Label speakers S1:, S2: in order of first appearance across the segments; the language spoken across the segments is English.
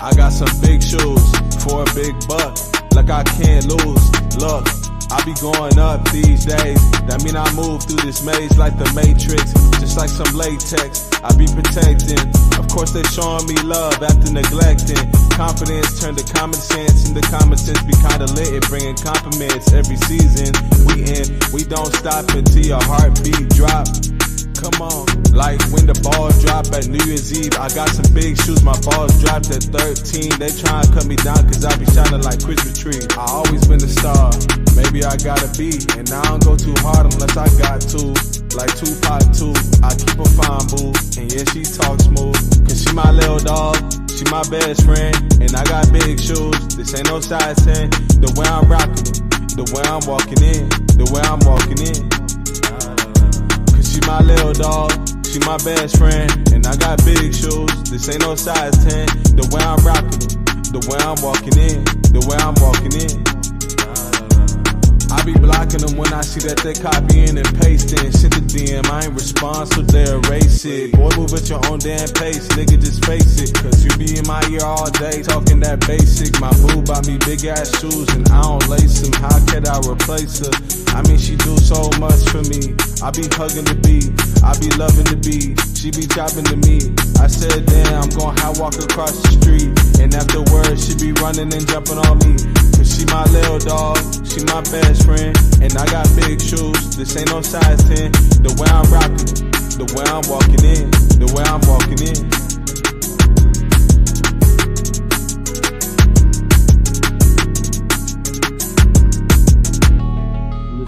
S1: I got some big shoes for a big buck. Like I can't lose. Look, I be going up these days. That mean I move through this maze like the Matrix. Just like some latex, I be protecting. Of course they showing me love after neglecting. Confidence turned to common sense, and the common sense be kinda lit, bringing compliments every season. We don't stop until your heartbeat drop. Come on, like when the ball drop at New Year's Eve. I got some big shoes, my balls dropped at 13. They tryna cut me down cause I be shining like Christmas tree. I always been a star, maybe I gotta be. And I don't go too hard unless I got to. Like Tupac too, I keep a fine boo. And yeah, she talk smooth, cause she my little dog, she my best friend. And I got big shoes, this ain't no size 10. The way I'm rocking them, the way I'm walking in, the way I'm walking in. She my little dog, she my best friend. And I got big shoes, this ain't no size 10. The way I'm rocking them, the way I'm walking in, the way I'm walking in. I be blocking them when I see that they copying and pasting. Sent the DM, I ain't respond, so they erase it. Boy, move at your own damn pace, nigga, just face it. Cause you be in my ear all day, talking that basic. My boo bought me big ass shoes and I don't lace them. How can I replace her? I mean, she do so much for me. I be hugging the beat, I be loving the beat. She be chopping to me. I said, damn, I'm gon' have walk across the street. And afterwards, she be running and jumping on me. Cause she my little dog, she my best friend. And I got big shoes, this ain't no size 10. The way I'm rocking, the way I'm walking in, the way I'm walking in.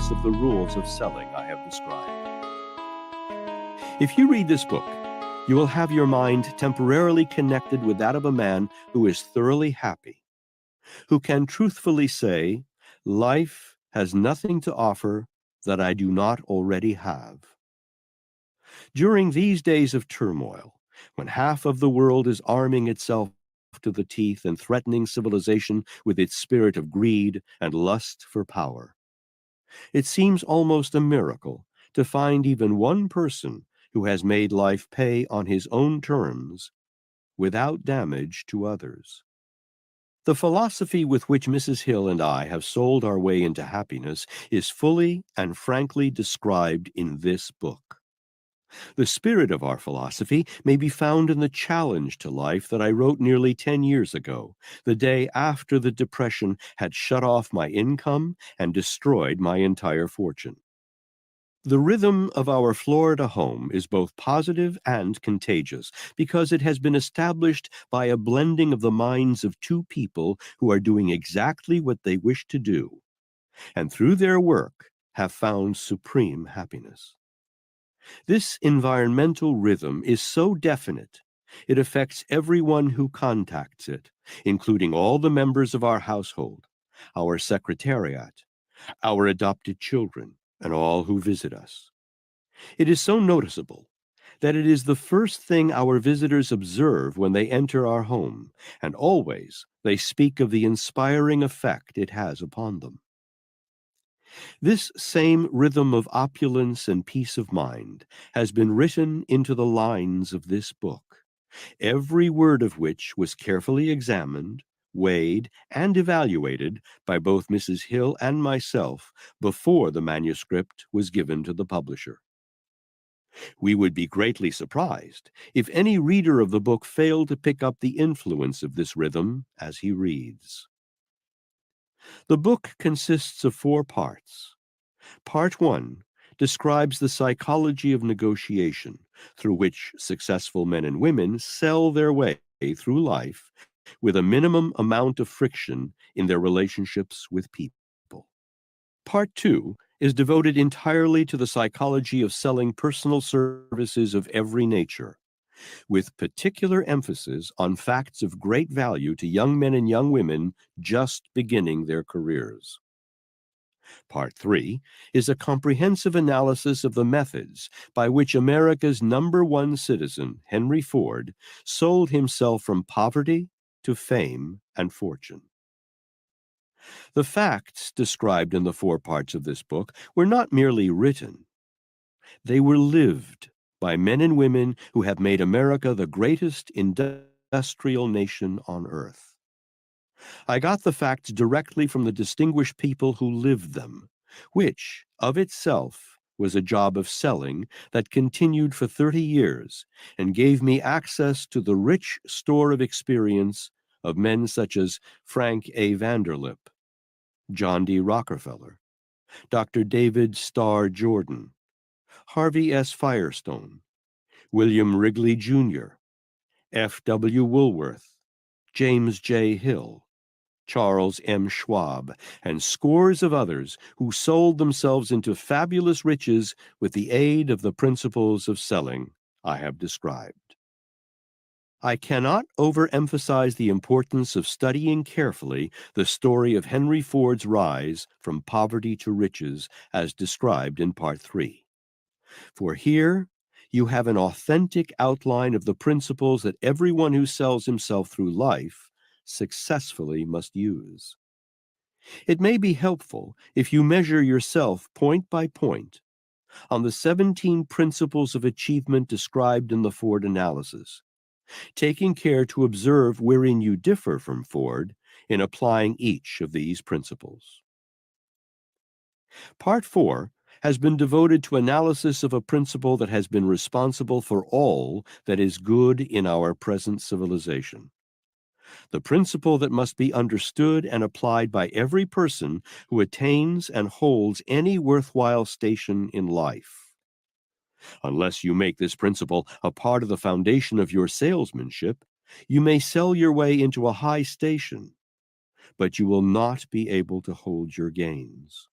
S2: Of the rules of selling I have described. If you read this book, you will have your mind temporarily connected with that of a man who is thoroughly happy, who can truthfully say, life has nothing to offer that I do not already have. During these days of turmoil, when half of the world is arming itself to the teeth and threatening civilization with its spirit of greed and lust for power, it seems almost a miracle to find even one person who has made life pay on his own terms without damage to others. The philosophy with which Mrs. Hill and I have sold our way into happiness is fully and frankly described in this book. The spirit of our philosophy may be found in the challenge to life that I wrote nearly 10 years ago, the day after the Depression had shut off my income and destroyed my entire fortune. The rhythm of our Florida home is both positive and contagious because it has been established by a blending of the minds of two people who are doing exactly what they wish to do, and through their work have found supreme happiness. This environmental rhythm is so definite, it affects everyone who contacts it, including all the members of our household, our secretariat, our adopted children, and all who visit us. It is so noticeable that it is the first thing our visitors observe when they enter our home, and always they speak of the inspiring effect it has upon them. This same rhythm of opulence and peace of mind has been written into the lines of this book, every word of which was carefully examined, weighed, and evaluated by both Mrs. Hill and myself before the manuscript was given to the publisher. We would be greatly surprised if any reader of the book failed to pick up the influence of this rhythm as he reads. The book consists of 4 parts. Part 1 describes the psychology of negotiation, through which successful men and women sell their way through life with a minimum amount of friction in their relationships with people. Part 2 is devoted entirely to the psychology of selling personal services of every nature, with particular emphasis on facts of great value to young men and young women just beginning their careers. Part 3 is a comprehensive analysis of the methods by which America's #1 citizen, Henry Ford, sold himself from poverty to fame and fortune. The facts described in the 4 parts of this book were not merely written. They were lived by men and women who have made America the greatest industrial industrial nation on earth. I got the facts directly from the distinguished people who lived them, which, of itself, was a job of selling that continued for 30 years and gave me access to the rich store of experience of men such as Frank A. Vanderlip, John D. Rockefeller, Dr. David Starr Jordan, Harvey S. Firestone, William Wrigley, Jr., F. W. Woolworth, James J. Hill, Charles M. Schwab, and scores of others who sold themselves into fabulous riches with the aid of the principles of selling I have described. I cannot overemphasize the importance of studying carefully the story of Henry Ford's rise from poverty to riches as described in Part 3. For here you have an authentic outline of the principles that everyone who sells himself through life successfully must use. It may be helpful if you measure yourself point by point on the 17 principles of achievement described in the Ford analysis, taking care to observe wherein you differ from Ford in applying each of these principles. Part 4 has been devoted to analysis of a principle that has been responsible for all that is good in our present civilization. The principle that must be understood and applied by every person who attains and holds any worthwhile station in life. Unless you make this principle a part of the foundation of your salesmanship, you may sell your way into a high station, but you will not be able to hold your gains.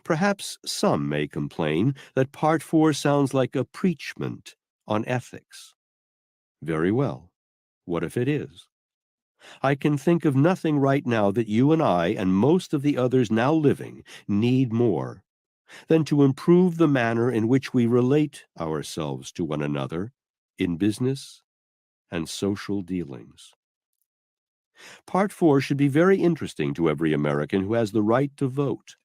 S2: Perhaps some may complain that Part 4 sounds like a preachment on ethics. Very well. What if it is? I can think of nothing right now that you and I and most of the others now living need more than to improve the manner in which we relate ourselves to one another in business and social dealings. Part 4 should be very interesting to every American who has the right to vote,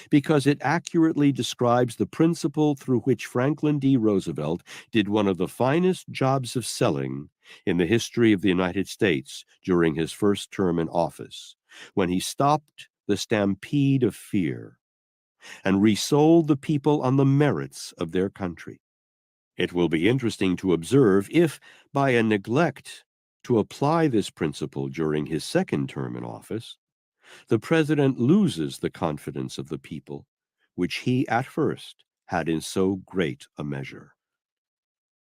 S2: because it accurately describes the principle through which Franklin D. Roosevelt did one of the finest jobs of selling in the history of the United States during his first term in office, when he stopped the stampede of fear and resold the people on the merits of their country. It will be interesting to observe if, by a neglect to apply this principle during his second term in office, the president loses the confidence of the people, which he at first had in so great a measure.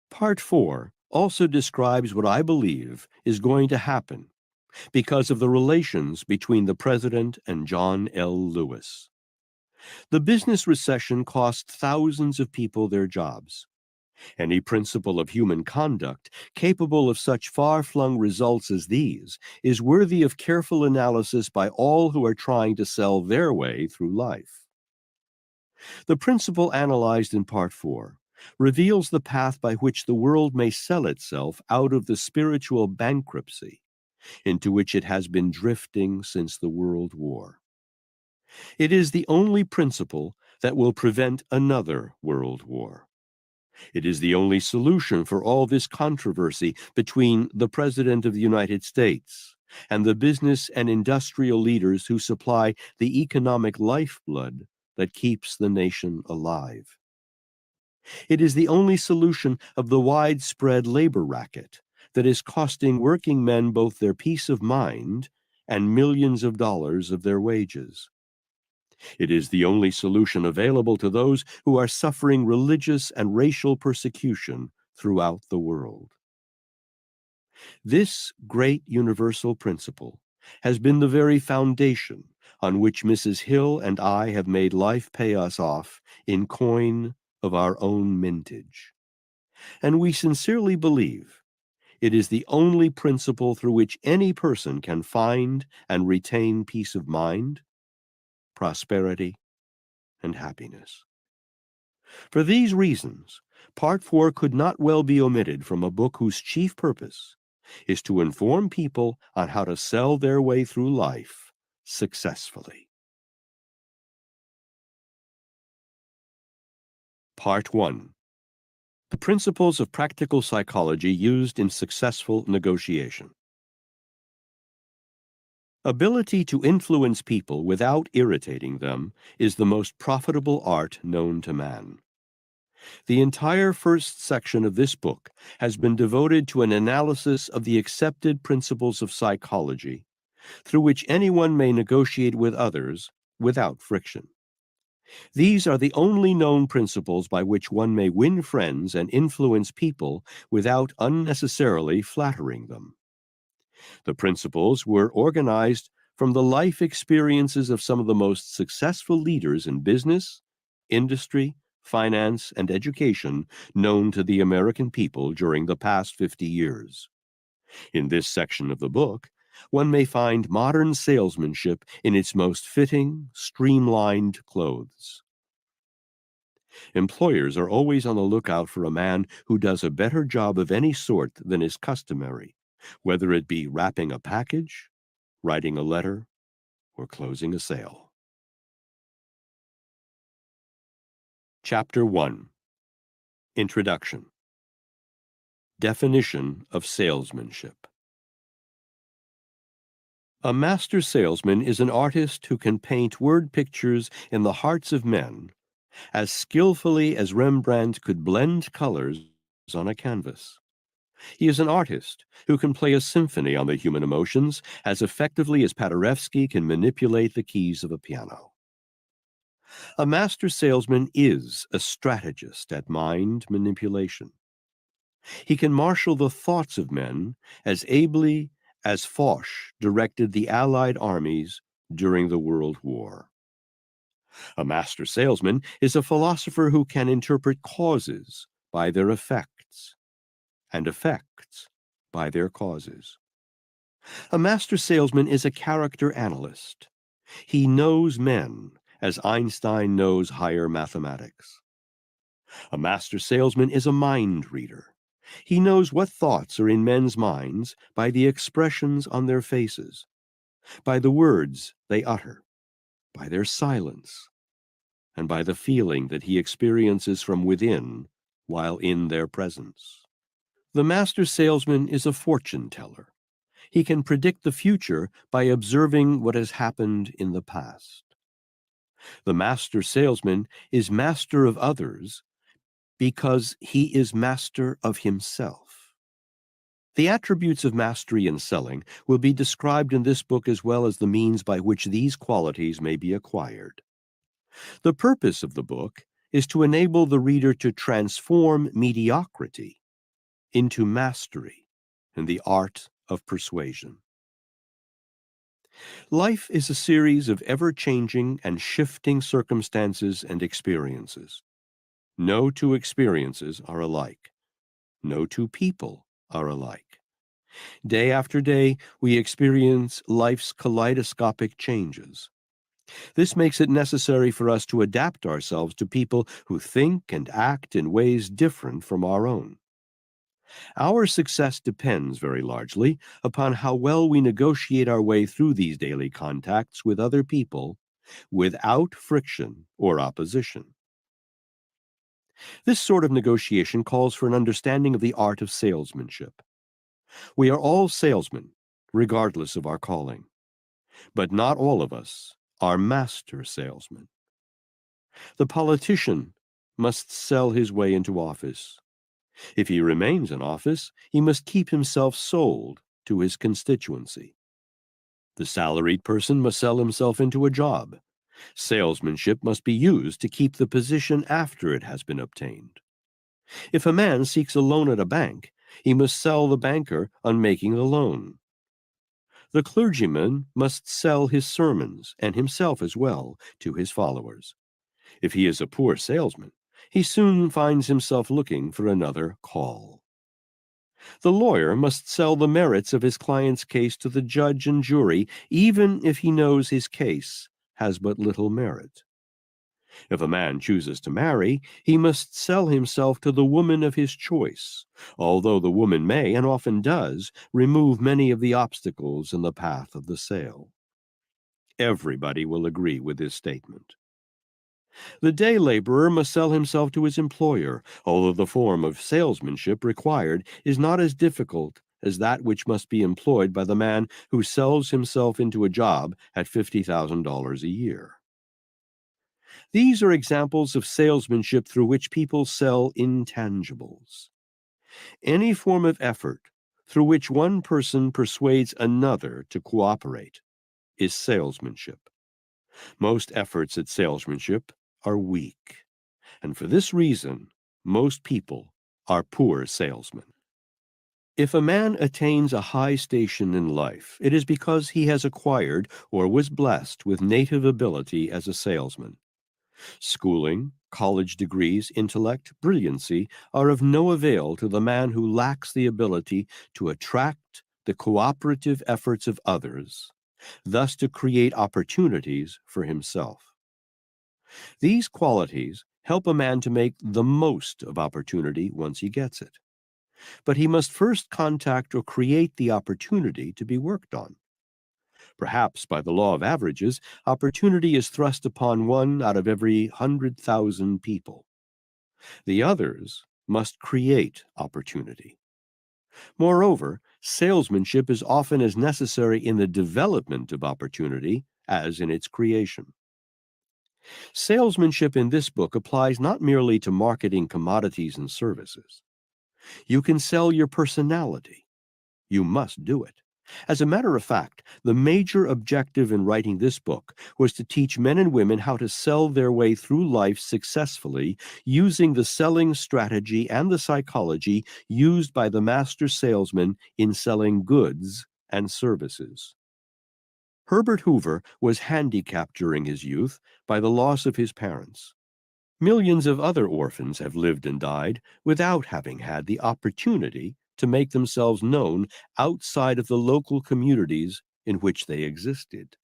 S2: Part 4 also describes what I believe is going to happen because of the relations between the president and John L. Lewis. The business recession cost thousands of people their jobs. Any principle of human conduct capable of such far-flung results as these is worthy of careful analysis by all who are trying to sell their way through life. The principle analyzed in Part 4 reveals the path by which the world may sell itself out of the spiritual bankruptcy into which it has been drifting since the World War. It is the only principle that will prevent another world war. It is the only solution for all this controversy between the President of the United States and the business and industrial leaders who supply the economic lifeblood that keeps the nation alive. It is the only solution of the widespread labor racket that is costing working men both their peace of mind and millions of dollars of their wages. It is the only solution available to those who are suffering religious and racial persecution throughout the world. This great universal principle has been the very foundation on which Mrs. Hill and I have made life pay us off in coin of our own mintage. And we sincerely believe it is the only principle through which any person can find and retain peace of mind, prosperity, and happiness. For these reasons, Part 4 could not well be omitted from a book whose chief purpose is to inform people on how to sell their way through life successfully. Part 1. The principles of practical psychology used in successful negotiation. Ability to influence people without irritating them is the most profitable art known to man. The entire first section of this book has been devoted to an analysis of the accepted principles of psychology, through which anyone may negotiate with others without friction. These are the only known principles by which one may win friends and influence people without unnecessarily flattering them. The principles were organized from the life experiences of some of the most successful leaders in business, industry, finance, and education known to the American people during the past 50 years. In this section of the book, one may find modern salesmanship in its most fitting, streamlined clothes. Employers are always on the lookout for a man who does a better job of any sort than is customary, whether it be wrapping a package, writing a letter, or closing a sale. Chapter 1. Introduction. Definition of salesmanship. A master salesman is an artist who can paint word pictures in the hearts of men as skillfully as Rembrandt could blend colors on a canvas. He is an artist who can play a symphony on the human emotions as effectively as Paderewski can manipulate the keys of a piano. A master salesman is a strategist at mind manipulation. He can marshal the thoughts of men as ably as Foch directed the Allied armies during the World War. A master salesman is a philosopher who can interpret causes by their effects, and effects by their causes. A master salesman is a character analyst. He knows men as Einstein knows higher mathematics. A master salesman is a mind reader. He knows what thoughts are in men's minds by the expressions on their faces, by the words they utter, by their silence, and by the feeling that he experiences from within while in their presence. The master salesman is a fortune teller. He can predict the future by observing what has happened in the past. The master salesman is master of others because he is master of himself. The attributes of mastery in selling will be described in this book as well as the means by which these qualities may be acquired. The purpose of the book is to enable the reader to transform mediocrity into mastery in the art of persuasion. Life is a series of ever-changing and shifting circumstances and experiences. No two experiences are alike. No two people are alike. Day after day, we experience life's kaleidoscopic changes. This makes it necessary for us to adapt ourselves to people who think and act in ways different from our own. Our success depends very largely upon how well we negotiate our way through these daily contacts with other people without friction or opposition. This sort of negotiation calls for an understanding of the art of salesmanship. We are all salesmen, regardless of our calling, but not all of us are master salesmen. The politician must sell his way into office. If he remains in office, he must keep himself sold to his constituency. The salaried person must sell himself into a job. Salesmanship must be used to keep the position after it has been obtained. If a man seeks a loan at a bank, he must sell the banker on making the loan. The clergyman must sell his sermons, and himself as well, to his followers. If he is a poor salesman, he soon finds himself looking for another call. The lawyer must sell the merits of his client's case to the judge and jury, even if he knows his case has but little merit. If a man chooses to marry, he must sell himself to the woman of his choice, although the woman may, and often does, remove many of the obstacles in the path of the sale. Everybody will agree with this statement. The day laborer must sell himself to his employer, although the form of salesmanship required is not as difficult as that which must be employed by the man who sells himself into a job at $50,000 a year. These are examples of salesmanship through which people sell intangibles. Any form of effort through which one person persuades another to cooperate is salesmanship. Most efforts at salesmanship are weak, and for this reason, most people are poor salesmen. If a man attains a high station in life, it is because he has acquired or was blessed with native ability as a salesman. Schooling, college degrees, intellect, brilliancy are of no avail to the man who lacks the ability to attract the cooperative efforts of others, thus to create opportunities for himself. These qualities help a man to make the most of opportunity once he gets it. But he must first contact or create the opportunity to be worked on. Perhaps by the law of averages, opportunity is thrust upon one out of every 100,000 people. The others must create opportunity. Moreover, salesmanship is often as necessary in the development of opportunity as in its creation. Salesmanship in this book applies not merely to marketing commodities and services. You can sell your personality. You must do it. As a matter of fact, the major objective in writing this book was to teach men and women how to sell their way through life successfully using the selling strategy and the psychology used by the master salesman in selling goods and services. Herbert Hoover was handicapped during his youth by the loss of his parents. Millions of other orphans have lived and died without having had the opportunity to make themselves known outside of the local communities in which they existed.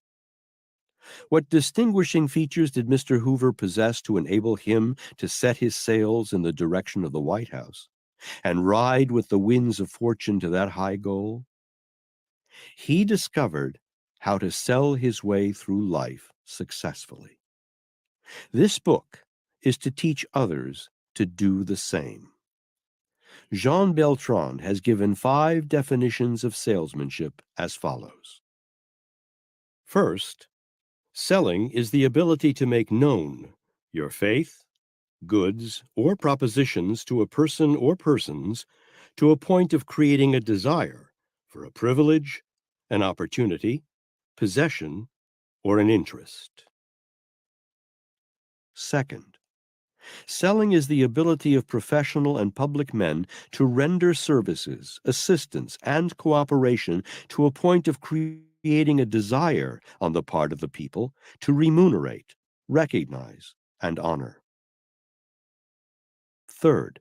S2: What distinguishing features did Mr. Hoover possess to enable him to set his sails in the direction of the White House and ride with the winds of fortune to that high goal? He discovered how to sell his way through life successfully. This book is to teach others to do the same. Jean Beltran has given 5 definitions of salesmanship as follows. First, selling is the ability to make known your faith, goods, or propositions to a person or persons to a point of creating a desire for a privilege, an opportunity, possession, or an interest. Second, selling is the ability of professional and public men to render services, assistance, and cooperation to a point of creating a desire on the part of the people to remunerate, recognize, and honor. Third,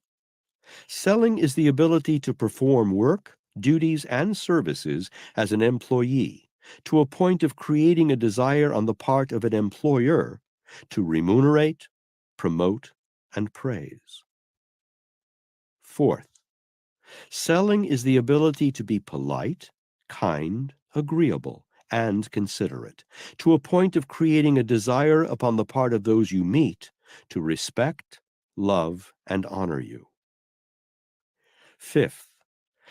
S2: selling is the ability to perform work, duties, and services as an employee to a point of creating a desire on the part of an employer to remunerate, promote, and praise. Fourth, selling is the ability to be polite, kind, agreeable, and considerate to a point of creating a desire upon the part of those you meet to respect, love, and honor you. Fifth,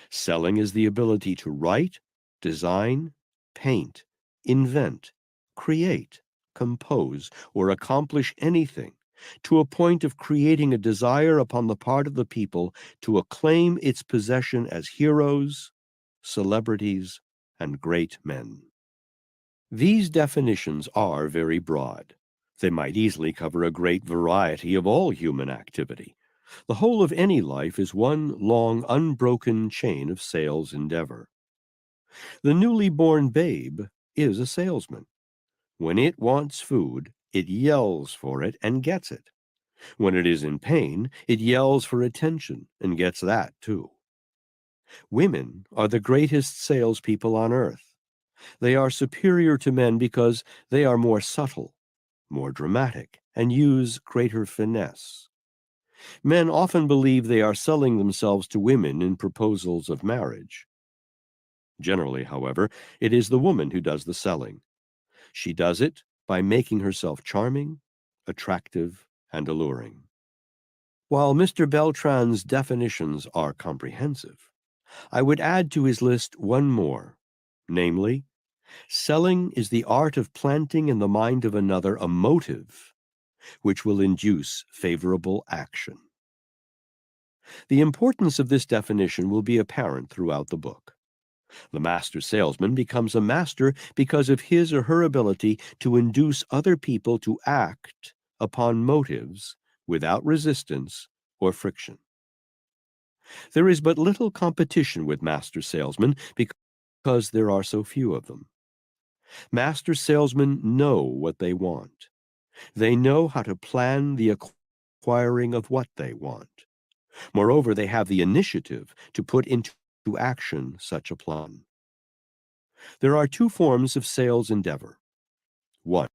S2: selling is the ability to write, design, paint, invent, create, compose, or accomplish anything to a point of creating a desire upon the part of the people to acclaim its possession as heroes, celebrities, and great men. These definitions are very broad. They might easily cover a great variety of all human activity. The whole of any life is one long, unbroken chain of sales endeavor. The newly born babe is a salesman. When it wants food, it yells for it and gets it. When it is in pain, it yells for attention and gets that too. Women are the greatest salespeople on earth. They are superior to men because they are more subtle, more dramatic, and use greater finesse. Men often believe they are selling themselves to women in proposals of marriage. Generally, however, it is the woman who does the selling. She does it by making herself charming, attractive, and alluring. While Mr. Beltran's definitions are comprehensive, I would add to his list one more, namely, selling is the art of planting in the mind of another a motive which will induce favorable action. The importance of this definition will be apparent throughout the book. The master salesman becomes a master because of his or her ability to induce other people to act upon motives without resistance or friction. There is but little competition with master salesmen because there are so few of them. Master salesmen know what they want. They know how to plan the acquiring of what they want. Moreover, they have the initiative to put into action such a plan. There are two forms of sales endeavor. One,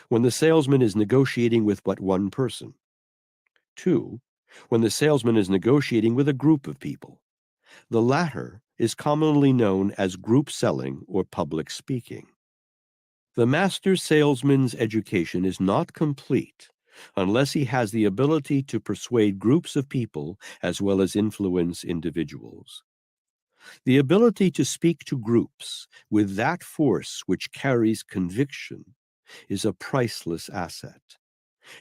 S2: when the salesman is negotiating with but one person. Two, when the salesman is negotiating with a group of people. The latter is commonly known as group selling or public speaking. The master salesman's education is not complete unless he has the ability to persuade groups of people as well as influence individuals. The ability to speak to groups with that force which carries conviction is a priceless asset.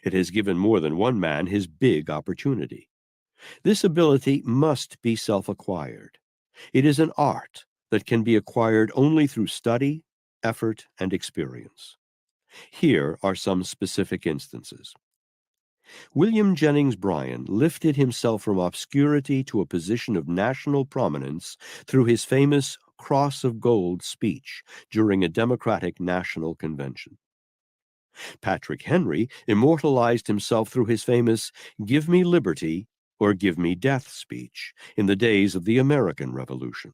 S2: It has given more than one man his big opportunity. This ability must be self-acquired. It is an art that can be acquired only through study, effort, and experience. Here are some specific instances. William Jennings Bryan lifted himself from obscurity to a position of national prominence through his famous Cross of Gold speech during a Democratic National Convention. Patrick Henry immortalized himself through his famous "Give me liberty or give me death" speech in the days of the American Revolution.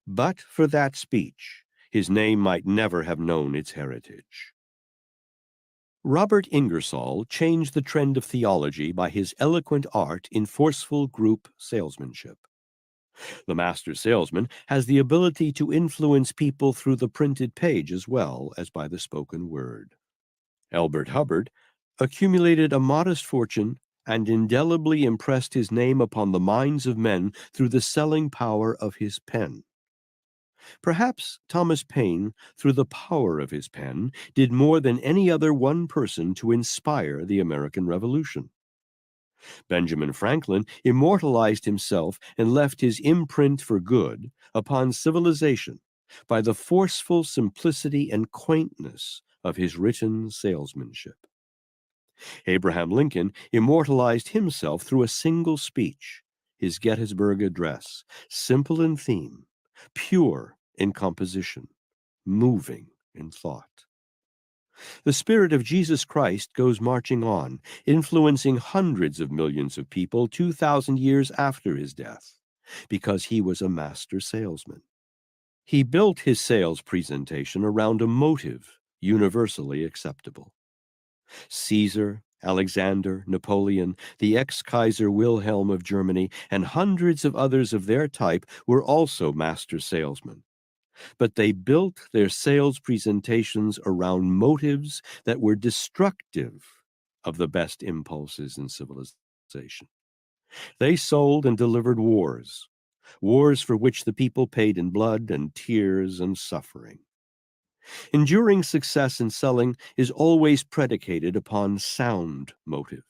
S2: But for that speech, his name might never have known its heritage. Robert Ingersoll changed the trend of theology by his eloquent art in forceful group salesmanship. The master salesman has the ability to influence people through the printed page as well as by the spoken word. Elbert Hubbard accumulated a modest fortune and indelibly impressed his name upon the minds of men through the selling power of his pen. Perhaps Thomas Paine, through the power of his pen, did more than any other one person to inspire the American Revolution. Benjamin Franklin immortalized himself and left his imprint for good upon civilization by the forceful simplicity and quaintness of his written salesmanship. Abraham Lincoln immortalized himself through a single speech, his Gettysburg Address, simple in theme, pure in composition, moving in thought. The Spirit of Jesus Christ goes marching on, influencing hundreds of millions of people 2,000 years after his death, because he was a master salesman. He built his sales presentation around a motive universally acceptable. Caesar, Alexander, Napoleon, the ex-Kaiser Wilhelm of Germany, and hundreds of others of their type were also master salesmen. But they built their sales presentations around motives that were destructive of the best impulses in civilization. They sold and delivered wars, wars for which the people paid in blood and tears and suffering. Enduring success in selling is always predicated upon sound motive.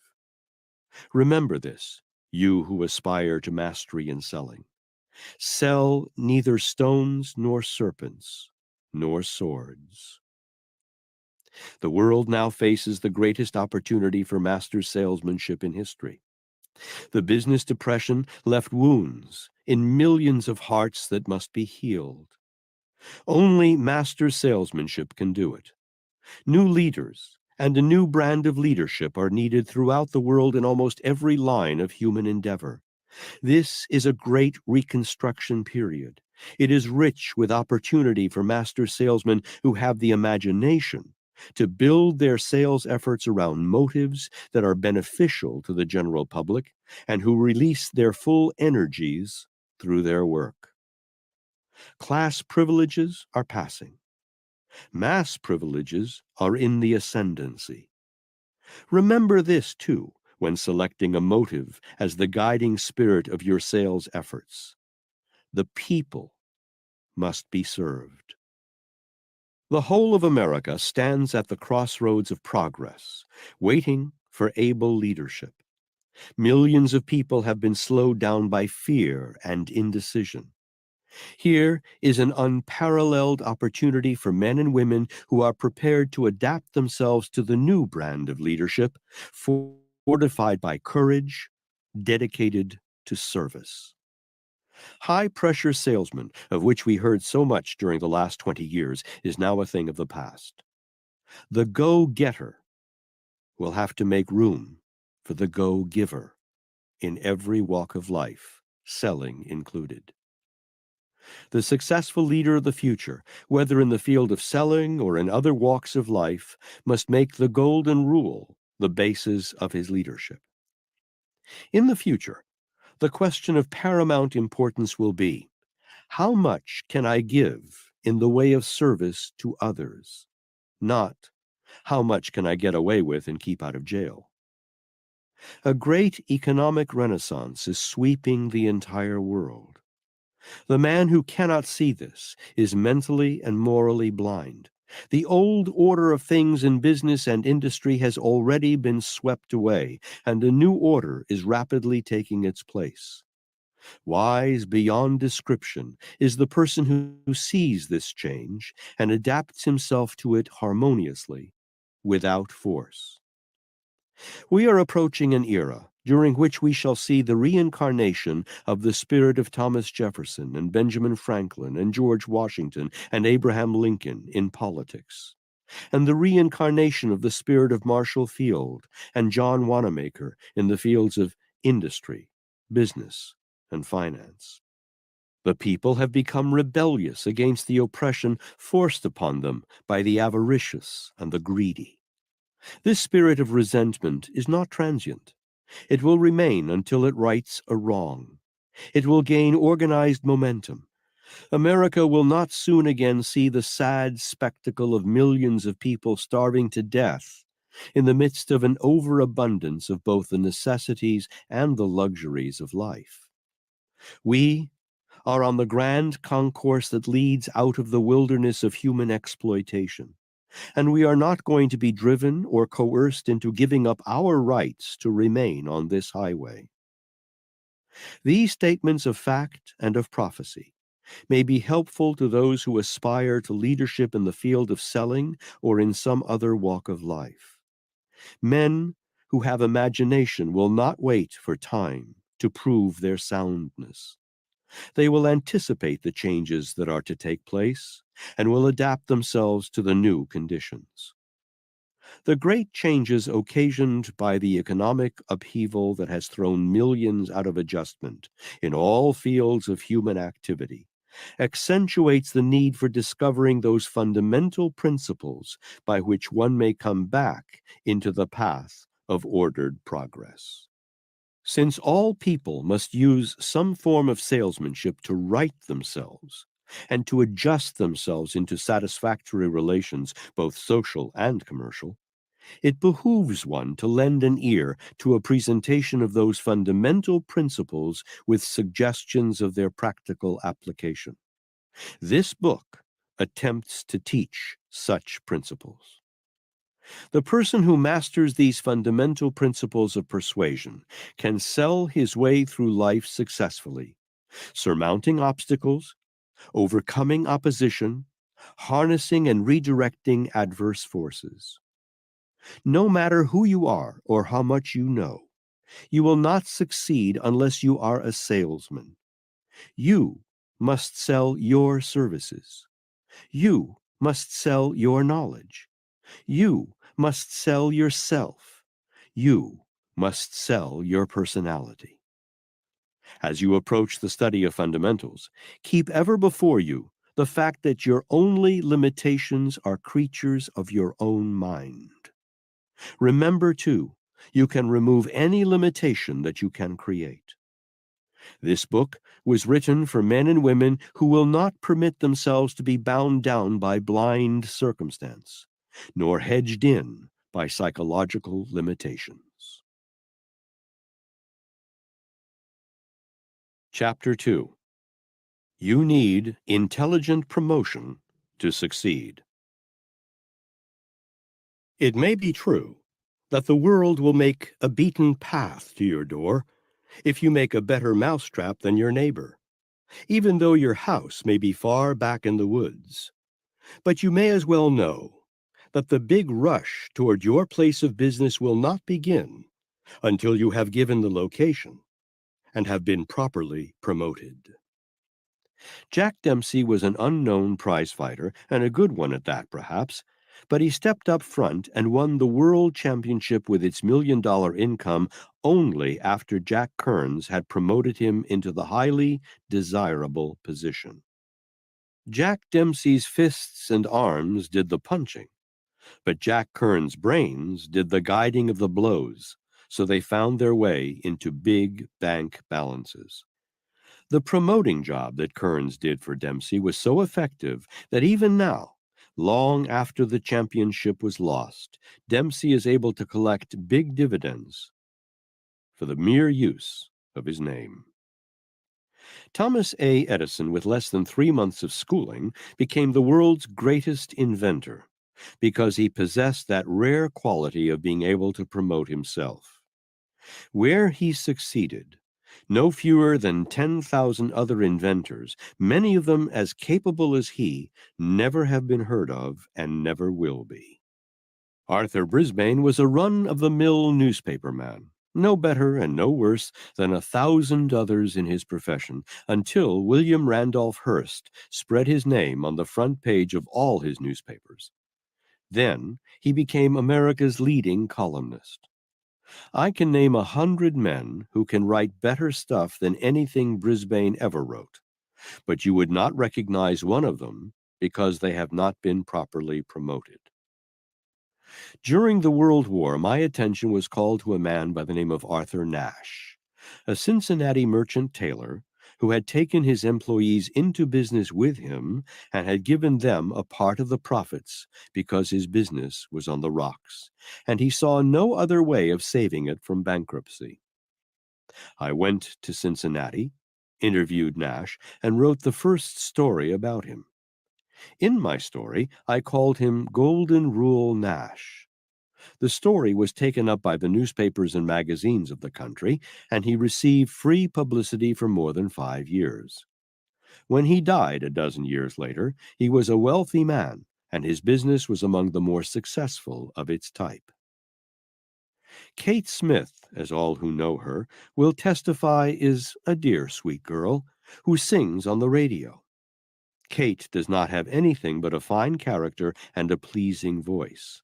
S2: Remember this, you who aspire to mastery in selling. Sell neither stones nor serpents, nor swords. The world now faces the greatest opportunity for master salesmanship in history. The business depression left wounds in millions of hearts that must be healed. Only master salesmanship can do it. New leaders and a new brand of leadership are needed throughout the world in almost every line of human endeavor. This is a great reconstruction period. It is rich with opportunity for master salesmen who have the imagination to build their sales efforts around motives that are beneficial to the general public and who release their full energies through their work. Class privileges are passing. Mass privileges are in the ascendancy. Remember this, too, when selecting a motive as the guiding spirit of your sales efforts. The people must be served. The whole of America stands at the crossroads of progress, waiting for able leadership. Millions of people have been slowed down by fear and indecision. Here is an unparalleled opportunity for men and women who are prepared to adapt themselves to the new brand of leadership, fortified by courage, dedicated to service. High-pressure salesman, of which we heard so much during the last 20 years, is now a thing of the past. The go-getter will have to make room for the go-giver in every walk of life, selling included. The successful leader of the future, whether in the field of selling or in other walks of life, must make the golden rule the basis of his leadership. In the future, the question of paramount importance will be, how much can I give in the way of service to others? Not, how much can I get away with and keep out of jail? A great economic renaissance is sweeping the entire world. The man who cannot see this is mentally and morally blind. The old order of things in business and industry has already been swept away, and a new order is rapidly taking its place. Wise beyond description is the person who sees this change and adapts himself to it harmoniously, without force. We are approaching an era during which we shall see the reincarnation of the spirit of Thomas Jefferson and Benjamin Franklin and George Washington and Abraham Lincoln in politics, and the reincarnation of the spirit of Marshall Field and John Wanamaker in the fields of industry, business, and finance. The people have become rebellious against the oppression forced upon them by the avaricious and the greedy. This spirit of resentment is not transient. It will remain until it rights a wrong. It will gain organized momentum. America will not soon again see the sad spectacle of millions of people starving to death in the midst of an overabundance of both the necessities and the luxuries of life. We are on the grand concourse that leads out of the wilderness of human exploitation, and we are not going to be driven or coerced into giving up our rights to remain on this highway. These statements of fact and of prophecy may be helpful to those who aspire to leadership in the field of selling or in some other walk of life. Men who have imagination will not wait for time to prove their soundness. They will anticipate the changes that are to take place and will adapt themselves to the new conditions. The great changes occasioned by the economic upheaval that has thrown millions out of adjustment in all fields of human activity accentuates the need for discovering those fundamental principles by which one may come back into the path of ordered progress. Since all people must use some form of salesmanship to right themselves and to adjust themselves into satisfactory relations, both social and commercial, it behooves one to lend an ear to a presentation of those fundamental principles with suggestions of their practical application. This book attempts to teach such principles. The person who masters these fundamental principles of persuasion can sell his way through life successfully, surmounting obstacles, overcoming opposition, harnessing and redirecting adverse forces. No matter who you are or how much you know, you will not succeed unless you are a salesman. You must sell your services. You must sell your knowledge. You must sell yourself. You must sell your personality. As you approach the study of fundamentals, keep ever before you the fact that your only limitations are creatures of your own mind. Remember, too, you can remove any limitation that you can create. This book was written for men and women who will not permit themselves to be bound down by blind circumstance, nor hedged in by psychological limitations. Chapter 2. You need intelligent promotion to succeed. It may be true that the world will make a beaten path to your door if you make a better mousetrap than your neighbor, even though your house may be far back in the woods. But you may as well know that the big rush toward your place of business will not begin until you have given the location and have been properly promoted. Jack Dempsey was an unknown prizefighter, and a good one at that, perhaps, but he stepped up front and won the world championship with its $1 million income only after Jack Kearns had promoted him into the highly desirable position. Jack Dempsey's fists and arms did the punching, but Jack Kearns' brains did the guiding of the blows, so they found their way into big bank balances. The promoting job that Kearns did for Dempsey was so effective that even now, long after the championship was lost, Dempsey is able to collect big dividends for the mere use of his name. Thomas A. Edison, with less than 3 months of schooling, became the world's greatest inventor because he possessed that rare quality of being able to promote himself. Where he succeeded, no fewer than 10,000 other inventors, many of them as capable as he, never have been heard of and never will be. Arthur Brisbane was a run-of-the-mill newspaper man, no better and no worse than 1,000 others in his profession, until William Randolph Hearst spread his name on the front page of all his newspapers. Then he became America's leading columnist. I can name 100 men who can write better stuff than anything Brisbane ever wrote, but you would not recognize one of them because they have not been properly promoted. During the World War, my attention was called to a man by the name of Arthur Nash, a Cincinnati merchant tailor who had taken his employees into business with him and had given them a part of the profits because his business was on the rocks, and he saw no other way of saving it from bankruptcy. I went to Cincinnati, interviewed Nash, and wrote the first story about him. In my story, I called him Golden Rule Nash. The story was taken up by the newspapers and magazines of the country, and he received free publicity for more than 5 years. When he died a dozen years later, he was a wealthy man, and his business was among the more successful of its type. Kate Smith, as all who know her, will testify, is a dear, sweet girl who sings on the radio. Kate does not have anything but a fine character and a pleasing voice.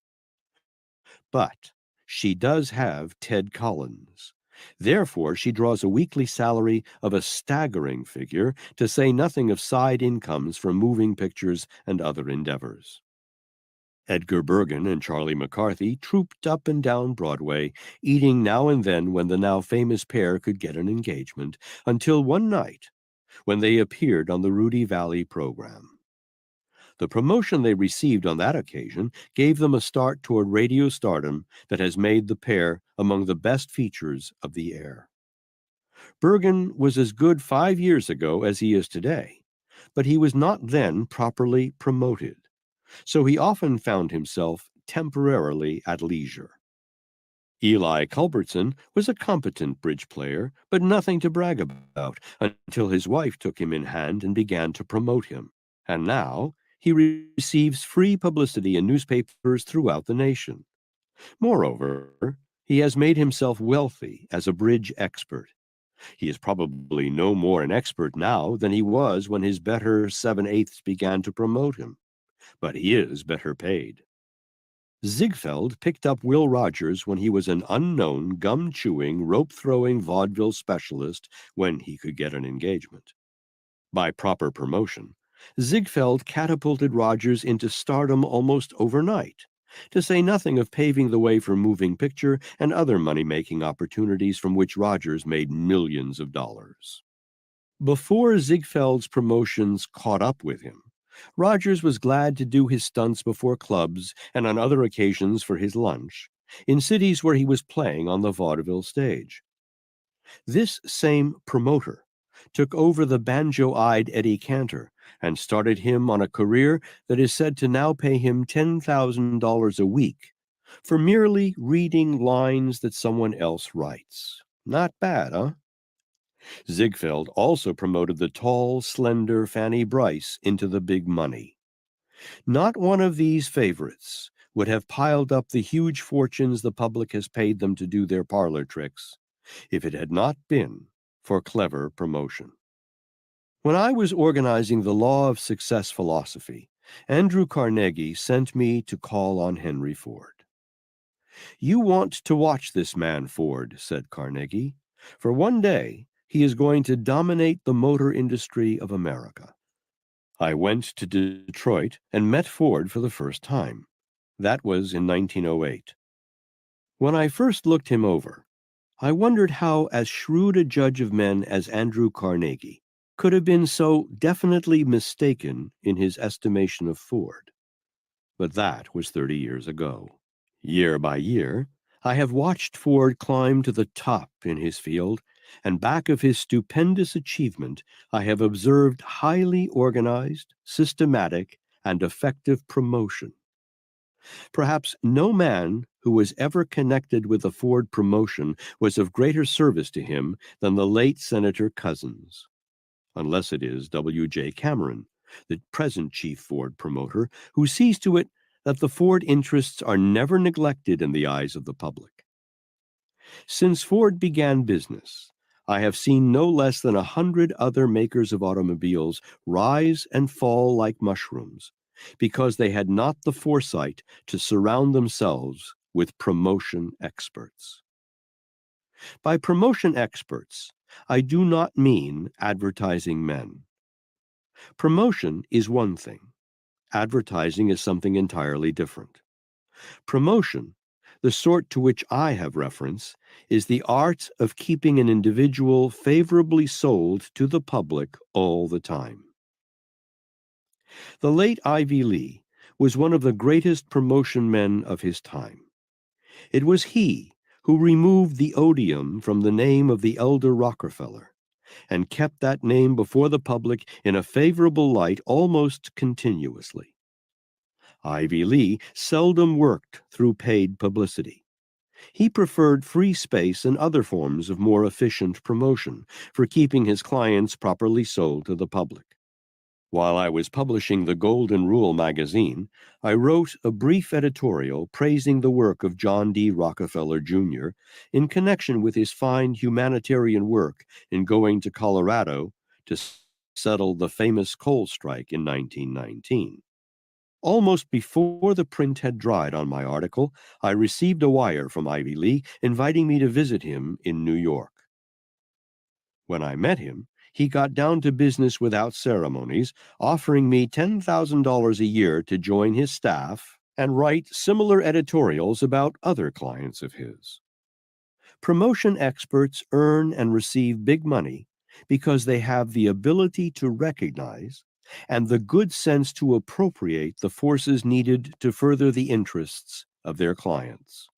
S2: But she does have Ted Collins. Therefore, she draws a weekly salary of a staggering figure, to say nothing of side incomes from moving pictures and other endeavors. Edgar Bergen and Charlie McCarthy trooped up and down Broadway, eating now and then when the now famous pair could get an engagement, until one night when they appeared on the Rudy Valley program. The promotion they received on that occasion gave them a start toward radio stardom that has made the pair among the best features of the air. Bergen was as good 5 years ago as he is today, but he was not then properly promoted, so he often found himself temporarily at leisure. Eli Culbertson was a competent bridge player, but nothing to brag about until his wife took him in hand and began to promote him, and now he receives free publicity in newspapers throughout the nation. Moreover, he has made himself wealthy as a bridge expert. He is probably no more an expert now than he was when his better 7/8 began to promote him, but he is better paid. Ziegfeld picked up Will Rogers when he was an unknown, gum-chewing, rope-throwing vaudeville specialist when he could get an engagement. By proper promotion, Ziegfeld catapulted Rogers into stardom almost overnight, to say nothing of paving the way for moving picture and other money-making opportunities from which Rogers made millions of dollars. Before Ziegfeld's promotions caught up with him, Rogers was glad to do his stunts before clubs and on other occasions for his lunch, in cities where he was playing on the vaudeville stage. This same promoter took over the banjo-eyed Eddie Cantor and started him on a career that is said to now pay him $10,000 a week for merely reading lines that someone else writes. Not bad, huh? Ziegfeld also promoted the tall, slender Fanny Brice into the big money. Not one of these favorites would have piled up the huge fortunes the public has paid them to do their parlor tricks if it had not been for clever promotion. When I was organizing the Law of Success philosophy, Andrew Carnegie sent me to call on Henry Ford. "You want to watch this man, Ford," said Carnegie, "for one day he is going to dominate the motor industry of America." I went to Detroit and met Ford for the first time. That was in 1908. When I first looked him over, I wondered how as shrewd a judge of men as Andrew Carnegie could have been so definitely mistaken in his estimation of Ford. But that was 30 years ago. Year by year, I have watched Ford climb to the top in his field, and back of his stupendous achievement, I have observed highly organized, systematic, and effective promotion. Perhaps no man who was ever connected with the Ford promotion was of greater service to him than the late Senator Couzens, unless it is W.J. Cameron, the present chief Ford promoter, who sees to it that the Ford interests are never neglected in the eyes of the public. Since Ford began business, I have seen no less than 100 other makers of automobiles rise and fall like mushrooms, because they had not the foresight to surround themselves with promotion experts. By promotion experts, I do not mean advertising men. Promotion is one thing. Advertising is something entirely different. Promotion, the sort to which I have reference, is the art of keeping an individual favorably sold to the public all the time. The late Ivy Lee was one of the greatest promotion men of his time. It was he who removed the odium from the name of the elder Rockefeller and kept that name before the public in a favorable light almost continuously. Ivy Lee seldom worked through paid publicity. He preferred free space and other forms of more efficient promotion for keeping his clients properly sold to the public. While I was publishing the Golden Rule magazine, I wrote a brief editorial praising the work of John D. Rockefeller, Jr. in connection with his fine humanitarian work in going to Colorado to settle the famous coal strike in 1919. Almost before the print had dried on my article, I received a wire from Ivy Lee inviting me to visit him in New York. When I met him, he got down to business without ceremonies, offering me $10,000 a year to join his staff and write similar editorials about other clients of his. Promotion experts earn and receive big money because they have the ability to recognize and the good sense to appropriate the forces needed to further the interests of their clients.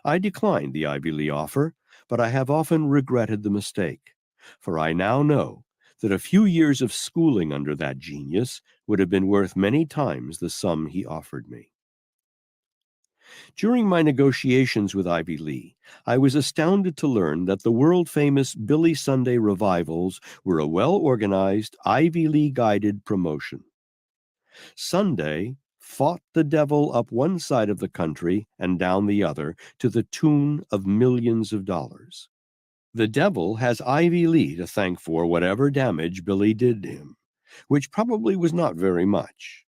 S2: I declined the Ivy Lee offer, but I have often regretted the mistake, for I now know that a few years of schooling under that genius would have been worth many times the sum he offered me. During my negotiations with Ivy Lee, I was astounded to learn that the world-famous Billy Sunday revivals were a well-organized, Ivy Lee-guided promotion. Sunday fought the devil up one side of the country and down the other to the tune of millions of dollars. The devil has Ivy Lee to thank for whatever damage Billy did him, which probably was not very much.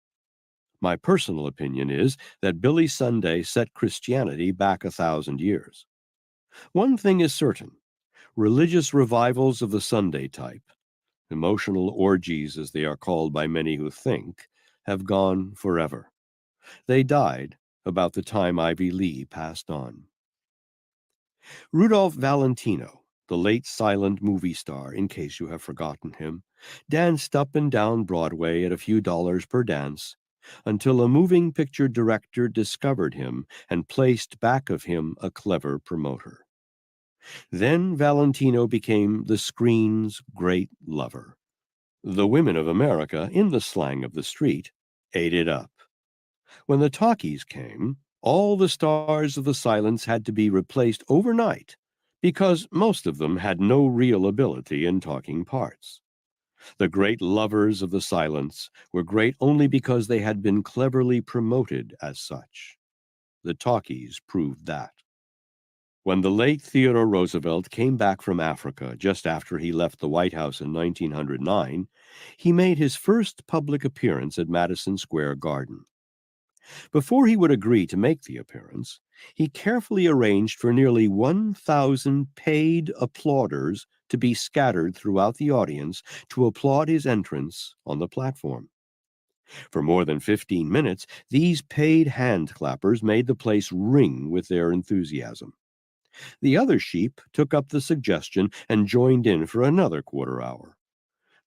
S2: My personal opinion is that Billy Sunday set Christianity back 1,000 years. One thing is certain: religious revivals of the Sunday type, Emotional orgies, as they are called by many who think, have gone forever. They died about the time Ivy Lee passed on. Rudolph Valentino, the late silent movie star, in case you have forgotten him, danced up and down Broadway at a few dollars per dance until a moving picture director discovered him and placed back of him a clever promoter. Then Valentino became the screen's great lover. The women of America, in the slang of the street, ate it up. When the talkies came, all the stars of the silence had to be replaced overnight because most of them had no real ability in talking parts. The great lovers of the silence were great only because they had been cleverly promoted as such. The talkies proved that. When the late Theodore Roosevelt came back from Africa just after he left the White House in 1909, he made his first public appearance at Madison Square Garden. Before he would agree to make the appearance, he carefully arranged for nearly 1,000 paid applauders to be scattered throughout the audience to applaud his entrance on the platform. For more than 15 minutes, these paid hand clappers made the place ring with their enthusiasm. The other sheep took up the suggestion and joined in for another quarter hour.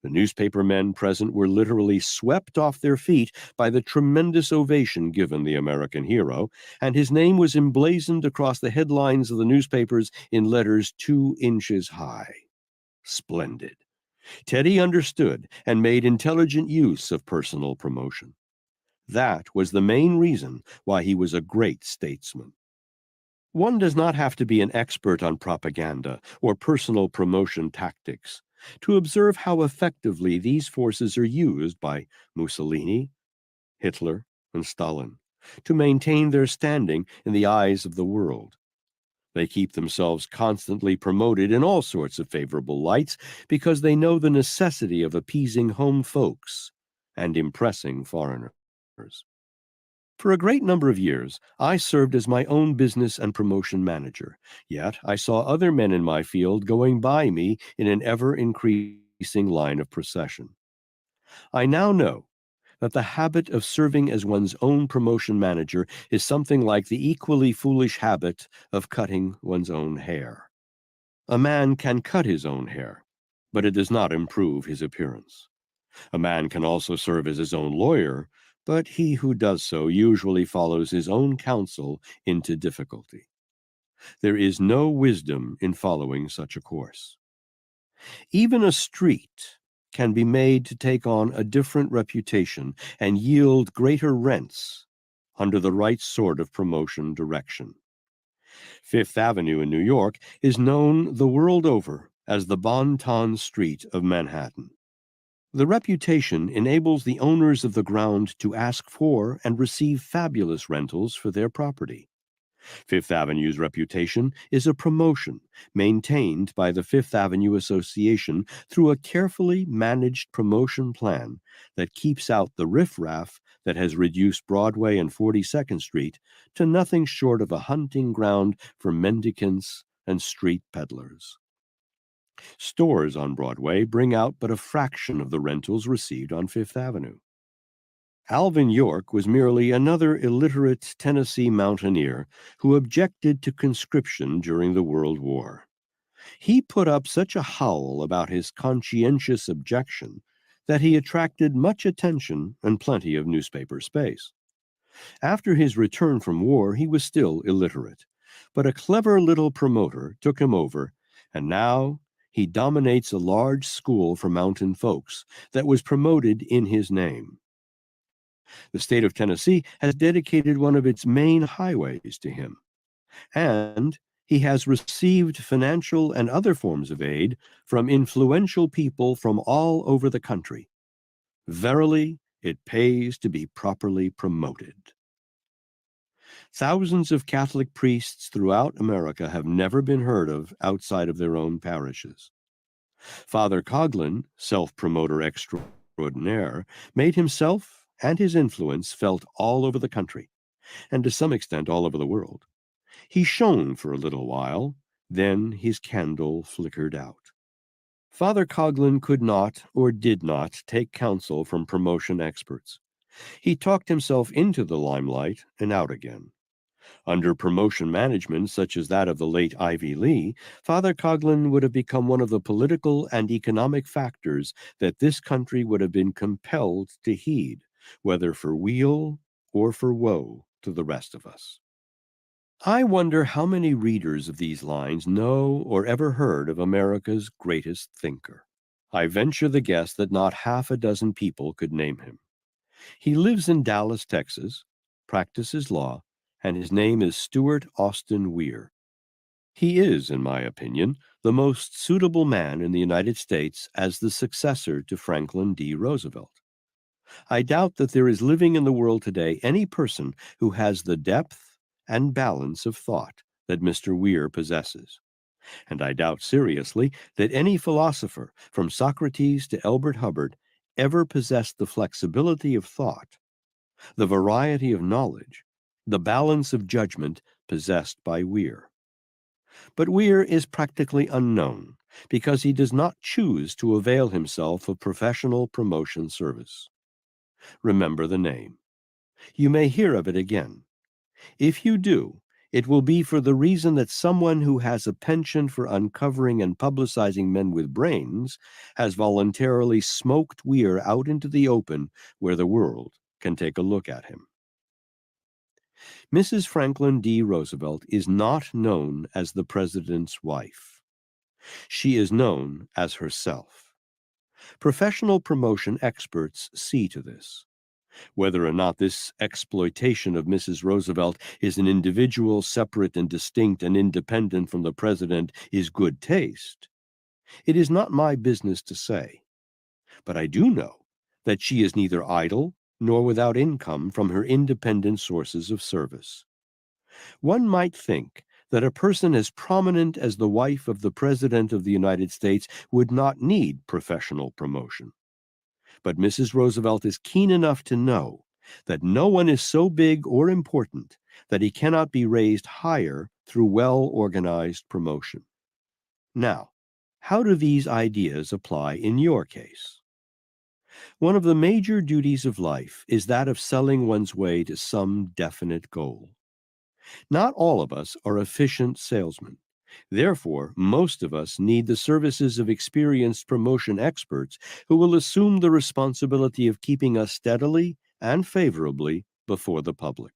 S2: The newspaper men present were literally swept off their feet by the tremendous ovation given the American hero, and his name was emblazoned across the headlines of the newspapers in letters 2 inches high. Splendid. Teddy understood and made intelligent use of personal promotion. That was the main reason why he was a great statesman. One does not have to be an expert on propaganda or personal promotion tactics to observe how effectively these forces are used by Mussolini, Hitler, and Stalin to maintain their standing in the eyes of the world. They keep themselves constantly promoted in all sorts of favorable lights because they know the necessity of appeasing home folks and impressing foreigners. For a great number of years, I served as my own business and promotion manager, yet I saw other men in my field going by me in an ever-increasing line of procession. I now know that the habit of serving as one's own promotion manager is something like the equally foolish habit of cutting one's own hair. A man can cut his own hair, but it does not improve his appearance. A man can also serve as his own lawyer, but he who does so usually follows his own counsel into difficulty. There is no wisdom in following such a course. Even a street can be made to take on a different reputation and yield greater rents under the right sort of promotion direction. Fifth Avenue in New York is known the world over as the Bon Ton Street of Manhattan. The reputation enables the owners of the ground to ask for and receive fabulous rentals for their property. Fifth Avenue's reputation is a promotion maintained by the Fifth Avenue Association through a carefully managed promotion plan that keeps out the riffraff that has reduced Broadway and 42nd Street to nothing short of a hunting ground for mendicants and street peddlers. Stores on Broadway bring out but a fraction of the rentals received on Fifth Avenue. Alvin York was merely another illiterate Tennessee mountaineer who objected to conscription during the World War. He put up such a howl about his conscientious objection that he attracted much attention and plenty of newspaper space. After his return from war, he was still illiterate, but a clever little promoter took him over, and now he dominates a large school for mountain folks that was promoted in his name. The state of Tennessee has dedicated one of its main highways to him, and he has received financial and other forms of aid from influential people from all over the country. Verily, it pays to be properly promoted. Thousands of Catholic priests throughout America have never been heard of outside of their own parishes. Father Coughlin, self-promoter extraordinaire, made himself and his influence felt all over the country, and to some extent all over the world. He shone for a little while, then his candle flickered out. Father Coughlin could not or did not take counsel from promotion experts. He talked himself into the limelight and out again. Under promotion management such as that of the late Ivy Lee, Father Coughlin would have become one of the political and economic factors that this country would have been compelled to heed, whether for weal or for woe to the rest of us. I wonder how many readers of these lines know or ever heard of America's greatest thinker. I venture the guess that not half a dozen people could name him. He lives in Dallas, Texas, practices law, and his name is Stewart Austin Weir. He is, in my opinion, the most suitable man in the United States as the successor to Franklin D. Roosevelt. I doubt that there is living in the world today any person who has the depth and balance of thought that Mr. Weir possesses. And I doubt seriously that any philosopher, from Socrates to Elbert Hubbard, ever possessed the flexibility of thought, the variety of knowledge, the balance of judgment possessed by Weir. But Weir is practically unknown because he does not choose to avail himself of professional promotion service. Remember the name. You may hear of it again. If you do, it will be for the reason that someone who has a penchant for uncovering and publicizing men with brains has voluntarily smoked Weir out into the open where the world can take a look at him. Mrs. Franklin D. Roosevelt is not known as the president's wife. She is known as herself. Professional promotion experts see to this. Whether or not this exploitation of Mrs. Roosevelt is an individual separate and distinct and independent from the president is good taste, it is not my business to say. But I do know that she is neither idle nor without income from her independent sources of service. One might think that a person as prominent as the wife of the President of the United States would not need professional promotion. But Mrs. Roosevelt is keen enough to know that no one is so big or important that he cannot be raised higher through well-organized promotion. Now, how do these ideas apply in your case? One of the major duties of life is that of selling one's way to some definite goal. Not all of us are efficient salesmen. Therefore, most of us need the services of experienced promotion experts who will assume the responsibility of keeping us steadily and favorably before the public.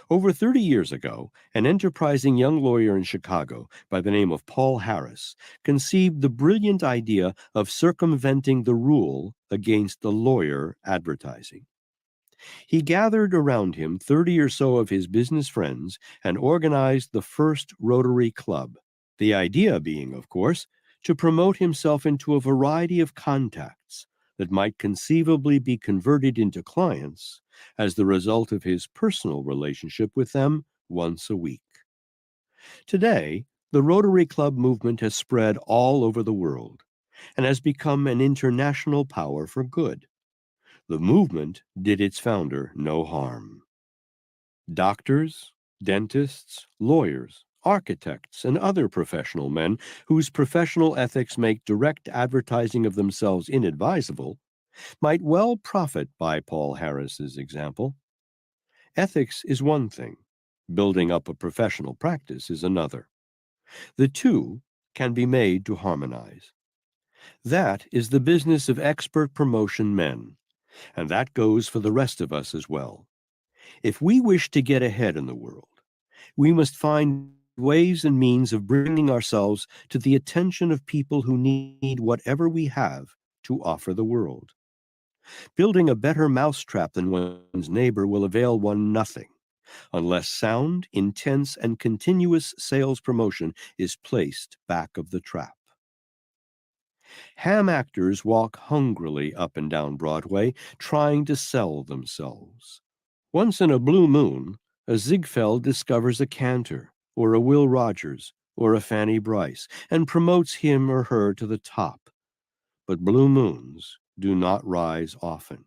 S2: Over 30 years ago, an enterprising young lawyer in Chicago by the name of Paul Harris conceived the brilliant idea of circumventing the rule against the lawyer advertising. He gathered around him 30 or so of his business friends and organized the first Rotary Club, the idea being, of course, to promote himself into a variety of contacts that might conceivably be converted into clients as the result of his personal relationship with them once a week. Today, the Rotary Club movement has spread all over the world and has become an international power for good. The movement did its founder no harm. Doctors, dentists, lawyers, architects, and other professional men whose professional ethics make direct advertising of themselves inadvisable might well profit by Paul Harris's example. Ethics is one thing. Building up a professional practice is another. The two can be made to harmonize. That is the business of expert promotion men. And that goes for the rest of us as well. If we wish to get ahead in the world, we must find ways and means of bringing ourselves to the attention of people who need whatever we have to offer the world. Building a better mousetrap than one's neighbor will avail one nothing unless sound, intense, and continuous sales promotion is placed back of the trap. Ham actors walk hungrily up and down Broadway, trying to sell themselves. Once in a blue moon, a Ziegfeld discovers a Cantor, or a Will Rogers, or a Fanny Bryce, and promotes him or her to the top. But blue moons do not rise often.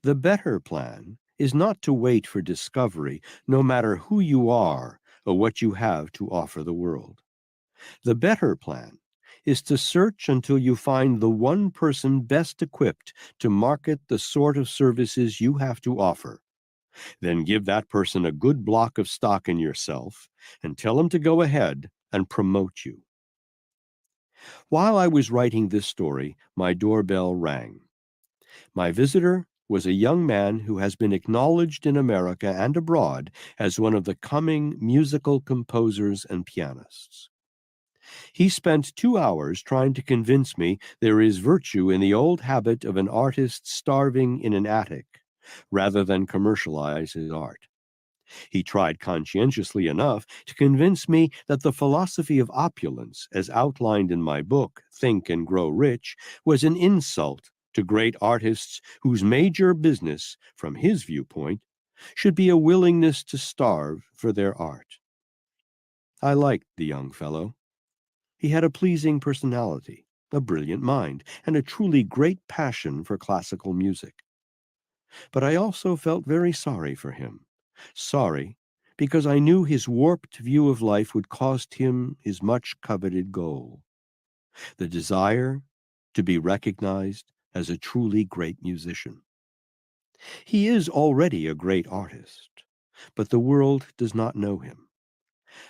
S2: The better plan is not to wait for discovery, no matter who you are or what you have to offer the world. The better plan is to search until you find the one person best equipped to market the sort of services you have to offer. Then give that person a good block of stock in yourself and tell him to go ahead and promote you. While I was writing this story, my doorbell rang. My visitor was a young man who has been acknowledged in America and abroad as one of the coming musical composers and pianists. He spent 2 hours trying to convince me there is virtue in the old habit of an artist starving in an attic, rather than commercialize his art. He tried conscientiously enough to convince me that the philosophy of opulence, as outlined in my book, Think and Grow Rich, was an insult to great artists whose major business, from his viewpoint, should be a willingness to starve for their art. I liked the young fellow. He had a pleasing personality, a brilliant mind, and a truly great passion for classical music. But I also felt very sorry for him. Sorry because I knew his warped view of life would cost him his much coveted goal, the desire to be recognized as a truly great musician. He is already a great artist, but the world does not know him.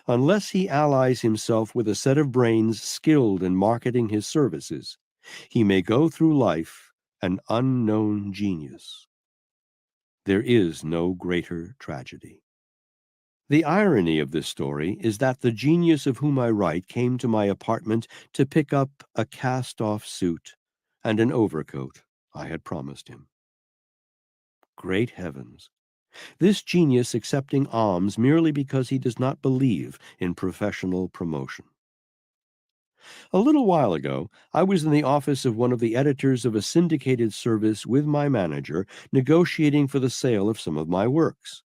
S2: Unless he allies himself with a set of brains skilled in marketing his services, he may go through life an unknown genius. There is no greater tragedy. The irony of this story is that the genius of whom I write came to my apartment to pick up a cast-off suit and an overcoat I had promised him. Great heavens! This genius accepting alms merely because he does not believe in professional promotion. A little while ago, I was in the office of one of the editors of a syndicated service with my manager, negotiating for the sale of some of my works.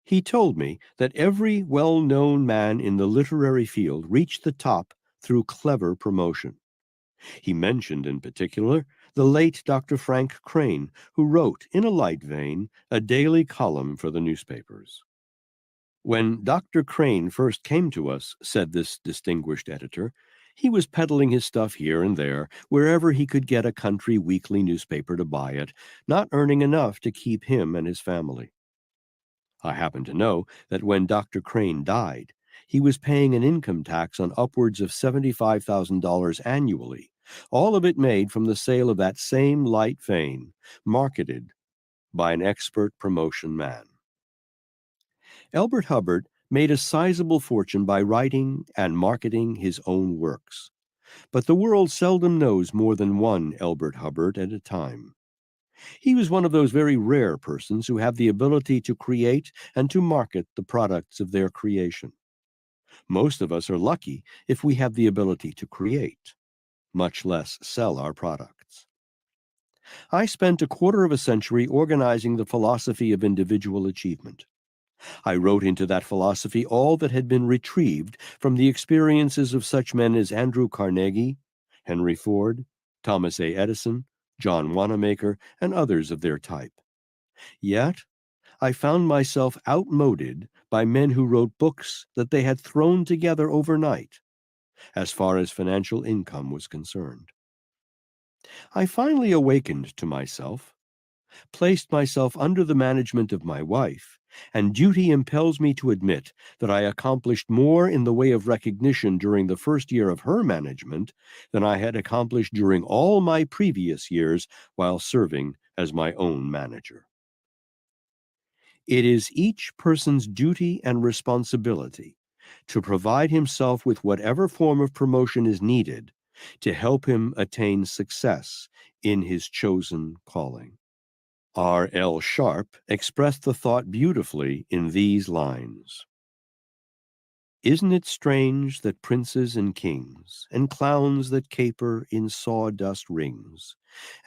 S2: He told me that every well-known man in the literary field reached the top through clever promotion. He mentioned in particular the late Dr. Frank Crane, who wrote, in a light vein, a daily column for the newspapers. When Dr. Crane first came to us, said this distinguished editor, he was peddling his stuff here and there, wherever he could get a country weekly newspaper to buy it, not earning enough to keep him and his family. I happen to know that when Dr. Crane died, he was paying an income tax on upwards of $75,000 annually, all of it made from the sale of that same light vein, marketed by an expert promotion man. Elbert Hubbard made a sizable fortune by writing and marketing his own works, but the world seldom knows more than one Elbert Hubbard at a time. He was one of those very rare persons who have the ability to create and to market the products of their creation. Most of us are lucky if we have the ability to create, much less sell our products. I spent a quarter of a century organizing the philosophy of individual achievement. I wrote into that philosophy all that had been retrieved from the experiences of such men as Andrew Carnegie, Henry Ford, Thomas A. Edison, John Wanamaker, and others of their type. Yet, I found myself outmoded by men who wrote books that they had thrown together overnight, as far as financial income was concerned. I finally awakened to myself, placed myself under the management of my wife, and duty impels me to admit that I accomplished more in the way of recognition during the first year of her management than I had accomplished during all my previous years while serving as my own manager. It is each person's duty and responsibility to provide himself with whatever form of promotion is needed to help him attain success in his chosen calling. R. L. Sharp expressed the thought beautifully in these lines. Isn't it strange that princes and kings, and clowns that caper in sawdust rings,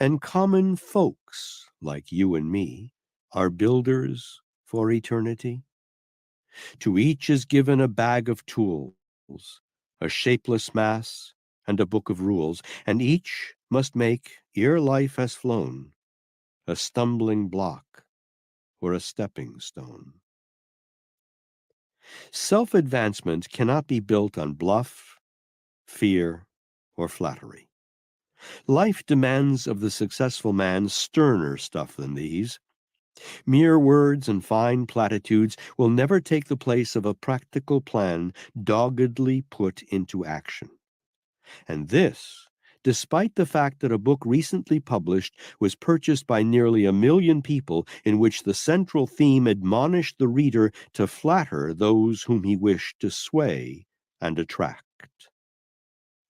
S2: and common folks like you and me, are builders for eternity? To each is given a bag of tools, a shapeless mass, and a book of rules, and each must make, ere life has flown, a stumbling block or a stepping stone. Self-advancement cannot be built on bluff, fear, or flattery. Life demands of the successful man sterner stuff than these. Mere words and fine platitudes will never take the place of a practical plan doggedly put into action. And this, despite the fact that a book recently published was purchased by nearly 1 million people, in which the central theme admonished the reader to flatter those whom he wished to sway and attract.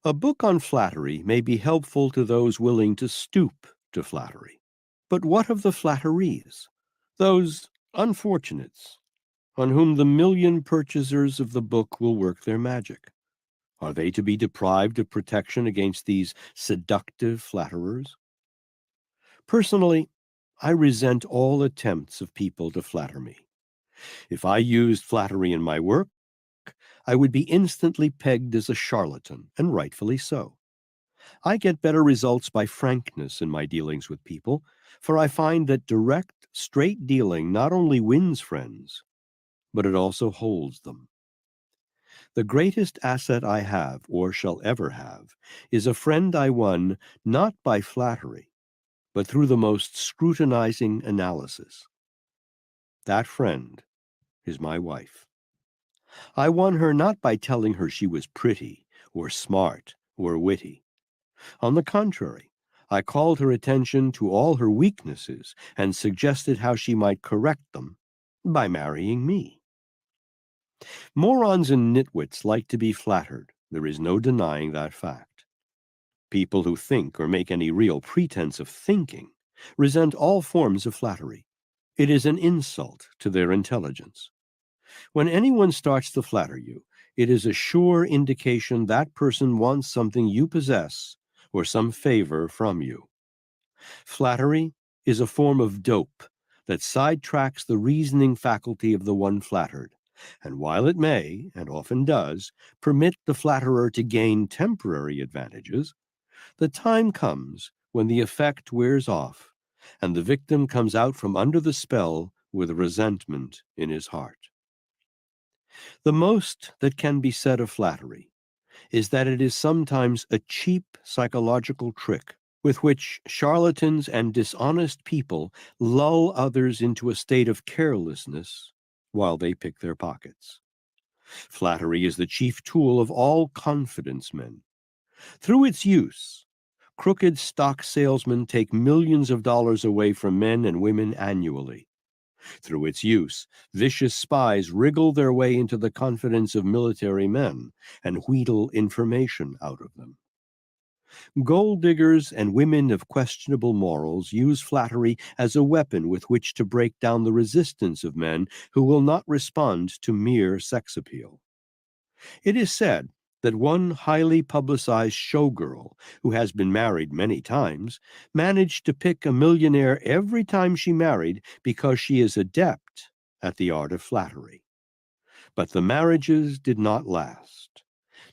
S2: A book on flattery may be helpful to those willing to stoop to flattery. But what of the flatterees, those unfortunates on whom the 1 million purchasers of the book will work their magic? Are they to be deprived of protection against these seductive flatterers? Personally, I resent all attempts of people to flatter me. If I used flattery in my work, I would be instantly pegged as a charlatan, and rightfully so. I get better results by frankness in my dealings with people, for I find that direct, straight dealing not only wins friends, but it also holds them. The greatest asset I have, or shall ever have, is a friend I won not by flattery, but through the most scrutinizing analysis. That friend is my wife. I won her not by telling her she was pretty, or smart, or witty. On the contrary, I called her attention to all her weaknesses and suggested how she might correct them by marrying me. Morons and nitwits like to be flattered. There is no denying that fact. People who think or make any real pretense of thinking resent all forms of flattery. It is an insult to their intelligence. When anyone starts to flatter you, it is a sure indication that person wants something you possess or some favor from you. Flattery is a form of dope that sidetracks the reasoning faculty of the one flattered, and while it may, and often does, permit the flatterer to gain temporary advantages, the time comes when the effect wears off, and the victim comes out from under the spell with resentment in his heart. The most that can be said of flattery is that it is sometimes a cheap psychological trick with which charlatans and dishonest people lull others into a state of carelessness while they pick their pockets. Flattery is the chief tool of all confidence men. Through its use, crooked stock salesmen take millions of dollars away from men and women annually. Through its use, vicious spies wriggle their way into the confidence of military men and wheedle information out of them. Gold diggers and women of questionable morals use flattery as a weapon with which to break down the resistance of men who will not respond to mere sex appeal. It is said that one highly publicized showgirl, who has been married many times, managed to pick a millionaire every time she married because she is adept at the art of flattery. But the marriages did not last.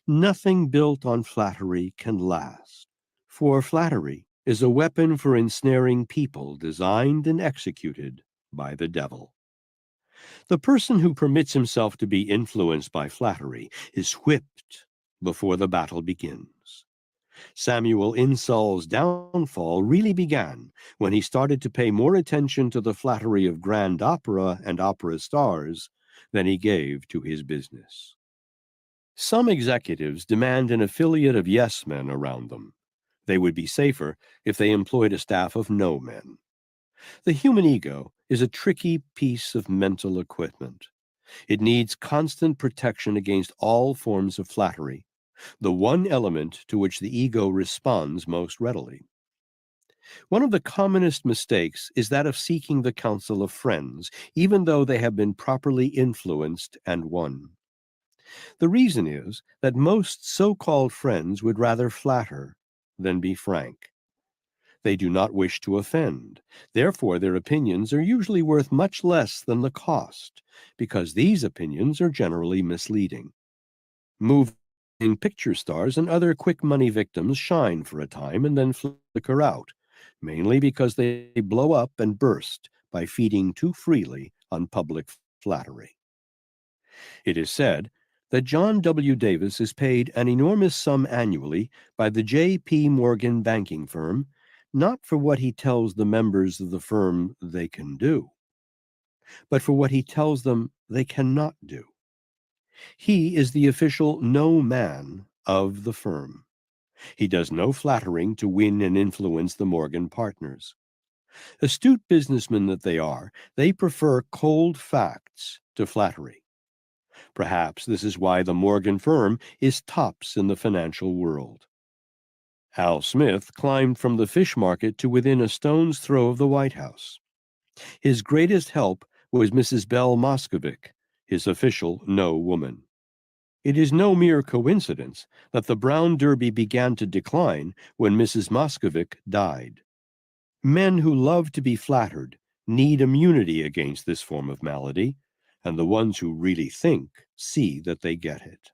S2: Nothing built on flattery can last, for flattery is a weapon for ensnaring people designed and executed by the devil. The person who permits himself to be influenced by flattery is whipped before the battle begins. Samuel Insull's downfall really began when he started to pay more attention to the flattery of grand opera and opera stars than he gave to his business. Some executives demand an affiliate of yes men around them. They would be safer if they employed a staff of no men. The human ego is a tricky piece of mental equipment. It needs constant protection against all forms of flattery, the one element to which the ego responds most readily. One of the commonest mistakes is that of seeking the counsel of friends, even though they have been properly influenced and won. The reason is that most so-called friends would rather flatter than be frank. They do not wish to offend. Therefore, their opinions are usually worth much less than the cost, because these opinions are generally misleading. Moving picture stars and other quick money victims shine for a time and then flicker out, mainly because they blow up and burst by feeding too freely on public flattery. It is said that John W. Davis is paid an enormous sum annually by the J.P. Morgan banking firm, not for what he tells the members of the firm they can do, but for what he tells them they cannot do. He is the official no man of the firm. He does no flattering to win and influence the Morgan partners. Astute businessmen that they are, they prefer cold facts to flattery. Perhaps this is why the Morgan firm is tops in the financial world. Al Smith climbed from the fish market to within a stone's throw of the White House. His greatest help was Mrs. Belle Moscovic, his official no woman. It is no mere coincidence that the Brown Derby began to decline when Mrs. Moscovic died. Men who love to be flattered need immunity against this form of malady, and the ones who really think see that they get it.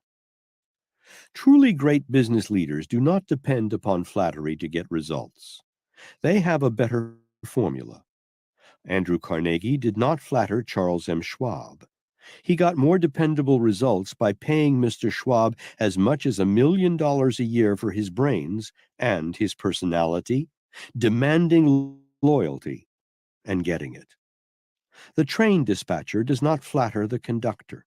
S2: Truly great business leaders do not depend upon flattery to get results. They have a better formula. Andrew Carnegie did not flatter Charles M. Schwab. He got more dependable results by paying Mr. Schwab as much as $1 million a year for his brains and his personality, demanding loyalty, and getting it. The train dispatcher does not flatter the conductor.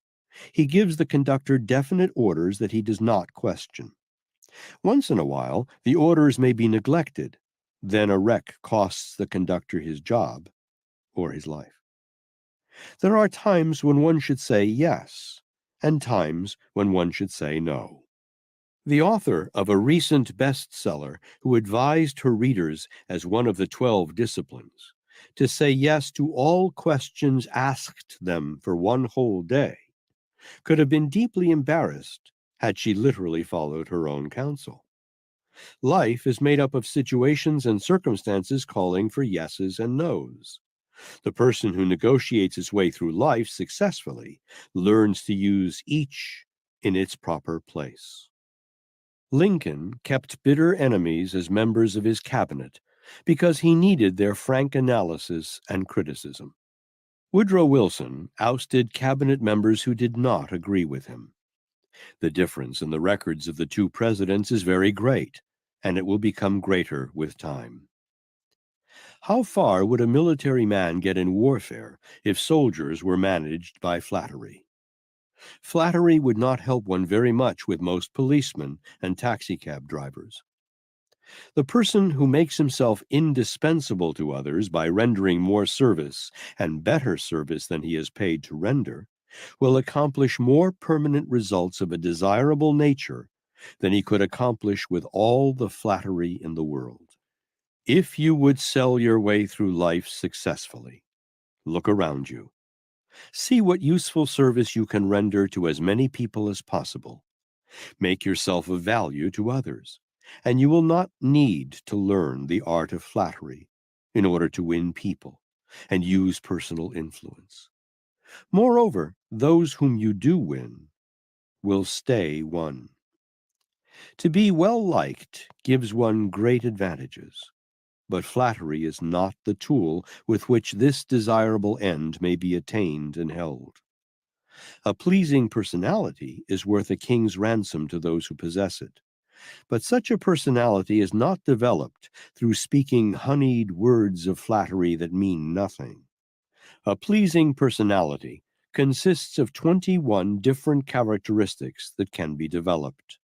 S2: He gives the conductor definite orders that he does not question. Once in a while, the orders may be neglected. Then a wreck costs the conductor his job or his life. There are times when one should say yes, and times when one should say no. The author of a recent bestseller, who advised her readers as one of the 12 disciplines to say yes to all questions asked them for one whole day, could have been deeply embarrassed had she literally followed her own counsel. Life is made up of situations and circumstances calling for yeses and nos. The person who negotiates his way through life successfully learns to use each in its proper place. Lincoln kept bitter enemies as members of his cabinet because he needed their frank analysis and criticism. Woodrow Wilson ousted cabinet members who did not agree with him. The difference in the records of the two presidents is very great, and it will become greater with time. How far would a military man get in warfare if soldiers were managed by flattery? Flattery would not help one very much with most policemen and taxicab drivers. The person who makes himself indispensable to others by rendering more service and better service than he is paid to render will accomplish more permanent results of a desirable nature than he could accomplish with all the flattery in the world. If you would sell your way through life successfully, look around you. See what useful service you can render to as many people as possible. Make yourself of value to others, and you will not need to learn the art of flattery in order to win people and use personal influence. Moreover, those whom you do win will stay won. To be well-liked gives one great advantages, but flattery is not the tool with which this desirable end may be attained and held. A pleasing personality is worth a king's ransom to those who possess it, but such a personality is not developed through speaking honeyed words of flattery that mean nothing. A pleasing personality consists of 21 different characteristics that can be developed.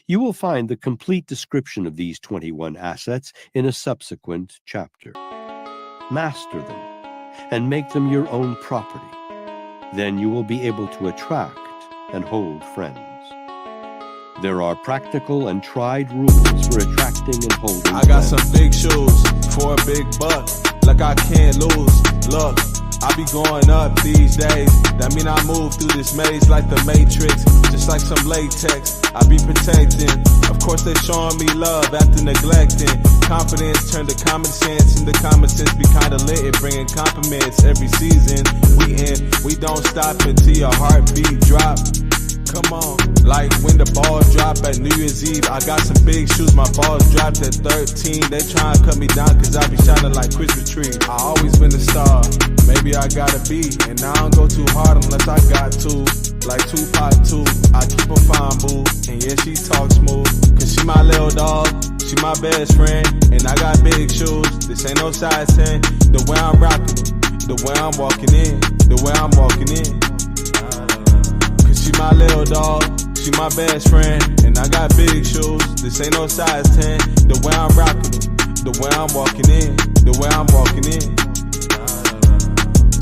S2: You will find the complete description of these 21 assets in a subsequent chapter. Master them and make them your own property. Then you will be able to attract and hold friends. There are practical and tried rules for attracting and holding
S1: I got
S2: friends.
S1: some big shoes for a big buck, like I can't lose. Look, I be going up these days. That mean I move through this maze like the Matrix, just like some latex. I be protecting. Of course they showing me love after neglecting. Confidence turned to common sense, and the common sense be kinda lit. It bringing compliments every season. We don't stop until your heartbeat drop. Come on, like when the ball drop. drop at New Year's Eve. I got some big shoes, my balls dropped at 13. They try and cut me down cause I be shining like Christmas tree. I always been a star, maybe I gotta be. And I don't go too hard unless I got to. Like Tupac too, I keep a fine boo. And yeah, she talk smooth, cause she my little dog, she my best friend. And I got big shoes, this ain't no size 10. The way I'm rocking it, the way I'm walking in, the way I'm walking in. Cause she my little dog, she my best friend. And I got big shoes, this ain't no size 10. The way I'm rocking it, the way I'm walking in, the way I'm walking in.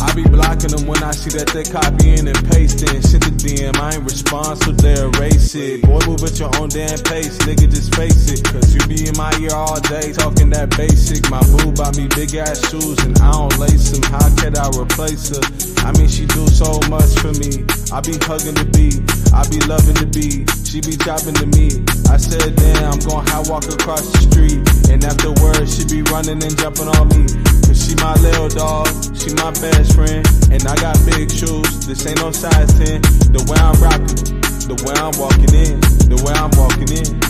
S1: I be blocking them when I see that they copying and pasting. Shit to DM, I ain't respond, so they erase it. Boy, move at your own damn pace, nigga, just face it. Cause you be in my ear all day, talking that basic. My boo bought me big ass shoes and I don't lace them. How could I replace her? I mean, she do so much for me. I be hugging the beat, I be loving the beat. She be chopping the meat. I said, damn, I'm gon' high walk across the street. And afterwards, she be running and jumping on me. Cause she my little dog, she my best friend. And I got big shoes, this ain't no size 10. The way I'm rocking it, the way I'm walking in, the way I'm walking in.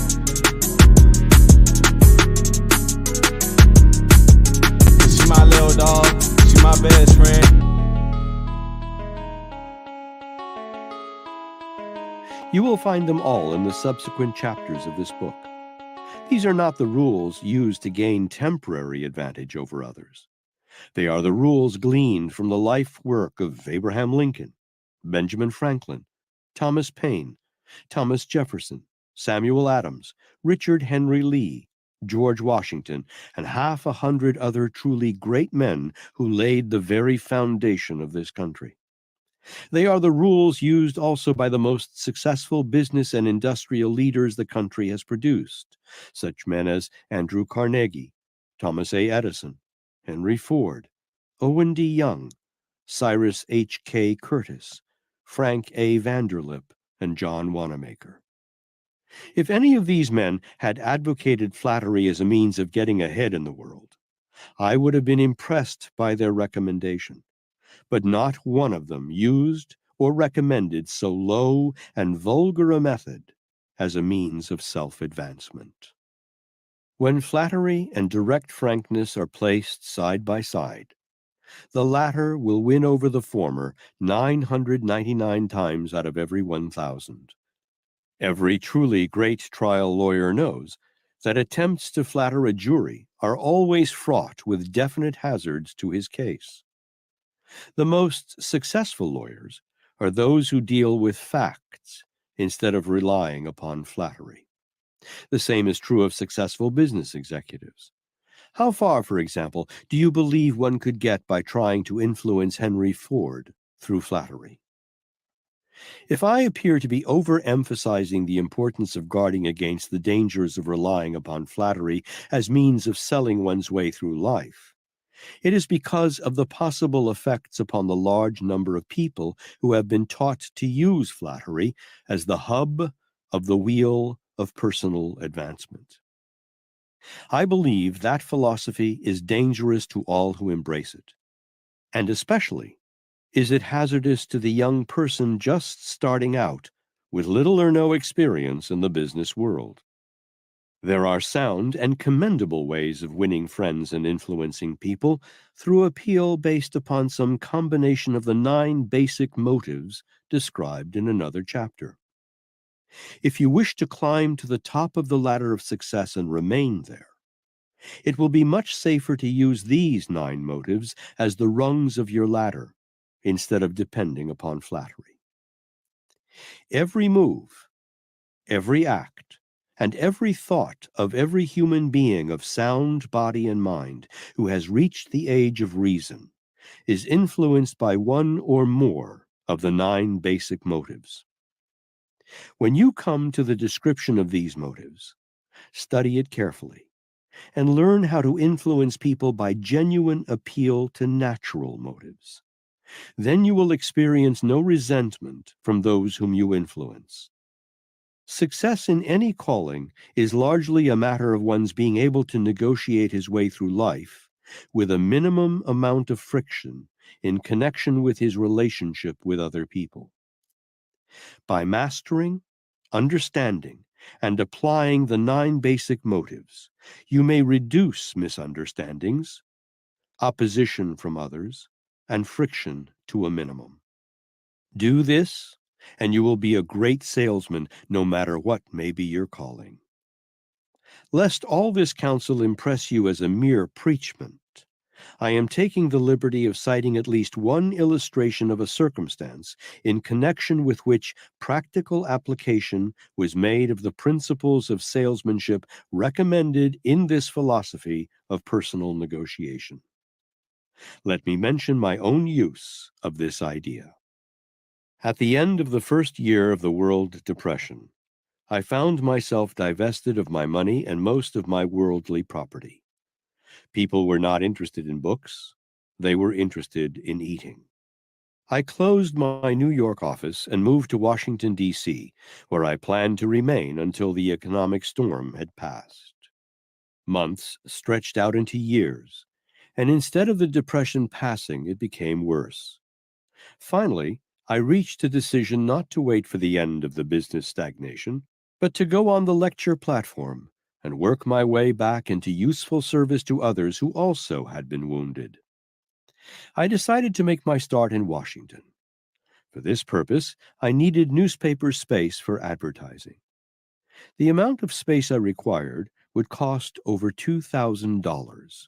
S1: Cause she my little dog, she my best friend.
S2: You will find them all in the subsequent chapters of this book. These are not the rules used to gain temporary advantage over others. They are the rules gleaned from the life work of Abraham Lincoln, Benjamin Franklin, Thomas Paine, Thomas Jefferson, Samuel Adams, Richard Henry Lee, George Washington, and 100 other truly great men who laid the very foundation of this country. They are the rules used also by the most successful business and industrial leaders the country has produced, such men as Andrew Carnegie, Thomas A. Edison, Henry Ford, Owen D. Young, Cyrus H. K. Curtis, Frank A. Vanderlip, and John Wanamaker. If any of these men had advocated flattery as a means of getting ahead in the world, I would have been impressed by their recommendation. But not one of them used or recommended so low and vulgar a method as a means of self-advancement. When flattery and direct frankness are placed side by side, the latter will win over the former 999 times out of every 1,000. Every truly great trial lawyer knows that attempts to flatter a jury are always fraught with definite hazards to his case. The most successful lawyers are those who deal with facts instead of relying upon flattery. The same is true of successful business executives. How far, for example, do you believe one could get by trying to influence Henry Ford through flattery? If I appear to be overemphasizing the importance of guarding against the dangers of relying upon flattery as means of selling one's way through life, it is because of the possible effects upon the large number of people who have been taught to use flattery as the hub of the wheel of personal advancement. I believe that philosophy is dangerous to all who embrace it, and especially is it hazardous to the young person just starting out with little or no experience in the business world. There are sound and commendable ways of winning friends and influencing people through appeal based upon some combination of the 9 basic motives described in another chapter. If you wish to climb to the top of the ladder of success and remain there, it will be much safer to use these 9 motives as the rungs of your ladder instead of depending upon flattery. Every move, every act, and every thought of every human being of sound body and mind who has reached the age of reason is influenced by one or more of the 9 basic motives. When you come to the description of these motives, study it carefully and learn how to influence people by genuine appeal to natural motives. Then you will experience no resentment from those whom you influence. Success in any calling is largely a matter of one's being able to negotiate his way through life with a minimum amount of friction in connection with his relationship with other people. By mastering, understanding, and applying the 9 basic motives, you may reduce misunderstandings, opposition from others, and friction to a minimum. Do this, and you will be a great salesman no matter what may be your calling. Lest all this counsel impress you as a mere preachment, I am taking the liberty of citing at least one illustration of a circumstance in connection with which practical application was made of the principles of salesmanship recommended in this philosophy of personal negotiation. Let me mention my own use of this idea. At the end of the first year of the World Depression, I found myself divested of my money and most of my worldly property. People were not interested in books. They were interested in eating. I closed my New York office and moved to Washington, D.C., where I planned to remain until the economic storm had passed. Months stretched out into years, and instead of the depression passing, it became worse. Finally, I reached a decision not to wait for the end of the business stagnation, but to go on the lecture platform and work my way back into useful service to others who also had been wounded. I decided to make my start in Washington. For this purpose, I needed newspaper space for advertising. The amount of space I required would cost over $2,000,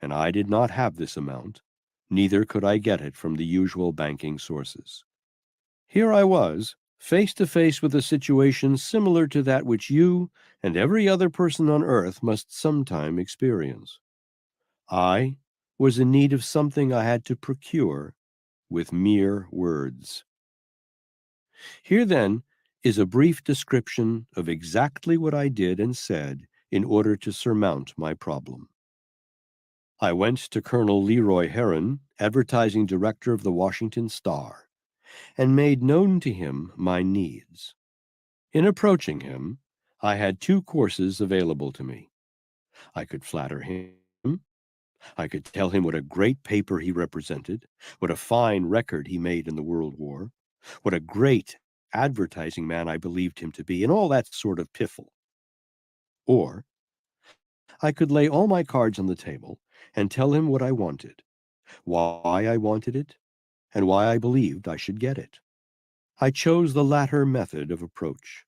S2: and I did not have this amount, neither could I get it from the usual banking sources. Here I was, face to face with a situation similar to that which you and every other person on earth must sometime experience. I was in need of something I had to procure with mere words. Here, then, is a brief description of exactly what I did and said in order to surmount my problem. I went to Colonel Leroy Herron, advertising director of the Washington Star, and made known to him my needs. In approaching him, I had 2 courses available to me. I could flatter him. I could tell him what a great paper he represented, what a fine record he made in the World War, what a great advertising man I believed him to be, and all that sort of piffle. Or I could lay all my cards on the table and tell him what I wanted, why I wanted it, and why I believed I should get it. I chose the latter method of approach.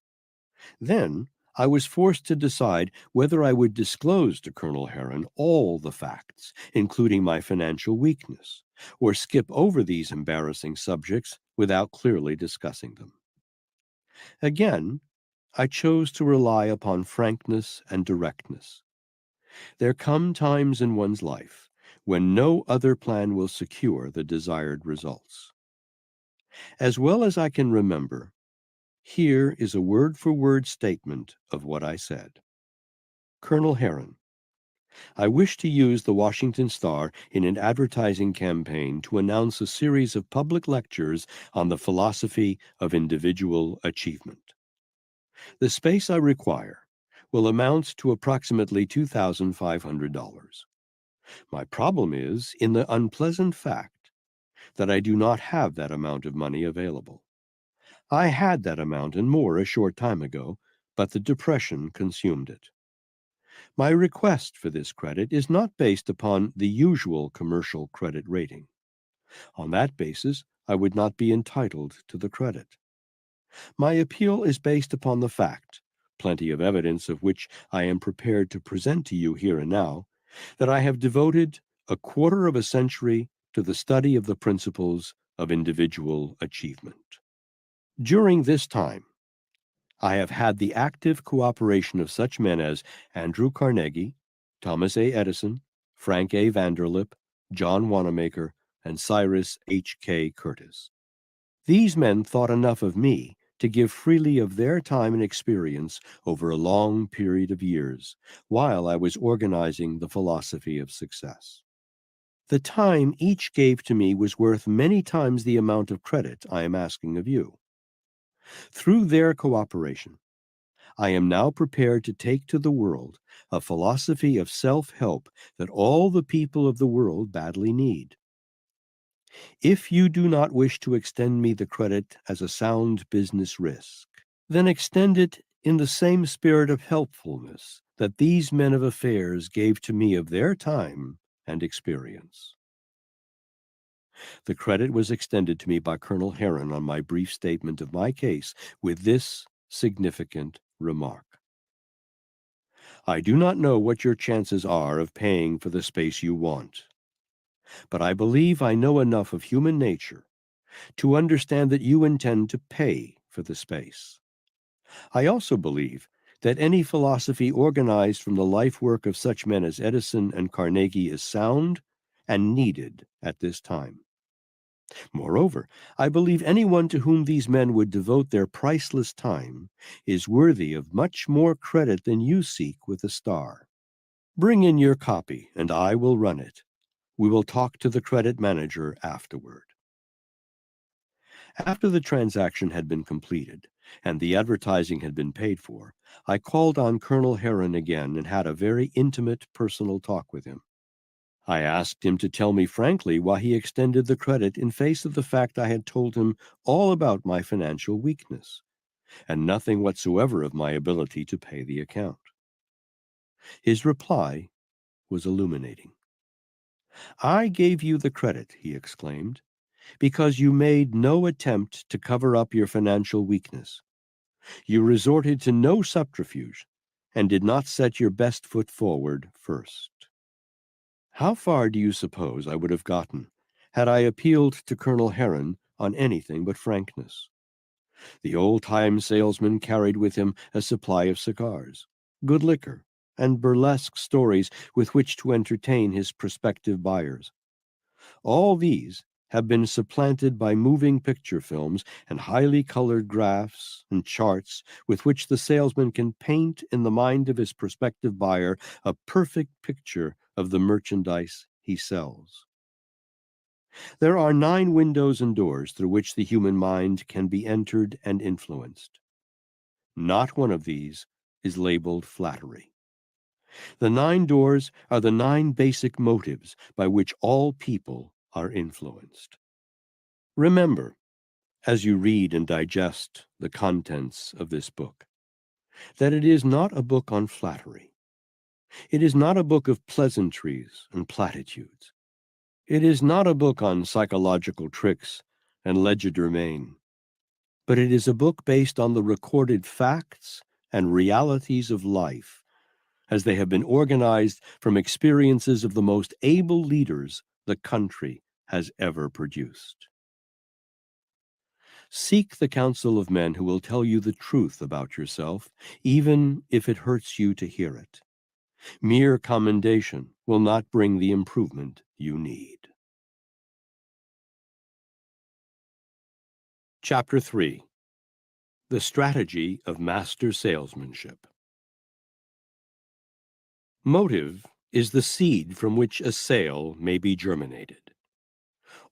S2: Then I was forced to decide whether I would disclose to Colonel Herron all the facts, including my financial weakness, or skip over these embarrassing subjects without clearly discussing them. Again, I chose to rely upon frankness and directness. There come times in one's life when no other plan will secure the desired results. As well as I can remember, here is a word-for-word statement of what I said. Colonel Herron, I wish to use the Washington Star in an advertising campaign to announce a series of public lectures on the philosophy of individual achievement. The space I require will amount to approximately $2,500. My problem is in the unpleasant fact that I do not have that amount of money available. I had that amount and more a short time ago, but the depression consumed it. My request for this credit is not based upon the usual commercial credit rating. On that basis, I would not be entitled to the credit. My appeal is based upon the fact, plenty of evidence of which I am prepared to present to you here and now, that I have devoted a quarter of a century to the study of the principles of individual achievement. During this time, I have had the active cooperation of such men as Andrew Carnegie, Thomas A. Edison, Frank A. Vanderlip, John Wanamaker, and Cyrus H.K. Curtis. These men thought enough of me to give freely of their time and experience over a long period of years, while I was organizing the philosophy of success. The time each gave to me was worth many times the amount of credit I am asking of you. Through their cooperation, I am now prepared to take to the world a philosophy of self-help that all the people of the world badly need. If you do not wish to extend me the credit as a sound business risk, then extend it in the same spirit of helpfulness that these men of affairs gave to me of their time and experience. The credit was extended to me by Colonel Heron on my brief statement of my case with this significant remark. I do not know what your chances are of paying for the space you want, but I believe I know enough of human nature to understand that you intend to pay for the space. I also believe that any philosophy organized from the life work of such men as Edison and Carnegie is sound and needed at this time. Moreover, I believe anyone to whom these men would devote their priceless time is worthy of much more credit than you seek with a star. Bring in your copy, and I will run it. We will talk to the credit manager afterward. After the transaction had been completed, and the advertising had been paid for, I called on Colonel Heron again and had a very intimate personal talk with him. I asked him to tell me frankly why he extended the credit in face of the fact I had told him all about my financial weakness, and nothing whatsoever of my ability to pay the account. His reply was illuminating. I gave you the credit, he exclaimed, because you made no attempt to cover up your financial weakness. You resorted to no subterfuge and did not set your best foot forward first. How far do you suppose I would have gotten had I appealed to Colonel Heron on anything but frankness? The old-time salesman carried with him a supply of cigars, good liquor, and burlesque stories with which to entertain his prospective buyers. All these have been supplanted by moving picture films and highly colored graphs and charts with which the salesman can paint in the mind of his prospective buyer a perfect picture of the merchandise he sells. There are 9 windows and doors through which the human mind can be entered and influenced. Not one of these is labeled flattery. The 9 doors are the 9 basic motives by which all people are influenced. Remember, as you read and digest the contents of this book, that it is not a book on flattery. It is not a book of pleasantries and platitudes. It is not a book on psychological tricks and legerdemain, but it is a book based on the recorded facts and realities of life as they have been organized from experiences of the most able leaders the country has ever produced. Seek the counsel of men who will tell you the truth about yourself, even if it hurts you to hear it. Mere commendation will not bring the improvement you need. Chapter 3. The Strategy of Master Salesmanship. Motive is the seed from which a sale may be germinated.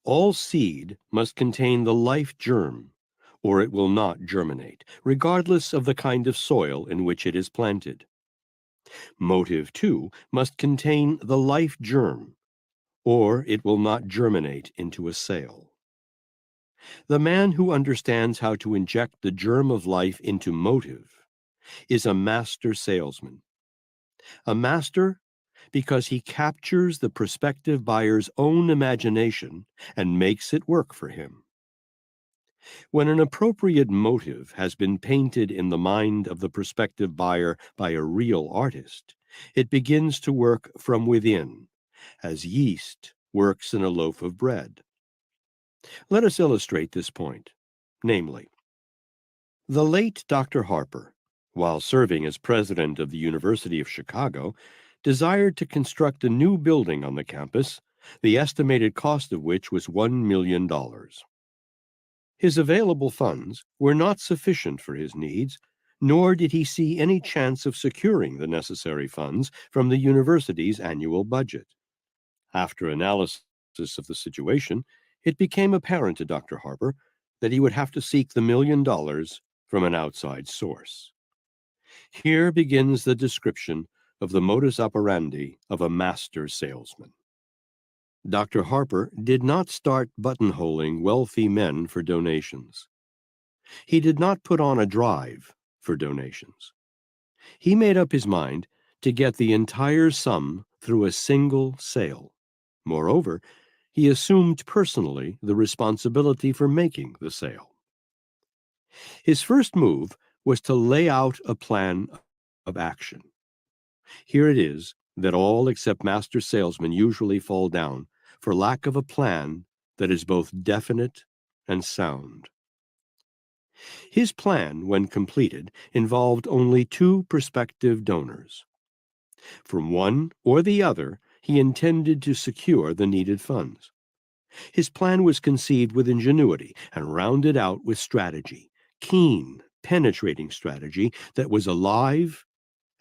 S2: All seed must contain the life germ, or it will not germinate, regardless of the kind of soil in which it is planted. Motive, too, must contain the life germ, or it will not germinate into a sale. The man who understands how to inject the germ of life into motive is a master salesman. A master because he captures the prospective buyer's own imagination and makes it work for him. When an appropriate motive has been painted in the mind of the prospective buyer by a real artist, it begins to work from within, as yeast works in a loaf of bread. Let us illustrate this point, namely, the late Dr. Harper, while serving as president of the University of Chicago, desired to construct a new building on the campus, the estimated cost of which was $1 million. His available funds were not sufficient for his needs, nor did he see any chance of securing the necessary funds from the university's annual budget. After analysis of the situation, it became apparent to Dr. Harper that he would have to seek the $1 million from an outside source. Here begins the description of the modus operandi of a master salesman. Dr. Harper did not start buttonholing wealthy men for donations. He did not put on a drive for donations. He made up his mind to get the entire sum through a single sale. Moreover, he assumed personally the responsibility for making the sale. His first move was to lay out a plan of action. Here it is that all except master salesmen usually fall down for lack of a plan that is both definite and sound. His plan, when completed, involved only two prospective donors. From one or the other, he intended to secure the needed funds. His plan was conceived with ingenuity and rounded out with strategy, keen, penetrating strategy that was alive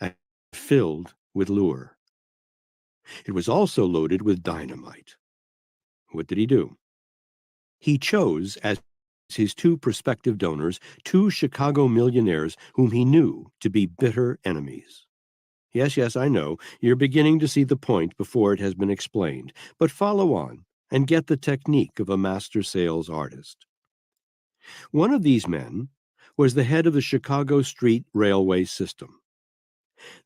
S2: and filled with lure. It was also loaded with dynamite. What did he do? He chose as his two prospective donors two Chicago millionaires whom he knew to be bitter enemies. Yes, I know, you're beginning to see the point before it has been explained, but follow on and get the technique of a master sales artist. One of these men was the head of the Chicago Street Railway system.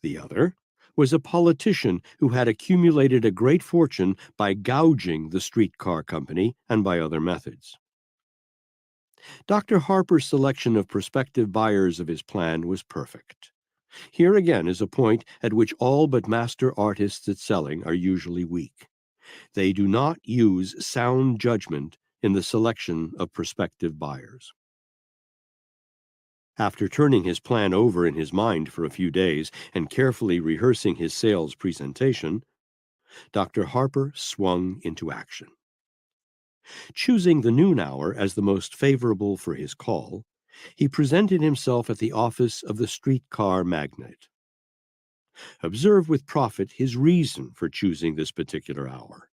S2: The other was a politician who had accumulated a great fortune by gouging the streetcar company and by other methods. Dr. Harper's selection of prospective buyers of his plan was perfect. Here again is a point at which all but master artists at selling are usually weak. They do not use sound judgment in the selection of prospective buyers. After turning his plan over in his mind for a few days and carefully rehearsing his sales presentation, Dr. Harper swung into action. Choosing the noon hour as the most favorable for his call, he presented himself at the office of the streetcar magnate. Observe with profit his reason for choosing this particular hour.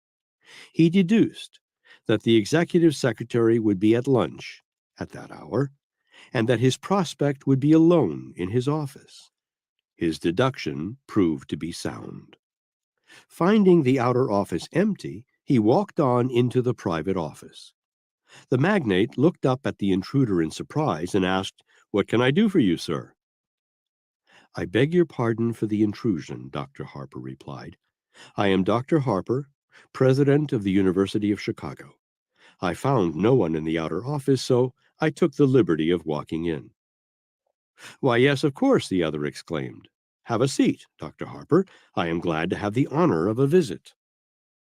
S2: He deduced that the executive secretary would be at lunch at that hour, and that his prospect would be alone in his office. His deduction proved to be sound. Finding the outer office empty, he walked on into the private office. The magnate looked up at the intruder in surprise and asked, "What can I do for you, sir?" "I beg your pardon for the intrusion," Dr. Harper replied. "I am Dr. Harper, president of the University of Chicago. I found no one in the outer office, so I took the liberty of walking in." "Why, yes, of course," the other exclaimed. "Have a seat, Dr. Harper. I am glad to have the honor of a visit."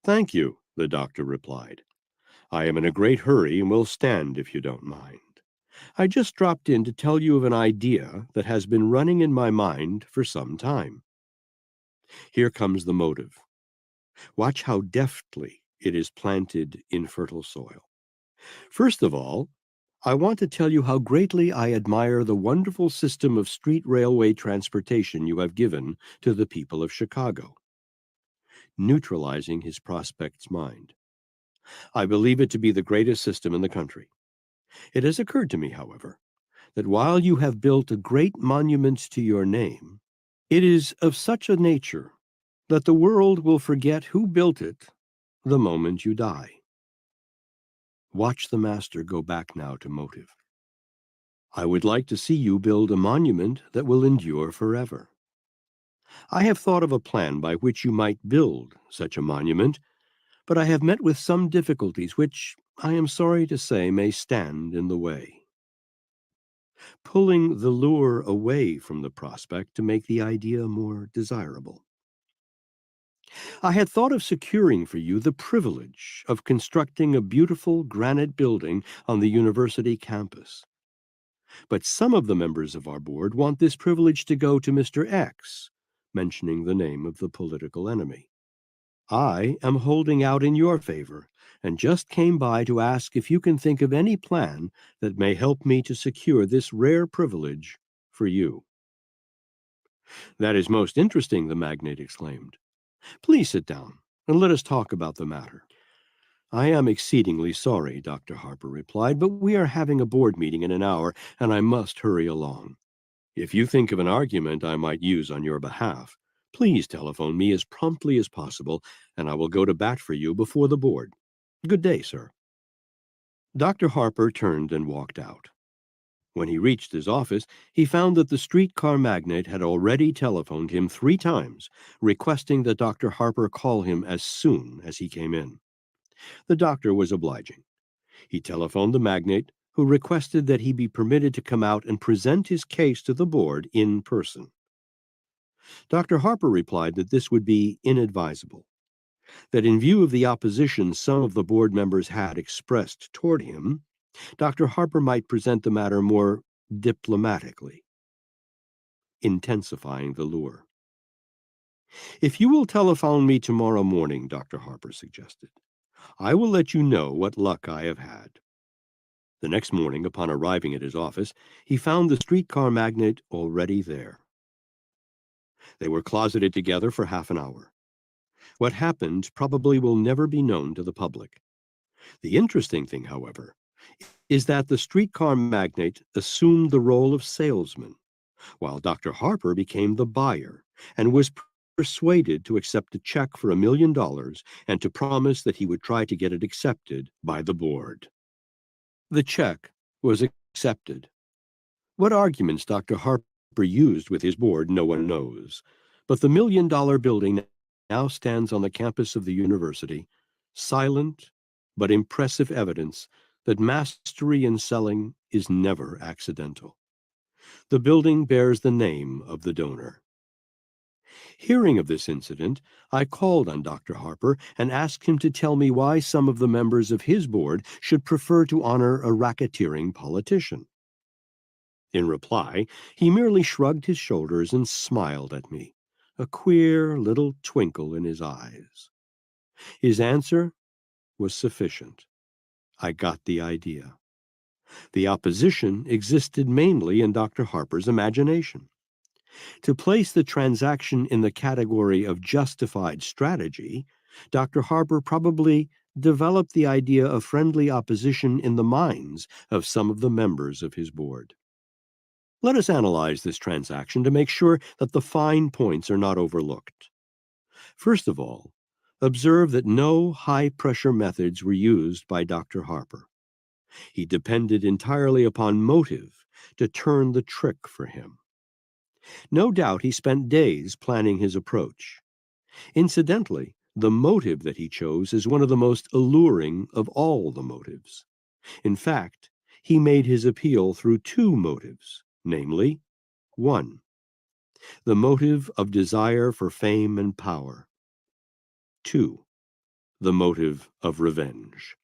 S2: "Thank you," the doctor replied. "I am in a great hurry and will stand if you don't mind. I just dropped in to tell you of an idea that has been running in my mind for some time. Here comes the motive. Watch how deftly it is planted in fertile soil. First of all, I want to tell you how greatly I admire the wonderful system of street railway transportation you have given to the people of Chicago." Neutralizing his prospect's mind. "I believe it to be the greatest system in the country. It has occurred to me, however, that while you have built a great monument to your name, it is of such a nature that the world will forget who built it the moment you die." Watch the master go back now to motive. "I would like to see you build a monument that will endure forever. I have thought of a plan by which you might build such a monument, but I have met with some difficulties which, I am sorry to say, may stand in the way." Pulling the lure away from the prospect to make the idea more desirable. "I had thought of securing for you the privilege of constructing a beautiful granite building on the university campus. But some of the members of our board want this privilege to go to Mr. X, mentioning the name of the political enemy. I am holding out in your favor, and just came by to ask if you can think of any plan that may help me to secure this rare privilege for you." "That is most interesting," the magnate exclaimed. "Please sit down and let us talk about the matter." "I am exceedingly sorry," Dr. Harper replied, "but we are having a board meeting in an hour, and I must hurry along. If you think of an argument I might use on your behalf, please telephone me as promptly as possible, and I will go to bat for you before the board. Good day, sir." Dr. Harper turned and walked out. When he reached his office, he found that the streetcar magnate had already telephoned him 3 times, requesting that Dr. Harper call him as soon as he came in. The doctor was obliging. He telephoned the magnate, who requested that he be permitted to come out and present his case to the board in person. Dr. Harper replied that this would be inadvisable, that in view of the opposition some of the board members had expressed toward him, Dr. Harper might present the matter more diplomatically, intensifying the lure. "If you will telephone me tomorrow morning," Dr. Harper suggested, "I will let you know what luck I have had." The next morning, upon arriving at his office, he found the streetcar magnate already there. They were closeted together for half an hour. What happened probably will never be known to the public. The interesting thing, however, is that the streetcar magnate assumed the role of salesman, while Dr. Harper became the buyer and was persuaded to accept a check for $1 million and to promise that he would try to get it accepted by the board. The check was accepted. What arguments Dr. Harper used with his board, no one knows, but the $1 million building now stands on the campus of the university, silent but impressive evidence that mastery in selling is never accidental. The building bears the name of the donor. Hearing of this incident, I called on Dr. Harper and asked him to tell me why some of the members of his board should prefer to honor a racketeering politician. In reply, he merely shrugged his shoulders and smiled at me, a queer little twinkle in his eyes. His answer was sufficient. I got the idea. The opposition existed mainly in Dr. Harper's imagination. To place the transaction in the category of justified strategy, Dr. Harper probably developed the idea of friendly opposition in the minds of some of the members of his board. Let us analyze this transaction to make sure that the fine points are not overlooked. First of all, observe that no high-pressure methods were used by Dr. Harper. He depended entirely upon motive to turn the trick for him. No doubt he spent days planning his approach. Incidentally, the motive that he chose is one of the most alluring of all the motives. In fact, he made his appeal through 2 motives, namely, 1, the motive of desire for fame and power. 2, the motive of revenge.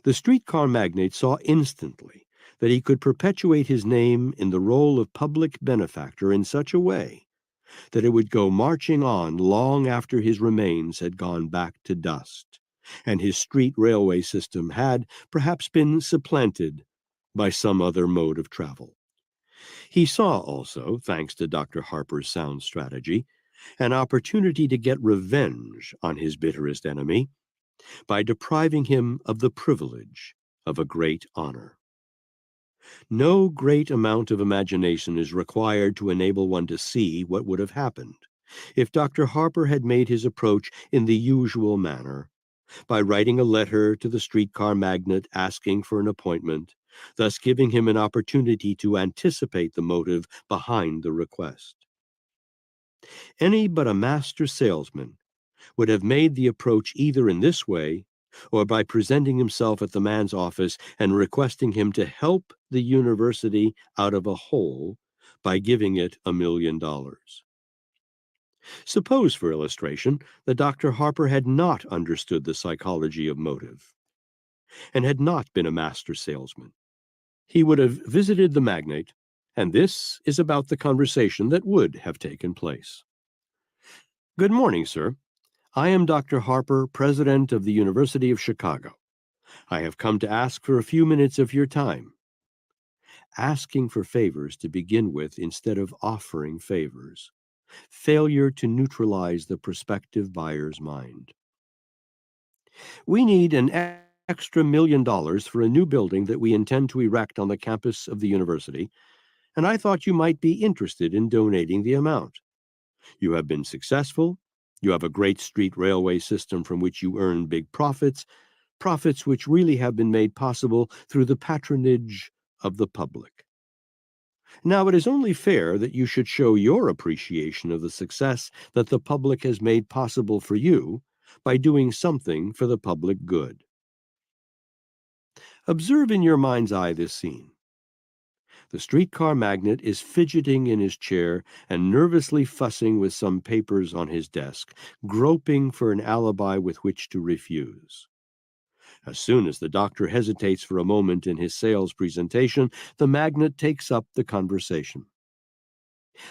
S2: The streetcar magnate saw instantly that he could perpetuate his name in the role of public benefactor in such a way that it would go marching on long after his remains had gone back to dust, and his street railway system had perhaps been supplanted by some other mode of travel. He saw also, thanks to Dr. Harper's sound strategy, an opportunity to get revenge on his bitterest enemy by depriving him of the privilege of a great honor. No great amount of imagination is required to enable one to see what would have happened if Dr. Harper had made his approach in the usual manner, by writing a letter to the streetcar magnate asking for an appointment, thus giving him an opportunity to anticipate the motive behind the request. Any but a master salesman would have made the approach either in this way or by presenting himself at the man's office and requesting him to help the university out of a hole by giving it $1 million. Suppose, for illustration, that Dr. Harper had not understood the psychology of motive and had not been a master salesman. He would have visited the magnate, and this is about the conversation that would have taken place. "Good morning, sir. I am Dr. Harper, president of the University of Chicago. I have come to ask for a few minutes of your time." Asking for favors to begin with instead of offering favors. Failure to neutralize the prospective buyer's mind. "We need an extra $1 million for a new building that we intend to erect on the campus of the university, and I thought you might be interested in donating the amount. You have been successful. You have a great street railway system from which you earn big profits, profits which really have been made possible through the patronage of the public. Now, it is only fair that you should show your appreciation of the success that the public has made possible for you by doing something for the public good. Observe in your mind's eye this scene. The streetcar magnate is fidgeting in his chair and nervously fussing with some papers on his desk, groping for an alibi with which to refuse. As soon as the doctor hesitates for a moment in his sales presentation, the magnate takes up the conversation.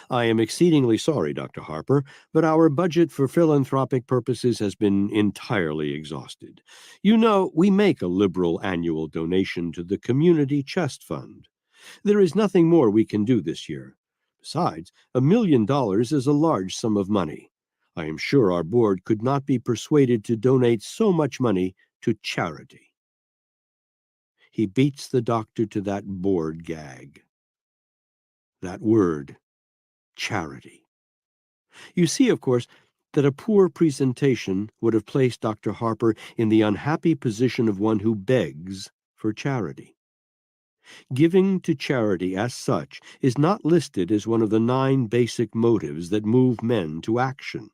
S2: "I am exceedingly sorry, Dr. Harper, but our budget for philanthropic purposes has been entirely exhausted. You know, we make a liberal annual donation to the Community Chest Fund. There is nothing more we can do this year. Besides, $1 million is a large sum of money. I am sure our board could not be persuaded to donate so much money to charity." He beats the doctor to that board gag. That word, charity. You see, of course, that a poor presentation would have placed Dr. Harper in the unhappy position of one who begs for charity. Giving to charity as such is not listed as one of the 9 basic motives that move men to action.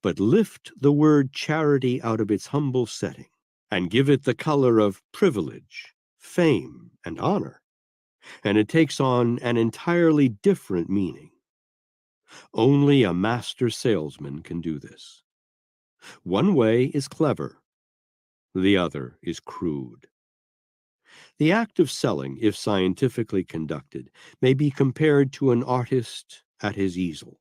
S2: But lift the word charity out of its humble setting and give it the color of privilege, fame, and honor, and it takes on an entirely different meaning. Only a master salesman can do this. One way is clever, the other is crude. The act of selling, if scientifically conducted, may be compared to an artist at his easel.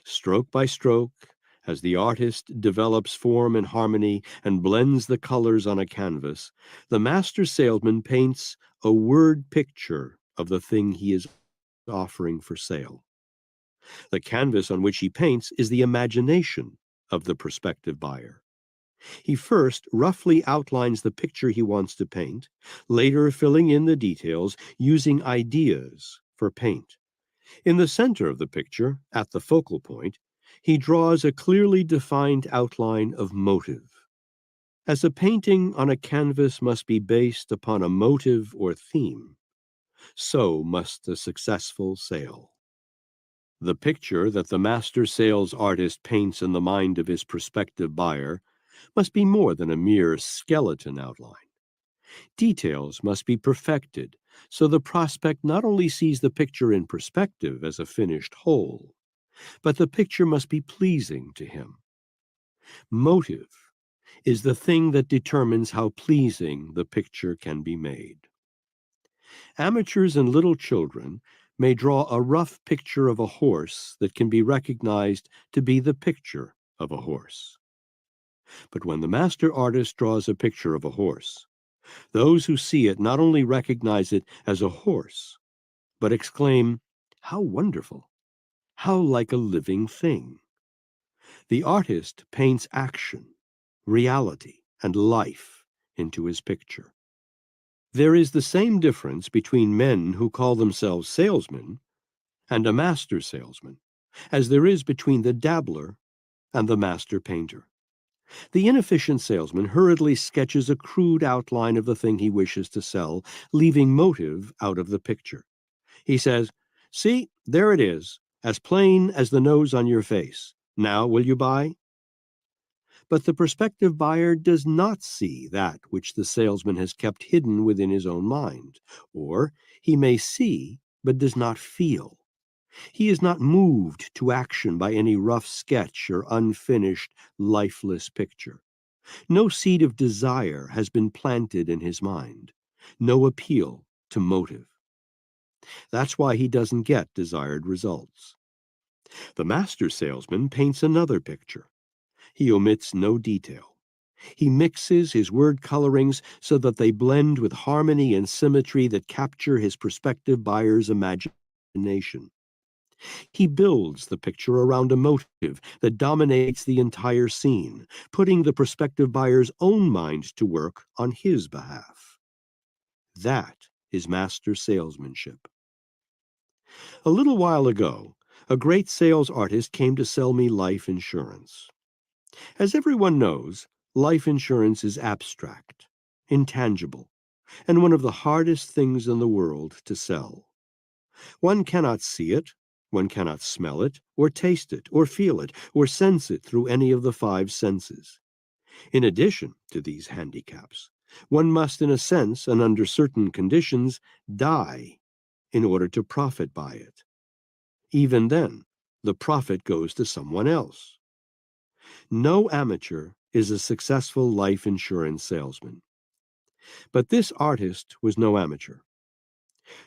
S2: Stroke by stroke, as the artist develops form and harmony and blends the colors on a canvas, the master salesman paints a word picture of the thing he is offering for sale. The canvas on which he paints is the imagination of the prospective buyer. He first roughly outlines the picture he wants to paint, later filling in the details using ideas for paint. In the center of the picture, at the focal point, he draws a clearly defined outline of motive. As a painting on a canvas must be based upon a motive or theme, so must a successful sale. The picture that the master sales artist paints in the mind of his prospective buyer must be more than a mere skeleton outline. Details must be perfected so the prospect not only sees the picture in perspective as a finished whole, but the picture must be pleasing to him. Motive is the thing that determines how pleasing the picture can be made. Amateurs and little children may draw a rough picture of a horse that can be recognized to be the picture of a horse. But when the master artist draws a picture of a horse, those who see it not only recognize it as a horse, but exclaim, "How wonderful! How like a living thing!" The artist paints action, reality, and life into his picture. There is the same difference between men who call themselves salesmen and a master salesman as there is between the dabbler and the master painter. The inefficient salesman hurriedly sketches a crude outline of the thing he wishes to sell, leaving motive out of the picture. He says, "See, there it is, as plain as the nose on your face. Now will you buy?" But the prospective buyer does not see that which the salesman has kept hidden within his own mind, or he may see but does not feel. He is not moved to action by any rough sketch or unfinished, lifeless picture. No seed of desire has been planted in his mind, no appeal to motive. That's why he doesn't get desired results. The master salesman paints another picture. He omits no detail. He mixes his word colorings so that they blend with harmony and symmetry that capture his prospective buyer's imagination. He builds the picture around a motive that dominates the entire scene, putting the prospective buyer's own mind to work on his behalf. That is master salesmanship. A little while ago, a great sales artist came to sell me life insurance. As everyone knows, life insurance is abstract, intangible. and one of the hardest things in the world to sell. One cannot see it, one cannot smell it, or taste it, or feel it, or sense it through any of the five senses. In addition to these handicaps, one must, in a sense and under certain conditions, die in order to profit by it. Even then, the profit goes to someone else. No amateur is a successful life insurance salesman. But this artist was no amateur.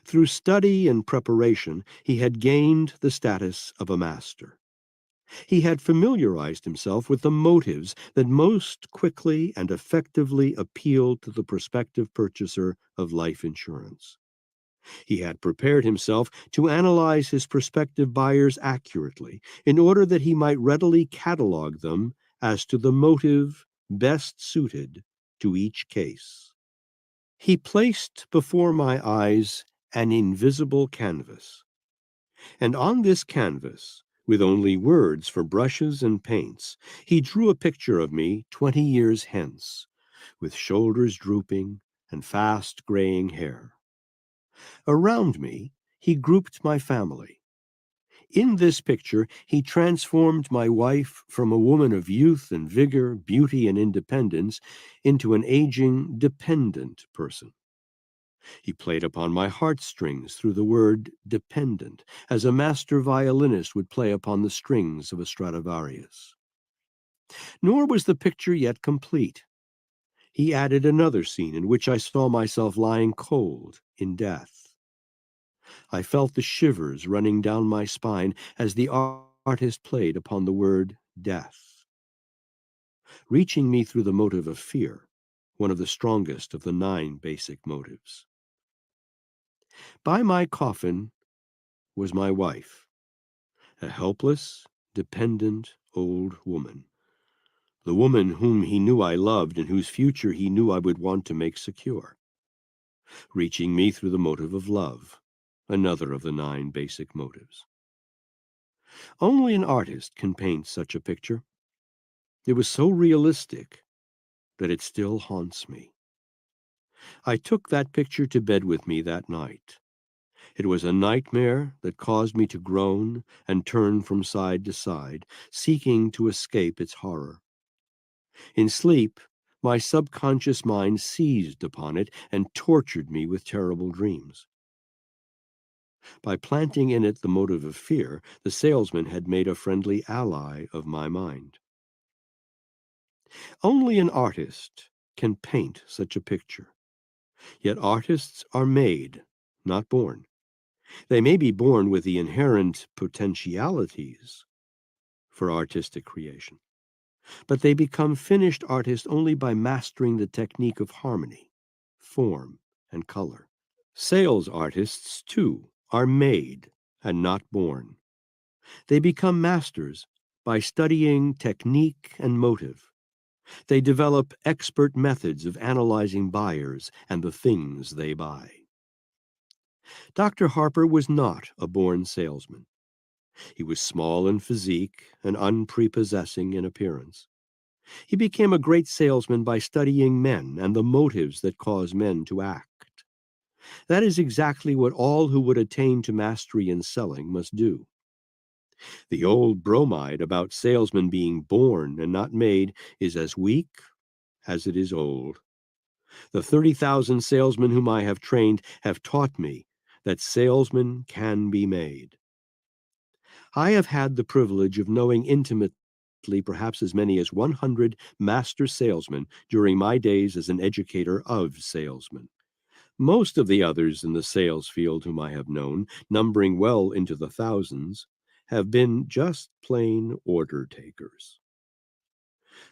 S2: Through study and preparation, he had gained the status of a master. He had familiarized himself with the motives that most quickly and effectively appealed to the prospective purchaser of life insurance. He had prepared himself to analyze his prospective buyers accurately in order that he might readily catalog them as to the motive best suited to each case. He placed before my eyes an invisible canvas, and on this canvas, with only words for brushes and paints, he drew a picture of me 20 years hence, with shoulders drooping and fast graying hair. Around me, he grouped my family. In this picture, he transformed my wife from a woman of youth and vigor, beauty and independence, into an aging, dependent person. He played upon my heartstrings through the word dependent, as a master violinist would play upon the strings of a Stradivarius. Nor was the picture yet complete. He added another scene in which I saw myself lying cold in death. I felt the shivers running down my spine as the artist played upon the word death. Reaching me through the motive of fear, one of the strongest of the 9 basic motives. By my coffin was my wife, a helpless, dependent old woman, the woman whom he knew I loved and whose future he knew I would want to make secure. Reaching me through the motive of love, another of the 9 basic motives. Only an artist can paint such a picture. It was so realistic that it still haunts me. I took that picture to bed with me that night. It was a nightmare that caused me to groan and turn from side to side, seeking to escape its horror. In sleep, my subconscious mind seized upon it and tortured me with terrible dreams. By planting in it the motive of fear, the salesman had made a friendly ally of my mind. Only an artist can paint such a picture. Yet artists are made, not born. They may be born with the inherent potentialities for artistic creation, but they become finished artists only by mastering the technique of harmony, form, and color. Sales artists, too, are made and not born. They become masters by studying technique and motive. They develop expert methods of analyzing buyers and the things they buy. Dr. Harper was not a born salesman. He was small in physique and unprepossessing in appearance. He became a great salesman by studying men and the motives that cause men to act. That is exactly what all who would attain to mastery in selling must do. The old bromide about salesmen being born and not made is as weak as it is old. The 30,000 salesmen whom I have trained have taught me that salesmen can be made. I have had the privilege of knowing intimately perhaps as many as 100 master salesmen during my days as an educator of salesmen. Most of the others in the sales field whom I have known, numbering well into the thousands, have been just plain order takers.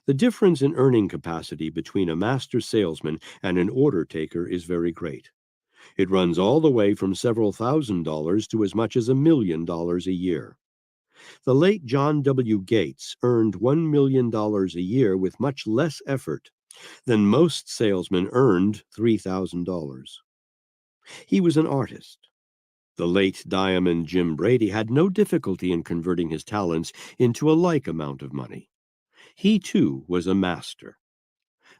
S2: The difference in earning capacity between a master salesman and an order taker is very great. It runs all the way from several $1,000s to as much as $1 million a year. The late John W. Gates earned $1 million a year with much less effort than most salesmen earned $3,000. He was an artist. The late Diamond Jim Brady had no difficulty in converting his talents into a like amount of money. He, too, was a master.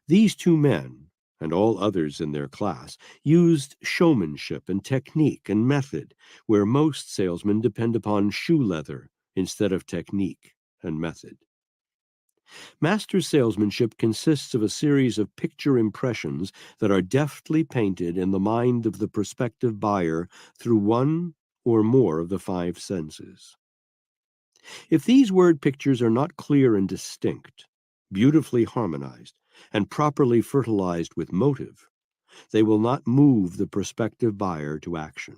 S2: These 2 men, and all others in their class, used showmanship and technique and method, where most salesmen depend upon shoe leather instead of technique and method. Master salesmanship consists of a series of picture impressions that are deftly painted in the mind of the prospective buyer through one or more of the five senses. If these word pictures are not clear and distinct, beautifully harmonized, and properly fertilized with motive, they will not move the prospective buyer to action.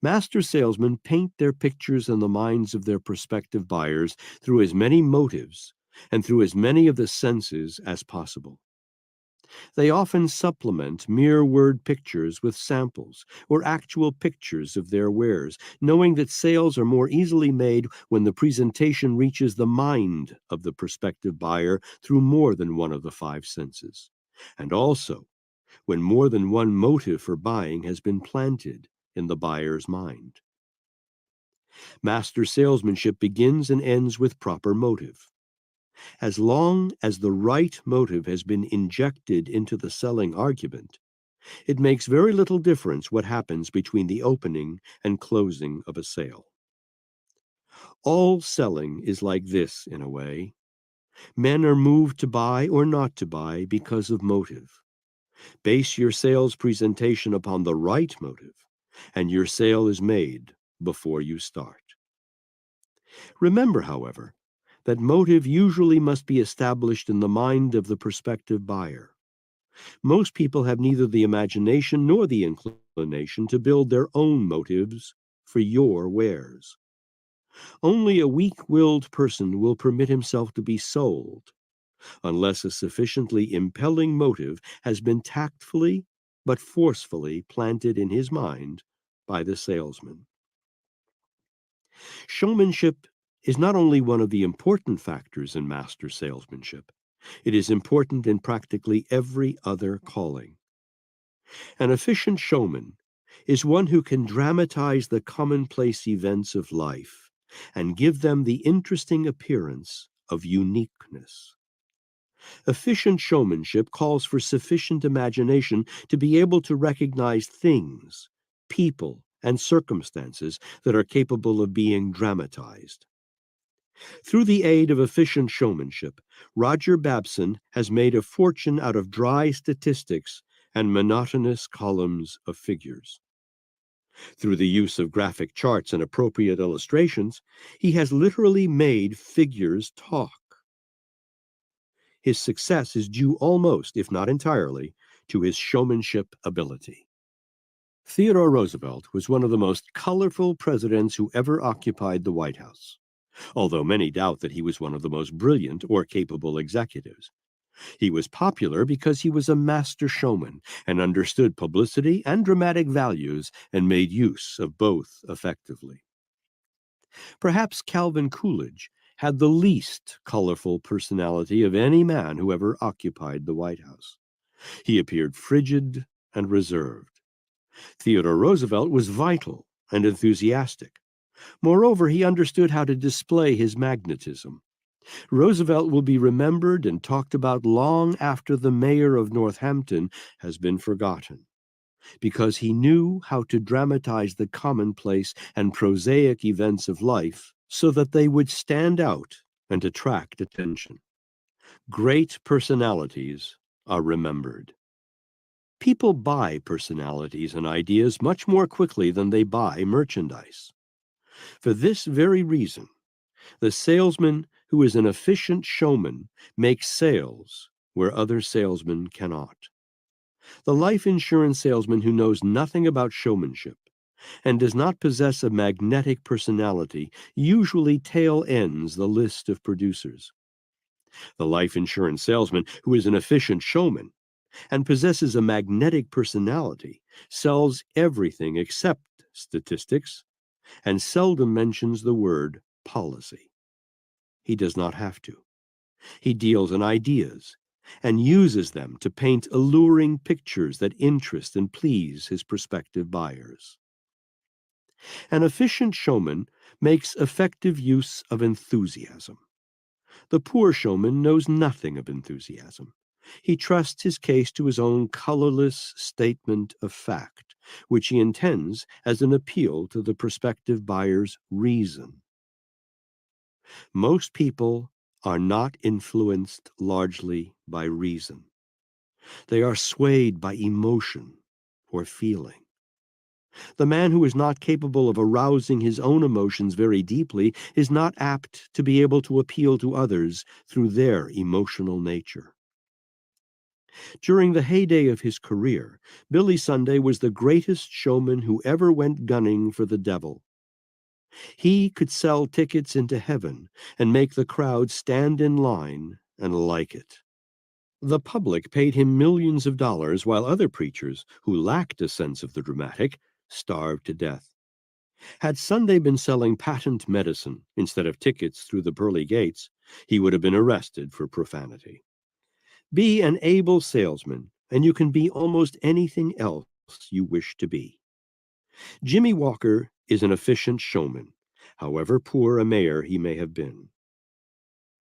S2: Master salesmen paint their pictures in the minds of their prospective buyers through as many motives and through as many of the senses as possible. They often supplement mere word pictures with samples or actual pictures of their wares, knowing that sales are more easily made when the presentation reaches the mind of the prospective buyer through more than one of the five senses, and also when more than one motive for buying has been planted in the buyer's mind. Master salesmanship begins and ends with proper motive. As long as the right motive has been injected into the selling argument, it makes very little difference what happens between the opening and closing of a sale. All selling is like this in a way. Men are moved to buy or not to buy because of motive. Base your sales presentation upon the right motive, and your sale is made before you start. Remember, however, that motive usually must be established in the mind of the prospective buyer. Most people have neither the imagination nor the inclination to build their own motives for your wares. Only a weak-willed person will permit himself to be sold, unless a sufficiently impelling motive has been tactfully but forcefully planted in his mind by the salesman. Showmanship is not only one of the important factors in master salesmanship, it is important in practically every other calling. An efficient showman is one who can dramatize the commonplace events of life and give them the interesting appearance of uniqueness. Efficient showmanship calls for sufficient imagination to be able to recognize things, people, and circumstances that are capable of being dramatized. Through the aid of efficient showmanship, Roger Babson has made a fortune out of dry statistics and monotonous columns of figures. Through the use of graphic charts and appropriate illustrations, he has literally made figures talk. His success is due almost, if not entirely, to his showmanship ability. Theodore Roosevelt was one of the most colorful presidents who ever occupied the White House, although many doubt that he was one of the most brilliant or capable executives. He was popular because he was a master showman and understood publicity and dramatic values and made use of both effectively. Perhaps Calvin Coolidge had the least colorful personality of any man who ever occupied the White House. He appeared frigid and reserved. Theodore Roosevelt was vital and enthusiastic. Moreover, he understood how to display his magnetism. Roosevelt will be remembered and talked about long after the mayor of Northampton has been forgotten, because he knew how to dramatize the commonplace and prosaic events of life so that they would stand out and attract attention. Great personalities are remembered. People buy personalities and ideas much more quickly than they buy merchandise. For this very reason, the salesman who is an efficient showman makes sales where other salesmen cannot. The life insurance salesman who knows nothing about showmanship and does not possess a magnetic personality usually tail ends the list of producers. The life insurance salesman who is an efficient showman and possesses a magnetic personality sells everything except statistics and seldom mentions the word policy. He does not have to. He deals in ideas and uses them to paint alluring pictures that interest and please his prospective buyers. An efficient showman makes effective use of enthusiasm. The poor showman knows nothing of enthusiasm. He trusts his case to his own colorless statement of fact, which he intends as an appeal to the prospective buyer's reason. Most people are not influenced largely by reason. They are swayed by emotion or feeling. The man who is not capable of arousing his own emotions very deeply is not apt to be able to appeal to others through their emotional nature. During the heyday of his career, Billy Sunday was the greatest showman who ever went gunning for the devil. He could sell tickets into heaven and make the crowd stand in line and like it. The public paid him millions of dollars, while other preachers, who lacked a sense of the dramatic, starved to death. Had Sunday been selling patent medicine instead of tickets through the pearly gates, he would have been arrested for profanity. Be an able salesman, and you can be almost anything else you wish to be. Jimmy Walker is an efficient showman, however poor a mayor he may have been.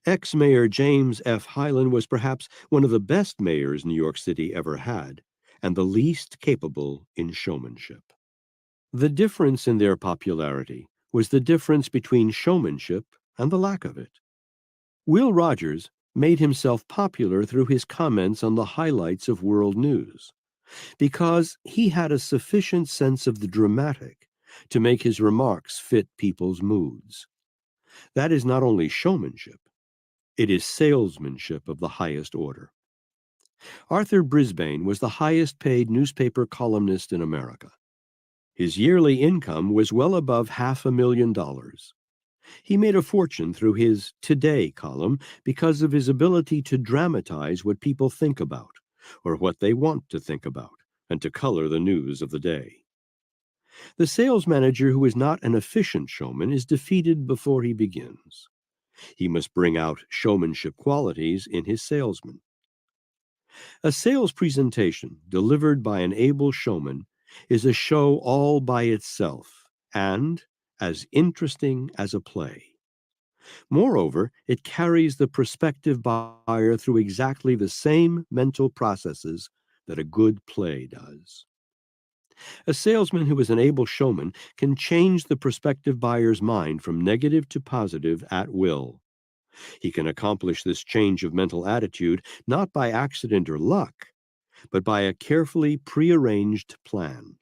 S2: Ex-Mayor James F. Hyland was perhaps one of the best mayors New York City ever had, and the least capable in showmanship. The difference in their popularity was the difference between showmanship and the lack of it. Will Rogers made himself popular through his comments on the highlights of world news, because he had a sufficient sense of the dramatic to make his remarks fit people's moods. That is not only showmanship, it is salesmanship of the highest order. Arthur Brisbane was the highest paid newspaper columnist in America. His yearly income was well above $500,000. He made a fortune through his Today column because of his ability to dramatize what people think about, or what they want to think about, and to color the news of the day. The sales manager who is not an efficient showman is defeated before he begins. He must bring out showmanship qualities in his salesman. A sales presentation delivered by an able showman is a show all by itself and as interesting as a play. Moreover, it carries the prospective buyer through exactly the same mental processes that a good play does. A salesman who is an able showman can change the prospective buyer's mind from negative to positive at will. He can accomplish this change of mental attitude not by accident or luck, but by a carefully prearranged plan.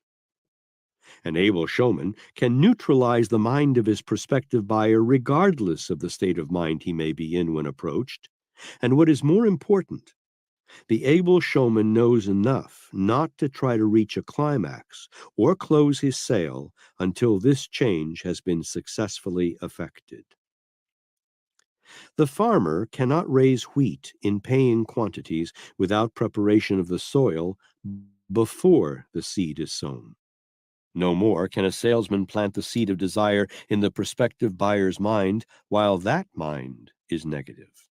S2: An able showman can neutralize the mind of his prospective buyer regardless of the state of mind he may be in when approached. And what is more important, the able showman knows enough not to try to reach a climax or close his sale until this change has been successfully effected. The farmer cannot raise wheat in paying quantities without preparation of the soil before the seed is sown. No more can a salesman plant the seed of desire in the prospective buyer's mind while that mind is negative.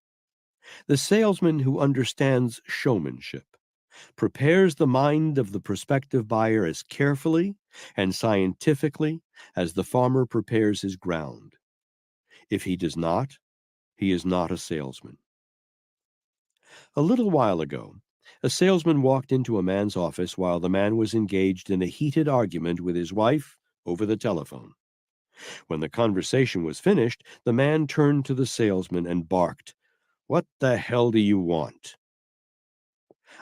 S2: The salesman who understands showmanship prepares the mind of the prospective buyer as carefully and scientifically as the farmer prepares his ground. If he does not, he is not a salesman. A little while ago, a salesman walked into a man's office while the man was engaged in a heated argument with his wife over the telephone. When the conversation was finished, the man turned to the salesman and barked, "What the hell do you want?"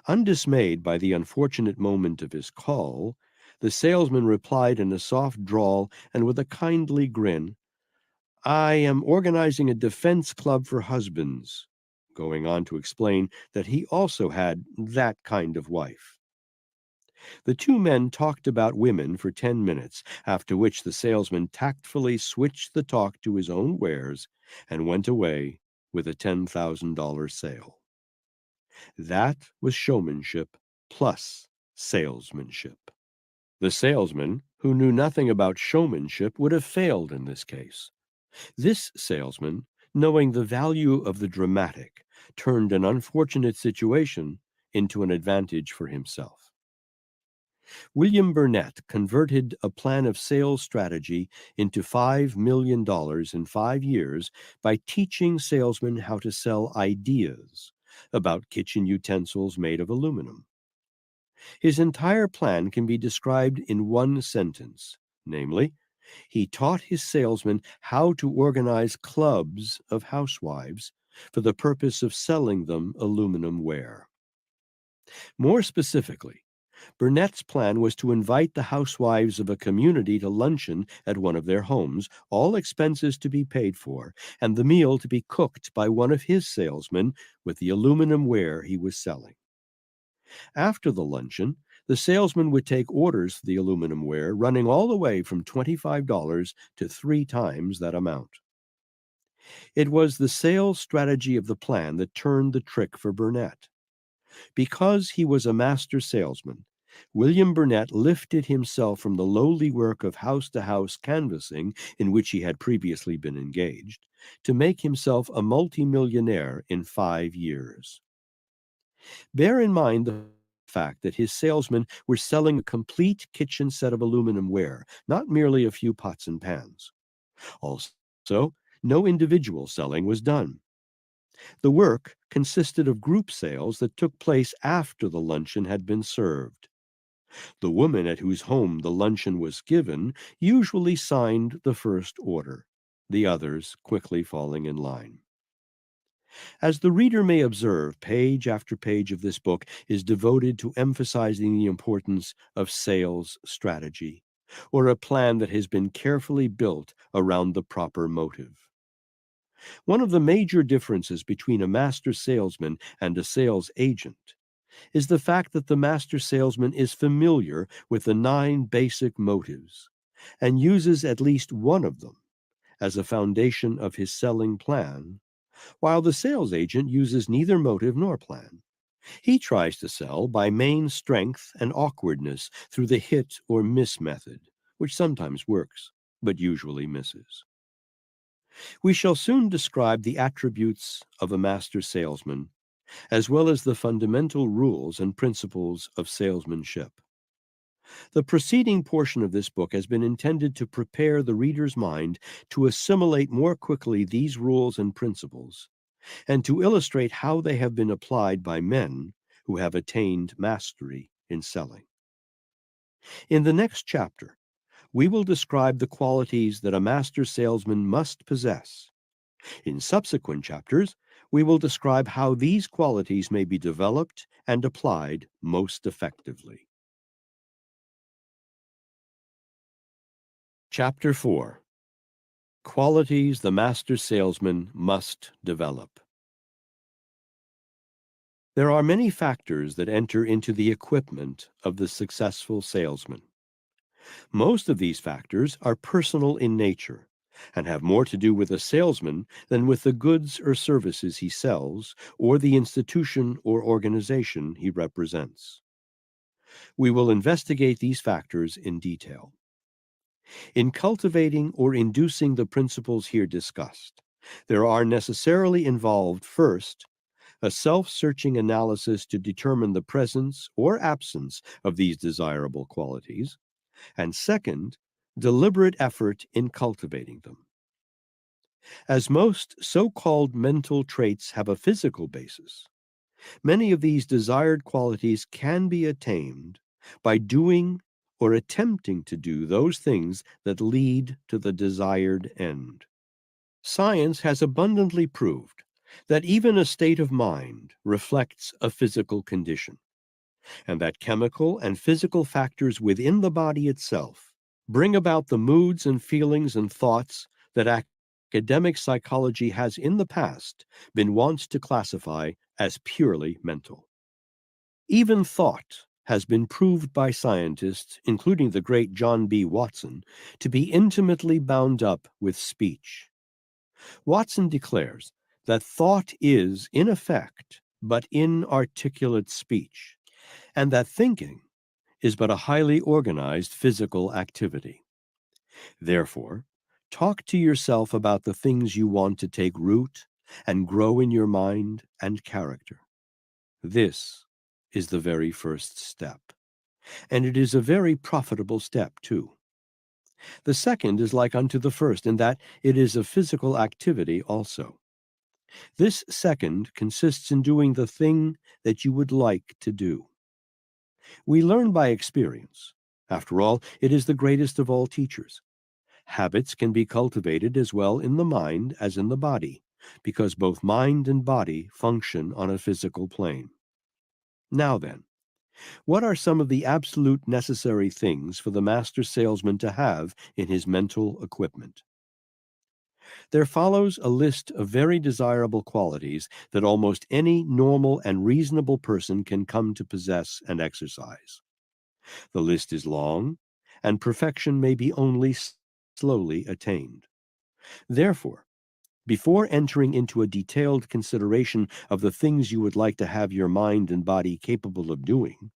S2: Undismayed by the unfortunate moment of his call, the salesman replied in a soft drawl and with a kindly grin, "I am organizing a defense club for husbands," going on to explain that he also had that kind of wife. The two men talked about women for 10 minutes, after which the salesman tactfully switched the talk to his own wares and went away with a $10,000 sale. That was showmanship plus salesmanship. The salesman, who knew nothing about showmanship, would have failed in this case. This salesman, knowing the value of the dramatic, turned an unfortunate situation into an advantage for himself. William Burnett converted a plan of sales strategy into $5 million in 5 years by teaching salesmen how to sell ideas, about kitchen utensils made of aluminum. His entire plan can be described in one sentence, namely, he taught his salesmen how to organize clubs of housewives for the purpose of selling them aluminum ware. More specifically, Burnett's plan was to invite the housewives of a community to luncheon at one of their homes, all expenses to be paid for, and the meal to be cooked by one of his salesmen with the aluminum ware he was selling. After the luncheon, the salesman would take orders for the aluminum ware, running all the way from $25 to 3 times that amount. It was the sales strategy of the plan that turned the trick for Burnett. Because he was a master salesman, William Burnett lifted himself from the lowly work of house-to-house canvassing in which he had previously been engaged, to make himself a multimillionaire in 5 years. Bear in mind the fact that his salesmen were selling a complete kitchen set of aluminum ware, not merely a few pots and pans. Also, no individual selling was done. The work consisted of group sales that took place after the luncheon had been served. The woman at whose home the luncheon was given usually signed the first order, the others quickly falling in line. As the reader may observe, page after page of this book is devoted to emphasizing the importance of sales strategy, or a plan that has been carefully built around the proper motive. One of the major differences between a master salesman and a sales agent is the fact that the master salesman is familiar with the 9 basic motives and uses at least one of them as a foundation of his selling plan, while the sales agent uses neither motive nor plan. He tries to sell by main strength and awkwardness through the hit or miss method, which sometimes works, but usually misses. We shall soon describe the attributes of a master salesman, as well as the fundamental rules and principles of salesmanship. The preceding portion of this book has been intended to prepare the reader's mind to assimilate more quickly these rules and principles, and to illustrate how they have been applied by men who have attained mastery in selling. In the next chapter, we will describe the qualities that a master salesman must possess. In subsequent chapters, we will describe how these qualities may be developed and applied most effectively. Chapter 4: Qualities the Master Salesman Must Develop. There are many factors that enter into the equipment of the successful salesman. Most of these factors are personal in nature and have more to do with a salesman than with the goods or services he sells or the institution or organization he represents. We will investigate these factors in detail. In cultivating or inducing the principles here discussed, there are necessarily involved, first, a self-searching analysis to determine the presence or absence of these desirable qualities, and second, deliberate effort in cultivating them. As most so-called mental traits have a physical basis, many of these desired qualities can be attained by doing or attempting to do those things that lead to the desired end. Science has abundantly proved that even a state of mind reflects a physical condition, and that chemical and physical factors within the body itself bring about the moods and feelings and thoughts that academic psychology has in the past been wont to classify as purely mental. Even thought has been proved by scientists, including the great John B. Watson, to be intimately bound up with speech. Watson declares that thought is, in effect, but inarticulate speech, and that thinking is but a highly organized physical activity. Therefore, talk to yourself about the things you want to take root and grow in your mind and character. This is the very first step, and it is a very profitable step, too. The second is like unto the first in that it is a physical activity also. This second consists in doing the thing that you would like to do. We learn by experience. After all, it is the greatest of all teachers. Habits can be cultivated as well in the mind as in the body, because both mind and body function on a physical plane. Now then, what are some of the absolute necessary things for the master salesman to have in his mental equipment? There follows a list of very desirable qualities that almost any normal and reasonable person can come to possess and exercise. The list is long, and perfection may be only slowly attained. Therefore, before entering into a detailed consideration of the things you would like to have your mind and body capable of doing,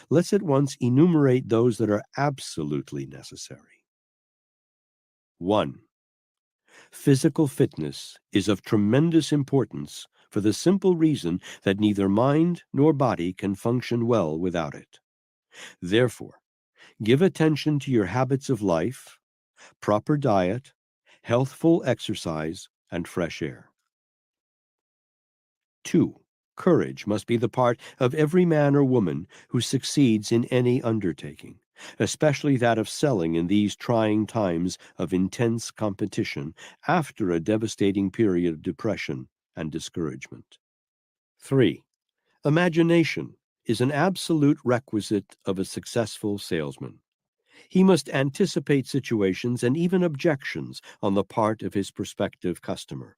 S2: let's at once enumerate those that are absolutely necessary. 1. Physical fitness is of tremendous importance for the simple reason that neither mind nor body can function well without it. Therefore, give attention to your habits of life, proper diet, healthful exercise, and fresh air. 2. Courage must be the part of every man or woman who succeeds in any undertaking, especially that of selling in these trying times of intense competition after a devastating period of depression and discouragement. 3. Imagination is an absolute requisite of a successful salesman. He must anticipate situations and even objections on the part of his prospective customer.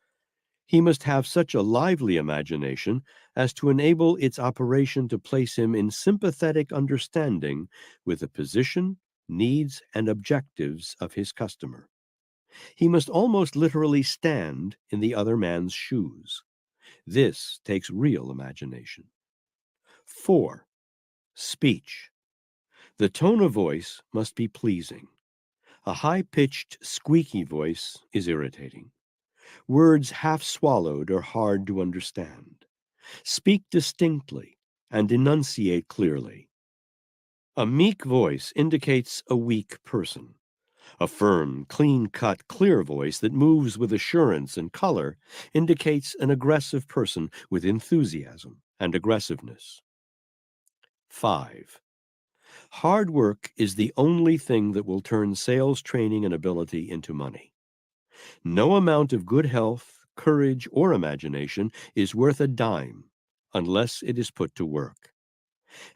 S2: He must have such a lively imagination as to enable its operation to place him in sympathetic understanding with the position, needs, and objectives of his customer. He must almost literally stand in the other man's shoes. This takes real imagination. 4. Speech. The tone of voice must be pleasing. A high-pitched, squeaky voice is irritating. Words half swallowed are hard to understand. Speak distinctly and enunciate clearly. A meek voice indicates a weak person. A firm, clean-cut, clear voice that moves with assurance and color indicates an aggressive person with enthusiasm and aggressiveness. 5. Hard work is the only thing that will turn sales training and ability into money. No amount of good health, courage, or imagination is worth a dime unless it is put to work.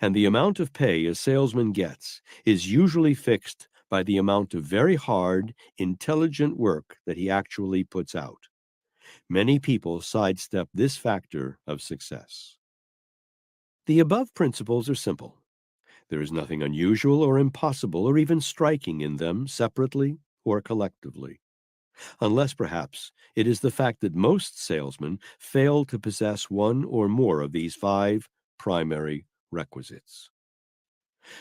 S2: And the amount of pay a salesman gets is usually fixed by the amount of very hard, intelligent work that he actually puts out. Many people sidestep this factor of success. The above principles are simple. There is nothing unusual or impossible or even striking in them separately or collectively, unless perhaps it is the fact that most salesmen fail to possess one or more of these 5 primary requisites.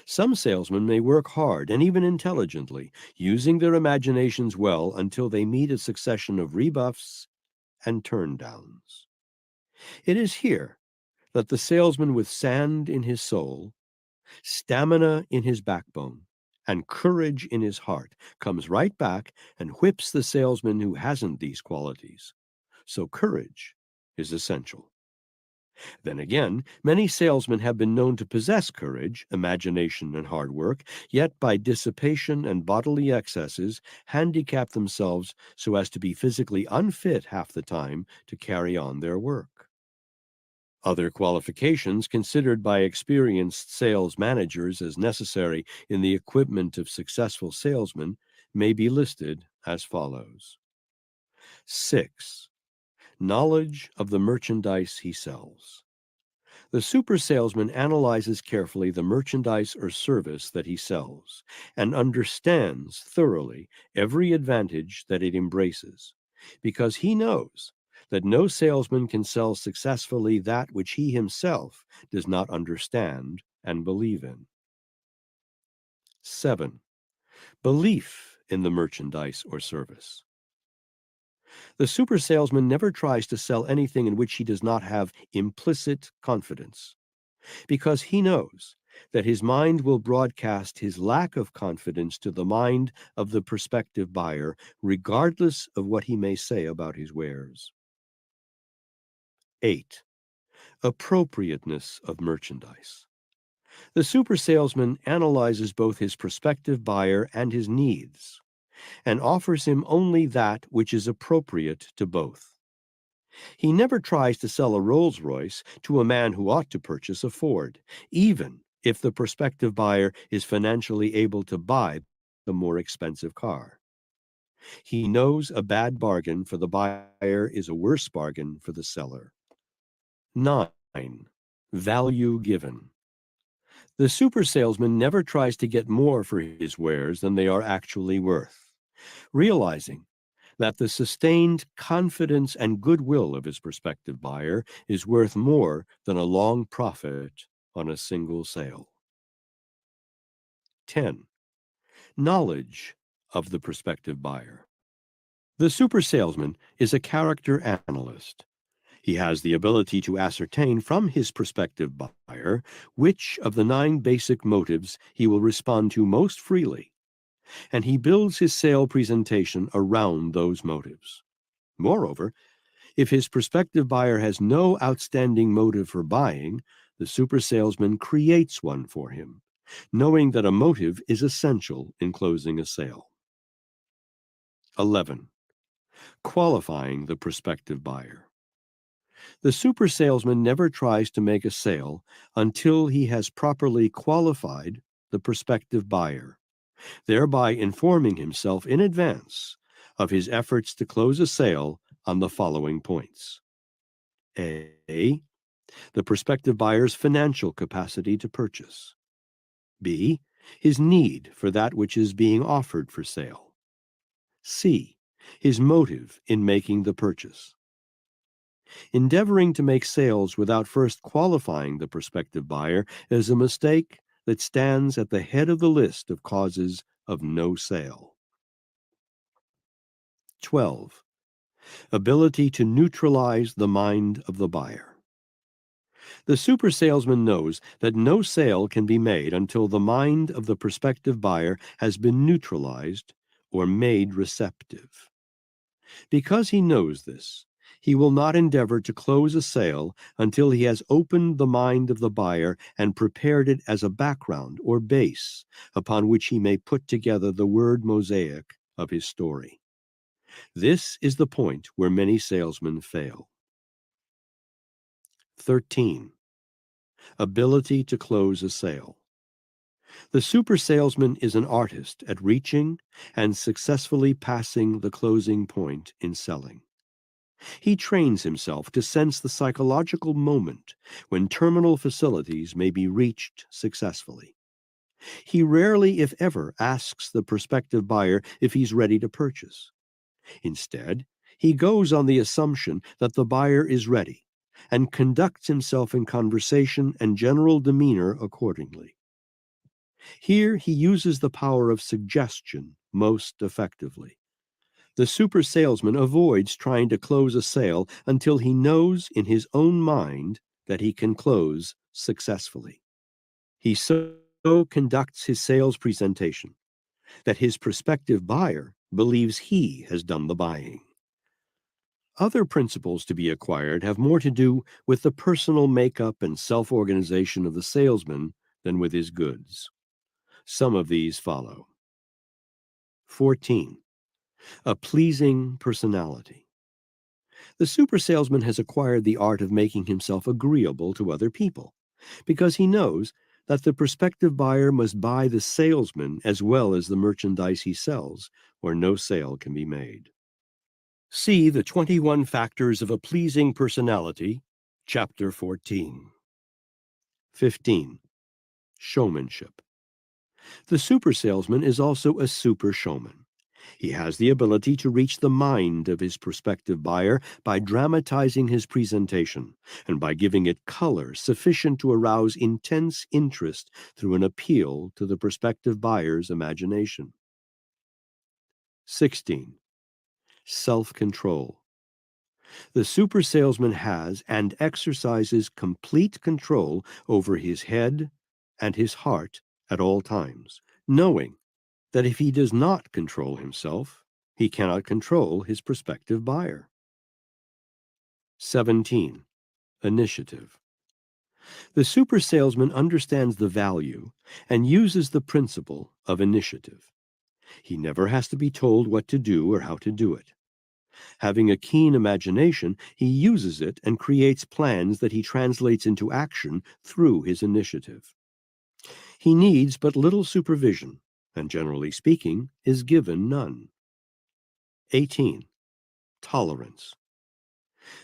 S2: Some salesmen may work hard and even intelligently, using their imaginations well until they meet a succession of rebuffs and turndowns. It is here that the salesman with sand in his soul, stamina in his backbone, and courage in his heart comes right back and whips the salesman who hasn't these qualities. So courage is essential. Then again, many salesmen have been known to possess courage, imagination, and hard work, yet by dissipation and bodily excesses handicap themselves so as to be physically unfit half the time to carry on their work. Other qualifications considered by experienced sales managers as necessary in the equipment of successful salesmen may be listed as follows. 6. Knowledge of the merchandise he sells. The super salesman analyzes carefully the merchandise or service that he sells and understands thoroughly every advantage that it embraces, because he knows that no salesman can sell successfully that which he himself does not understand and believe in. 7. Belief in the merchandise or service. The super salesman never tries to sell anything in which he does not have implicit confidence, because he knows that his mind will broadcast his lack of confidence to the mind of the prospective buyer, regardless of what he may say about his wares. 8. Appropriateness of merchandise. The super salesman analyzes both his prospective buyer and his needs, and offers him only that which is appropriate to both. He never tries to sell a Rolls-Royce to a man who ought to purchase a Ford, even if the prospective buyer is financially able to buy the more expensive car. He knows a bad bargain for the buyer is a worse bargain for the seller. 9. Value given. The super salesman never tries to get more for his wares than they are actually worth, realizing that the sustained confidence and goodwill of his prospective buyer is worth more than a long profit on a single sale. 10. Knowledge of the prospective buyer. The super salesman is a character analyst. He has the ability to ascertain from his prospective buyer which of the 9 basic motives he will respond to most freely, and he builds his sale presentation around those motives. Moreover, if his prospective buyer has no outstanding motive for buying, the super salesman creates one for him, knowing that a motive is essential in closing a sale. 11. Qualifying the prospective buyer. The super salesman never tries to make a sale until he has properly qualified the prospective buyer, thereby informing himself in advance of his efforts to close a sale on the following points. A. The prospective buyer's financial capacity to purchase. B. His need for that which is being offered for sale. C. His motive in making the purchase. Endeavoring to make sales without first qualifying the prospective buyer is a mistake that stands at the head of the list of causes of no sale. 12. Ability to neutralize the mind of the buyer. The super salesman knows that no sale can be made until the mind of the prospective buyer has been neutralized or made receptive. Because he knows this, he will not endeavor to close a sale until he has opened the mind of the buyer and prepared it as a background or base upon which he may put together the word mosaic of his story. This is the point where many salesmen fail. 13. Ability to close a sale. The super salesman is an artist at reaching and successfully passing the closing point in selling. He trains himself to sense the psychological moment when terminal facilities may be reached successfully. He rarely, if ever, asks the prospective buyer if he's ready to purchase. Instead, he goes on the assumption that the buyer is ready and conducts himself in conversation and general demeanor accordingly. Here he uses the power of suggestion most effectively. The super salesman avoids trying to close a sale until he knows in his own mind that he can close successfully. He so conducts his sales presentation that his prospective buyer believes he has done the buying. Other principles to be acquired have more to do with the personal makeup and self-organization of the salesman than with his goods. Some of these follow. 14. A pleasing personality. The super salesman has acquired the art of making himself agreeable to other people, because he knows that the prospective buyer must buy the salesman as well as the merchandise he sells, or no sale can be made. See the 21 Factors of a Pleasing Personality, Chapter 14. 15. Showmanship. The super salesman is also a super showman. He has the ability to reach the mind of his prospective buyer by dramatizing his presentation and by giving it color sufficient to arouse intense interest through an appeal to the prospective buyer's imagination. 16. Self-control. The super salesman has and exercises complete control over his head and his heart at all times, knowing that if he does not control himself, he cannot control his prospective buyer. 17. initiative. The super salesman understands the value and uses the principle of initiative. He never has to be told what to do or how to do it. Having a keen imagination, he uses it and creates plans that he translates into action through his initiative. He needs but little supervision, and generally speaking, is given none. 18. Tolerance.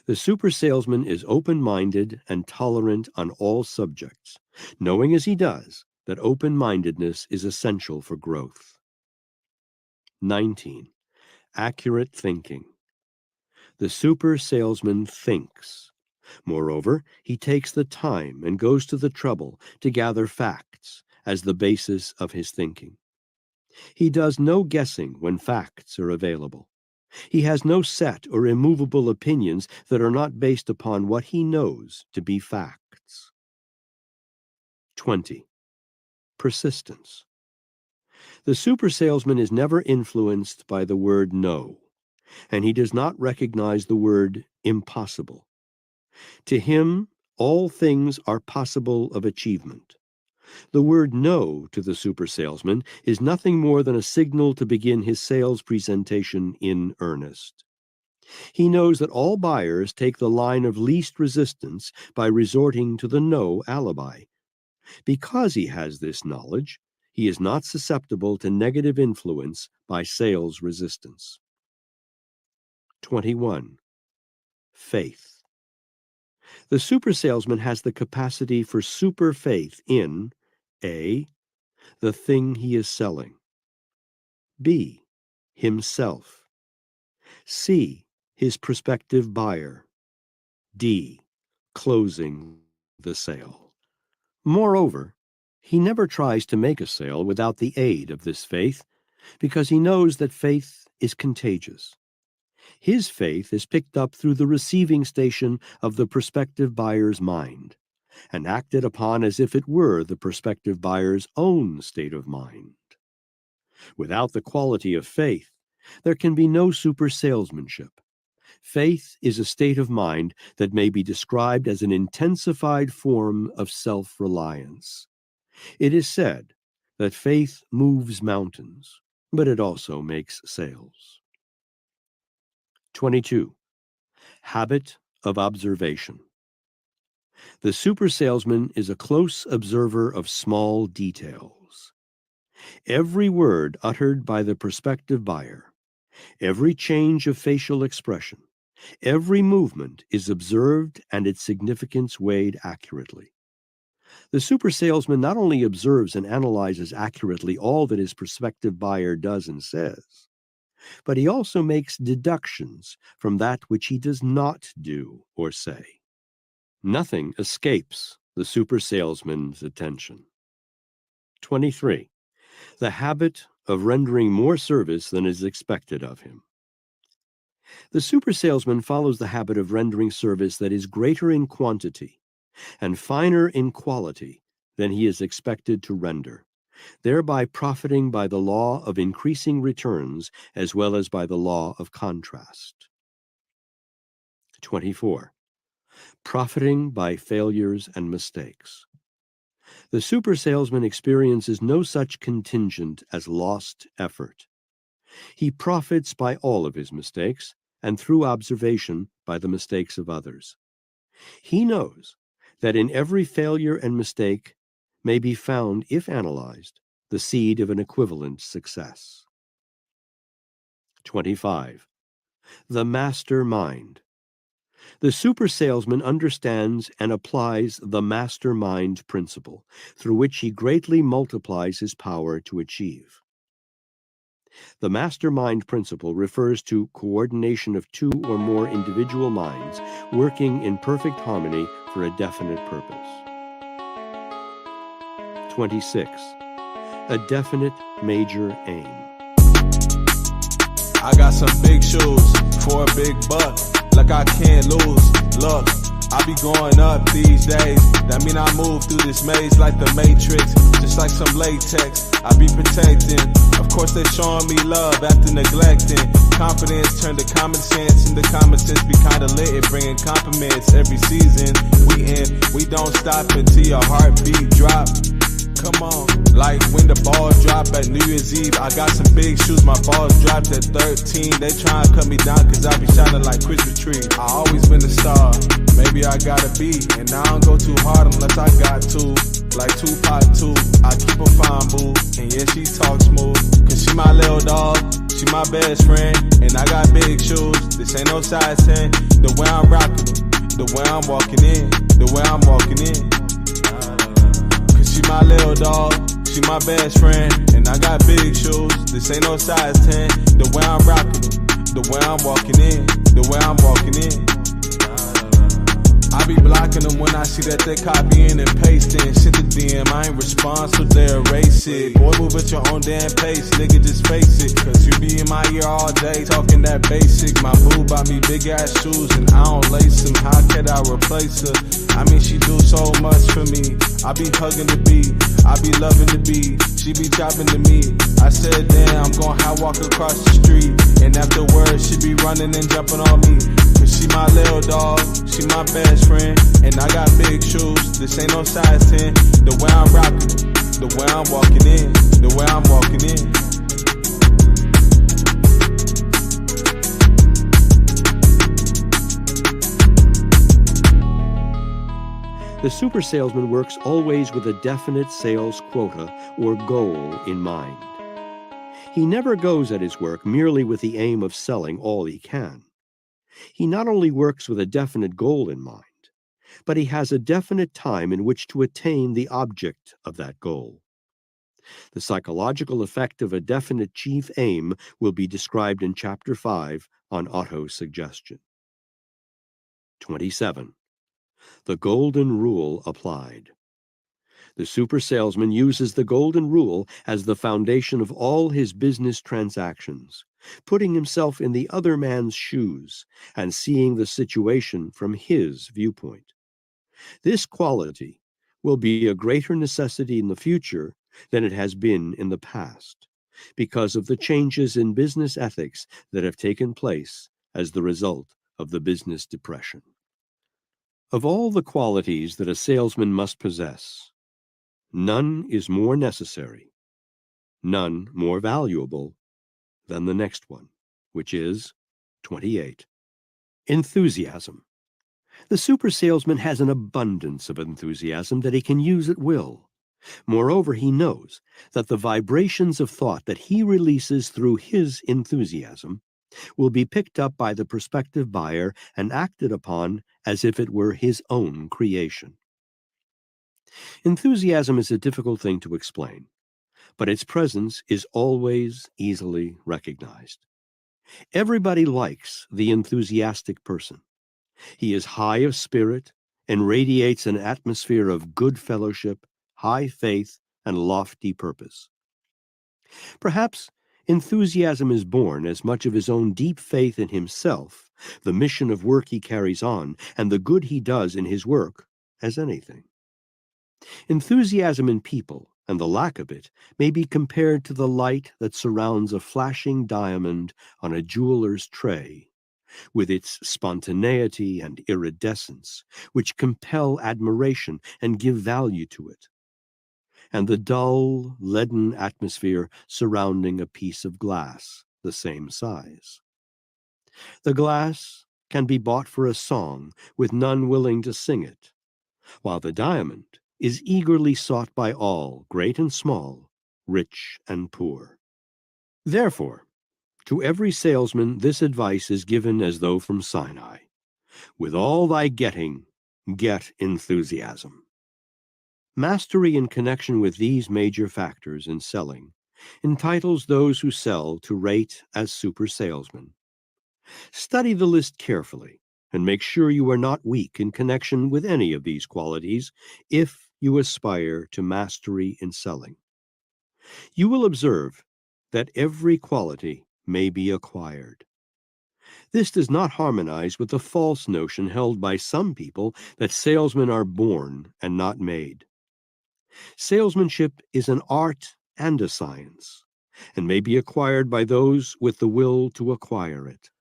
S2: The super salesman is open-minded and tolerant on all subjects, knowing as he does that open-mindedness is essential for growth. 19. Accurate thinking. The super salesman thinks. Moreover, he takes the time and goes to the trouble to gather facts as the basis of his thinking. He does no guessing when facts are available. He has no set or immovable opinions that are not based upon what he knows to be facts. 20. Persistence. The super salesman is never influenced by the word no, and he does not recognize the word impossible. To him, all things are possible of achievement. The word no to the super salesman is nothing more than a signal to begin his sales presentation in earnest. He knows that all buyers take the line of least resistance by resorting to the no alibi. Because he has this knowledge, he is not susceptible to negative influence by sales resistance. 21. Faith. The super salesman has the capacity for super faith in A. The thing he is selling. B. Himself. C. His prospective buyer. D. Closing the sale. Moreover, he never tries to make a sale without the aid of this faith, because he knows that faith is contagious. His faith is picked up through the receiving station of the prospective buyer's mind, and acted upon as if it were the prospective buyer's own state of mind. Without the quality of faith, there can be no super salesmanship. Faith is a state of mind that may be described as an intensified form of self-reliance. It is said that faith moves mountains, but it also makes sales. 22. Habit of observation. The super salesman is a close observer of small details. Every word uttered by the prospective buyer, every change of facial expression, every movement is observed and its significance weighed accurately. The super salesman not only observes and analyzes accurately all that his prospective buyer does and says, but he also makes deductions from that which he does not do or say. Nothing escapes the super salesman's attention. 23. The habit of rendering more service than is expected of him. The super salesman follows the habit of rendering service that is greater in quantity and finer in quality than he is expected to render, thereby profiting by the law of increasing returns as well as by the law of contrast. 24. Profiting by failures and mistakes. The super salesman experiences no such contingent as lost effort. He profits by all of his mistakes, and through observation by the mistakes of others. He knows that in every failure and mistake may be found, if analyzed, the seed of an equivalent success. 25. The master mind. The super salesman understands and applies the mastermind principle, through which he greatly multiplies his power to achieve. The mastermind principle refers to coordination of two or more individual minds working in perfect harmony for a definite purpose. 26. A definite major aim.
S1: I got some big shoes for a big buck. Like I can't lose. Look, I be going up these days. That mean I move through this maze like the Matrix. Just like some latex, I be protecting. Of course they showing me love after neglecting. Confidence turned to common sense, and the common sense be kinda lit at bringing compliments every season. We don't stop until your heartbeat drop. Come on. Like when the balls drop at New Year's Eve, I got some big shoes, my balls dropped at 13. They try and cut me down cause I be shining like Christmas tree. I always been a star, maybe I gotta be. And I don't go too hard unless I got to. Like Tupac too, I keep a fine boo. And yeah, she talk smooth, cause she my little dog, she my best friend. And I got big shoes, this ain't no size 10. The way I'm rocking them, the way I'm walking in, the way I'm walking in. She my little dog, she my best friend, and I got big shoes, this ain't no size 10. The way I'm rocking them, the way I'm walking in, the way I'm walking in. I be blocking them when I see that they copying and pasting. Shit the DM, I ain't respond, so they erase it. Boy, move at your own damn pace, nigga, just face it. Cause you be in my ear all day, talking that basic. My boo bought me big ass shoes and I don't lace them. How could I replace her? I mean, she do so much for me. I be hugging the beat, I be loving the beat. She be dropping to me. I said, damn, I'm gon' high walk across the street. And afterwards, she be running and jumping on me. Cause she my little dog, she my best friend. And I got big shoes, this ain't no size 10. The way I'm rocking, the way I'm walking in, the way I'm walking in.
S2: The super salesman works always with a definite sales quota or goal in mind. He never goes at his work merely with the aim of selling all he can. He not only works with a definite goal in mind, but he has a definite time in which to attain the object of that goal. The psychological effect of a definite chief aim will be described in Chapter 5 on auto-suggestion. 27. The golden rule applied. The super salesman uses the golden rule as the foundation of all his business transactions, putting himself in the other man's shoes and seeing the situation from his viewpoint. This quality will be a greater necessity in the future than it has been in the past, because of the changes in business ethics that have taken place as the result of the business depression. Of all the qualities that a salesman must possess, none is more necessary, none more valuable than the next one, which is 28. Enthusiasm. The super salesman has an abundance of enthusiasm that he can use at will. Moreover, he knows that the vibrations of thought that he releases through his enthusiasm will be picked up by the prospective buyer and acted upon as if it were his own creation. Enthusiasm is a difficult thing to explain, but its presence is always easily recognized. Everybody likes the enthusiastic person. He is high of spirit and radiates an atmosphere of good fellowship, high faith, and lofty purpose. Perhaps enthusiasm is born as much of his own deep faith in himself, the mission of work he carries on, and the good he does in his work, as anything. Enthusiasm in people, and the lack of it, may be compared to the light that surrounds a flashing diamond on a jeweler's tray, with its spontaneity and iridescence, which compel admiration and give value to it, and the dull, leaden atmosphere surrounding a piece of glass the same size. The glass can be bought for a song with none willing to sing it, while the diamond is eagerly sought by all, great and small, rich and poor. Therefore, to every salesman this advice is given as though from Sinai. With all thy getting, get enthusiasm. Mastery in connection with these major factors in selling entitles those who sell to rate as super salesmen. Study the list carefully and make sure you are not weak in connection with any of these qualities if you aspire to mastery in selling. You will observe that every quality may be acquired. This does not harmonize with the false notion held by some people that salesmen are born and not made. Salesmanship is an art and a science, and may be acquired by those with the will to acquire it.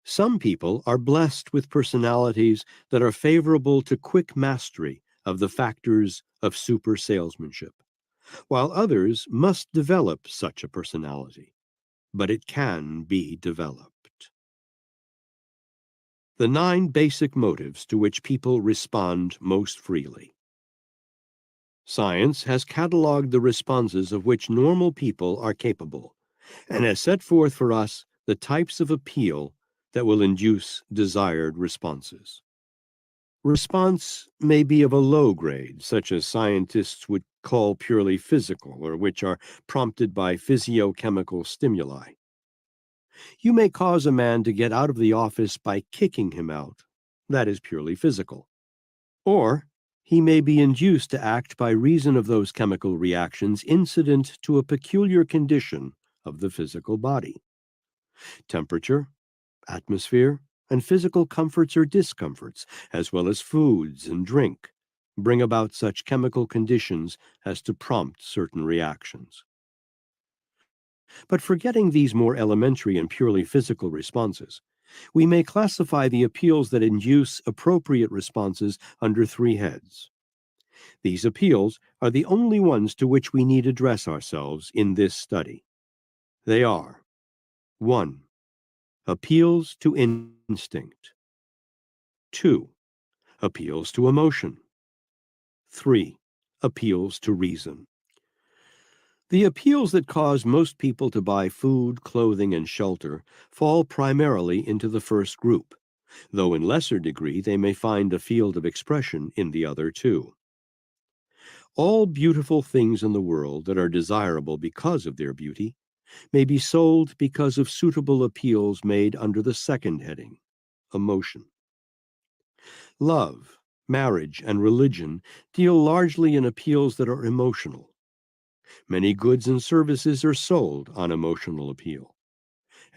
S2: Some people are blessed with personalities that are favorable to quick mastery of the factors of super salesmanship, while others must develop such a personality. But it can be developed. The 9 basic motives to which people respond most freely. Science has catalogued the responses of which normal people are capable, and has set forth for us the types of appeal that will induce desired responses. Response may be of a low grade, such as scientists would call purely physical, or which are prompted by physiochemical stimuli. You may cause a man to get out of the office by kicking him out. That is purely physical. Or he may be induced to act by reason of those chemical reactions incident to a peculiar condition of the physical body. Temperature, atmosphere, and physical comforts or discomforts, as well as foods and drink, bring about such chemical conditions as to prompt certain reactions. But forgetting these more elementary and purely physical responses, we may classify the appeals that induce appropriate responses under 3 heads. These appeals are the only ones to which we need address ourselves in this study. They are: 1. Appeals to instinct. 2. Appeals to emotion. 3. Appeals to reason. The appeals that cause most people to buy food, clothing, and shelter fall primarily into the first group, though in lesser degree they may find a field of expression in the other 2. All beautiful things in the world that are desirable because of their beauty may be sold because of suitable appeals made under the second heading, emotion. Love, marriage, and religion deal largely in appeals that are emotional. Many goods and services are sold on emotional appeal.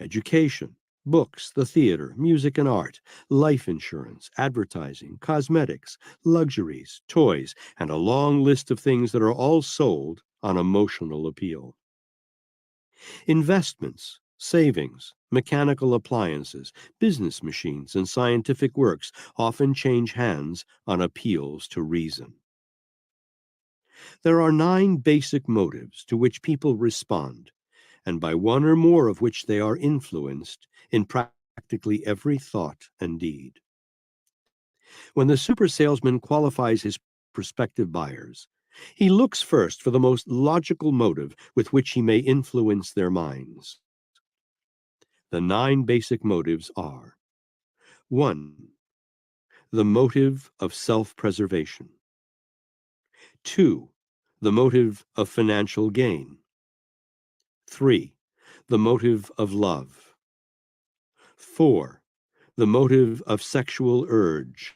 S2: Education, books, the theater, music and art, life insurance, advertising, cosmetics, luxuries, toys, and a long list of things that are all sold on emotional appeal. Investments, savings, mechanical appliances, business machines, and scientific works often change hands on appeals to reason. There are 9 basic motives to which people respond, and by one or more of which they are influenced in practically every thought and deed. When the super salesman qualifies his prospective buyers, he looks first for the most logical motive with which he may influence their minds. The 9 basic motives are: 1. The motive of self-preservation. 2. The motive of financial gain. 3. The motive of love. 4. The motive of sexual urge.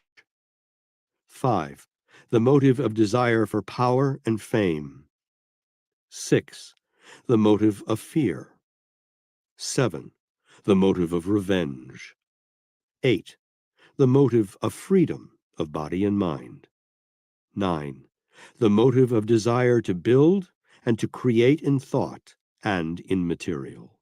S2: 5. The motive of desire for power and fame. 6. The motive of fear. 7. The motive of revenge. 8. The motive of freedom of body and mind. 9. The motive of desire to build and to create in thought and in material.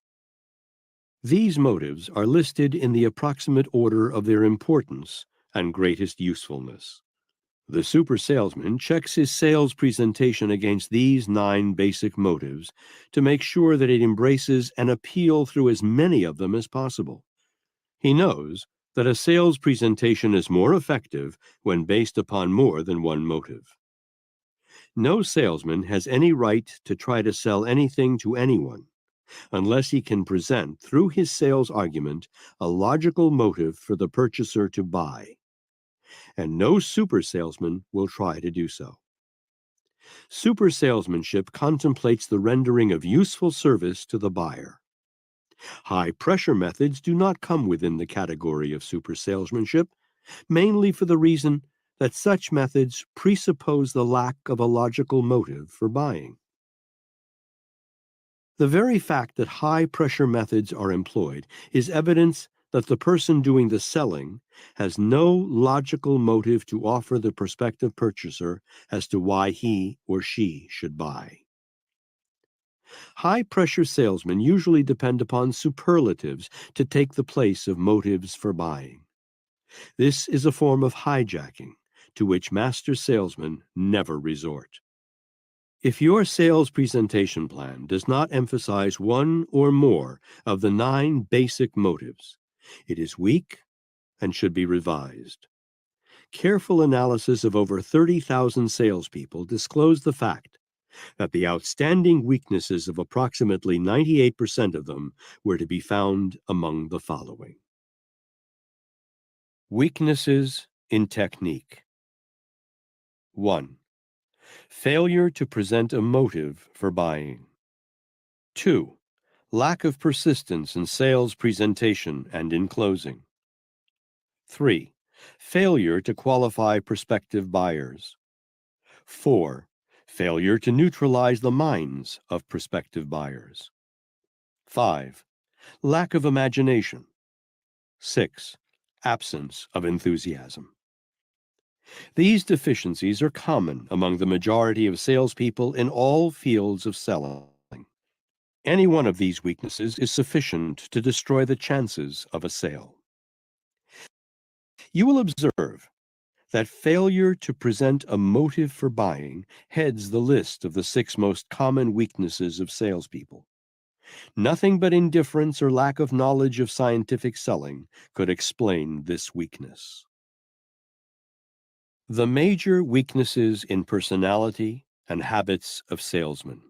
S2: These motives are listed in the approximate order of their importance and greatest usefulness. The super salesman checks his sales presentation against these 9 basic motives to make sure that it embraces an appeal through as many of them as possible. He knows that a sales presentation is more effective when based upon more than one motive. No salesman has any right to try to sell anything to anyone unless he can present through his sales argument a logical motive for the purchaser to buy. And no super salesman will try to do so. Super salesmanship contemplates the rendering of useful service to the buyer. High-pressure methods do not come within the category of super salesmanship, mainly for the reason that such methods presuppose the lack of a logical motive for buying. The very fact that high-pressure methods are employed is evidence that the person doing the selling has no logical motive to offer the prospective purchaser as to why he or she should buy. High-pressure salesmen usually depend upon superlatives to take the place of motives for buying. This is a form of hijacking to which master salesmen never resort. If your sales presentation plan does not emphasize one or more of the 9 basic motives, it is weak and should be revised. Careful analysis of over 30,000 salespeople disclosed the fact that the outstanding weaknesses of approximately 98% of them were to be found among the following. Weaknesses in technique. 1. Failure to present a motive for buying. 2. Lack of persistence in sales presentation and in closing. 3. Failure to qualify prospective buyers. 4. Failure to neutralize the minds of prospective buyers. 5. Lack of imagination. 6. Absence of enthusiasm. These deficiencies are common among the majority of salespeople in all fields of selling. Any one of these weaknesses is sufficient to destroy the chances of a sale. You will observe that failure to present a motive for buying heads the list of the 6 most common weaknesses of salespeople. Nothing but indifference or lack of knowledge of scientific selling could explain this weakness. The major weaknesses in personality and habits of salesmen.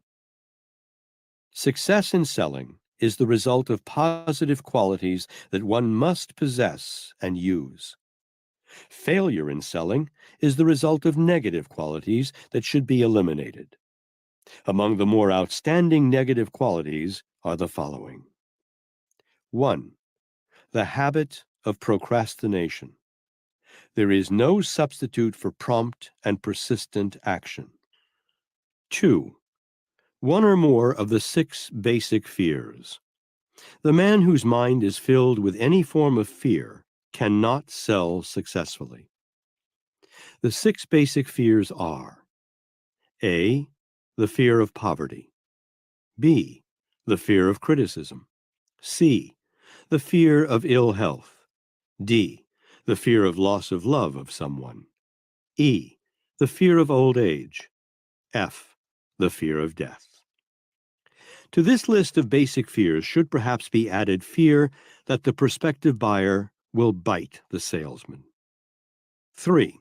S2: Success in selling is the result of positive qualities that one must possess and use. Failure in selling is the result of negative qualities that should be eliminated. Among the more outstanding negative qualities are the following. 1. The habit of procrastination. There is no substitute for prompt and persistent action. 2. One or more of the 6 basic fears. The man whose mind is filled with any form of fear cannot sell successfully. The 6 basic fears are: A. The fear of poverty. B. The fear of criticism. C. The fear of ill health. D. The fear of loss of love of someone. E. The fear of old age. F. The fear of death. To this list of basic fears should perhaps be added fear that the prospective buyer will bite the salesman. 3.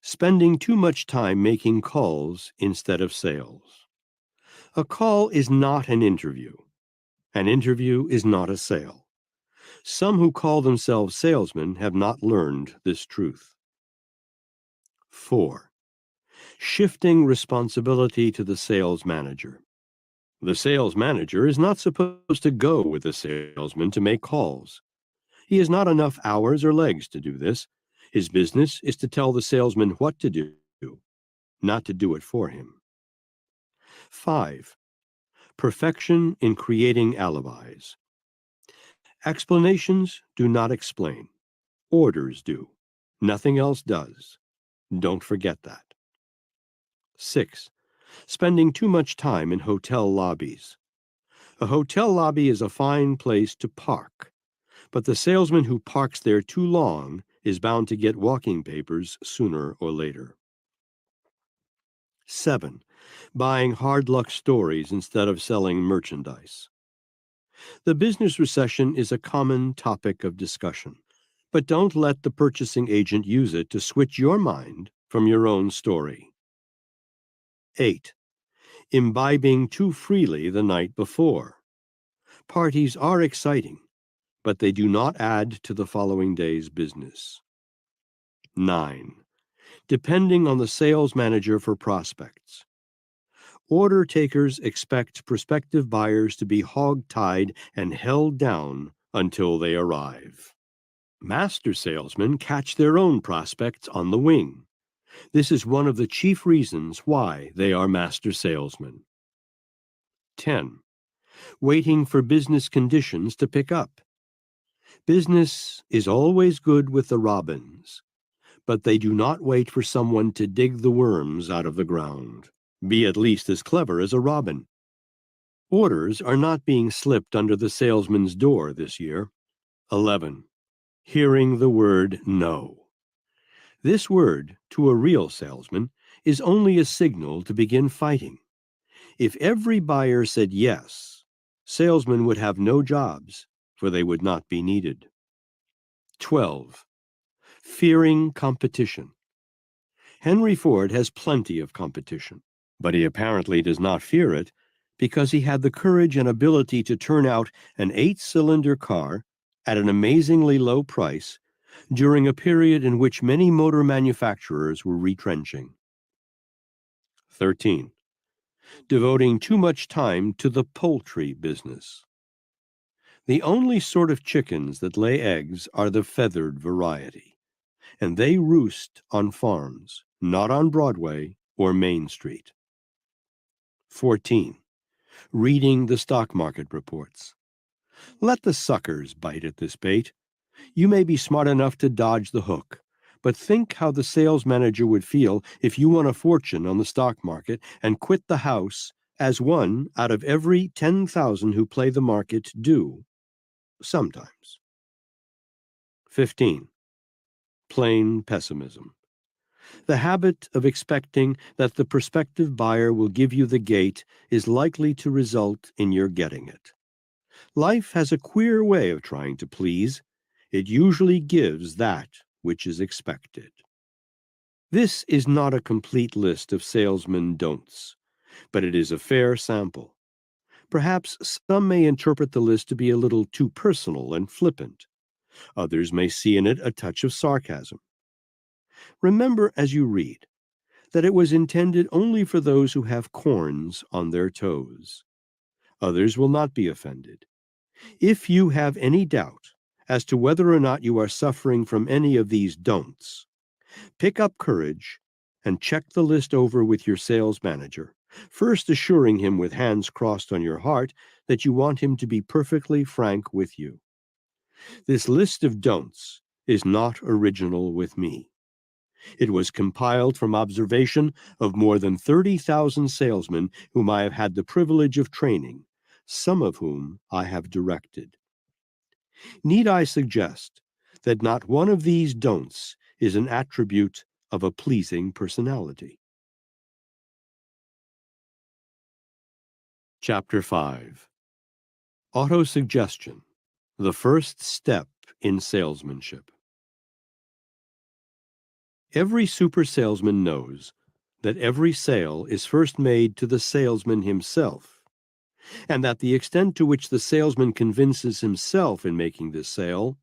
S2: Spending too much time making calls instead of sales. A call is not an interview. An interview is not a sale. Some who call themselves salesmen have not learned this truth. 4. Shifting responsibility to the sales manager. The sales manager is not supposed to go with the salesman to make calls. He has not enough hours or legs to do this. His business is to tell the salesman what to do, not to do it for him. 5. Perfection in creating alibis. Explanations do not explain. Orders do. Nothing else does. Don't forget that. 6. Spending too much time in hotel lobbies. A hotel lobby is a fine place to park, but the salesman who parks there too long is bound to get walking papers sooner or later. 7. Buying hard luck stories instead of selling merchandise. The business recession is a common topic of discussion, but don't let the purchasing agent use it to switch your mind from your own story. 8. Imbibing too freely the night before. Parties are exciting, but they do not add to the following day's business. 9. Depending on the sales manager for prospects. Order takers expect prospective buyers to be hog-tied and held down until they arrive. Master salesmen catch their own prospects on the wing. This is one of the chief reasons why they are master salesmen. 10. Waiting for business conditions to pick up. Business is always good with the robins, but they do not wait for someone to dig the worms out of the ground. Be at least as clever as a robin. Orders are not being slipped under the salesman's door this year. 11. Hearing the word no. This word, to a real salesman, is only a signal to begin fighting. If every buyer said yes, salesmen would have no jobs, for they would not be needed. 12. Fearing competition. Henry Ford has plenty of competition, but he apparently does not fear it because he had the courage and ability to turn out an 8-cylinder car at an amazingly low price during a period in which many motor manufacturers were retrenching. 13. Devoting too much time to the poultry business. The only sort of chickens that lay eggs are the feathered variety, and they roost on farms, not on Broadway or Main Street. 14. Reading the stock market reports. Let the suckers bite at this bait. You may be smart enough to dodge the hook, but think how the sales manager would feel if you won a fortune on the stock market and quit the house, as one out of every 10,000 who play the market do, sometimes. 15. Plain pessimism. The habit of expecting that the prospective buyer will give you the gate is likely to result in your getting it. Life has a queer way of trying to please. It usually gives that which is expected. This is not a complete list of salesman don'ts, but it is a fair sample. Perhaps some may interpret the list to be a little too personal and flippant. Others may see in it a touch of sarcasm. Remember as you read that it was intended only for those who have corns on their toes. Others will not be offended. If you have any doubt as to whether or not you are suffering from any of these don'ts, pick up courage and check the list over with your sales manager, first assuring him with hands crossed on your heart that you want him to be perfectly frank with you. This list of don'ts is not original with me. It was compiled from observation of more than 30,000 salesmen whom I have had the privilege of training, some of whom I have directed. Need I suggest that not one of these don'ts is an attribute of a pleasing personality? Chapter 5. Autosuggestion, the first step in salesmanship. Every super salesman knows that every sale is first made to the salesman himself, and that the extent to which the salesman convinces himself in making this sale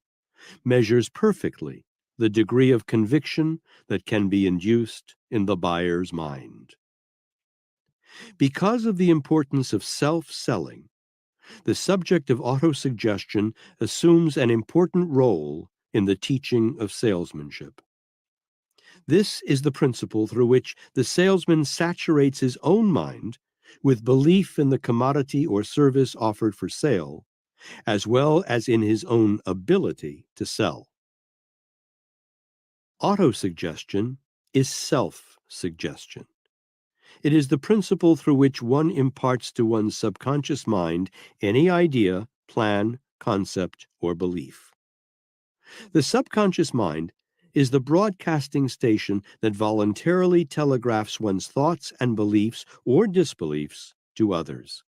S2: measures perfectly the degree of conviction that can be induced in the buyer's mind. Because of the importance of self-selling, the subject of autosuggestion assumes an important role in the teaching of salesmanship. This is the principle through which the salesman saturates his own mind with belief in the commodity or service offered for sale, as well as in his own ability to sell. Autosuggestion is self-suggestion. It is the principle through which one imparts to one's subconscious mind any idea, plan, concept, or belief. The subconscious mind is the broadcasting station that voluntarily telegraphs one's thoughts and beliefs or disbeliefs to others.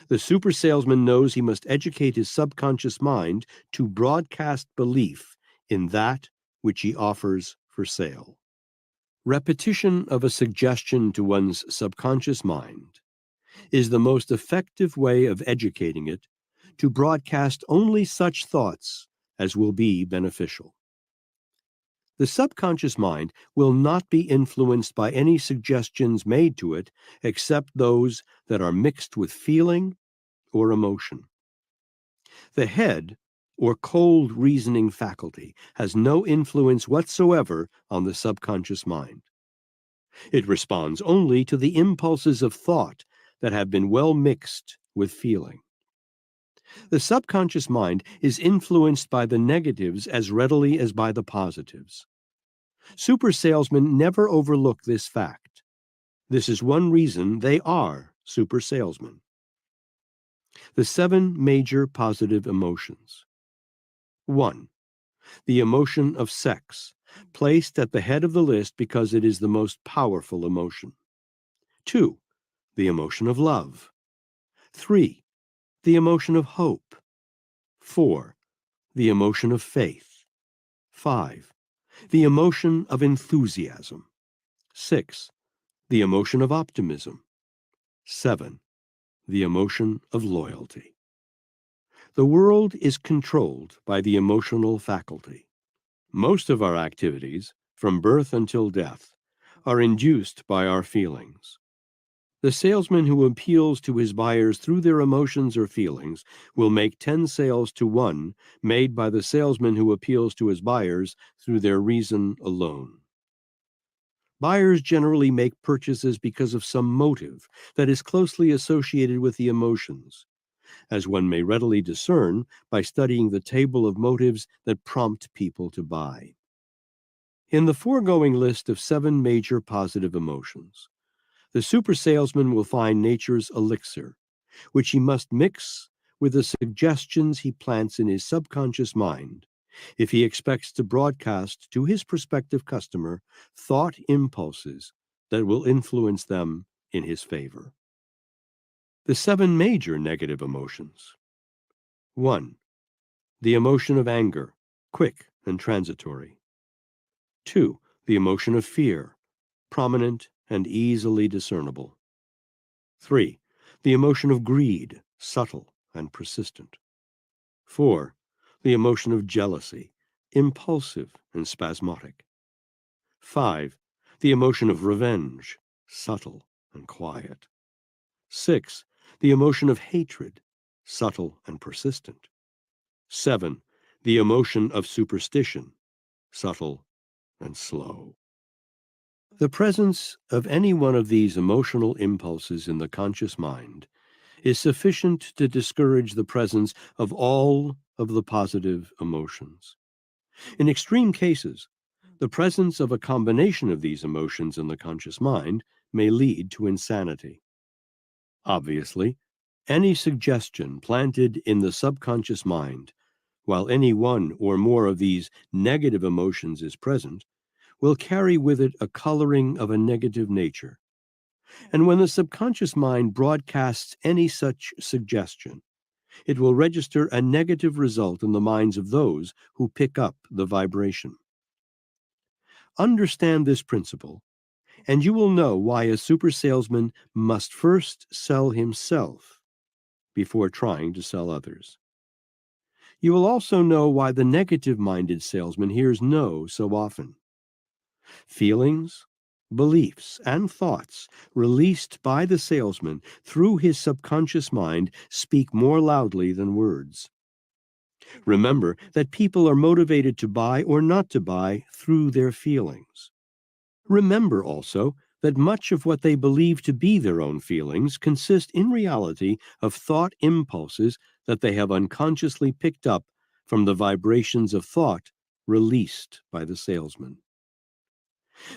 S2: The super salesman knows he must educate his subconscious mind to broadcast belief in that which he offers for sale. Repetition of a suggestion to one's subconscious mind is the most effective way of educating it to broadcast only such thoughts as will be beneficial. The subconscious mind will not be influenced by any suggestions made to it except those that are mixed with feeling or emotion. The head, or cold reasoning faculty, has no influence whatsoever on the subconscious mind. It responds only to the impulses of thought that have been well mixed with feeling. The subconscious mind is influenced by the negatives as readily as by the positives. Super salesmen never overlook this fact. This is one reason they are super salesmen. The 7 major positive emotions. 1. The emotion of sex, placed at the head of the list because it is the most powerful emotion. 2. The emotion of love. 3. The emotion of hope. 4. The emotion of faith. 5. The emotion of enthusiasm. 6. The emotion of optimism. 7. The emotion of loyalty. The world is controlled by the emotional faculty. Most of our activities, from birth until death, are induced by our feelings. The salesman who appeals to his buyers through their emotions or feelings will make 10 sales to 1 made by the salesman who appeals to his buyers through their reason alone. Buyers generally make purchases because of some motive that is closely associated with the emotions, as one may readily discern by studying the table of motives that prompt people to buy. In the foregoing list of 7 major positive emotions, the super salesman will find nature's elixir, which he must mix with the suggestions he plants in his subconscious mind if he expects to broadcast to his prospective customer thought impulses that will influence them in his favor. The 7 major negative emotions. 1. The emotion of anger, quick and transitory. 2. The emotion of fear, prominent and easily discernible. 3. The emotion of greed, subtle and persistent. 4. The emotion of jealousy, impulsive and spasmodic. 5. The emotion of revenge, subtle and quiet. 6. The emotion of hatred, subtle and persistent. 7. The emotion of superstition, subtle and slow. The presence of any one of these emotional impulses in the conscious mind is sufficient to discourage the presence of all of the positive emotions. In extreme cases, the presence of a combination of these emotions in the conscious mind may lead to insanity. Obviously, any suggestion planted in the subconscious mind, while any one or more of these negative emotions is present, will carry with it a coloring of a negative nature. And when the subconscious mind broadcasts any such suggestion, it will register a negative result in the minds of those who pick up the vibration. Understand this principle, and you will know why a super salesman must first sell himself before trying to sell others. You will also know why the negative-minded salesman hears no so often. Feelings, beliefs, and thoughts released by the salesman through his subconscious mind speak more loudly than words. Remember that people are motivated to buy or not to buy through their feelings. Remember also that much of what they believe to be their own feelings consist in reality of thought impulses that they have unconsciously picked up from the vibrations of thought released by the salesman.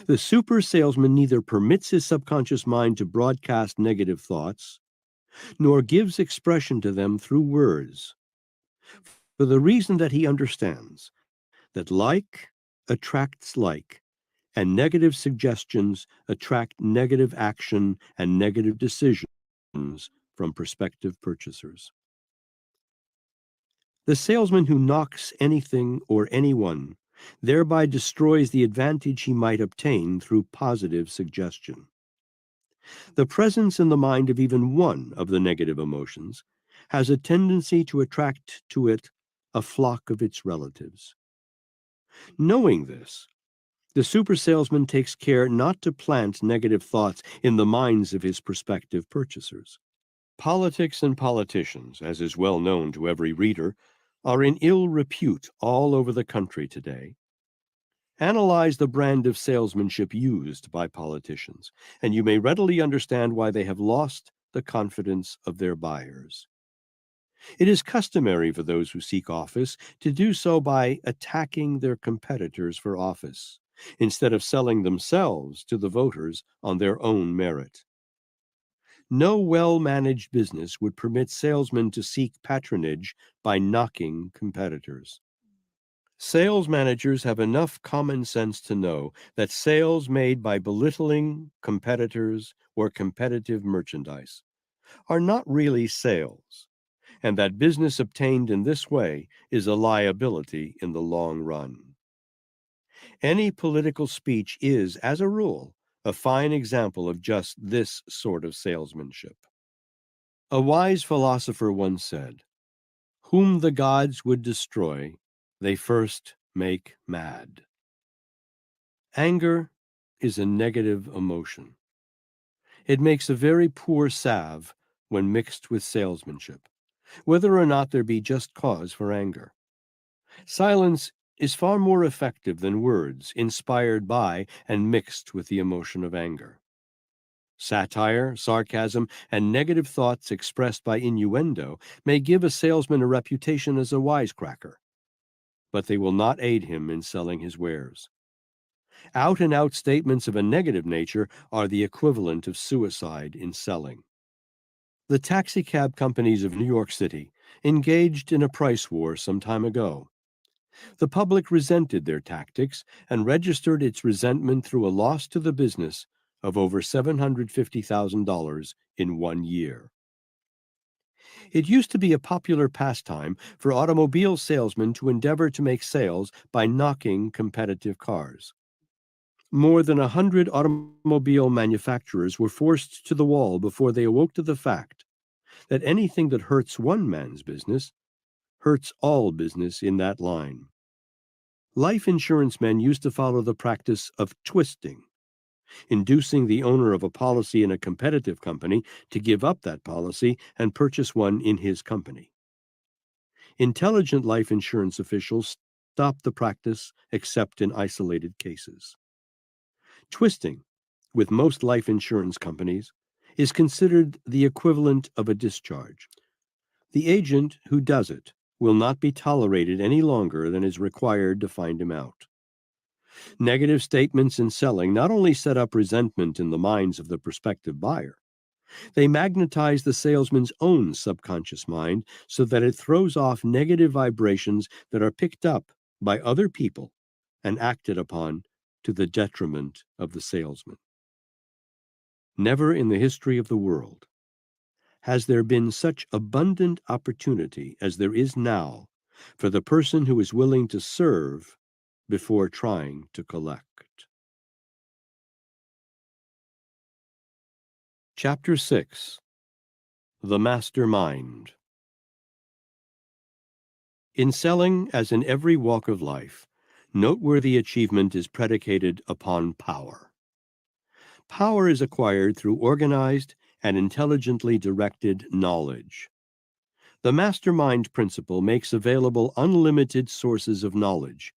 S2: The super salesman neither permits his subconscious mind to broadcast negative thoughts, nor gives expression to them through words, for the reason that he understands that like attracts like, and negative suggestions attract negative action and negative decisions from prospective purchasers. The salesman who knocks anything or anyone thereby destroys the advantage he might obtain through positive suggestion. The presence in the mind of even one of the negative emotions has a tendency to attract to it a flock of its relatives. Knowing this, the super salesman takes care not to plant negative thoughts in the minds of his prospective purchasers. Politics and politicians, as is well known to every reader, are in ill repute all over the country today. Analyze the brand of salesmanship used by politicians, and you may readily understand why they have lost the confidence of their buyers. It is customary for those who seek office to do so by attacking their competitors for office, instead of selling themselves to the voters on their own merit. No well-managed business would permit salesmen to seek patronage by knocking competitors. Sales managers have enough common sense to know that sales made by belittling competitors or competitive merchandise are not really sales, and that business obtained in this way is a liability in the long run. Any political speech is, as a rule, a fine example of just this sort of salesmanship. A wise philosopher once said, "Whom the gods would destroy, they first make mad." Anger is a negative emotion. It makes a very poor salve when mixed with salesmanship, whether or not there be just cause for anger. Silence is far more effective than words inspired by and mixed with the emotion of anger. Satire, sarcasm, and negative thoughts expressed by innuendo may give a salesman a reputation as a wisecracker, but they will not aid him in selling his wares. Out-and-out statements of a negative nature are the equivalent of suicide in selling. The taxicab companies of New York City engaged in a price war some time ago. The public resented their tactics and registered its resentment through a loss to the business of over $750,000 in 1 year. It used to be a popular pastime for automobile salesmen to endeavor to make sales by knocking competitive cars. More than 100 automobile manufacturers were forced to the wall before they awoke to the fact that anything that hurts one man's business hurts all business in that line. Life insurance men used to follow the practice of twisting, inducing the owner of a policy in a competitive company to give up that policy and purchase one in his company. Intelligent life insurance officials stopped the practice except in isolated cases. Twisting, with most life insurance companies, is considered the equivalent of a discharge. The agent who does it will not be tolerated any longer than is required to find him out. Negative statements in selling not only set up resentment in the minds of the prospective buyer, they magnetize the salesman's own subconscious mind so that it throws off negative vibrations that are picked up by other people and acted upon to the detriment of the salesman. Never in the history of the world has there been such abundant opportunity as there is now for the person who is willing to serve before trying to collect. Chapter 6. The Master Mind. In selling, as in every walk of life, noteworthy achievement is predicated upon power. Power is acquired through organized and intelligently directed knowledge. The mastermind principle makes available unlimited sources of knowledge,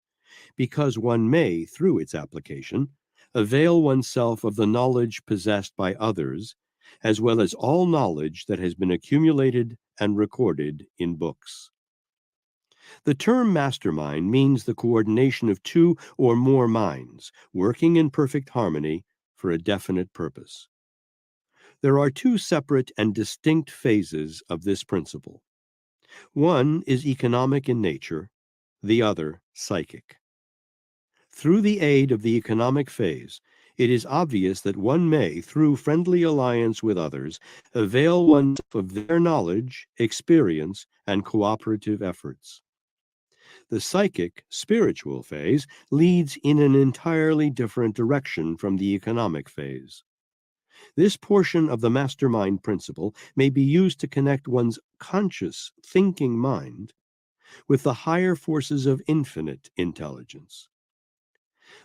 S2: because one may, through its application, avail oneself of the knowledge possessed by others, as well as all knowledge that has been accumulated and recorded in books. The term mastermind means the coordination of two or more minds working in perfect harmony for a definite purpose. There are two separate and distinct phases of this principle. One is economic in nature, the other psychic. Through the aid of the economic phase, it is obvious that one may, through friendly alliance with others, avail oneself of their knowledge, experience, and cooperative efforts. The psychic, spiritual phase leads in an entirely different direction from the economic phase. This portion of the mastermind principle may be used to connect one's conscious, thinking mind with the higher forces of infinite intelligence.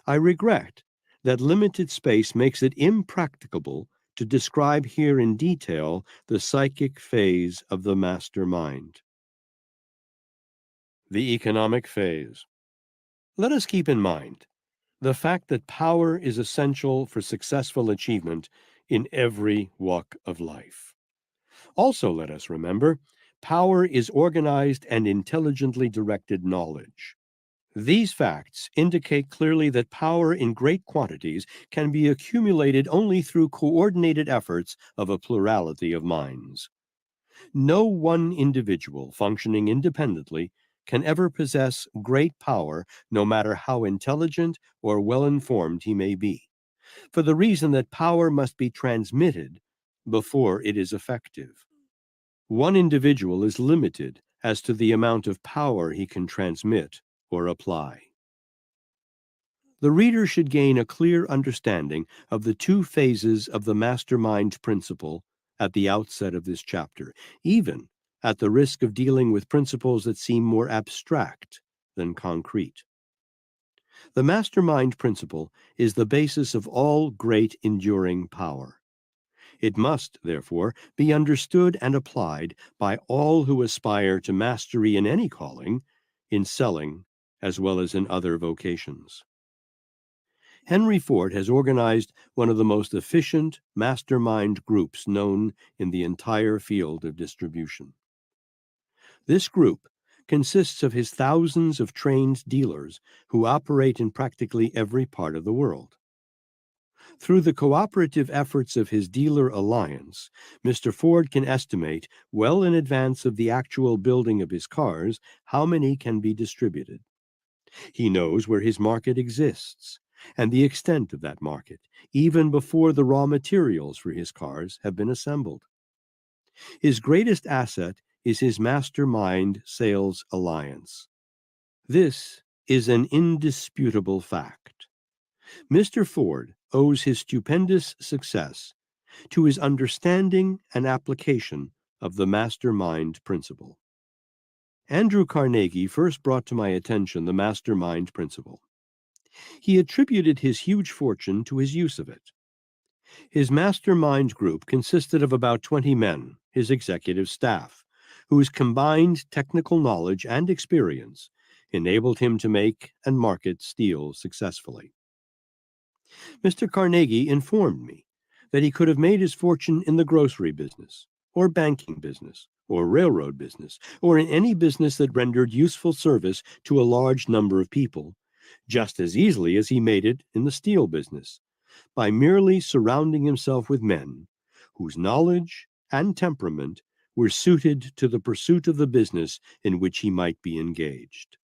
S2: I regret that limited space makes it impracticable to describe here in detail the psychic phase of the master mind. The economic phase. Let us keep in mind the fact that power is essential for successful achievement in every walk of life. Also, let us remember, Power is organized and intelligently directed knowledge. These facts indicate clearly that power in great quantities can be accumulated only through coordinated efforts of a plurality of minds. No one individual functioning independently can ever possess great power, no matter how intelligent or well-informed he may be, for the reason that power must be transmitted before it is effective. One individual is limited as to the amount of power he can transmit or apply. The reader should gain a clear understanding of the two phases of the mastermind principle at the outset of this chapter, even at the risk of dealing with principles that seem more abstract than concrete. The mastermind principle is the basis of all great enduring power. It must, therefore, be understood and applied by all who aspire to mastery in any calling, in selling as well as in other vocations. Henry Ford has organized one of the most efficient mastermind groups known in the entire field of distribution. This group consists of his thousands of trained dealers who operate in practically every part of the world. Through the cooperative efforts of his dealer alliance, Mr. Ford can estimate, well in advance of the actual building of his cars, how many can be distributed. He knows where his market exists and the extent of that market, even before the raw materials for his cars have been assembled. His greatest asset is his mastermind sales alliance. This is an indisputable fact. Mr. Ford owes his stupendous success to his understanding and application of the mastermind principle. Andrew Carnegie first brought to my attention the mastermind principle. He attributed his huge fortune to his use of it. His mastermind group consisted of about 20 men, his executive staff, whose combined technical knowledge and experience enabled him to make and market steel successfully. Mr. Carnegie informed me that he could have made his fortune in the grocery business, or banking business, or railroad business, or in any business that rendered useful service to a large number of people, just as easily as he made it in the steel business, by merely surrounding himself with men whose knowledge and temperament were suited to the pursuit of the business in which he might be engaged.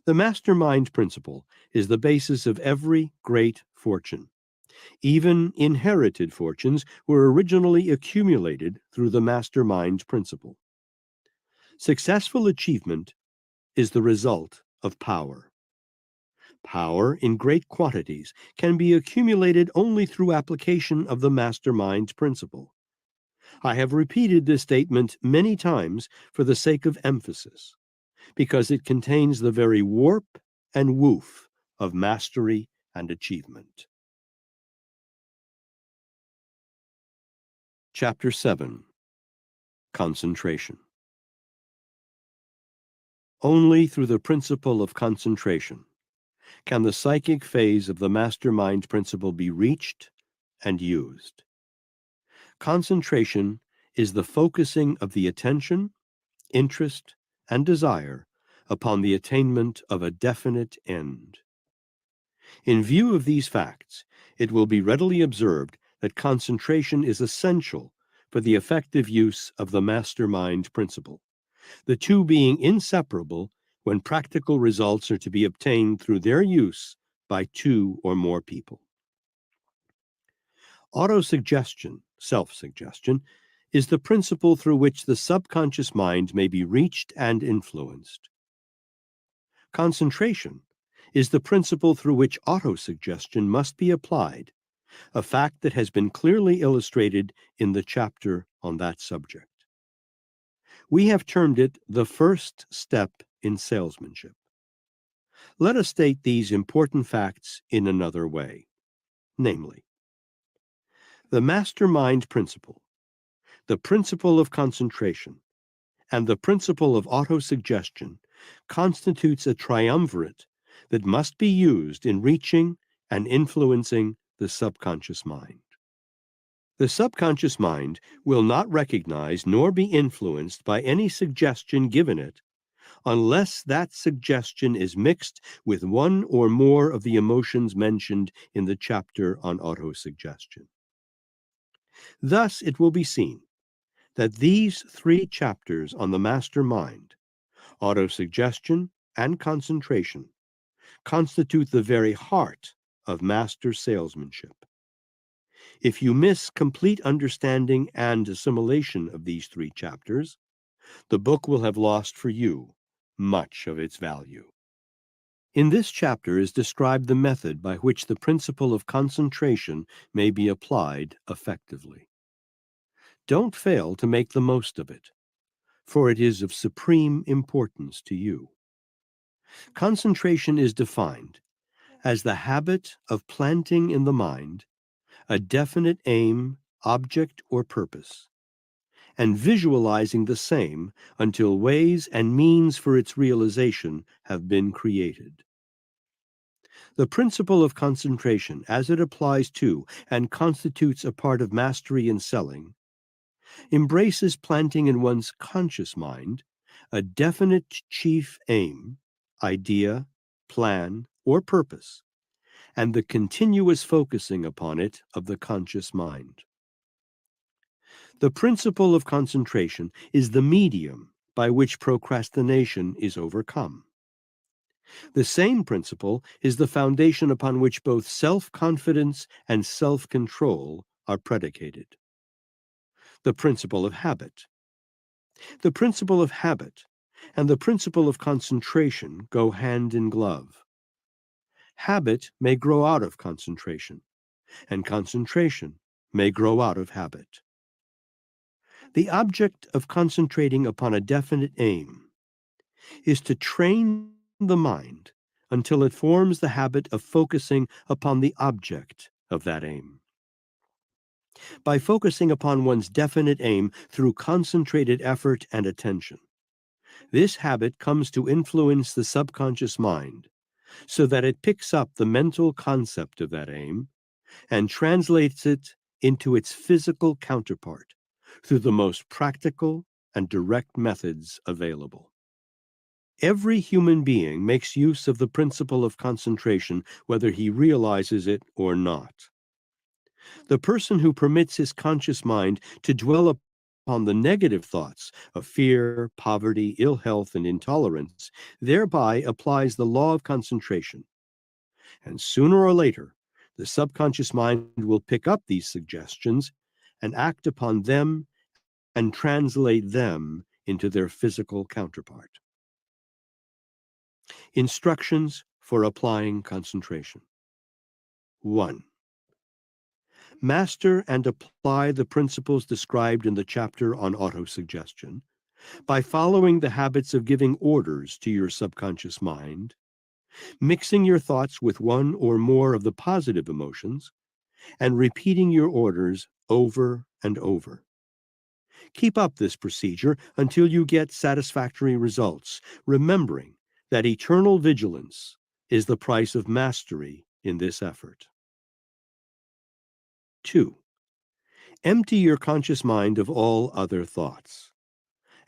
S2: The mastermind principle is the basis of every great fortune. Even inherited fortunes were originally accumulated through the mastermind principle. Successful achievement is the result of power. Power in great quantities can be accumulated only through application of the mastermind principle. I have repeated this statement many times for the sake of emphasis, because it contains the very warp and woof of mastery and achievement. Chapter 7. Concentration. Only through the principle of concentration can the psychic phase of the mastermind principle be reached and used. Concentration is the focusing of the attention, interest, and desire upon the attainment of a definite end. In view of these facts, it will be readily observed that concentration is essential for the effective use of the mastermind principle, the two being inseparable when practical results are to be obtained through their use by two or more people. Autosuggestion, self-suggestion, is the principle through which the subconscious mind may be reached and influenced. Concentration is the principle through which autosuggestion must be applied, a fact that has been clearly illustrated in the chapter on that subject. We have termed it the first step in salesmanship. Let us state these important facts in another way, namely, the mastermind principle, the principle of concentration, and the principle of autosuggestion constitutes a triumvirate that must be used in reaching and influencing the subconscious mind. The subconscious mind will not recognize nor be influenced by any suggestion given it unless that suggestion is mixed with one or more of the emotions mentioned in the chapter on autosuggestion. Thus, it will be seen that these 3 chapters on the master mind, autosuggestion and concentration, constitute the very heart of master salesmanship. If you miss complete understanding and assimilation of these 3 chapters, the book will have lost for you much of its value. In this chapter is described the method by which the principle of concentration may be applied effectively. Don't fail to make the most of it, for it is of supreme importance to you. Concentration is defined as the habit of planting in the mind a definite aim, object, or purpose, and visualizing the same until ways and means for its realization have been created. The principle of concentration, as it applies to and constitutes a part of mastery in selling, embraces planting in one's conscious mind a definite chief aim, idea, plan, or purpose, and the continuous focusing upon it of the conscious mind. The principle of concentration is the medium by which procrastination is overcome. The same principle is the foundation upon which both self-confidence and self-control are predicated. The principle of habit. The principle of habit and the principle of concentration go hand in glove. Habit may grow out of concentration, and concentration may grow out of habit. The object of concentrating upon a definite aim is to train the mind until it forms the habit of focusing upon the object of that aim. By focusing upon one's definite aim through concentrated effort and attention, this habit comes to influence the subconscious mind so that it picks up the mental concept of that aim and translates it into its physical counterpart through the most practical and direct methods available. Every human being makes use of the principle of concentration, whether he realizes it or not. The person who permits his conscious mind to dwell upon the negative thoughts of fear, poverty, ill health, and intolerance, thereby applies the law of concentration. And sooner or later, the subconscious mind will pick up these suggestions and act upon them and translate them into their physical counterpart. Instructions for applying concentration. 1. Master and apply the principles described in the chapter on autosuggestion by following the habits of giving orders to your subconscious mind, mixing your thoughts with one or more of the positive emotions, and repeating your orders over and over. Keep up this procedure until you get satisfactory results, remembering that eternal vigilance is the price of mastery in this effort. 2. Empty your conscious mind of all other thoughts.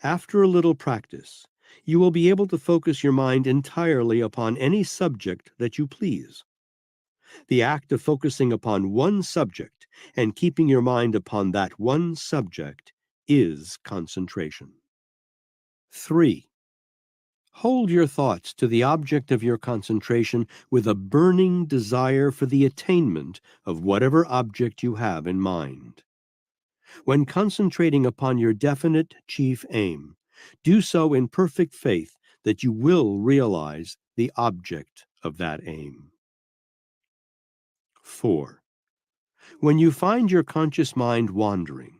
S2: After a little practice, you will be able to focus your mind entirely upon any subject that you please. The act of focusing upon one subject and keeping your mind upon that one subject is concentration. 3. Hold your thoughts to the object of your concentration with a burning desire for the attainment of whatever object you have in mind. When concentrating upon your definite chief aim, do so in perfect faith that you will realize the object of that aim. 4. When you find your conscious mind wandering,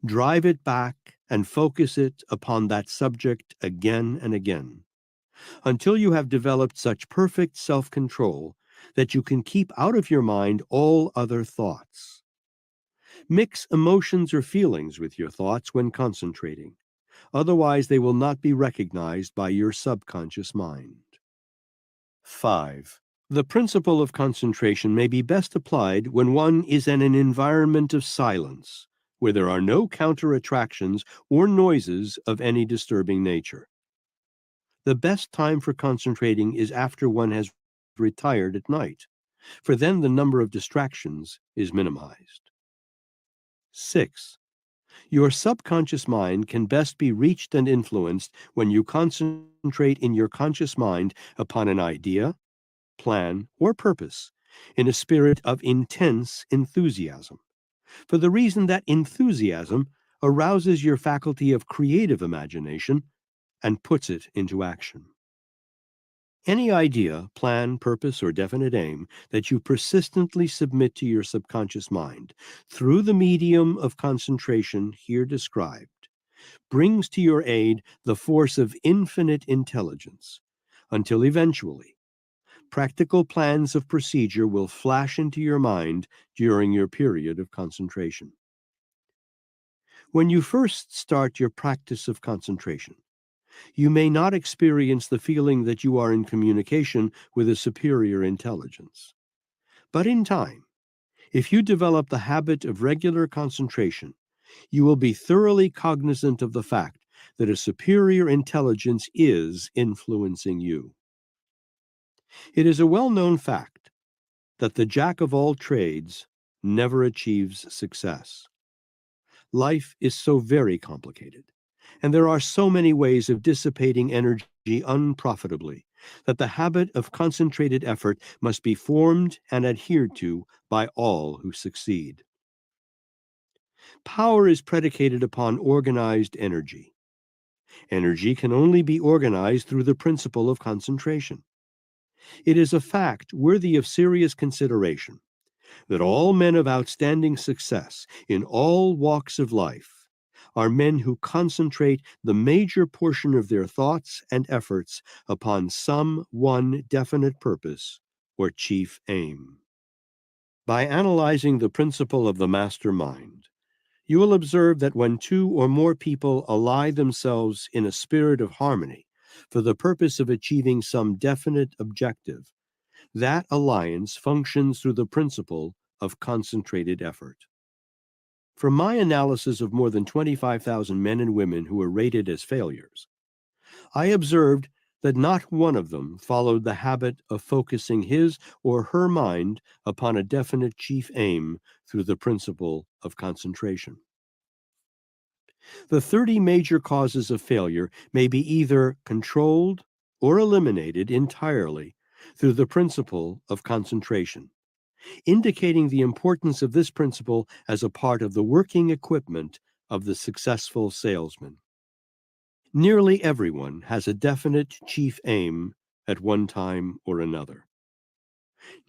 S2: drive it back and focus it upon that subject again and again, until you have developed such perfect self-control that you can keep out of your mind all other thoughts. Mix emotions or feelings with your thoughts when concentrating. Otherwise, they will not be recognized by your subconscious mind. 5. The principle of concentration may be best applied when one is in an environment of silence, where there are no counter-attractions or noises of any disturbing nature. The best time for concentrating is after one has retired at night, for then the number of distractions is minimized. 6. Your subconscious mind can best be reached and influenced when you concentrate in your conscious mind upon an idea, plan, or purpose in a spirit of intense enthusiasm, for the reason that enthusiasm arouses your faculty of creative imagination and puts it into action. Any idea, plan, purpose, or definite aim that you persistently submit to your subconscious mind through the medium of concentration here described brings to your aid the force of infinite intelligence, until eventually practical plans of procedure will flash into your mind during your period of concentration. When you first start your practice of concentration, you may not experience the feeling that you are in communication with a superior intelligence. But in time, if you develop the habit of regular concentration, you will be thoroughly cognizant of the fact that a superior intelligence is influencing you. It is a well-known fact that the jack of all trades never achieves success. Life is so very complicated, and there are so many ways of dissipating energy unprofitably, that the habit of concentrated effort must be formed and adhered to by all who succeed. Power is predicated upon organized energy. Energy can only be organized through the principle of concentration. It is a fact worthy of serious consideration that all men of outstanding success in all walks of life are men who concentrate the major portion of their thoughts and efforts upon some one definite purpose or chief aim. By analyzing the principle of the master mind, you will observe that when two or more people ally themselves in a spirit of harmony for the purpose of achieving some definite objective, that alliance functions through the principle of concentrated effort. From my analysis of more than 25,000 men and women who were rated as failures, I observed that not one of them followed the habit of focusing his or her mind upon a definite chief aim through the principle of concentration. The 30 major causes of failure may be either controlled or eliminated entirely through the principle of concentration, indicating the importance of this principle as a part of the working equipment of the successful salesman. Nearly everyone has a definite chief aim at one time or another.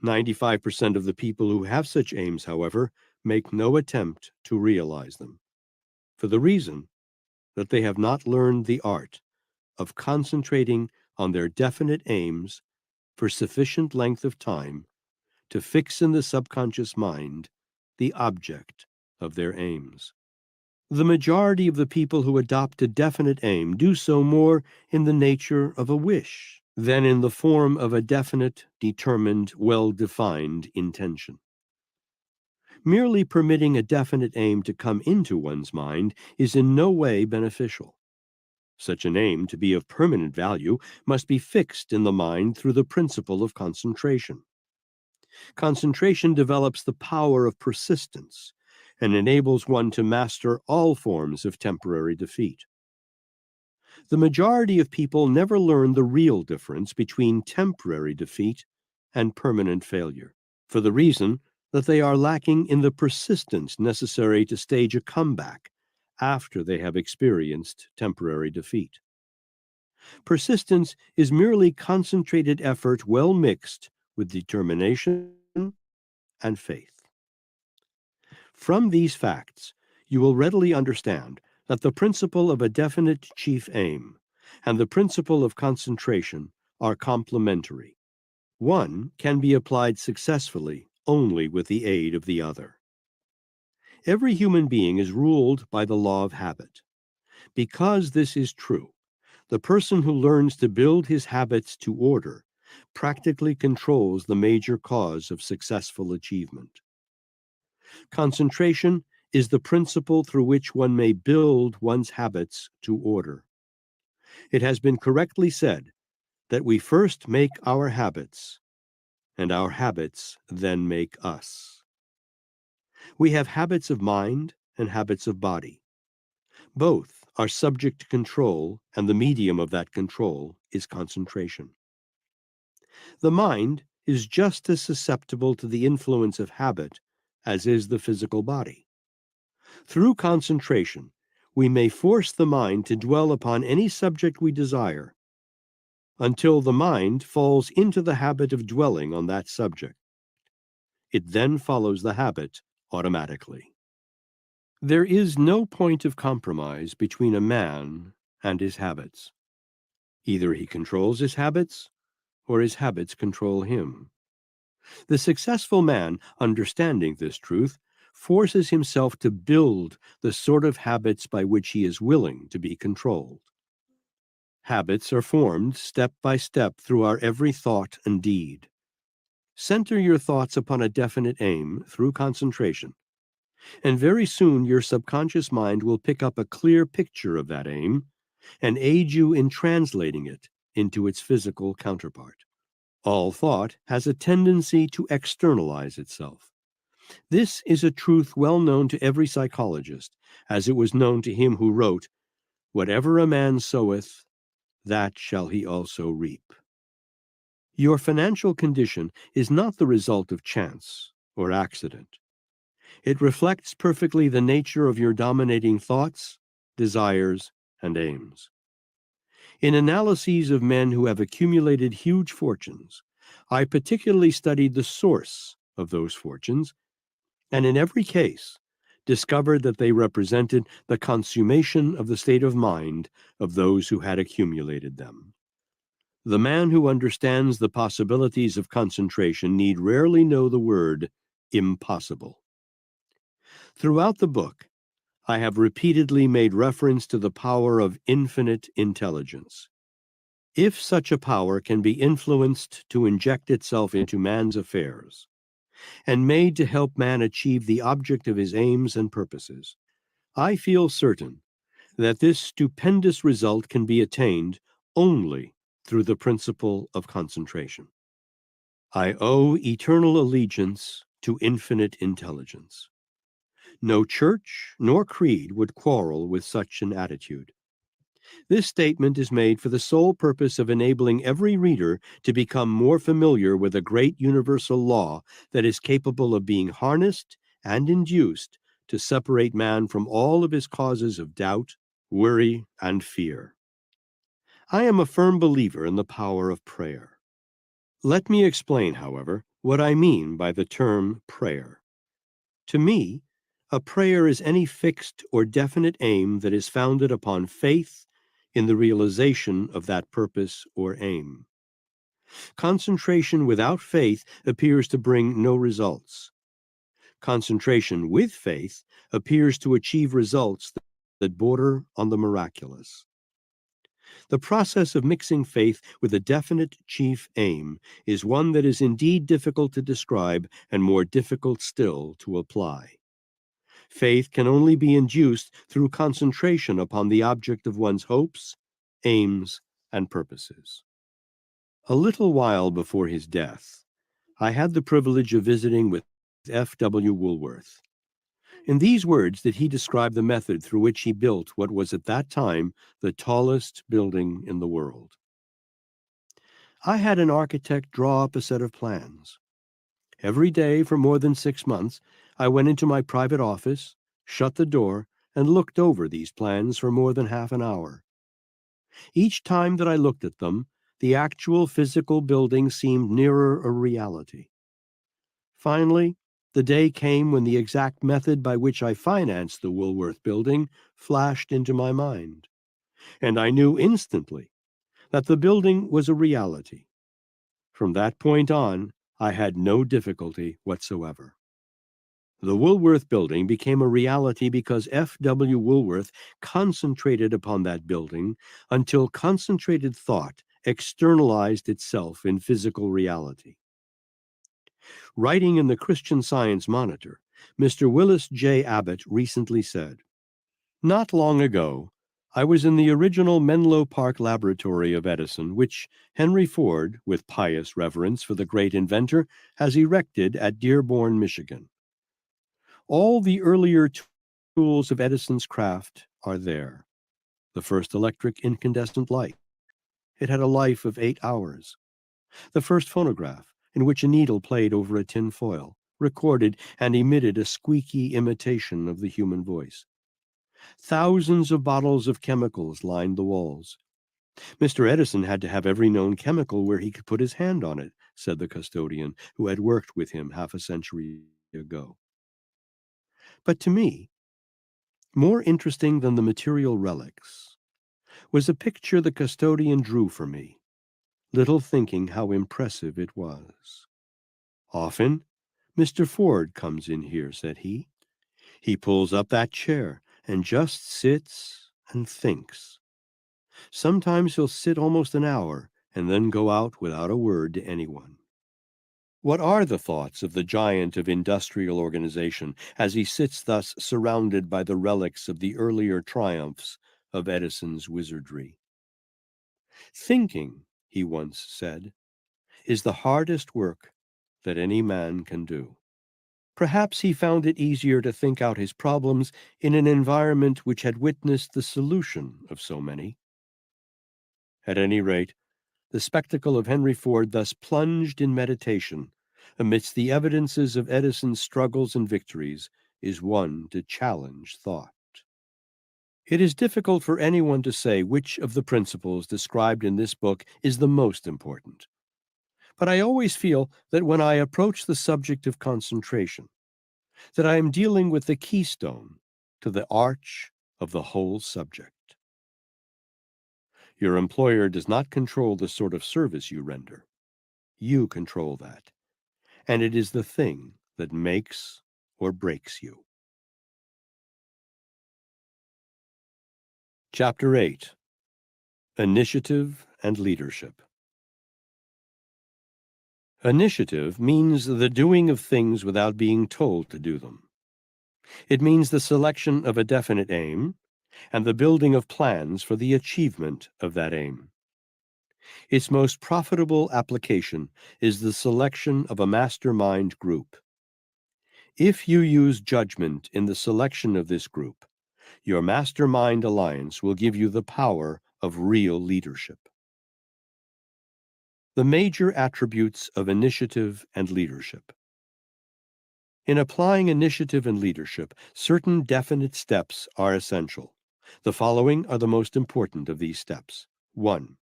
S2: 95% of the people who have such aims, however, make no attempt to realize them, for the reason that they have not learned the art of concentrating on their definite aims for sufficient length of time to fix in the subconscious mind the object of their aims. The majority of the people who adopt a definite aim do so more in the nature of a wish than in the form of a definite, determined, well-defined intention. Merely permitting a definite aim to come into one's mind is in no way beneficial. Such an aim, to be of permanent value, must be fixed in the mind through the principle of concentration. Concentration develops the power of persistence and enables one to master all forms of temporary defeat. The majority of people never learn the real difference between temporary defeat and permanent failure, for the reason that they are lacking in the persistence necessary to stage a comeback after they have experienced temporary defeat. Persistence is merely concentrated effort well mixed with determination and faith. From these facts, you will readily understand that the principle of a definite chief aim and the principle of concentration are complementary. One can be applied successfully only with the aid of the other. Every human being is ruled by the law of habit. Because this is true, the person who learns to build his habits to order practically controls the major cause of successful achievement. Concentration is the principle through which one may build one's habits to order. It has been correctly said that we first make our habits, and our habits then make us. We have habits of mind and habits of body. Both are subject to control, and the medium of that control is concentration. The mind is just as susceptible to the influence of habit as is the physical body. Through concentration, we may force the mind to dwell upon any subject we desire until the mind falls into the habit of dwelling on that subject. It then follows the habit automatically. There is no point of compromise between a man and his habits. Either he controls his habits, or his habits control him. The successful man, understanding this truth, forces himself to build the sort of habits by which he is willing to be controlled. Habits are formed step by step through our every thought and deed. Center your thoughts upon a definite aim through concentration, and very soon your subconscious mind will pick up a clear picture of that aim and aid you in translating it into its physical counterpart. All thought has a tendency to externalize itself. This is a truth well known to every psychologist, as it was known to him who wrote, "Whatever a man soweth, that shall he also reap." Your financial condition is not the result of chance or accident. It reflects perfectly the nature of your dominating thoughts, desires, and aims. In analyses of men who have accumulated huge fortunes, I particularly studied the source of those fortunes, and in every case discovered that they represented the consummation of the state of mind of those who had accumulated them. The man who understands the possibilities of concentration need rarely know the word impossible. Throughout the book, I have repeatedly made reference to the power of infinite intelligence. If such a power can be influenced to inject itself into man's affairs, and made to help man achieve the object of his aims and purposes, I feel certain that this stupendous result can be attained only through the principle of concentration. I owe eternal allegiance to infinite intelligence. No church nor creed would quarrel with such an attitude. This statement is made for the sole purpose of enabling every reader to become more familiar with a great universal law that is capable of being harnessed and induced to separate man from all of his causes of doubt, worry, and fear. I am a firm believer in the power of prayer. Let me explain, however, what I mean by the term prayer. To me, a prayer is any fixed or definite aim that is founded upon faith in the realization of that purpose or aim. Concentration without faith appears to bring no results. Concentration with faith appears to achieve results that border on the miraculous. The process of mixing faith with a definite chief aim is one that is indeed difficult to describe and more difficult still to apply. Faith can only be induced through concentration upon the object of one's hopes, aims, and purposes. A little while before his death, I had the privilege of visiting with F.W. Woolworth. In these words did he describe the method through which he built what was at that time the tallest building in the world. I had an architect draw up a set of plans. Every day for more than 6 months, I went into my private office, shut the door, and looked over these plans for more than half an hour. Each time that I looked at them, the actual physical building seemed nearer a reality. Finally, the day came when the exact method by which I financed the Woolworth building flashed into my mind, and I knew instantly that the building was a reality. From that point on, I had no difficulty whatsoever. The Woolworth building became a reality because F.W. Woolworth concentrated upon that building until concentrated thought externalized itself in physical reality. Writing in the Christian Science Monitor, Mr. Willis J. Abbott recently said, "Not long ago, I was in the original Menlo Park laboratory of Edison, which Henry Ford, with pious reverence for the great inventor, has erected at Dearborn, Michigan. All the earlier tools of Edison's craft are there. The first electric incandescent light. It had a life of 8 hours. The first phonograph, in which a needle played over a tin foil, recorded and emitted a squeaky imitation of the human voice. Thousands of bottles of chemicals lined the walls. Mr. Edison had to have every known chemical where he could put his hand on it," said the custodian who had worked with him half a century ago. But to me, more interesting than the material relics was a picture the custodian drew for me, little thinking how impressive it was. "Often Mr. Ford comes in here," said he. "He pulls up that chair and just sits and thinks. Sometimes he'll sit almost an hour and then go out without a word to anyone." What are the thoughts of the giant of industrial organization as he sits thus surrounded by the relics of the earlier triumphs of Edison's wizardry? "Thinking," he once said, "is the hardest work that any man can do." Perhaps he found it easier to think out his problems in an environment which had witnessed the solution of so many. At any rate, the spectacle of Henry Ford thus plunged in meditation amidst the evidences of Edison's struggles and victories is one to challenge thought. It is difficult for anyone to say which of the principles described in this book is the most important. But I always feel that when I approach the subject of concentration, that I am dealing with the keystone to the arch of the whole subject. Your employer does not control the sort of service you render. You control that, and it is the thing that makes or breaks you. Chapter 8: Initiative and Leadership. Initiative means the doing of things without being told to do them. It means the selection of a definite aim and the building of plans for the achievement of that aim. Its most profitable application is the selection of a mastermind group. If you use judgment in the selection of this group, your mastermind alliance will give you the power of real leadership. The major attributes of initiative and leadership. In applying initiative and leadership, certain definite steps are essential. The following are the most important of these steps. 1.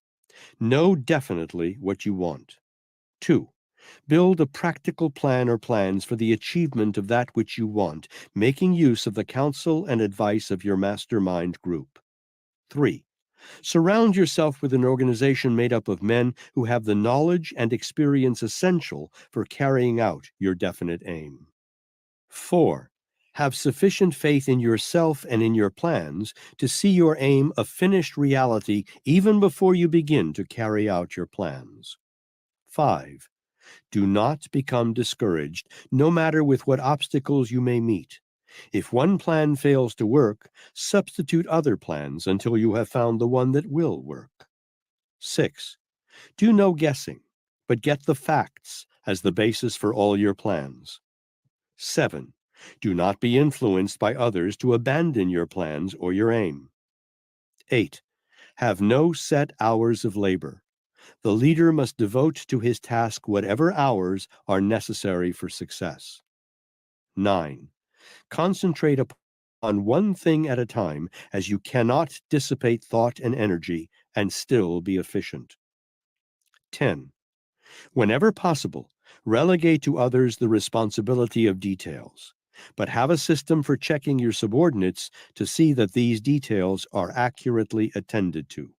S2: Know definitely what you want. 2. Build a practical plan or plans for the achievement of that which you want, making use of the counsel and advice of your mastermind group. 3. Surround yourself with an organization made up of men who have the knowledge and experience essential for carrying out your definite aim. 4. Have sufficient faith in yourself and in your plans to see your aim a finished reality even before you begin to carry out your plans. 5. Do not become discouraged, no matter with what obstacles you may meet. If one plan fails to work, substitute other plans until you have found the one that will work. 6. Do no guessing, but get the facts as the basis for all your plans. 7. Do not be influenced by others to abandon your plans or your aim. 8. Have no set hours of labor. The leader must devote to his task whatever hours are necessary for success. 9. Concentrate upon one thing at a time, as you cannot dissipate thought and energy and still be efficient. 10. Whenever possible, relegate to others the responsibility of details, but have a system for checking your subordinates to see that these details are accurately attended to.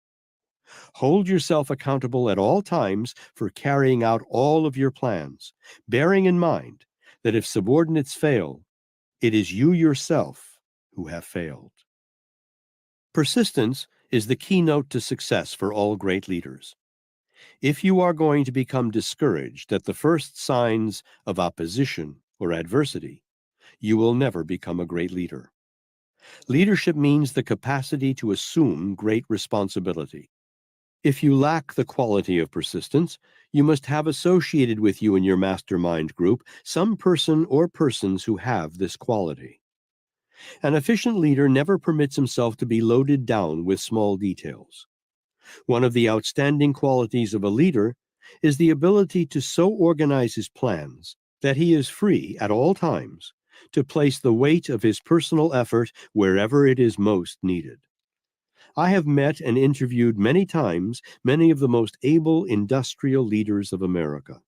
S2: Hold yourself accountable at all times for carrying out all of your plans, bearing in mind that if subordinates fail, it is you yourself who have failed. Persistence is the keynote to success for all great leaders. If you are going to become discouraged at the first signs of opposition or adversity, you will never become a great leader. Leadership means the capacity to assume great responsibility. If you lack the quality of persistence, you must have associated with you in your mastermind group some person or persons who have this quality. An efficient leader never permits himself to be loaded down with small details. One of the outstanding qualities of a leader is the ability to so organize his plans that he is free at all times to place the weight of his personal effort wherever it is most needed. I have met and interviewed many times many of the most able industrial leaders of America.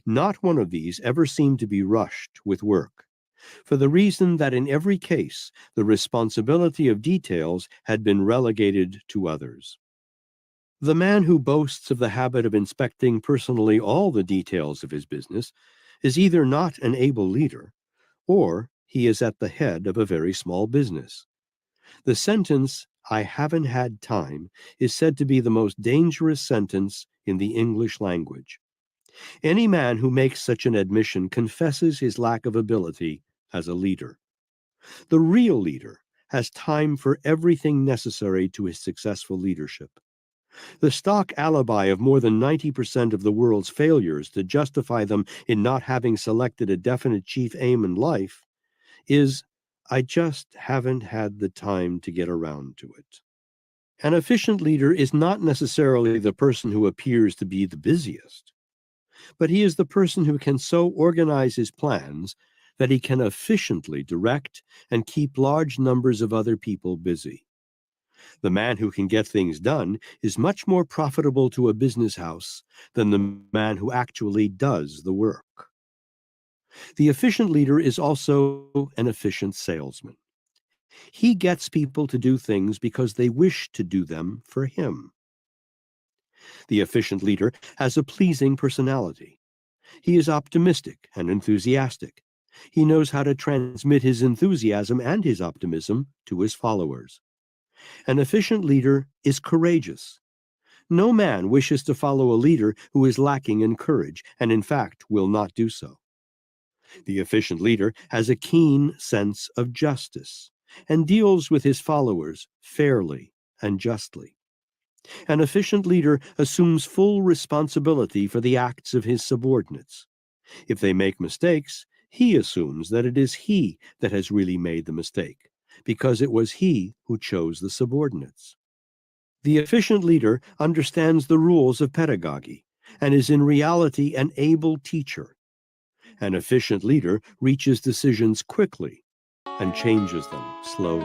S2: Not one of these ever seemed to be rushed with work, for the reason that in every case the responsibility of details had been relegated to others. The man who boasts of the habit of inspecting personally all the details of his business is either not an able leader, or he is at the head of a very small business. The sentence, "I haven't had time," is said to be the most dangerous sentence in the English language. Any man who makes such an admission confesses his lack of ability as a leader. The real leader has time for everything necessary to his successful leadership. The stock alibi of more than 90% of the world's failures to justify them in not having selected a definite chief aim in life is, "I just haven't had the time to get around to it." An efficient leader is not necessarily the person who appears to be the busiest, but he is the person who can so organize his plans that he can efficiently direct and keep large numbers of other people busy. The man who can get things done is much more profitable to a business house than the man who actually does the work. The efficient leader is also an efficient salesman. He gets people to do things because they wish to do them for him. The efficient leader has a pleasing personality. He is optimistic and enthusiastic. He knows how to transmit his enthusiasm and his optimism to his followers. An efficient leader is courageous. No man wishes to follow a leader who is lacking in courage, and in fact will not do so. The efficient leader has a keen sense of justice and deals with his followers fairly and justly. An efficient leader assumes full responsibility for the acts of his subordinates. If they make mistakes, he assumes that it is he that has really made the mistake, because it was he who chose the subordinates. The efficient leader understands the rules of pedagogy and is in reality an able teacher. An efficient leader reaches decisions quickly and changes them slowly.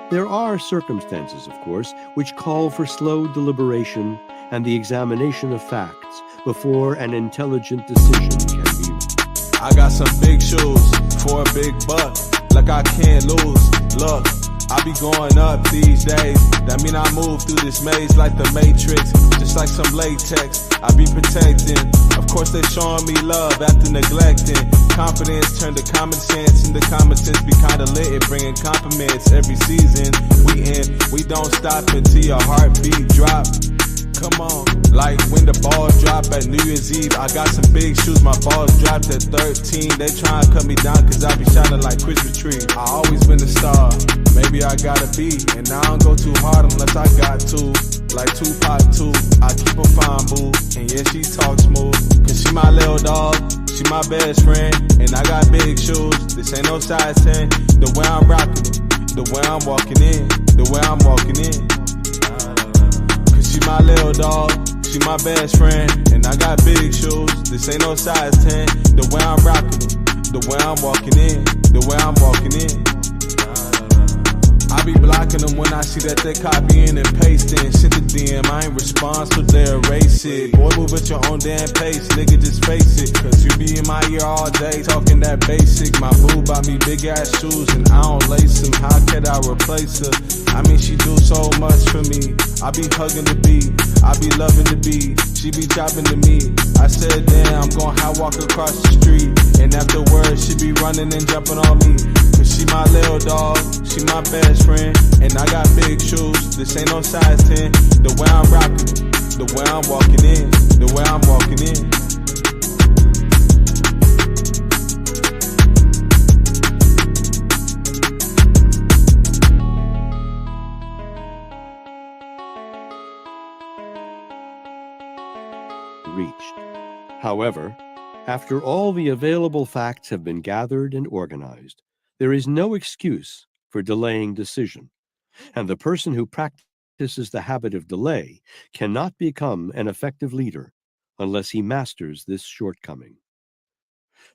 S2: There are circumstances, of course, which call for slow deliberation and the examination of facts before an intelligent decision can be made.
S1: I got some big shoes for a big buck, like I can't lose. Look, I be going up these days. That mean I move through this maze like the Matrix, just like some latex. I be protecting. Of course they showing me love after neglecting. Confidence turned to common sense, and the common sense be kinda lit, bringing compliments every season. We don't stop until your heartbeat drop. Come on, like when the balls drop at New Year's Eve. I got some big shoes, my balls dropped at 13. They try and cut me down cause I be shining like Christmas tree. I always been a star, maybe I gotta be. And I don't go too hard unless I got to. Like Tupac too, I keep a fine boo. And yeah, she talk smooth, cause she my little dog, she my best friend. And I got big shoes, this ain't no size 10. The way I'm rocking them, the way I'm walking in, the way I'm walking in. She my little dog, she my best friend, and I got big shoes, this ain't no size 10. The way I'm rocking them, the way I'm walking in, the way I'm walking in. I be blocking them when I see that they copying and pasting. Sent the DM, I ain't respond, so they erase it. Boy, move at your own damn pace, nigga, just face it. Cause you be in my ear all day, talking that basic. My boo bought me big ass shoes and I don't lace them. How could I replace her? I mean, she do so much for me. I be hugging the beat, I be loving the beat. She be chopping the meat. I said, damn, I'm gon' high walk across the street. And afterwards, she be running and jumping on me. Cause she my little dog, she my best friend. And I got big shoes, this ain't no size 10. The way I'm rocking them, The way I'm walking in, the way I'm walking in.
S2: Reached. However, after all the available facts have been gathered and organized, there is no excuse for delaying decision, and the person who practices the habit of delay cannot become an effective leader unless he masters this shortcoming.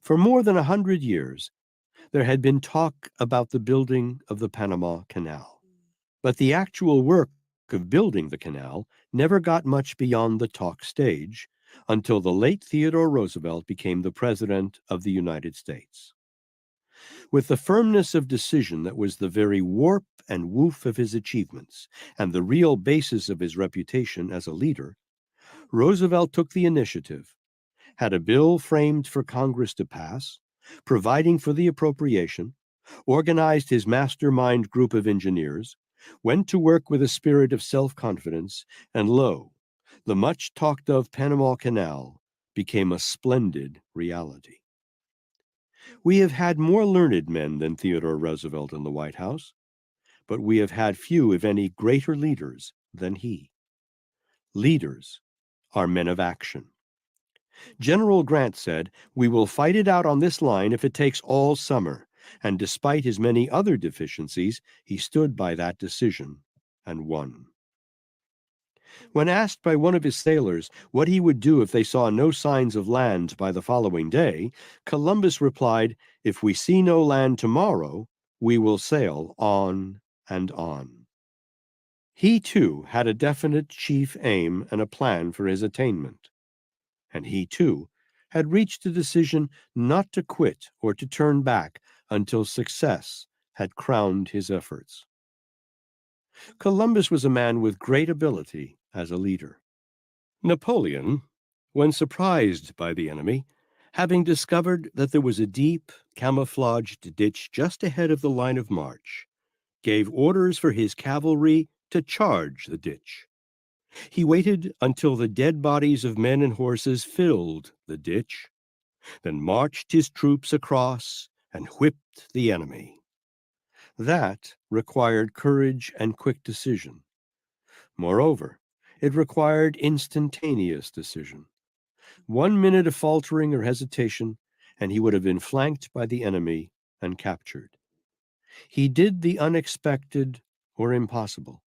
S2: For more than 100 years, there had been talk about the building of the Panama Canal, but the actual work of building the canal never got much beyond the talk stage until the late Theodore Roosevelt became the President of the United States. With the firmness of decision that was the very warp and woof of his achievements and the real basis of his reputation as a leader, Roosevelt took the initiative, had a bill framed for Congress to pass, providing for the appropriation, organized his mastermind group of engineers, went to work with a spirit of self-confidence, and lo, the much talked of Panama Canal became a splendid reality. We have had more learned men than Theodore Roosevelt in the White House, but we have had few, if any, greater leaders than he. Leaders are men of action. General Grant said, "We will fight it out on this line if it takes all summer," and despite his many other deficiencies, he stood by that decision and won. When asked by one of his sailors what he would do if they saw no signs of land by the following day, Columbus replied, "If we see no land tomorrow, we will sail on and on." He too had a definite chief aim and a plan for his attainment. And he too had reached a decision not to quit or to turn back until success had crowned his efforts. Columbus was a man with great ability as a leader. Napoleon, when surprised by the enemy, having discovered that there was a deep, camouflaged ditch just ahead of the line of march, gave orders for his cavalry to charge the ditch. He waited until the dead bodies of men and horses filled the ditch, then marched his troops across and whipped the enemy. That required courage and quick decision. Moreover, it required instantaneous decision. 1 minute of faltering or hesitation, and he would have been flanked by the enemy and captured. He did the unexpected or impossible.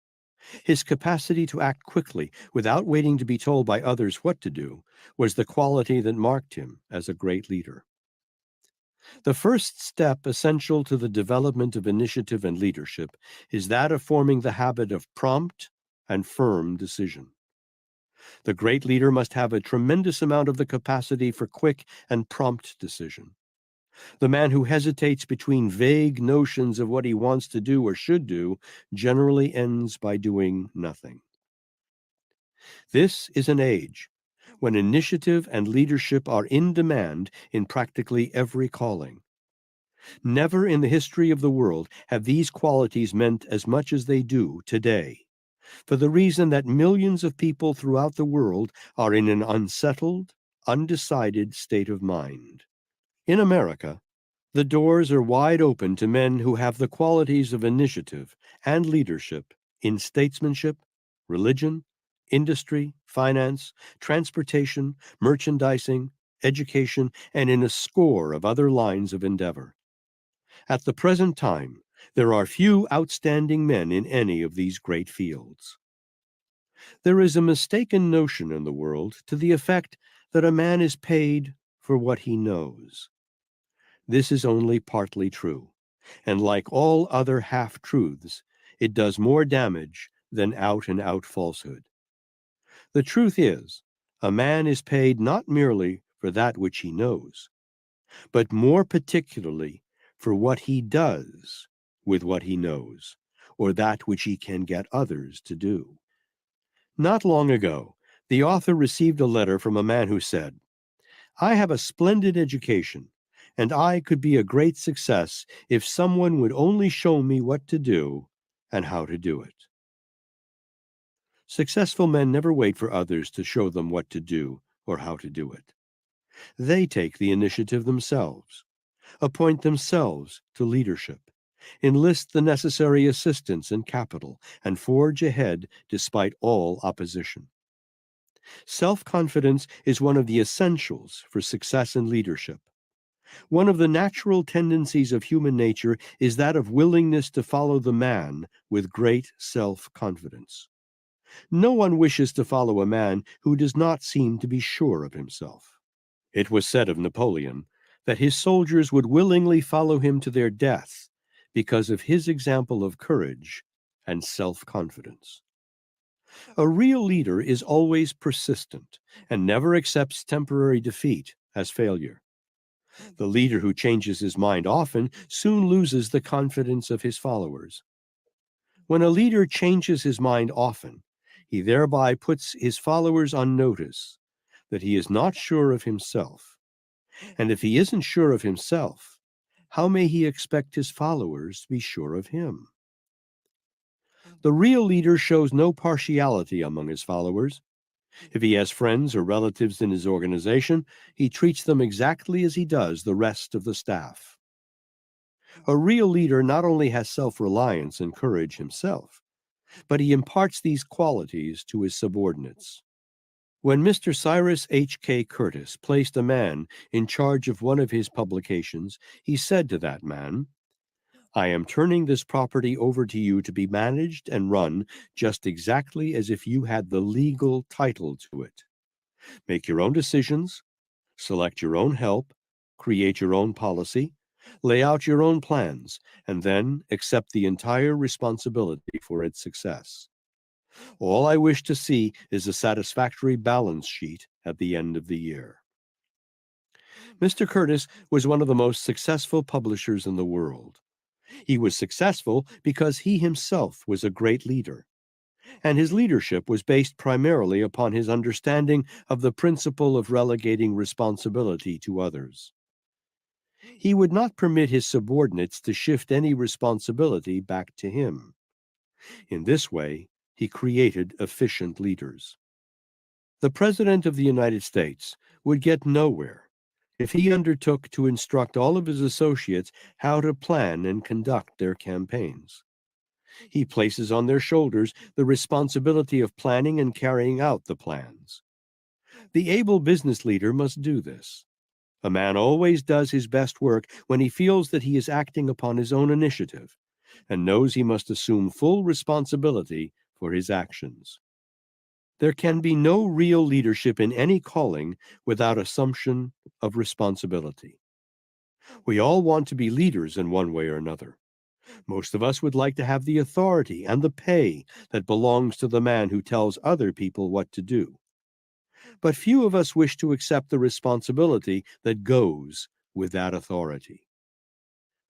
S2: His capacity to act quickly, without waiting to be told by others what to do, was the quality that marked him as a great leader. The first step essential to the development of initiative and leadership is that of forming the habit of prompt and firm decision. The great leader must have a tremendous amount of the capacity for quick and prompt decision. The man who hesitates between vague notions of what he wants to do or should do generally ends by doing nothing. This is an age when initiative and leadership are in demand in practically every calling. Never in the history of the world have these qualities meant as much as they do today, for the reason that millions of people throughout the world are in an unsettled, undecided state of mind. In America, the doors are wide open to men who have the qualities of initiative and leadership in statesmanship, religion, industry, finance, transportation, merchandising, education, and in a score of other lines of endeavor. At the present time, there are few outstanding men in any of these great fields. There is a mistaken notion in the world to the effect that a man is paid for what he knows. This is only partly true, and like all other half-truths, it does more damage than out-and-out falsehood. The truth is, a man is paid not merely for that which he knows, but more particularly for what he does with what he knows, or that which he can get others to do. Not long ago, the author received a letter from a man who said, "I have a splendid education, and I could be a great success if someone would only show me what to do and how to do it." Successful men never wait for others to show them what to do or how to do it. They take the initiative themselves, appoint themselves to leadership, enlist the necessary assistance and capital, and forge ahead despite all opposition. Self-confidence is one of the essentials for success in leadership. One of the natural tendencies of human nature is that of willingness to follow the man with great self-confidence. No one wishes to follow a man who does not seem to be sure of himself. It was said of Napoleon that his soldiers would willingly follow him to their death because of his example of courage and self-confidence. A real leader is always persistent and never accepts temporary defeat as failure. The leader who changes his mind often soon loses the confidence of his followers. When a leader changes his mind often, he thereby puts his followers on notice that he is not sure of himself. And if he isn't sure of himself, how may he expect his followers to be sure of him? The real leader shows no partiality among his followers. If he has friends or relatives in his organization, he treats them exactly as he does the rest of the staff. A real leader not only has self-reliance and courage himself, but he imparts these qualities to his subordinates. When Mr. Cyrus H.K. Curtis placed a man in charge of one of his publications, he said to that man, "I am turning this property over to you to be managed and run just exactly as if you had the legal title to it. Make your own decisions, select your own help, create your own policy, lay out your own plans, and then accept the entire responsibility for its success. All I wish to see is a satisfactory balance sheet at the end of the year." Mr. Curtis was one of the most successful publishers in the world. He was successful because he himself was a great leader, and his leadership was based primarily upon his understanding of the principle of relegating responsibility to others. He would not permit his subordinates to shift any responsibility back to him. In this way, he created efficient leaders. The President of the United States would get nowhere if he undertook to instruct all of his associates how to plan and conduct their campaigns. He places on their shoulders the responsibility of planning and carrying out the plans. The able business leader must do this. A man always does his best work when he feels that he is acting upon his own initiative and knows he must assume full responsibility for his actions. There can be no real leadership in any calling without assumption of responsibility. We all want to be leaders in one way or another. Most of us would like to have the authority and the pay that belongs to the man who tells other people what to do. But few of us wish to accept the responsibility that goes with that authority.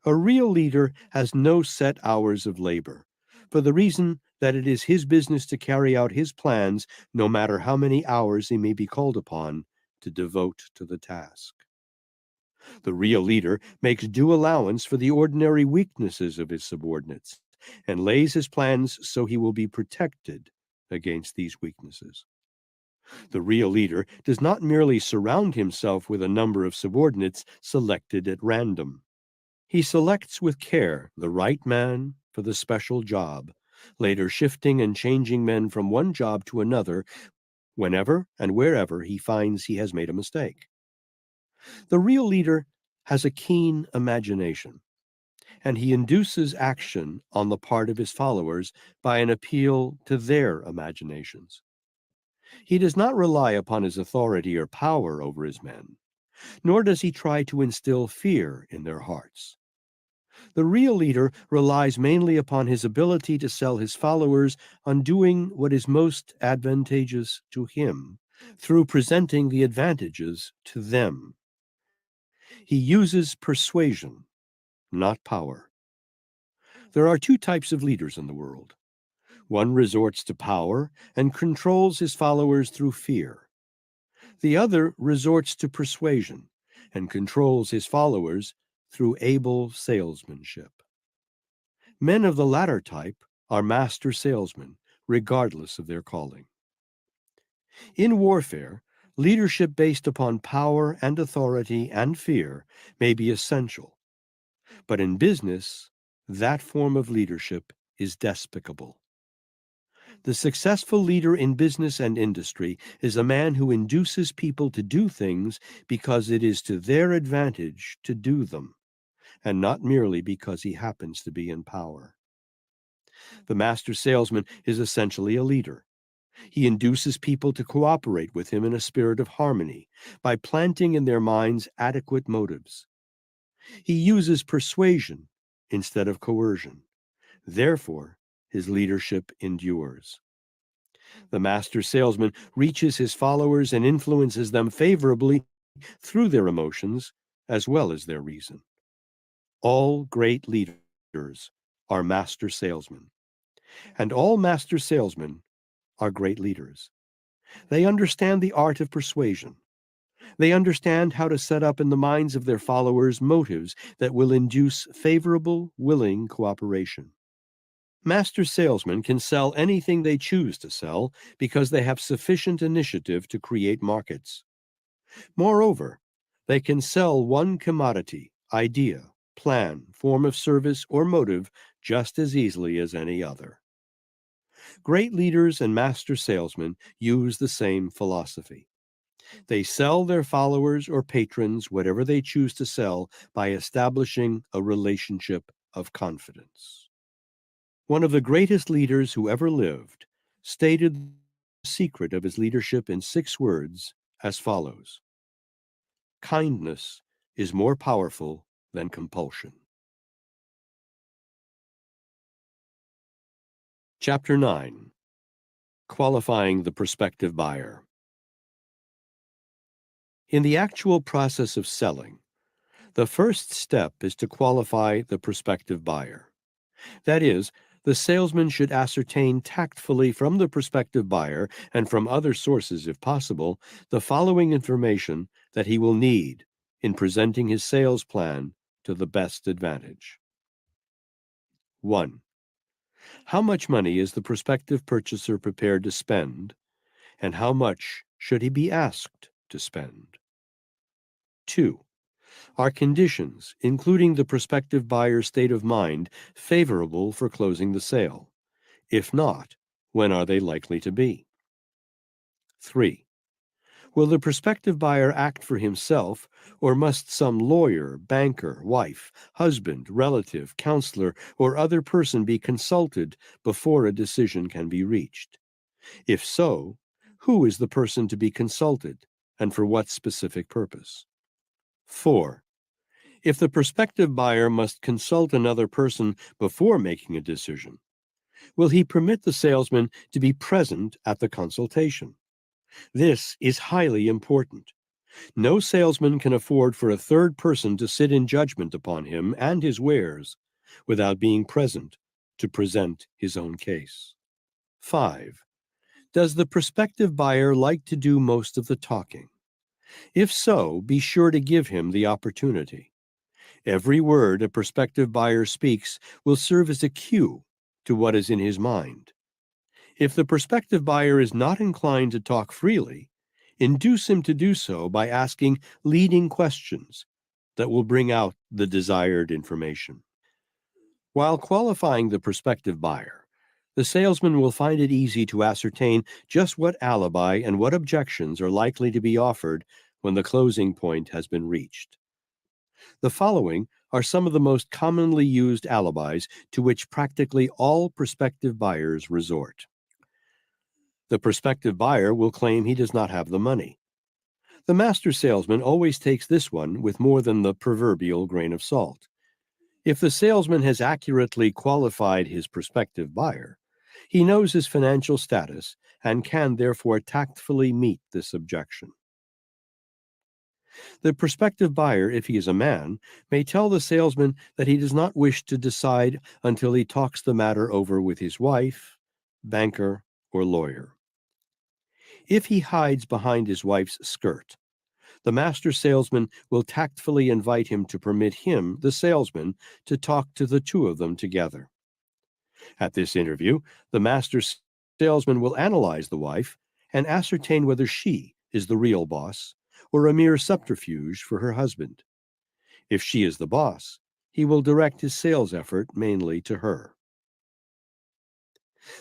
S2: A real leader has no set hours of labor, for the reason that it is his business to carry out his plans no matter how many hours he may be called upon to devote to the task. The real leader makes due allowance for the ordinary weaknesses of his subordinates and lays his plans so he will be protected against these weaknesses. The real leader does not merely surround himself with a number of subordinates selected at random. He selects with care the right man for the special job, later shifting and changing men from one job to another whenever and wherever he finds he has made a mistake. The real leader has a keen imagination, and he induces action on the part of his followers by an appeal to their imaginations. He does not rely upon his authority or power over his men, nor does he try to instill fear in their hearts. The real leader relies mainly upon his ability to sell his followers on doing what is most advantageous to him, through presenting the advantages to them. He uses persuasion, not power. There are two types of leaders in the world. One resorts to power and controls his followers through fear. The other resorts to persuasion and controls his followers through able salesmanship. Men of the latter type are master salesmen regardless of their calling. In warfare, leadership based upon power and authority and fear may be essential, but in business, that form of leadership is despicable. The successful leader in business and industry is a man who induces people to do things because it is to their advantage to do them, and not merely because he happens to be in power. The master salesman is essentially a leader. He induces people to cooperate with him in a spirit of harmony by planting in their minds adequate motives. He uses persuasion instead of coercion. Therefore, his leadership endures. The master salesman reaches his followers and influences them favorably through their emotions as well as their reason. All great leaders are master salesmen, and all master salesmen are great leaders. They understand the art of persuasion. They understand how to set up in the minds of their followers motives that will induce favorable, willing cooperation. Master salesmen can sell anything they choose to sell because they have sufficient initiative to create markets. Moreover, they can sell one commodity, idea, plan, form of service, or motive just as easily as any other. Great leaders and master salesmen use the same philosophy. They sell their followers or patrons whatever they choose to sell by establishing a relationship of confidence. One of the greatest leaders who ever lived stated the secret of his leadership in 6 words as follows: kindness is more powerful than compulsion. Chapter 9: Qualifying the Prospective Buyer. In the actual process of selling, the first step is to qualify the prospective buyer. That is, the salesman should ascertain tactfully from the prospective buyer and from other sources if possible the following information that he will need in presenting his sales plan to the best advantage. 1. How much money is the prospective purchaser prepared to spend, and how much should he be asked to spend? 2. Are conditions, including the prospective buyer's state of mind, favorable for closing the sale? If not, when are they likely to be? 3. Will the prospective buyer act for himself, or must some lawyer, banker, wife, husband, relative, counselor, or other person be consulted before a decision can be reached? If so, who is the person to be consulted, and for what specific purpose? 4. If the prospective buyer must consult another person before making a decision, will he permit the salesman to be present at the consultation? This is highly important. No salesman can afford for a third person to sit in judgment upon him and his wares without being present to present his own case. 5. Does the prospective buyer like to do most of the talking? If so, be sure to give him the opportunity. Every word a prospective buyer speaks will serve as a cue to what is in his mind. If the prospective buyer is not inclined to talk freely, induce him to do so by asking leading questions that will bring out the desired information. While qualifying the prospective buyer, the salesman will find it easy to ascertain just what alibi and what objections are likely to be offered when the closing point has been reached. The following are some of the most commonly used alibis to which practically all prospective buyers resort. The prospective buyer will claim he does not have the money. The master salesman always takes this one with more than the proverbial grain of salt. If the salesman has accurately qualified his prospective buyer, he knows his financial status and can therefore tactfully meet this objection. The prospective buyer, if he is a man, may tell the salesman that he does not wish to decide until he talks the matter over with his wife, banker, or lawyer. If he hides behind his wife's skirt, the master salesman will tactfully invite him to permit him, the salesman, to talk to the two of them together. At this interview, the master salesman will analyze the wife and ascertain whether she is the real boss or a mere subterfuge for her husband. If she is the boss, he will direct his sales effort mainly to her.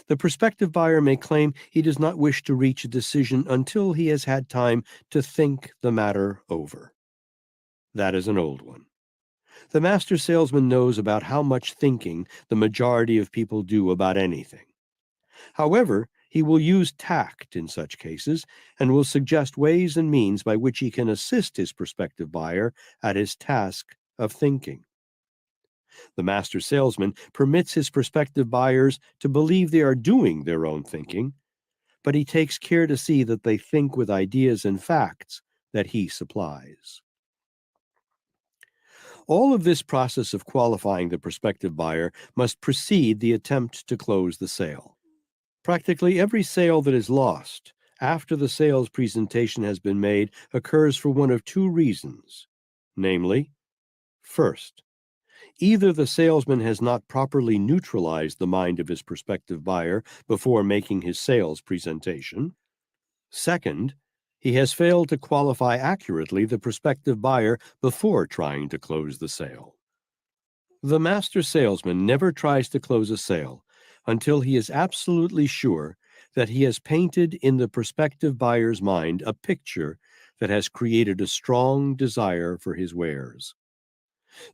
S2: The prospective buyer may claim he does not wish to reach a decision until he has had time to think the matter over. That is an old one. The master salesman knows about how much thinking the majority of people do about anything. However, he will use tact in such cases and will suggest ways and means by which he can assist his prospective buyer at his task of thinking. The master salesman permits his prospective buyers to believe they are doing their own thinking, but he takes care to see that they think with ideas and facts that he supplies. All of this process of qualifying the prospective buyer must precede the attempt to close the sale. Practically every sale that is lost after the sales presentation has been made occurs for one of two reasons. Namely, first, either the salesman has not properly neutralized the mind of his prospective buyer before making his sales presentation. Second, he has failed to qualify accurately the prospective buyer before trying to close the sale. The master salesman never tries to close a sale until he is absolutely sure that he has painted in the prospective buyer's mind a picture that has created a strong desire for his wares.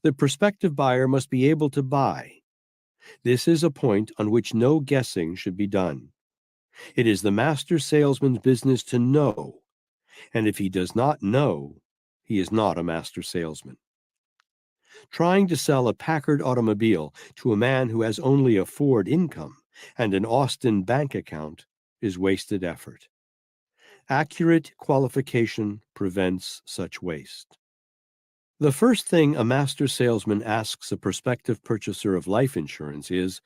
S2: The prospective buyer must be able to buy. This is a point on which no guessing should be done. It is the master salesman's business to know, and if he does not know, he is not a master salesman. Trying to sell a Packard automobile to a man who has only a Ford income and an Austin bank account is wasted effort. Accurate qualification prevents such waste. The first thing a master salesman asks a prospective purchaser of life insurance is,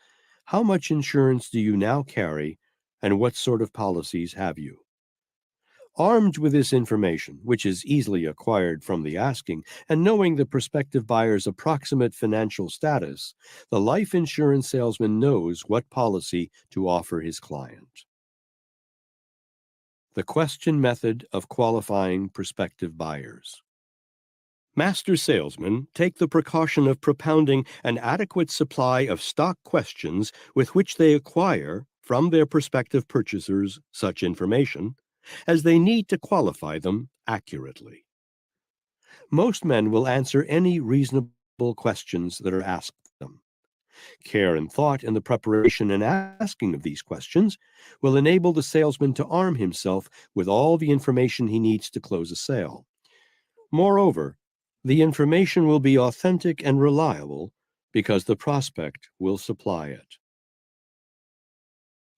S2: how much insurance do you now carry, and what sort of policies have you? Armed with this information, which is easily acquired from the asking, and knowing the prospective buyer's approximate financial status, the life insurance salesman knows what policy to offer his client. The question method of qualifying prospective buyers. Master salesmen take the precaution of propounding an adequate supply of stock questions with which they acquire from their prospective purchasers such information as they need to qualify them accurately. Most men will answer any reasonable questions that are asked them. Care and thought in the preparation and asking of these questions will enable the salesman to arm himself with all the information he needs to close a sale. Moreover, the information will be authentic and reliable because the prospect will supply it.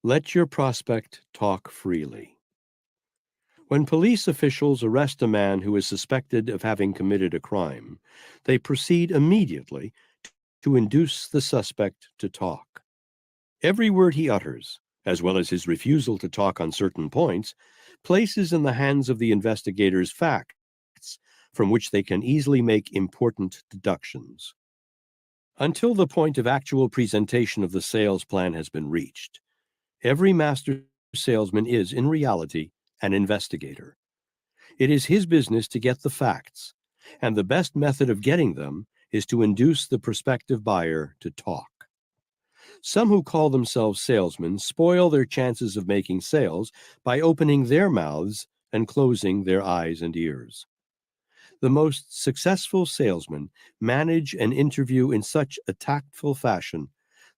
S2: Let your prospect talk freely. When police officials arrest a man who is suspected of having committed a crime, they proceed immediately to induce the suspect to talk. Every word he utters, as well as his refusal to talk on certain points, places in the hands of the investigators facts from which they can easily make important deductions. Until the point of actual presentation of the sales plan has been reached, every master salesman is, in reality, an investigator. It is his business to get the facts, and the best method of getting them is to induce the prospective buyer to talk. Some who call themselves salesmen spoil their chances of making sales by opening their mouths and closing their eyes and ears. The most successful salesmen manage an interview in such a tactful fashion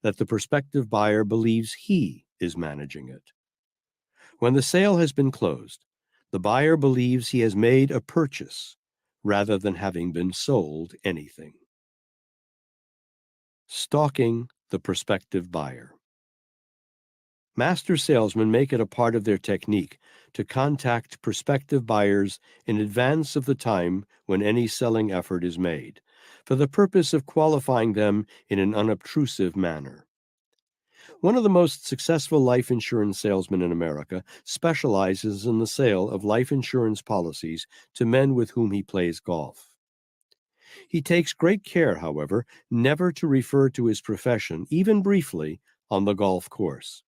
S2: that the prospective buyer believes he is managing it. When the sale has been closed, the buyer believes he has made a purchase rather than having been sold anything. Stalking the prospective buyer. Master salesmen make it a part of their technique to contact prospective buyers in advance of the time when any selling effort is made, for the purpose of qualifying them in an unobtrusive manner. One of the most successful life insurance salesmen in America specializes in the sale of life insurance policies to men with whom he plays golf. He takes great care, however, never to refer to his profession, even briefly, on the golf course.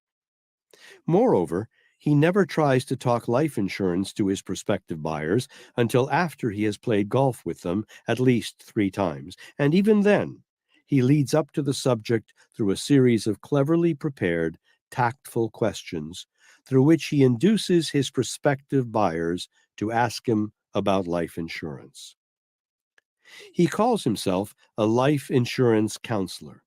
S2: Moreover, he never tries to talk life insurance to his prospective buyers until after he has played golf with them at least 3 times, and even then, he leads up to the subject through a series of cleverly prepared, tactful questions, through which he induces his prospective buyers to ask him about life insurance. He calls himself a life insurance counselor.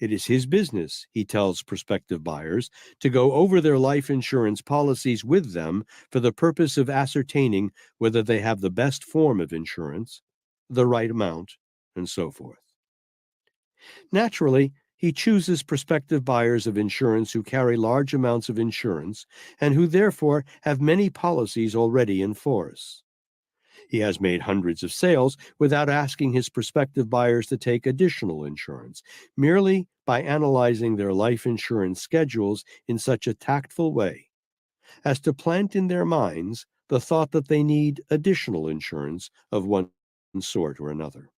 S2: It is his business, he tells prospective buyers, to go over their life insurance policies with them for the purpose of ascertaining whether they have the best form of insurance, the right amount, and so forth. Naturally, he chooses prospective buyers of insurance who carry large amounts of insurance and who therefore have many policies already in force. He has made hundreds of sales without asking his prospective buyers to take additional insurance, merely by analyzing their life insurance schedules in such a tactful way as to plant in their minds the thought that they need additional insurance of one sort or another.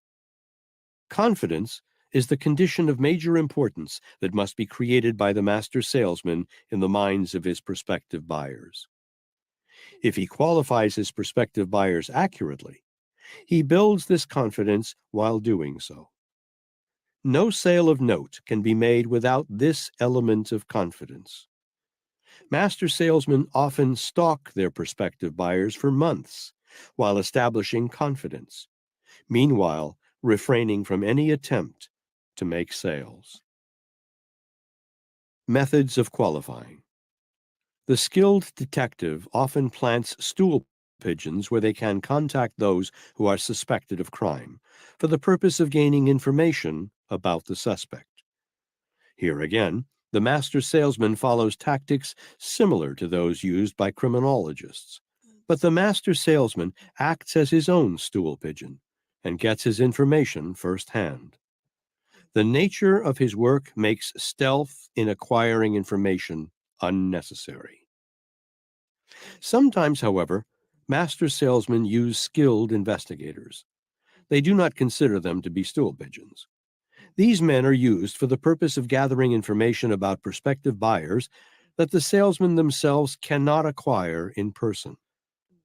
S2: Confidence is the condition of major importance that must be created by the master salesman in the minds of his prospective buyers. If he qualifies his prospective buyers accurately, he builds this confidence while doing so. No sale of note can be made without this element of confidence. Master salesmen often stalk their prospective buyers for months while establishing confidence, meanwhile refraining from any attempt to make sales. Methods of qualifying. The skilled detective often plants stool pigeons where they can contact those who are suspected of crime for the purpose of gaining information about the suspect. Here again, the master salesman follows tactics similar to those used by criminologists, but the master salesman acts as his own stool pigeon and gets his information firsthand. The nature of his work makes stealth in acquiring information unnecessary. Sometimes, however, master salesmen use skilled investigators. They do not consider them to be stool pigeons. These men are used for the purpose of gathering information about prospective buyers that the salesmen themselves cannot acquire in person.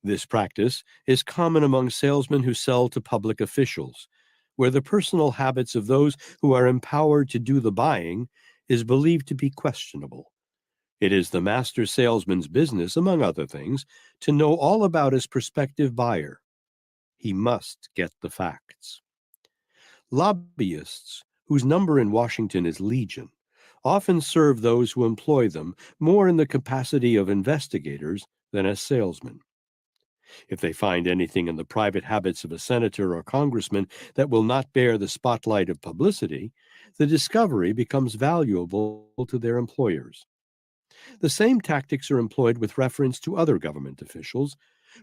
S2: This practice is common among salesmen who sell to public officials, where the personal habits of those who are empowered to do the buying is believed to be questionable. It is the master salesman's business, among other things, to know all about his prospective buyer. He must get the facts. Lobbyists, whose number in Washington is legion, often serve those who employ them more in the capacity of investigators than as salesmen. If they find anything in the private habits of a senator or congressman that will not bear the spotlight of publicity, the discovery becomes valuable to their employers. The same tactics are employed with reference to other government officials,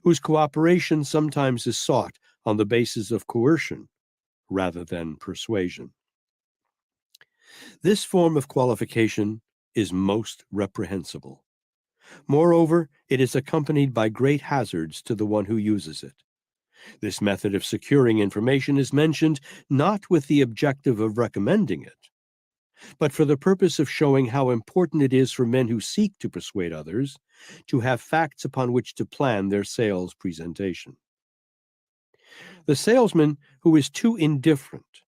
S2: whose cooperation sometimes is sought on the basis of coercion rather than persuasion. This form of qualification is most reprehensible. Moreover, it is accompanied by great hazards to the one who uses it. This method of securing information is mentioned not with the objective of recommending it, but for the purpose of showing how important it is for men who seek to persuade others to have facts upon which to plan their sales presentation. The salesman who is too indifferent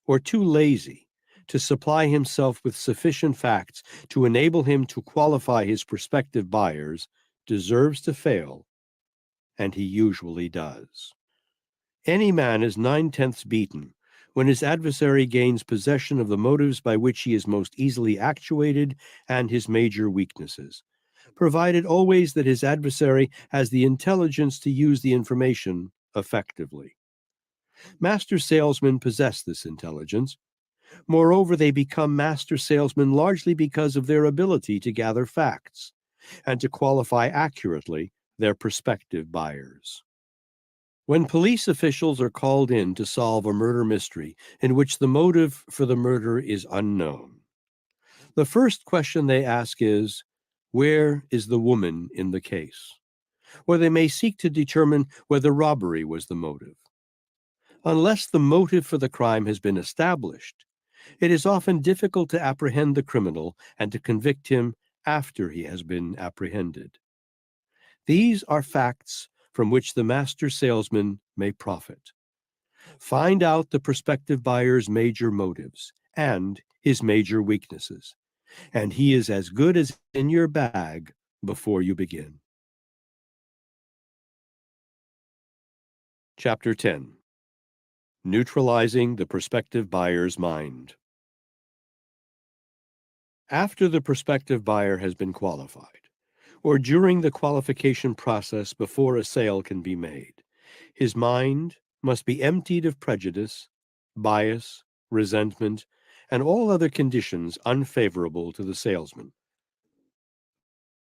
S2: or too lazy to supply himself with sufficient facts to enable him to qualify his prospective buyers deserves to fail, and he usually does. Any man is 9/10 beaten when his adversary gains possession of the motives by which he is most easily actuated and his major weaknesses, provided always that his adversary has the intelligence to use the information effectively. Master salesmen possess this intelligence. Moreover, they become master salesmen largely because of their ability to gather facts and to qualify accurately their prospective buyers. When police officials are called in to solve a murder mystery in which the motive for the murder is unknown, the first question they ask is, where is the woman in the case? Or they may seek to determine whether robbery was the motive. Unless the motive for the crime has been established, it is often difficult to apprehend the criminal and to convict him after he has been apprehended. These are facts from which the master salesman may profit. Find out the prospective buyer's major motives and his major weaknesses, and he is as good as in your bag before you begin. Chapter 10. Neutralizing the prospective buyer's mind. After the prospective buyer has been qualified, or during the qualification process before a sale can be made, his mind must be emptied of prejudice, bias, resentment, and all other conditions unfavorable to the salesman.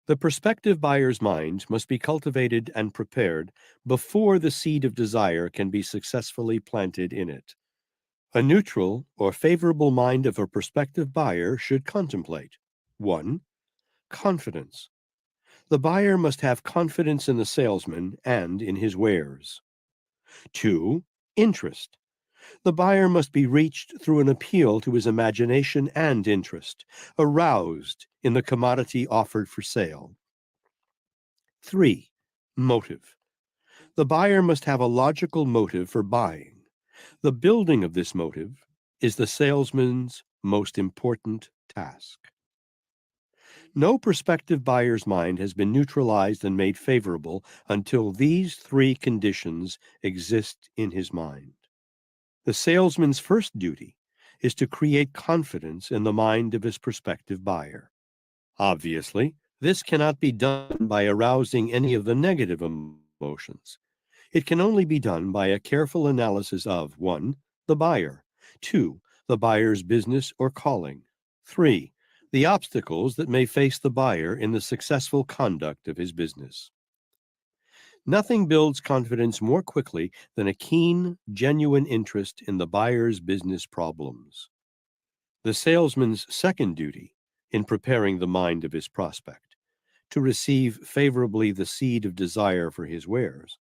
S2: The prospective buyer's mind must be cultivated and prepared before the seed of desire can be successfully planted in it. A neutral or favorable mind of a prospective buyer should contemplate 1. Confidence. The buyer must have confidence in the salesman and in his wares. 2. Interest. The buyer must be reached through an appeal to his imagination and interest, aroused in the commodity offered for sale. 3. Motive. The buyer must have a logical motive for buying. The building of this motive is the salesman's most important task. No prospective buyer's mind has been neutralized and made favorable until these three conditions exist in his mind. The salesman's first duty is to create confidence in the mind of his prospective buyer. Obviously, this cannot be done by arousing any of the negative emotions. It can only be done by a careful analysis of 1. The buyer, 2. The buyer's business or calling, 3. The obstacles that may face the buyer in the successful conduct of his business. Nothing builds confidence more quickly than a keen, genuine interest in the buyer's business problems. The salesman's second duty, in preparing the mind of his prospect to receive favorably the seed of desire for his wares,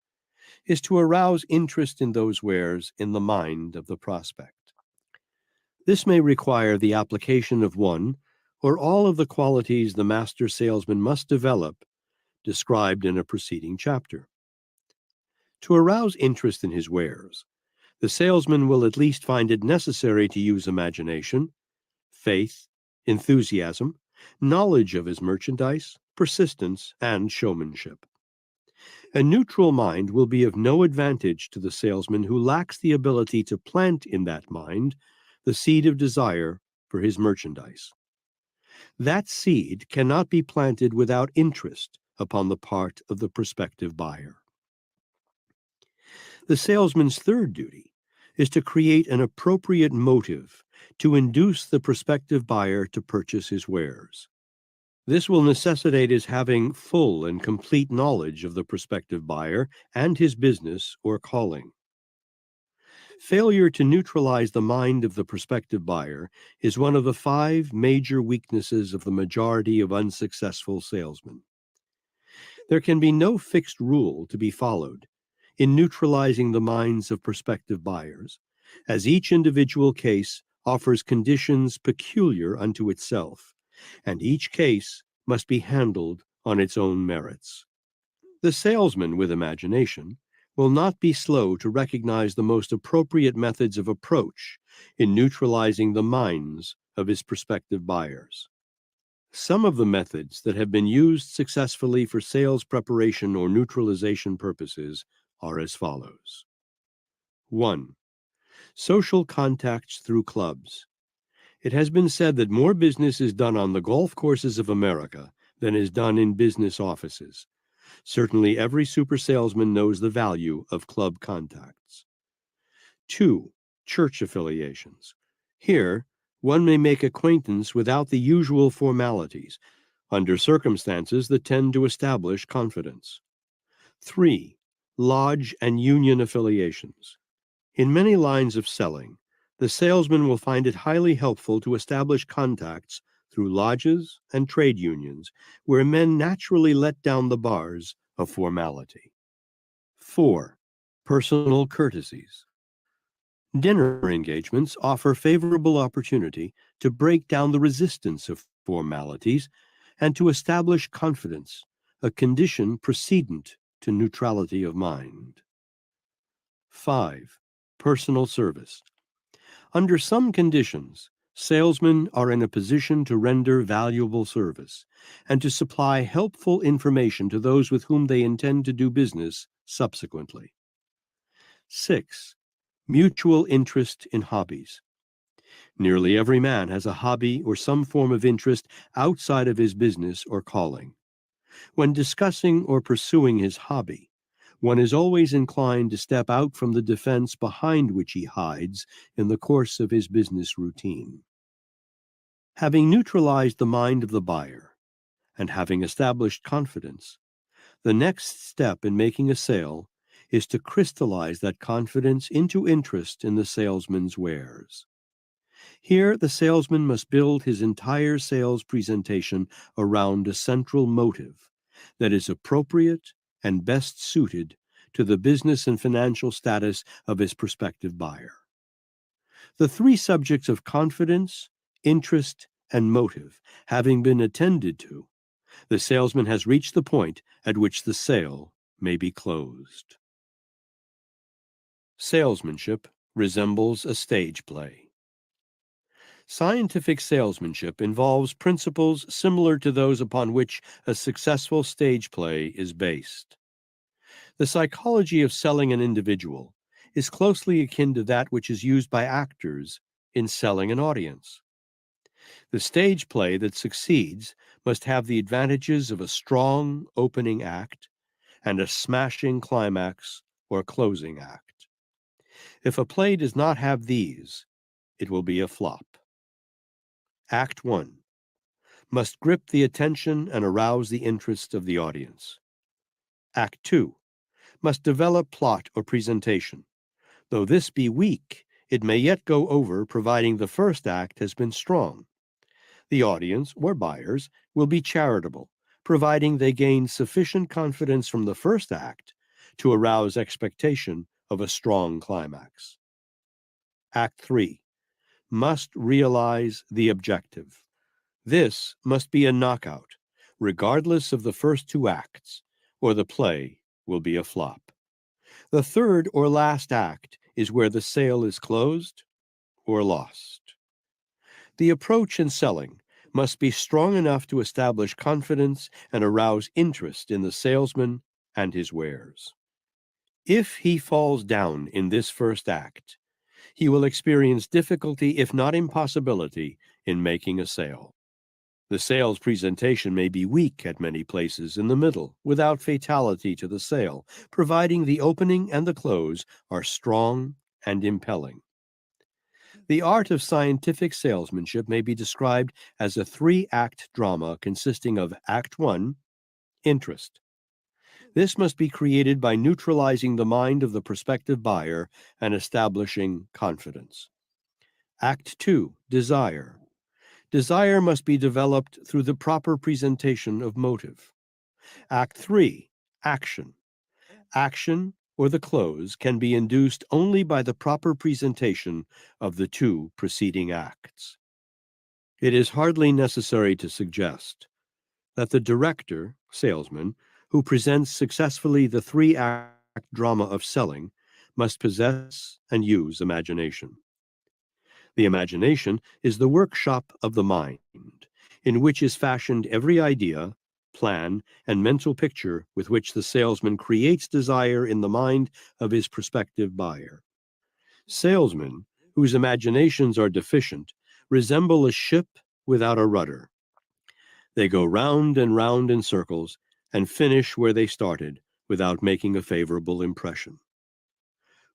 S2: is to arouse interest in those wares in the mind of the prospect. This may require the application of one or all of the qualities the master salesman must develop, described in a preceding chapter. To arouse interest in his wares, the salesman will at least find it necessary to use imagination, faith, enthusiasm, knowledge of his merchandise, persistence, and showmanship. A neutral mind will be of no advantage to the salesman who lacks the ability to plant in that mind the seed of desire for his merchandise. That seed cannot be planted without interest upon the part of the prospective buyer. The salesman's third duty is to create an appropriate motive to induce the prospective buyer to purchase his wares. This will necessitate his having full and complete knowledge of the prospective buyer and his business or calling. Failure to neutralize the mind of the prospective buyer is one of the 5 major weaknesses of the majority of unsuccessful salesmen. There can be no fixed rule to be followed in neutralizing the minds of prospective buyers, as each individual case offers conditions peculiar unto itself, and each case must be handled on its own merits. The salesman with imagination will not be slow to recognize the most appropriate methods of approach in neutralizing the minds of his prospective buyers. Some of the methods that have been used successfully for sales preparation or neutralization purposes are as follows. 1. Social contacts through clubs. It has been said that more business is done on the golf courses of America than is done in business offices. Certainly every super salesman knows the value of club contacts. 2. Church affiliations. Here, one may make acquaintance without the usual formalities, under circumstances that tend to establish confidence. 3. Lodge and union affiliations. In many lines of selling, the salesman will find it highly helpful to establish contacts through lodges and trade unions, where men naturally let down the bars of formality. 4. Personal courtesies. Dinner engagements offer favorable opportunity to break down the resistance of formalities and to establish confidence, a condition precedent to neutrality of mind. 5. Personal service. Under some conditions, salesmen are in a position to render valuable service and to supply helpful information to those with whom they intend to do business subsequently. 6. Mutual interest in hobbies. Nearly every man has a hobby or some form of interest outside of his business or calling. When discussing or pursuing his hobby, one is always inclined to step out from the defense behind which he hides in the course of his business routine. Having neutralized the mind of the buyer and having established confidence, the next step in making a sale is to crystallize that confidence into interest in the salesman's wares. Here, the salesman must build his entire sales presentation around a central motive that is appropriate and best suited to the business and financial status of his prospective buyer. The three subjects of confidence, interest, and motive having been attended to, the salesman has reached the point at which the sale may be closed. Salesmanship resembles a stage play. Scientific salesmanship involves principles similar to those upon which a successful stage play is based. The psychology of selling an individual is closely akin to that which is used by actors in selling an audience. The stage play that succeeds must have the advantages of a strong opening act and a smashing climax or closing act. If a play does not have these, it will be a flop. Act 1 must grip the attention and arouse the interest of the audience. Act 2 must develop plot or presentation. Though this be weak, it may yet go over providing the first act has been strong. The audience, or buyers, will be charitable, providing they gain sufficient confidence from the first act to arouse expectation of a strong climax. Act 3 must realize the objective. This must be a knockout, regardless of the first two acts, or the play will be a flop. The third or last act is where the sale is closed or lost. The approach in selling must be strong enough to establish confidence and arouse interest in the salesman and his wares. If he falls down in this first act, he will experience difficulty, if not impossibility, in making a sale. The sales presentation may be weak at many places in the middle, without fatality to the sale, providing the opening and the close are strong and impelling. The art of scientific salesmanship may be described as a three-act drama consisting of Act 1, interest. This must be created by neutralizing the mind of the prospective buyer and establishing confidence. Act 2, desire. Desire must be developed through the proper presentation of motive. Act 3, action. Action, or the close, can be induced only by the proper presentation of the two preceding acts. It is hardly necessary to suggest that the director, salesman, who presents successfully the three-act drama of selling must possess and use imagination. The imagination is the workshop of the mind, in which is fashioned every idea, plan, and mental picture with which the salesman creates desire in the mind of his prospective buyer. Salesmen whose imaginations are deficient resemble a ship without a rudder. They go round and round in circles and finish where they started without making a favorable impression.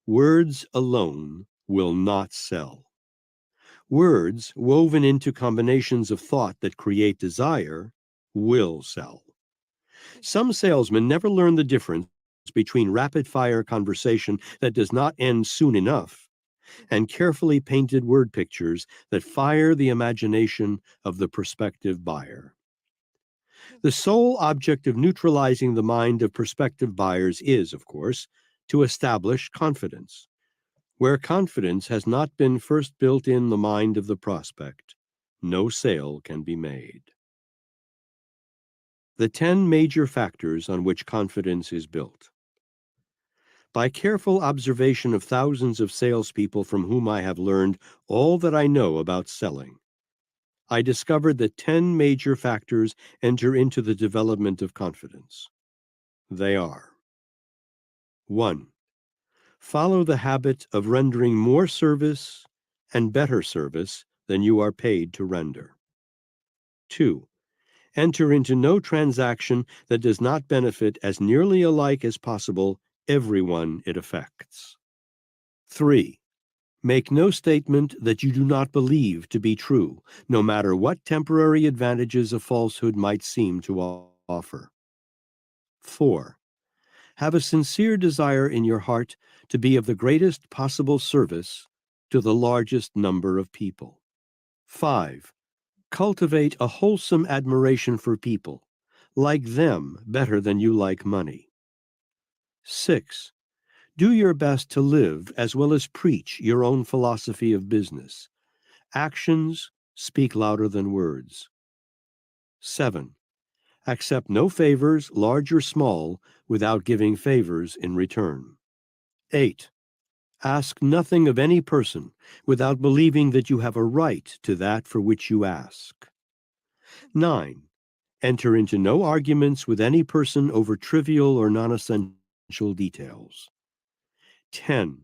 S2: Words alone will not sell. Words woven into combinations of thought that create desire will sell. Some salesmen never learn the difference between rapid-fire conversation that does not end soon enough and carefully painted word pictures that fire the imagination of the prospective buyer. The sole object of neutralizing the mind of prospective buyers is, of course, to establish confidence. Where confidence has not been first built in the mind of the prospect, no sale can be made. The 10 major factors on which confidence is built. By careful observation of thousands of salespeople from whom I have learned all that I know about selling, I discovered that 10 major factors enter into the development of confidence. They are: 1. Follow the habit of rendering more service and better service than you are paid to render. 2. Enter into no transaction that does not benefit as nearly alike as possible everyone it affects. 3. Make no statement that you do not believe to be true, no matter what temporary advantages a falsehood might seem to offer. 4. Have a sincere desire in your heart to be of the greatest possible service to the largest number of people. 5. Cultivate a wholesome admiration for people. Like them better than you like money. 6. Do your best to live as well as preach your own philosophy of business. Actions speak louder than words. 7. Accept no favors, large or small, without giving favors in return. 8. Ask nothing of any person without believing that you have a right to that for which you ask. 9. Enter into no arguments with any person over trivial or non-essential details. 10.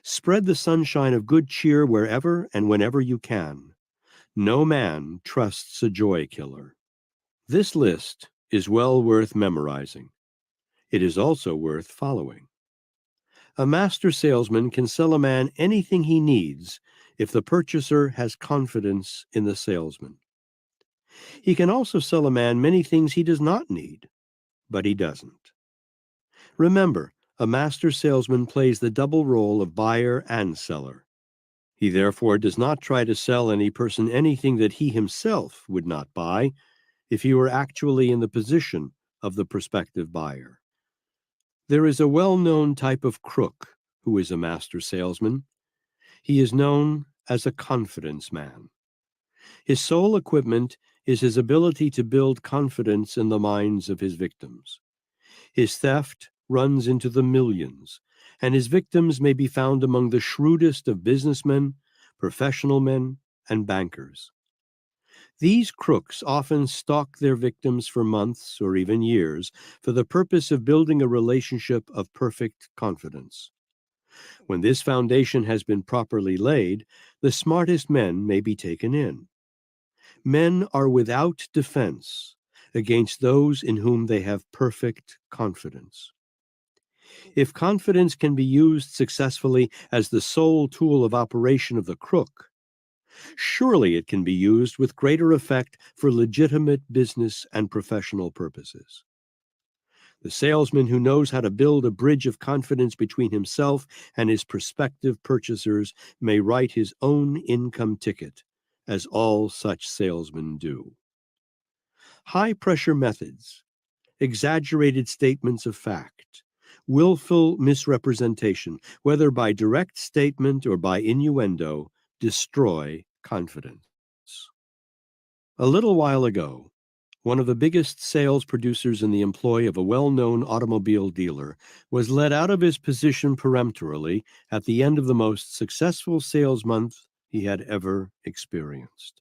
S2: Spread the sunshine of good cheer wherever and whenever you can. No man trusts a joy killer. This list is well worth memorizing. It is also worth following. A master salesman can sell a man anything he needs if the purchaser has confidence in the salesman. He can also sell a man many things he does not need, but he doesn't. Remember, a master salesman plays the double role of buyer and seller. He therefore does not try to sell any person anything that he himself would not buy if he were actually in the position of the prospective buyer. There is a well-known type of crook who is a master salesman. He is known as a confidence man. His sole equipment is his ability to build confidence in the minds of his victims. His theft runs into the millions, and his victims may be found among the shrewdest of businessmen, professional men, and bankers. These crooks often stalk their victims for months or even years for the purpose of building a relationship of perfect confidence. When this foundation has been properly laid, the smartest men may be taken in. Men are without defense against those in whom they have perfect confidence. If confidence can be used successfully as the sole tool of operation of the crook, surely it can be used with greater effect for legitimate business and professional purposes. The salesman who knows how to build a bridge of confidence between himself and his prospective purchasers may write his own income ticket, as all such salesmen do. High-pressure methods, exaggerated statements of fact, willful misrepresentation, whether by direct statement or by innuendo, destroy confidence. A little while ago, one of the biggest sales producers in the employ of a well-known automobile dealer was led out of his position peremptorily at the end of the most successful sales month he had ever experienced.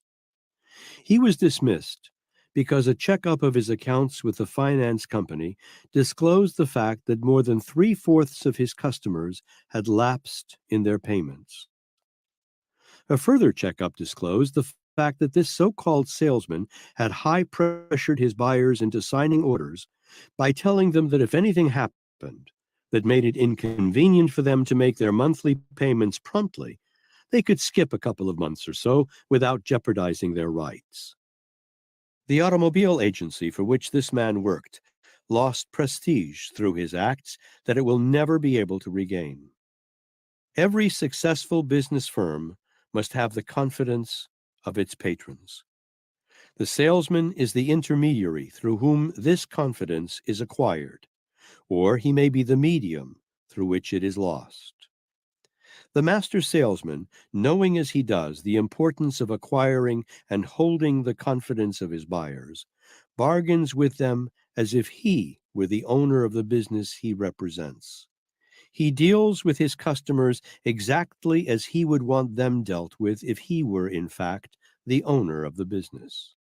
S2: He was dismissed because a checkup of his accounts with the finance company disclosed the fact that more than 3/4 of his customers had lapsed in their payments. A further checkup disclosed the fact that this so-called salesman had high-pressured his buyers into signing orders by telling them that if anything happened that made it inconvenient for them to make their monthly payments promptly, they could skip a couple of months or so without jeopardizing their rights. The automobile agency for which this man worked lost prestige through his acts that it will never be able to regain. Every successful business firm must have the confidence of its patrons. The salesman is the intermediary through whom this confidence is acquired, or he may be the medium through which it is lost. The master salesman, knowing as he does the importance of acquiring and holding the confidence of his buyers, bargains with them as if he were the owner of the business he represents. He deals with his customers exactly as he would want them dealt with if he were, in fact, the owner of the business.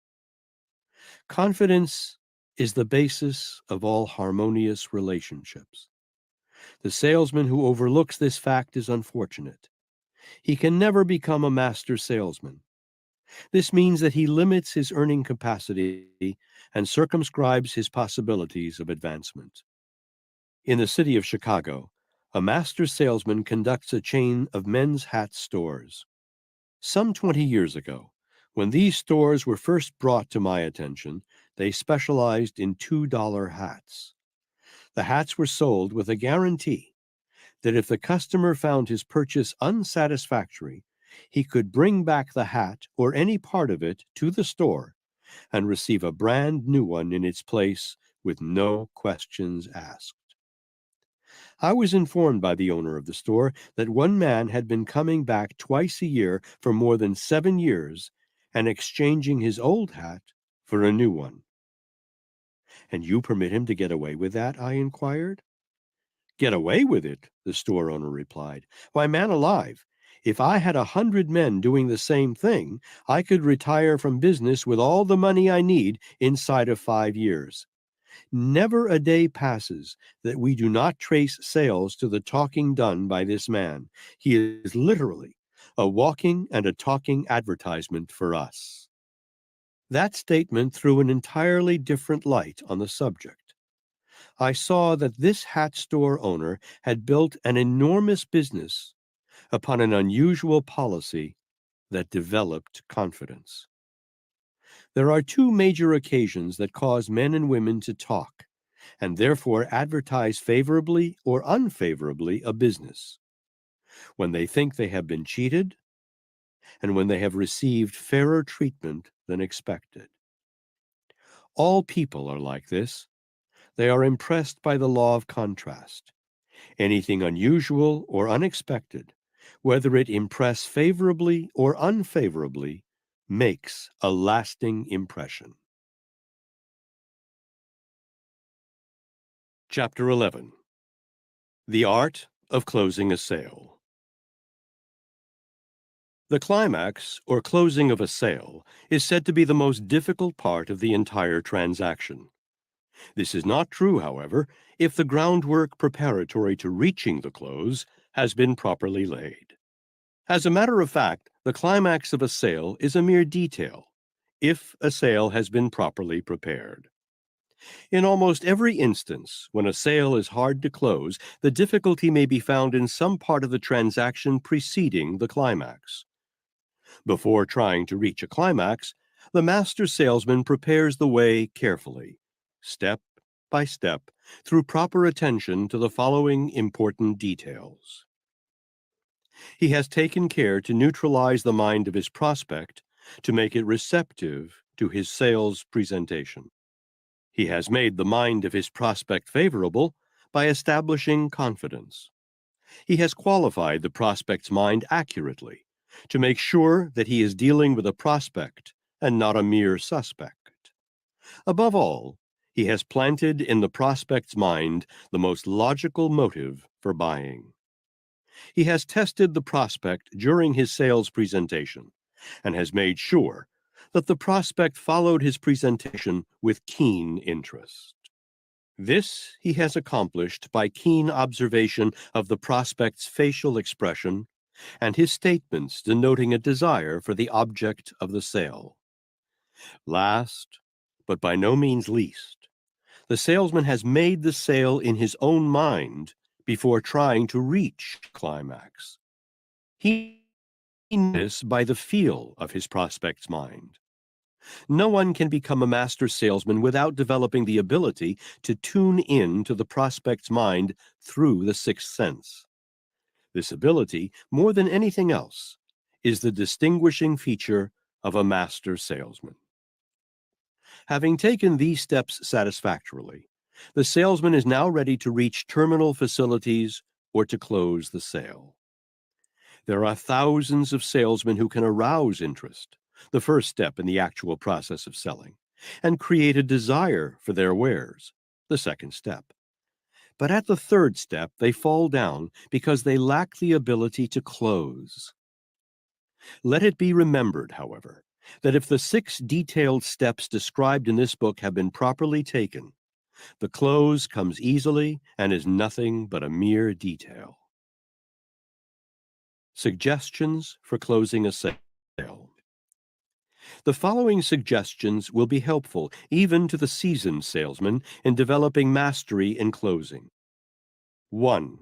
S2: Confidence is the basis of all harmonious relationships. The salesman who overlooks this fact is unfortunate. He can never become a master salesman. This means that he limits his earning capacity and circumscribes his possibilities of advancement. In the city of Chicago, a master salesman conducts a chain of men's hat stores. Some 20 years ago, when these stores were first brought to my attention, they specialized in $2 hats. The hats were sold with a guarantee that if the customer found his purchase unsatisfactory, he could bring back the hat or any part of it to the store and receive a brand new one in its place with no questions asked. I was informed by the owner of the store that one man had been coming back twice a year for more than 7 years and exchanging his old hat for a new one. "And you permit him to get away with that?" I inquired. "Get away with it?" the store owner replied. "Why, man alive, if I had 100 men doing the same thing, I could retire from business with all the money I need inside of 5 years. Never a day passes that we do not trace sales to the talking done by this man. He is literally a walking and a talking advertisement for us." That statement threw an entirely different light on the subject. I saw that this hat store owner had built an enormous business upon an unusual policy that developed confidence. There are two major occasions that cause men and women to talk, and therefore advertise favorably or unfavorably a business: when they think they have been cheated, and when they have received fairer treatment than expected. All people are like this. They are impressed by the law of contrast. Anything unusual or unexpected, whether it impress favorably or unfavorably, makes a lasting impression. Chapter 11. The Art of Closing a Sale. The climax, or closing of a sale, is said to be the most difficult part of the entire transaction. This is not true, however, if the groundwork preparatory to reaching the close has been properly laid. As a matter of fact, the climax of a sale is a mere detail, if a sale has been properly prepared. In almost every instance, when a sale is hard to close, the difficulty may be found in some part of the transaction preceding the climax. Before trying to reach a climax, the master salesman prepares the way carefully, step by step, through proper attention to the following important details. He has taken care to neutralize the mind of his prospect to make it receptive to his sales presentation. He has made the mind of his prospect favorable by establishing confidence. He has qualified the prospect's mind accurately to make sure that he is dealing with a prospect and not a mere suspect. Above all, he has planted in the prospect's mind the most logical motive for buying. He has tested the prospect during his sales presentation and has made sure that the prospect followed his presentation with keen interest. This he has accomplished by keen observation of the prospect's facial expression and his statements denoting a desire for the object of the sale. Last, but by no means least, the salesman has made the sale in his own mind before trying to reach climax. He knows this by the feel of his prospect's mind. No one can become a master salesman without developing the ability to tune in to the prospect's mind through the sixth sense. This ability, more than anything else, is the distinguishing feature of a master salesman. Having taken these steps satisfactorily, the salesman is now ready to reach terminal facilities or to close the sale. There are thousands of salesmen who can arouse interest, the first step in the actual process of selling, and create a desire for their wares, the second step. But at the third step, they fall down because they lack the ability to close. Let it be remembered, however, that if the 6 detailed steps described in this book have been properly taken, the close comes easily and is nothing but a mere detail. Suggestions for closing a sale. The following suggestions will be helpful even to the seasoned salesman in developing mastery in closing. 1.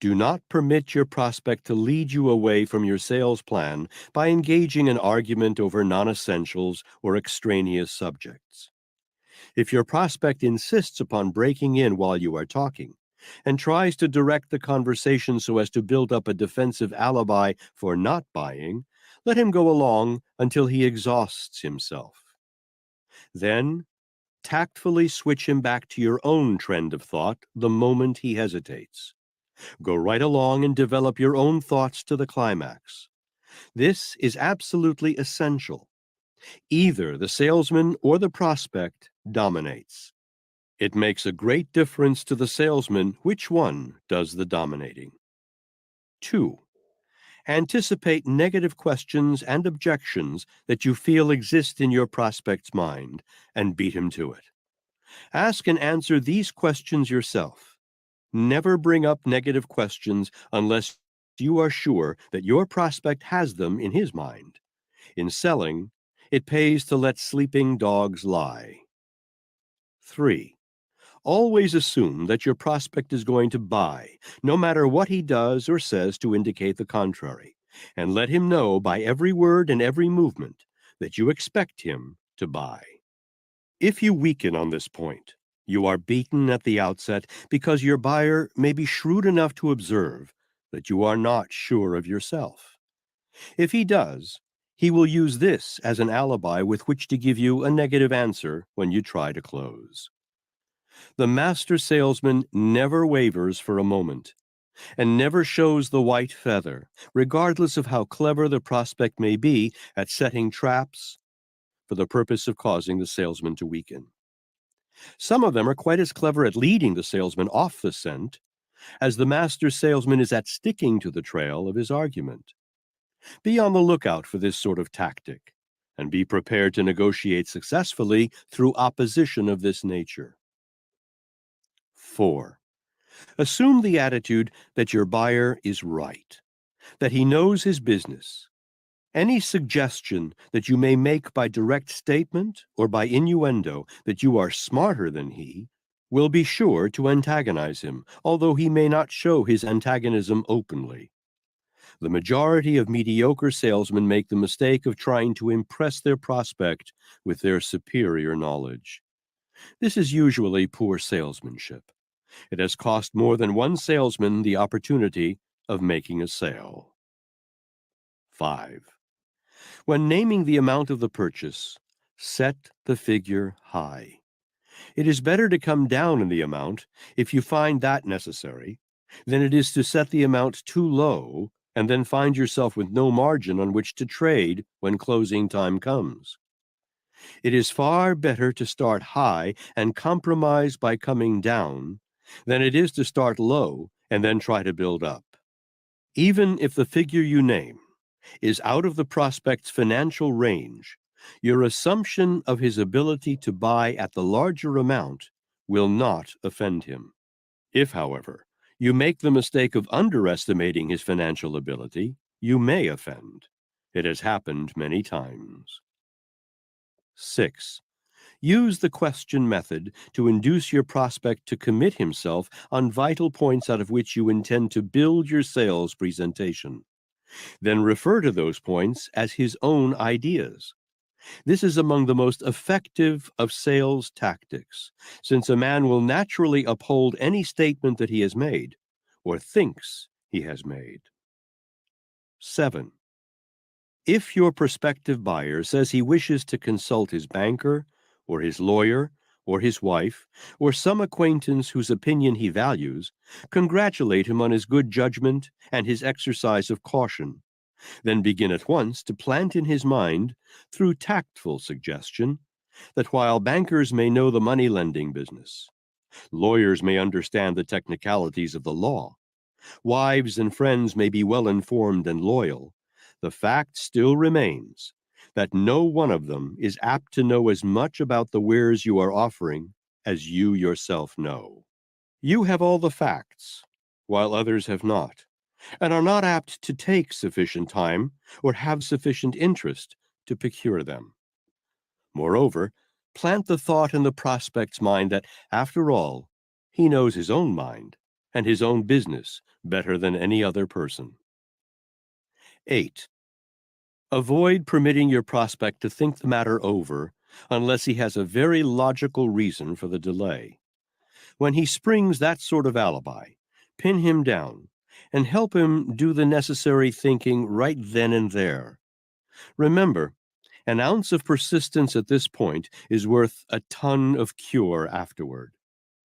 S2: Do not permit your prospect to lead you away from your sales plan by engaging in argument over non-essentials or extraneous subjects. If your prospect insists upon breaking in while you are talking and tries to direct the conversation so as to build up a defensive alibi for not buying, let him go along until he exhausts himself. Then, tactfully switch him back to your own trend of thought the moment he hesitates. Go right along and develop your own thoughts to the climax. This is absolutely essential. Either the salesman or the prospect dominates. It makes a great difference to the salesman which one does the dominating. 2. Anticipate negative questions and objections that you feel exist in your prospect's mind and beat him to it. Ask and answer these questions yourself. Never bring up negative questions unless you are sure that your prospect has them in his mind. In selling, it pays to let sleeping dogs lie. 3. Always assume that your prospect is going to buy, no matter what he does or says to indicate the contrary, and let him know by every word and every movement that you expect him to buy. If you weaken on this point, you are beaten at the outset because your buyer may be shrewd enough to observe that you are not sure of yourself. If he does, he will use this as an alibi with which to give you a negative answer when you try to close. The master salesman never wavers for a moment and never shows the white feather, regardless of how clever the prospect may be at setting traps for the purpose of causing the salesman to weaken. Some of them are quite as clever at leading the salesman off the scent as the master salesman is at sticking to the trail of his argument. Be on the lookout for this sort of tactic, and be prepared to negotiate successfully through opposition of this nature. 4. Assume the attitude that your buyer is right, that he knows his business. Any suggestion that you may make by direct statement or by innuendo that you are smarter than he will be sure to antagonize him, although he may not show his antagonism openly. The majority of mediocre salesmen make the mistake of trying to impress their prospect with their superior knowledge. This is usually poor salesmanship. It has cost more than one salesman the opportunity of making a sale. 5. When naming the amount of the purchase, set the figure high. It is better to come down in the amount if you find that necessary than it is to set the amount too low and then find yourself with no margin on which to trade when closing time comes. It is far better to start high and compromise by coming down than it is to start low and then try to build up. Even if the figure you name is out of the prospect's financial range, your assumption of his ability to buy at the larger amount will not offend him. If, however, you make the mistake of underestimating his financial ability, you may offend. It has happened many times. 6. Use the question method to induce your prospect to commit himself on vital points out of which you intend to build your sales presentation. Then refer to those points as his own ideas. This is among the most effective of sales tactics, since a man will naturally uphold any statement that he has made or thinks he has made. 7. If your prospective buyer says he wishes to consult his banker, or his lawyer, or his wife, or some acquaintance whose opinion he values, congratulate him on his good judgment and his exercise of caution. Then begin at once to plant in his mind, through tactful suggestion, that while bankers may know the money lending business, lawyers may understand the technicalities of the law, wives and friends may be well informed and loyal, the fact still remains that no one of them is apt to know as much about the wares you are offering as you yourself know. You have all the facts, while others have not, and are not apt to take sufficient time or have sufficient interest to procure them. Moreover, plant the thought in the prospect's mind that, after all, he knows his own mind and his own business better than any other person. 8. Avoid permitting your prospect to think the matter over unless he has a very logical reason for the delay. When he springs that sort of alibi, pin him down and help him do the necessary thinking right then and there. Remember, an ounce of persistence at this point is worth a ton of cure afterward.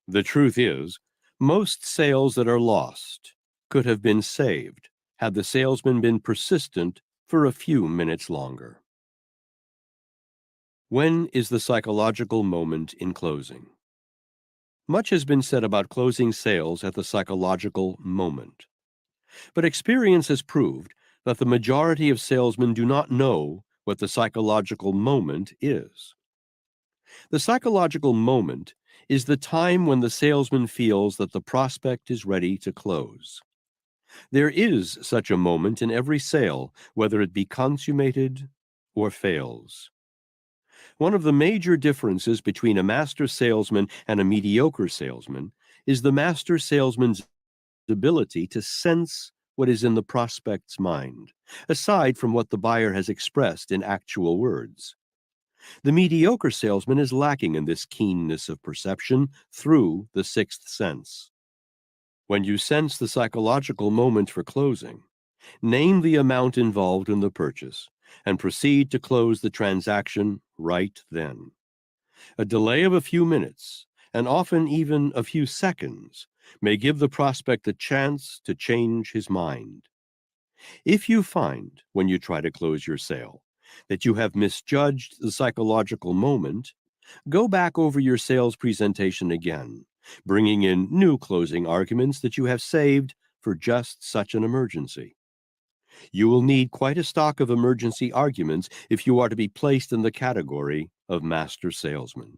S2: The truth is, most sales that are lost could have been saved had the salesman been persistent for a few minutes longer. When is the psychological moment in closing? Much has been said about closing sales at the psychological moment, but experience has proved that the majority of salesmen do not know what the psychological moment is. The psychological moment is the time when the salesman feels that the prospect is ready to close. There is such a moment in every sale, whether it be consummated or fails. One of the major differences between a master salesman and a mediocre salesman is the master salesman's ability to sense what is in the prospect's mind, aside from what the buyer has expressed in actual words. The mediocre salesman is lacking in this keenness of perception through the sixth sense. When you sense the psychological moment for closing, name the amount involved in the purchase and proceed to close the transaction right then. A delay of a few minutes, and often even a few seconds, may give the prospect a chance to change his mind. If you find, when you try to close your sale, that you have misjudged the psychological moment, go back over your sales presentation again, bringing in new closing arguments that you have saved for just such an emergency. You will need quite a stock of emergency arguments if you are to be placed in the category of master salesman.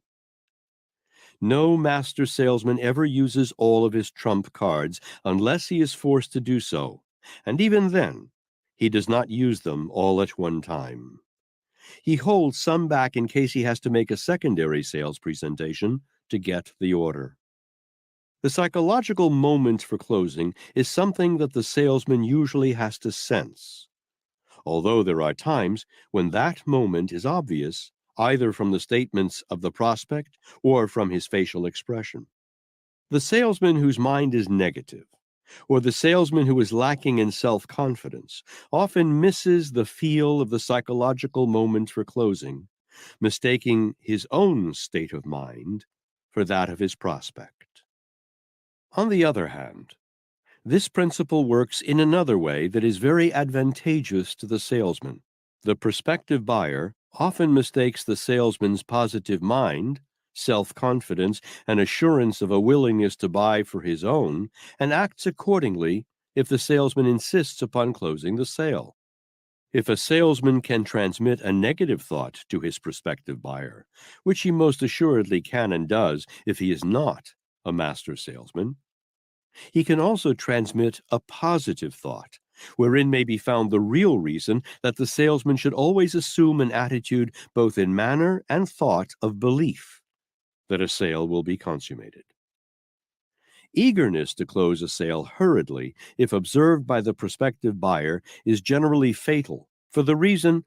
S2: No master salesman ever uses all of his trump cards unless he is forced to do so, and even then, he does not use them all at one time. He holds some back in case he has to make a secondary sales presentation to get the order. The psychological moment for closing is something that the salesman usually has to sense, although there are times when that moment is obvious, either from the statements of the prospect or from his facial expression. The salesman whose mind is negative, or the salesman who is lacking in self-confidence, often misses the feel of the psychological moment for closing, mistaking his own state of mind for that of his prospect. On the other hand, this principle works in another way that is very advantageous to the salesman. The prospective buyer often mistakes the salesman's positive mind, self-confidence, and assurance of a willingness to buy for his own, and acts accordingly if the salesman insists upon closing the sale. If a salesman can transmit a negative thought to his prospective buyer, which he most assuredly can and does if he is not a master salesman, he can also transmit a positive thought, wherein may be found the real reason that the salesman should always assume an attitude both in manner and thought of belief that a sale will be consummated. Eagerness to close a sale hurriedly, if observed by the prospective buyer, is generally fatal, for the reason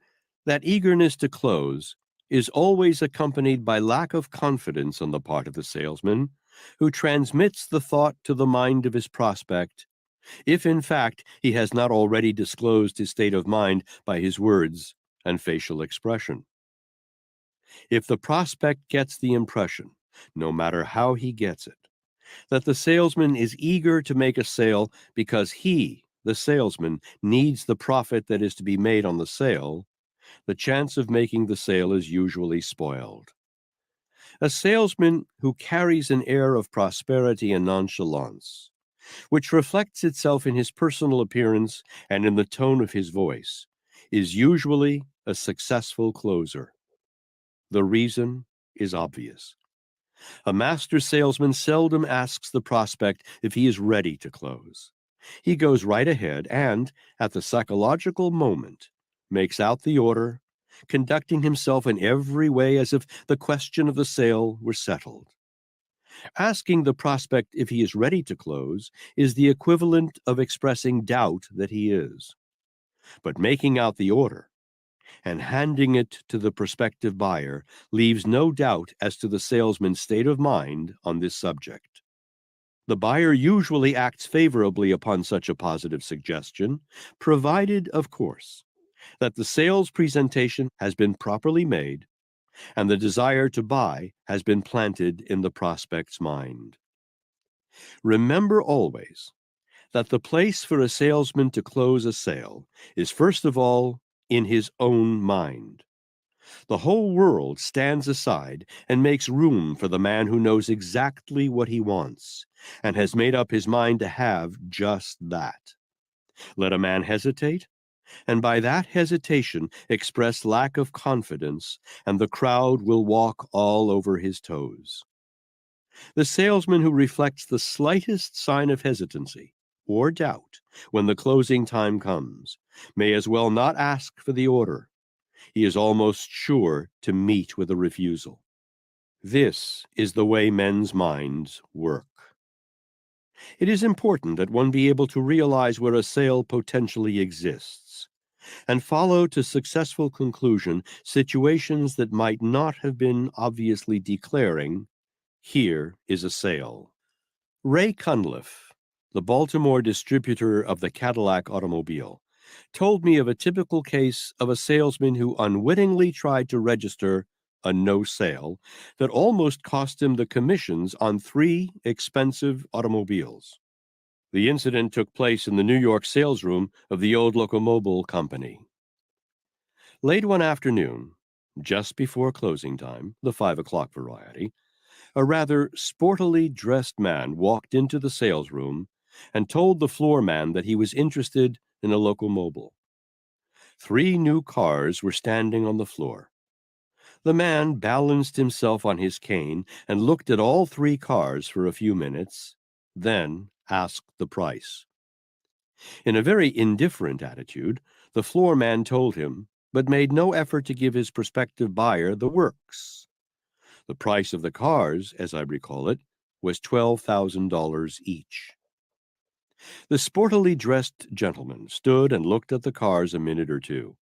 S2: that eagerness to close is always accompanied by lack of confidence on the part of the salesman, who transmits the thought to the mind of his prospect, if in fact he has not already disclosed his state of mind by his words and facial expression. If the prospect gets the impression, no matter how he gets it, that the salesman is eager to make a sale because he, the salesman, needs the profit that is to be made on the sale, the chance of making the sale is usually spoiled. A salesman who carries an air of prosperity and nonchalance, which reflects itself in his personal appearance and in the tone of his voice, is usually a successful closer. The reason is obvious. A master salesman seldom asks the prospect if he is ready to close. He goes right ahead and, at the psychological moment, makes out the order, conducting himself in every way as if the question of the sale were settled. Asking the prospect if he is ready to close is the equivalent of expressing doubt that he is. But making out the order and handing it to the prospective buyer leaves no doubt as to the salesman's state of mind on this subject. The buyer usually acts favorably upon such a positive suggestion, provided, of course, that the sales presentation has been properly made and the desire to buy has been planted in the prospect's mind. Remember always that the place for a salesman to close a sale is first of all in his own mind. The whole world stands aside and makes room for the man who knows exactly what he wants and has made up his mind to have just that. Let a man hesitate, and by that hesitation express lack of confidence, and the crowd will walk all over his toes. The salesman who reflects the slightest sign of hesitancy or doubt when the closing time comes may as well not ask for the order. He is almost sure to meet with a refusal. This is the way men's minds work. It is important that one be able to realize where a sale potentially exists and follow to successful conclusion situations that might not have been obviously declaring, "Here is a sale." Ray Cunliffe, the Baltimore distributor of the Cadillac automobile, told me of a typical case of a salesman who unwittingly tried to register a no sale that almost cost him the commissions on 3 expensive automobiles. The incident took place in the New York sales room of the old Locomobile Company. Late one afternoon, just before closing time, the 5 o'clock variety, a rather sportily dressed man walked into the sales room and told the floor man that he was interested in a Locomobile. 3 new cars were standing on the floor. The man balanced himself on his cane and looked at all 3 cars for a few minutes, then asked the price. In a very indifferent attitude, the floor man told him, but made no effort to give his prospective buyer the works. The price of the cars, as I recall it, was $12,000 each. The sportily dressed gentleman stood and looked at the cars a minute or two.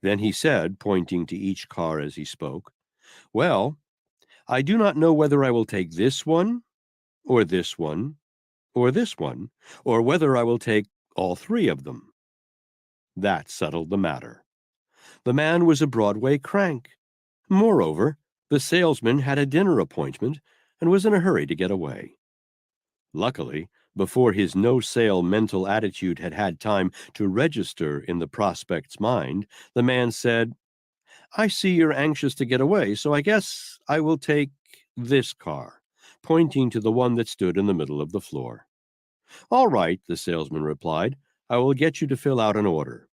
S2: Then he said, pointing to each car as he spoke, "Well, I do not know whether I will take this one, or this one, or this one, or whether I will take all 3 of them." That settled the matter. The man was a Broadway crank. Moreover, the salesman had a dinner appointment and was in a hurry to get away. Luckily, before his no-sale mental attitude had had time to register in the prospect's mind, the man said, "I see you're anxious to get away, so I guess I will take this car," pointing to the one that stood in the middle of the floor. "All right," the salesman replied, "I will get you to fill out an order."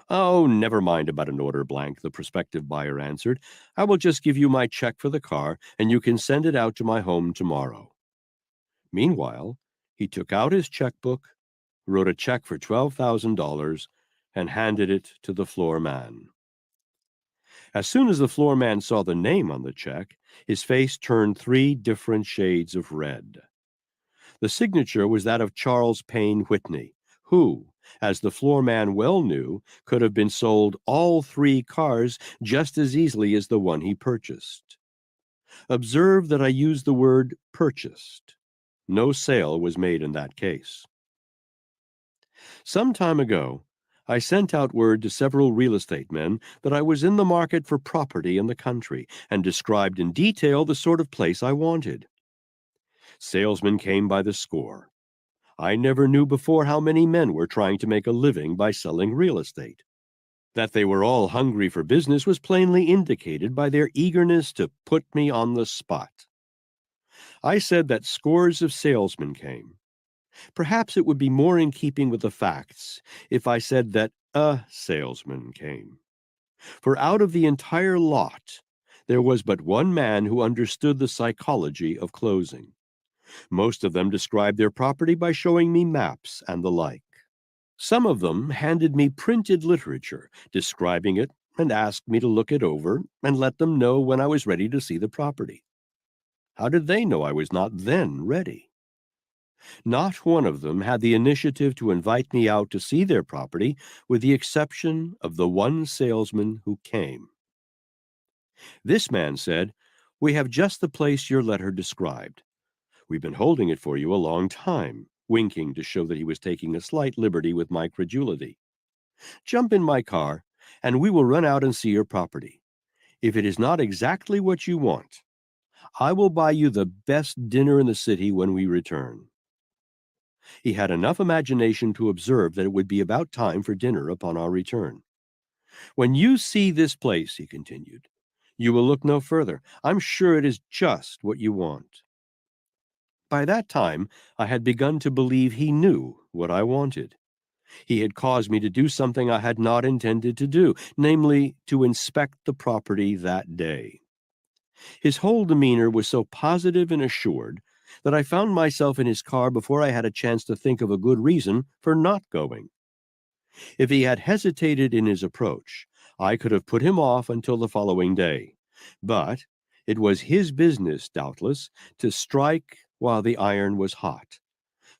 S2: "Oh, never mind about an order blank," the prospective buyer answered. "I will just give you my check for the car, and you can send it out to my home tomorrow." Meanwhile, he took out his checkbook, wrote a check for $12,000, and handed it to the floor man. As soon as the floor man saw the name on the check, his face turned 3 different shades of red. The signature was that of Charles Payne Whitney, who, as the floor man well knew, could have been sold all 3 cars just as easily as the one he purchased. Observe that I use the word purchased. No sale was made in that case. Some time ago, I sent out word to several real estate men that I was in the market for property in the country and described in detail the sort of place I wanted. Salesmen came by the score. I never knew before how many men were trying to make a living by selling real estate. That they were all hungry for business was plainly indicated by their eagerness to put me on the spot. I said that scores of salesmen came. Perhaps it would be more in keeping with the facts if I said that a salesman came. For out of the entire lot, there was but one man who understood the psychology of closing. Most of them described their property by showing me maps and the like. Some of them handed me printed literature describing it and asked me to look it over and let them know when I was ready to see the property. How did they know I was not then ready? Not one of them had the initiative to invite me out to see their property, with the exception of the one salesman who came. This man said, "We have just the place your letter described. We've been holding it for you a long time," winking to show that he was taking a slight liberty with my credulity. "Jump in my car, and we will run out and see your property. If it is not exactly what you want, I will buy you the best dinner in the city when we return." He had enough imagination to observe that it would be about time for dinner upon our return. "When you see this place," he continued, "you will look no further. I'm sure it is just what you want." By that time, I had begun to believe he knew what I wanted. He had caused me to do something I had not intended to do, namely, to inspect the property that day. His whole demeanor was so positive and assured that I found myself in his car before I had a chance to think of a good reason for not going. If he had hesitated in his approach, I could have put him off until the following day. But it was his business, doubtless, to strike while the iron was hot.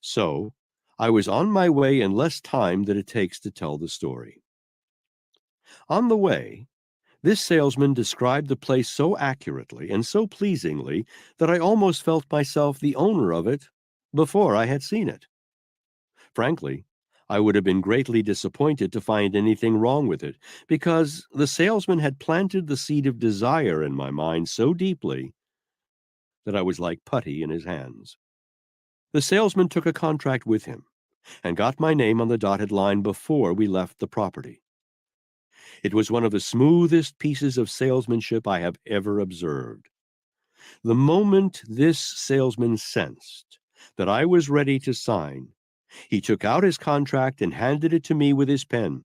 S2: So I was on my way in less time than it takes to tell the story. On the way, this salesman described the place so accurately and so pleasingly that I almost felt myself the owner of it before I had seen it. Frankly, I would have been greatly disappointed to find anything wrong with it, because the salesman had planted the seed of desire in my mind so deeply that I was like putty in his hands. The salesman took a contract with him and got my name on the dotted line before we left the property. It was one of the smoothest pieces of salesmanship I have ever observed. The moment this salesman sensed that I was ready to sign, he took out his contract and handed it to me with his pen.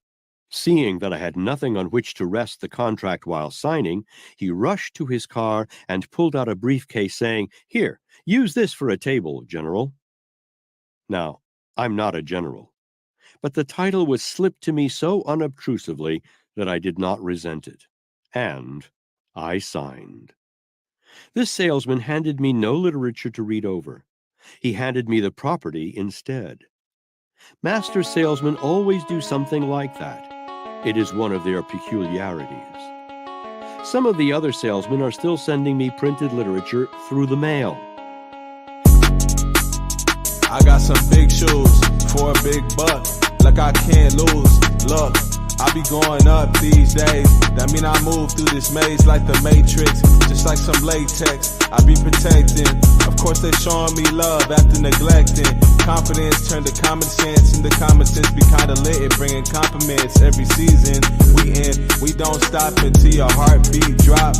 S2: Seeing that I had nothing on which to rest the contract while signing, he rushed to his car and pulled out a briefcase, saying, "Here, use this for a table, General." Now, I'm not a general, but the title was slipped to me so unobtrusively that I did not resent it, and I signed. This salesman handed me no literature to read over. He handed me the property instead. Master salesmen always do something like that. It is one of their peculiarities. Some of the other salesmen are still sending me printed literature through the mail.
S1: I got some big shoes for a big buck, like I can't lose. Look, I be going up these days. That mean I move through this maze like the Matrix, just like some latex. I be protecting. Of course they showing me love after neglecting. Confidence turned to common sense, and the common sense be kinda lit. It bringing compliments every season. We don't stop until your heartbeat drop.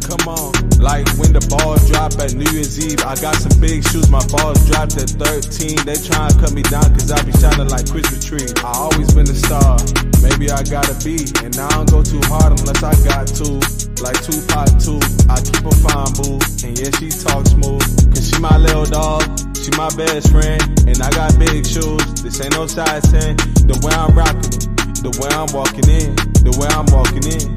S1: Come on, like when the ball drop at New Year's Eve. I got some big shoes, my balls dropped at 13. They try and cut me down cause I be shining like Christmas tree. I always been a star, maybe I gotta be. And I don't go too hard unless I got to. Like Tupac too, I keep a fine boo. And yeah, she talk smooth, cause she my little dog, she my best friend. And I got big shoes, this ain't no size 10. The way I'm rocking it, the way I'm walking in, the way I'm walking in.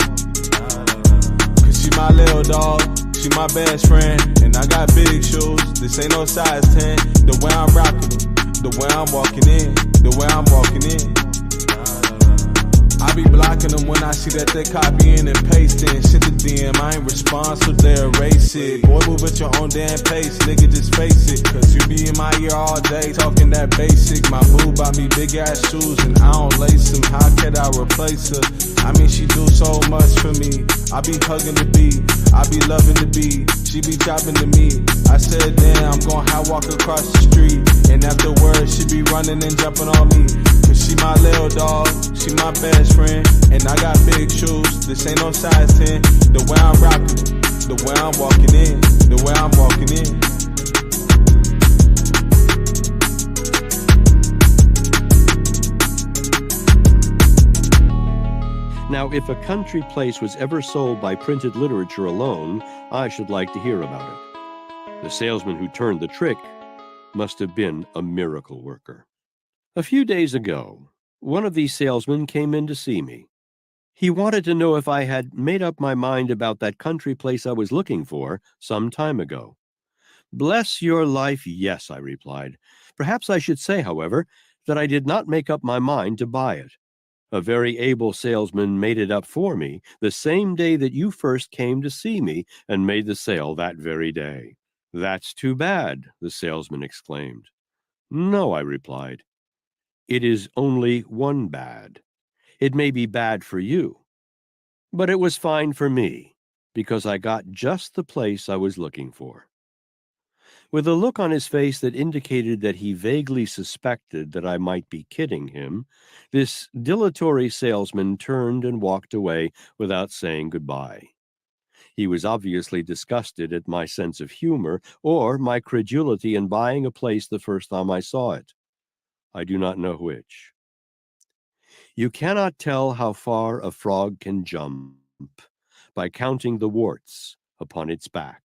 S1: She my little dog, she my best friend, and I got big shoes, this ain't no size 10. The way I'm rocking it, the way I'm walking in, the way I'm walking in. I be blocking them when I see that they copying and pasting. Shit the DM, I ain't respond, so they erase it. Boy, move at your own damn pace, nigga, just face it. Cause you be in my ear all day, talking that basic. My boo bought me big ass shoes, and I don't lace them. How could I replace her? I mean, she do so much for me. I be hugging the beat, I be loving the beat. She be chopping to me. I said, damn, I'm gon' high walk across the street. And afterwards, she be running and jumping on me. Cause she my little dog, she my best friend. And I got big shoes, this ain't no size 10. The way I'm rocking, the way I'm walking in, the way I'm walking in.
S2: Now, if a country place was ever sold by printed literature alone, I should like to hear about it. The salesman who turned the trick must have been a miracle worker. A few days ago, one of these salesmen came in to see me. He wanted to know if I had made up my mind about that country place I was looking for some time ago. Bless your life, yes, I replied. Perhaps I should say, however, that I did not make up my mind to buy it. A very able salesman made it up for me the same day that you first came to see me and made the sale that very day. That's too bad, the salesman exclaimed. No, I replied. It is only one bad. It may be bad for you, but it was fine for me because I got just the place I was looking for. With a look on his face that indicated that he vaguely suspected that I might be kidding him, this dilatory salesman turned and walked away without saying goodbye. He was obviously disgusted at my sense of humor or my credulity in buying a place the first time I saw it. I do not know which. You cannot tell how far a frog can jump by counting the warts upon its back.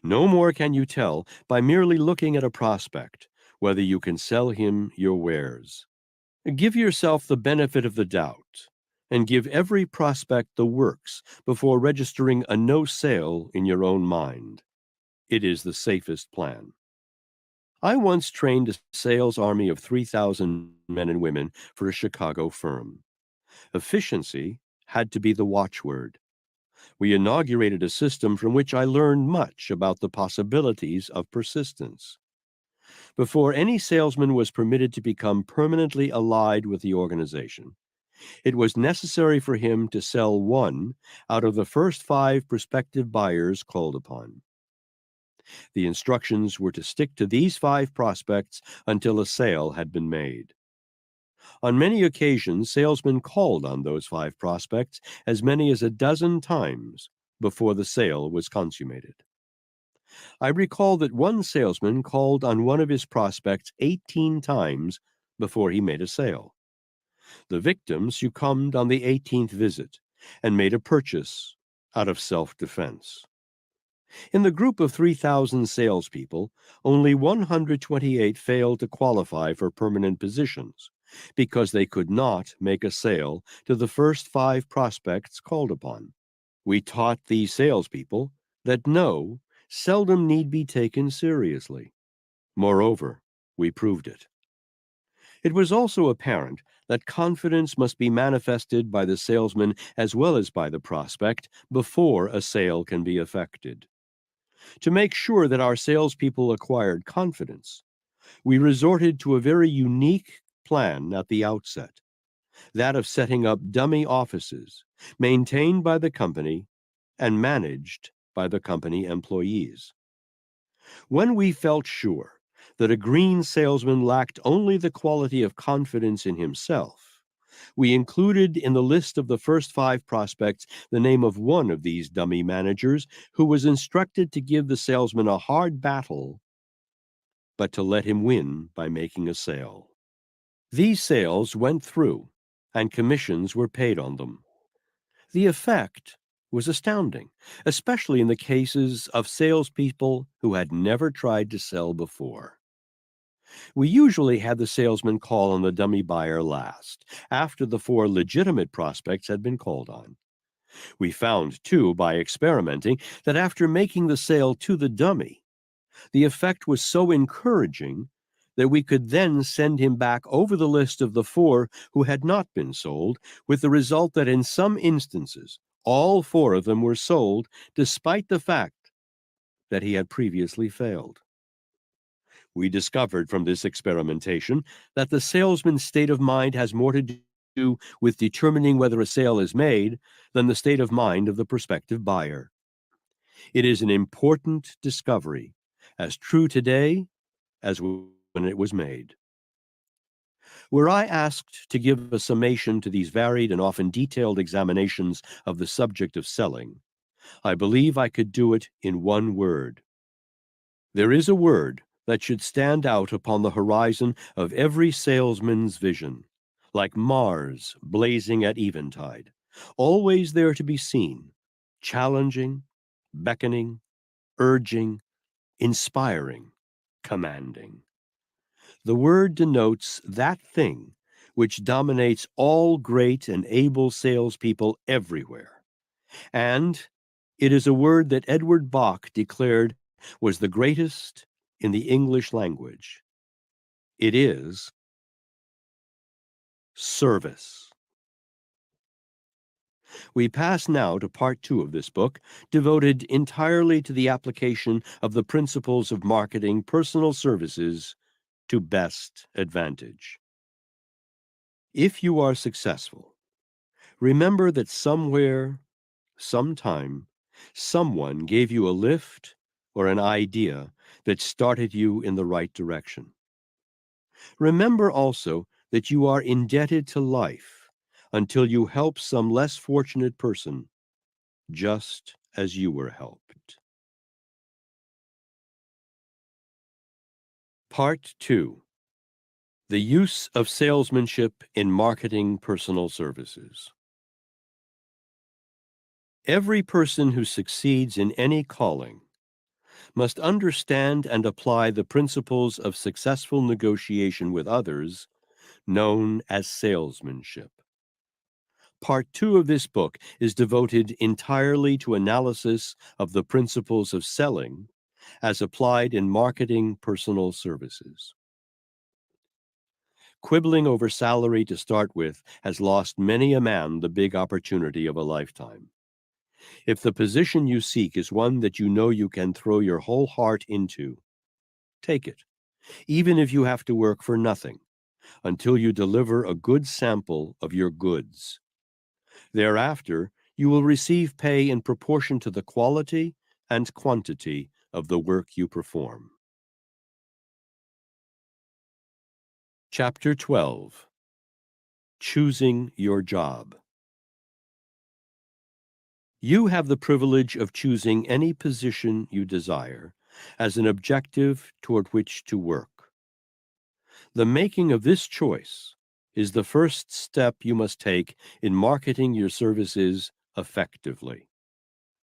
S2: No more can you tell by merely looking at a prospect whether you can sell him your wares. Give yourself the benefit of the doubt and give every prospect the works before registering a no sale in your own mind. It is the safest plan. I once trained a sales army of 3,000 men and women for a Chicago firm. Efficiency had to be the watchword. We inaugurated a system from which I learned much about the possibilities of persistence. Before any salesman was permitted to become permanently allied with the organization, it was necessary for him to sell one out of the first 5 prospective buyers called upon. The instructions were to stick to these 5 prospects until a sale had been made. On many occasions, salesmen called on those 5 prospects as many as a dozen times before the sale was consummated. I recall that one salesman called on one of his prospects 18 times before he made a sale. The victim succumbed on the 18th visit and made a purchase out of self-defense. In the group of 3,000 salespeople, only 128 failed to qualify for permanent positions because they could not make a sale to the first 5 prospects called upon. We taught these salespeople that no seldom need be taken seriously. Moreover, we proved it. It was also apparent that confidence must be manifested by the salesman as well as by the prospect before a sale can be effected. To make sure that our salespeople acquired confidence, we resorted to a very unique plan at the outset, that of setting up dummy offices maintained by the company and managed by the company employees. When we felt sure that a green salesman lacked only the quality of confidence in himself, we included in the list of the first 5 prospects the name of one of these dummy managers who was instructed to give the salesman a hard battle, but to let him win by making a sale. These sales went through, and commissions were paid on them. The effect was astounding, especially in the cases of salespeople who had never tried to sell before. We usually had the salesman call on the dummy buyer last, after the 4 legitimate prospects had been called on. We found, too, by experimenting, that after making the sale to the dummy, the effect was so encouraging that we could then send him back over the list of the 4 who had not been sold, with the result that in some instances, all 4 of them were sold, despite the fact that he had previously failed. We discovered from this experimentation that the salesman's state of mind has more to do with determining whether a sale is made than the state of mind of the prospective buyer. It is an important discovery, as true today as when it was made. Were I asked to give a summation to these varied and often detailed examinations of the subject of selling, I believe I could do it in one word. There is a word that should stand out upon the horizon of every salesman's vision, like Mars blazing at eventide, always there to be seen, challenging, beckoning, urging, inspiring, commanding. The word denotes that thing which dominates all great and able salespeople everywhere. And it is a word that Edward Bach declared was the greatest in the English language. It is service. We pass now to part 2 of this book, devoted entirely to the application of the principles of marketing personal services to best advantage. If you are successful, remember that somewhere, sometime, someone gave you a lift or an idea that started you in the right direction. Remember also that you are indebted to life until you help some less fortunate person, just as you were helped. Part 2. The use of salesmanship in marketing personal services. Every person who succeeds in any calling must understand and apply the principles of successful negotiation with others, known as salesmanship. Part 2 of this book is devoted entirely to analysis of the principles of selling as applied in marketing personal services. Quibbling over salary to start with has lost many a man the big opportunity of a lifetime. If the position you seek is one that you know you can throw your whole heart into, take it, even if you have to work for nothing, until you deliver a good sample of your goods. Thereafter, you will receive pay in proportion to the quality and quantity of the work you perform. Chapter 12. Choosing your job. You have the privilege of choosing any position you desire as an objective toward which to work. The making of this choice is the first step you must take in marketing your services effectively.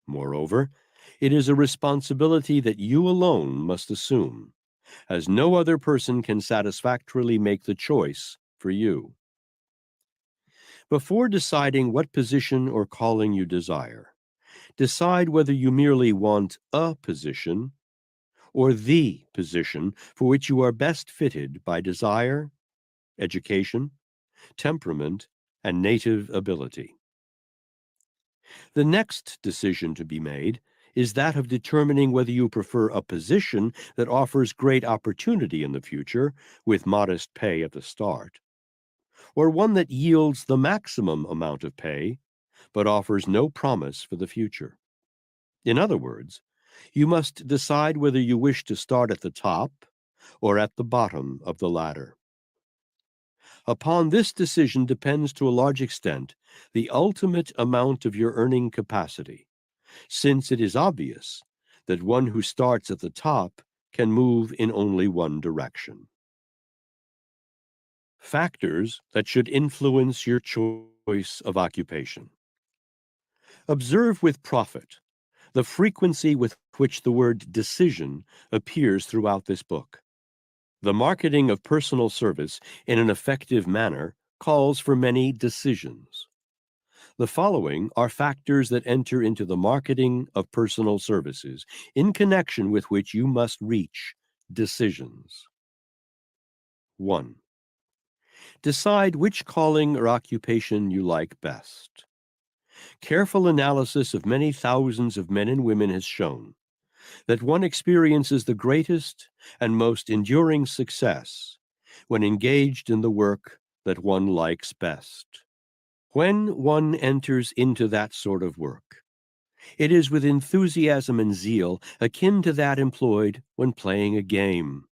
S2: Moreover, it is a responsibility that you alone must assume, as no other person can satisfactorily make the choice for you. Before deciding what position or calling you desire, decide whether you merely want a position or the position for which you are best fitted by desire, education, temperament, and native ability. The next decision to be made is that of determining whether you prefer a position that offers great opportunity in the future with modest pay at the start, or one that yields the maximum amount of pay but offers no promise for the future. In other words, you must decide whether you wish to start at the top or at the bottom of the ladder. Upon this decision depends to a large extent the ultimate amount of your earning capacity, since it is obvious that one who starts at the top can move in only one direction. Factors that should influence your choice of occupation. Observe with profit the frequency with which the word decision appears throughout this book. The marketing of personal service in an effective manner calls for many decisions. The following are factors that enter into the marketing of personal services, in connection with which you must reach decisions. 1. Decide which calling or occupation you like best. Careful analysis of many thousands of men and women has shown that one experiences the greatest and most enduring success when engaged in the work that one likes best. When one enters into that sort of work, it is with enthusiasm and zeal akin to that employed when playing a game.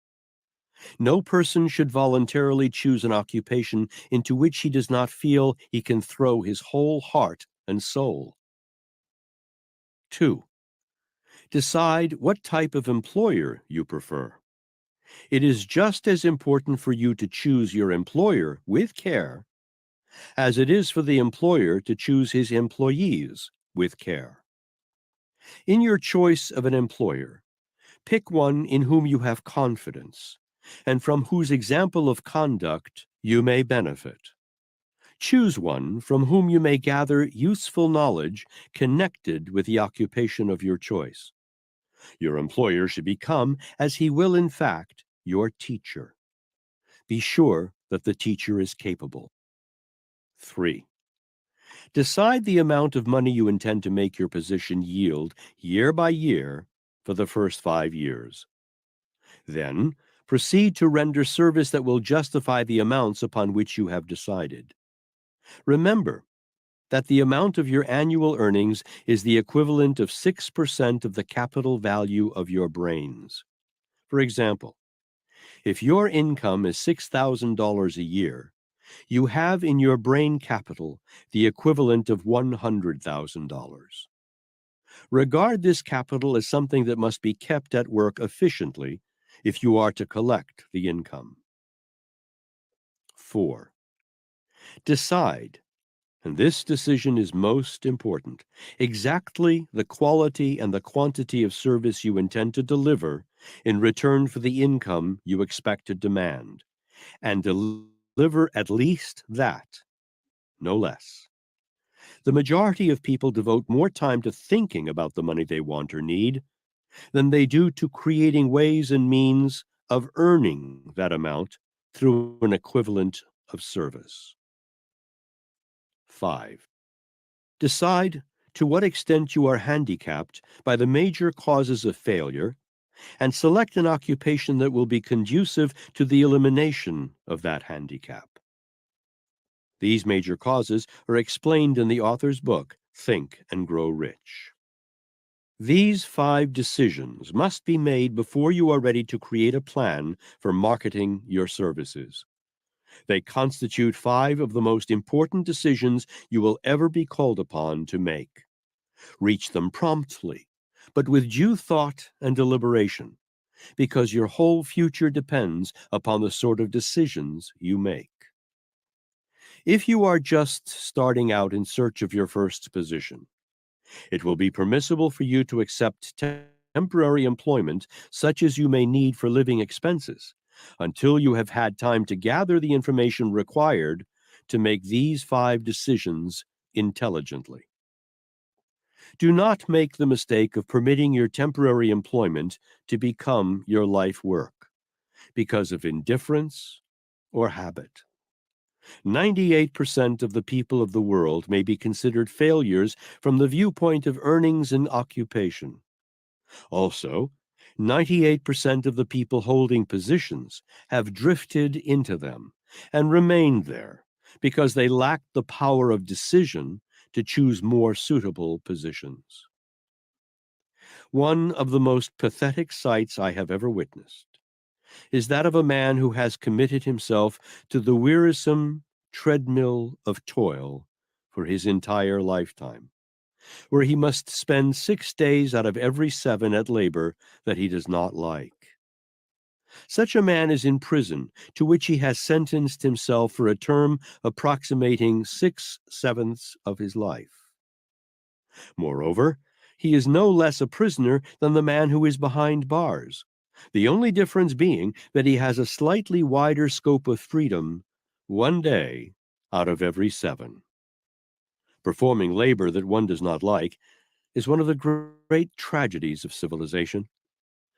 S2: No person should voluntarily choose an occupation into which he does not feel he can throw his whole heart and soul. 2. Decide what type of employer you prefer. It is just as important for you to choose your employer with care as it is for the employer to choose his employees with care. In your choice of an employer, pick one in whom you have confidence and from whose example of conduct you may benefit. Choose one from whom you may gather useful knowledge connected with the occupation of your choice. Your employer should become, as he will in fact, your teacher. Be sure that the teacher is capable. 3. Decide the amount of money you intend to make your position yield year by year for the first 5 years. Then, proceed to render service that will justify the amounts upon which you have decided. Remember that the amount of your annual earnings is the equivalent of 6% of the capital value of your brains. For example, if your income is $6,000 a year, you have in your brain capital the equivalent of $100,000. Regard this capital as something that must be kept at work efficiently if you are to collect the income. 4. Decide, and this decision is most important, exactly the quality and the quantity of service you intend to deliver in return for the income you expect to demand, and deliver at least that, no less. The majority of people devote more time to thinking about the money they want or need than they do to creating ways and means of earning that amount through an equivalent of service. 5. Decide to what extent you are handicapped by the major causes of failure and select an occupation that will be conducive to the elimination of that handicap. These major causes are explained in the author's book, Think and Grow Rich. These 5 decisions must be made before you are ready to create a plan for marketing your services. They constitute 5 of the most important decisions you will ever be called upon to make. Reach them promptly, but with due thought and deliberation, because your whole future depends upon the sort of decisions you make. If you are just starting out in search of your first position, it will be permissible for you to accept temporary employment such as you may need for living expenses until you have had time to gather the information required to make these 5 decisions intelligently. Do not make the mistake of permitting your temporary employment to become your life work because of indifference or habit. 98% of the people of the world may be considered failures from the viewpoint of earnings and occupation. Also, 98% of the people holding positions have drifted into them and remained there because they lacked the power of decision to choose more suitable positions. One of the most pathetic sights I have ever witnessed is that of a man who has committed himself to the wearisome treadmill of toil for his entire lifetime, where he must spend 6 days out of every 7 at labor that he does not like. Such a man is in prison, to which he has sentenced himself for a term approximating 6/7 of his life. Moreover, he is no less a prisoner than the man who is behind bars, the only difference being that he has a slightly wider scope of freedom 1 day out of every 7. Performing labor that one does not like is one of the great tragedies of civilization.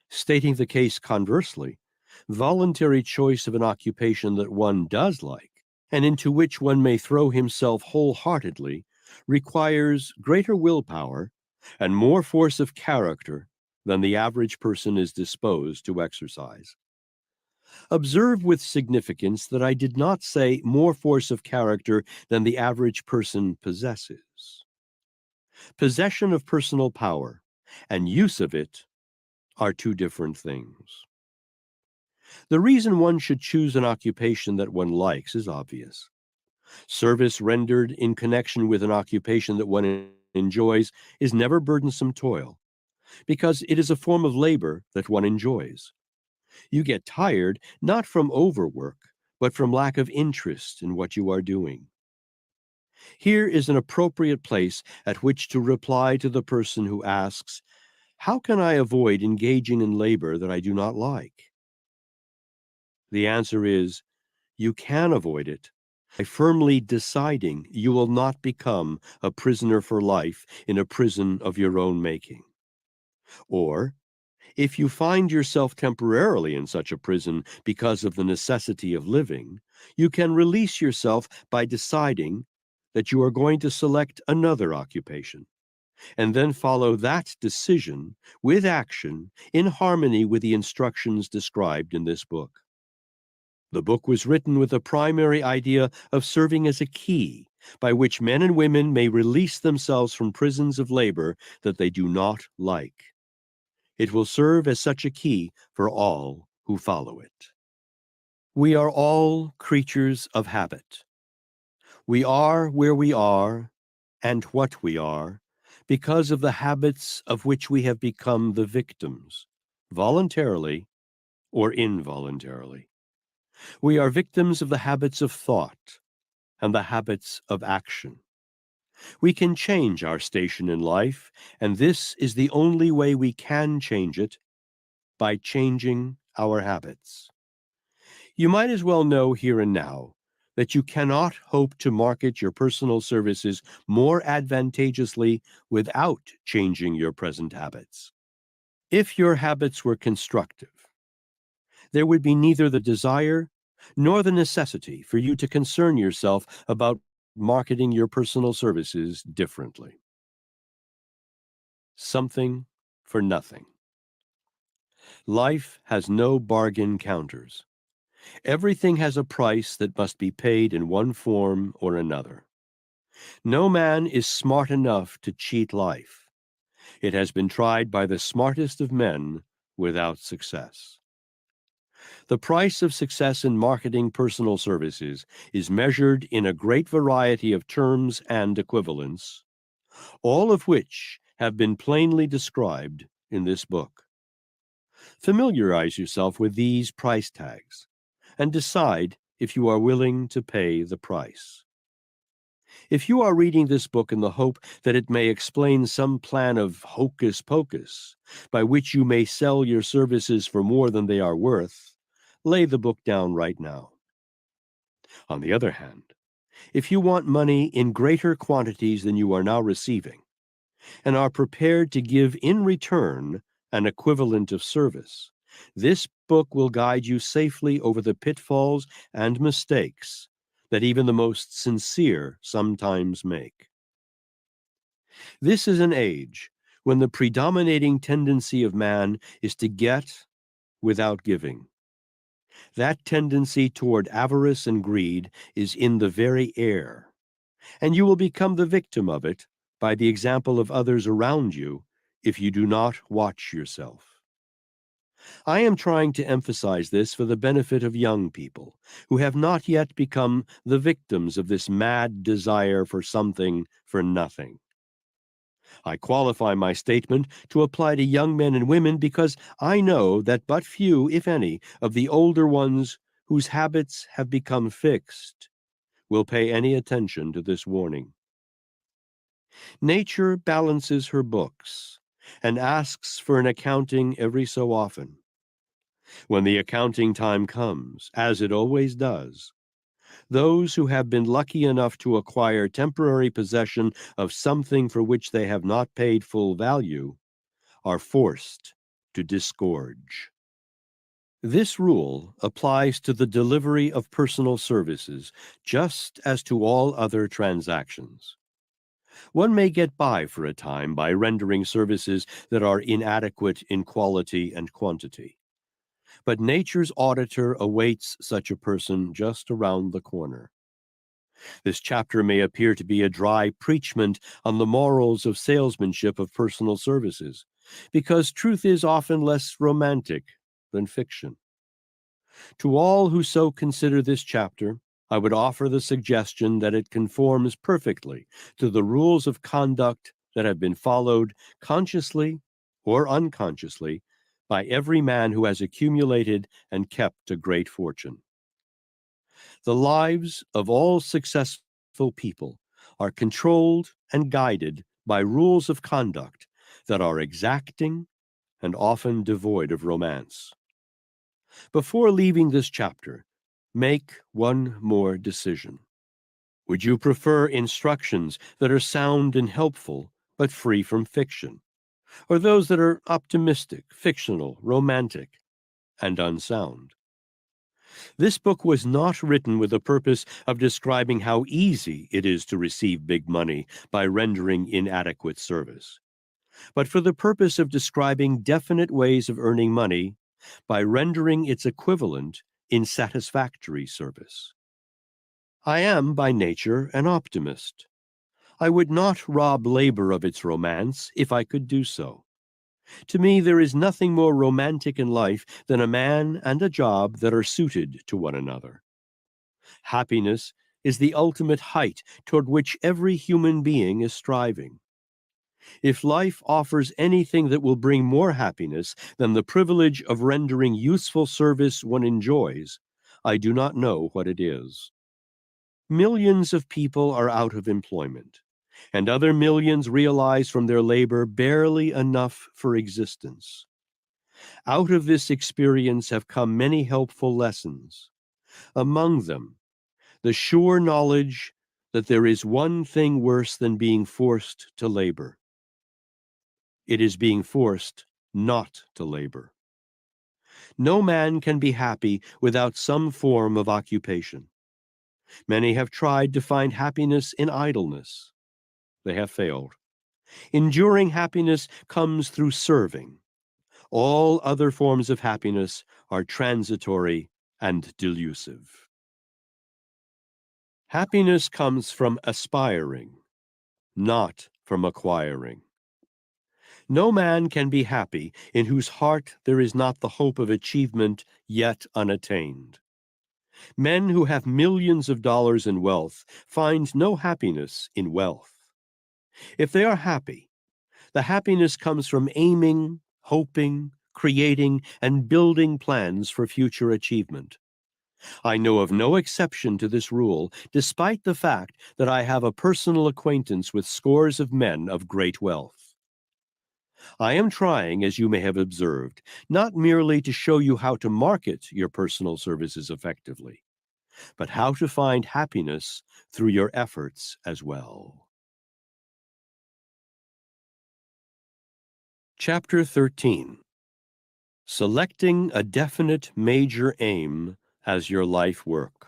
S2: Stating the case conversely, voluntary choice of an occupation that one does like, and into which one may throw himself wholeheartedly, requires greater willpower and more force of character than the average person is disposed to exercise. Observe with significance that I did not say more force of character than the average person possesses. Possession of personal power and use of it are two different things. The reason one should choose an occupation that one likes is obvious. Service rendered in connection with an occupation that one enjoys is never burdensome toil, because it is a form of labor that one enjoys. You get tired not from overwork, but from lack of interest in what you are doing. Here is an appropriate place at which to reply to the person who asks, "How can I avoid engaging in labor that I do not like?" The answer is, you can avoid it by firmly deciding you will not become a prisoner for life in a prison of your own making. Or, if you find yourself temporarily in such a prison because of the necessity of living, you can release yourself by deciding that you are going to select another occupation, and then follow that decision with action in harmony with the instructions described in this book. The book was written with the primary idea of serving as a key by which men and women may release themselves from prisons of labor that they do not like. It will serve as such a key for all who follow it. We are all creatures of habit. We are where we are and what we are because of the habits of which we have become the victims, voluntarily or involuntarily. We are victims of the habits of thought and the habits of action. We can change our station in life, and this is the only way we can change it, by changing our habits. You might as well know here and now that you cannot hope to market your personal services more advantageously without changing your present habits. If your habits were constructive, there would be neither the desire nor the necessity for you to concern yourself about marketing your personal services differently. Something for nothing. Life has no bargain counters. Everything has a price that must be paid in one form or another. No man is smart enough to cheat life. It has been tried by the smartest of men without success. The price of success in marketing personal services is measured in a great variety of terms and equivalents, all of which have been plainly described in this book. Familiarize yourself with these price tags and decide if you are willing to pay the price. If you are reading this book in the hope that it may explain some plan of hocus pocus by which you may sell your services for more than they are worth, lay the book down right now. On the other hand, if you want money in greater quantities than you are now receiving, and are prepared to give in return an equivalent of service, this book will guide you safely over the pitfalls and mistakes that even the most sincere sometimes make. This is an age when the predominating tendency of man is to get without giving. That tendency toward avarice and greed is in the very air, and you will become the victim of it by the example of others around you if you do not watch yourself. I am trying to emphasize this for the benefit of young people who have not yet become the victims of this mad desire for something for nothing. I qualify my statement to apply to young men and women because I know that but few, if any, of the older ones whose habits have become fixed will pay any attention to this warning. Nature balances her books and asks for an accounting every so often. When the accounting time comes, as it always does, those who have been lucky enough to acquire temporary possession of something for which they have not paid full value are forced to disgorge. This rule applies to the delivery of personal services, just as to all other transactions. One may get by for a time by rendering services that are inadequate in quality and quantity. but nature's auditor awaits such a person just around the corner. This chapter may appear to be a dry preachment on the morals of salesmanship of personal services, because truth is often less romantic than fiction. To all who so consider this chapter, I would offer the suggestion that it conforms perfectly to the rules of conduct that have been followed consciously or unconsciously by every man who has accumulated and kept a great fortune. The lives of all successful people are controlled and guided by rules of conduct that are exacting and often devoid of romance. Before leaving this chapter, make one more decision. Would you prefer instructions that are sound and helpful, but free from fiction, or those that are optimistic, fictional, romantic, and unsound? This book was not written with the purpose of describing how easy it is to receive big money by rendering inadequate service, but for the purpose of describing definite ways of earning money by rendering its equivalent in satisfactory service. I am by nature an optimist. I would not rob labor of its romance if I could do so. To me, there is nothing more romantic in life than a man and a job that are suited to one another. Happiness is the ultimate height toward which every human being is striving. If life offers anything that will bring more happiness than the privilege of rendering useful service one enjoys, I do not know what it is. Millions of people are out of employment, and other millions realize from their labor barely enough for existence. Out of this experience have come many helpful lessons. Among them, the sure knowledge that there is one thing worse than being forced to labor. It is being forced not to labor. No man can be happy without some form of occupation. Many have tried to find happiness in idleness. They have failed. Enduring happiness comes through serving. All other forms of happiness are transitory and delusive. Happiness comes from aspiring, not from acquiring. No man can be happy in whose heart there is not the hope of achievement yet unattained. Men who have millions of dollars in wealth find no happiness in wealth. If they are happy, the happiness comes from aiming, hoping, creating, and building plans for future achievement. I know of no exception to this rule, despite the fact that I have a personal acquaintance with scores of men of great wealth. I am trying, as you may have observed, not merely to show you how to market your personal services effectively, but how to find happiness through your efforts as well. Chapter 13. Selecting a definite major aim as your life work.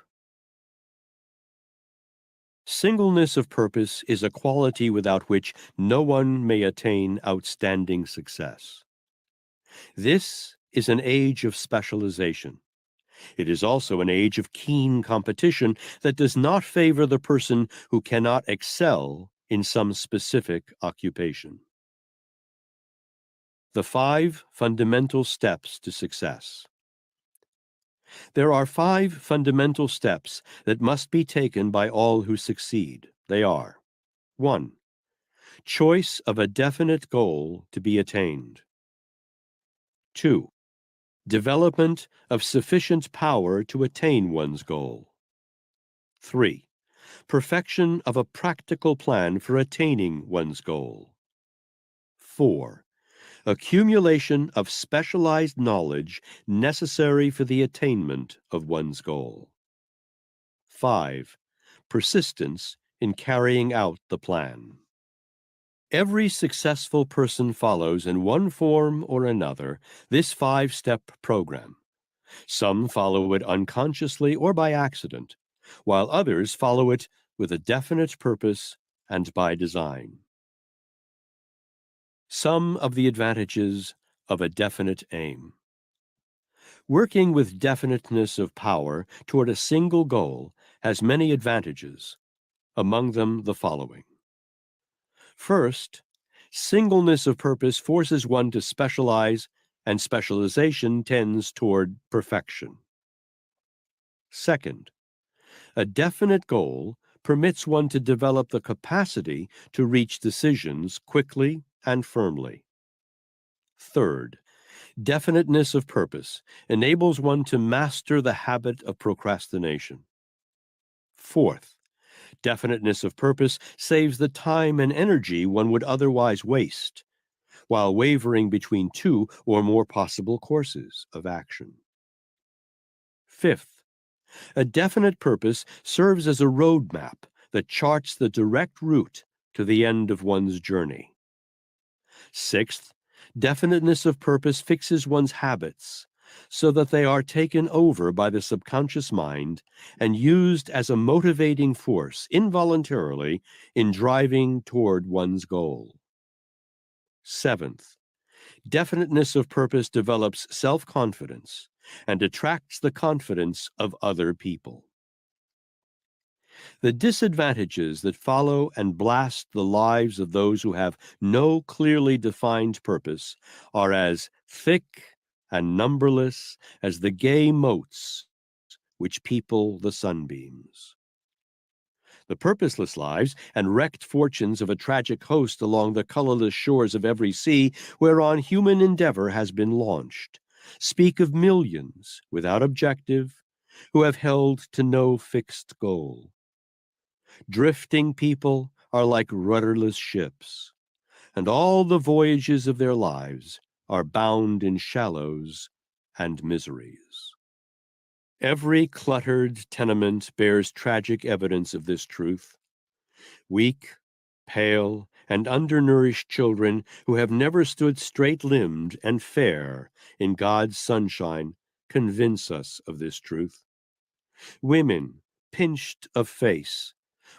S2: Singleness of purpose is a quality without which no one may attain outstanding success. This is an age of specialization. It is also an age of keen competition that does not favor the person who cannot excel in some specific occupation. The 5 fundamental steps to success. There are 5 fundamental steps that must be taken by all who succeed. They are: 1. Choice of a definite goal to be attained. 2. Development of sufficient power to attain one's goal. 3. Perfection of a practical plan for attaining one's goal. 4. Accumulation of specialized knowledge necessary for the attainment of one's goal. 5. Persistence in carrying out the plan. Every successful person follows in one form or another this 5-step program. Some follow it unconsciously or by accident, while others follow it with a definite purpose and by design. Some of the advantages of a definite aim. Working with definiteness of power toward a single goal has many advantages, among them the following. First, singleness of purpose forces one to specialize, and specialization tends toward perfection. Second, a definite goal permits one to develop the capacity to reach decisions quickly and firmly. Third, definiteness of purpose enables one to master the habit of procrastination. Fourth, definiteness of purpose saves the time and energy one would otherwise waste, while wavering between two or more possible courses of action. Fifth, a definite purpose serves as a roadmap that charts the direct route to the end of one's journey. Sixth, definiteness of purpose fixes one's habits so that they are taken over by the subconscious mind and used as a motivating force involuntarily in driving toward one's goal. Seventh, definiteness of purpose develops self-confidence and attracts the confidence of other people. The disadvantages that follow and blast the lives of those who have no clearly defined purpose are as thick and numberless as the gay motes which people the sunbeams. The purposeless lives and wrecked fortunes of a tragic host along the colorless shores of every sea whereon human endeavor has been launched speak of millions without objective who have held to no fixed goal. Drifting people are like rudderless ships, and all the voyages of their lives are bound in shallows and miseries. Every cluttered tenement bears tragic evidence of this truth. Weak, pale, and undernourished children who have never stood straight-limbed and fair in God's sunshine convince us of this truth. Women, pinched of face,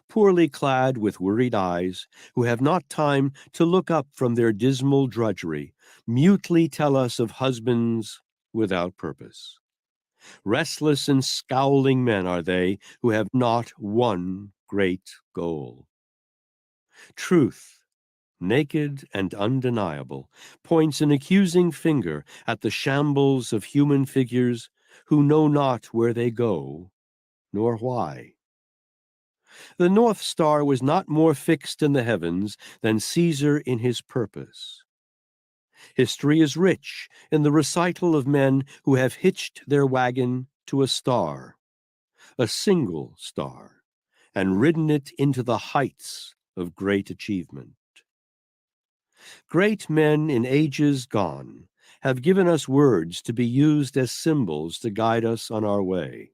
S2: poorly clad with worried eyes, who have not time to look up from their dismal drudgery, mutely tell us of husbands without purpose. Restless and scowling men are they who have not one great goal. Truth, naked and undeniable, points an accusing finger at the shambles of human figures who know not where they go, nor why. The North Star was not more fixed in the heavens than Caesar in his purpose. History is rich in the recital of men who have hitched their wagon to a star, a single star, and ridden it into the heights of great achievement. Great men in ages gone have given us words to be used as symbols to guide us on our way.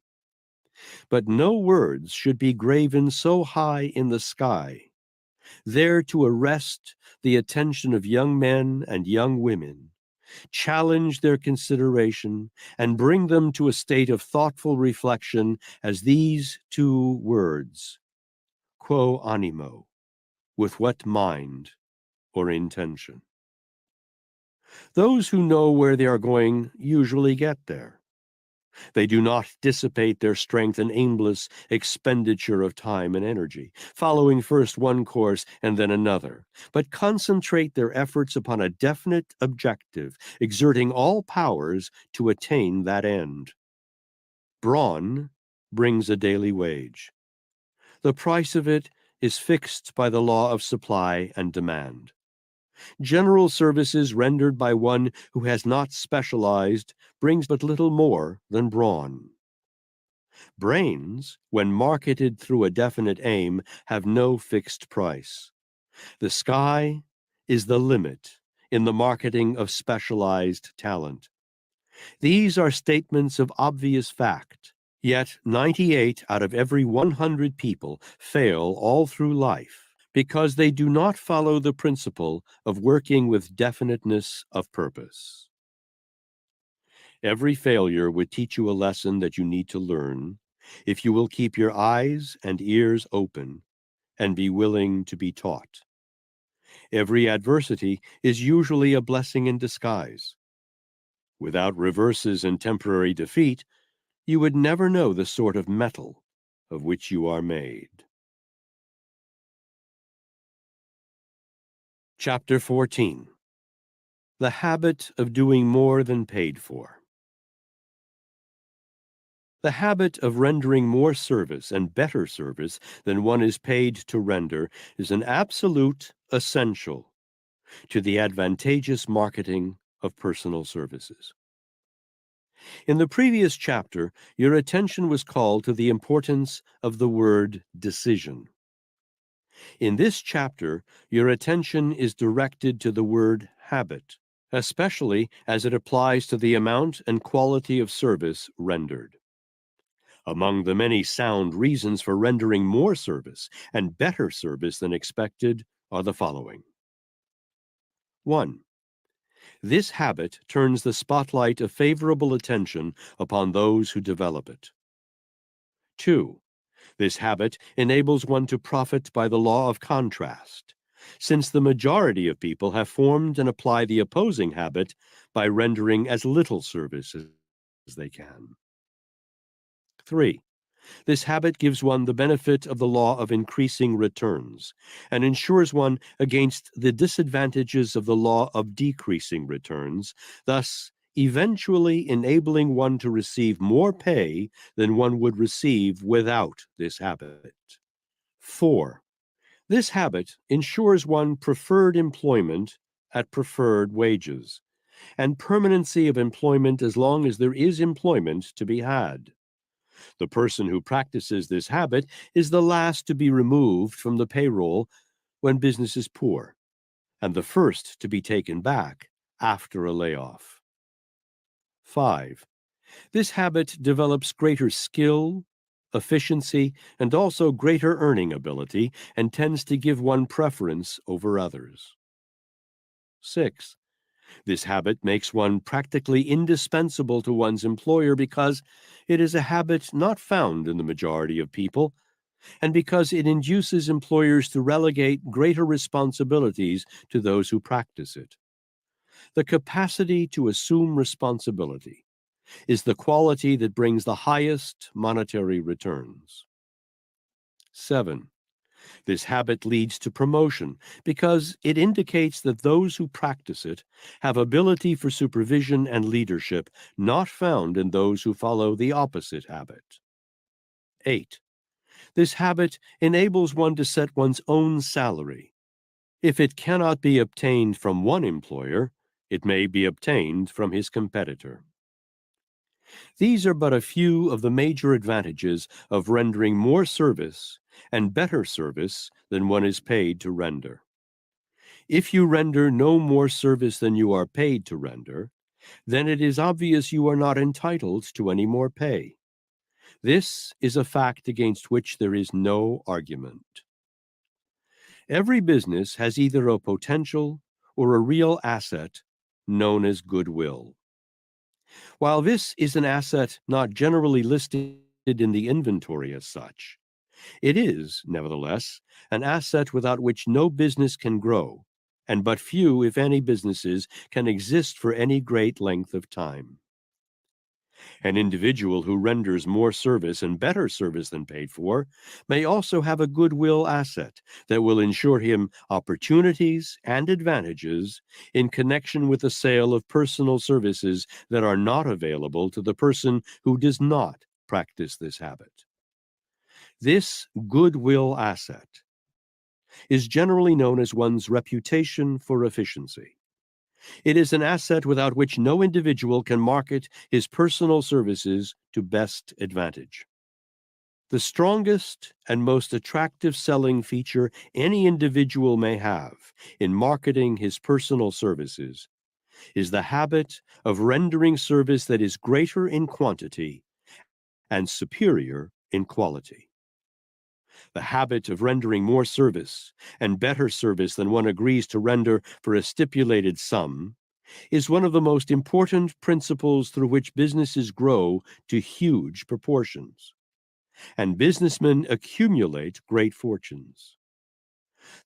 S2: But no words should be graven so high in the sky, there to arrest the attention of young men and young women, challenge their consideration, and bring them to a state of thoughtful reflection as these two words, quo animo, with what mind or intention. Those who know where they are going usually get there. They do not dissipate their strength in aimless expenditure of time and energy, following first one course and then another, but concentrate their efforts upon a definite objective, exerting all powers to attain that end. Brawn brings a daily wage. The price of it is fixed by the law of supply and demand. General services rendered by one who has not specialized brings but little more than brawn. Brains, when marketed through a definite aim, have no fixed price. The sky is the limit in the marketing of specialized talent. These are statements of obvious fact, yet 98 out of every 100 people fail all through life because they do not follow the principle of working with definiteness of purpose. Every failure would teach you a lesson that you need to learn if you will keep your eyes and ears open and be willing to be taught. Every adversity is usually a blessing in disguise. Without reverses and temporary defeat, you would never know the sort of metal of which you are made. Chapter 14. The habit of doing more than paid for. The habit of rendering more service and better service than one is paid to render is an absolute essential to the advantageous marketing of personal services. In the previous chapter, your attention was called to the importance of the word decision. In this chapter, your attention is directed to the word habit, especially as it applies to the amount and quality of service rendered. Among the many sound reasons for rendering more service and better service than expected are the following. 1. This habit turns the spotlight of favorable attention upon those who develop it. 2. This habit enables one to profit by the law of contrast, since the majority of people have formed and apply the opposing habit by rendering as little service as they can. 3. This habit gives one the benefit of the law of increasing returns and ensures one against the disadvantages of the law of decreasing returns, thus eventually enabling one to receive more pay than one would receive without this habit. 4. This habit ensures one preferred employment at preferred wages, and permanency of employment as long as there is employment to be had. The person who practices this habit is the last to be removed from the payroll when business is poor, and the first to be taken back after a layoff. 5. This habit develops greater skill, efficiency, and also greater earning ability, and tends to give one preference over others. 6. This habit makes one practically indispensable to one's employer because it is a habit not found in the majority of people, and because it induces employers to relegate greater responsibilities to those who practice it. The capacity to assume responsibility is the quality that brings the highest monetary returns. 7. This habit leads to promotion because it indicates that those who practice it have ability for supervision and leadership not found in those who follow the opposite habit. 8. This habit enables one to set one's own salary. If it cannot be obtained from one employer, it may be obtained from his competitor. These are but a few of the major advantages of rendering more service and better service than one is paid to render. If you render no more service than you are paid to render, then it is obvious you are not entitled to any more pay. This is a fact against which there is no argument. Every business has either a potential or a real asset known as goodwill. While this is an asset not generally listed in the inventory as such, it is, nevertheless, an asset without which no business can grow, and but few, if any, businesses can exist for any great length of time. An individual who renders more service and better service than paid for may also have a goodwill asset that will ensure him opportunities and advantages in connection with the sale of personal services that are not available to the person who does not practice this habit. This goodwill asset is generally known as one's reputation for efficiency. It is an asset without which no individual can market his personal services to best advantage. The strongest and most attractive selling feature any individual may have in marketing his personal services is the habit of rendering service that is greater in quantity and superior in quality. The habit of rendering more service and better service than one agrees to render for a stipulated sum is one of the most important principles through which businesses grow to huge proportions, and businessmen accumulate great fortunes.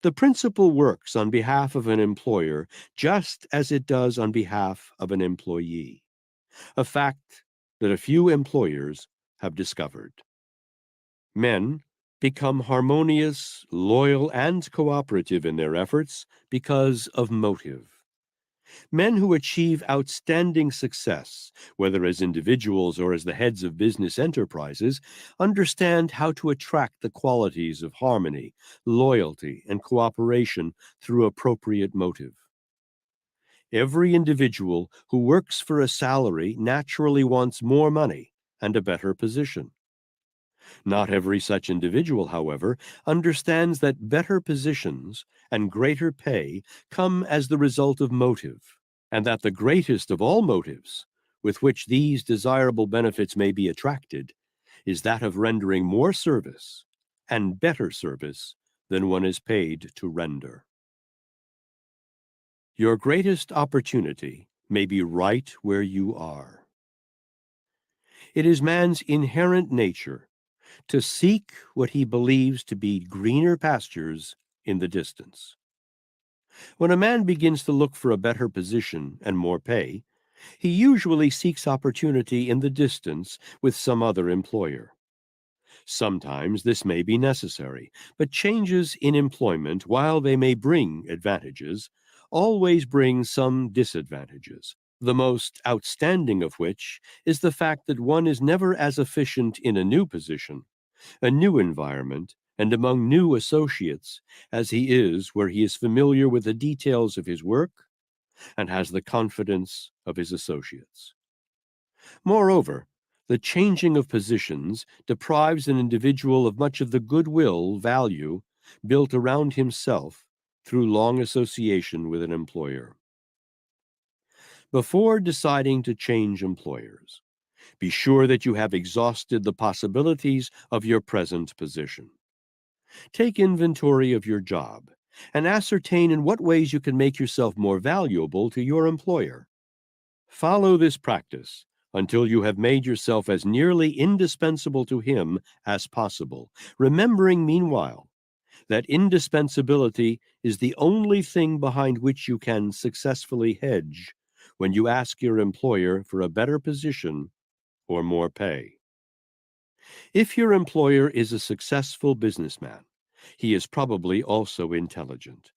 S2: The principle works on behalf of an employer just as it does on behalf of an employee. a fact that a few employers have discovered. Men become harmonious, loyal, and cooperative in their efforts because of motive. Men who achieve outstanding success, whether as individuals or as the heads of business enterprises, understand how to attract the qualities of harmony, loyalty, and cooperation through appropriate motive. Every individual who works for a salary naturally wants more money and a better position. Not every such individual, however, understands that better positions and greater pay come as the result of motive, and that the greatest of all motives with which these desirable benefits may be attracted is that of rendering more service and better service than one is paid to render. Your greatest opportunity may be right where you are. It is man's inherent nature to seek what he believes to be greener pastures in the distance. When a man begins to look for a better position and more pay, he usually seeks opportunity in the distance with some other employer. Sometimes this may be necessary, but changes in employment, while they may bring advantages, always bring some disadvantages, the most outstanding of which is the fact that one is never as efficient in a new position, a new environment, and among new associates as he is where he is familiar with the details of his work and has the confidence of his associates. Moreover, the changing of positions deprives an individual of much of the goodwill value built around himself through long association with an employer. Before deciding to change employers, be sure that you have exhausted the possibilities of your present position. Take inventory of your job and ascertain in what ways you can make yourself more valuable to your employer. Follow this practice until you have made yourself as nearly indispensable to him as possible, remembering meanwhile that indispensability is the only thing behind which you can successfully hedge when you ask your employer for a better position or more pay. If your employer is a successful businessman, he is probably also intelligent.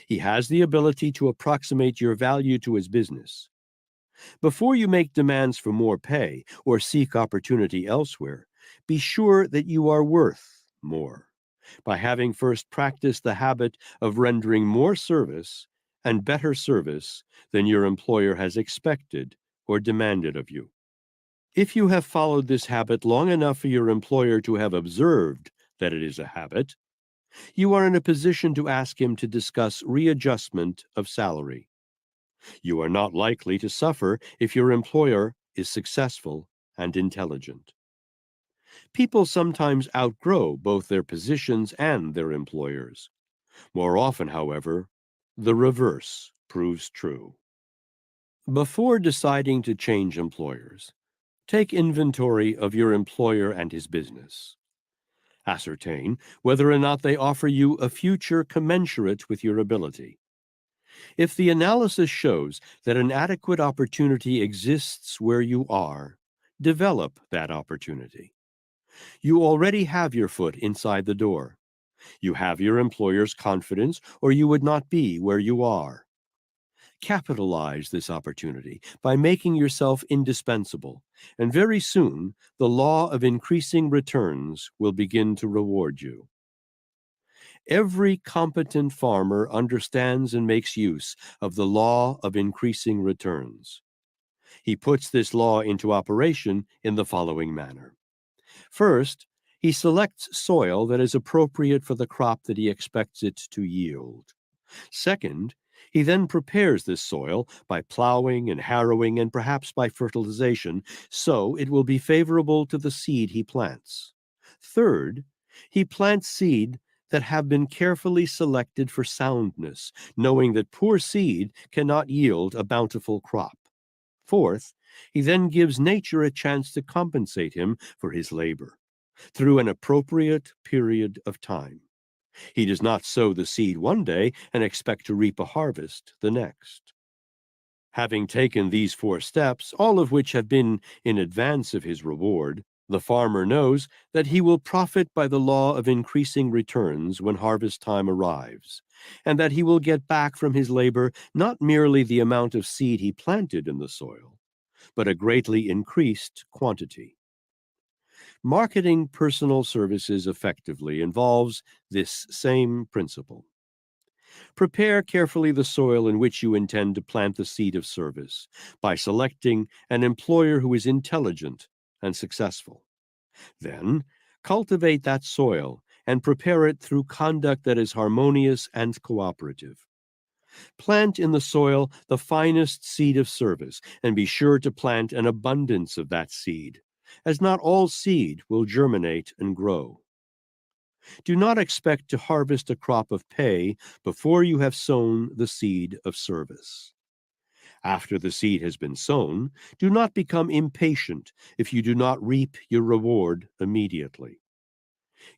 S2: He has the ability to approximate your value to his business. Before you make demands for more pay or seek opportunity elsewhere, be sure that you are worth more by having first practiced the habit of rendering more service and better service than your employer has expected or demanded of you. If you have followed this habit long enough for your employer to have observed that it is a habit, you are in a position to ask him to discuss readjustment of salary. You are not likely to suffer if your employer is successful and intelligent. People sometimes outgrow both their positions and their employers. More often, however, the reverse proves true. Before deciding to change employers, take inventory of your employer and his business. Ascertain whether or not they offer you a future commensurate with your ability. If the analysis shows that an adequate opportunity exists where you are, develop that opportunity. You already have your foot inside the door. You have your employer's confidence, or you would not be where you are. Capitalize this opportunity by making yourself indispensable, and very soon the law of increasing returns will begin to reward you. Every competent farmer understands and makes use of the law of increasing returns. He puts this law into operation in the following manner. First, he selects soil that is appropriate for the crop that he expects it to yield. Second, he then prepares this soil by plowing and harrowing and perhaps by fertilization, so it will be favorable to the seed he plants. Third, he plants seed that have been carefully selected for soundness, knowing that poor seed cannot yield a bountiful crop. Fourth, he then gives nature a chance to compensate him for his labor through an appropriate period of time. He does not sow the seed one day and expect to reap a harvest the next. Having taken these 4 steps, all of which have been in advance of his reward, the farmer knows that he will profit by the law of increasing returns when harvest time arrives, and that he will get back from his labor not merely the amount of seed he planted in the soil, but a greatly increased quantity. Marketing personal services effectively involves this same principle. Prepare carefully the soil in which you intend to plant the seed of service by selecting an employer who is intelligent and successful. Then, cultivate that soil and prepare it through conduct that is harmonious and cooperative. Plant in the soil the finest seed of service, and be sure to plant an abundance of that seed, as not all seed will germinate and grow. Do not expect to harvest a crop of pay before you have sown the seed of service. After the seed has been sown, do not become impatient if you do not reap your reward immediately.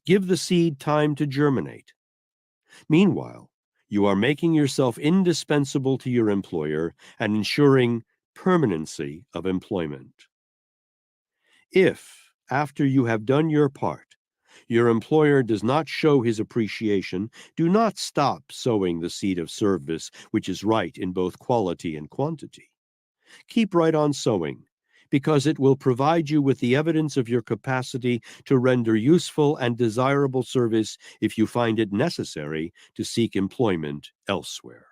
S2: Give the seed time to germinate. Meanwhile, you are making yourself indispensable to your employer and ensuring permanency of employment. If, after you have done your part, your employer does not show his appreciation, do not stop sowing the seed of service, which is right in both quality and quantity. Keep right on sowing, because it will provide you with the evidence of your capacity to render useful and desirable service if you find it necessary to seek employment elsewhere.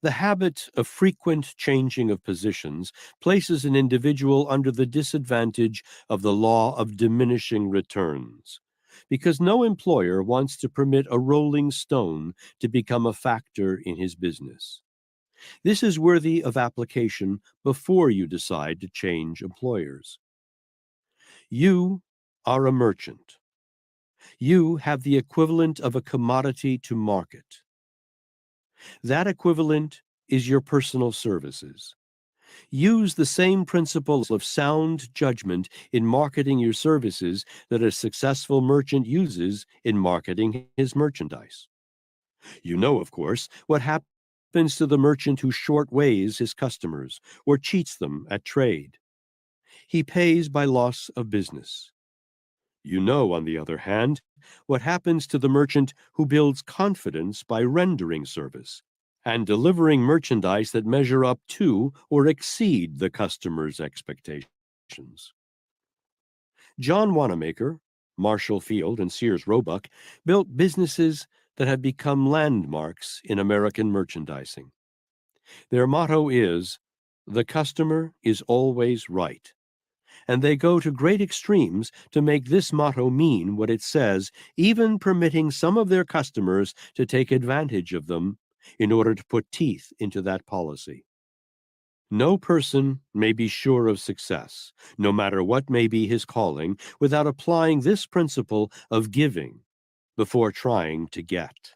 S2: The habit of frequent changing of positions places an individual under the disadvantage of the law of diminishing returns, because no employer wants to permit a rolling stone to become a factor in his business. This is worthy of application before you decide to change employers. You are a merchant. You have the equivalent of a commodity to market. That equivalent is your personal services. Use the same principles of sound judgment in marketing your services that a successful merchant uses in marketing his merchandise. You know, of course, what happens to the merchant who short-weighs his customers or cheats them at trade. He pays by loss of business. You know, on the other hand, what happens to the merchant who builds confidence by rendering service and delivering merchandise that measure up to or exceed the customer's expectations. John Wanamaker, Marshall Field, and Sears Roebuck built businesses that have become landmarks in American merchandising. Their motto is, "The customer is always right," and they go to great extremes to make this motto mean what it says, even permitting some of their customers to take advantage of them in order to put teeth into that policy. No person may be sure of success, no matter what may be his calling, without applying this principle of giving before trying to get.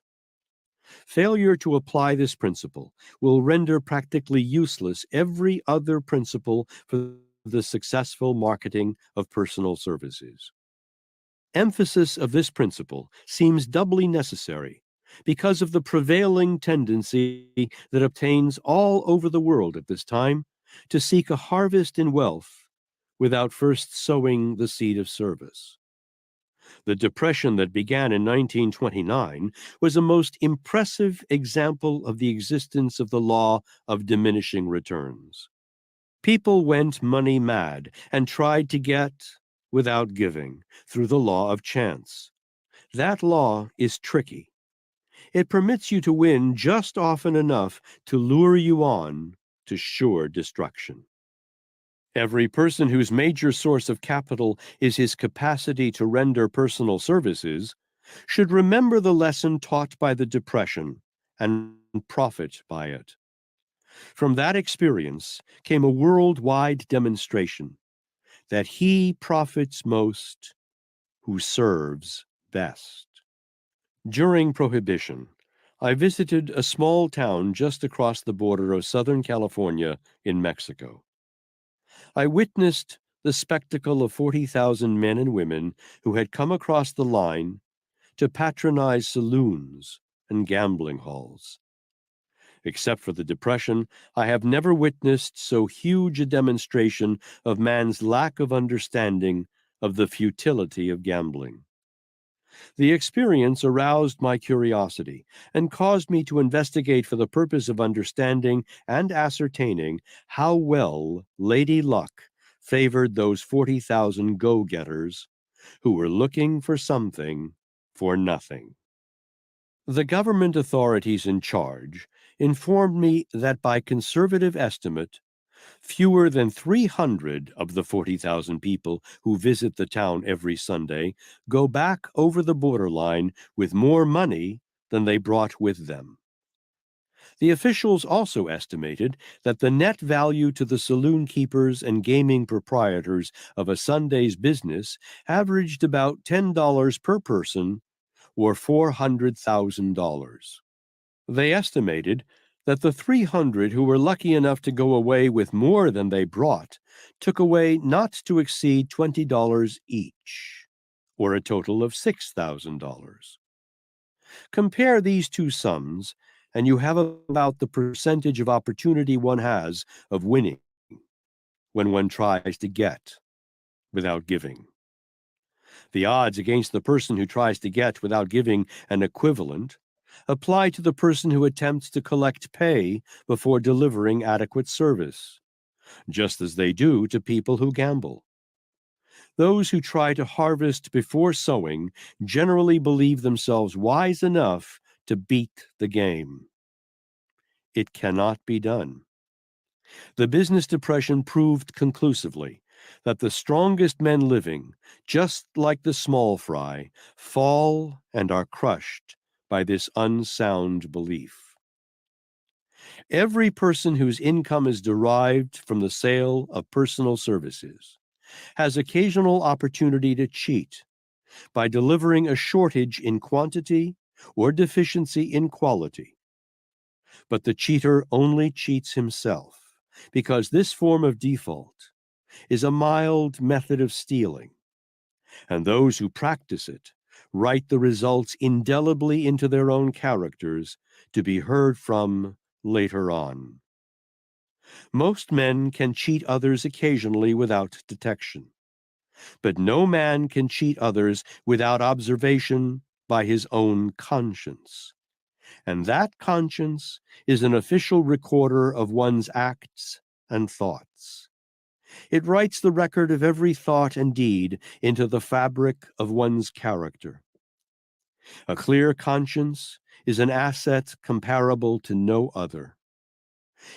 S2: Failure to apply this principle will render practically useless every other principle for the successful marketing of personal services. Emphasis of this principle seems doubly necessary because of the prevailing tendency that obtains all over the world at this time to seek a harvest in wealth without first sowing the seed of service. The depression that began in 1929 was a most impressive example of the existence of the law of diminishing returns. People went money mad and tried to get without giving through the law of chance. That law is tricky. It permits you to win just often enough to lure you on to sure destruction. Every person whose major source of capital is his capacity to render personal services should remember the lesson taught by the Depression and profit by it. From that experience came a worldwide demonstration that he profits most who serves best. During Prohibition, I visited a small town just across the border of Southern California in Mexico. I witnessed the spectacle of 40,000 men and women who had come across the line to patronize saloons and gambling halls. Except for the Depression, I have never witnessed so huge a demonstration of man's lack of understanding of the futility of gambling. The experience aroused my curiosity and caused me to investigate for the purpose of understanding and ascertaining how well Lady Luck favored those 40,000 go-getters who were looking for something for nothing. The government authorities in charge informed me that by conservative estimate, fewer than 300 of the 40,000 people who visit the town every Sunday go back over the borderline with more money than they brought with them. The officials also estimated that the net value to the saloon keepers and gaming proprietors of a Sunday's business averaged about $10 per person, or $400,000. They estimated that the 300 who were lucky enough to go away with more than they brought took away not to exceed $20 each, or a total of $6,000. Compare these two sums, and you have about the percentage of opportunity one has of winning when one tries to get without giving. The odds against the person who tries to get without giving an equivalent apply to the person who attempts to collect pay before delivering adequate service, just as they do to people who gamble. Those who try to harvest before sowing generally believe themselves wise enough to beat the game. It cannot be done. The business depression proved conclusively that the strongest men living, just like the small fry, fall and are crushed by this unsound belief. Every person whose income is derived from the sale of personal services has occasional opportunity to cheat by delivering a shortage in quantity or deficiency in quality. But the cheater only cheats himself, because this form of default is a mild method of stealing, and those who practice it write the results indelibly into their own characters to be heard from later on. Most men can cheat others occasionally without detection, but no man can cheat others without observation by his own conscience. And that conscience is an official recorder of one's acts and thoughts. It writes the record of every thought and deed into the fabric of one's character. A clear conscience is an asset comparable to no other.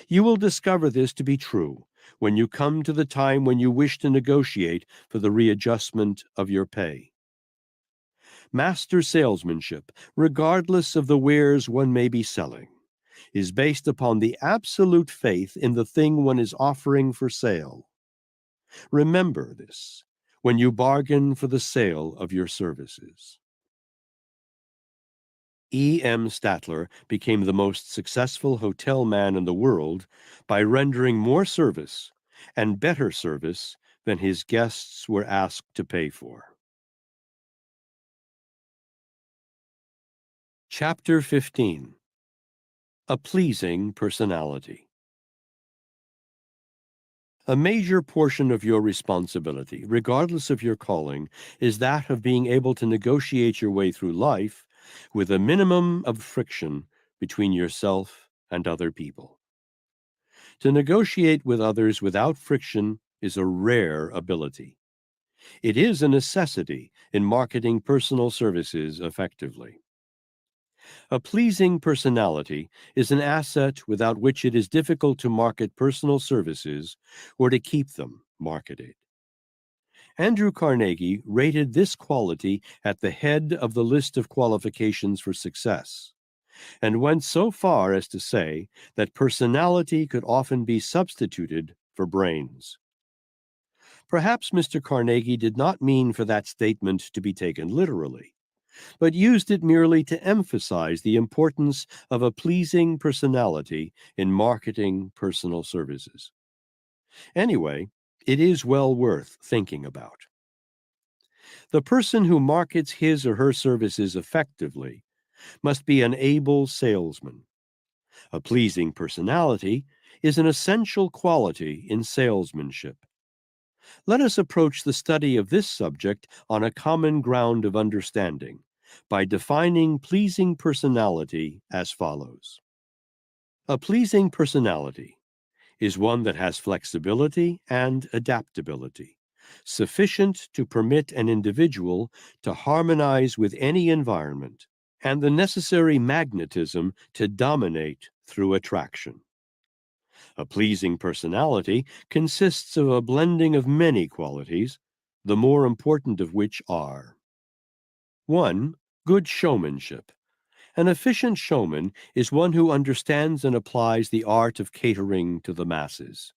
S2: You will discover this to be true when you come to the time when you wish to negotiate for the readjustment of your pay. Master salesmanship, regardless of the wares one may be selling, is based upon the absolute faith in the thing one is offering for sale. Remember this when you bargain for the sale of your services. E. M. Statler became the most successful hotel man in the world by rendering more service and better service than his guests were asked to pay for. Chapter 15. A Pleasing Personality. A major portion of your responsibility, regardless of your calling, is that of being able to negotiate your way through life with a minimum of friction between yourself and other people. To negotiate with others without friction is a rare ability. It is a necessity in marketing personal services effectively. A pleasing personality is an asset without which it is difficult to market personal services or to keep them marketed. Andrew Carnegie rated this quality at the head of the list of qualifications for success, and went so far as to say that personality could often be substituted for brains. Perhaps Mr. Carnegie did not mean for that statement to be taken literally, but used it merely to emphasize the importance of a pleasing personality in marketing personal services. Anyway, it is well worth thinking about. The person who markets his or her services effectively must be an able salesman. A pleasing personality is an essential quality in salesmanship. Let us approach the study of this subject on a common ground of understanding by defining pleasing personality as follows. A pleasing personality is one that has flexibility and adaptability, sufficient to permit an individual to harmonize with any environment, and the necessary magnetism to dominate through attraction. A pleasing personality consists of a blending of many qualities, the more important of which are: 1. Good showmanship. An efficient showman is one who understands and applies the art of catering to the masses.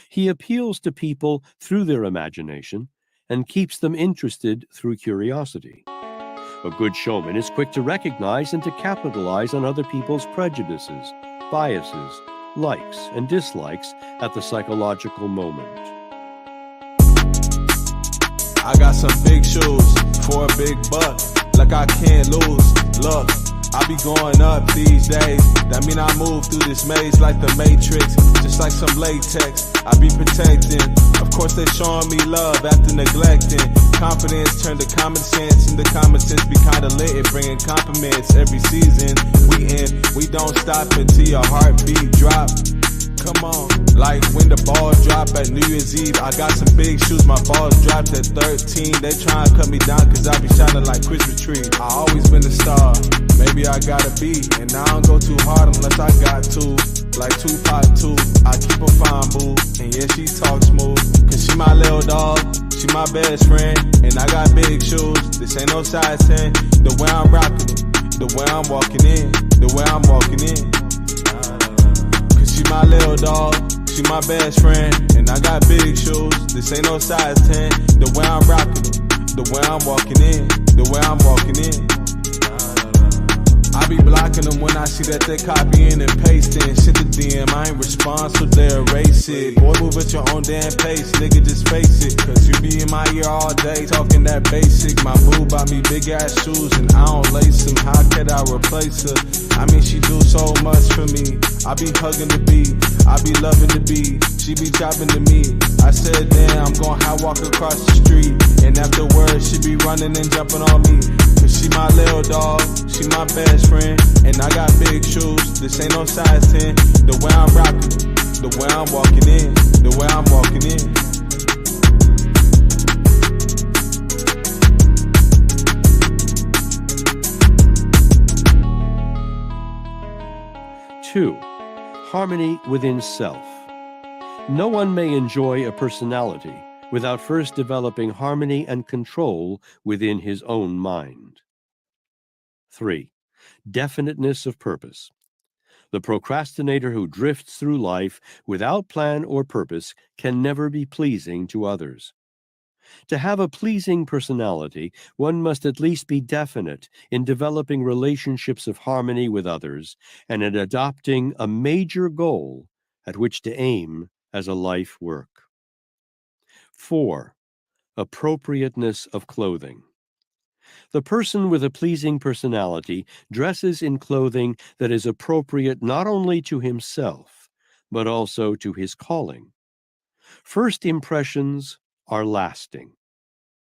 S2: He appeals to people through their imagination and keeps them interested through curiosity. A good showman is quick to recognize and to capitalize on other people's prejudices, biases, likes, and dislikes at the psychological moment.
S1: I got some big shoes for a big buck, like I can't lose. Look, I be going up these days. That mean I move through this maze like the Matrix, just like some latex. I be protecting. Of course they showing me love after neglecting. Confidence turned to common sense, and the common sense be kinda lit. It bringing compliments every season. We don't stop until your heartbeat drop. Come on, like when the ball drop at New Year's Eve. I got some big shoes, my balls dropped at 13. They try and cut me down cause I be shining like Christmas tree. I always been a star, maybe I gotta be. And I don't go too hard unless I got to. Like Tupac too, I keep a fine boo. And yeah, she talk smooth, cause she my little dog, she my best friend. And I got big shoes, this ain't no size 10. The way I'm rocking it, the way I'm walking in, the way I'm walking in. She my little dog, she my best friend. And I got big shoes, this ain't no size 10. The way I'm rocking it, the way I'm walking in, the way I'm walking in. I be blocking them when I see that they copying and pasting. Shit the DM, I ain't respond, so they erase it. Boy, move at your own damn pace, nigga, just face it. Cause you be in my ear all day, talking that basic. My boo bought me big ass shoes and I don't lace them. How could I replace her? I mean, she do so much for me. I be hugging the beat, I be loving the beat. She be chopping to me. I said, damn, I'm gon' high walk across the street. And afterwards, she be running and jumping on me. Cause she my little dog, she my best friend. And I got big shoes, this ain't no size 10. The way I'm rocking it, the way I'm walking in, the way I'm walking in.
S2: 2. Harmony within self. No one may enjoy a personality without first developing harmony and control within his own mind. 3. Definiteness of purpose. The procrastinator who drifts through life without plan or purpose can never be pleasing to others. To have a pleasing personality, one must at least be definite in developing relationships of harmony with others and in adopting a major goal at which to aim as a life work. 4. Appropriateness of clothing. The person with a pleasing personality dresses in clothing that is appropriate not only to himself, but also to his calling. First impressions are lasting.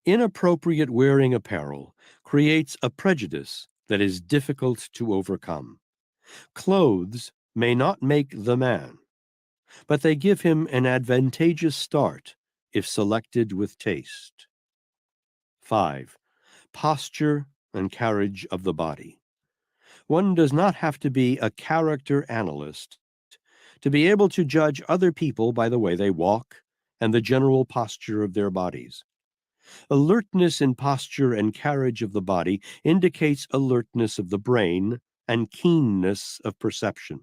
S2: Inappropriate wearing apparel creates a prejudice that is difficult to overcome. Clothes may not make the man, but they give him an advantageous start if selected with taste. 5. Posture and carriage of the body. One does not have to be a character analyst to be able to judge other people by the way they walk and the general posture of their bodies. Alertness in posture and carriage of the body indicates alertness of the brain and keenness of perception.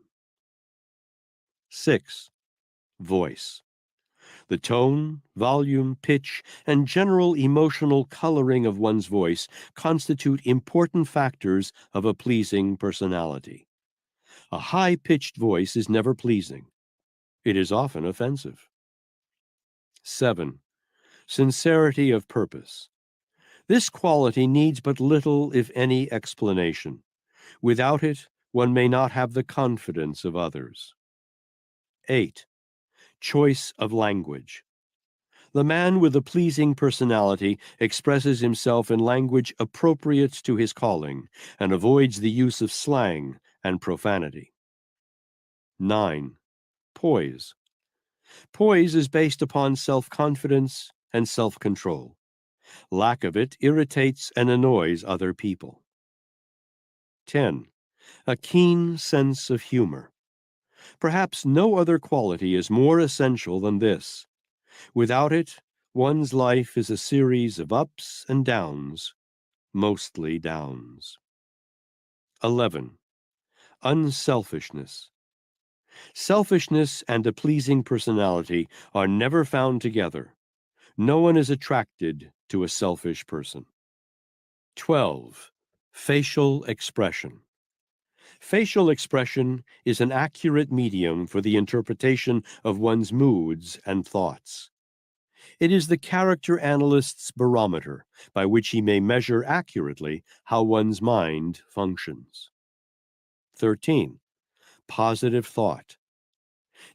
S2: 6. Voice. The tone, volume, pitch, and general emotional coloring of one's voice constitute important factors of a pleasing personality. A high-pitched voice is never pleasing. It is often offensive. 7. Sincerity of purpose. This quality needs but little, if any, explanation. Without it, one may not have the confidence of others. 8. Choice of language. The man with a pleasing personality expresses himself in language appropriate to his calling and avoids the use of slang and profanity. 9. Poise. Poise is based upon self-confidence and self-control. Lack of it irritates and annoys other people. 10. A keen sense of humor. Perhaps no other quality is more essential than this. Without it, one's life is a series of ups and downs, mostly downs. 11. Unselfishness. Selfishness and a pleasing personality are never found together. No one is attracted to a selfish person. 12. Facial expression. Facial expression is an accurate medium for the interpretation of one's moods and thoughts. It is the character analyst's barometer by which he may measure accurately how one's mind functions. 13. Positive thought.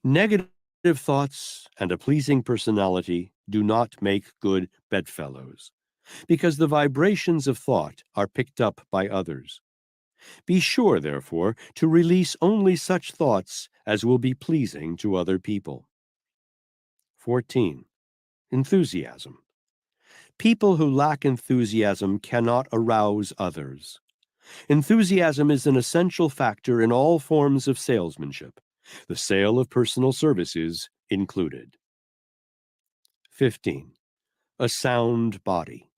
S2: Negative thoughts and a pleasing personality do not make good bedfellows, because the vibrations of thought are picked up by others. Be sure, therefore, to release only such thoughts as will be pleasing to other people. 14. Enthusiasm. People who lack enthusiasm cannot arouse others. Enthusiasm is an essential factor in all forms of salesmanship, the sale of personal services included. 15. A sound body.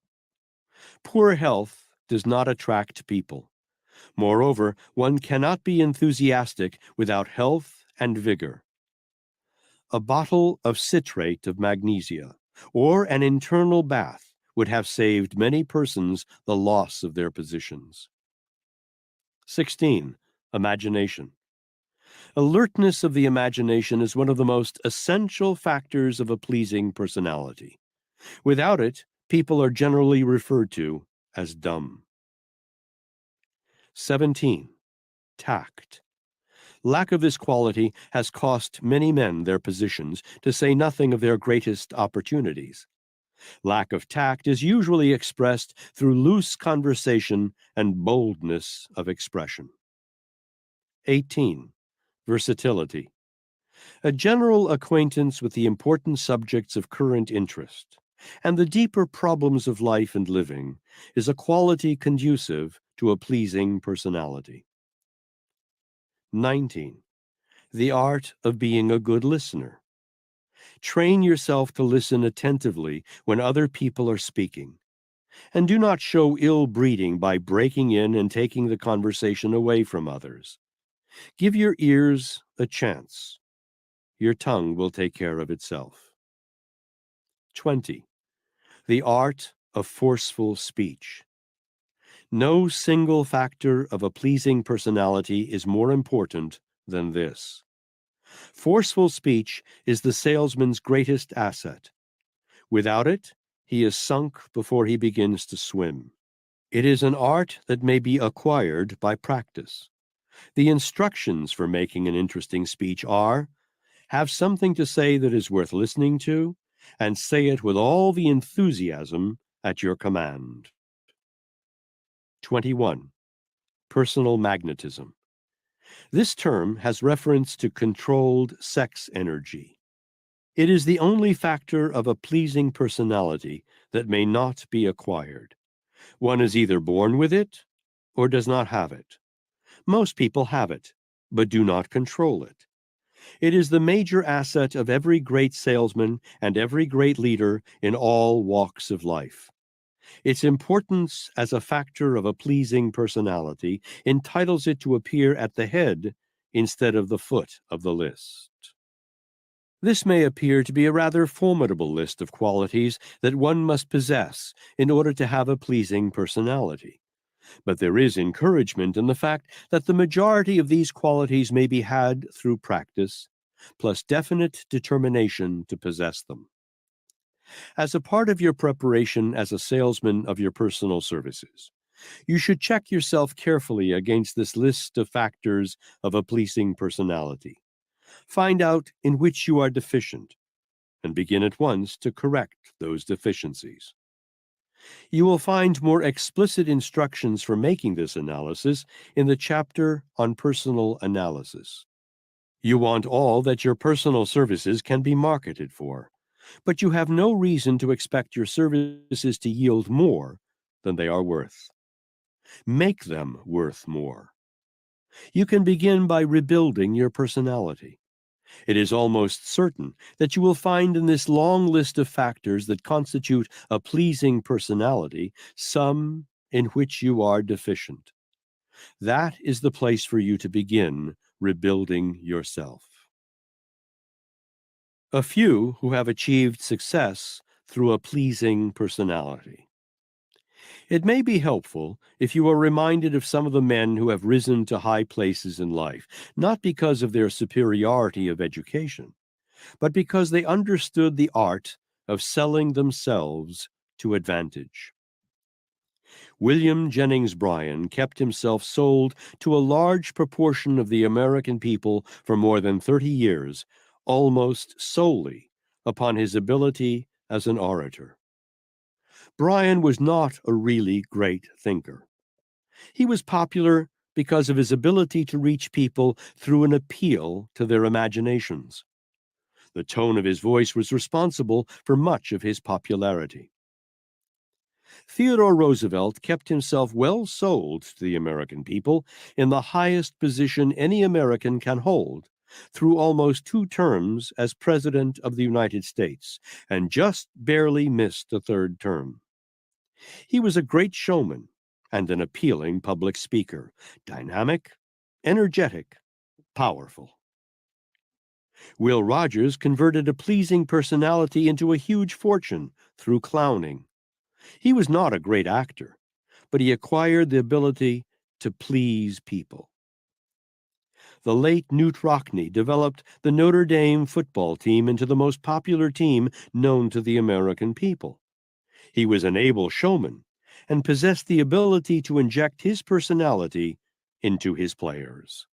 S2: Poor health does not attract people. Moreover, one cannot be enthusiastic without health and vigor. A bottle of citrate of magnesia or an internal bath would have saved many persons the loss of their positions. 16. Imagination. Alertness of the imagination is one of the most essential factors of a pleasing personality. Without it, people are generally referred to as dumb. 17. Tact. Lack of this quality has cost many men their positions, to say nothing of their greatest opportunities. Lack of tact is usually expressed through loose conversation and boldness of expression. 18. Versatility. A general acquaintance with the important subjects of current interest and the deeper problems of life and living is a quality conducive to a pleasing personality. 19. The art of being a good listener. Train yourself to listen attentively when other people are speaking, and do not show ill breeding by breaking in and taking the conversation away from others. Give your ears a chance. Your tongue will take care of itself. 20. The art of forceful speech. No single factor of a pleasing personality is more important than this. Forceful speech is the salesman's greatest asset. Without it, he is sunk before he begins to swim. It is an art that may be acquired by practice. The instructions for making an interesting speech are: have something to say that is worth listening to, and say it with all the enthusiasm at your command. 21. Personal magnetism. This term has reference to controlled sex energy. It is the only factor of a pleasing personality that may not be acquired. One is either born with it or does not have it. Most people have it, but do not control it. It is the major asset of every great salesman and every great leader in all walks of life. Its importance as a factor of a pleasing personality entitles it to appear at the head instead of the foot of the list. This may appear to be a rather formidable list of qualities that one must possess in order to have a pleasing personality. But there is encouragement in the fact that the majority of these qualities may be had through practice, plus definite determination to possess them. As a part of your preparation as a salesman of your personal services, You should check yourself carefully against this list of factors of a pleasing personality. Find out in which you are deficient and begin at once to correct those deficiencies. You will find more explicit instructions for making this analysis in the chapter on personal analysis. You want all that your personal services can be marketed for, but you have no reason to expect your services to yield more than they are worth. Make them worth more. You can begin by rebuilding your personality. It is almost certain that you will find in this long list of factors that constitute a pleasing personality some in which you are deficient. That is the place for you to begin rebuilding yourself. A few who have achieved success through a pleasing personality. It may be helpful if you are reminded of some of the men who have risen to high places in life, not because of their superiority of education, but because they understood the art of selling themselves to advantage. William Jennings Bryan kept himself sold to a large proportion of the American people for more than 30 years, almost solely upon his ability as an orator. Bryan was not a really great thinker. He was popular because of his ability to reach people through an appeal to their imaginations. The tone of his voice was responsible for much of his popularity. Theodore Roosevelt kept himself well sold to the American people in the highest position any American can hold, through almost 2 terms as President of the United States, and just barely missed a 3rd term. He was a great showman and an appealing public speaker, dynamic, energetic, powerful. Will Rogers converted a pleasing personality into a huge fortune through clowning. He was not a great actor, but he acquired the ability to please people. The late Newt Rockne developed the Notre Dame football team into the most popular team known to the American people. He was an able showman and possessed the ability to inject his personality into his players.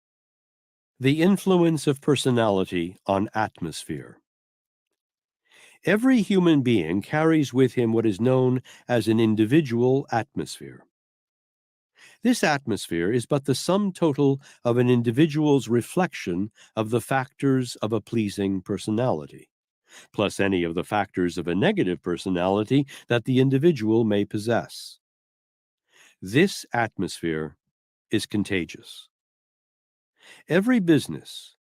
S2: The influence of personality on atmosphere. Every human being carries with him what is known as an individual atmosphere. This atmosphere is but the sum total of an individual's reflection of the factors of a pleasing personality, plus any of the factors of a negative personality that the individual may possess. This atmosphere is contagious. Every business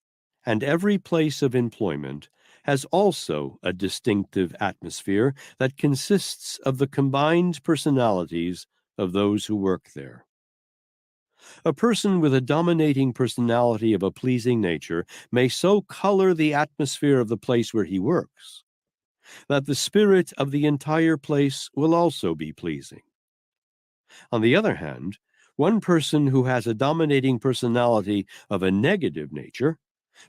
S2: and every place of employment has also a distinctive atmosphere that consists of the combined personalities of those who work there. A person with a dominating personality of a pleasing nature may so color the atmosphere of the place where he works that the spirit of the entire place will also be pleasing. On the other hand, one person who has a dominating personality of a negative nature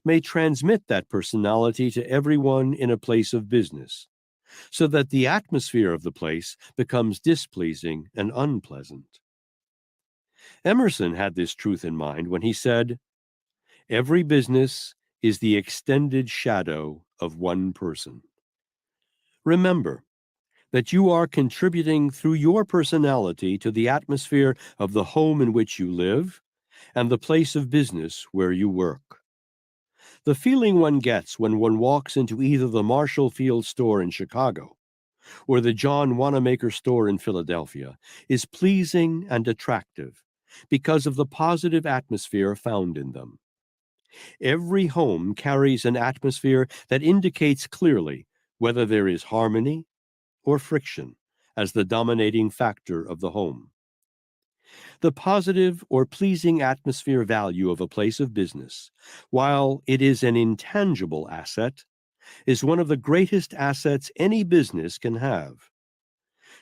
S2: may transmit that personality to everyone in a place of business, so that the atmosphere of the place becomes displeasing and unpleasant. Emerson had this truth in mind when he said, "Every business is the extended shadow of one person." Remember that you are contributing through your personality to the atmosphere of the home in which you live and the place of business where you work. The feeling one gets when one walks into either the Marshall Field store in Chicago or the John Wanamaker store in Philadelphia is pleasing and attractive because of the positive atmosphere found in them. Every home carries an atmosphere that indicates clearly whether there is harmony or friction as the dominating factor of the home. The positive or pleasing atmosphere value of a place of business, while it is an intangible asset, is one of the greatest assets any business can have.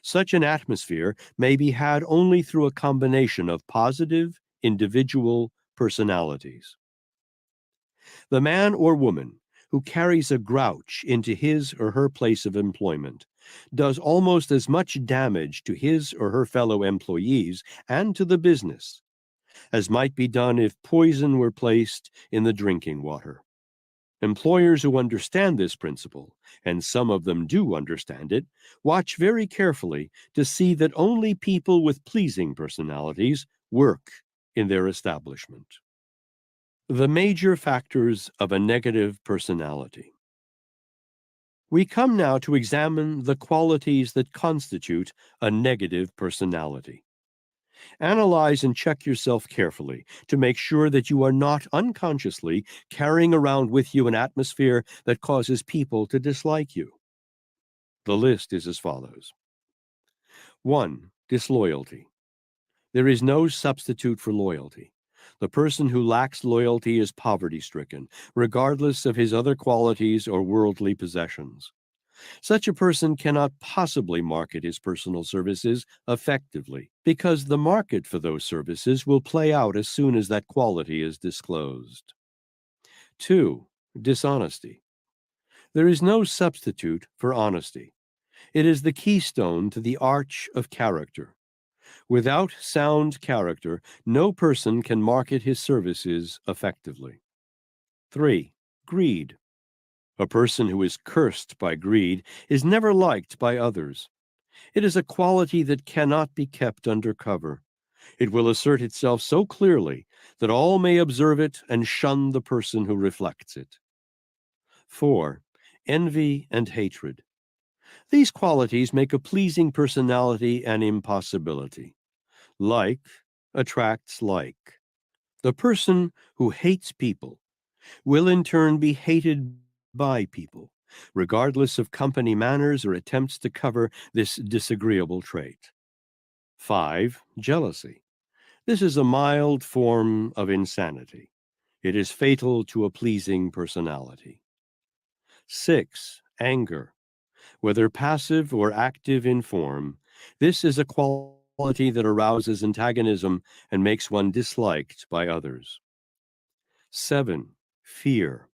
S2: Such an atmosphere may be had only through a combination of positive, individual personalities. The man or woman who carries a grouch into his or her place of employment does almost as much damage to his or her fellow employees and to the business as might be done if poison were placed in the drinking water. Employers who understand this principle, and some of them do understand it, watch very carefully to see that only people with pleasing personalities work in their establishment. The major factors of a negative personality. We come now to examine the qualities that constitute a negative personality. Analyze and check yourself carefully to make sure that you are not unconsciously carrying around with you an atmosphere that causes people to dislike you. The list is as follows. 1. Disloyalty. There is no substitute for loyalty. The person who lacks loyalty is poverty-stricken, regardless of his other qualities or worldly possessions. Such a person cannot possibly market his personal services effectively, because the market for those services will play out as soon as that quality is disclosed. 2. Dishonesty. There is no substitute for honesty. It is the keystone to the arch of character. Without sound character, no person can market his services effectively. 3. Greed. A person who is cursed by greed is never liked by others. It is a quality that cannot be kept under cover. It will assert itself so clearly that all may observe it and shun the person who reflects it. 4. Envy and hatred. These qualities make a pleasing personality an impossibility. Like attracts like. The person who hates people will in turn be hated by people, regardless of company manners or attempts to cover this disagreeable trait. 5. Jealousy. This is a mild form of insanity. It is fatal to a pleasing personality. 6. Anger. Whether passive or active in form, this is a quality that arouses antagonism and makes one disliked by others. 7. Fear.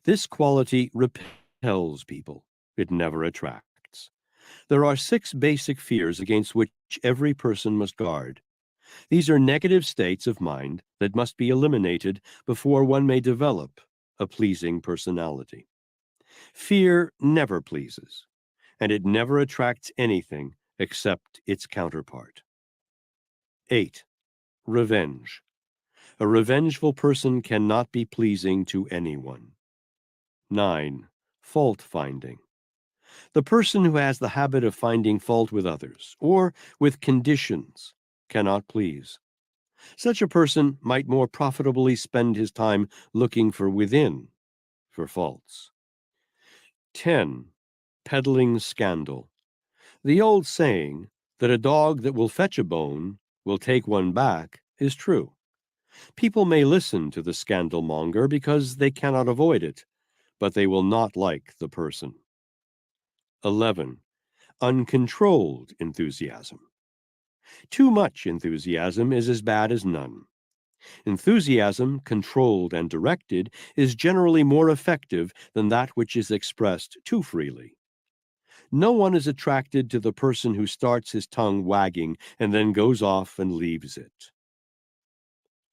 S2: This quality repels people. It never attracts. There are 6 basic fears against which every person must guard. These are negative states of mind that must be eliminated before one may develop a pleasing personality. Fear never pleases, and it never attracts anything except its counterpart. 8. Revenge. A revengeful person cannot be pleasing to anyone. 9. Fault-finding. The person who has the habit of finding fault with others or with conditions cannot please. Such a person might more profitably spend his time looking for faults. 10. Peddling scandal. The old saying that a dog that will fetch a bone will take one back is true. People may listen to the scandalmonger because they cannot avoid it, but they will not like the person. 11. Uncontrolled enthusiasm. Too much enthusiasm is as bad as none. Enthusiasm, controlled and directed, is generally more effective than that which is expressed too freely. No one is attracted to the person who starts his tongue wagging and then goes off and leaves it.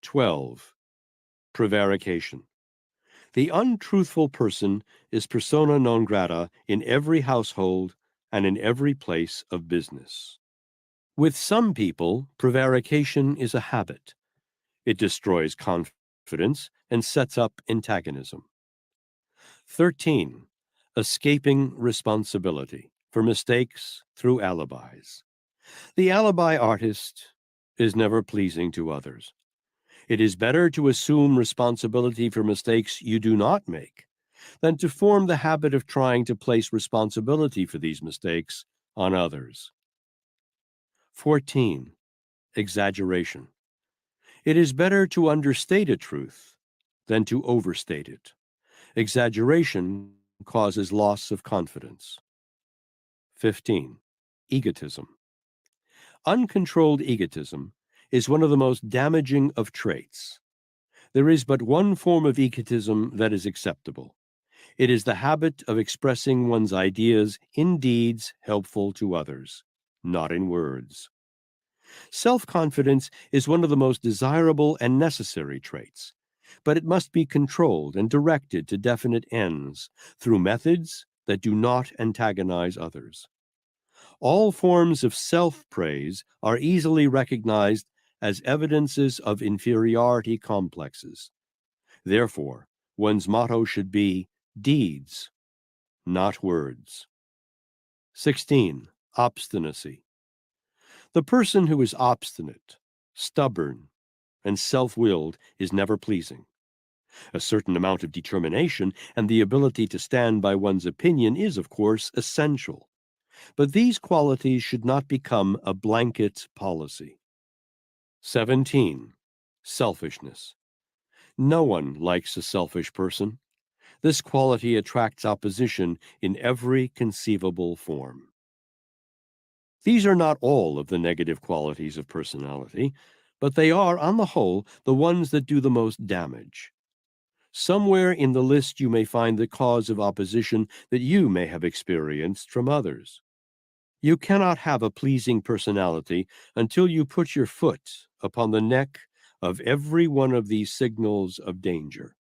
S2: 12. Prevarication. The untruthful person is persona non grata in every household and in every place of business. With some people, prevarication is a habit. It destroys confidence and sets up antagonism. 13. Escaping responsibility for mistakes through alibis. The alibi artist is never pleasing to others. It is better to assume responsibility for mistakes you do not make than to form the habit of trying to place responsibility for these mistakes on others. 14. Exaggeration. It is better to understate a truth than to overstate it. Exaggeration causes loss of confidence. 15. Egotism. Uncontrolled egotism is one of the most damaging of traits. There is but one form of egotism that is acceptable. It is the habit of expressing one's ideas in deeds helpful to others, not in words. Self-confidence is one of the most desirable and necessary traits, but it must be controlled and directed to definite ends through methods that do not antagonize others. All forms of self-praise are easily recognized as evidences of inferiority complexes. Therefore, one's motto should be deeds, not words. 16. Obstinacy. The person who is obstinate, stubborn, and self-willed is never pleasing. A certain amount of determination and the ability to stand by one's opinion is, of course, essential. But these qualities should not become a blanket policy. 17. Selfishness. No one likes a selfish person. This quality attracts opposition in every conceivable form. These are not all of the negative qualities of personality, but they are, on the whole, the ones that do the most damage. Somewhere in the list you may find the cause of opposition that you may have experienced from others. You cannot have a pleasing personality until you put your foot upon the neck of every one of these signals of danger.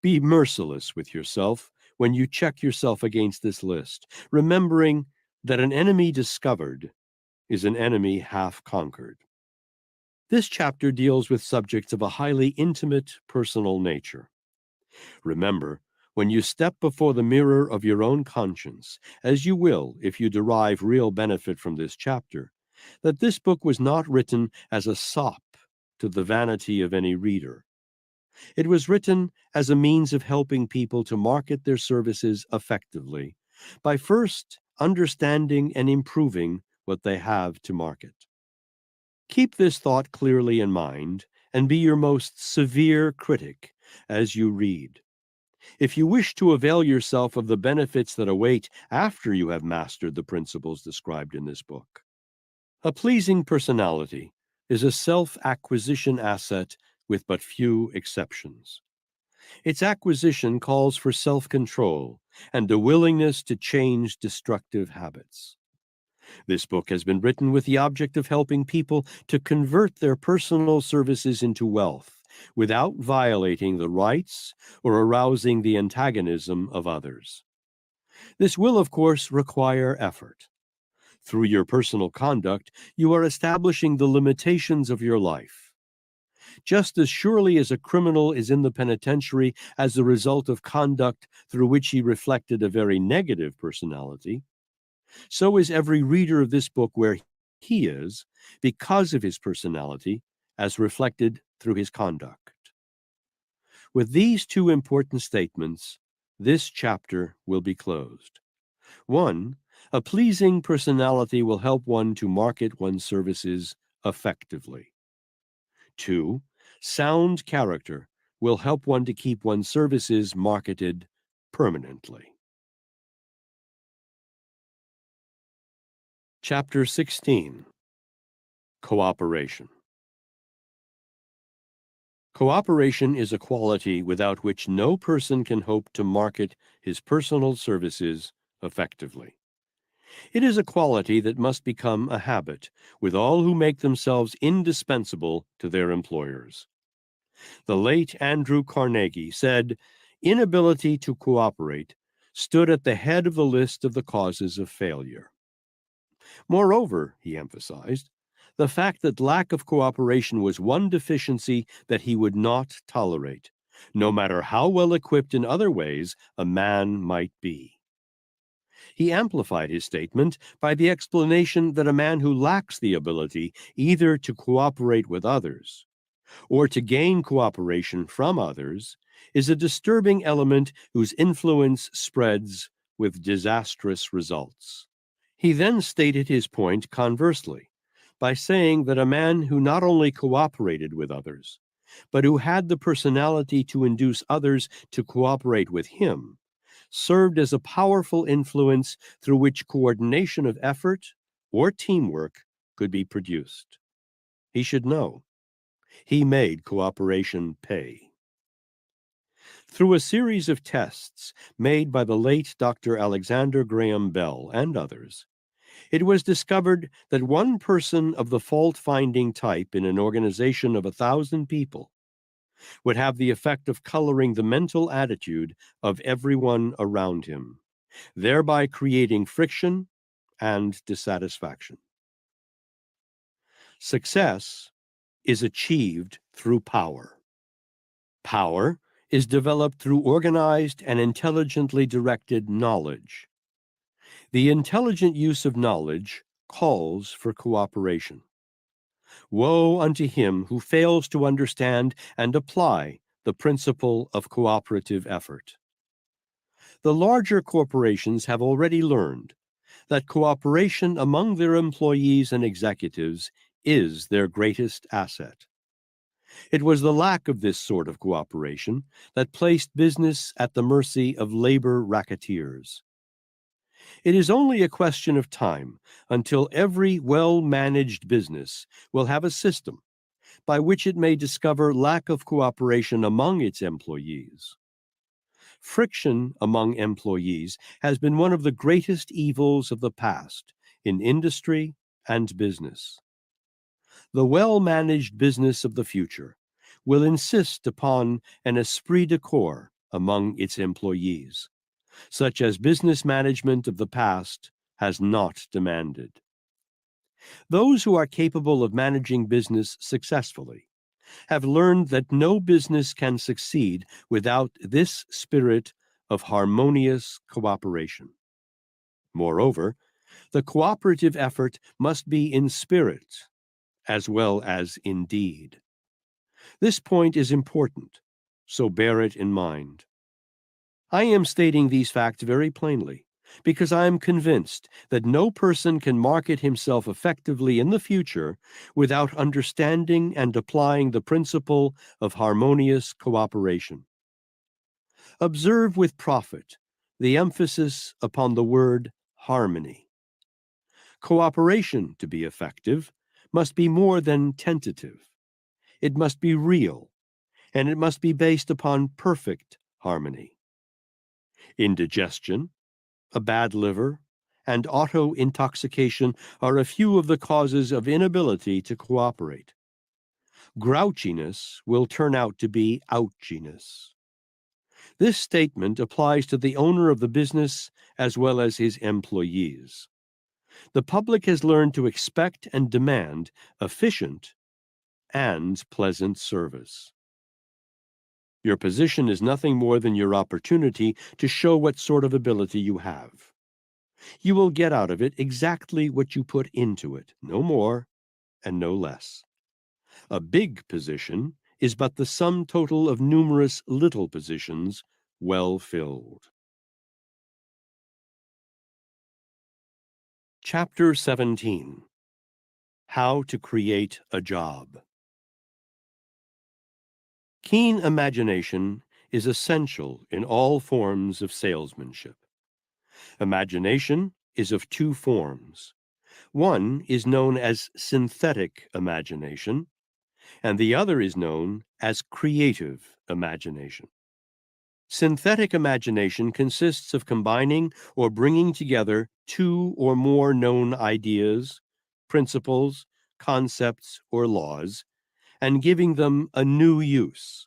S2: Be merciless with yourself when you check yourself against this list, remembering that an enemy discovered is an enemy half conquered. This chapter deals with subjects of a highly intimate, personal nature. Remember, when you step before the mirror of your own conscience, as you will if you derive real benefit from this chapter, that this book was not written as a sop to the vanity of any reader. It was written as a means of helping people to market their services effectively by first understanding and improving what they have to market. Keep this thought clearly in mind and be your most severe critic as you read. If you wish to avail yourself of the benefits that await after you have mastered the principles described in this book. A pleasing personality is a self-acquisition asset with but few exceptions. Its acquisition calls for self-control and a willingness to change destructive habits. This book has been written with the object of helping people to convert their personal services into wealth without violating the rights or arousing the antagonism of others. This will, of course, require effort. Through your personal conduct, you are establishing the limitations of your life. Just as surely as a criminal is in the penitentiary as a result of conduct through which he reflected a very negative personality, so is every reader of this book where he is because of his personality as reflected through his conduct. With these two important statements, this chapter will be closed. 1. A pleasing personality will help one to market one's services effectively. 2. Sound character will help one to keep one's services marketed permanently. Chapter 16. Cooperation. Cooperation is a quality without which no person can hope to market his personal services effectively. It is a quality that must become a habit with all who make themselves indispensable to their employers. The late Andrew Carnegie said, "Inability to cooperate stood at the head of the list of the causes of failure." Moreover, he emphasized, the fact that lack of cooperation was one deficiency that he would not tolerate, no matter how well equipped in other ways a man might be. He amplified his statement by the explanation that a man who lacks the ability either to cooperate with others or to gain cooperation from others is a disturbing element whose influence spreads with disastrous results. He then stated his point conversely by saying that a man who not only cooperated with others, but who had the personality to induce others to cooperate with him, served as a powerful influence through which coordination of effort or teamwork could be produced. He should know. He made cooperation pay. Through a series of tests made by the late Dr. Alexander Graham Bell and others, it was discovered that one person of the fault-finding type in an organization of 1,000 people would have the effect of coloring the mental attitude of everyone around him, thereby creating friction and dissatisfaction. Success is achieved through power. Power is developed through organized and intelligently directed knowledge. The intelligent use of knowledge calls for cooperation. Woe unto him who fails to understand and apply the principle of cooperative effort. The larger corporations have already learned that cooperation among their employees and executives is their greatest asset. It was the lack of this sort of cooperation that placed business at the mercy of labor racketeers. It is only a question of time until every well-managed business will have a system by which it may discover lack of cooperation among its employees. Friction among employees has been one of the greatest evils of the past in industry and business. The well-managed business of the future will insist upon an esprit de corps among its employees, such as business management of the past has not demanded. Those who are capable of managing business successfully have learned that no business can succeed without this spirit of harmonious cooperation. Moreover, the cooperative effort must be in spirit as well as in deed. This point is important, so bear it in mind. I am stating these facts very plainly because I am convinced that no person can market himself effectively in the future without understanding and applying the principle of harmonious cooperation. Observe with profit the emphasis upon the word harmony. Cooperation, to be effective, must be more than tentative. It must be real, and it must be based upon perfect harmony. Indigestion, a bad liver, and auto-intoxication are a few of the causes of inability to cooperate. Grouchiness will turn out to be ouchiness. This statement applies to the owner of the business as well as his employees. The public has learned to expect and demand efficient and pleasant service. Your position is nothing more than your opportunity to show what sort of ability you have. You will get out of it exactly what you put into it, no more and no less. A big position is but the sum total of numerous little positions well filled. Chapter 17. How to Create a Job. Keen imagination is essential in all forms of salesmanship. Imagination is of two forms. One is known as synthetic imagination, and the other is known as creative imagination. Synthetic imagination consists of combining or bringing together two or more known ideas, principles, concepts, or laws, and giving them a new use.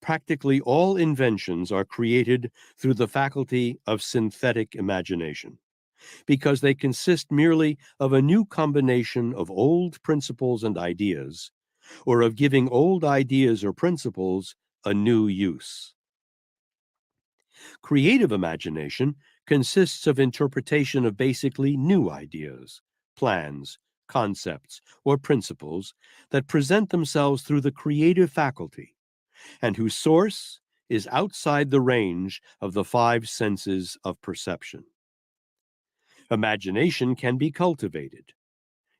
S2: Practically all inventions are created through the faculty of synthetic imagination, because they consist merely of a new combination of old principles and ideas, or of giving old ideas or principles a new use. Creative imagination consists of interpretation of basically new ideas, plans, concepts, or principles that present themselves through the creative faculty, and whose source is outside the range of the five senses of perception. Imagination can be cultivated.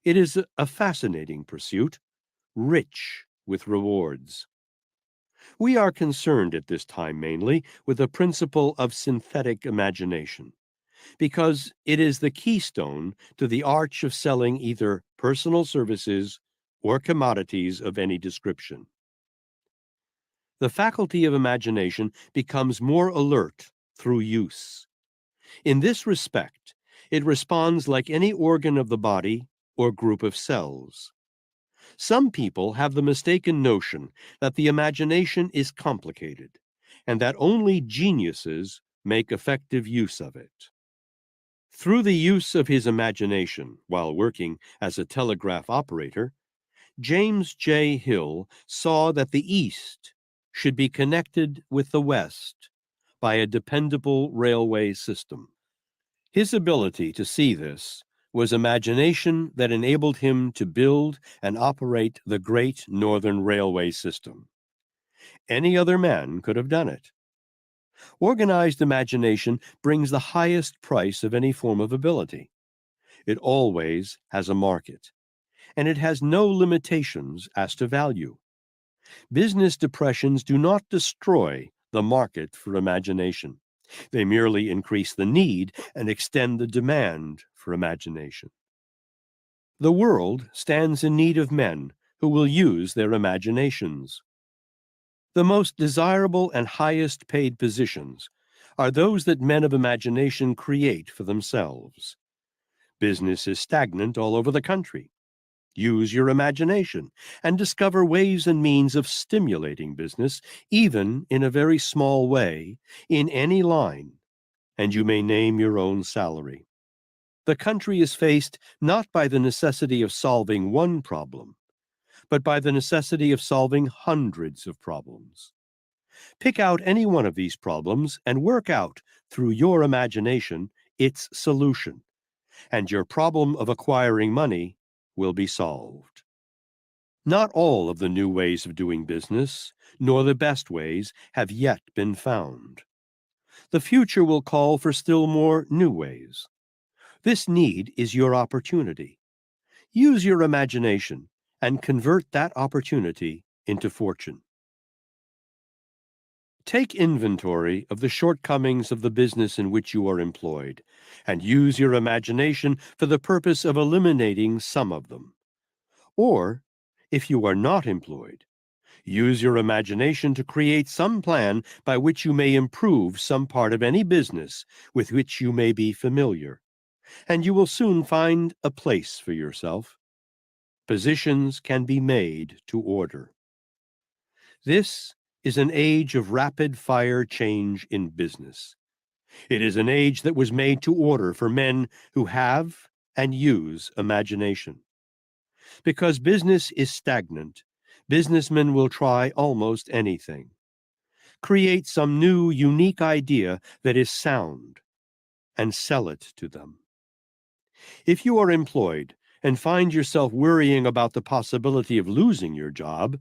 S2: It is a fascinating pursuit, rich with rewards. We are concerned at this time mainly with the principle of synthetic imagination, because it is the keystone to the arch of selling either personal services or commodities of any description. The faculty of imagination becomes more alert through use. In this respect, it responds like any organ of the body or group of cells. Some people have the mistaken notion that the imagination is complicated and that only geniuses make effective use of it. Through the use of his imagination while working as a telegraph operator, James J. Hill saw that the East should be connected with the West by a dependable railway system. His ability to see this was imagination that enabled him to build and operate the great Northern Railway system. Any other man could have done it. Organized imagination brings the highest price of any form of ability. It always has a market, and it has no limitations as to value. Business depressions do not destroy the market for imagination. They merely increase the need and extend the demand for imagination. The world stands in need of men who will use their imaginations. The most desirable and highest paid positions are those that men of imagination create for themselves. Business is stagnant all over the country. Use your imagination and discover ways and means of stimulating business, even in a very small way, in any line, and you may name your own salary. The country is faced not by the necessity of solving one problem, but by the necessity of solving hundreds of problems. Pick out any one of these problems and work out, through your imagination, its solution, and your problem of acquiring money will be solved. Not all of the new ways of doing business, nor the best ways, have yet been found. The future will call for still more new ways. This need is your opportunity. Use your imagination and convert that opportunity into fortune. Take inventory of the shortcomings of the business in which you are employed, and use your imagination for the purpose of eliminating some of them. Or, if you are not employed, use your imagination to create some plan by which you may improve some part of any business with which you may be familiar, and you will soon find a place for yourself. Positions can be made to order. This is an age of rapid-fire change in business. It is an age that was made to order for men who have and use imagination. Because business is stagnant, businessmen will try almost anything. Create some new, unique idea that is sound, and sell it to them. If you are employed and find yourself worrying about the possibility of losing your job,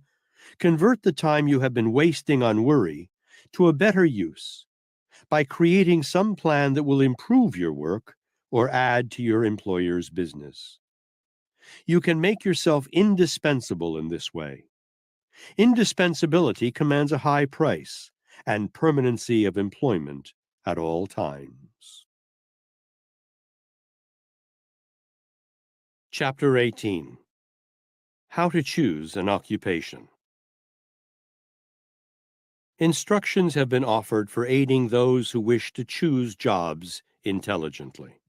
S2: convert the time you have been wasting on worry to a better use by creating some plan that will improve your work or add to your employer's business. You can make yourself indispensable in this way. Indispensability commands a high price and permanency of employment at all times. Chapter 18. How to choose an occupation. Instructions have been offered for aiding those who wish to choose jobs intelligently.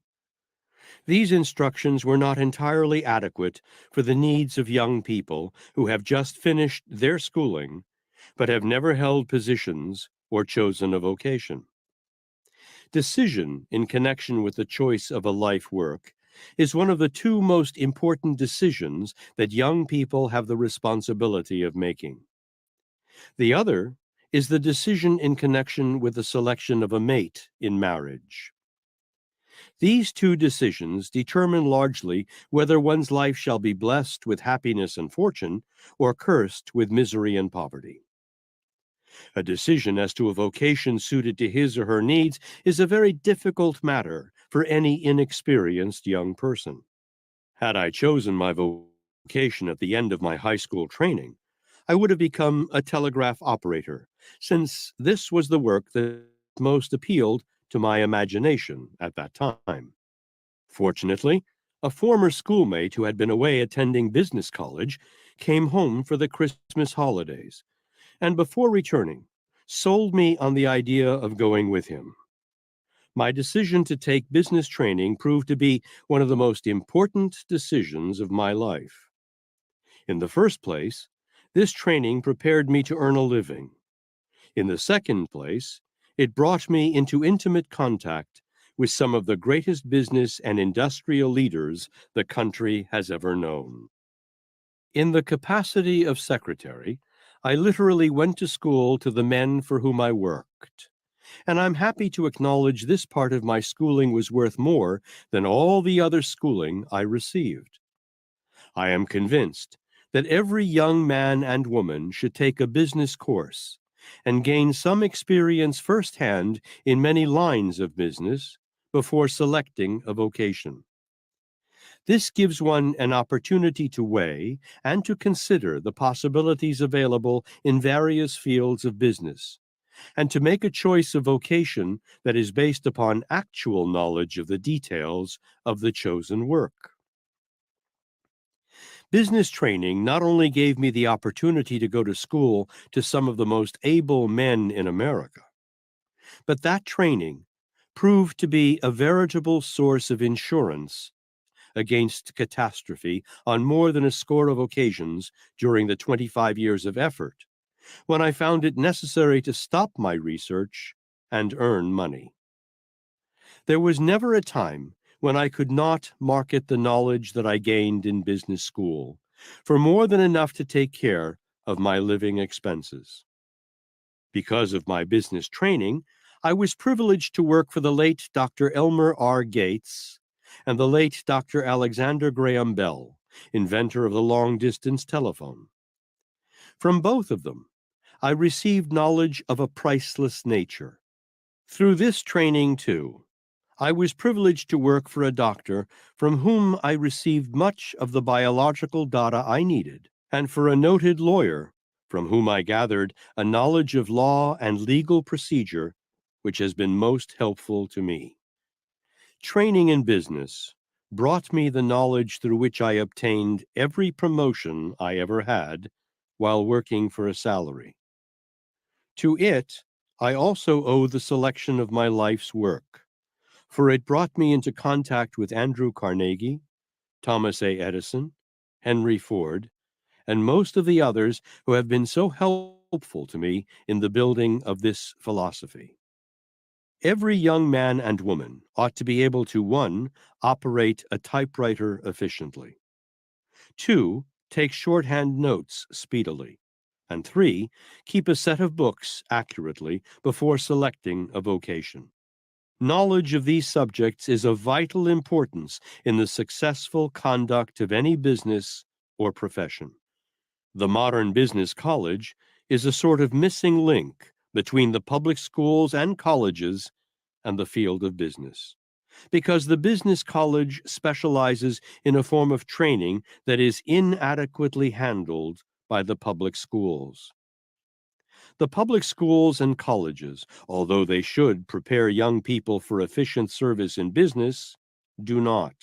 S2: These instructions were not entirely adequate for the needs of young people who have just finished their schooling, but have never held positions or chosen a vocation. Decision in connection with the choice of a life work is one of the two most important decisions that young people have the responsibility of making. The other is the decision in connection with the selection of a mate in marriage. These two decisions determine largely whether one's life shall be blessed with happiness and fortune or cursed with misery and poverty. A decision as to a vocation suited to his or her needs is a very difficult matter for any inexperienced young person. Had I chosen my vocation at the end of my high school training, I would have become a telegraph operator, since this was the work that most appealed to my imagination at that time. Fortunately, a former schoolmate who had been away attending business college came home for the Christmas holidays, and before returning, sold me on the idea of going with him. My decision to take business training proved to be one of the most important decisions of my life. In the first place, this training prepared me to earn a living. In the second place, it brought me into intimate contact with some of the greatest business and industrial leaders the country has ever known. In the capacity of secretary, I literally went to school to the men for whom I worked. And I'm happy to acknowledge this part of my schooling was worth more than all the other schooling I received. I am convinced that every young man and woman should take a business course and gain some experience firsthand in many lines of business before selecting a vocation. This gives one an opportunity to weigh and to consider the possibilities available in various fields of business, and to make a choice of vocation that is based upon actual knowledge of the details of the chosen work. Business training not only gave me the opportunity to go to school to some of the most able men in America, but that training proved to be a veritable source of insurance against catastrophe on more than a score of occasions during the 25 years of effort, when I found it necessary to stop my research and earn money. There was never a time when I could not market the knowledge that I gained in business school for more than enough to take care of my living expenses. Because of my business training, I was privileged to work for the late Dr. Elmer R. Gates and the late Dr. Alexander Graham Bell, inventor of the long-distance telephone. From both of them, I received knowledge of a priceless nature. Through this training, too, I was privileged to work for a doctor from whom I received much of the biological data I needed, and for a noted lawyer from whom I gathered a knowledge of law and legal procedure which has been most helpful to me. Training in business brought me the knowledge through which I obtained every promotion I ever had while working for a salary. To it, I also owe the selection of my life's work, for it brought me into contact with Andrew Carnegie, Thomas A. Edison, Henry Ford, and most of the others who have been so helpful to me in the building of this philosophy. Every young man and woman ought to be able to 1. Operate a typewriter efficiently, 2. Take shorthand notes speedily, and 3. Keep a set of books accurately before selecting a vocation. Knowledge of these subjects is of vital importance in the successful conduct of any business or profession. The modern business college is a sort of missing link between the public schools and colleges and the field of business, because the business college specializes in a form of training that is inadequately handled by the public schools. The public schools and colleges, although they should prepare young people for efficient service in business, do not.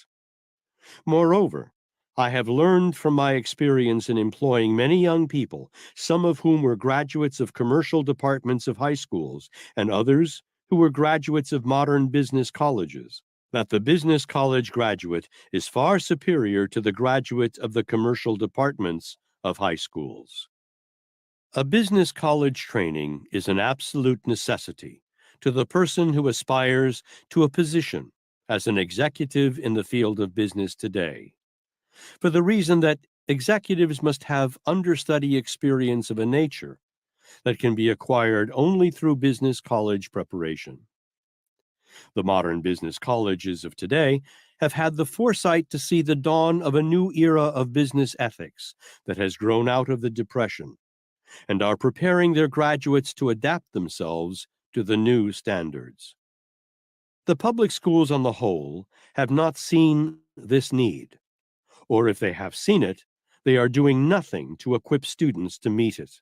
S2: Moreover, I have learned from my experience in employing many young people, some of whom were graduates of commercial departments of high schools, and others who were graduates of modern business colleges, that the business college graduate is far superior to the graduate of the commercial departments of high schools. A business college training is an absolute necessity to the person who aspires to a position as an executive in the field of business today, for the reason that executives must have understudy experience of a nature that can be acquired only through business college preparation. The modern business colleges of today have had the foresight to see the dawn of a new era of business ethics that has grown out of the Depression, and are preparing their graduates to adapt themselves to the new standards. The public schools on the whole have not seen this need, or if they have seen it, they are doing nothing to equip students to meet it.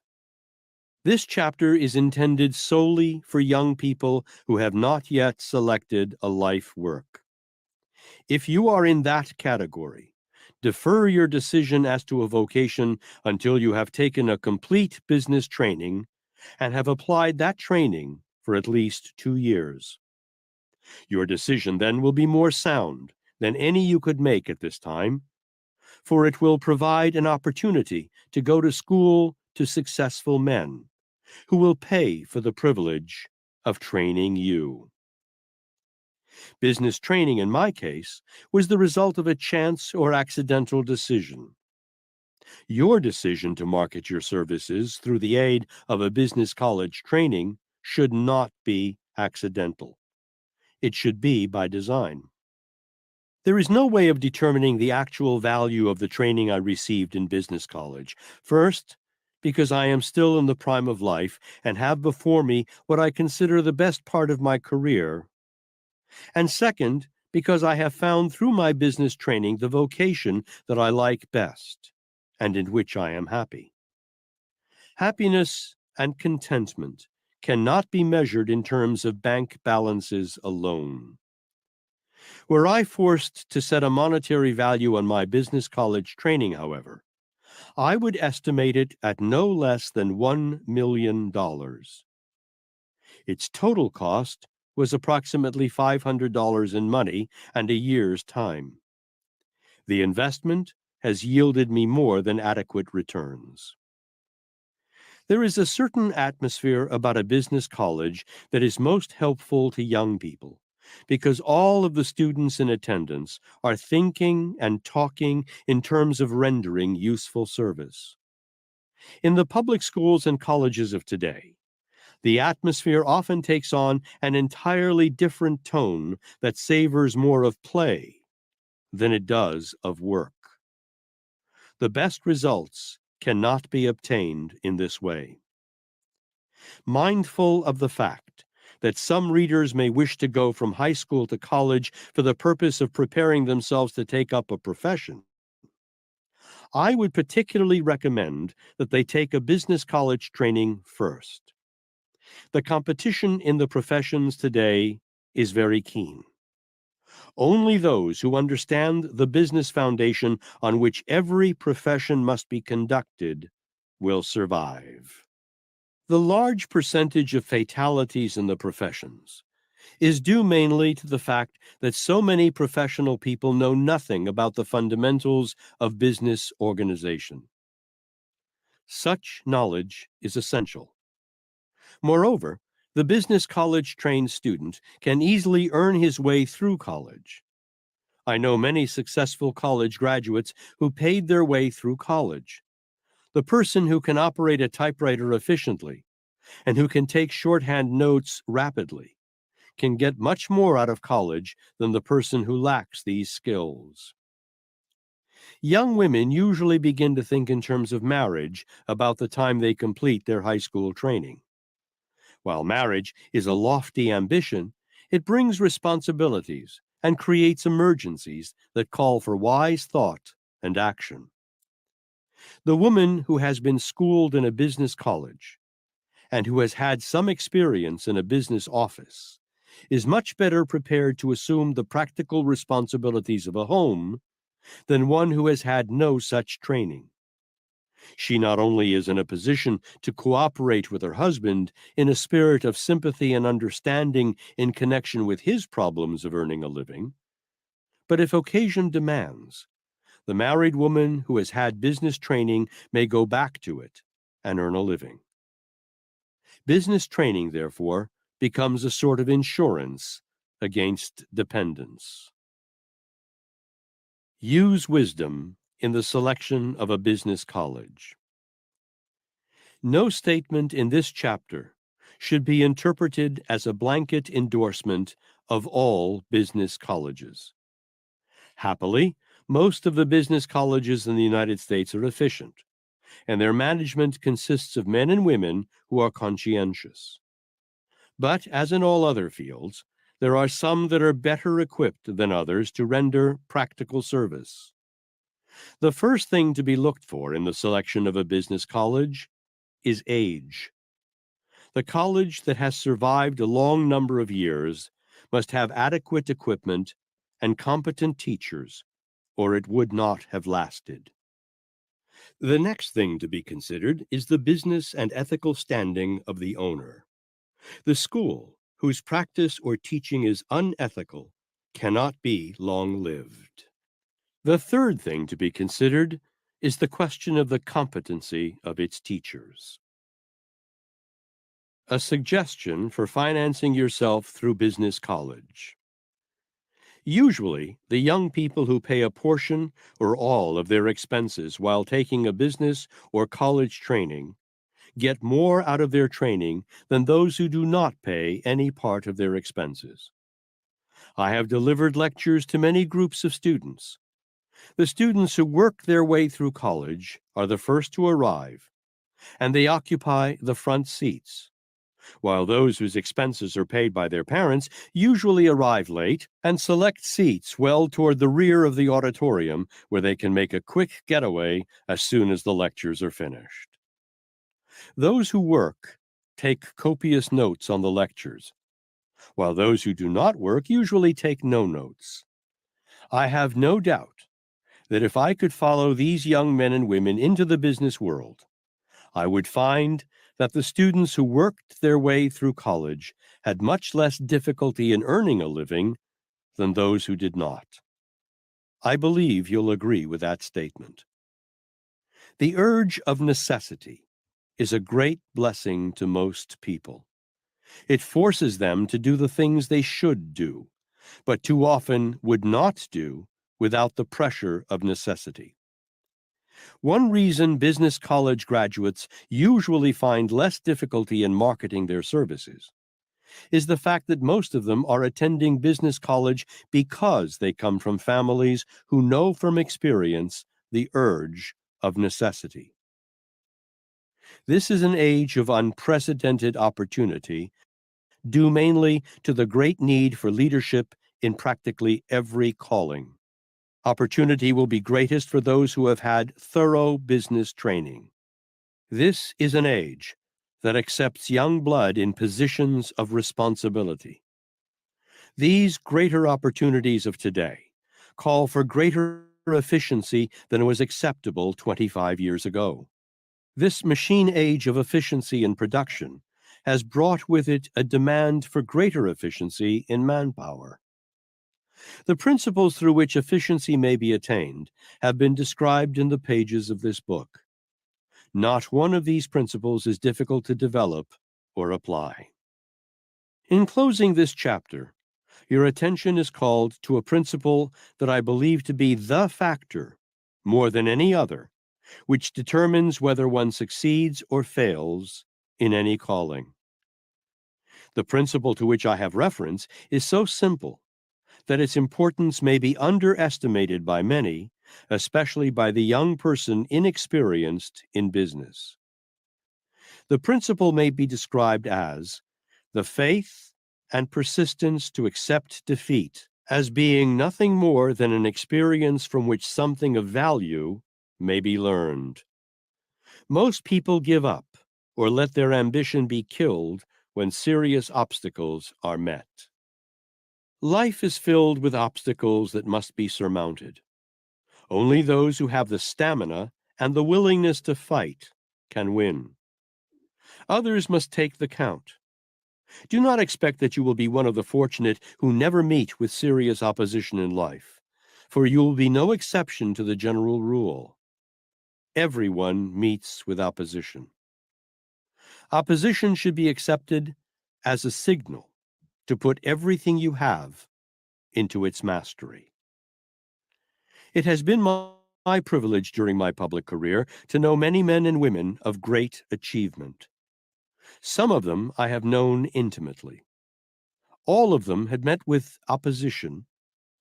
S2: This chapter is intended solely for young people who have not yet selected a life work. If you are in that category, Defer your decision as to a vocation until you have taken a complete business training and have applied that training for at least 2 years. Your decision then will be more sound than any you could make at this time, for it will provide an opportunity to go to school to successful men who will pay for the privilege of training you. Business training, in my case, was the result of a chance or accidental decision. Your decision to market your services through the aid of a business college training should not be accidental. It should be by design. There is no way of determining the actual value of the training I received in business college. First, because I am still in the prime of life and have before me what I consider the best part of my career. And second, because I have found through my business training the vocation that I like best and in which I am happy. Happiness and contentment cannot be measured in terms of bank balances alone. Were I forced to set a monetary value on my business college training, however, I would estimate it at no less than $1 million. Its total cost was approximately $500 in money and a year's time. The investment has yielded me more than adequate returns. There is a certain atmosphere about a business college that is most helpful to young people, because all of the students in attendance are thinking and talking in terms of rendering useful service. In the public schools and colleges of today, the atmosphere often takes on an entirely different tone that savors more of play than it does of work. The best results cannot be obtained in this way. Mindful of the fact that some readers may wish to go from high school to college for the purpose of preparing themselves to take up a profession, I would particularly recommend that they take a business college training first. The competition in the professions today is very keen. Only those who understand the business foundation on which every profession must be conducted will survive. The large percentage of fatalities in the professions is due mainly to the fact that so many professional people know nothing about the fundamentals of business organization. Such knowledge is essential. Moreover, the business college-trained student can easily earn his way through college. I know many successful college graduates who paid their way through college. The person who can operate a typewriter efficiently and who can take shorthand notes rapidly can get much more out of college than the person who lacks these skills. Young women usually begin to think in terms of marriage about the time they complete their high school training. While marriage is a lofty ambition, it brings responsibilities and creates emergencies that call for wise thought and action. The woman who has been schooled in a business college and who has had some experience in a business office is much better prepared to assume the practical responsibilities of a home than one who has had no such training. She not only is in a position to cooperate with her husband in a spirit of sympathy and understanding in connection with his problems of earning a living, but if occasion demands, the married woman who has had business training may go back to it and earn a living. Business training, therefore, becomes a sort of insurance against dependence. Use wisdom in the selection of a business college. No statement in this chapter should be interpreted as a blanket endorsement of all business colleges. Happily, most of the business colleges in the United States are efficient, and their management consists of men and women who are conscientious. But, as in all other fields, there are some that are better equipped than others to render practical service. The first thing to be looked for in the selection of a business college is age. The college that has survived a long number of years must have adequate equipment and competent teachers or it would not have lasted. The next thing to be considered is the business and ethical standing of the owner. The school, whose practice or teaching is unethical, cannot be long-lived. The third thing to be considered is the question of the competency of its teachers. A suggestion for financing yourself through business college. Usually, the young people who pay a portion or all of their expenses while taking a business or college training get more out of their training than those who do not pay any part of their expenses. I have delivered lectures to many groups of students. The students who work their way through college are the first to arrive, and they occupy the front seats, while those whose expenses are paid by their parents usually arrive late and select seats well toward the rear of the auditorium where they can make a quick getaway as soon as the lectures are finished. Those who work take copious notes on the lectures, while those who do not work usually take no notes. I have no doubt that if I could follow these young men and women into the business world, I would find that the students who worked their way through college had much less difficulty in earning a living than those who did not. I believe you'll agree with that statement. The urge of necessity is a great blessing to most people. It forces them to do the things they should do, but too often would not do without the pressure of necessity. One reason business college graduates usually find less difficulty in marketing their services is the fact that most of them are attending business college because they come from families who know from experience the urge of necessity. This is an age of unprecedented opportunity, due mainly to the great need for leadership in practically every calling. Opportunity will be greatest for those who have had thorough business training. This is an age that accepts young blood in positions of responsibility. These greater opportunities of today call for greater efficiency than was acceptable 25 years ago. This machine age of efficiency in production has brought with it a demand for greater efficiency in manpower. The principles through which efficiency may be attained have been described in the pages of this book. Not one of these principles is difficult to develop or apply. In closing this chapter, your attention is called to a principle that I believe to be the factor, more than any other, which determines whether one succeeds or fails in any calling. The principle to which I have reference is so simple that its importance may be underestimated by many, especially by the young person inexperienced in business. The principle may be described as the faith and persistence to accept defeat as being nothing more than an experience from which something of value may be learned. Most people give up or let their ambition be killed when serious obstacles are met. Life is filled with obstacles that must be surmounted. Only those who have the stamina and the willingness to fight can win. Others must take the count. Do not expect that you will be one of the fortunate who never meet with serious opposition in life, for you will be no exception to the general rule. Everyone meets with opposition. Opposition should be accepted as a signal to put everything you have into its mastery. It has been my privilege during my public career to know many men and women of great achievement. Some of them I have known intimately. All of them had met with opposition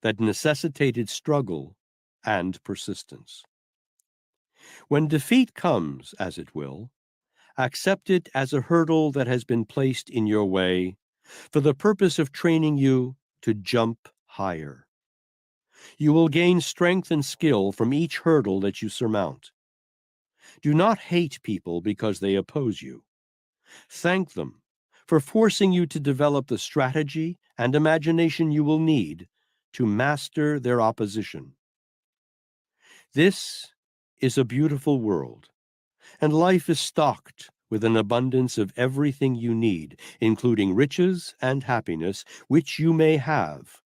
S2: that necessitated struggle and persistence. When defeat comes, as it will, accept it as a hurdle that has been placed in your way for the purpose of training you to jump higher. You will gain strength and skill from each hurdle that you surmount. Do not hate people because they oppose you. Thank them for forcing you to develop the strategy and imagination you will need to master their opposition. This is a beautiful world, and life is stocked with an abundance of everything you need, including riches and happiness, which you may have,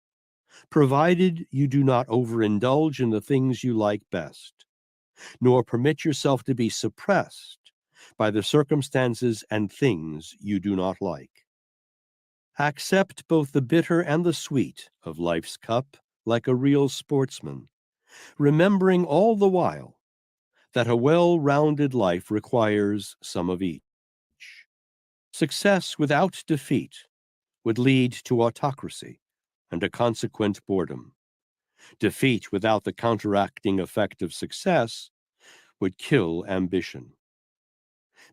S2: provided you do not overindulge in the things you like best, nor permit yourself to be suppressed by the circumstances and things you do not like. Accept both the bitter and the sweet of life's cup like a real sportsman, remembering all the while that a well-rounded life requires some of each. Success without defeat would lead to autocracy and a consequent boredom. Defeat without the counteracting effect of success would kill ambition.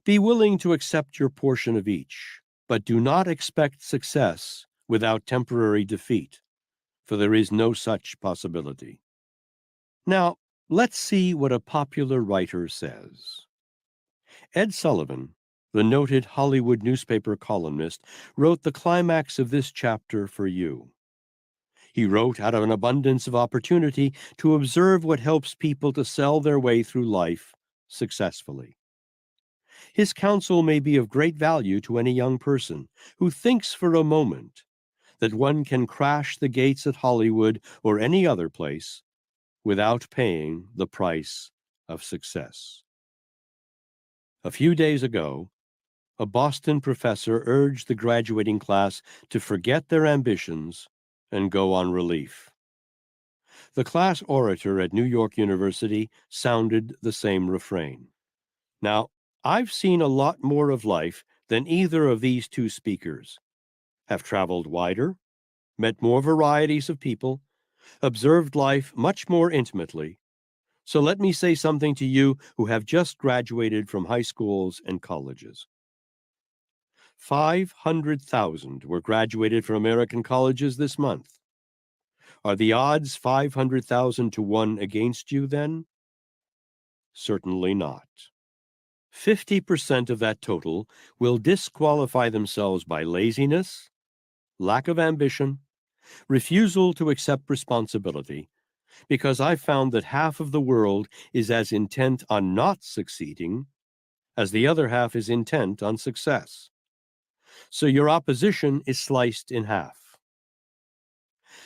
S2: Be willing to accept your portion of each, but do not expect success without temporary defeat, for there is no such possibility. Now, let's see what a popular writer says. Ed Sullivan, the noted Hollywood newspaper columnist, wrote the climax of this chapter for you. He wrote out of an abundance of opportunity to observe what helps people to sell their way through life successfully. His counsel may be of great value to any young person who thinks for a moment that one can crash the gates at Hollywood or any other place without paying the price of success. A few days ago, a Boston professor urged the graduating class to forget their ambitions and go on relief. The class orator at New York University sounded the same refrain. Now, I've seen a lot more of life than either of these two speakers, have traveled wider, met more varieties of people, observed life much more intimately. So let me say something to you who have just graduated from high schools and colleges. 500,000 were graduated from American colleges this month. Are the odds 500,000 to 1 against you then? Certainly not. 50% of that total will disqualify themselves by laziness, lack of ambition, refusal to accept responsibility, because I found that half of the world is as intent on not succeeding as the other half is intent on success. So your opposition is sliced in half.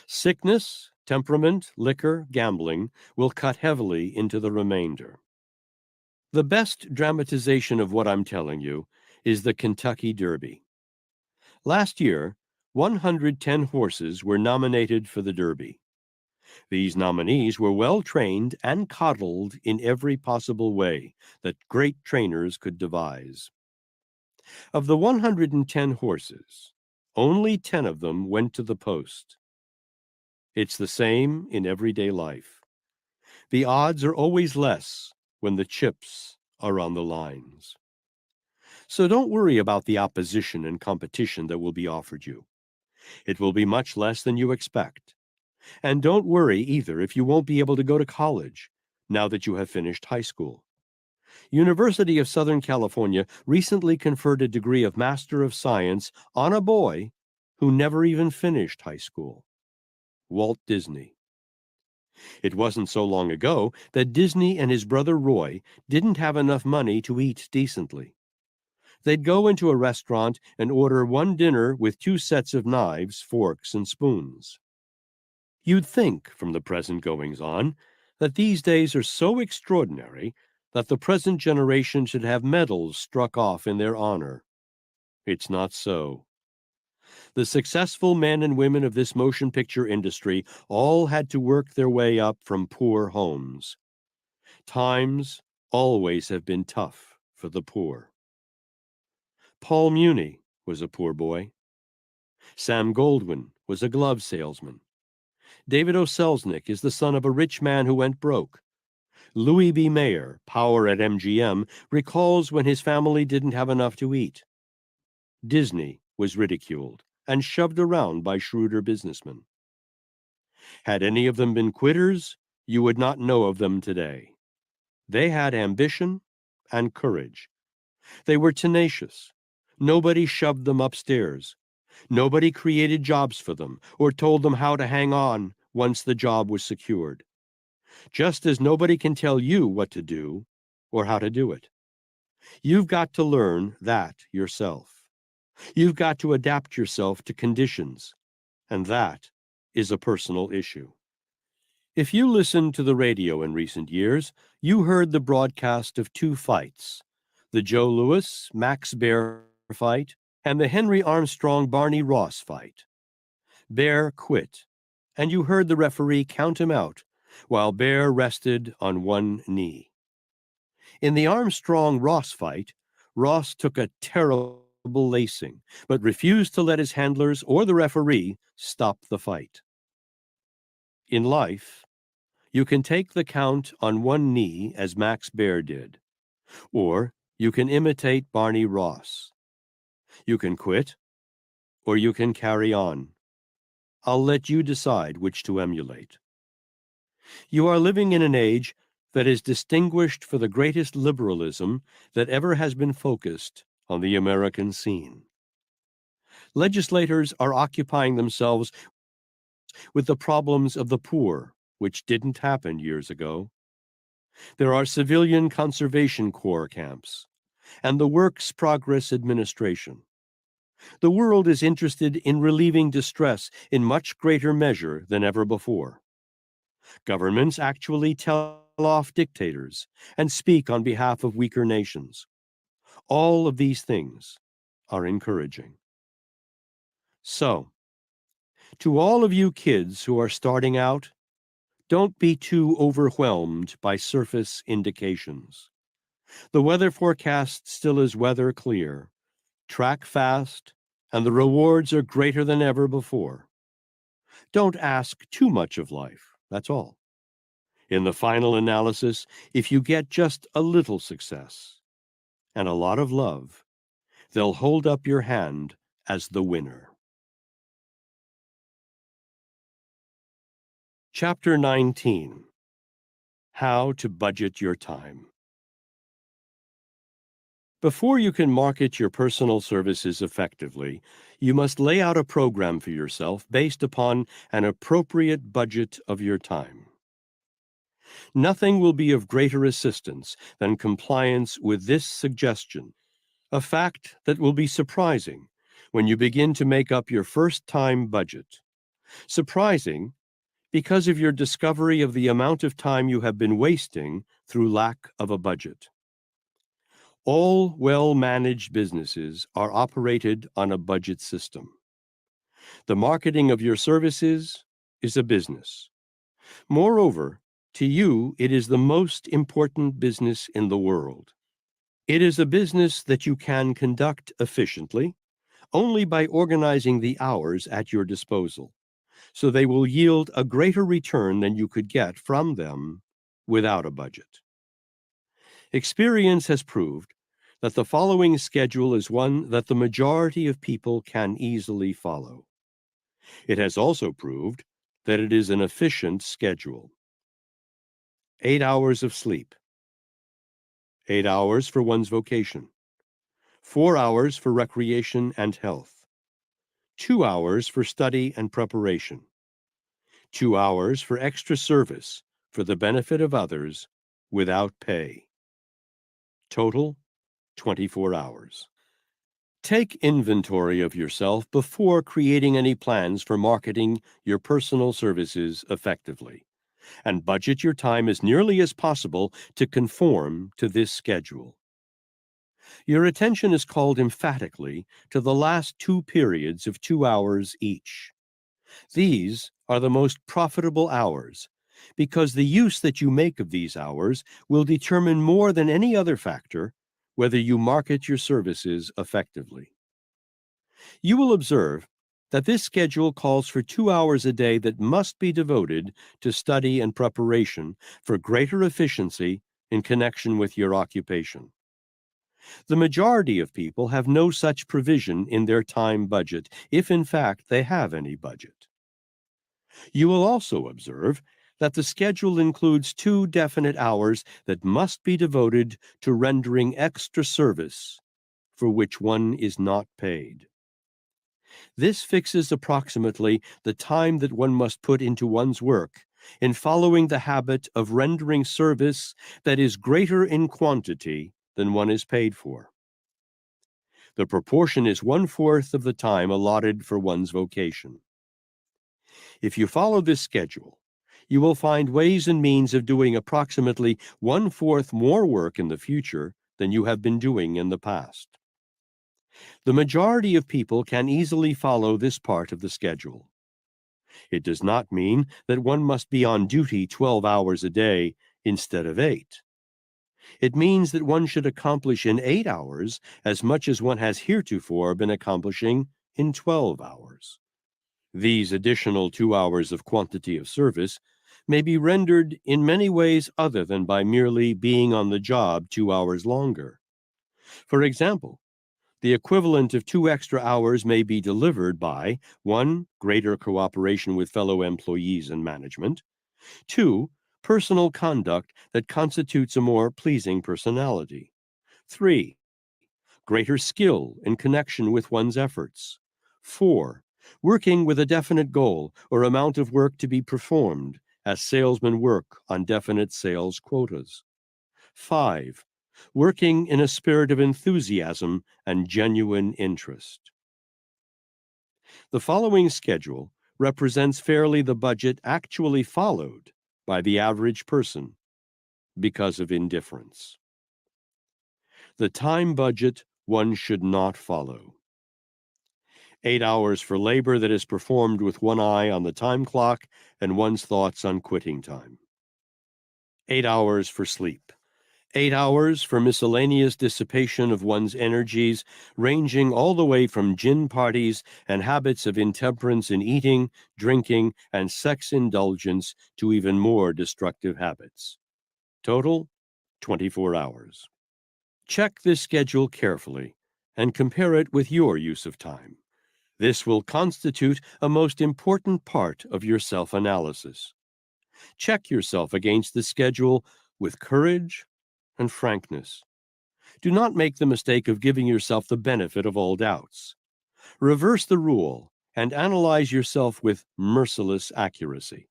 S2: Sickness, temperament, liquor, gambling will cut heavily into the remainder. The best dramatization of what I'm telling you is the Kentucky Derby. Last year, 110 horses were nominated for the Derby. These nominees were well trained and coddled in every possible way that great trainers could devise. Of the 110 horses, only 10 of them went to the post. It's the same in everyday life. The odds are always less when the chips are on the lines. So don't worry about the opposition and competition that will be offered you. It will be much less than you expect. And don't worry either if you won't be able to go to college now that you have finished high school. University of Southern California recently conferred a degree of Master of Science on a boy who never even finished high school. Walt Disney. It wasn't so long ago that Disney and his brother Roy didn't have enough money to eat decently. They'd go into a restaurant and order one dinner with 2 sets of knives, forks, and spoons. You'd think, from the present goings-on, that these days are so extraordinary that the present generation should have medals struck off in their honor. It's not so. The successful men and women of this motion picture industry all had to work their way up from poor homes. Times always have been tough for the poor. Paul Muni was a poor boy. Sam Goldwyn was a glove salesman. David O. Selznick is the son of a rich man who went broke. Louis B. Mayer, power at MGM, recalls when his family didn't have enough to eat. Disney was ridiculed and shoved around by shrewder businessmen. Had any of them been quitters, you would not know of them today. They had ambition and courage. They were tenacious. Nobody shoved them upstairs. Nobody created jobs for them or told them how to hang on once the job was secured. just as nobody can tell you what to do or how to do it. You've got to learn that yourself. You've got to adapt yourself to conditions, and that is a personal issue. If you listened to the radio in recent years, you heard the broadcast of two fights, the Joe Louis-Max Baer fight and the Henry Armstrong-Barney Ross fight. Baer quit, and you heard the referee count him out while Baer rested on one knee. In the Armstrong-Ross fight, Ross took a terrible lacing, but refused to let his handlers or the referee stop the fight. In life, you can take the count on one knee as Max Baer did, or you can imitate Barney Ross. You can quit, or you can carry on. I'll let you decide which to emulate. You are living in an age that is distinguished for the greatest liberalism that ever has been focused on the American scene. Legislators are occupying themselves with the problems of the poor, which didn't happen years ago. There are civilian conservation corps camps and the Works Progress Administration. The world is interested in relieving distress in much greater measure than ever before. Governments actually tell off dictators and speak on behalf of weaker nations. All of these things are encouraging. So, to all of you kids who are starting out, don't be too overwhelmed by surface indications. The weather forecast still is weather clear. Track fast, and the rewards are greater than ever before. Don't ask too much of life, that's all. In the final analysis, if you get just a little success and a lot of love, they'll hold up your hand as the winner. Chapter 19. How to Budget Your Time. Before you can market your personal services effectively, you must lay out a program for yourself based upon an appropriate budget of your time. Nothing will be of greater assistance than compliance with this suggestion, a fact that will be surprising when you begin to make up your first-time budget. Surprising because of your discovery of the amount of time you have been wasting through lack of a budget. All well-managed businesses are operated on a budget system. The marketing of your services is a business. Moreover, to you, it is the most important business in the world. It is a business that you can conduct efficiently only by organizing the hours at your disposal, so they will yield a greater return than you could get from them without a budget. Experience has proved that the following schedule is one that the majority of people can easily follow. It has also proved that it is an efficient schedule. 8 hours of sleep. 8 hours for one's vocation. 4 hours for recreation and health. 2 hours for study and preparation. 2 hours for extra service for the benefit of others without pay. Total, 24 hours. Take inventory of yourself before creating any plans for marketing your personal services effectively, and budget your time as nearly as possible to conform to this schedule. Your attention is called emphatically to the last 2 periods of 2 hours each. These are the most profitable hours, because the use that you make of these hours will determine more than any other factor whether you market your services effectively. You will observe that this schedule calls for 2 hours a day that must be devoted to study and preparation for greater efficiency in connection with your occupation. The majority of people have no such provision in their time budget, if in fact they have any budget. You will also observe that the schedule includes 2 definite hours that must be devoted to rendering extra service for which one is not paid. This fixes approximately the time that one must put into one's work in following the habit of rendering service that is greater in quantity than one is paid for. The proportion is 1/4 of the time allotted for one's vocation. If you follow this schedule, you will find ways and means of doing approximately 1/4 more work in the future than you have been doing in the past. The majority of people can easily follow this part of the schedule. It does not mean that one must be on duty 12 hours a day instead of 8. It means that one should accomplish in 8 hours as much as one has heretofore been accomplishing in 12 hours. These additional 2 hours of quantity of service may be rendered in many ways other than by merely being on the job 2 hours longer. For example, the equivalent of 2 extra hours may be delivered by 1. Greater cooperation with fellow employees and management, 2. Personal conduct that constitutes a more pleasing personality, 3. Greater skill in connection with one's efforts, 4. Working with a definite goal or amount of work to be performed, as salesmen work on definite sales quotas, 5. Working in a spirit of enthusiasm and genuine interest. The following schedule represents fairly the budget actually followed by the average person because of indifference. The time budget one should not follow. 8 hours for labor that is performed with one eye on the time clock and one's thoughts on quitting time. 8 hours for sleep. 8 hours for miscellaneous dissipation of one's energies, ranging all the way from gin parties and habits of intemperance in eating, drinking, and sex indulgence to even more destructive habits. Total, 24 hours. Check this schedule carefully and compare it with your use of time. This will constitute a most important part of your self-analysis. Check yourself against the schedule with courage and frankness. Do not make the mistake of giving yourself the benefit of all doubts. Reverse the rule and analyze yourself with merciless accuracy.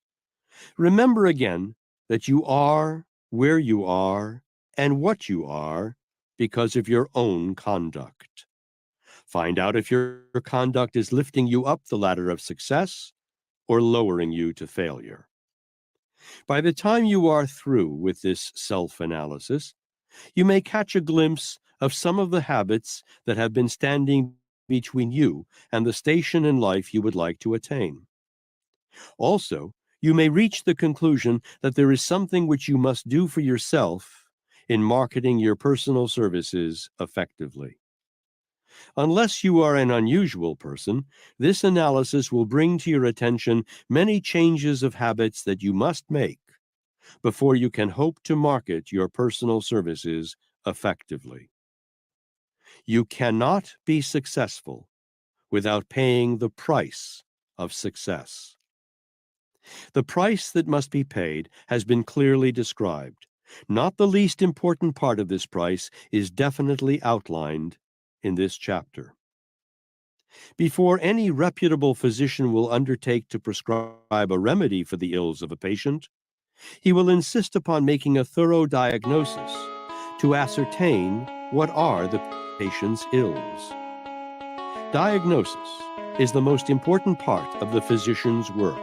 S2: Remember again that you are where you are and what you are because of your own conduct. Find out if your conduct is lifting you up the ladder of success or lowering you to failure. By the time you are through with this self-analysis, you may catch a glimpse of some of the habits that have been standing between you and the station in life you would like to attain. Also, you may reach the conclusion that there is something which you must do for yourself in marketing your personal services effectively. Unless you are an unusual person, this analysis will bring to your attention many changes of habits that you must make before you can hope to market your personal services effectively. You cannot be successful without paying the price of success. The price that must be paid has been clearly described. Not the least important part of this price is definitely outlined in this chapter. Before any reputable physician will undertake to prescribe a remedy for the ills of a patient, he will insist upon making a thorough diagnosis to ascertain what are the patient's ills. Diagnosis is the most important part of the physician's work.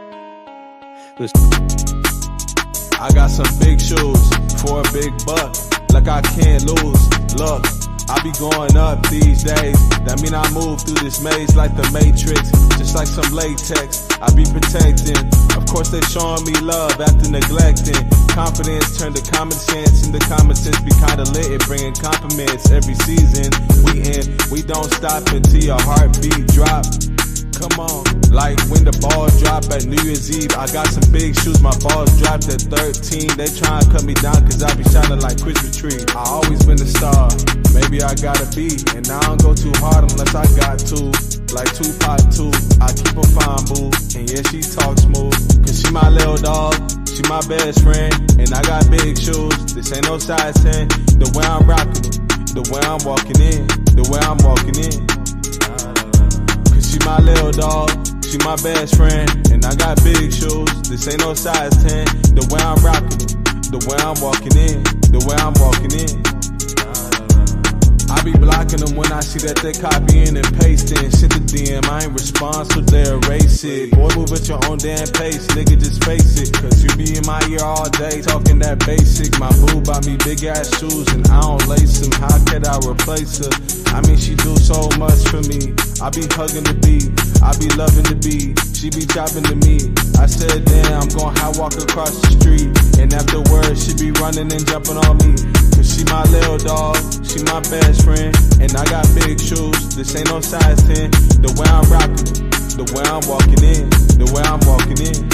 S1: I got some big shoes for a big buck, like I can't lose. Look, I be going up these days. That mean I move through this maze like the Matrix, just like some latex. I be protecting. Of course they showing me love after neglecting. Confidence turned to common sense, and the common sense be kinda lit. It bringing compliments every season. We don't stop until your heartbeat drop. Come on, like when the balls drop at New Year's Eve. I got some big shoes, my balls dropped at 13. They try and cut me down cause I be shining like Christmas tree. I always been a star, maybe I gotta be. And I don't go too hard unless I got to. Like Tupac too, I keep a fine boo. And yeah, she talk smooth, cause she my little dog, she my best friend. And I got big shoes, this ain't no size 10. The way I'm rocking it, the way I'm walking in, the way I'm walking in. She my little dog, She my best friend, and I got big shoes. This ain't no size 10. The way I'm rocking them, the way I'm walking in, the way I'm walking in. I be blocking them when I see that they copying and pasting. Shit the DM, I ain't respond, so they erase it. Boy, move at your own damn pace, nigga, just face it. Cause you be in my ear all day, talking that basic. My boo bought me big ass shoes and I don't lace them. How could I replace her? I mean, she do so much for me. I be hugging the beat, I be loving the beat. She be chopping the meat. I said, damn, I'm gon' high walk across the street. And afterwards, she be running and jumping on me. Cause she my little dog, she my best friend. And I got big shoes, this ain't no size 10. The way I'm rocking it, the way I'm walking in, the way I'm walking in.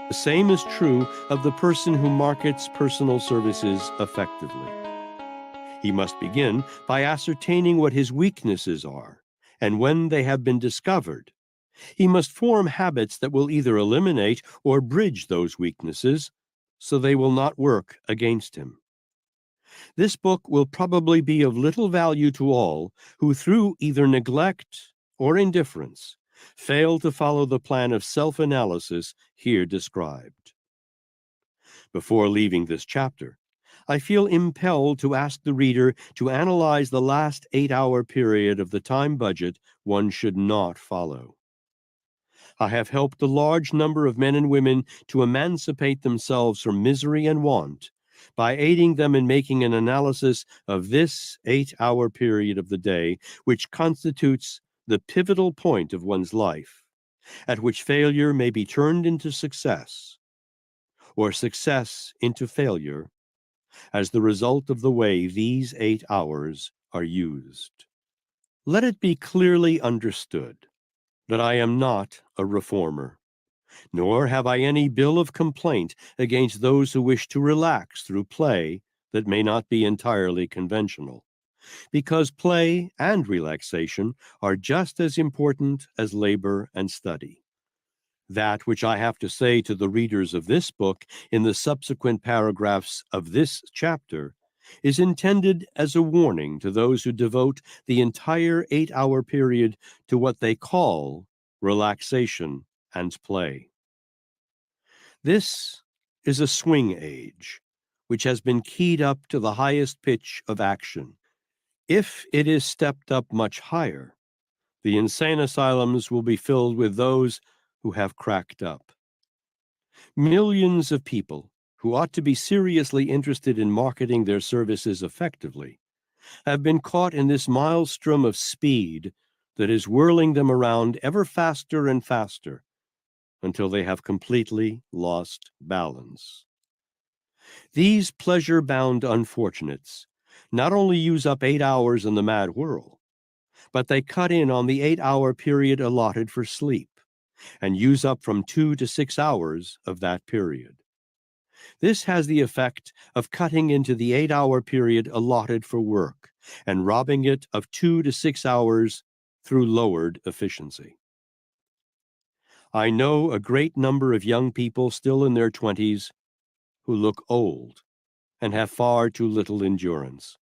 S2: The same is true of the person who markets personal services effectively. He must begin by ascertaining what his weaknesses are, and when they have been discovered, he must form habits that will either eliminate or bridge those weaknesses so they will not work against him. This book will probably be of little value to all who, through either neglect or indifference, fail to follow the plan of self-analysis here described. Before leaving this chapter, I feel impelled to ask the reader to analyze the last 8-hour period of the time budget one should not follow. I have helped a large number of men and women to emancipate themselves from misery and want by aiding them in making an analysis of this 8-hour period of the day, which constitutes the pivotal point of one's life, at which failure may be turned into success, or success into failure, as the result of the way these 8 hours are used. Let it be clearly understood that I am not a reformer, nor have I any bill of complaint against those who wish to relax through play that may not be entirely conventional, because play and relaxation are just as important as labor and study. That which I have to say to the readers of this book in the subsequent paragraphs of this chapter is intended as a warning to those who devote the entire 8-hour period to what they call relaxation and play. This is a swing age, which has been keyed up to the highest pitch of action. If it is stepped up much higher, the insane asylums will be filled with those who have cracked up. Millions of people who ought to be seriously interested in marketing their services effectively have been caught in this maelstrom of speed that is whirling them around ever faster and faster until they have completely lost balance. These pleasure-bound unfortunates not only use up 8 hours in the mad whirl, but they cut in on the 8-hour period allotted for sleep and use up from 2 to 6 hours of that period. This has the effect of cutting into the 8-hour period allotted for work and robbing it of 2 to 6 hours through lowered efficiency. I know a great number of young people still in their 20s who look old and have far too little endurance.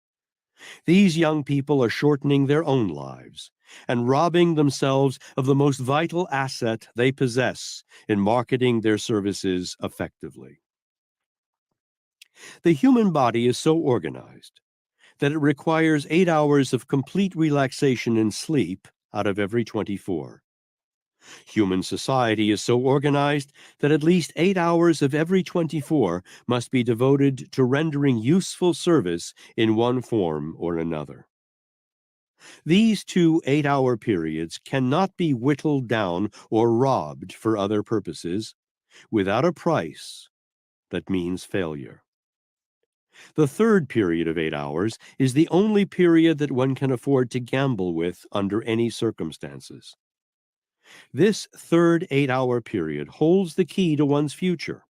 S2: These young people are shortening their own lives and robbing themselves of the most vital asset they possess in marketing their services effectively. The human body is so organized that it requires 8 hours of complete relaxation and sleep out of every 24. Human society is so organized that at least 8 hours of every 24 must be devoted to rendering useful service in one form or another. These 2 8-hour periods cannot be whittled down or robbed for other purposes without a price that means failure. The third period of 8 hours is the only period that one can afford to gamble with under any circumstances. This third 8-hour period holds the key to one's future,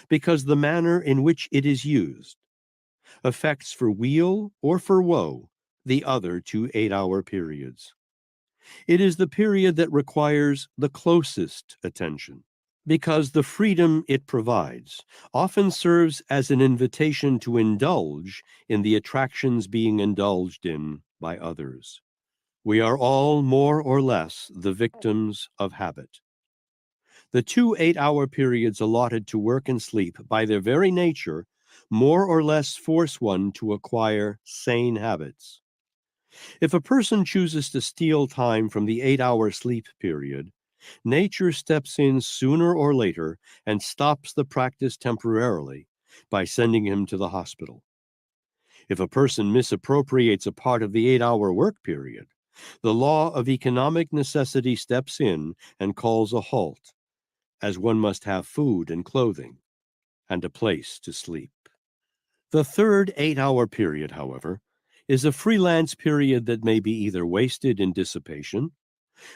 S2: because the manner in which it is used affects for weal or for woe the other 2 8-hour periods. It is the period that requires the closest attention, because the freedom it provides often serves as an invitation to indulge in the attractions being indulged in by others. We are all more or less the victims of habit. The 2 8-hour periods allotted to work and sleep, by their very nature, more or less force one to acquire sane habits. If a person chooses to steal time from the 8-hour sleep period, nature steps in sooner or later and stops the practice temporarily by sending him to the hospital. If a person misappropriates a part of the 8-hour work period, the law of economic necessity steps in and calls a halt, as one must have food and clothing and a place to sleep. The third 8-hour period, however, is a freelance period that may be either wasted in dissipation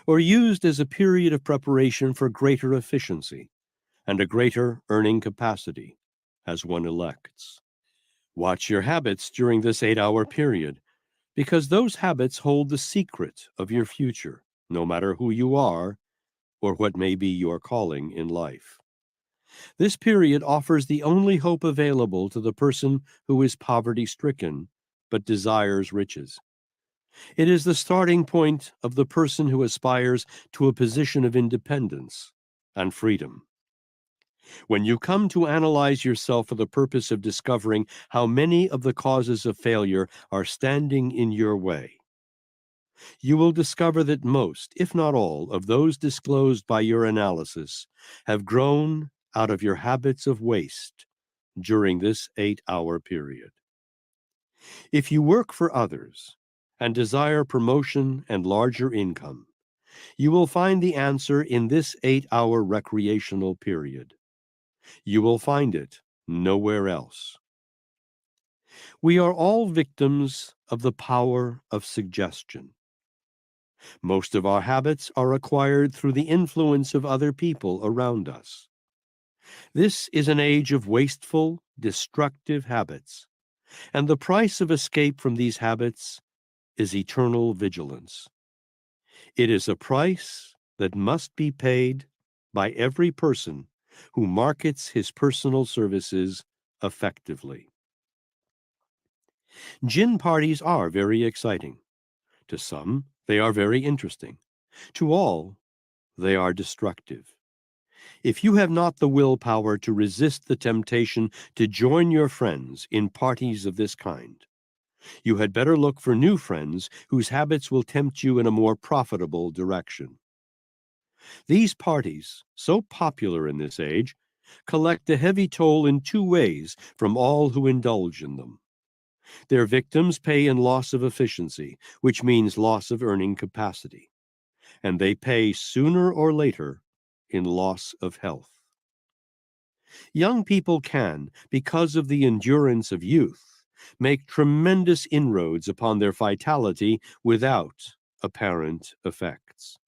S2: or used as a period of preparation for greater efficiency and a greater earning capacity, as one elects. Watch your habits during this 8-hour period, because those habits hold the secret of your future, no matter who you are or what may be your calling in life. This period offers the only hope available to the person who is poverty-stricken but desires riches. It is the starting point of the person who aspires to a position of independence and freedom. When you come to analyze yourself for the purpose of discovering how many of the causes of failure are standing in your way, you will discover that most, if not all, of those disclosed by your analysis have grown out of your habits of waste during this 8-hour period. If you work for others and desire promotion and larger income, you will find the answer in this 8-hour recreational period. You will find it nowhere else. We are all victims of the power of suggestion. Most of our habits are acquired through the influence of other people around us. This is an age of wasteful, destructive habits, and the price of escape from these habits is eternal vigilance. It is a price that must be paid by every person who markets his personal services effectively. Gin parties are very exciting. To some, they are very interesting. To all, they are destructive. If you have not the willpower to resist the temptation to join your friends in parties of this kind, you had better look for new friends whose habits will tempt you in a more profitable direction. These parties, so popular in this age, collect a heavy toll in two ways from all who indulge in them. Their victims pay in loss of efficiency, which means loss of earning capacity, and they pay sooner or later in loss of health. Young people can, because of the endurance of youth, make tremendous inroads upon their vitality without apparent effects.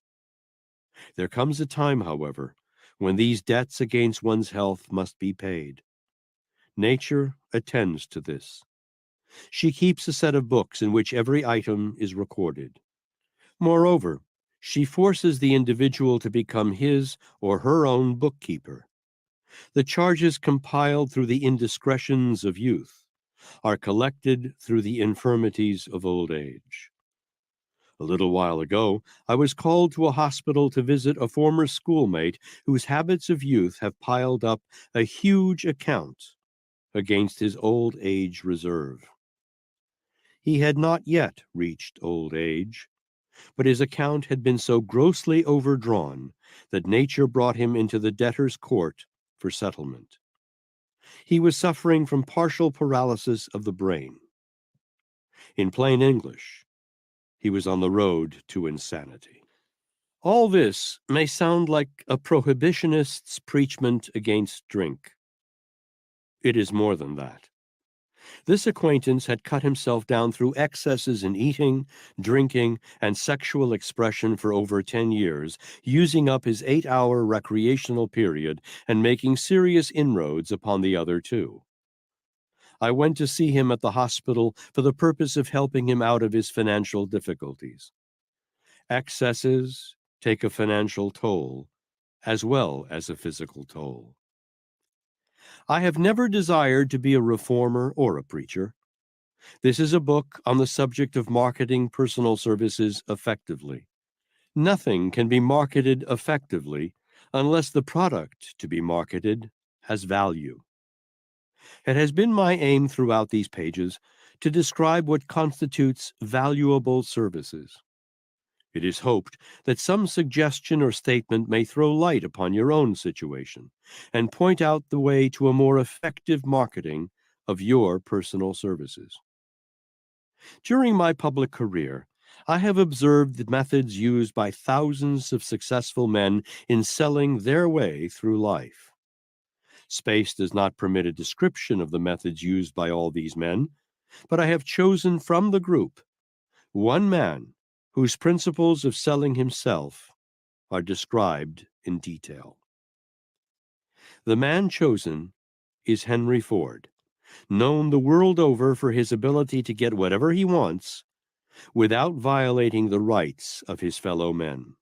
S2: There comes a time, however, when these debts against one's health must be paid. Nature attends to this. She keeps a set of books in which every item is recorded. Moreover, she forces the individual to become his or her own bookkeeper. The charges compiled through the indiscretions of youth are collected through the infirmities of old age. A little while ago, I was called to a hospital to visit a former schoolmate whose habits of youth have piled up a huge account against his old age reserve. He had not yet reached old age, but his account had been so grossly overdrawn that nature brought him into the debtor's court for settlement. He was suffering from partial paralysis of the brain. In plain English, he was on the road to insanity. All this may sound like a prohibitionist's preachment against drink. It is more than that. This acquaintance had cut himself down through excesses in eating, drinking, and sexual expression for over 10 years, using up his 8-hour recreational period and making serious inroads upon the other two. I went to see him at the hospital for the purpose of helping him out of his financial difficulties. Excesses take a financial toll, as well as a physical toll. I have never desired to be a reformer or a preacher. This is a book on the subject of marketing personal services effectively. Nothing can be marketed effectively unless the product to be marketed has value. It has been my aim throughout these pages to describe what constitutes valuable services. It is hoped that some suggestion or statement may throw light upon your own situation and point out the way to a more effective marketing of your personal services. During my public career, I have observed the methods used by thousands of successful men in selling their way through life. Space does not permit a description of the methods used by all these men, but I have chosen from the group one man whose principles of selling himself are described in detail. The man chosen is Henry Ford, known the world over for his ability to get whatever he wants without violating the rights of his fellow men.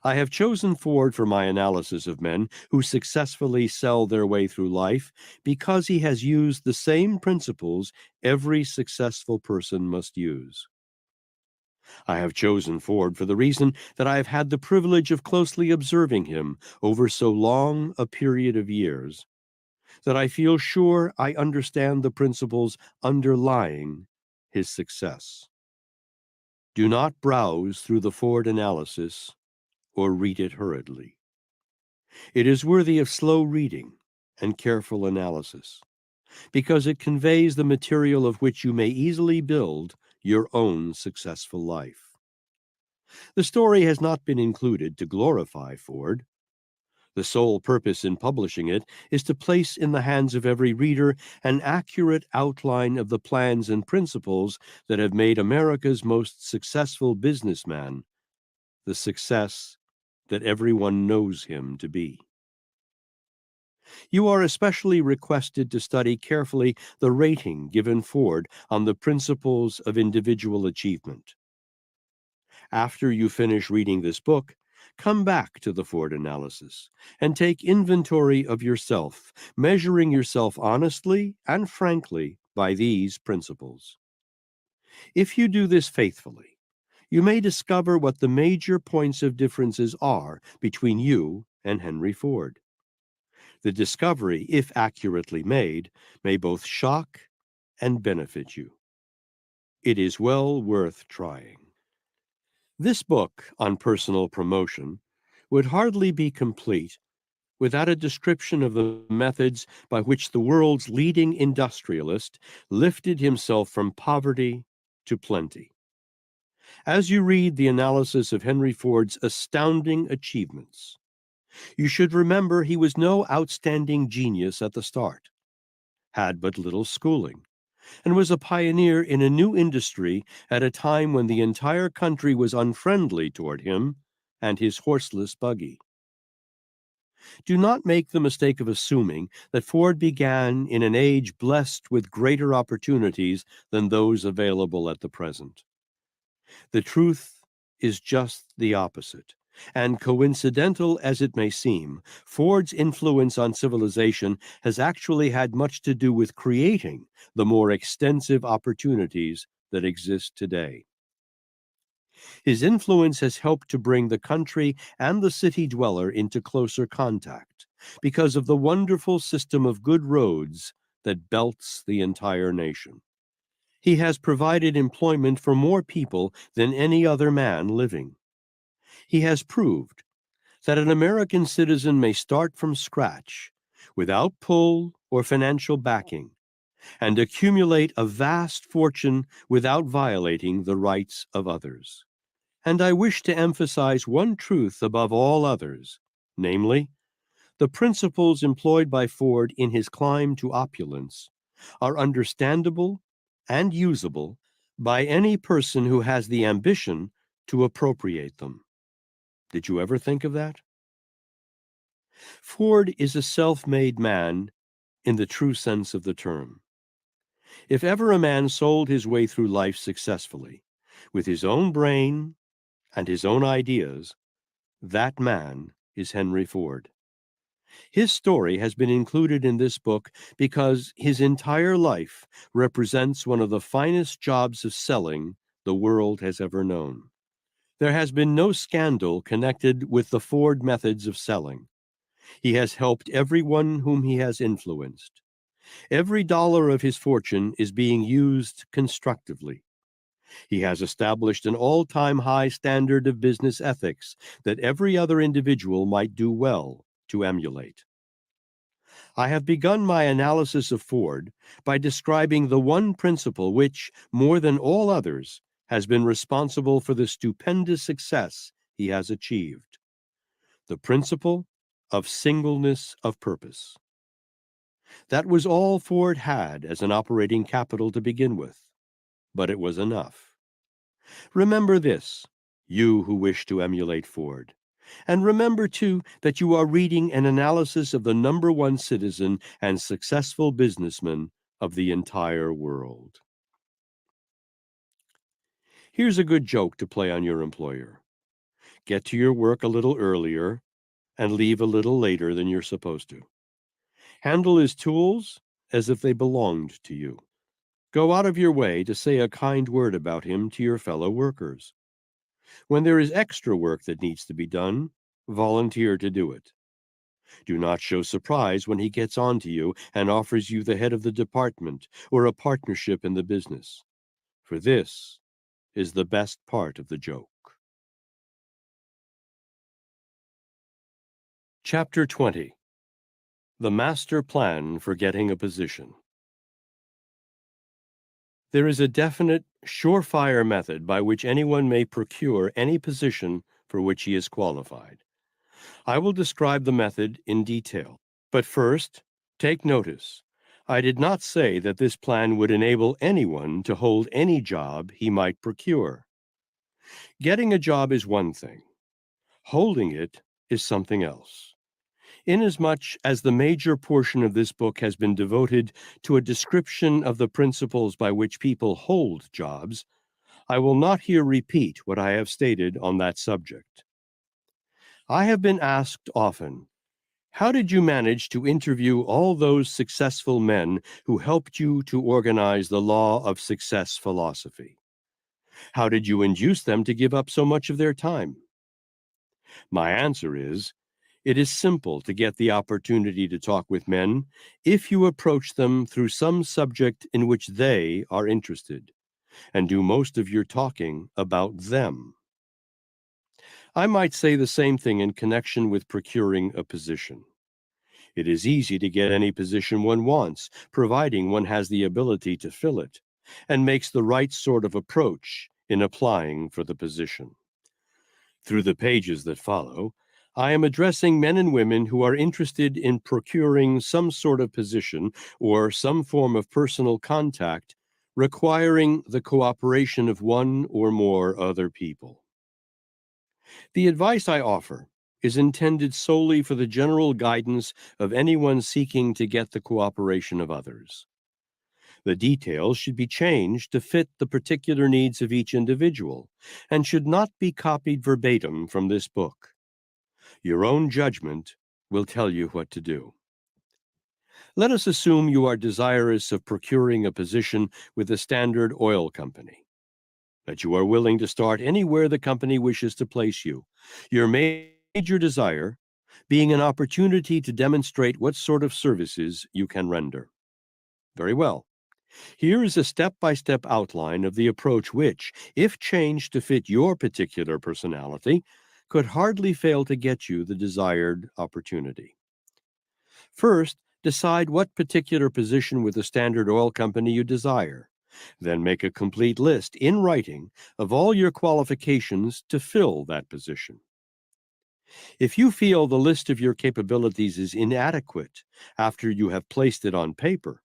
S2: I have chosen Ford for my analysis of men who successfully sell their way through life because he has used the same principles every successful person must use. I have chosen Ford for the reason that I have had the privilege of closely observing him over so long a period of years, that I feel sure I understand the principles underlying his success. Do not browse through the Ford analysis or read it hurriedly. It is worthy of slow reading and careful analysis, because it conveys the material of which you may easily build your own successful life. The story has not been included to glorify Ford. The sole purpose in publishing it is to place in the hands of every reader an accurate outline of the plans and principles that have made America's most successful businessman the success that everyone knows him to be. You are especially requested to study carefully the rating given Ford on the principles of individual achievement. After you finish reading this book, come back to the Ford analysis and take inventory of yourself, measuring yourself honestly and frankly by these principles. If you do this faithfully, you may discover what the major points of differences are between you and Henry Ford. The discovery, if accurately made, may both shock and benefit you. It is well worth trying. This book on personal promotion would hardly be complete without a description of the methods by which the world's leading industrialist lifted himself from poverty to plenty. As you read the analysis of Henry Ford's astounding achievements, you should remember he was no outstanding genius at the start, had but little schooling, and was a pioneer in a new industry at a time when the entire country was unfriendly toward him and his horseless buggy. Do not make the mistake of assuming that Ford began in an age blessed with greater opportunities than those available at the present. The truth is just the opposite. And coincidental as it may seem, Ford's influence on civilization has actually had much to do with creating the more extensive opportunities that exist today. His influence has helped to bring the country and the city dweller into closer contact because of the wonderful system of good roads that belts the entire nation. He has provided employment for more people than any other man living. He has proved that an American citizen may start from scratch without pull or financial backing and accumulate a vast fortune without violating the rights of others. And I wish to emphasize one truth above all others, namely, the principles employed by Ford in his climb to opulence are understandable and usable by any person who has the ambition to appropriate them. Did you ever think of that? Ford is a self-made man in the true sense of the term. If ever a man sold his way through life successfully, with his own brain and his own ideas, that man is Henry Ford. His story has been included in this book because his entire life represents one of the finest jobs of selling the world has ever known. There has been no scandal connected with the Ford methods of selling. He has helped everyone whom he has influenced. Every dollar of his fortune is being used constructively. He has established an all-time high standard of business ethics that every other individual might do well to emulate. I have begun my analysis of Ford by describing the one principle which, more than all others, has been responsible for the stupendous success he has achieved: the principle of singleness of purpose. That was all Ford had as an operating capital to begin with, but it was enough. Remember this, you who wish to emulate Ford. And remember, too, that you are reading an analysis of the #1 citizen and successful businessman of the entire world. Here's a good joke to play on your employer. Get to your work a little earlier and leave a little later than you're supposed to. Handle his tools as if they belonged to you. Go out of your way to say a kind word about him to your fellow workers. When there is extra work that needs to be done, volunteer to do it. Do not show surprise when he gets on to you and offers you the head of the department or a partnership in the business, for this is the best part of the joke. Chapter 20. The Master Plan for Getting a Position. There is a definite, surefire method by which anyone may procure any position for which he is qualified. I will describe the method in detail. But first, take notice. I did not say that this plan would enable anyone to hold any job he might procure. Getting a job is one thing. Holding it is something else. Inasmuch as the major portion of this book has been devoted to a description of the principles by which people hold jobs, I will not here repeat what I have stated on that subject. I have been asked often, how did you manage to interview all those successful men who helped you to organize the law of success philosophy? How did you induce them to give up so much of their time? My answer is, it is simple to get the opportunity to talk with men if you approach them through some subject in which they are interested, and do most of your talking about them. I might say the same thing in connection with procuring a position. It is easy to get any position one wants, providing one has the ability to fill it, and makes the right sort of approach in applying for the position. Through the pages that follow, I am addressing men and women who are interested in procuring some sort of position or some form of personal contact requiring the cooperation of one or more other people. The advice I offer is intended solely for the general guidance of anyone seeking to get the cooperation of others. The details should be changed to fit the particular needs of each individual and should not be copied verbatim from this book. Your own judgment will tell you what to do. Let us assume you are desirous of procuring a position with the Standard Oil Company, that you are willing to start anywhere the company wishes to place you, your major desire being an opportunity to demonstrate what sort of services you can render. Very well. Here is a step-by-step outline of the approach which, if changed to fit your particular personality, could hardly fail to get you the desired opportunity. First, decide what particular position with the Standard Oil Company you desire. Then make a complete list in writing of all your qualifications to fill that position. If you feel the list of your capabilities is inadequate after you have placed it on paper,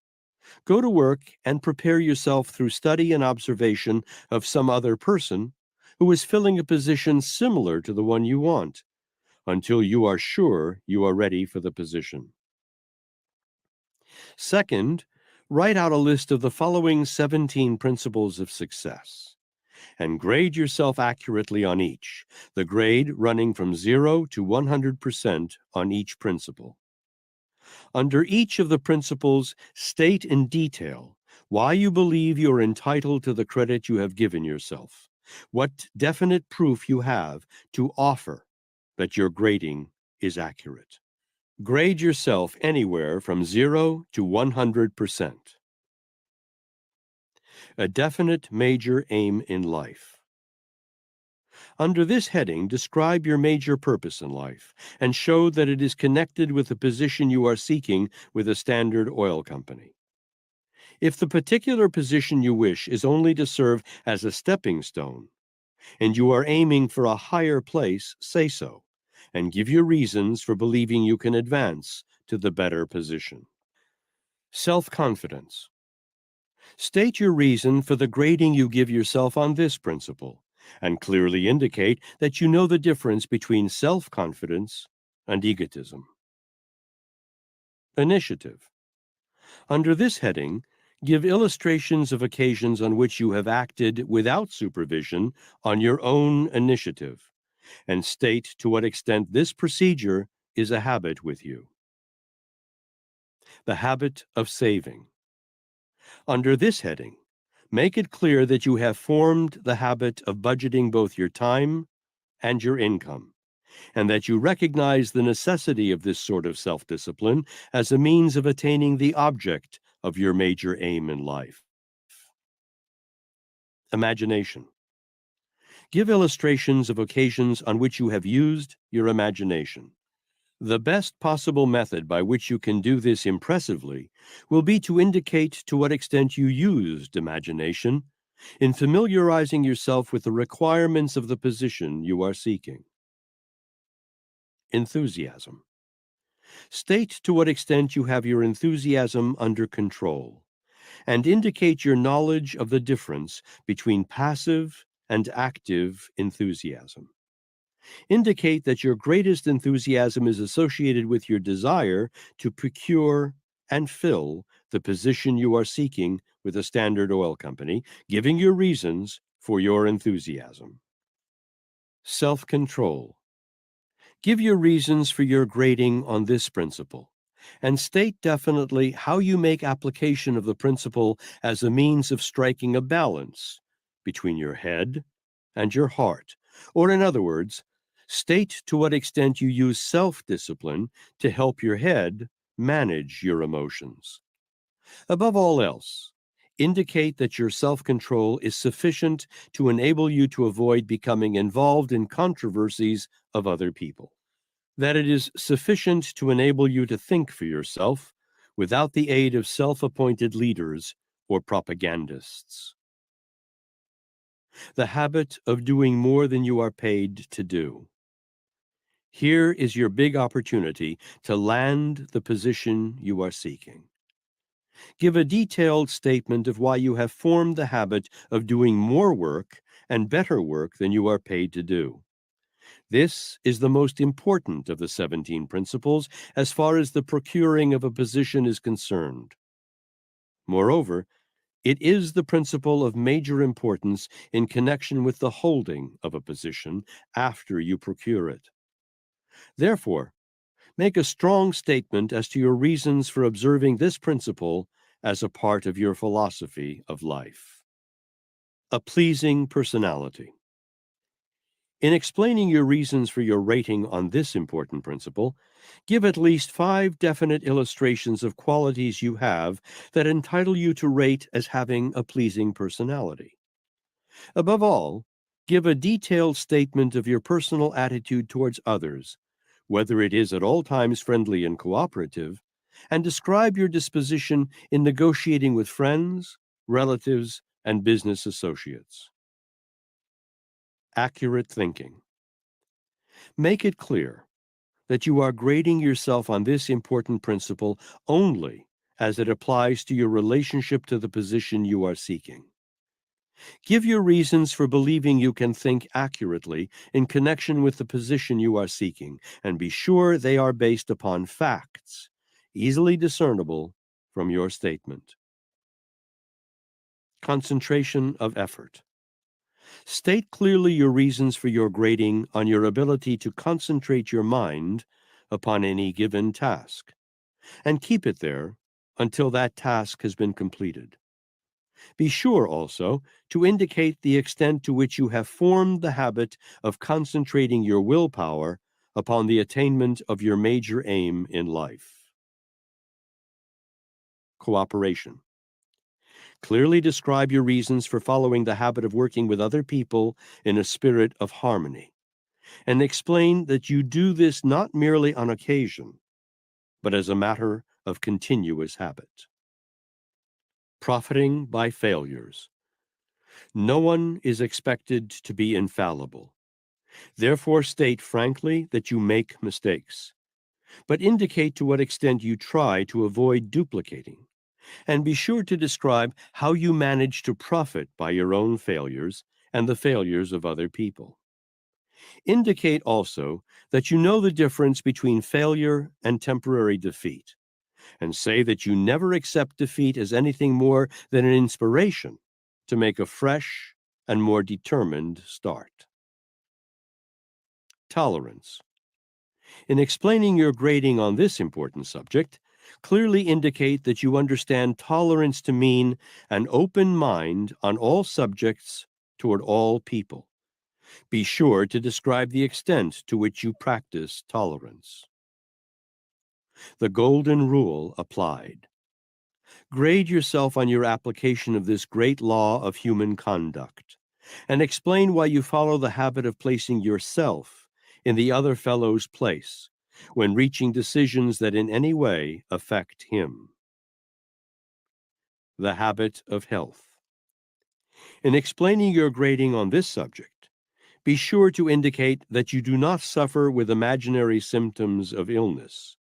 S2: go to work and prepare yourself through study and observation of some other person who is filling a position similar to the one you want, until you are sure you are ready for the position. Second, write out a list of the following 17 principles of success. and grade yourself accurately on each, the grade running from 0 to 100% on each principle. Under each of the principles, state in detail why you believe you are entitled to the credit you have given yourself, what definite proof you have to offer that your grading is accurate. Grade yourself anywhere from 0 to 100%. A definite major aim in life. Under this heading, describe your major purpose in life and show that it is connected with the position you are seeking with a Standard Oil company. If the particular position you wish is only to serve as a stepping stone, and you are aiming for a higher place, say so, and give your reasons for believing you can advance to the better position. Self-confidence. State your reason for the grading you give yourself on this principle, and clearly indicate that you know the difference between self-confidence and egotism. Initiative. Under this heading, give illustrations of occasions on which you have acted without supervision on your own initiative, and state to what extent this procedure is a habit with you. The habit of saving. Under this heading, make it clear that you have formed the habit of budgeting both your time and your income, and that you recognize the necessity of this sort of self-discipline as a means of attaining the object of your major aim in life. Imagination. Give illustrations of occasions on which you have used your imagination. The best possible method by which you can do this impressively will be to indicate to what extent you used imagination in familiarizing yourself with the requirements of the position you are seeking. Enthusiasm. State to what extent you have your enthusiasm under control, and indicate your knowledge of the difference between passive and active enthusiasm. Indicate that your greatest enthusiasm is associated with your desire to procure and fill the position you are seeking with a Standard Oil company, giving your reasons for your enthusiasm. Self-control. Give your reasons for your grading on this principle, and state definitely how you make application of the principle as a means of striking a balance between your head and your heart, or in other words, state to what extent you use self-discipline to help your head manage your emotions. Above all else, indicate that your self-control is sufficient to enable you to avoid becoming involved in controversies of other people, that it is sufficient to enable you to think for yourself without the aid of self-appointed leaders or propagandists. The habit of doing more than you are paid to do. Here is your big opportunity to land the position you are seeking. Give a detailed statement of why you have formed the habit of doing more work and better work than you are paid to do. This is the most important of the 17 principles as far as the procuring of a position is concerned. Moreover, it is the principle of major importance in connection with the holding of a position after you procure it. Therefore, make a strong statement as to your reasons for observing this principle as a part of your philosophy of life. A pleasing personality. In explaining your reasons for your rating on this important principle, give at least 5 definite illustrations of qualities you have that entitle you to rate as having a pleasing personality. Above all, give a detailed statement of your personal attitude towards others, whether it is at all times friendly and cooperative, and describe your disposition in negotiating with friends, relatives, and business associates. Accurate thinking. Make it clear that you are grading yourself on this important principle only as it applies to your relationship to the position you are seeking. Give your reasons for believing you can think accurately in connection with the position you are seeking, and be sure they are based upon facts, easily discernible from your statement. Concentration of effort. State clearly your reasons for your grading on your ability to concentrate your mind upon any given task, and keep it there until that task has been completed. Be sure also to indicate the extent to which you have formed the habit of concentrating your willpower upon the attainment of your major aim in life. Cooperation. Clearly describe your reasons for following the habit of working with other people in a spirit of harmony, and explain that you do this not merely on occasion, but as a matter of continuous habit. Profiting by failures. No one is expected to be infallible. Therefore, state frankly that you make mistakes, but indicate to what extent you try to avoid duplicating, and be sure to describe how you manage to profit by your own failures and the failures of other people. Indicate also that you know the difference between failure and temporary defeat, and say that you never accept defeat as anything more than an inspiration to make a fresh and more determined start. Tolerance. In explaining your grading on this important subject, clearly indicate that you understand tolerance to mean an open mind on all subjects toward all people. Be sure to describe the extent to which you practice tolerance. The golden rule applied. Grade yourself on your application of this great law of human conduct, and explain why you follow the habit of placing yourself in the other fellow's place when reaching decisions that in any way affect him. The habit of health. In explaining your grading on this subject, be sure to indicate that you do not suffer with imaginary symptoms of illness,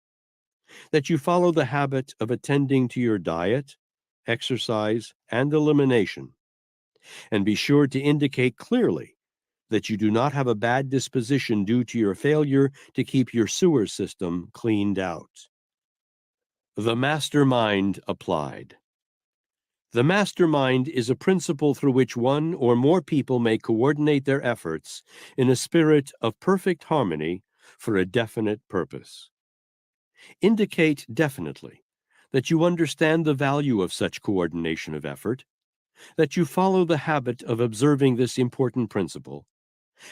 S2: that you follow the habit of attending to your diet, exercise, and elimination, and be sure to indicate clearly that you do not have a bad disposition due to your failure to keep your sewer system cleaned out. The mastermind applied. The mastermind is a principle through which one or more people may coordinate their efforts in a spirit of perfect harmony for a definite purpose. Indicate definitely that you understand the value of such coordination of effort, that you follow the habit of observing this important principle,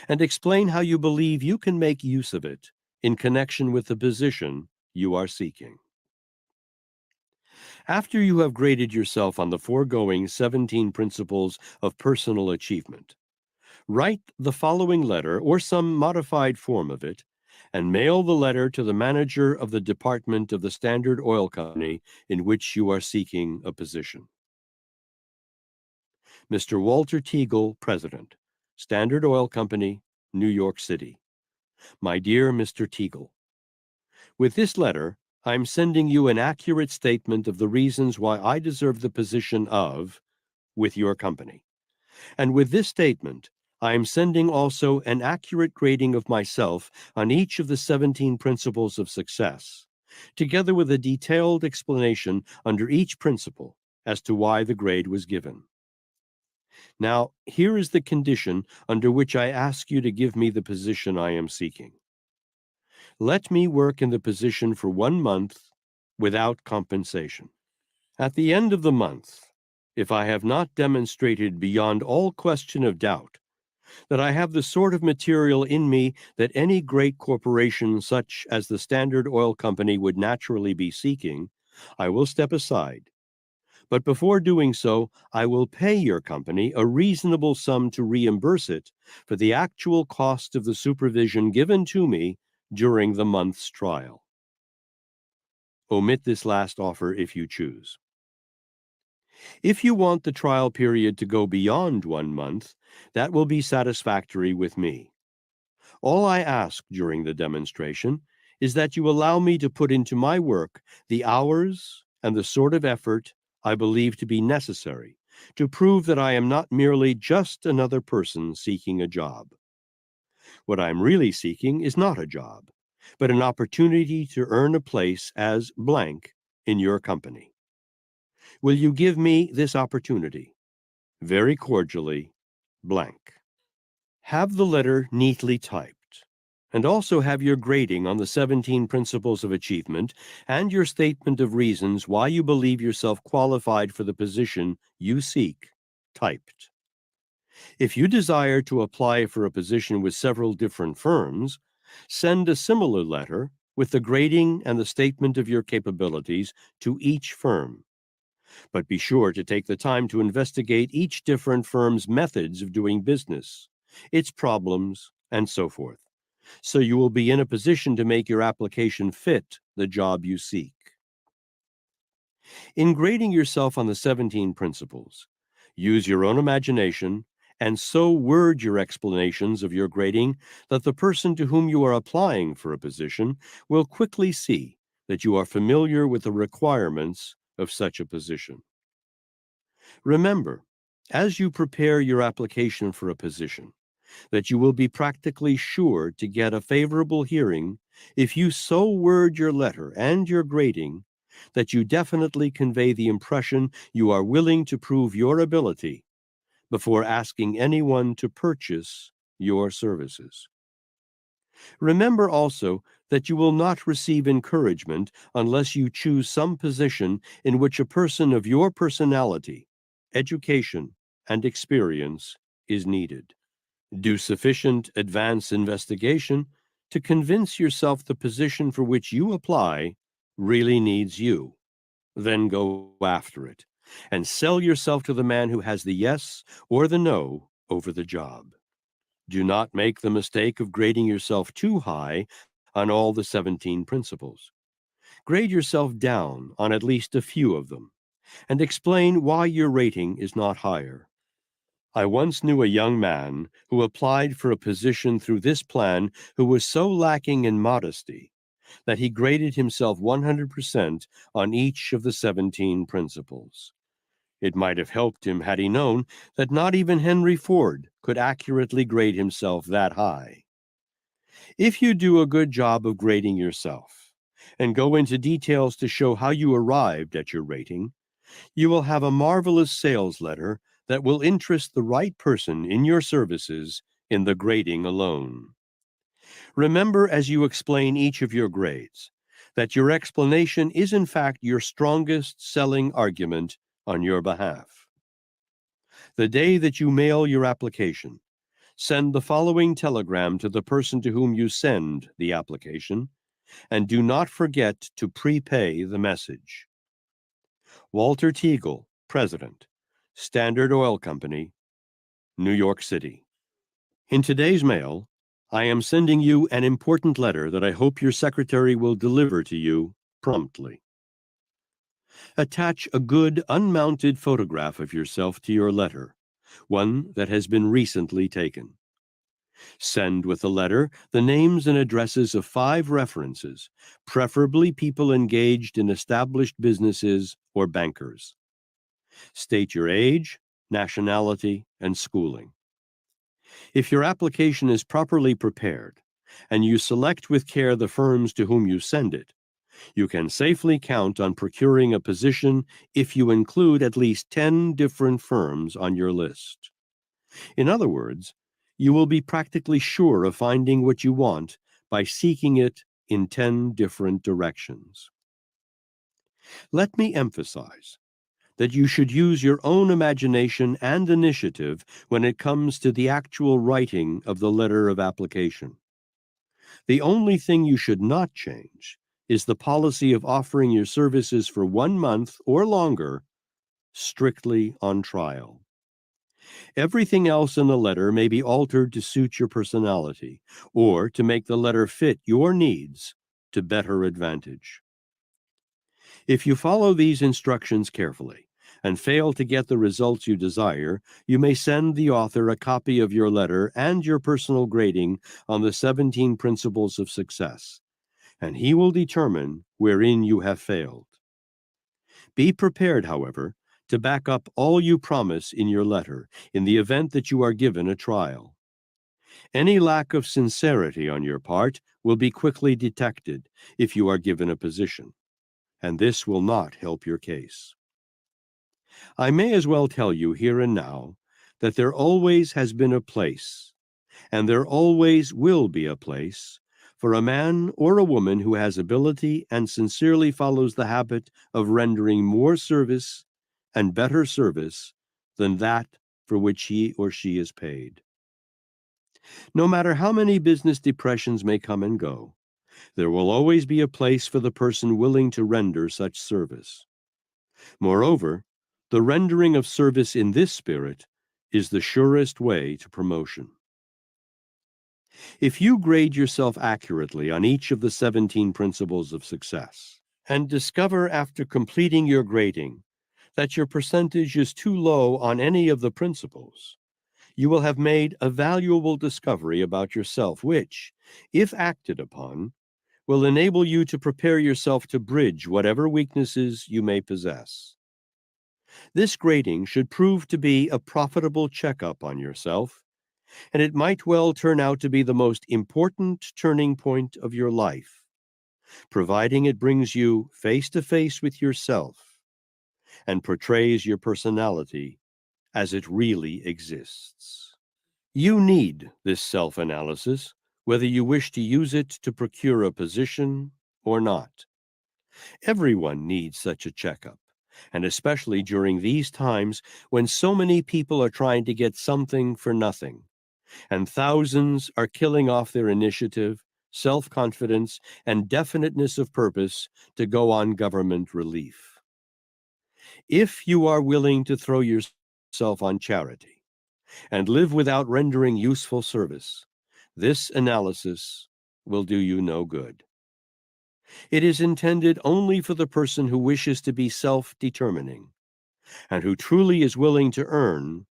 S2: and explain how you believe you can make use of it in connection with the position you are seeking. After you have graded yourself on the foregoing 17 principles of personal achievement, write the following letter or some modified form of it, and mail the letter to the manager of the department of the Standard Oil Company in which you are seeking a position. Mr. Walter Teagle, President, Standard Oil Company, New York City. My dear Mr. Teagle, with this letter, I'm sending you an accurate statement of the reasons why I deserve the position of, with your company. And with this statement, I am sending also an accurate grading of myself on each of the 17 principles of success, together with a detailed explanation under each principle as to why the grade was given. Now, here is the condition under which I ask you to give me the position I am seeking. Let me work in the position for 1 month without compensation. At the end of the month, if I have not demonstrated beyond all question of doubt that I have the sort of material in me that any great corporation such as the Standard Oil Company would naturally be seeking, I will step aside. But before doing so, I will pay your company a reasonable sum to reimburse it for the actual cost of the supervision given to me during the month's trial. Omit this last offer if you choose. If you want the trial period to go beyond 1 month, that will be satisfactory with me. All I ask during the demonstration is that you allow me to put into my work the hours and the sort of effort I believe to be necessary to prove that I am not merely just another person seeking a job. What I am really seeking is not a job, but an opportunity to earn a place as blank in your company. Will you give me this opportunity? Very cordially, blank. Have the letter neatly typed, and also have your grading on the 17 principles of achievement and your statement of reasons why you believe yourself qualified for the position you seek typed. If you desire to apply for a position with several different firms, send a similar letter with the grading and the statement of your capabilities to each firm. But be sure to take the time to investigate each different firm's methods of doing business, its problems, and so forth, so you will be in a position to make your application fit the job you seek. In grading yourself on the 17 principles, use your own imagination and so word your explanations of your grading that the person to whom you are applying for a position will quickly see that you are familiar with the requirements of such a position. Remember, as you prepare your application for a position, that you will be practically sure to get a favorable hearing if you so word your letter and your grading that you definitely convey the impression you are willing to prove your ability before asking anyone to purchase your services. Remember also that you will not receive encouragement unless you choose some position in which a person of your personality, education, and experience is needed. Do sufficient advance investigation to convince yourself the position for which you apply really needs you. Then go after it and sell yourself to the man who has the yes or the no over the job. Do not make the mistake of grading yourself too high on all the 17 principles. Grade yourself down on at least a few of them and explain why your rating is not higher. I once knew a young man who applied for a position through this plan who was so lacking in modesty that he graded himself 100% on each of the 17 principles. It might have helped him had he known that not even Henry Ford could accurately grade himself that high. If you do a good job of grading yourself and go into details to show how you arrived at your rating, you will have a marvelous sales letter that will interest the right person in your services in the grading alone. Remember, as you explain each of your grades, that your explanation is in fact your strongest selling argument on your behalf. The day that you mail your application, send the following telegram to the person to whom you send the application, and do not forget to prepay the message. Walter Teagle, President, Standard Oil Company, New York City. In today's mail, I am sending you an important letter that I hope your secretary will deliver to you promptly. Attach a good unmounted photograph of yourself to your letter, one that has been recently taken. Send with the letter the names and addresses of 5 references, preferably people engaged in established businesses or bankers. State your age, nationality, and schooling. If your application is properly prepared, and you select with care the firms to whom you send it, you can safely count on procuring a position if you include at least 10 different firms on your list. In other words, you will be practically sure of finding what you want by seeking it in 10 different directions. Let me emphasize that you should use your own imagination and initiative when it comes to the actual writing of the letter of application. The only thing you should not change is the policy of offering your services for 1 month or longer, strictly on trial. Everything else in the letter may be altered to suit your personality or to make the letter fit your needs to better advantage. If you follow these instructions carefully and fail to get the results you desire, you may send the author a copy of your letter and your personal grading on the 17 principles of success, and he will determine wherein you have failed. Be prepared, however, to back up all you promise in your letter in the event that you are given a trial. Any lack of sincerity on your part will be quickly detected if you are given a position, and this will not help your case. I may as well tell you here and now that there always has been a place and there always will be a place for a man or a woman who has ability and sincerely follows the habit of rendering more service and better service than that for which he or she is paid. No matter how many business depressions may come and go, there will always be a place for the person willing to render such service. Moreover, the rendering of service in this spirit is the surest way to promotion. If you grade yourself accurately on each of the 17 principles of success, and discover after completing your grading that your percentage is too low on any of the principles, you will have made a valuable discovery about yourself which, if acted upon, will enable you to prepare yourself to bridge whatever weaknesses you may possess. This grading should prove to be a profitable checkup on yourself, and it might well turn out to be the most important turning point of your life, providing it brings you face to face with yourself and portrays your personality as it really exists. You need this self-analysis, whether you wish to use it to procure a position or not. Everyone needs such a checkup, and especially during these times when so many people are trying to get something for nothing, and thousands are killing off their initiative, self-confidence, and definiteness of purpose to go on government relief. If you are willing to throw yourself on charity and live without rendering useful service, this analysis will do you no good. It is intended only for the person who wishes to be self-determining and who truly is willing to earn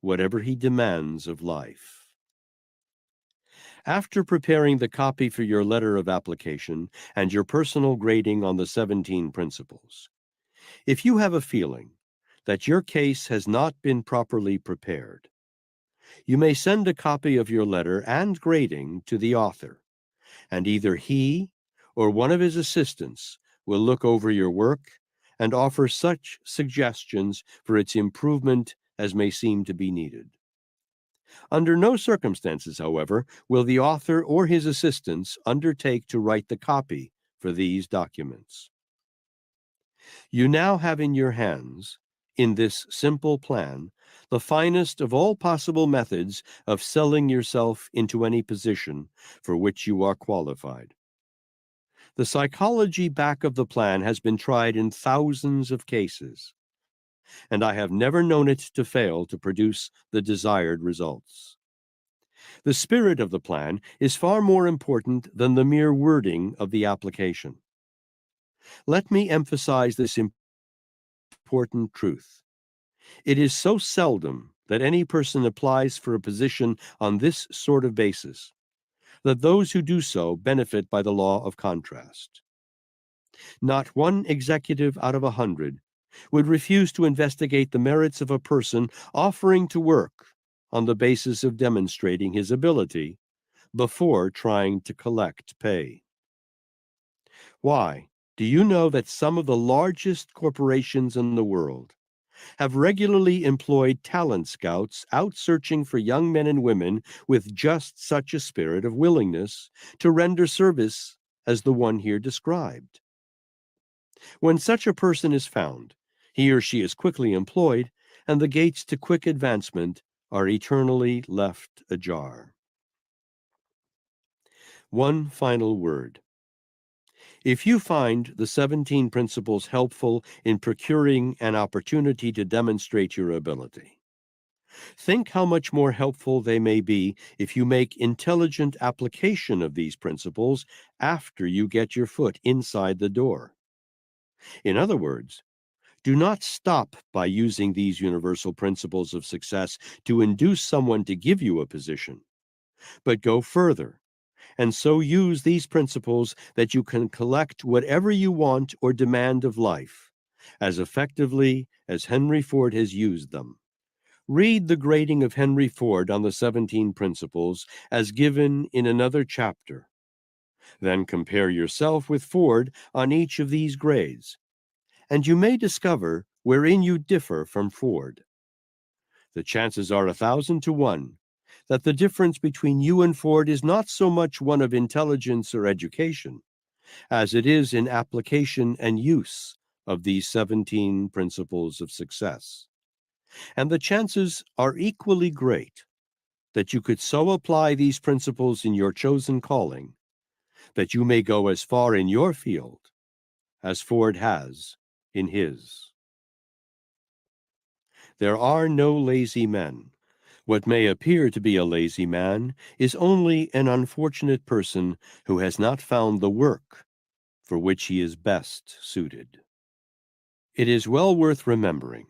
S2: whatever he demands of life. After preparing the copy for your letter of application and your personal grading on the 17 principles, if you have a feeling that your case has not been properly prepared, you may send a copy of your letter and grading to the author, and either he or one of his assistants will look over your work and offer such suggestions for its improvement as may seem to be needed. Under no circumstances, however, will the author or his assistants undertake to write the copy for these documents. You now have in your hands, in this simple plan, the finest of all possible methods of selling yourself into any position for which you are qualified. The psychology back of the plan has been tried in thousands of cases, and I have never known it to fail to produce the desired results. The spirit of the plan is far more important than the mere wording of the application. Let me emphasize this important truth. It is so seldom that any person applies for a position on this sort of basis that those who do so benefit by the law of contrast. Not one executive out of 100 would refuse to investigate the merits of a person offering to work on the basis of demonstrating his ability before trying to collect pay. Why? Do you know that some of the largest corporations in the world have regularly employed talent scouts out searching for young men and women with just such a spirit of willingness to render service as the one here described? When such a person is found, he or she is quickly employed, and the gates to quick advancement are eternally left ajar. One final word. If you find the 17 principles helpful in procuring an opportunity to demonstrate your ability, think how much more helpful they may be if you make intelligent application of these principles after you get your foot inside the door. In other words, do not stop by using these universal principles of success to induce someone to give you a position, but go further and so use these principles that you can collect whatever you want or demand of life, as effectively as Henry Ford has used them. Read the grading of Henry Ford on the 17 principles as given in another chapter. Then compare yourself with Ford on each of these grades, and you may discover wherein you differ from Ford. The chances are 1,000 to 1 that the difference between you and Ford is not so much one of intelligence or education as it is in application and use of these 17 principles of success. And the chances are equally great that you could so apply these principles in your chosen calling that you may go as far in your field as Ford has in his. There are no lazy men. What may appear to be a lazy man is only an unfortunate person who has not found the work for which he is best suited. It is well worth remembering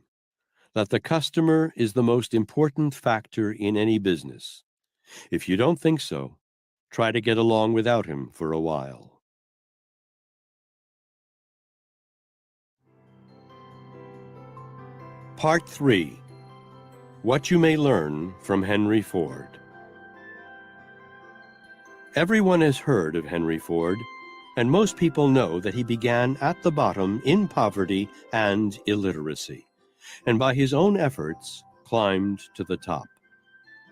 S2: that the customer is the most important factor in any business. If you don't think so, try to get along without him for a while. Part 3. What you may learn from Henry Ford. Everyone has heard of Henry Ford, and most people know that he began at the bottom in poverty and illiteracy, and by his own efforts climbed to the top.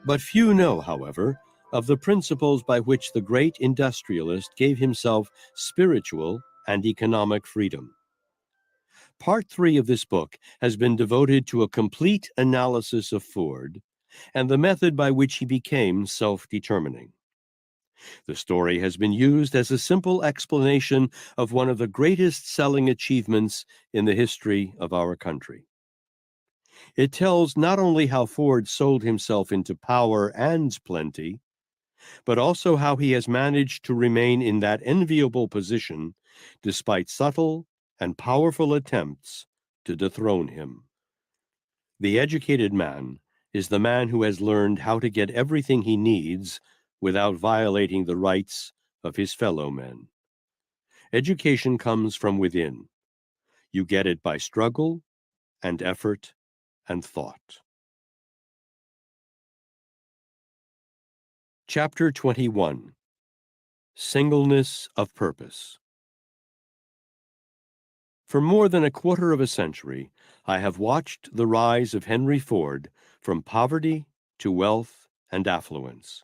S2: But few know, however, of the principles by which the great industrialist gave himself spiritual and economic freedom. Part 3 of this book has been devoted to a complete analysis of Ford and the method by which he became self-determining. The story has been used as a simple explanation of one of the greatest selling achievements in the history of our country. It tells not only how Ford sold himself into power and plenty, but also how he has managed to remain in that enviable position despite subtle and powerful attempts to dethrone him. The educated man is the man who has learned how to get everything he needs without violating the rights of his fellow men. Education comes from within. You get it by struggle and effort and thought. Chapter 21. Singleness of Purpose. For more than a quarter of a century, I have watched the rise of Henry Ford from poverty to wealth and affluence.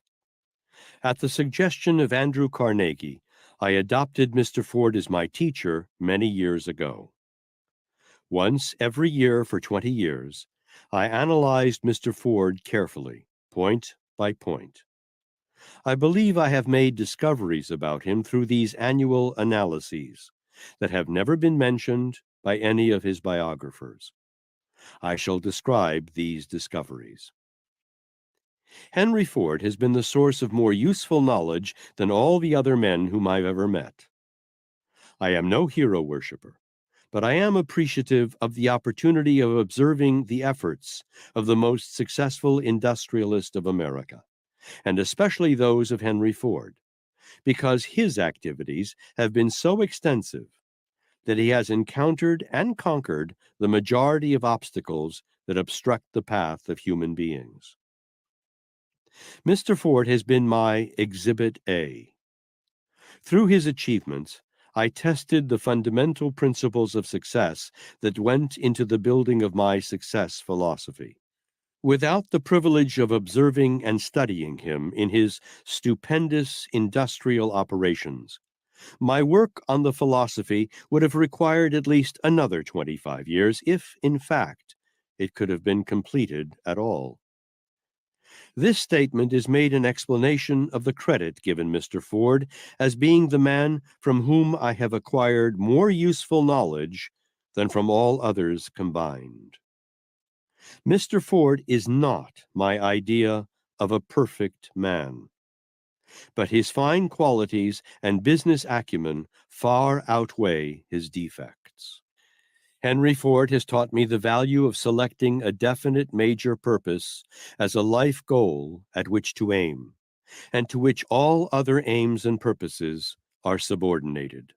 S2: At the suggestion of Andrew Carnegie, I adopted Mr. Ford as my teacher many years ago. Once every year for 20 years, I analyzed Mr. Ford carefully, point by point. I believe I have made discoveries about him through these annual analyses that have never been mentioned by any of his biographers. I shall describe these discoveries. Henry Ford has been the source of more useful knowledge than all the other men whom I've ever met. I am no hero worshiper, but I am appreciative of the opportunity of observing the efforts of the most successful industrialist of America, and especially those of Henry Ford, because his activities have been so extensive that he has encountered and conquered the majority of obstacles that obstruct the path of human beings. Mr. Ford has been my Exhibit A. Through his achievements, I tested the fundamental principles of success that went into the building of my success philosophy. Without the privilege of observing and studying him in his stupendous industrial operations, my work on the philosophy would have required at least another 25 years, if, in fact, it could have been completed at all. This statement is made in explanation of the credit given Mr. Ford as being the man from whom I have acquired more useful knowledge than from all others combined. Mr. Ford is not my idea of a perfect man, but his fine qualities and business acumen far outweigh his defects. Henry Ford has taught me the value of selecting a definite major purpose as a life goal at which to aim, and to which all other aims and purposes are subordinated.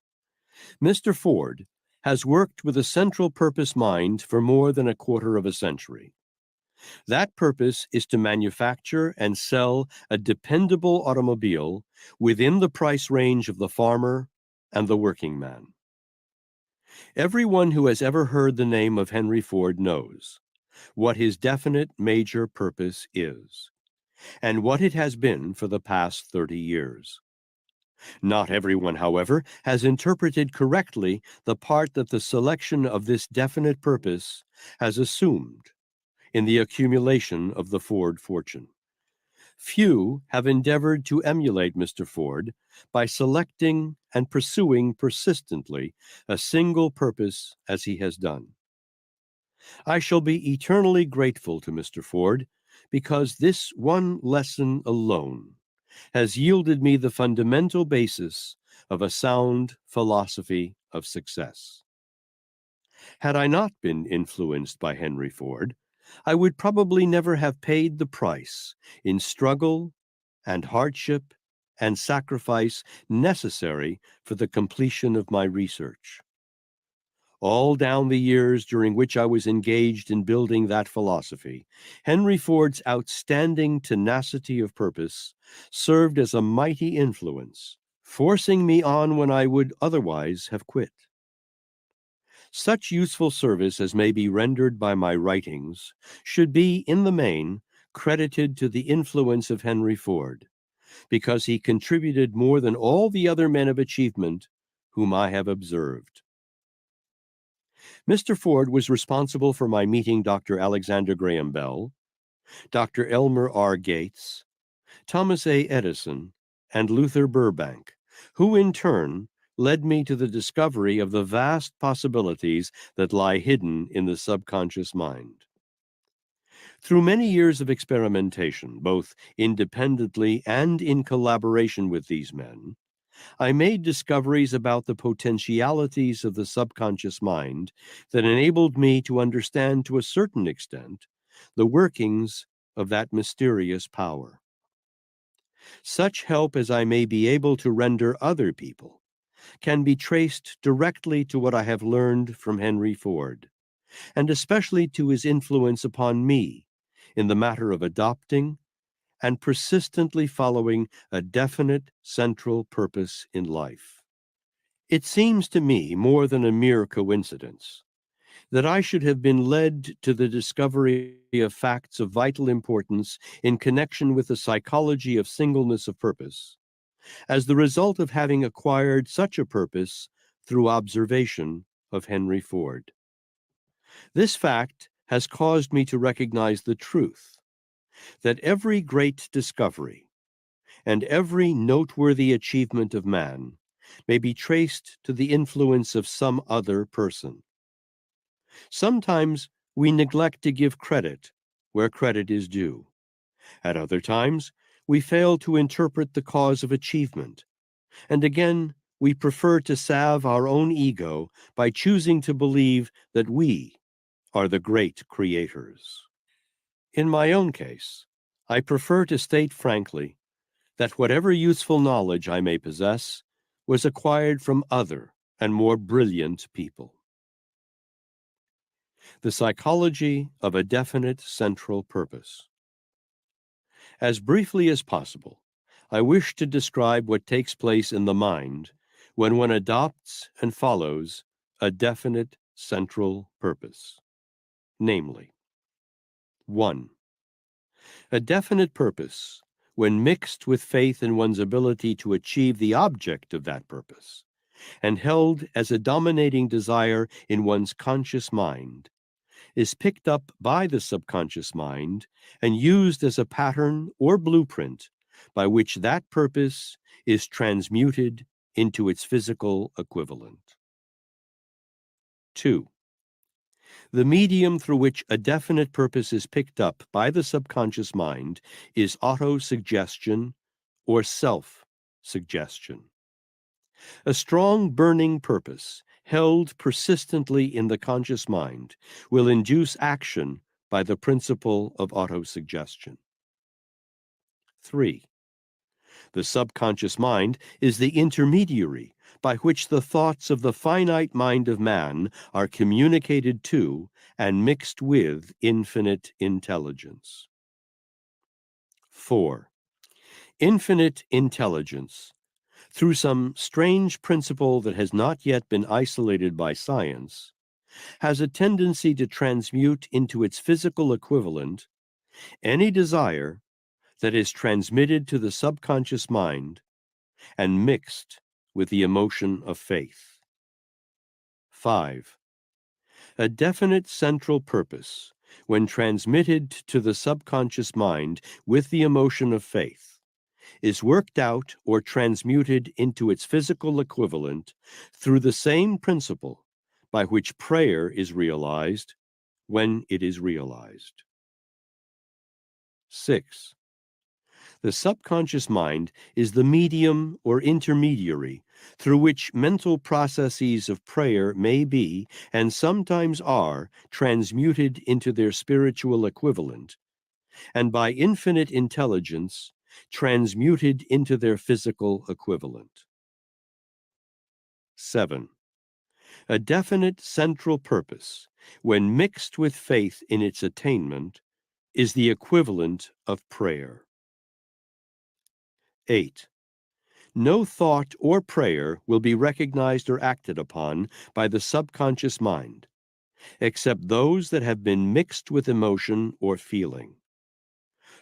S2: Mr. Ford has worked with a central purpose mind for more than a quarter of a century. That purpose is to manufacture and sell a dependable automobile within the price range of the farmer and the working man. Everyone who has ever heard the name of Henry Ford knows what his definite major purpose is. and what it has been for the past 30 years. Not everyone, however, has interpreted correctly the part that the selection of this definite purpose has assumed in the accumulation of the Ford fortune. Few have endeavored to emulate Mr. Ford by selecting and pursuing persistently a single purpose as he has done. I shall be eternally grateful to Mr. Ford because this one lesson alone has yielded me the fundamental basis of a sound philosophy of success. Had I not been influenced by Henry Ford, I would probably never have paid the price in struggle and hardship and sacrifice necessary for the completion of my research. All down the years during which I was engaged in building that philosophy, Henry Ford's outstanding tenacity of purpose served as a mighty influence, forcing me on when I would otherwise have quit. Such useful service as may be rendered by my writings should be, in the main, credited to the influence of Henry Ford, because he contributed more than all the other men of achievement whom I have observed. Mr. Ford was responsible for my meeting Dr. Alexander Graham Bell, Dr. Elmer R. Gates, Thomas A. Edison, and Luther Burbank, who in turn led me to the discovery of the vast possibilities that lie hidden in the subconscious mind. Through many years of experimentation, both independently and in collaboration with these men, I made discoveries about the potentialities of the subconscious mind that enabled me to understand to a certain extent the workings of that mysterious power. Such help as I may be able to render other people can be traced directly to what I have learned from Henry Ford, and especially to his influence upon me in the matter of adopting and persistently following a definite central purpose in life. It seems to me more than a mere coincidence that I should have been led to the discovery of facts of vital importance in connection with the psychology of singleness of purpose, as the result of having acquired such a purpose through observation of Henry Ford. This fact has caused me to recognize the truth that every great discovery and every noteworthy achievement of man may be traced to the influence of some other person. Sometimes we neglect to give credit where credit is due. At other times, we fail to interpret the cause of achievement. And again, we prefer to salve our own ego by choosing to believe that we are the great creators. In my own case, I prefer to state frankly that whatever useful knowledge I may possess was acquired from other and more brilliant people. The psychology of a definite central purpose. As briefly as possible, I wish to describe what takes place in the mind when one adopts and follows a definite central purpose. Namely, 1. A definite purpose, when mixed with faith in one's ability to achieve the object of that purpose, and held as a dominating desire in one's conscious mind, is picked up by the subconscious mind and used as a pattern or blueprint by which that purpose is transmuted into its physical equivalent. 2. The medium through which a definite purpose is picked up by the subconscious mind is autosuggestion or self-suggestion. A strong burning purpose held persistently in the conscious mind will induce action by the principle of autosuggestion. 3. The subconscious mind is the intermediary by which the thoughts of the finite mind of man are communicated to and mixed with infinite intelligence. 4. Infinite intelligence, through some strange principle that has not yet been isolated by science, has a tendency to transmute into its physical equivalent any desire that is transmitted to the subconscious mind and mixed with the emotion of faith. 5. A definite central purpose, when transmitted to the subconscious mind with the emotion of faith, is worked out or transmuted into its physical equivalent through the same principle by which prayer is realized when it is realized. 6. The subconscious mind is the medium or intermediary through which mental processes of prayer may be, and sometimes are, transmuted into their spiritual equivalent, and by infinite intelligence, transmuted into their physical equivalent. 7. A definite central purpose, when mixed with faith in its attainment, is the equivalent of prayer. 8. No thought or prayer will be recognized or acted upon by the subconscious mind, except those that have been mixed with emotion or feeling.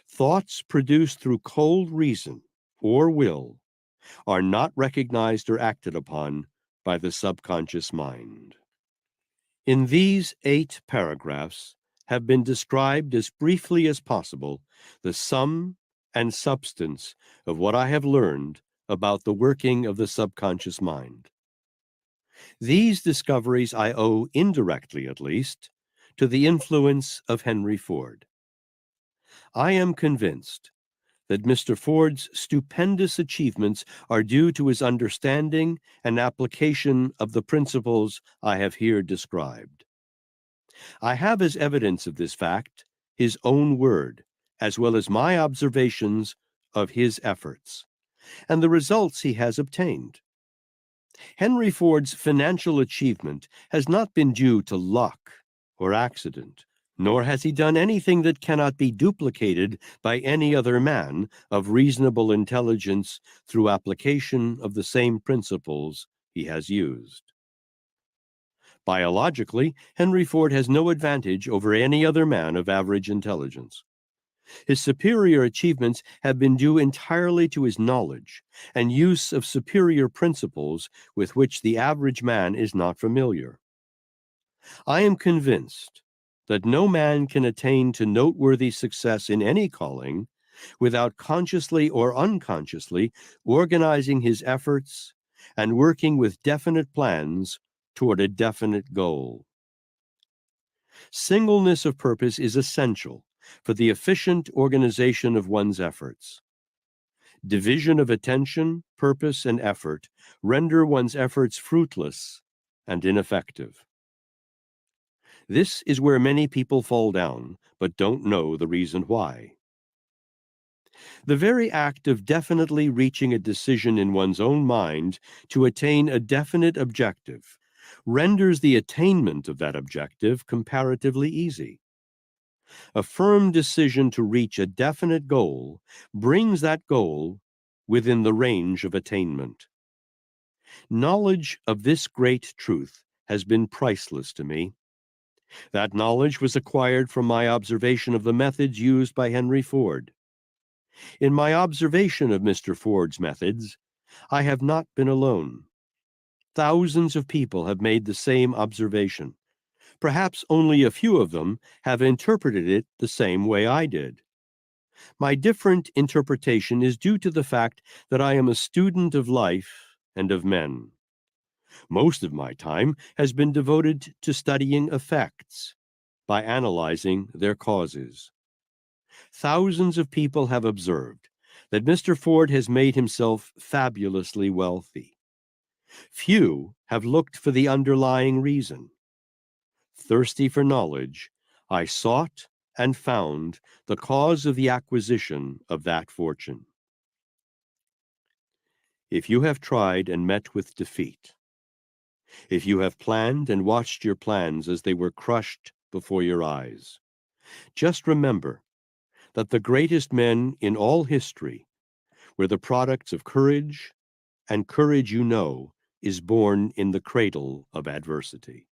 S2: Thoughts produced through cold reason or will are not recognized or acted upon by the subconscious mind. In these 8 paragraphs have been described as briefly as possible the sum and substance of what I have learned about the working of the subconscious mind. These discoveries I owe, indirectly at least, to the influence of Henry Ford. I am convinced that Mr. Ford's stupendous achievements are due to his understanding and application of the principles I have here described. I have as evidence of this fact his own word, as well as my observations of his efforts, and the results he has obtained. Henry Ford's financial achievement has not been due to luck or accident, nor has he done anything that cannot be duplicated by any other man of reasonable intelligence through application of the same principles he has used. Biologically, Henry Ford has no advantage over any other man of average intelligence. His superior achievements have been due entirely to his knowledge and use of superior principles with which the average man is not familiar. I am convinced that no man can attain to noteworthy success in any calling without consciously or unconsciously organizing his efforts and working with definite plans toward a definite goal. Singleness of purpose is essential for the efficient organization of one's efforts. Division of attention, purpose, and effort render one's efforts fruitless and ineffective. This is where many people fall down, but don't know the reason why. The very act of definitely reaching a decision in one's own mind to attain a definite objective renders the attainment of that objective comparatively easy. A firm decision to reach a definite goal brings that goal within the range of attainment. Knowledge of this great truth has been priceless to me. That knowledge was acquired from my observation of the methods used by Henry Ford. In my observation of Mr. Ford's methods, I have not been alone. Thousands of people have made the same observation. Perhaps only a few of them have interpreted it the same way I did. My different interpretation is due to the fact that I am a student of life and of men. Most of my time has been devoted to studying effects by analyzing their causes. Thousands of people have observed that Mr. Ford has made himself fabulously wealthy. Few have looked for the underlying reason. Thirsty for knowledge, I sought and found the cause of the acquisition of that fortune. If you have tried and met with defeat, if you have planned and watched your plans as they were crushed before your eyes, just remember that the greatest men in all history were the products of courage, and courage, you know, is born in the cradle of adversity.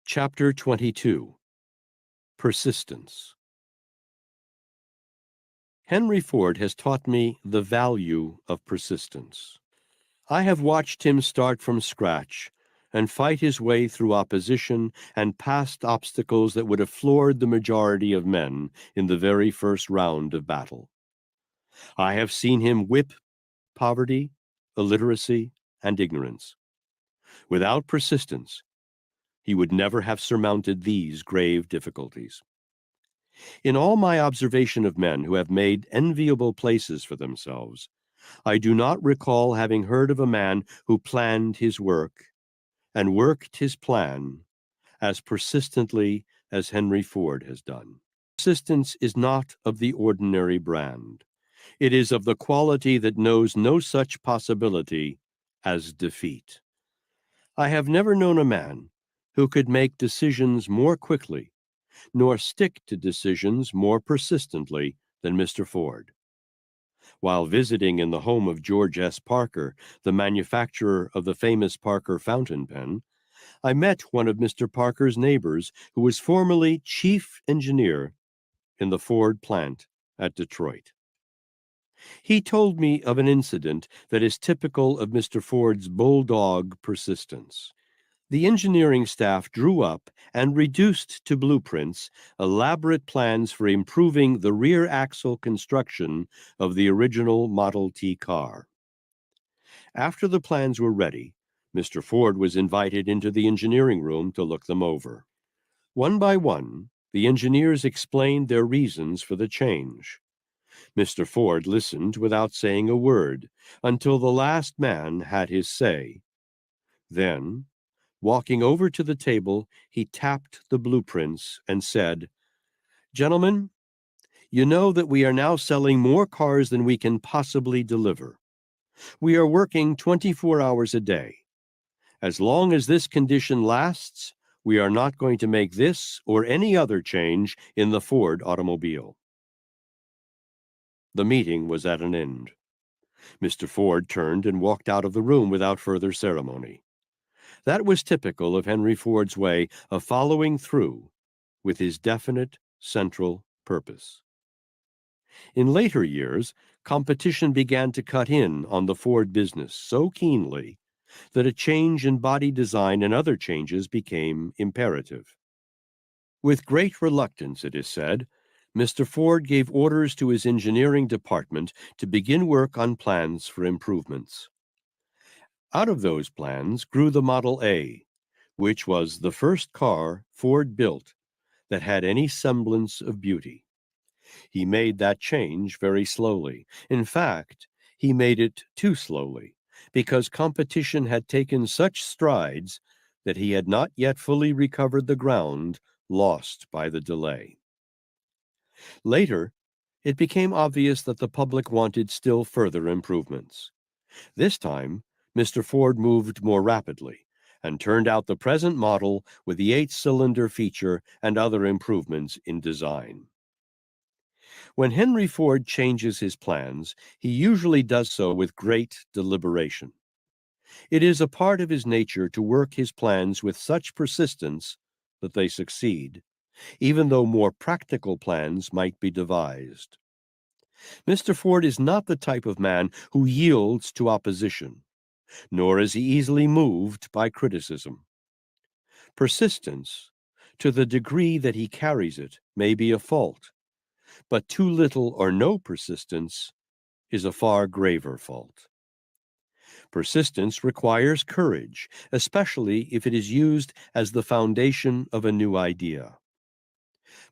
S2: Chapter 22. Persistence. Henry Ford has taught me the value of persistence. I have watched him start from scratch and fight his way through opposition and past obstacles that would have floored the majority of men in the very first round of battle. I have seen him whip poverty, illiteracy, and ignorance. Without persistence, he would never have surmounted these grave difficulties. In all my observation of men who have made enviable places for themselves, I do not recall having heard of a man who planned his work and worked his plan as persistently as Henry Ford has done. Persistence is not of the ordinary brand. It is of the quality that knows no such possibility as defeat. I have never known a man who could make decisions more quickly, nor stick to decisions more persistently than Mr. Ford. While visiting in the home of George S. Parker, the manufacturer of the famous Parker fountain pen, I met one of Mr. Parker's neighbors who was formerly chief engineer in the Ford plant at Detroit. He told me of an incident that is typical of Mr. Ford's bulldog persistence. The engineering staff drew up and reduced to blueprints elaborate plans for improving the rear axle construction of the original Model T car. After the plans were ready, Mr. Ford was invited into the engineering room to look them over. One by one, the engineers explained their reasons for the change. Mr. Ford listened without saying a word until the last man had his say. Then, walking over to the table, he tapped the blueprints and said, "Gentlemen, you know that we are now selling more cars than we can possibly deliver. We are working 24 hours a day. As long as this condition lasts, we are not going to make this or any other change in the Ford automobile." The meeting was at an end. Mr. Ford turned and walked out of the room without further ceremony. That was typical of Henry Ford's way of following through with his definite central purpose. In later years, competition began to cut in on the Ford business so keenly that a change in body design and other changes became imperative. With great reluctance, it is said, Mr. Ford gave orders to his engineering department to begin work on plans for improvements. Out of those plans grew the Model A, which was the first car Ford built that had any semblance of beauty. He made that change very slowly. In fact, he made it too slowly, because competition had taken such strides that he had not yet fully recovered the ground lost by the delay. Later, it became obvious that the public wanted still further improvements. This time, Mr. Ford moved more rapidly and turned out the present model with the 8-cylinder feature and other improvements in design. When Henry Ford changes his plans, he usually does so with great deliberation. It is a part of his nature to work his plans with such persistence that they succeed, even though more practical plans might be devised. Mr. Ford is not the type of man who yields to opposition, nor is he easily moved by criticism. Persistence, to the degree that he carries it, may be a fault, but too little or no persistence is a far graver fault. Persistence requires courage, especially if it is used as the foundation of a new idea.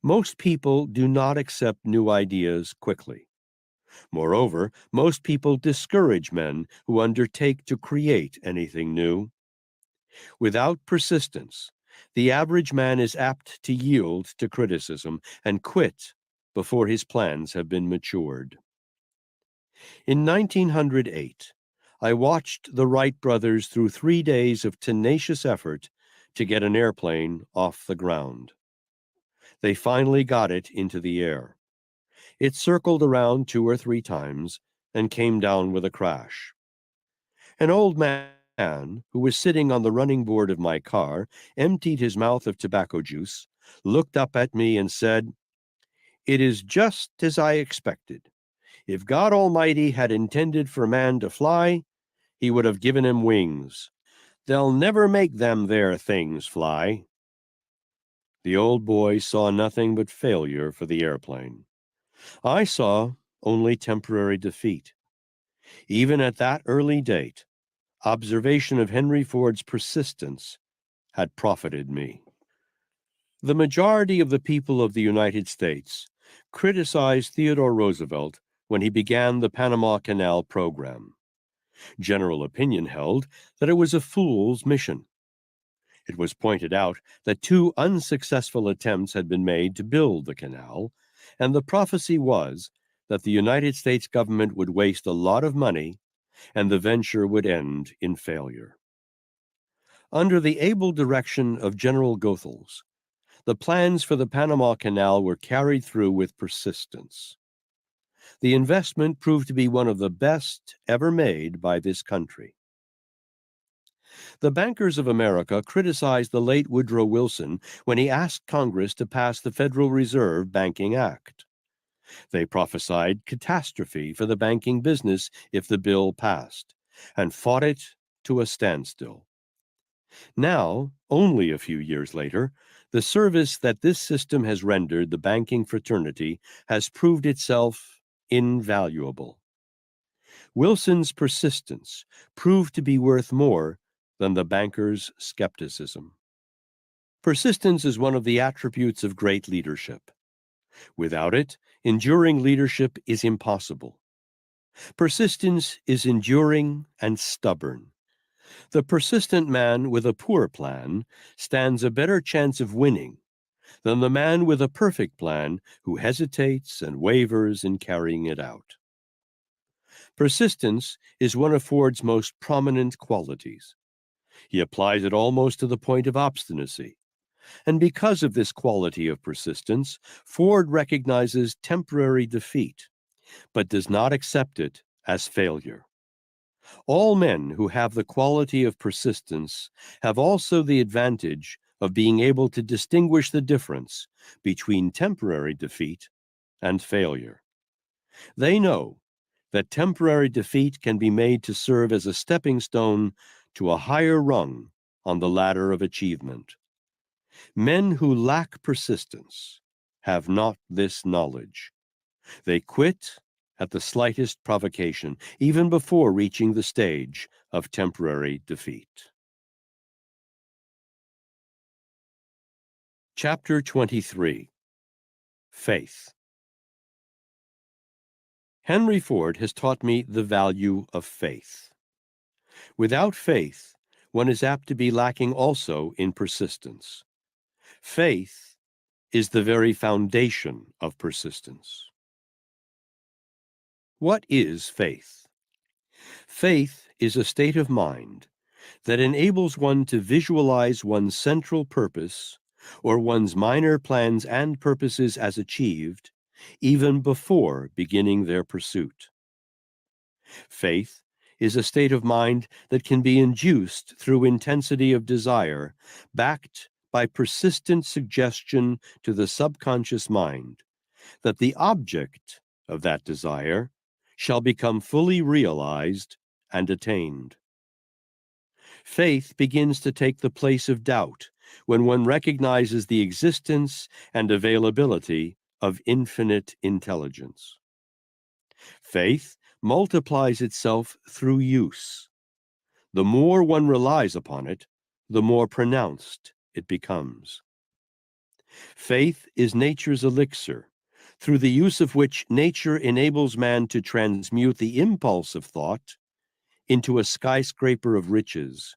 S2: Most people do not accept new ideas quickly. Moreover, most people discourage men who undertake to create anything new. Without persistence, the average man is apt to yield to criticism and quit before his plans have been matured. In 1908, I watched the Wright brothers through 3 days of tenacious effort to get an airplane off the ground. They finally got it into the air. It circled around 2 or 3 times and came down with a crash. An old man who was sitting on the running board of my car emptied his mouth of tobacco juice, looked up at me and said, "It is just as I expected. If God Almighty had intended for man to fly, he would have given him wings. They'll never make them there things fly." The old boy saw nothing but failure for the airplane. I saw only temporary defeat. Even at that early date, observation of Henry Ford's persistence had profited me. The majority of the people of the United States criticized Theodore Roosevelt when he began the Panama Canal program. General opinion held that it was a fool's mission. It was pointed out that 2 unsuccessful attempts had been made to build the canal, and the prophecy was that the United States government would waste a lot of money and the venture would end in failure. Under the able direction of General Goethals, the plans for the Panama Canal were carried through with persistence. The investment proved to be one of the best ever made by this country. The bankers of America criticized the late Woodrow Wilson when he asked Congress to pass the Federal Reserve Banking Act. They prophesied catastrophe for the banking business if the bill passed, and fought it to a standstill. Now, only a few years later, the service that this system has rendered the banking fraternity has proved itself invaluable. Wilson's persistence proved to be worth more than the banker's skepticism. Persistence is one of the attributes of great leadership. Without it, enduring leadership is impossible. Persistence is enduring and stubborn. The persistent man with a poor plan stands a better chance of winning than the man with a perfect plan who hesitates and wavers in carrying it out. Persistence is one of Ford's most prominent qualities. He applies it almost to the point of obstinacy. And because of this quality of persistence, Ford recognizes temporary defeat, but does not accept it as failure. All men who have the quality of persistence have also the advantage of being able to distinguish the difference between temporary defeat and failure. They know that temporary defeat can be made to serve as a stepping stone to a higher rung on the ladder of achievement. Men who lack persistence have not this knowledge. They quit at the slightest provocation, even before reaching the stage of temporary defeat. Chapter 23. Faith. Henry Ford has taught me the value of faith. Without faith, one is apt to be lacking also in persistence. Faith is the very foundation of persistence. What is faith? Faith is a state of mind that enables one to visualize one's central purpose or one's minor plans and purposes as achieved, even before beginning their pursuit. Faith is a state of mind that can be induced through intensity of desire, backed by persistent suggestion to the subconscious mind that the object of that desire shall become fully realized and attained. Faith begins to take the place of doubt when one recognizes the existence and availability of infinite intelligence. Faith multiplies itself through use. The more one relies upon it, the more pronounced it becomes. Faith is nature's elixir, through the use of which nature enables man to transmute the impulse of thought into a skyscraper of riches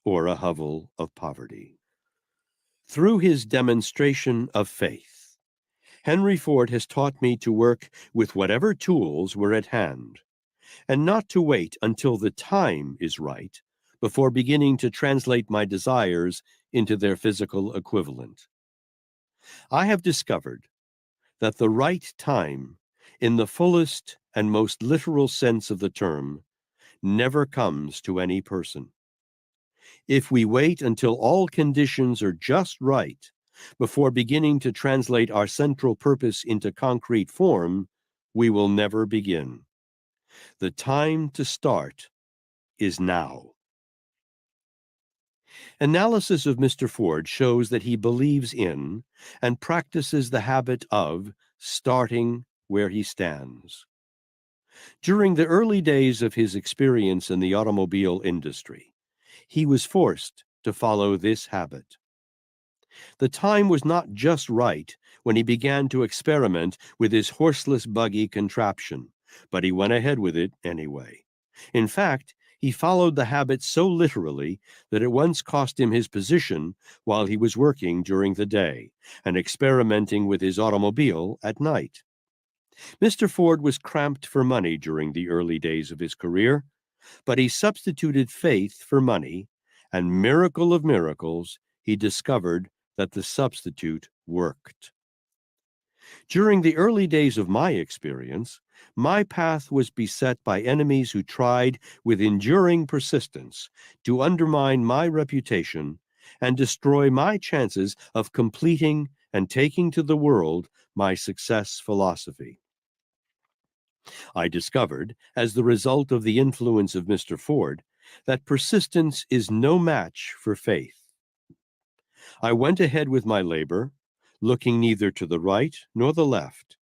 S2: or a hovel of poverty. Through his demonstration of faith, Henry Ford has taught me to work with whatever tools were at hand, and not to wait until the time is right before beginning to translate my desires into their physical equivalent. I have discovered that the right time, in the fullest and most literal sense of the term, never comes to any person. If we wait until all conditions are just right before beginning to translate our central purpose into concrete form, we will never begin. The time to start is now. Analysis of Mr. Ford shows that he believes in and practices the habit of starting where he stands. During the early days of his experience in the automobile industry, he was forced to follow this habit. The time was not just right when he began to experiment with his horseless buggy contraption, but he went ahead with it anyway. In fact, he followed the habit so literally that it once cost him his position while he was working during the day and experimenting with his automobile at night. Mr. Ford was cramped for money during the early days of his career, but he substituted faith for money, and miracle of miracles, he discovered that the substitute worked. During the early days of my experience, my path was beset by enemies who tried with enduring persistence to undermine my reputation and destroy my chances of completing and taking to the world my success philosophy. I discovered, as the result of the influence of Mr. Ford, that persistence is no match for faith. I went ahead with my labor, looking neither to the right nor the left,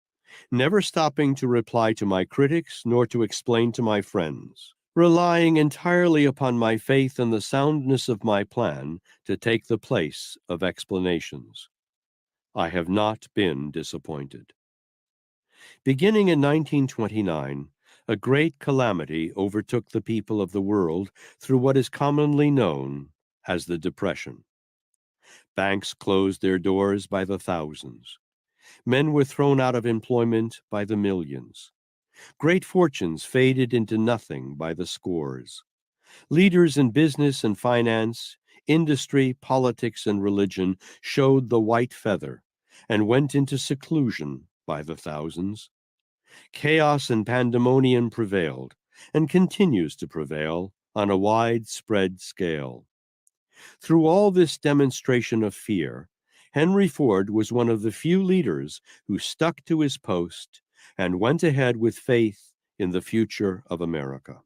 S2: never stopping to reply to my critics nor to explain to my friends, relying entirely upon my faith and the soundness of my plan to take the place of explanations. I have not been disappointed. Beginning in 1929, a great calamity overtook the people of the world through what is commonly known as the Depression. Banks closed their doors by the thousands. Men were thrown out of employment by the millions. Great fortunes faded into nothing by the scores. Leaders in business and finance, industry, politics, and religion showed the white feather and went into seclusion by the thousands. Chaos and pandemonium prevailed and continues to prevail on a widespread scale. Through all this demonstration of fear, Henry Ford was one of the few leaders who stuck to his post and went ahead with faith in the future of America.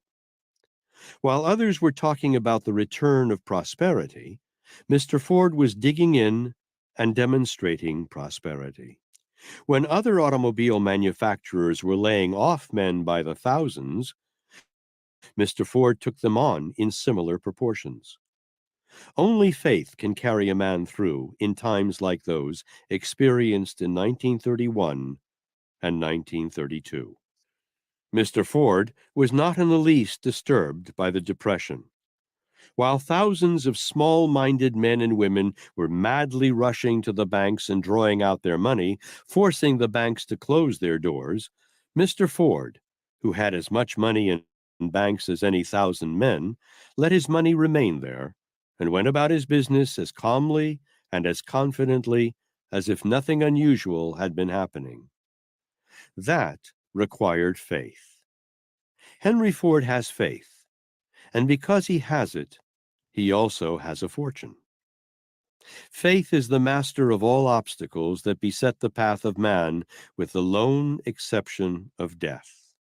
S2: While others were talking about the return of prosperity, Mr. Ford was digging in and demonstrating prosperity. When other automobile manufacturers were laying off men by the thousands, Mr. Ford took them on in similar proportions. Only faith can carry a man through in times like those experienced in 1931 and 1932. Mr. Ford was not in the least disturbed by the Depression. While thousands of small-minded men and women were madly rushing to the banks and drawing out their money, forcing the banks to close their doors, Mr. Ford, who had as much money in banks as any 1,000 men, let his money remain there and went about his business as calmly and as confidently as if nothing unusual had been happening. That required faith. Henry Ford has faith, and because he has it, he also has a fortune. Faith is the master of all obstacles that beset the path of man, with the lone exception of death.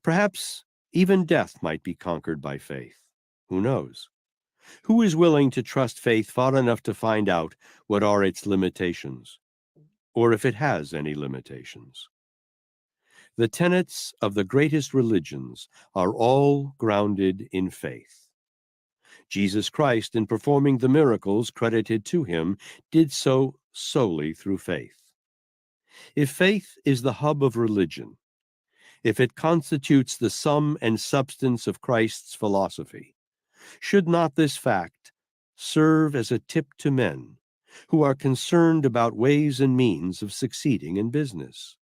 S2: Perhaps even death might be conquered by faith. Who knows? Who is willing to trust faith far enough to find out what are its limitations, or if it has any limitations? The tenets of the greatest religions are all grounded in faith. Jesus Christ, in performing the miracles credited to him, did so solely through faith. If faith is the hub of religion, if it constitutes the sum and substance of Christ's philosophy, should not this fact serve as a tip to men who are concerned about ways and means of succeeding in business?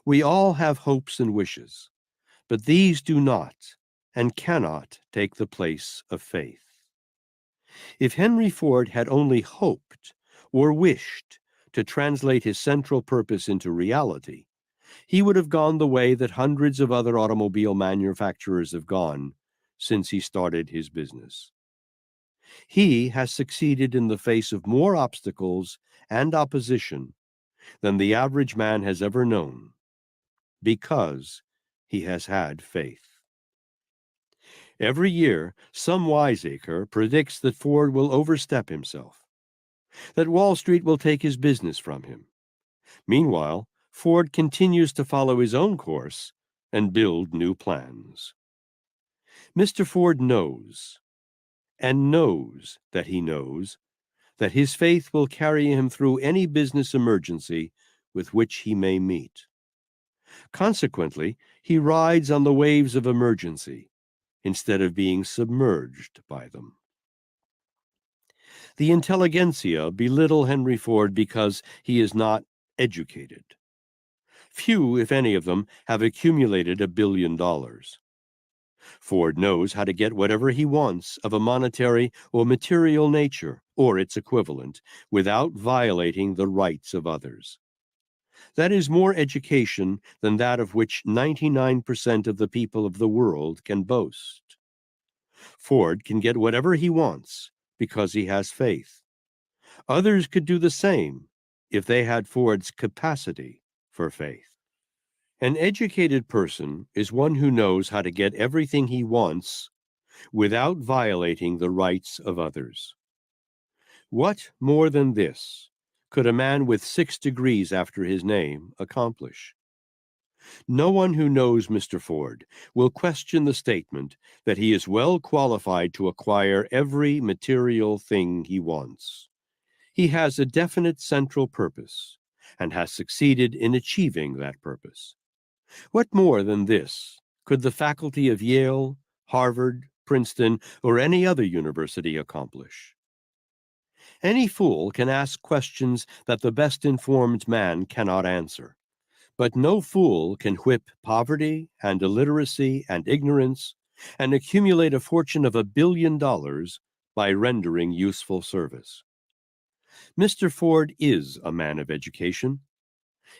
S2: We all have hopes and wishes, but these do not and cannot take the place of faith. If Henry Ford had only hoped or wished to translate his central purpose into reality, he would have gone the way that hundreds of other automobile manufacturers have gone since he started his business. He has succeeded in the face of more obstacles and opposition than the average man has ever known, because he has had faith. Every year, some wiseacre predicts that Ford will overstep himself, that Wall Street will take his business from him. Meanwhile, Ford continues to follow his own course and build new plans. Mr. Ford knows, and knows that he knows, that his faith will carry him through any business emergency with which he may meet. Consequently, he rides on the waves of emergency instead of being submerged by them. The intelligentsia belittle Henry Ford because he is not educated. Few, if any of them, have accumulated $1 billion. Ford knows how to get whatever he wants of a monetary or material nature, or its equivalent, without violating the rights of others. That is more education than that of which 99% of the people of the world can boast. Ford can get whatever he wants because he has faith. Others could do the same if they had Ford's capacity for faith. An educated person is one who knows how to get everything he wants without violating the rights of others. What more than this could a man with 6 degrees after his name accomplish? No one who knows Mr. Ford will question the statement that he is well qualified to acquire every material thing he wants. He has a definite central purpose and has succeeded in achieving that purpose. What more than this could the faculty of Yale, Harvard, Princeton, or any other university accomplish? Any fool can ask questions that the best informed man cannot answer. But no fool can whip poverty and illiteracy and ignorance and accumulate a fortune of $1 billion by rendering useful service. Mr. Ford is a man of education.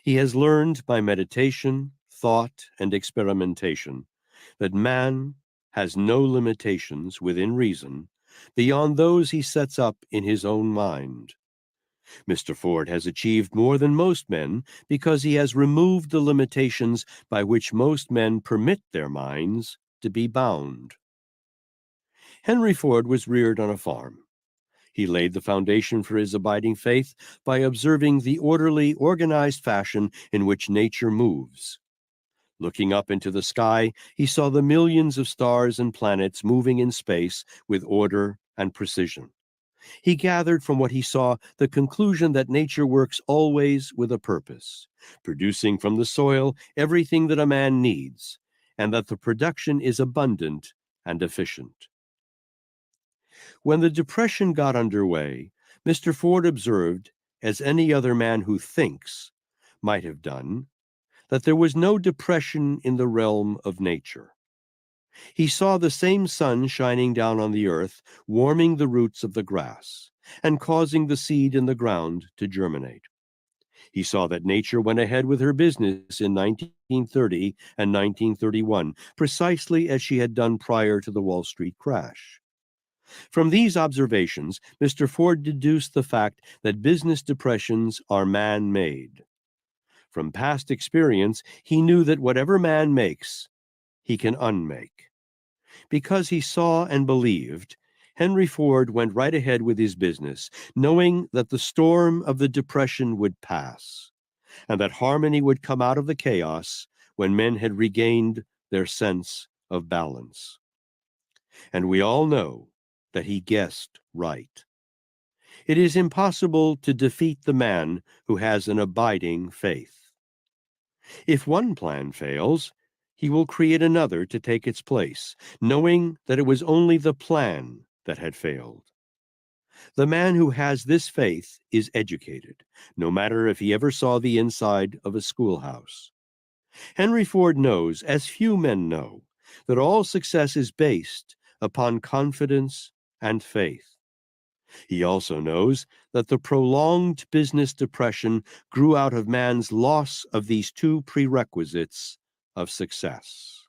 S2: He has learned by meditation, thought, and experimentation that man has no limitations within reason beyond those he sets up in his own mind. Mr. Ford has achieved more than most men because he has removed the limitations by which most men permit their minds to be bound. Henry Ford was reared on a farm. He laid the foundation for his abiding faith by observing the orderly, organized fashion in which nature moves. Looking up into the sky, he saw the millions of stars and planets moving in space with order and precision. He gathered from what he saw the conclusion that nature works always with a purpose, producing from the soil everything that a man needs, and that the production is abundant and efficient. When the Depression got underway, Mr. Ford observed, as any other man who thinks might have done, that there was no depression in the realm of nature. He saw the same sun shining down on the earth, warming the roots of the grass, and causing the seed in the ground to germinate. He saw that nature went ahead with her business in 1930 and 1931, precisely as she had done prior to the Wall Street crash. From these observations, Mr. Ford deduced the fact that business depressions are man-made. From past experience, he knew that whatever man makes, he can unmake. Because he saw and believed, Henry Ford went right ahead with his business, knowing that the storm of the Depression would pass, and that harmony would come out of the chaos when men had regained their sense of balance. And we all know that he guessed right. It is impossible to defeat the man who has an abiding faith. If one plan fails, he will create another to take its place, knowing that it was only the plan that had failed. The man who has this faith is educated, no matter if he ever saw the inside of a schoolhouse. Henry Ford knows, as few men know, that all success is based upon confidence and faith. He also knows that the prolonged business depression grew out of man's loss of these two prerequisites of success.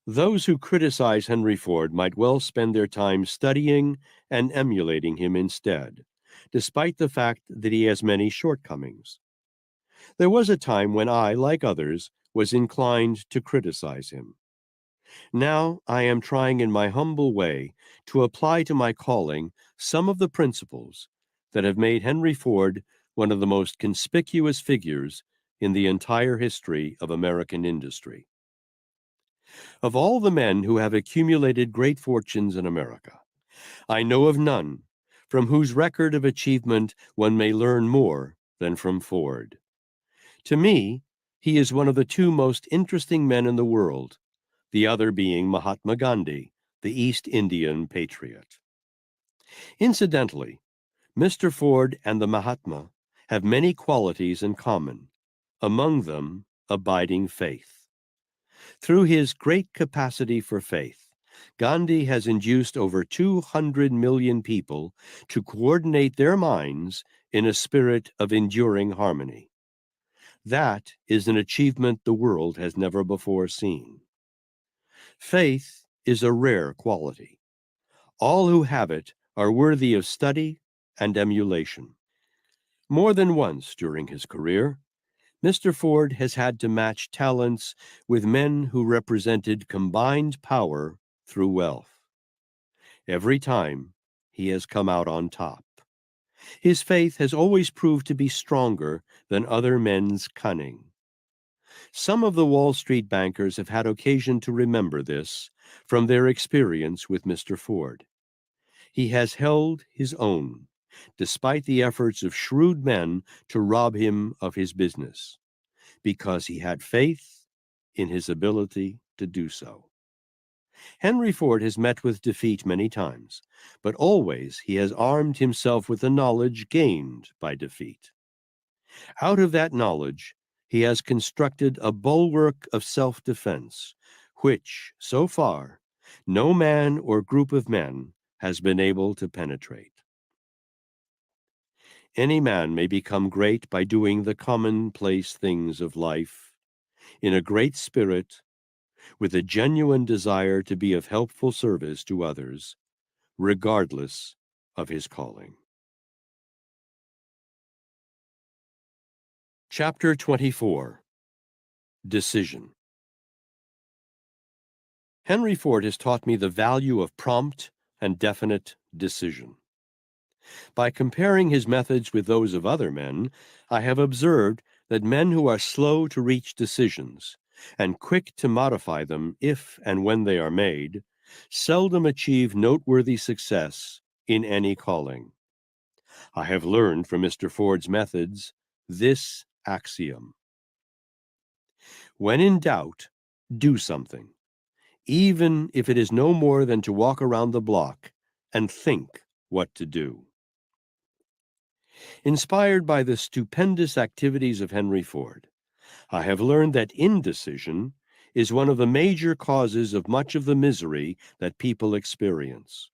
S2: Those who criticize Henry Ford might well spend their time studying and emulating him instead, despite the fact that he has many shortcomings. There was a time when I, like others, was inclined to criticize him. Now I am trying in my humble way to apply to my calling some of the principles that have made Henry Ford one of the most conspicuous figures in the entire history of American industry. Of all the men who have accumulated great fortunes in America, I know of none from whose record of achievement one may learn more than from Ford. To me, he is one of the two most interesting men in the world, the other being Mahatma Gandhi, the East Indian patriot. Incidentally, Mr. Ford and the Mahatma have many qualities in common, among them abiding faith. Through his great capacity for faith, Gandhi has induced over 200 million people to coordinate their minds in a spirit of enduring harmony. That is an achievement the world has never before seen. Faith is a rare quality. All who have it are worthy of study and emulation. More than once during his career, Mr. Ford has had to match talents with men who represented combined power through wealth. Every time, he has come out on top. His faith has always proved to be stronger than other men's cunning. Some of the Wall Street bankers have had occasion to remember this from their experience with Mr. Ford. He has held his own, despite the efforts of shrewd men to rob him of his business, because he had faith in his ability to do so. Henry Ford has met with defeat many times, but always he has armed himself with the knowledge gained by defeat. Out of that knowledge, he has constructed a bulwark of self-defense, which, so far, no man or group of men has been able to penetrate. Any man may become great by doing the commonplace things of life, in a great spirit, with a genuine desire to be of helpful service to others, regardless of his calling. Chapter 24. Decision. Henry Ford has taught me the value of prompt and definite decision. By comparing his methods with those of other men, I have observed that men who are slow to reach decisions and quick to modify them if and when they are made, seldom achieve noteworthy success in any calling. I have learned from Mr. Ford's methods this axiom: when in doubt, do something, even if it is no more than to walk around the block and think what to do. Inspired by the stupendous activities of Henry Ford, I have learned that indecision is one of the major causes of much of the misery that people experience.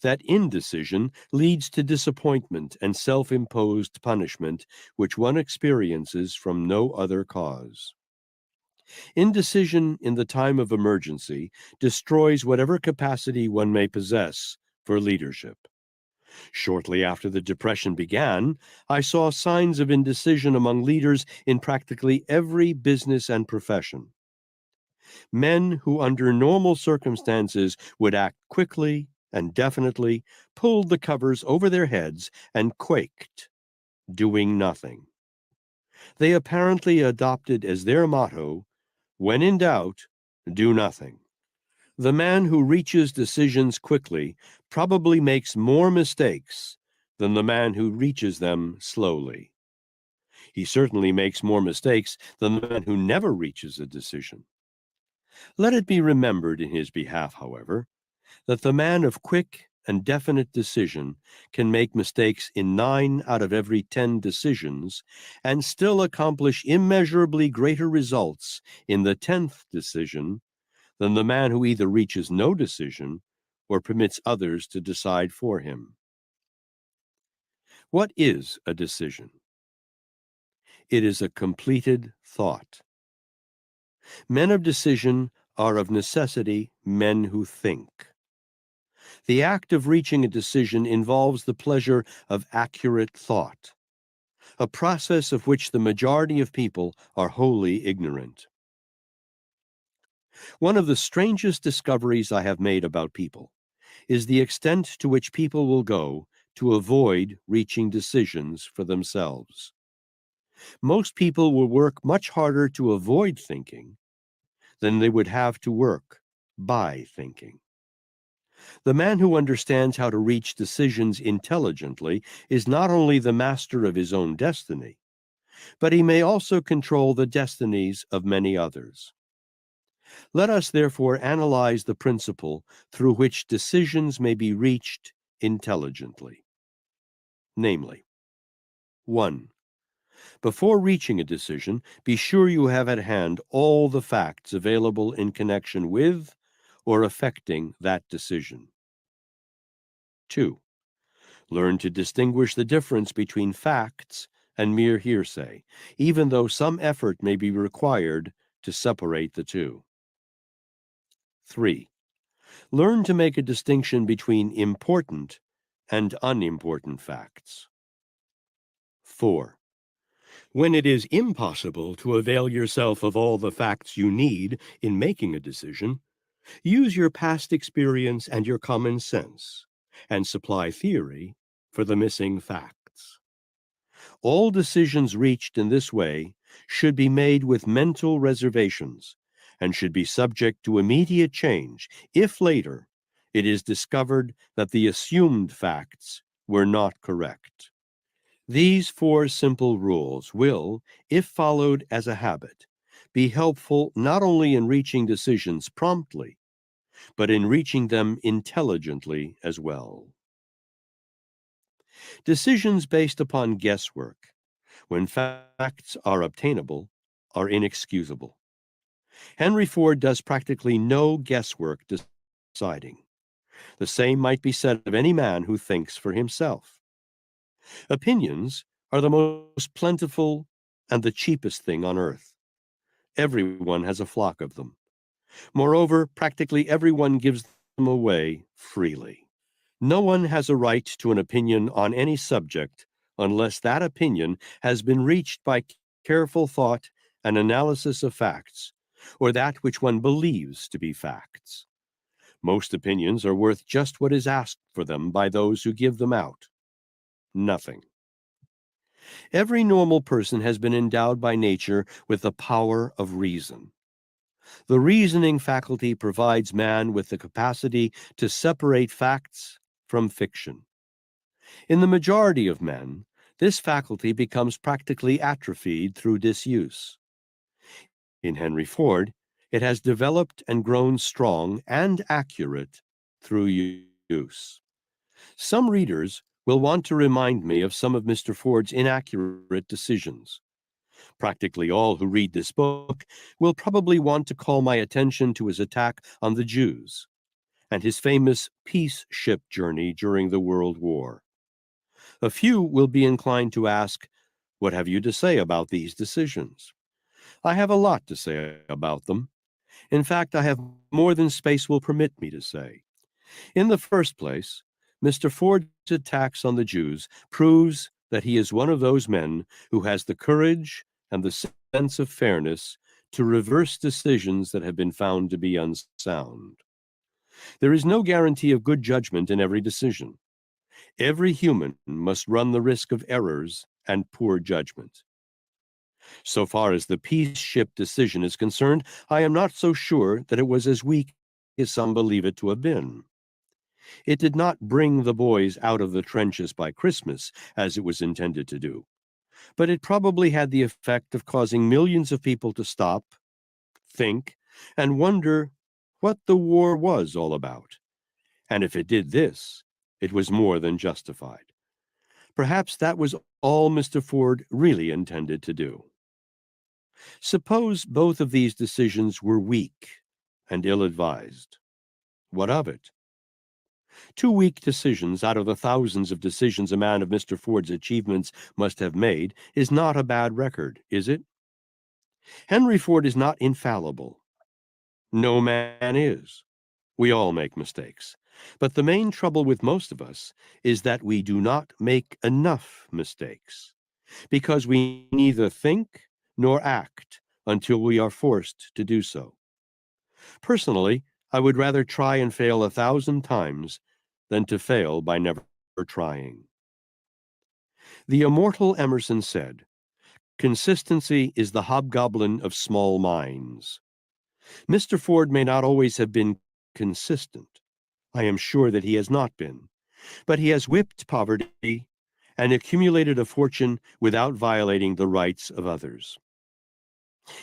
S2: That indecision leads to disappointment and self-imposed punishment, which one experiences from no other cause. Indecision in the time of emergency destroys whatever capacity one may possess for leadership. Shortly after the Depression began, I saw signs of indecision among leaders in practically every business and profession. Men who under normal circumstances would act quickly and definitely pulled the covers over their heads and quaked, doing nothing. They apparently adopted as their motto, "When in doubt, do nothing." The man who reaches decisions quickly probably makes more mistakes than the man who reaches them slowly. He certainly makes more mistakes than the man who never reaches a decision. Let it be remembered in his behalf, however, that the man of quick and definite decision can make mistakes in 9 out of every 10 decisions and still accomplish immeasurably greater results in the 10th decision than the man who either reaches no decision or permits others to decide for him. What is a decision? It is a completed thought. Men of decision are of necessity men who think. The act of reaching a decision involves the pleasure of accurate thought, a process of which the majority of people are wholly ignorant. One of the strangest discoveries I have made about people is the extent to which people will go to avoid reaching decisions for themselves. Most people will work much harder to avoid thinking than they would have to work by thinking. The man who understands how to reach decisions intelligently is not only the master of his own destiny, but he may also control the destinies of many others. Let us therefore analyze the principle through which decisions may be reached intelligently. Namely, 1. Before reaching a decision, be sure you have at hand all the facts available in connection with or affecting that decision. 2. Learn to distinguish the difference between facts and mere hearsay, even though some effort may be required to separate the two. 3. Learn to make a distinction between important and unimportant facts. 4. When it is impossible to avail yourself of all the facts you need in making a decision, use your past experience and your common sense, and supply theory for the missing facts. All decisions reached in this way should be made with mental reservations and should be subject to immediate change if later it is discovered that the assumed facts were not correct. These 4 simple rules will, if followed as a habit, be helpful not only in reaching decisions promptly, but in reaching them intelligently as well. Decisions based upon guesswork, when facts are obtainable, are inexcusable. Henry Ford does practically no guesswork deciding. The same might be said of any man who thinks for himself. Opinions are the most plentiful and the cheapest thing on earth. Everyone has a flock of them. Moreover, practically everyone gives them away freely. No one has a right to an opinion on any subject unless that opinion has been reached by careful thought and analysis of facts, or that which one believes to be facts. Most opinions are worth just what is asked for them by those who give them out: nothing. Every normal person has been endowed by nature with the power of reason. The reasoning faculty provides man with the capacity to separate facts from fiction. In the majority of men, this faculty becomes practically atrophied through disuse. In Henry Ford, it has developed and grown strong and accurate through use. Some readers will want to remind me of some of Mr. Ford's inaccurate decisions. Practically all who read this book will probably want to call my attention to his attack on the Jews and his famous peace ship journey during the World War. A few will be inclined to ask, "What have you to say about these decisions?" I have a lot to say about them. In fact, I have more than space will permit me to say. In the first place, Mr. Ford's attacks on the Jews proves that he is one of those men who has the courage and the sense of fairness to reverse decisions that have been found to be unsound. There is no guarantee of good judgment in every decision. Every human must run the risk of errors and poor judgment. So far as the peace ship decision is concerned, I am not so sure that it was as weak as some believe it to have been. It did not bring the boys out of the trenches by Christmas, as it was intended to do, but it probably had the effect of causing millions of people to stop, think, and wonder what the war was all about. And if it did this, it was more than justified. Perhaps that was all Mr. Ford really intended to do. Suppose both of these decisions were weak and ill-advised. What of it? 2 weak decisions out of the thousands of decisions a man of Mr. Ford's achievements must have made is not a bad record, is it? Henry Ford is not infallible. No man is. We all make mistakes. But the main trouble with most of us is that we do not make enough mistakes, because we neither think nor act until we are forced to do so. Personally, I would rather try and fail 1,000 times than to fail by never trying. The immortal Emerson said, "Consistency is the hobgoblin of small minds." Mr. Ford may not always have been consistent. I am sure that he has not been. But he has whipped poverty and accumulated a fortune without violating the rights of others.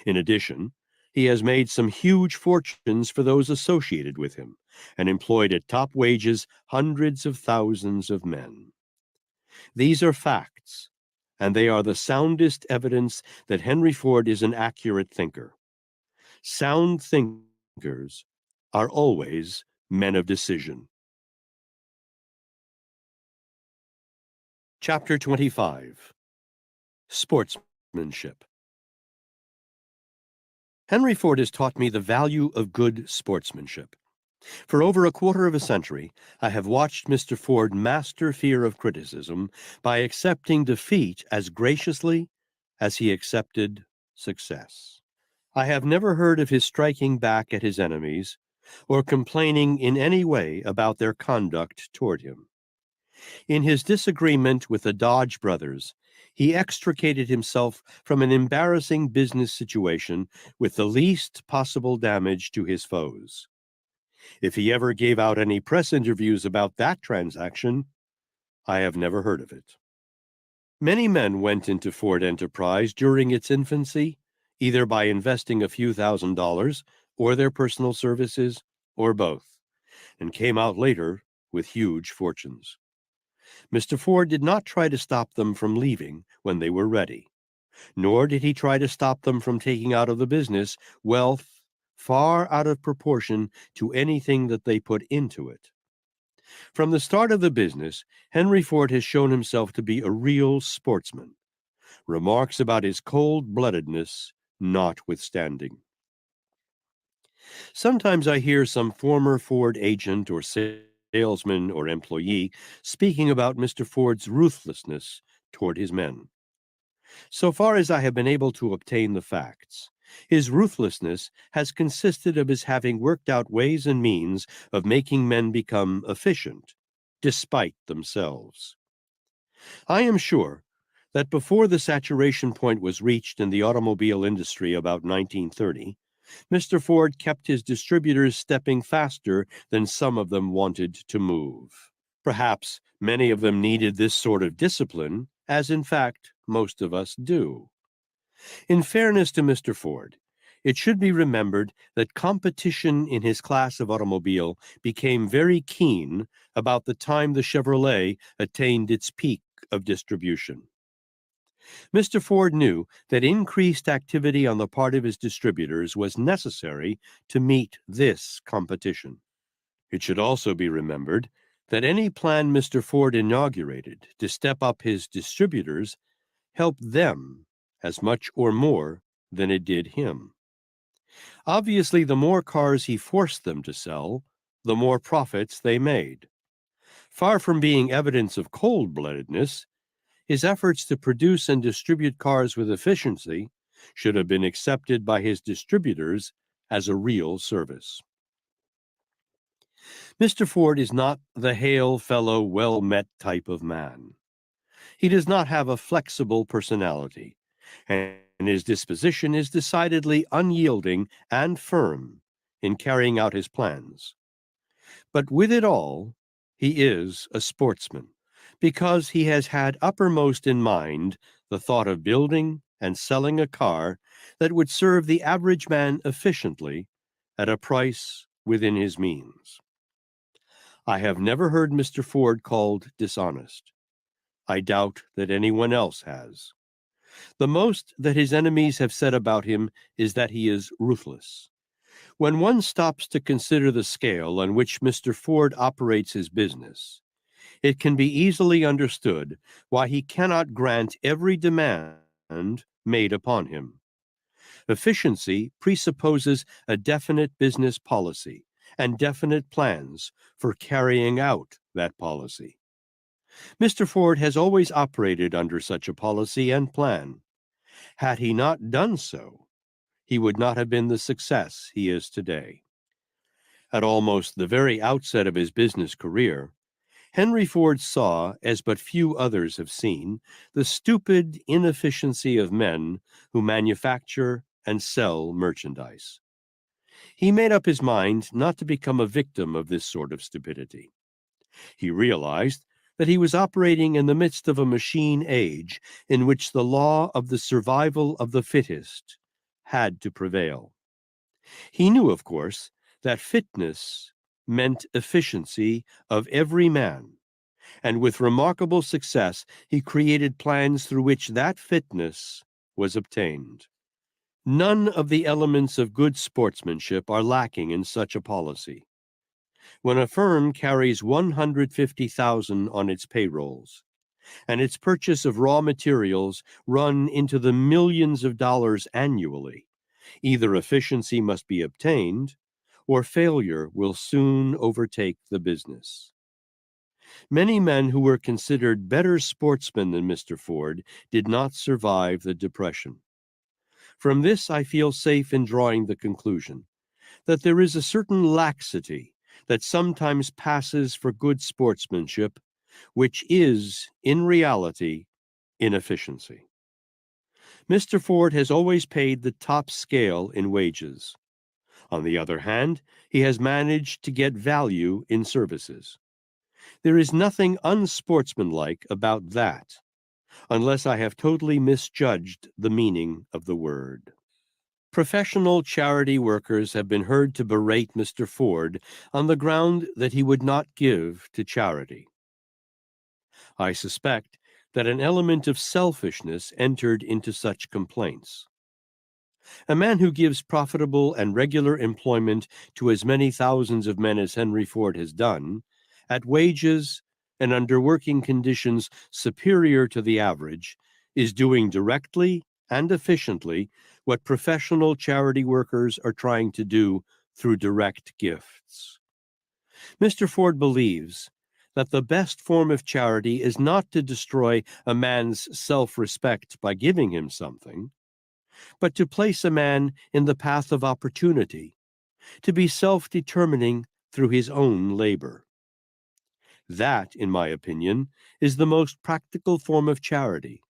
S2: In addition, he has made some huge fortunes for those associated with him and employed at top wages hundreds of thousands of men. These are facts, and they are the soundest evidence that Henry Ford is an accurate thinker. Sound thinkers are always men of decision. Chapter 25. Sportsmanship. Henry Ford has taught me the value of good sportsmanship. For over a quarter of a century, I have watched Mr. Ford master fear of criticism by accepting defeat as graciously as he accepted success. I have never heard of his striking back at his enemies or complaining in any way about their conduct toward him. In his disagreement with the Dodge brothers, he extricated himself from an embarrassing business situation with the least possible damage to his foes. If he ever gave out any press interviews about that transaction, I have never heard of it. Many men went into Ford Enterprise during its infancy, either by investing a few $1,000s or their personal services, or both, and came out later with huge fortunes. Mr. Ford did not try to stop them from leaving when they were ready, nor did he try to stop them from taking out of the business wealth far out of proportion to anything that they put into it. From the start of the business, Henry Ford has shown himself to be a real sportsman, remarks about his cold-bloodedness notwithstanding. Sometimes I hear some former Ford agent or salesman or employee speaking about Mr. Ford's ruthlessness toward his men. So far as I have been able to obtain the facts, his ruthlessness has consisted of his having worked out ways and means of making men become efficient, despite themselves. I am sure that before the saturation point was reached in the automobile industry about 1930, Mr. Ford kept his distributors stepping faster than some of them wanted to move. Perhaps many of them needed this sort of discipline, as in fact most of us do. In fairness to Mr. Ford, it should be remembered that competition in his class of automobile became very keen about the time the Chevrolet attained its peak of distribution. Mr. Ford knew that increased activity on the part of his distributors was necessary to meet this competition. It should also be remembered that any plan Mr. Ford inaugurated to step up his distributors helped them as much or more than it did him. Obviously, the more cars he forced them to sell, the more profits they made. Far from being evidence of cold-bloodedness, his efforts to produce and distribute cars with efficiency should have been accepted by his distributors as a real service. Mr. Ford is not the hail fellow, well-met type of man. He does not have a flexible personality, and his disposition is decidedly unyielding and firm in carrying out his plans. But with it all, he is a sportsman, because he has had uppermost in mind the thought of building and selling a car that would serve the average man efficiently at a price within his means. I have never heard Mr. Ford called dishonest. I doubt that anyone else has. The most that his enemies have said about him is that he is ruthless. When one stops to consider the scale on which Mr. Ford operates his business, it can be easily understood why he cannot grant every demand made upon him. Efficiency presupposes a definite business policy and definite plans for carrying out that policy. Mr. Ford has always operated under such a policy and plan. Had he not done so, he would not have been the success he is today. At almost the very outset of his business career, Henry Ford saw, as but few others have seen, the stupid inefficiency of men who manufacture and sell merchandise. He made up his mind not to become a victim of this sort of stupidity. He realized that he was operating in the midst of a machine age in which the law of the survival of the fittest had to prevail. He knew, of course, that fitness meant efficiency of every man, and with remarkable success he created plans through which that fitness was obtained. None of the elements of good sportsmanship are lacking in such a policy. When a firm carries 150,000 on its payrolls, and its purchase of raw materials run into the millions of dollars annually, either efficiency must be obtained, or failure will soon overtake the business. Many men who were considered better sportsmen than Mr. Ford did not survive the Depression. From this, I feel safe in drawing the conclusion that there is a certain laxity that sometimes passes for good sportsmanship, which is, in reality, inefficiency. Mr. Ford has always paid the top scale in wages. On the other hand, he has managed to get value in services. There is nothing unsportsmanlike about that, unless I have totally misjudged the meaning of the word. Professional charity workers have been heard to berate Mr. Ford on the ground that he would not give to charity. I suspect that an element of selfishness entered into such complaints. A man who gives profitable and regular employment to as many thousands of men as Henry Ford has done, at wages and under working conditions superior to the average, is doing directly and efficiently what professional charity workers are trying to do through direct gifts. Mr. Ford believes that the best form of charity is not to destroy a man's self-respect by giving him something, but to place a man in the path of opportunity, to be self-determining through his own labor. That, in my opinion, is the most practical form of charity.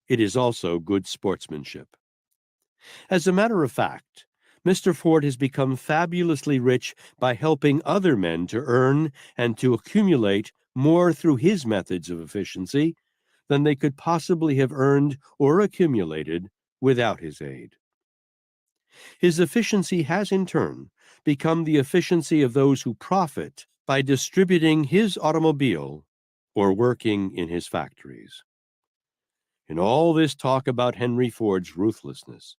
S2: It is also good sportsmanship. As a matter of fact, Mr. Ford has become fabulously rich by helping other men to earn and to accumulate more through his methods of efficiency than they could possibly have earned or accumulated without his aid. His efficiency has, in turn, become the efficiency of those who profit by distributing his automobile or working in his factories. In all this talk about Henry Ford's ruthlessness,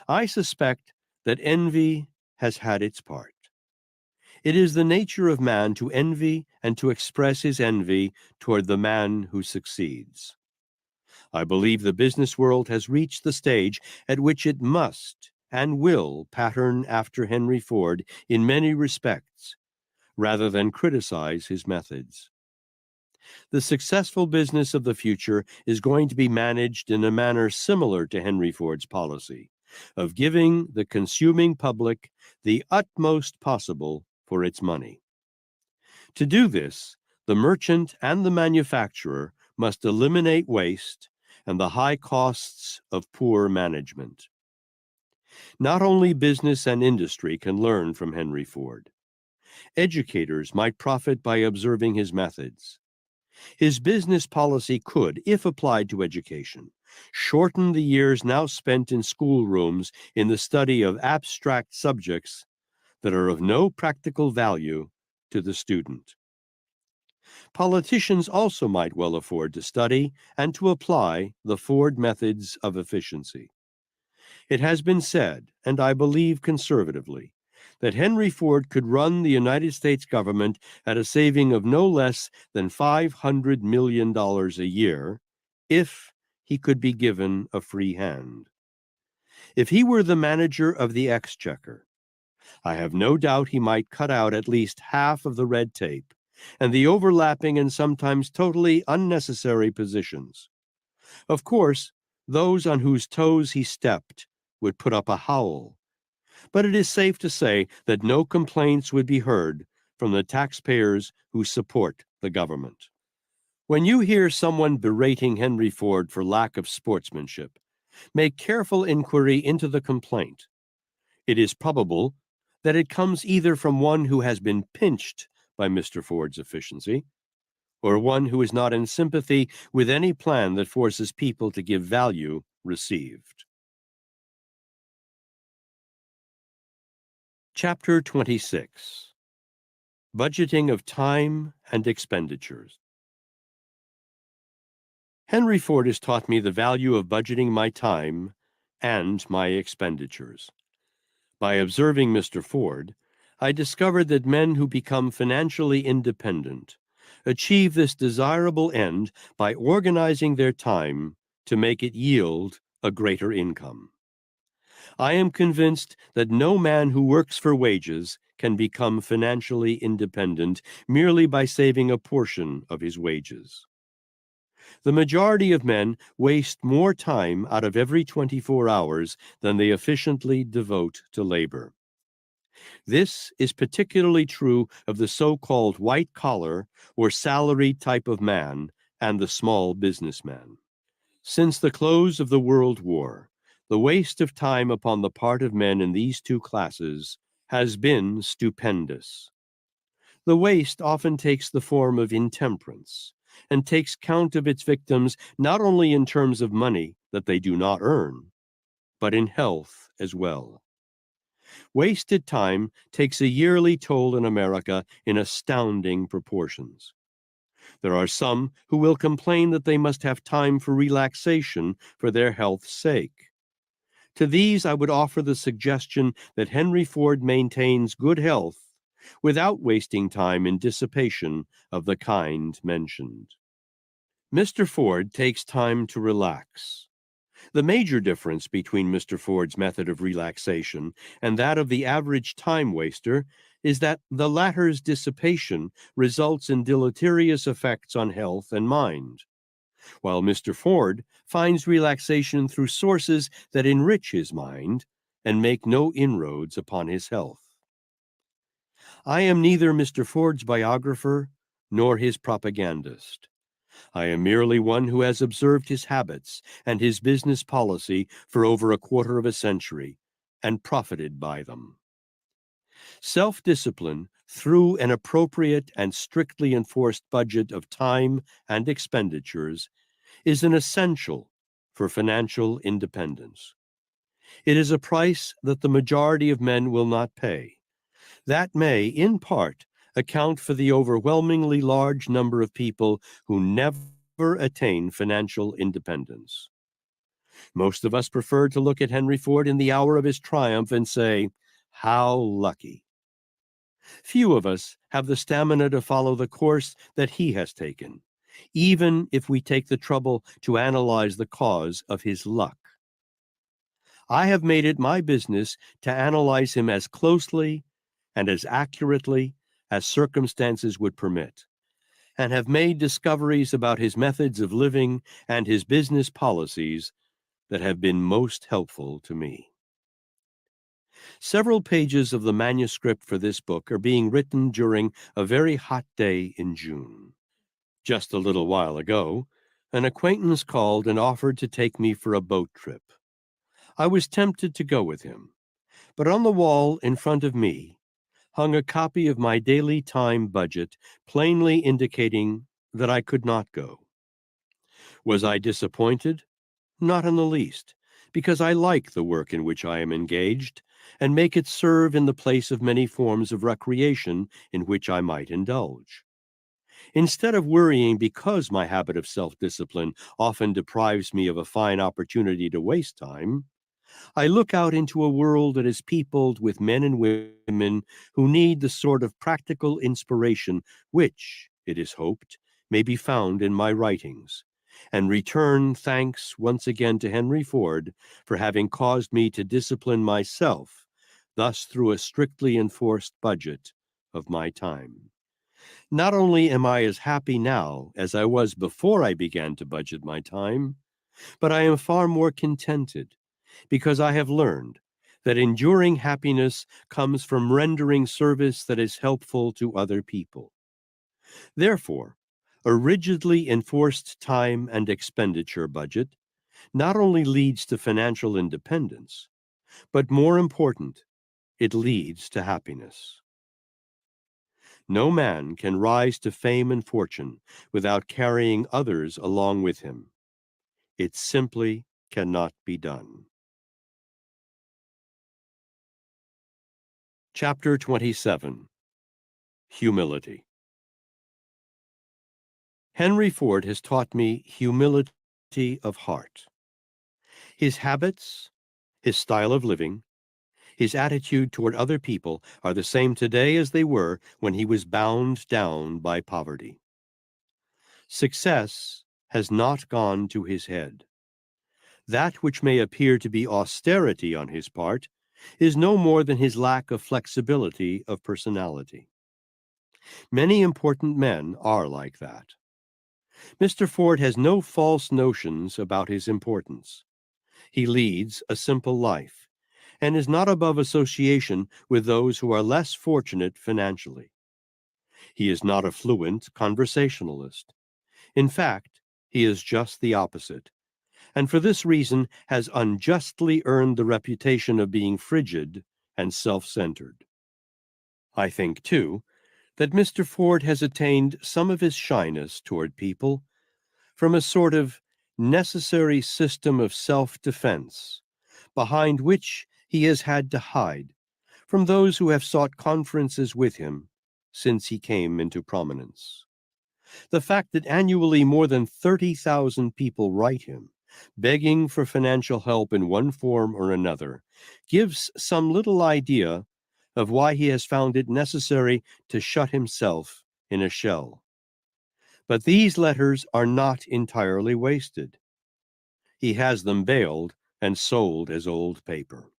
S2: I suspect that envy has had its part. It is the nature of man to envy and to express his envy toward the man who succeeds. I believe the business world has reached the stage at which it must and will pattern after Henry Ford in many respects, rather than criticize his methods. The successful business of the future is going to be managed in a manner similar to Henry Ford's policy of giving the consuming public the utmost possible for its money. To do this, the merchant and the manufacturer must eliminate waste and the high costs of poor management. Not only business and industry can learn from Henry Ford. Educators might profit by observing his methods. His business policy could, if applied to education, shorten the years now spent in schoolrooms in the study of abstract subjects that are of no practical value to the student. Politicians also might well afford to study and to apply the Ford methods of efficiency. It has been said, and I believe conservatively, that Henry Ford could run the United States government at a saving of no less than $500 million a year if he could be given a free hand. If he were the manager of the exchequer, I have no doubt he might cut out at least half of the red tape and the overlapping and sometimes totally unnecessary positions. Of course, those on whose toes he stepped would put up a howl, but it is safe to say that no complaints would be heard from the taxpayers who support the government. When you hear someone berating Henry Ford for lack of sportsmanship, make careful inquiry into the complaint. It is probable that it comes either from one who has been pinched by Mr. Ford's efficiency, or one who is not in sympathy with any plan that forces people to give value received. Chapter 26. Budgeting of Time and Expenditures. Henry Ford has taught me the value of budgeting my time and my expenditures. By observing Mr. Ford, I discovered that men who become financially independent achieve this desirable end by organizing their time to make it yield a greater income. I am convinced that no man who works for wages can become financially independent merely by saving a portion of his wages. The majority of men waste more time out of every 24 hours than they efficiently devote to labor. This is particularly true of the so-called white-collar or salaried type of man and the small businessman. Since the close of the World War, the waste of time upon the part of men in these two classes has been stupendous. The waste often takes the form of intemperance and takes count of its victims not only in terms of money that they do not earn, but in health as well. Wasted time takes a yearly toll in America in astounding proportions. There are some who will complain that they must have time for relaxation for their health's sake. To these I would offer the suggestion that Henry Ford maintains good health without wasting time in dissipation of the kind mentioned. Mr. Ford takes time to relax. The major difference between Mr. Ford's method of relaxation and that of the average time waster is that the latter's dissipation results in deleterious effects on health and mind, while Mr. Ford finds relaxation through sources that enrich his mind and make no inroads upon his health. I am neither Mr. Ford's biographer nor his propagandist. I am merely one who has observed his habits and his business policy for over a quarter of a century and profited by them. Self-discipline through an appropriate and strictly enforced budget of time and expenditures is an essential for financial independence. It is a price that the majority of men will not pay. That may, in part, account for the overwhelmingly large number of people who never attain financial independence. Most of us prefer to look at Henry Ford in the hour of his triumph and say, "How lucky." Few of us have the stamina to follow the course that he has taken, even if we take the trouble to analyze the cause of his luck. I have made it my business to analyze him as closely and as accurately as circumstances would permit, and have made discoveries about his methods of living and his business policies that have been most helpful to me. Several pages of the manuscript for this book are being written during a very hot day in June. Just a little while ago, an acquaintance called and offered to take me for a boat trip. I was tempted to go with him, but on the wall in front of me hung a copy of my daily time budget, plainly indicating that I could not go. Was I disappointed? Not in the least, because I like the work in which I am engaged, and make it serve in the place of many forms of recreation in which I might indulge. Instead of worrying because my habit of self-discipline often deprives me of a fine opportunity to waste time, I look out into a world that is peopled with men and women who need the sort of practical inspiration which, it is hoped, may be found in my writings, and return thanks once again to Henry Ford for having caused me to discipline myself, thus through a strictly enforced budget of my time. Not only am I as happy now as I was before I began to budget my time, but I am far more contented because I have learned that enduring happiness comes from rendering service that is helpful to other people. Therefore, a rigidly enforced time and expenditure budget not only leads to financial independence, but more important, it leads to happiness. No man can rise to fame and fortune without carrying others along with him. It simply cannot be done. Chapter 27. Humility. Henry Ford has taught me humility of heart. His habits, his style of living, his attitude toward other people are the same today as they were when he was bound down by poverty. Success has not gone to his head. That which may appear to be austerity on his part is no more than his lack of flexibility of personality. Many important men are like that. Mr. Ford has no false notions about his importance. He leads a simple life and is not above association with those who are less fortunate financially. He is not a fluent conversationalist. In fact, he is just the opposite, and for this reason has unjustly earned the reputation of being frigid and self-centered. I think, too, that Mr. Ford has attained some of his shyness toward people from a sort of necessary system of self-defense, behind which he has had to hide from those who have sought conferences with him since he came into prominence. The fact that annually more than 30,000 people write him, begging for financial help in one form or another, gives some little idea of why he has found it necessary to shut himself in a shell. But these letters are not entirely wasted. He has them baled and sold as old paper.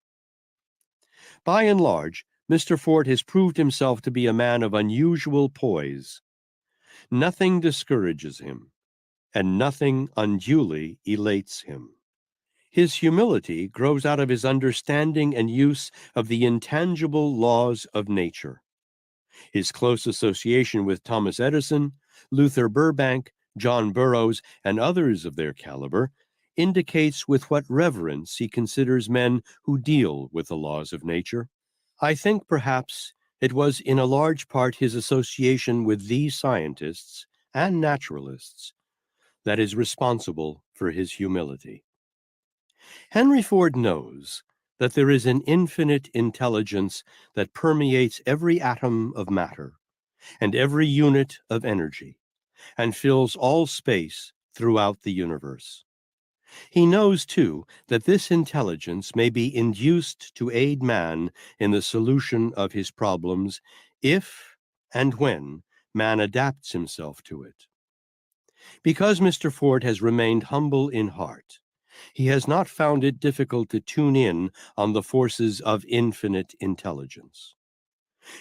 S2: By and large, Mr. Ford has proved himself to be a man of unusual poise. Nothing discourages him, and nothing unduly elates him. His humility grows out of his understanding and use of the intangible laws of nature. His close association with Thomas Edison, Luther Burbank, John Burroughs, and others of their caliber indicates with what reverence he considers men who deal with the laws of nature. I think perhaps it was in a large part his association with these scientists and naturalists that is responsible for his humility. Henry Ford knows that there is an infinite intelligence that permeates every atom of matter and every unit of energy, and fills all space throughout the universe. He knows, too, that this intelligence may be induced to aid man in the solution of his problems if and when man adapts himself to it. Because Mr. Ford has remained humble in heart, he has not found it difficult to tune in on the forces of infinite intelligence.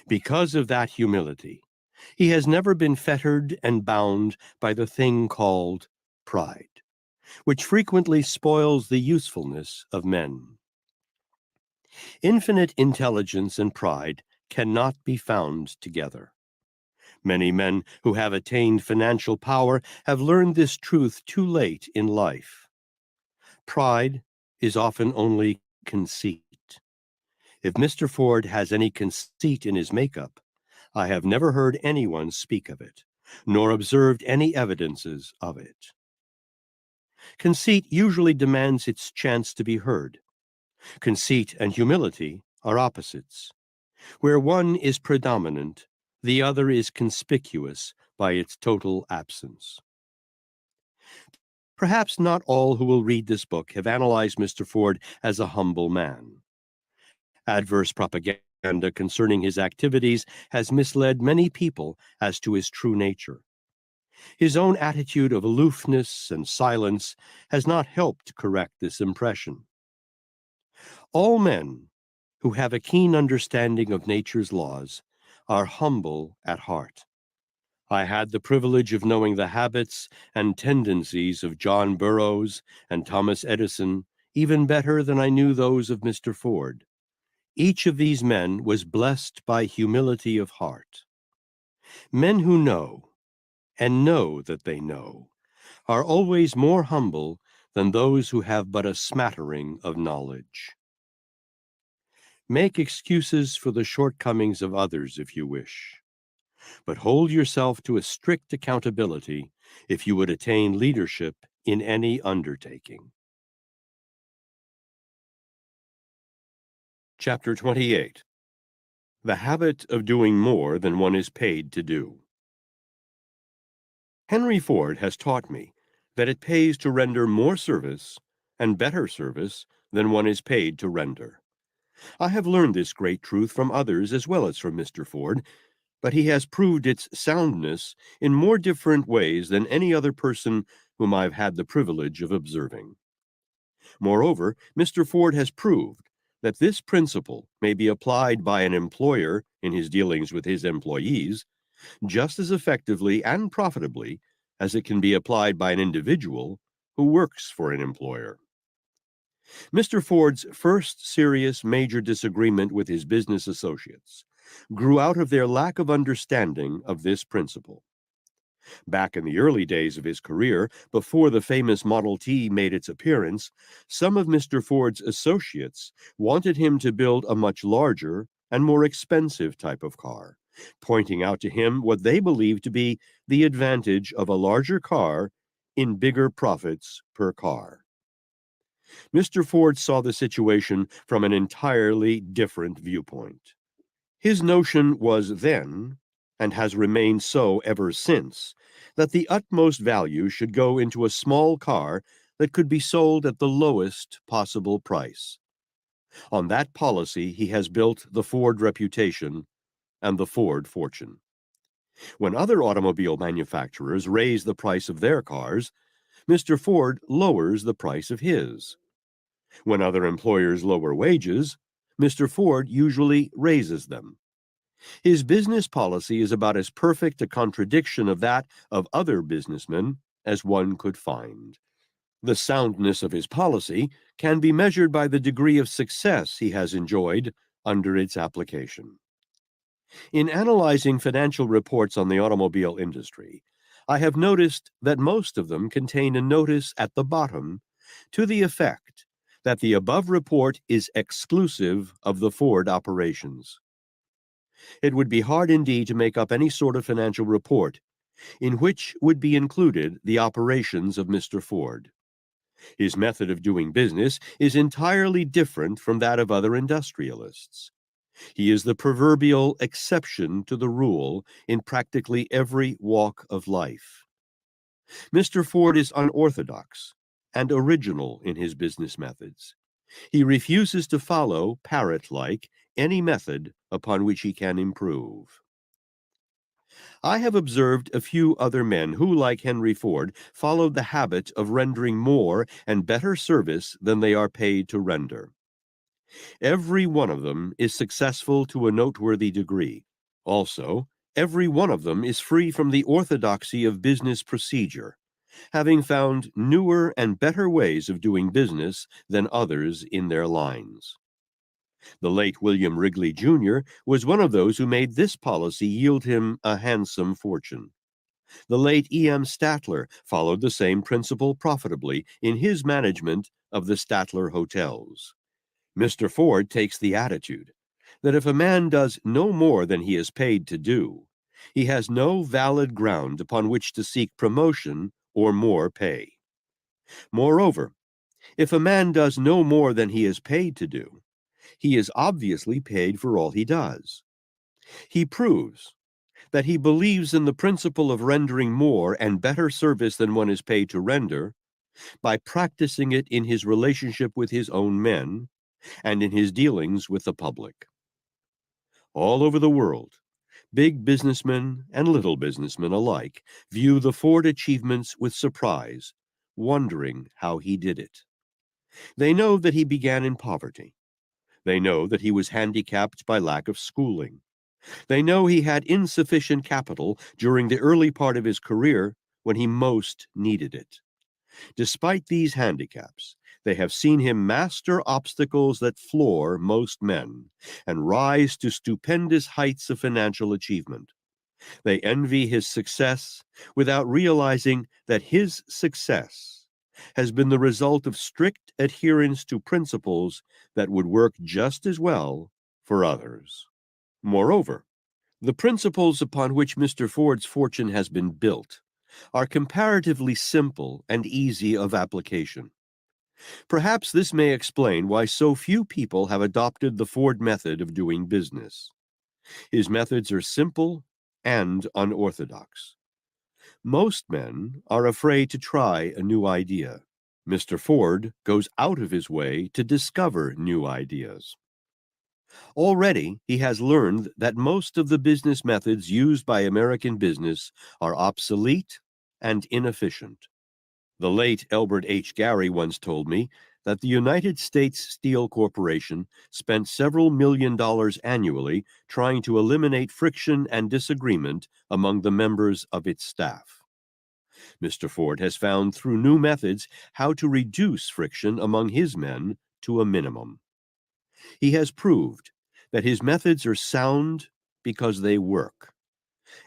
S2: Because of that humility, he has never been fettered and bound by the thing called pride, which frequently spoils the usefulness of men. Infinite intelligence and pride cannot be found together. Many men who have attained financial power have learned this truth too late in life. Pride is often only conceit. If Mr. Ford has any conceit in his makeup, I have never heard anyone speak of it, nor observed any evidences of it. Conceit usually demands its chance to be heard. Conceit and humility are opposites. Where one is predominant, the other is conspicuous by its total absence. Perhaps not all who will read this book have analyzed Mr. Ford as a humble man. Adverse propaganda concerning his activities has misled many people as to his true nature. His own attitude of aloofness and silence has not helped correct this impression. All men who have a keen understanding of nature's laws are humble at heart. I had the privilege of knowing the habits and tendencies of John Burroughs and Thomas Edison even better than I knew those of Mr. Ford. Each of these men was blessed by humility of heart. Men who know, and know that they know, are always more humble than those who have but a smattering of knowledge. Make excuses for the shortcomings of others if you wish, but hold yourself to a strict accountability if you would attain leadership in any undertaking. Chapter 28. The Habit of Doing More Than One is Paid to Do. Henry Ford has taught me that it pays to render more service and better service than one is paid to render. I have learned this great truth from others as well as from Mr. Ford, but he has proved its soundness in more different ways than any other person whom I've had the privilege of observing. Moreover, Mr. Ford has proved that this principle may be applied by an employer in his dealings with his employees just as effectively and profitably as it can be applied by an individual who works for an employer. Mr. Ford's first serious major disagreement with his business associates grew out of their lack of understanding of this principle. Back in the early days of his career, before the famous Model T made its appearance, some of Mr. Ford's associates wanted him to build a much larger and more expensive type of car, pointing out to him what they believed to be the advantage of a larger car in bigger profits per car. Mr. Ford saw the situation from an entirely different viewpoint. His notion was then, and has remained so ever since, that the utmost value should go into a small car that could be sold at the lowest possible price. On that policy he has built the Ford reputation and the Ford fortune. When other automobile manufacturers raise the price of their cars, Mr. Ford lowers the price of his. When other employers lower wages, Mr. Ford usually raises them. His business policy is about as perfect a contradiction of that of other businessmen as one could find. The soundness of his policy can be measured by the degree of success he has enjoyed under its application. In analyzing financial reports on the automobile industry, I have noticed that most of them contain a notice at the bottom to the effect that the above report is exclusive of the Ford operations. It would be hard indeed to make up any sort of financial report in which would be included the operations of Mr. Ford. His method of doing business is entirely different from that of other industrialists. He is the proverbial exception to the rule in practically every walk of life. Mr. Ford is unorthodox and original in his business methods. He refuses to follow, parrot-like, any method upon which he can improve. I have observed a few other men who, like Henry Ford, followed the habit of rendering more and better service than they are paid to render. Every one of them is successful to a noteworthy degree. Also, every one of them is free from the orthodoxy of business procedure, having found newer and better ways of doing business than others in their lines. The late William Wrigley, Jr. was one of those who made this policy yield him a handsome fortune. The late E.M. Statler followed the same principle profitably in his management of the Statler hotels. Mr. Ford takes the attitude that if a man does no more than he is paid to do, he has no valid ground upon which to seek promotion or more pay. Moreover, if a man does no more than he is paid to do, he is obviously paid for all he does. He proves that he believes in the principle of rendering more and better service than one is paid to render by practicing it in his relationship with his own men and in his dealings with the public. All over the world, Big businessmen and little businessmen alike view the Ford achievements with surprise, wondering how he did it. They know that he began in poverty. They know that he was handicapped by lack of schooling. They know he had insufficient capital during the early part of his career when he most needed it. Despite these handicaps, they have seen him master obstacles that floor most men and rise to stupendous heights of financial achievement. They envy his success without realizing that his success has been the result of strict adherence to principles that would work just as well for others. Moreover, the principles upon which Mr. Ford's fortune has been built are comparatively simple and easy of application. Perhaps this may explain why so few people have adopted the Ford method of doing business. His methods are simple and unorthodox. Most men are afraid to try a new idea. Mr. Ford goes out of his way to discover new ideas. Already, he has learned that most of the business methods used by American business are obsolete and inefficient. The late Elbert H. Gary once told me that the United States Steel Corporation spent several $1,000,000 annually trying to eliminate friction and disagreement among the members of its staff. Mr. Ford has found through new methods how to reduce friction among his men to a minimum. He has proved that his methods are sound because they work.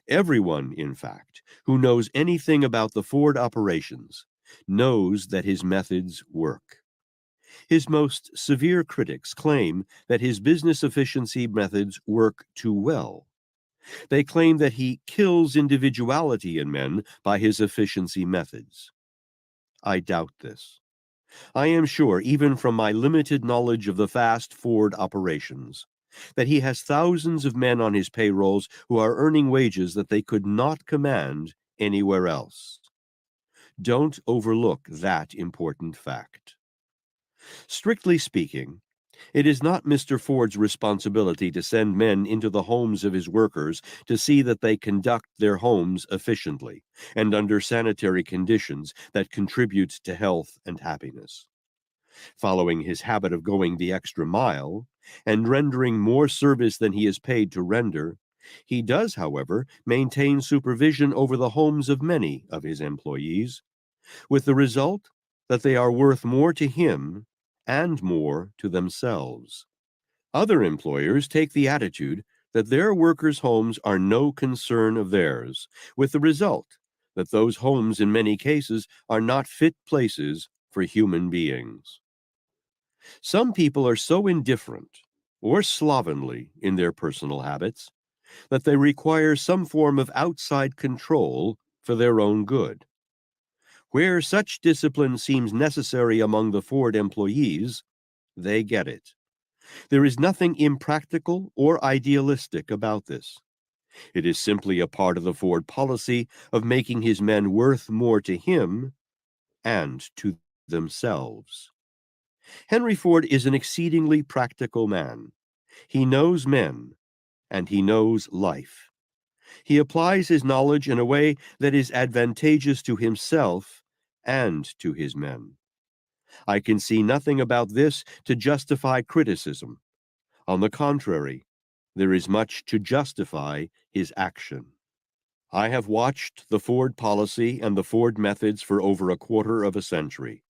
S2: Everyone, in fact, who knows anything about the Ford operations knows that his methods work. His most severe critics claim that his business efficiency methods work too well. They claim that he kills individuality in men by his efficiency methods. I doubt this. I am sure, even from my limited knowledge of the vast Ford operations, that he has thousands of men on his payrolls who are earning wages that they could not command anywhere else. Don't overlook that important fact. Strictly speaking, it is not Mr. Ford's responsibility to send men into the homes of his workers to see that they conduct their homes efficiently and under sanitary conditions that contribute to health and happiness. Following his habit of going the extra mile and rendering more service than he is paid to render, he does, however, maintain supervision over the homes of many of his employees, with the result that they are worth more to him and more to themselves. Other employers take the attitude that their workers' homes are no concern of theirs, with the result that those homes in many cases are not fit places for human beings. Some people are so indifferent or slovenly in their personal habits that they require some form of outside control for their own good. Where such discipline seems necessary among the Ford employees, they get it. There is nothing impractical or idealistic about this. It is simply a part of the Ford policy of making his men worth more to him and to themselves. Henry Ford is an exceedingly practical man. He knows men, and he knows life. He applies his knowledge in a way that is advantageous to himself and to his men. I can see nothing about this to justify criticism. On the contrary, there is much to justify his action. I have watched the Ford policy and the Ford methods for over a quarter of a century,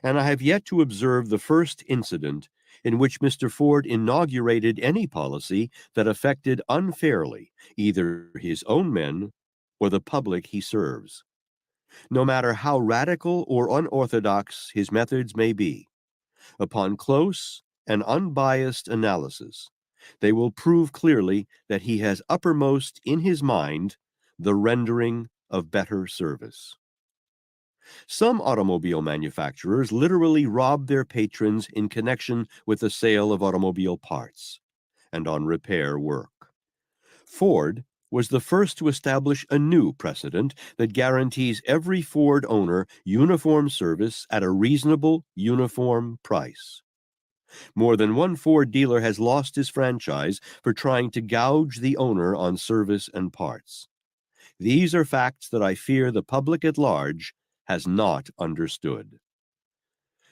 S2: and I have yet to observe the first incident in which Mr. Ford inaugurated any policy that affected unfairly either his own men or the public he serves. No matter how radical or unorthodox his methods may be, upon close and unbiased analysis, they will prove clearly that he has uppermost in his mind the rendering of better service. Some automobile manufacturers literally rob their patrons in connection with the sale of automobile parts and on repair work. Ford was the first to establish a new precedent that guarantees every Ford owner uniform service at a reasonable, uniform price. More than one Ford dealer has lost his franchise for trying to gouge the owner on service and parts. These are facts that I fear the public at large has not understood.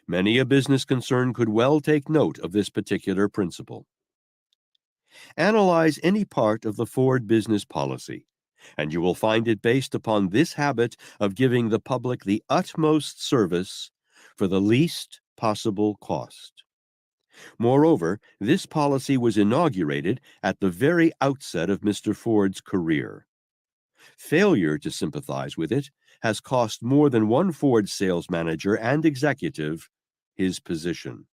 S2: Many a business concern could well take note of this particular principle. Analyze any part of the Ford business policy, and you will find it based upon this habit of giving the public the utmost service for the least possible cost. Moreover, this policy was inaugurated at the very outset of Mr. Ford's career. Failure to sympathize with it has cost more than one Ford sales manager and executive his position.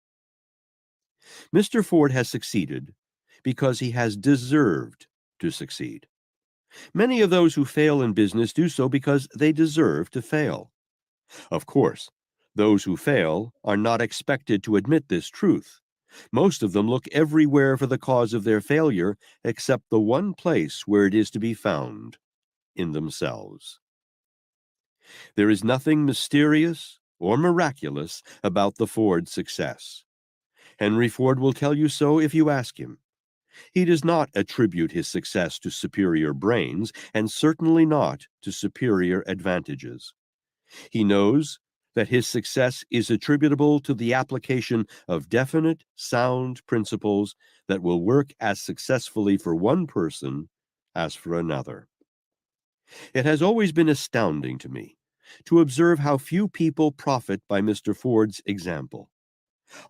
S2: Mr. Ford has succeeded because he has deserved to succeed. Many of those who fail in business do so because they deserve to fail. Of course, those who fail are not expected to admit this truth. Most of them look everywhere for the cause of their failure except the one place where it is to be found, in themselves. There is nothing mysterious or miraculous about the Ford success. Henry Ford will tell you so if you ask him. He does not attribute his success to superior brains, and certainly not to superior advantages. He knows that his success is attributable to the application of definite, sound principles that will work as successfully for one person as for another. It has always been astounding to me to observe how few people profit by Mr. Ford's example.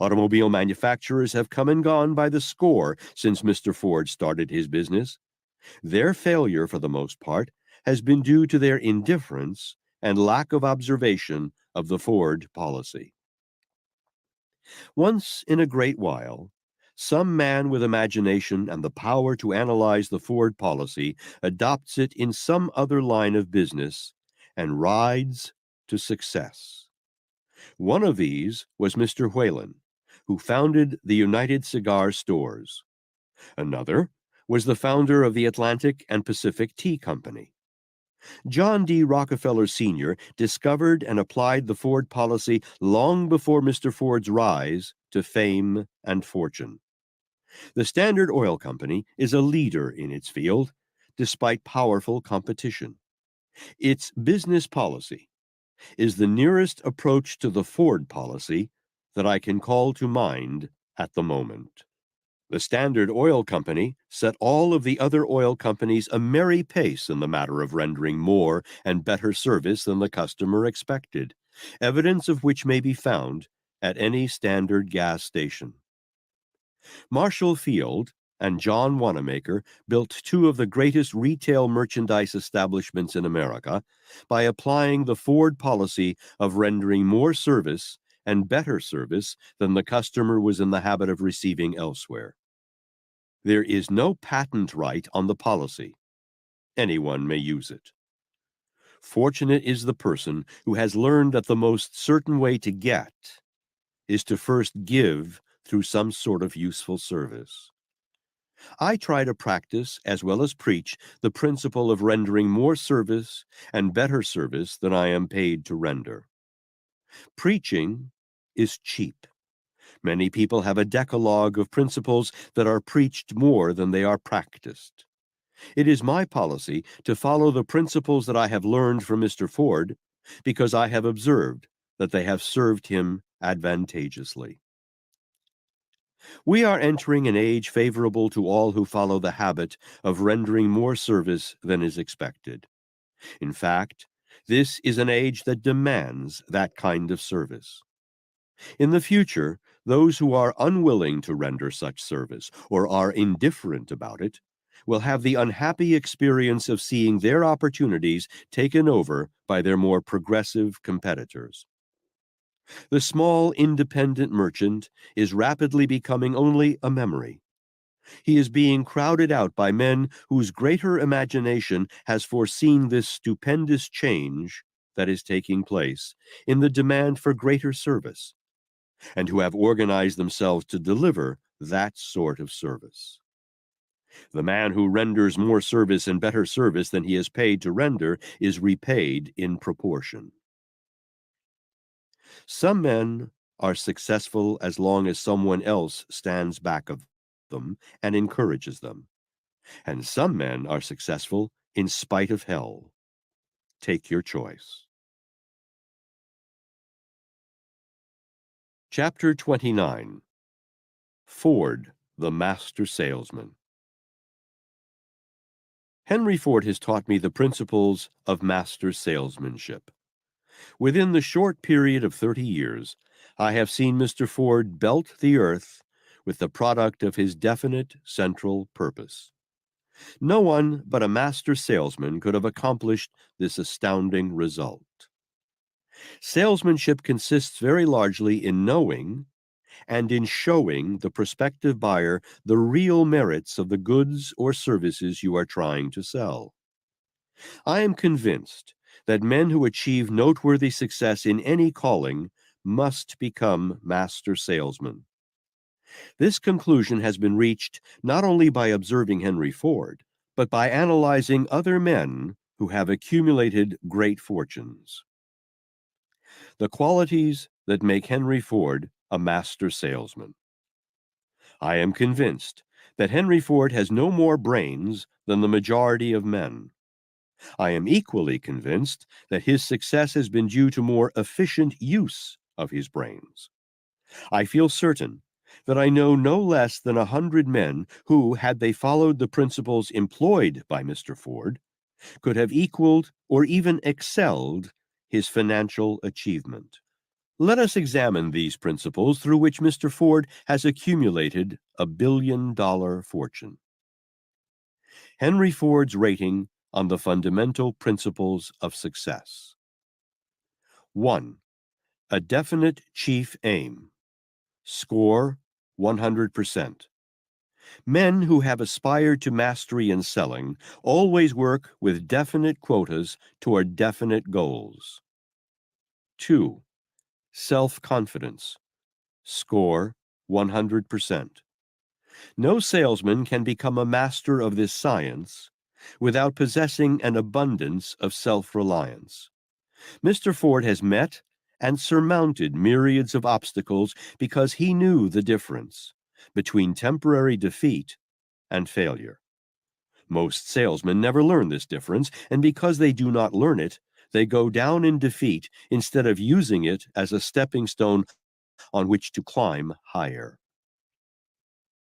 S2: Automobile manufacturers have come and gone by the score since Mr. Ford started his business. Their failure, for the most part, has been due to their indifference and lack of observation of the Ford policy. Once in a great while, some man with imagination and the power to analyze the Ford policy adopts it in some other line of business and rides to success. One of these was Mr. Whalen, who founded the United Cigar Stores. Another was the founder of the Atlantic and Pacific Tea Company. John D. Rockefeller Sr. discovered and applied the Ford policy long before Mr. Ford's rise to fame and fortune. The Standard Oil Company is a leader in its field, despite powerful competition. Its business policy is the nearest approach to the Ford policy that I can call to mind at the moment. The Standard Oil Company set all of the other oil companies a merry pace in the matter of rendering more and better service than the customer expected, evidence of which may be found at any standard gas station. Marshall Field and John Wanamaker built two of the greatest retail merchandise establishments in America by applying the Ford policy of rendering more service and better service than the customer was in the habit of receiving elsewhere. There is no patent right on the policy. Anyone may use it. Fortunate is the person who has learned that the most certain way to get is to first give through some sort of useful service. I try to practice as well as preach the principle of rendering more service and better service than I am paid to render. Preaching is cheap. Many people have a decalogue of principles that are preached more than they are practiced. It is my policy to follow the principles that I have learned from Mr. Ford because I have observed that they have served him advantageously. We are entering an age favorable to all who follow the habit of rendering more service than is expected. In fact, this is an age that demands that kind of service. In the future, those who are unwilling to render such service or are indifferent about it will have the unhappy experience of seeing their opportunities taken over by their more progressive competitors. The small independent merchant is rapidly becoming only a memory. He is being crowded out by men whose greater imagination has foreseen this stupendous change that is taking place in the demand for greater service, and who have organized themselves to deliver that sort of service. The man who renders more service and better service than he is paid to render is repaid in proportion. Some men are successful as long as someone else stands back of them and encourages them. And some men are successful in spite of hell. Take your choice. Chapter 29. Ford, the Master Salesman. Henry Ford has taught me the principles of master salesmanship. Within the short period of 30 years, I have seen Mr. Ford belt the earth with the product of his definite central purpose. No one but a master salesman could have accomplished this astounding result. Salesmanship consists very largely in knowing and in showing the prospective buyer the real merits of the goods or services you are trying to sell. I am convinced that men who achieve noteworthy success in any calling must become master salesmen. This conclusion has been reached not only by observing Henry Ford, but by analyzing other men who have accumulated great fortunes. The qualities that make Henry Ford a master salesman. I am convinced that Henry Ford has no more brains than the majority of men. I am equally convinced that his success has been due to more efficient use of his brains. I feel certain that I know no less than 100 men who, had they followed the principles employed by Mr. Ford, could have equaled or even excelled his financial achievement. Let us examine these principles through which Mr. Ford has accumulated a billion-dollar fortune. Henry Ford's rating on the fundamental principles of success. 1. A definite chief aim. Score 100%. Men who have aspired to mastery in selling always work with definite quotas toward definite goals. 2. Self-confidence. Score 100%. No salesman can become a master of this science without possessing an abundance of self-reliance. Mr. Ford has met and surmounted myriads of obstacles because he knew the difference between temporary defeat and failure. Most salesmen never learn this difference, and because they do not learn it, they go down in defeat instead of using it as a stepping stone on which to climb higher.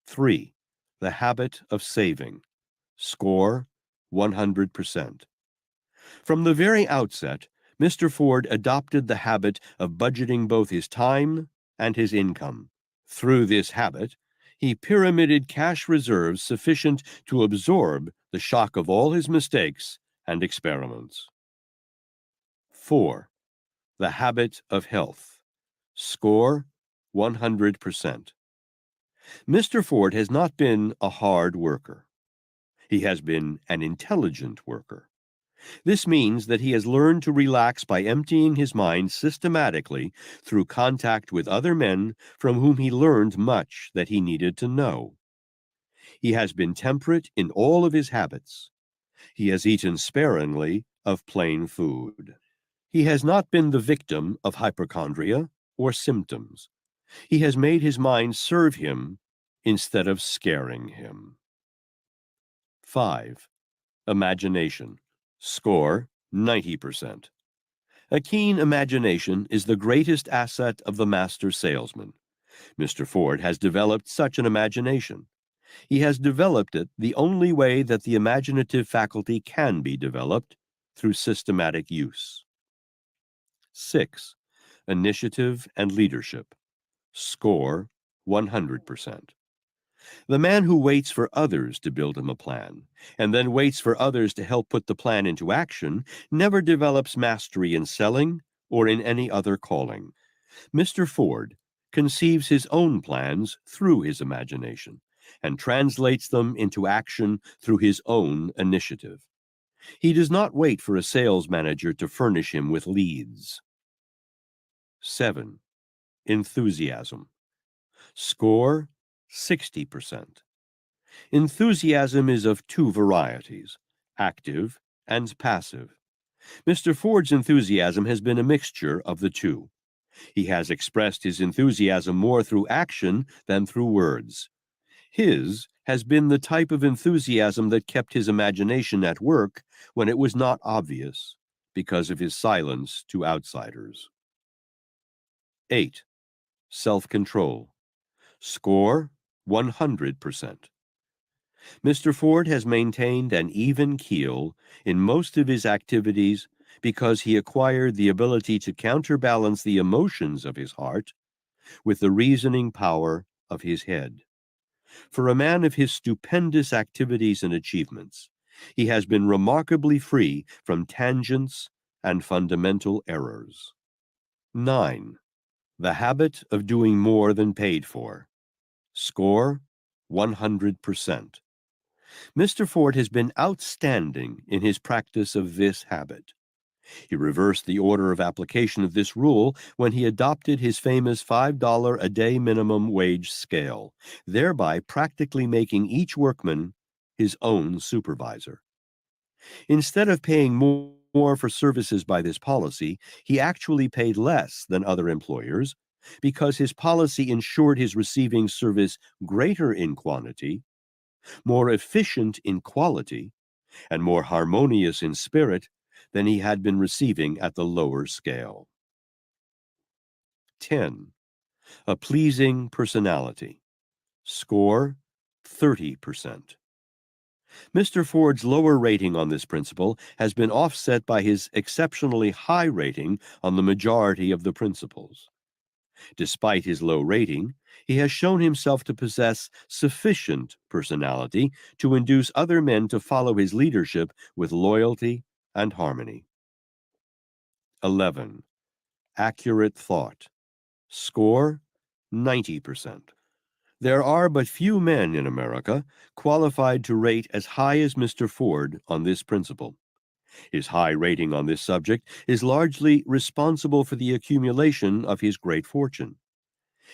S2: 3. The habit of saving. Score 100%. From the very outset, Mr. Ford adopted the habit of budgeting both his time and his income. Through this habit, he pyramided cash reserves sufficient to absorb the shock of all his mistakes and experiments. 4. The habit of health. Score 100%. Mr. Ford has not been a hard worker. He has been an intelligent worker. This means that he has learned to relax by emptying his mind systematically through contact with other men from whom he learned much that he needed to know. He has been temperate in all of his habits. He has eaten sparingly of plain food. He has not been the victim of hypochondria or symptoms. He has made his mind serve him instead of scaring him. 5. Imagination. Score 90%. A keen imagination is the greatest asset of the master salesman. Mr. Ford has developed such an imagination. He has developed it the only way that the imaginative faculty can be developed, through systematic use. 6. Initiative and leadership. Score 100%. The man who waits for others to build him a plan, and then waits for others to help put the plan into action, never develops mastery in selling or in any other calling. Mr. Ford conceives his own plans through his imagination and translates them into action through his own initiative. He does not wait for a sales manager to furnish him with leads. 7. Enthusiasm. Score 60%. Enthusiasm is of two varieties, active and passive. Mr. Ford's enthusiasm has been a mixture of the two. He has expressed his enthusiasm more through action than through words. His has been the type of enthusiasm that kept his imagination at work when it was not obvious, because of his silence to outsiders. 8. Self-control. Score, 100%. Mr. Ford has maintained an even keel in most of his activities because he acquired the ability to counterbalance the emotions of his heart with the reasoning power of his head. For a man of his stupendous activities and achievements, he has been remarkably free from tangents and fundamental errors. 9. The habit of doing more than paid for. Score, 100%. Mr. Ford has been outstanding in his practice of this habit. He reversed the order of application of this rule when he adopted his famous $5 a day minimum wage scale, thereby practically making each workman his own supervisor. Instead of paying more for services by this policy, he actually paid less than other employers because his policy ensured his receiving service greater in quantity, more efficient in quality, and more harmonious in spirit than he had been receiving at the lower scale. 10. A pleasing personality. Score, 30%. Mr. Ford's lower rating on this principle has been offset by his exceptionally high rating on the majority of the principles. Despite his low rating, he has shown himself to possess sufficient personality to induce other men to follow his leadership with loyalty and harmony. 11. Accurate thought. Score, 90%. There are but few men in America qualified to rate as high as Mr. Ford on this principle. His high rating on this subject is largely responsible for the accumulation of his great fortune.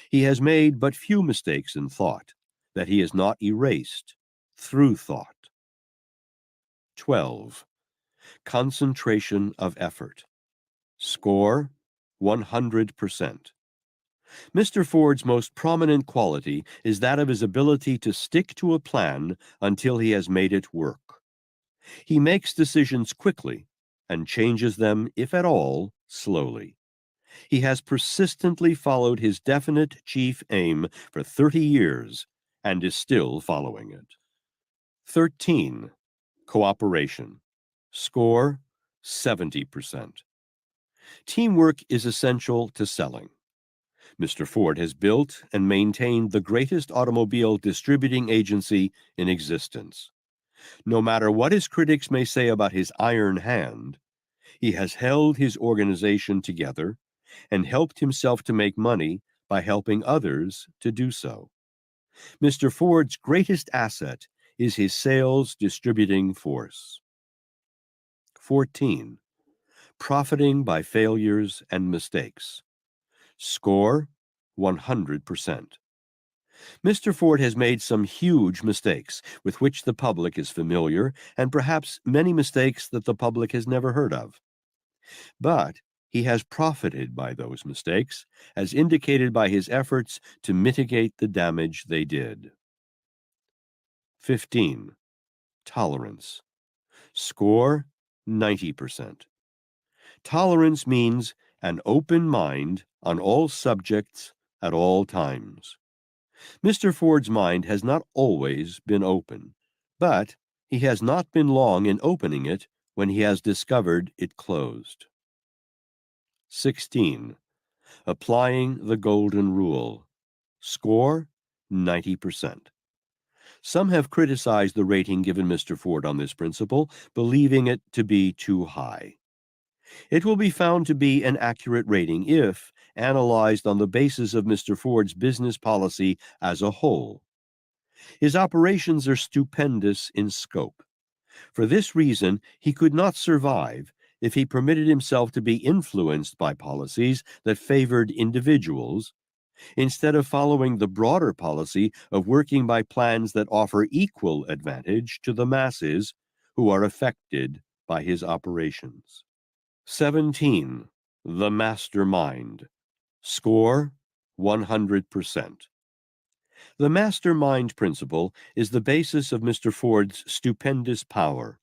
S2: He has made but few mistakes in thought that he has not erased through thought. 12. Concentration of effort. Score, 100%. Mr. Ford's most prominent quality is that of his ability to stick to a plan until he has made it work. He makes decisions quickly and changes them, if at all, slowly. He has persistently followed his definite chief aim for 30 years and is still following it. 13. Cooperation. Score, 70%. Teamwork is essential to selling. Mr. Ford has built and maintained the greatest automobile distributing agency in existence. No matter what his critics may say about his iron hand, he has held his organization together and helped himself to make money by helping others to do so. Mr. Ford's greatest asset is his sales distributing force. 14. Profiting by failures and mistakes. Score, 100%. Mr. Ford has made some huge mistakes with which the public is familiar, and perhaps many mistakes that the public has never heard of. But he has profited by those mistakes, as indicated by his efforts to mitigate the damage they did. 15. Tolerance. Score, 90%. Tolerance means an open mind on all subjects at all times. Mr. Ford's mind has not always been open, but he has not been long in opening it when he has discovered it closed. 16. Applying the golden rule. Score, 90%. Some have criticized the rating given Mr. Ford on this principle, believing it to be too high. It will be found to be an accurate rating if analyzed on the basis of Mr. Ford's business policy as a whole. His operations are stupendous in scope. For this reason, he could not survive if he permitted himself to be influenced by policies that favored individuals, instead of following the broader policy of working by plans that offer equal advantage to the masses who are affected by his operations. 17. The mastermind. Score 100%. The mastermind principle is the basis of Mr. Ford's stupendous power.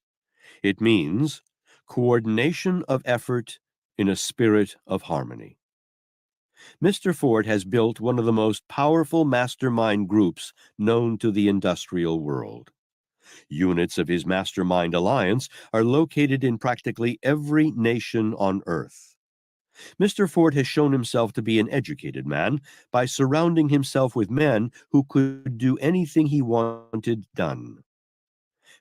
S2: It means coordination of effort in a spirit of harmony. Mr. Ford has built one of the most powerful mastermind groups known to the industrial world. Units of his mastermind alliance are located in practically every nation on earth. Mr. Ford has shown himself to be an educated man by surrounding himself with men who could do anything he wanted done.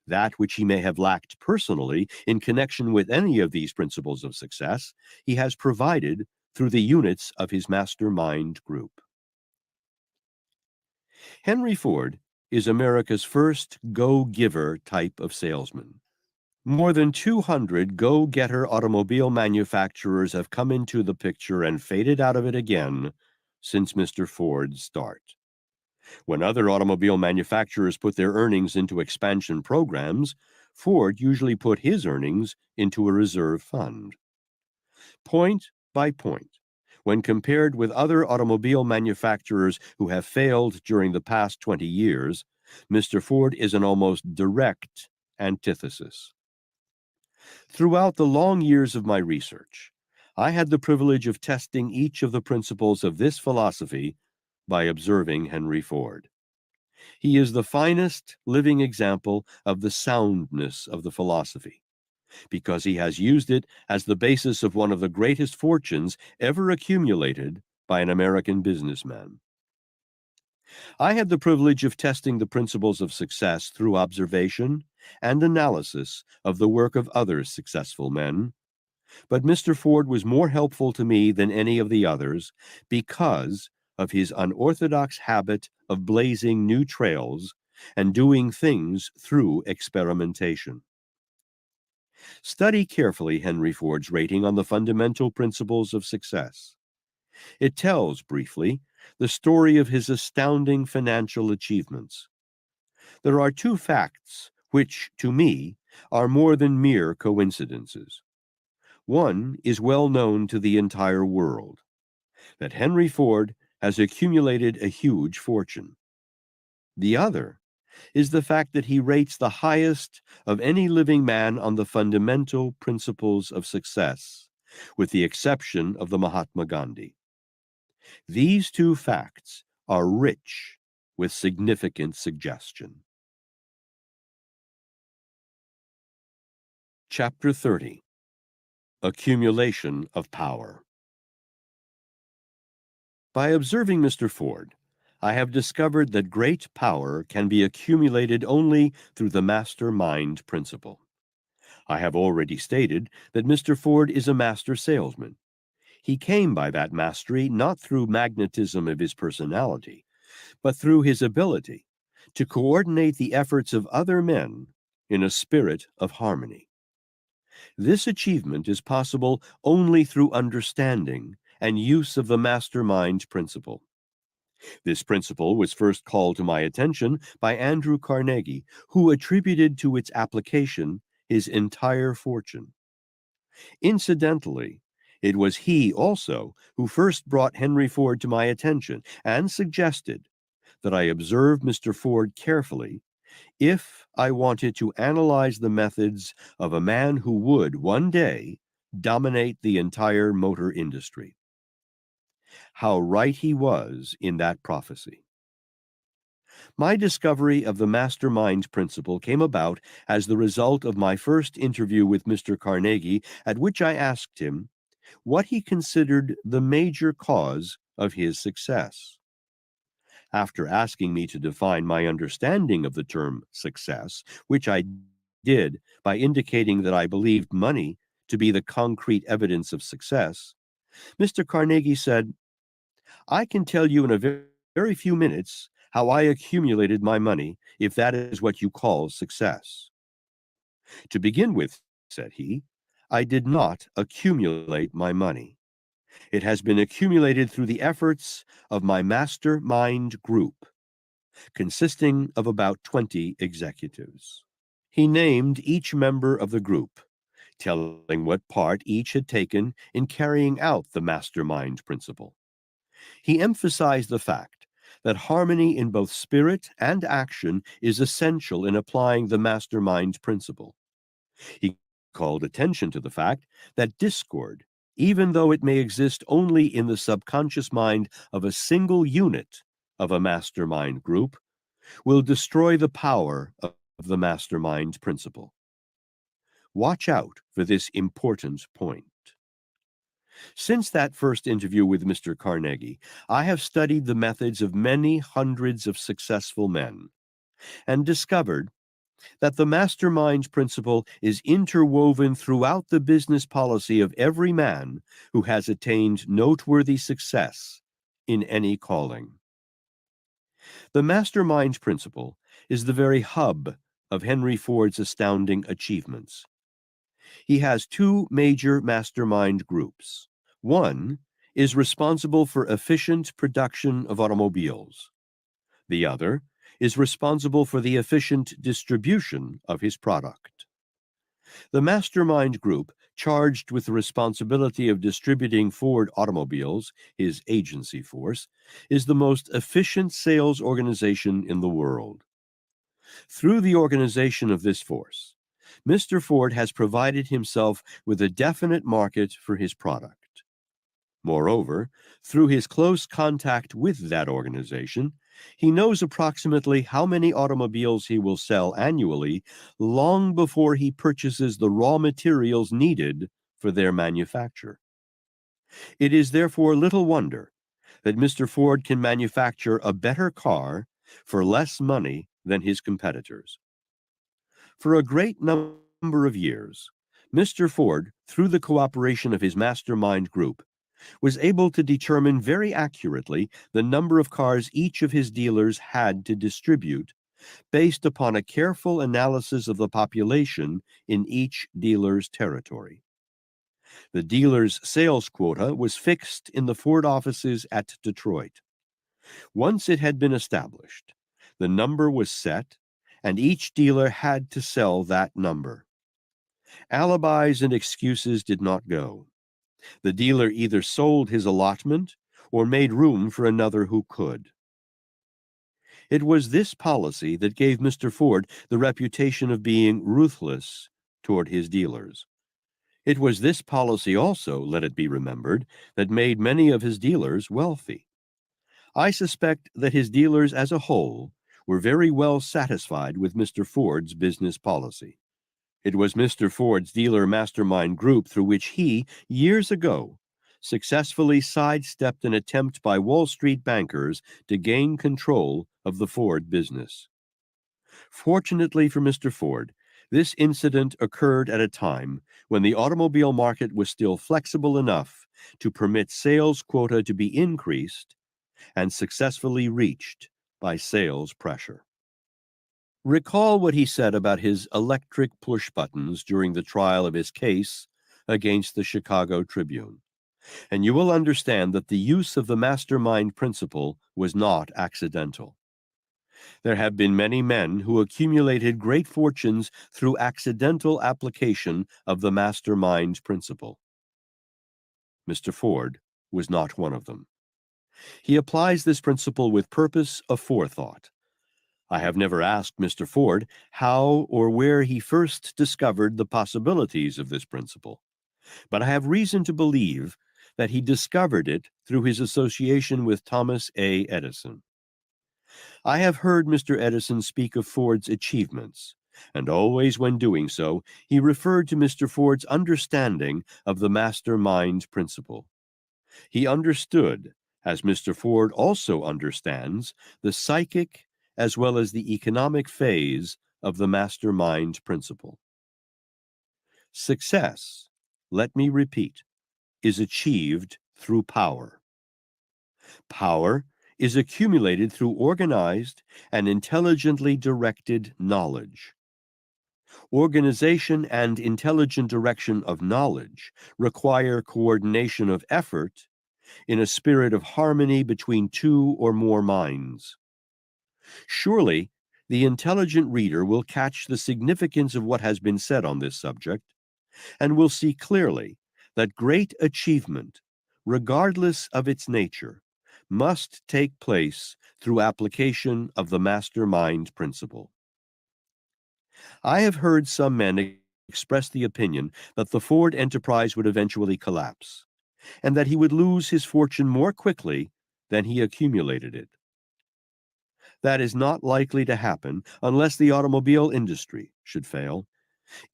S2: That which he may have lacked personally in connection with any of these principles of success, he has provided through the units of his mastermind group. Henry Ford is America's first go-giver type of salesman. More than 200 go-getter automobile manufacturers have come into the picture and faded out of it again since Mr. Ford's start. When other automobile manufacturers put their earnings into expansion programs, Ford usually put his earnings into a reserve fund. Point by point, when compared with other automobile manufacturers who have failed during the past 20 years, Mr. Ford is an almost direct antithesis. Throughout the long years of my research, I had the privilege of testing each of the principles of this philosophy by observing Henry Ford. He is the finest living example of the soundness of the philosophy, because he has used it as the basis of one of the greatest fortunes ever accumulated by an American businessman. I had the privilege of testing the principles of success through observation and analysis of the work of other successful men, but Mr. Ford was more helpful to me than any of the others because of his unorthodox habit of blazing new trails and doing things through experimentation. Study carefully Henry Ford's rating on the fundamental principles of success. It tells, briefly, the story of his astounding financial achievements. There are two facts which, to me, are more than mere coincidences. One is well known to the entire world, that Henry Ford has accumulated a huge fortune. The other is the fact that he rates the highest of any living man on the fundamental principles of success, with the exception of the Mahatma Gandhi. These two facts are rich with significant suggestion. Chapter 30. Accumulation of Power. By observing Mr. Ford, I have discovered that great power can be accumulated only through the master-mind principle. I have already stated that Mr. Ford is a master salesman. He came by that mastery not through magnetism of his personality, but through his ability to coordinate the efforts of other men in a spirit of harmony. This achievement is possible only through understanding and use of the mastermind principle. This principle was first called to my attention by Andrew Carnegie, who attributed to its application his entire fortune. Incidentally, it was he also who first brought Henry Ford to my attention and suggested that I observe Mr. Ford carefully if I wanted to analyze the methods of a man who would one day dominate the entire motor industry. How right he was in that prophecy. My discovery of the mastermind principle came about as the result of my first interview with Mr. Carnegie, at which I asked him what he considered the major cause of his success. After asking me to define my understanding of the term success, which I did by indicating that I believed money to be the concrete evidence of success, Mr. Carnegie said, "I can tell you in a very few minutes how I accumulated my money, if that is what you call success." To begin with, said he, I did not accumulate my money. It has been accumulated through the efforts of my mastermind group, consisting of about 20 executives. He named each member of the group, telling what part each had taken in carrying out the mastermind principle. He emphasized the fact that harmony in both spirit and action is essential in applying the mastermind principle. He called attention to the fact that discord, even though it may exist only in the subconscious mind of a single unit of a mastermind group, will destroy the power of the mastermind principle. Watch out for this important point. Since that first interview with Mr. Carnegie, I have studied the methods of many hundreds of successful men and discovered that the mastermind principle is interwoven throughout the business policy of every man who has attained noteworthy success in any calling. The mastermind principle is the very hub of Henry Ford's astounding achievements. He has two major mastermind groups. One is responsible for efficient production of automobiles. The other is responsible for the efficient distribution of his product. The mastermind group charged with the responsibility of distributing Ford automobiles, his agency force, is the most efficient sales organization in the world. Through the organization of this force, Mr. Ford has provided himself with a definite market for his product. Moreover, through his close contact with that organization, he knows approximately how many automobiles he will sell annually long before he purchases the raw materials needed for their manufacture. It is therefore little wonder that Mr. Ford can manufacture a better car for less money than his competitors. For a great number of years, Mr. Ford, through the cooperation of his mastermind group, was able to determine very accurately the number of cars each of his dealers had to distribute, based upon a careful analysis of the population in each dealer's territory. The dealer's sales quota was fixed in the Ford offices at Detroit. Once it had been established, the number was set, and each dealer had to sell that number. Alibis and excuses did not go. The dealer either sold his allotment or made room for another who could. It was this policy that gave Mr. Ford the reputation of being ruthless toward his dealers. It was this policy also, let it be remembered, that made many of his dealers wealthy. I suspect that his dealers as a whole were very well satisfied with Mr. Ford's business policy. It was Mr. Ford's dealer mastermind group through which he, years ago, successfully sidestepped an attempt by Wall Street bankers to gain control of the Ford business. Fortunately for Mr. Ford, this incident occurred at a time when the automobile market was still flexible enough to permit sales quota to be increased and successfully reached by sales pressure. Recall what he said about his electric push buttons during the trial of his case against the Chicago Tribune, and you will understand that the use of the mastermind principle was not accidental. There have been many men who accumulated great fortunes through accidental application of the mastermind principle. Mr. Ford was not one of them. He applies this principle with purpose of forethought. I have never asked Mr. Ford how or where he first discovered the possibilities of this principle, but I have reason to believe that he discovered it through his association with Thomas A. Edison. I have heard Mr. Edison speak of Ford's achievements, and always when doing so, he referred to Mr. Ford's understanding of the mastermind principle. He understood, as Mr. Ford also understands, the psychic as well as the economic phase of the mastermind principle. Success, let me repeat, is achieved through power. Power is accumulated through organized and intelligently directed knowledge. Organization and intelligent direction of knowledge require coordination of effort in a spirit of harmony between two or more minds. Surely, the intelligent reader will catch the significance of what has been said on this subject, and will see clearly that great achievement, regardless of its nature, must take place through application of the mastermind principle. I have heard some men express the opinion that the Ford enterprise would eventually collapse, and that he would lose his fortune more quickly than he accumulated it. That is not likely to happen unless the automobile industry should fail.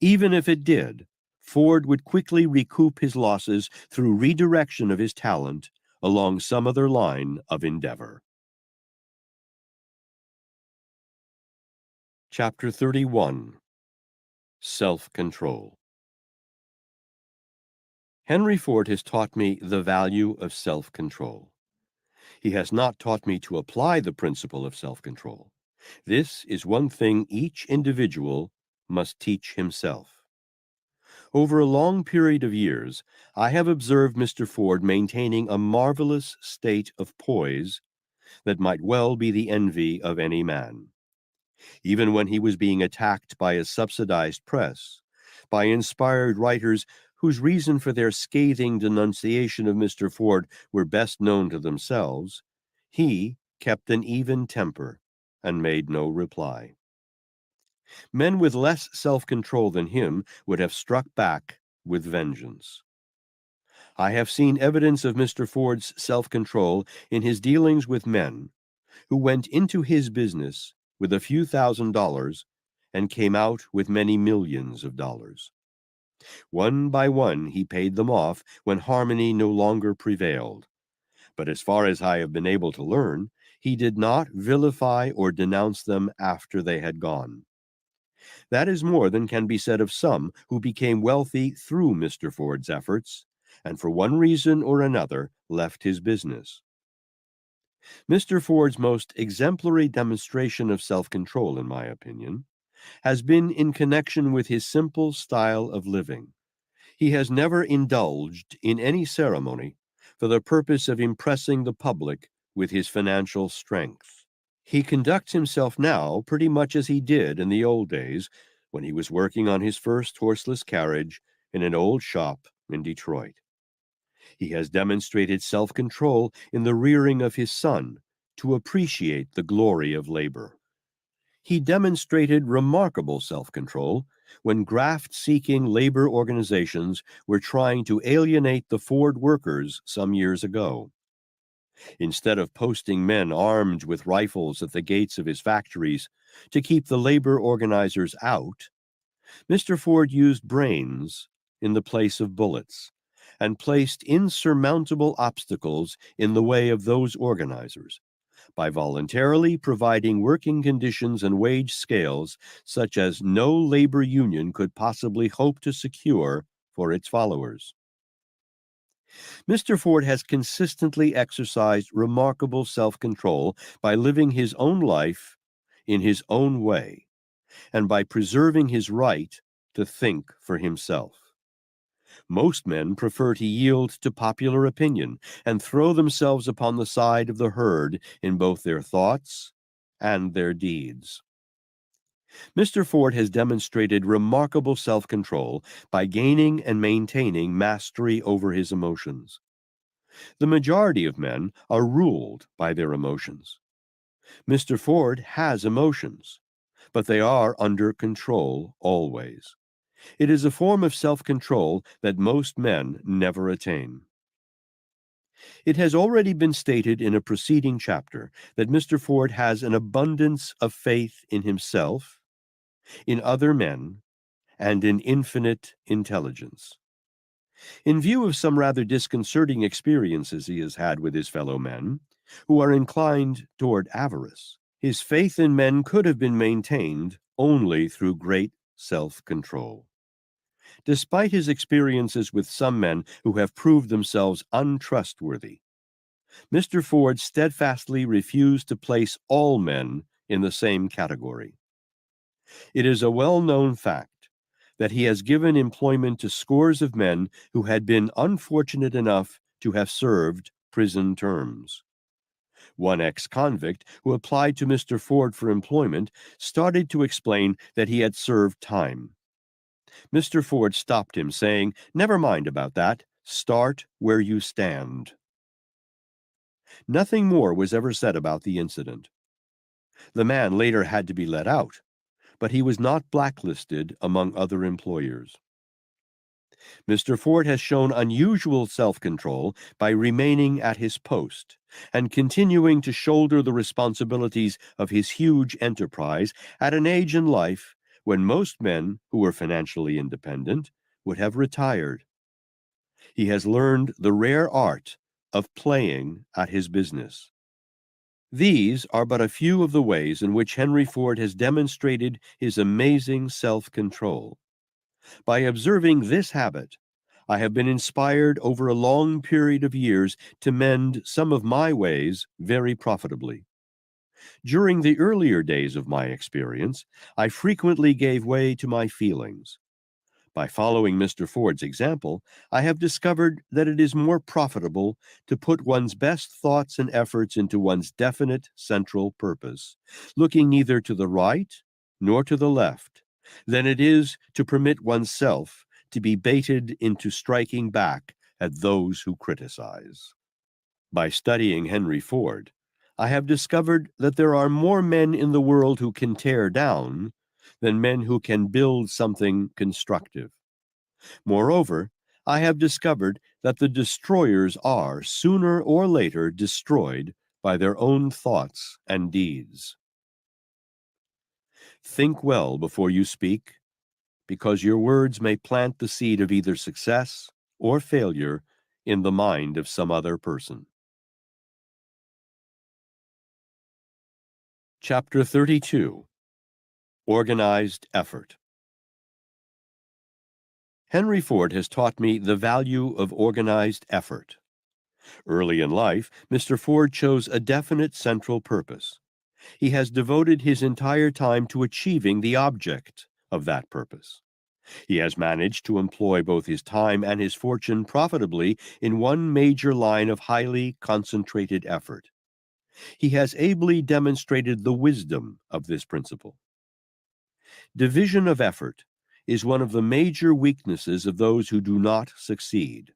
S2: Even if it did, Ford would quickly recoup his losses through redirection of his talent along some other line of endeavor. Chapter 31. Self-Control. Henry Ford has taught me the value of self-control. He has not taught me to apply the principle of self-control. This is one thing each individual must teach himself. Over a long period of years, I have observed Mr. Ford maintaining a marvelous state of poise that might well be the envy of any man. Even when he was being attacked by a subsidized press, by inspired writers whose reason for their scathing denunciation of Mr. Ford were best known to themselves, he kept an even temper and made no reply. Men with less self-control than him would have struck back with vengeance. I have seen evidence of Mr. Ford's self-control in his dealings with men who went into his business with a few $1,000s and came out with many millions of dollars. One by one he paid them off when harmony no longer prevailed. But as far as I have been able to learn, he did not vilify or denounce them after they had gone. That is more than can be said of some who became wealthy through Mr. Ford's efforts, and for one reason or another left his business. Mr. Ford's most exemplary demonstration of self-control, in my opinion, has been in connection with his simple style of living. He has never indulged in any ceremony for the purpose of impressing the public with his financial strength. He conducts himself now pretty much as he did in the old days when he was working on his first horseless carriage in an old shop in Detroit. He has demonstrated self-control in the rearing of his son to appreciate the glory of labor. He demonstrated remarkable self-control when graft-seeking labor organizations were trying to alienate the Ford workers some years ago. Instead of posting men armed with rifles at the gates of his factories to keep the labor organizers out, Mr. Ford used brains in the place of bullets and placed insurmountable obstacles in the way of those organizers by voluntarily providing working conditions and wage scales such as no labor union could possibly hope to secure for its followers. Mr. Ford has consistently exercised remarkable self-control by living his own life in his own way and by preserving his right to think for himself. Most men prefer to yield to popular opinion and throw themselves upon the side of the herd in both their thoughts and their deeds. Mr. Ford has demonstrated remarkable self-control by gaining and maintaining mastery over his emotions. The majority of men are ruled by their emotions. Mr. Ford has emotions, but they are under control always. It is a form of self-control that most men never attain. It has already been stated in a preceding chapter that Mr. Ford has an abundance of faith in himself, in other men, and in infinite intelligence. In view of some rather disconcerting experiences he has had with his fellow men, who are inclined toward avarice, his faith in men could have been maintained only through great self-control. Despite his experiences with some men who have proved themselves untrustworthy, Mr. Ford steadfastly refused to place all men in the same category. It is a well-known fact that he has given employment to scores of men who had been unfortunate enough to have served prison terms. One ex-convict who applied to Mr. Ford for employment started to explain that he had served time. Mr. Ford stopped him, saying, "Never mind about that. Start where you stand." Nothing more was ever said about the incident. The man later had to be let out, but he was not blacklisted among other employers. Mr. Ford has shown unusual self-control by remaining at his post and continuing to shoulder the responsibilities of his huge enterprise at an age in life when most men who were financially independent would have retired. He has learned the rare art of playing at his business. These are but a few of the ways in which Henry Ford has demonstrated his amazing self-control. By observing this habit, I have been inspired over a long period of years to mend some of my ways very profitably. During the earlier days of my experience, I frequently gave way to my feelings. By following Mr. Ford's example, I have discovered that it is more profitable to put one's best thoughts and efforts into one's definite central purpose, looking neither to the right nor to the left, than it is to permit oneself to be baited into striking back at those who criticize. By studying Henry Ford, I have discovered that there are more men in the world who can tear down than men who can build something constructive. Moreover, I have discovered that the destroyers are, sooner or later, destroyed by their own thoughts and deeds. Think well before you speak, because your words may plant the seed of either success or failure in the mind of some other person. Chapter 32. Organized Effort. Henry Ford has taught me the value of organized effort. Early in life, Mr. Ford chose a definite central purpose. He has devoted his entire time to achieving the object of that purpose. He has managed to employ both his time and his fortune profitably in one major line of highly concentrated effort. He has ably demonstrated the wisdom of this principle. Division of effort is one of the major weaknesses of those who do not succeed.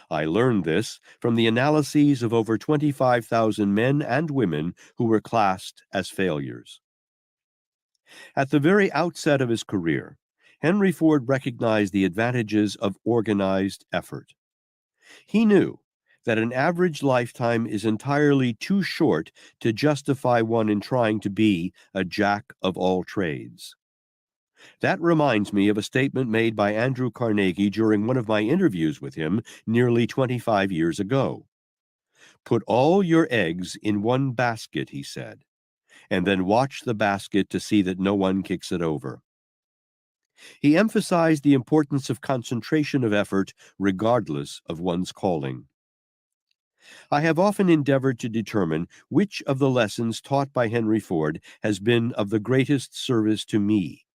S2: I learned this from the analyses of over 25,000 men and women who were classed as failures. At the very outset of his career, Henry Ford recognized the advantages of organized effort. He knew that an average lifetime is entirely too short to justify one in trying to be a jack of all trades. That reminds me of a statement made by Andrew Carnegie during one of my interviews with him nearly 25 years ago. "Put all your eggs in one basket," he said, "and then watch the basket to see that no one kicks it over." He emphasized the importance of concentration of effort regardless of one's calling. I have often endeavored to determine which of the lessons taught by Henry Ford has been of the greatest service to me.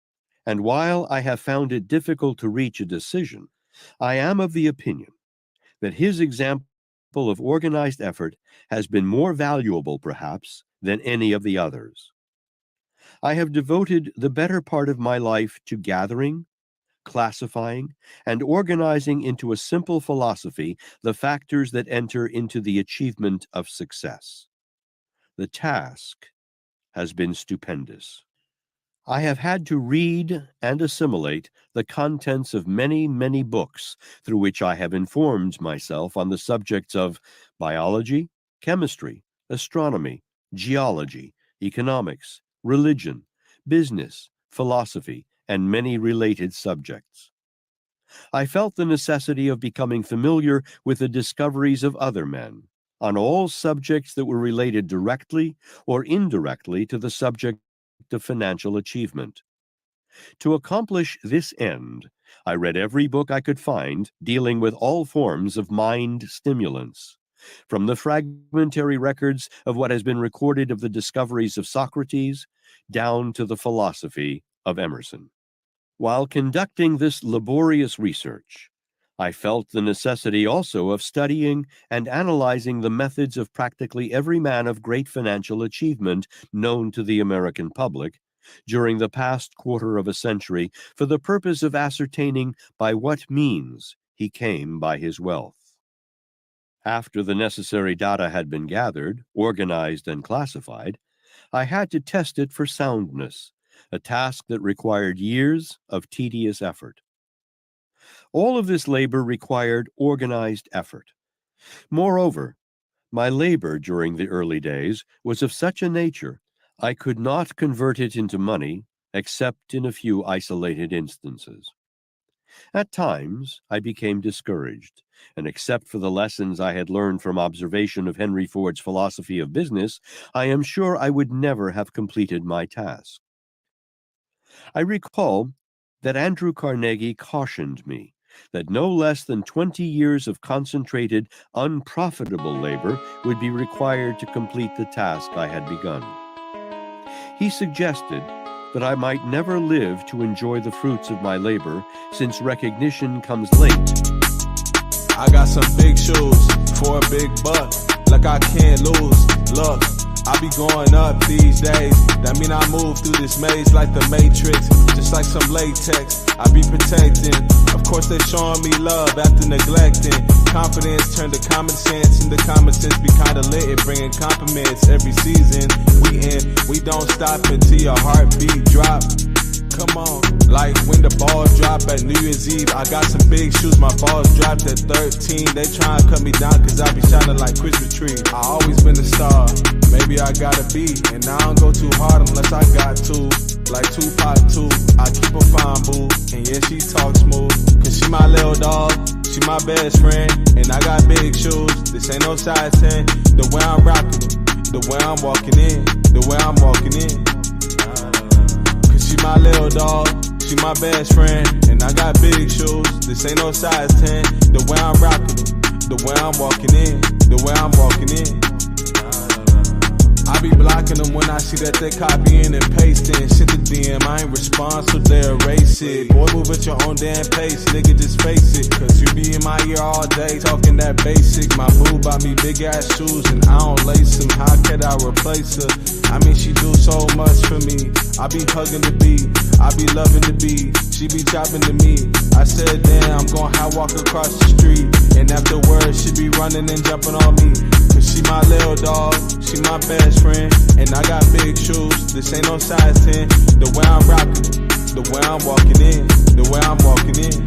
S2: And while I have found it difficult to reach a decision, I am of the opinion that his example of organized effort has been more valuable, perhaps, than any of the others. I have devoted the better part of my life to gathering, classifying, and organizing into a simple philosophy the factors that enter into the achievement of success. The task has been stupendous. I have had to read and assimilate the contents of many, many books through which I have informed myself on the subjects of biology, chemistry, astronomy, geology, economics, religion, business, philosophy, and many related subjects. I felt the necessity of becoming familiar with the discoveries of other men on all subjects that were related directly or indirectly to the subject of financial achievement. To accomplish this end, I read every book I could find dealing with all forms of mind stimulants, from the fragmentary records of what has been recorded of the discoveries of Socrates down to the philosophy of Emerson. While conducting this laborious research, I felt the necessity also of studying and analyzing the methods of practically every man of great financial achievement known to the American public during the past quarter of a century for the purpose of ascertaining by what means he came by his wealth. After the necessary data had been gathered, organized, and classified, I had to test it for soundness, a task that required years of tedious effort. All of this labor required organized effort. Moreover, my labor during the early days was of such a nature I could not convert it into money except in a few isolated instances. At times, I became discouraged, and except for the lessons I had learned from observation of Henry Ford's philosophy of business, I am sure I would never have completed my task. I recall that Andrew Carnegie cautioned me that no less than 20 years of concentrated, unprofitable labor would be required to complete the task I had begun. He suggested that I might never live to enjoy the fruits of my labor, since recognition comes late.
S1: I got some big shoes for a big buck, like I can't lose. Look, I be going up these days. That mean I move through this maze like the Matrix, just like some latex. I be protecting. Of course they showing me love after neglecting. Confidence turned to common sense, and the common sense be kinda lit, it bringing compliments every season. We don't stop until your heartbeat drop. Come on, like when the balls drop at New Year's Eve. I got some big shoes, my balls dropped at 13. They try and cut me down cause I be shining like Christmas tree. I always been a star, maybe I gotta be. And I don't go too hard unless I got to. Like Tupac too, I keep a fine boo. And yeah, she talk smooth, cause she my little dog, she my best friend. And I got big shoes, this ain't no size 10. The way I'm rocking it, the way I'm walking in, the way I'm walking in. She my little dog, she my best friend. And I got big shoes, this ain't no size 10. The way I'm rocking it, the way I'm walking in, the way I'm walking in. I be blocking them when I see that they copying and pasting. Shit the DM, I ain't respond, so they erase it. Boy, move at your own damn pace, nigga, just face it. Cause you be in my ear all day, talking that basic. My boo bought me big ass shoes and I don't lace them. How could I replace her? I mean, she do so much for me. I be hugging the beat, I be loving the beat. She be chopping to me. I said, damn, I'm gon' high walk across the street. And afterwards, she be running and jumping on me. Cause she my little dog, she my best friend. And I got big shoes, this ain't no size 10. The way I'm rocking it, the way I'm walking in, the way I'm walking in.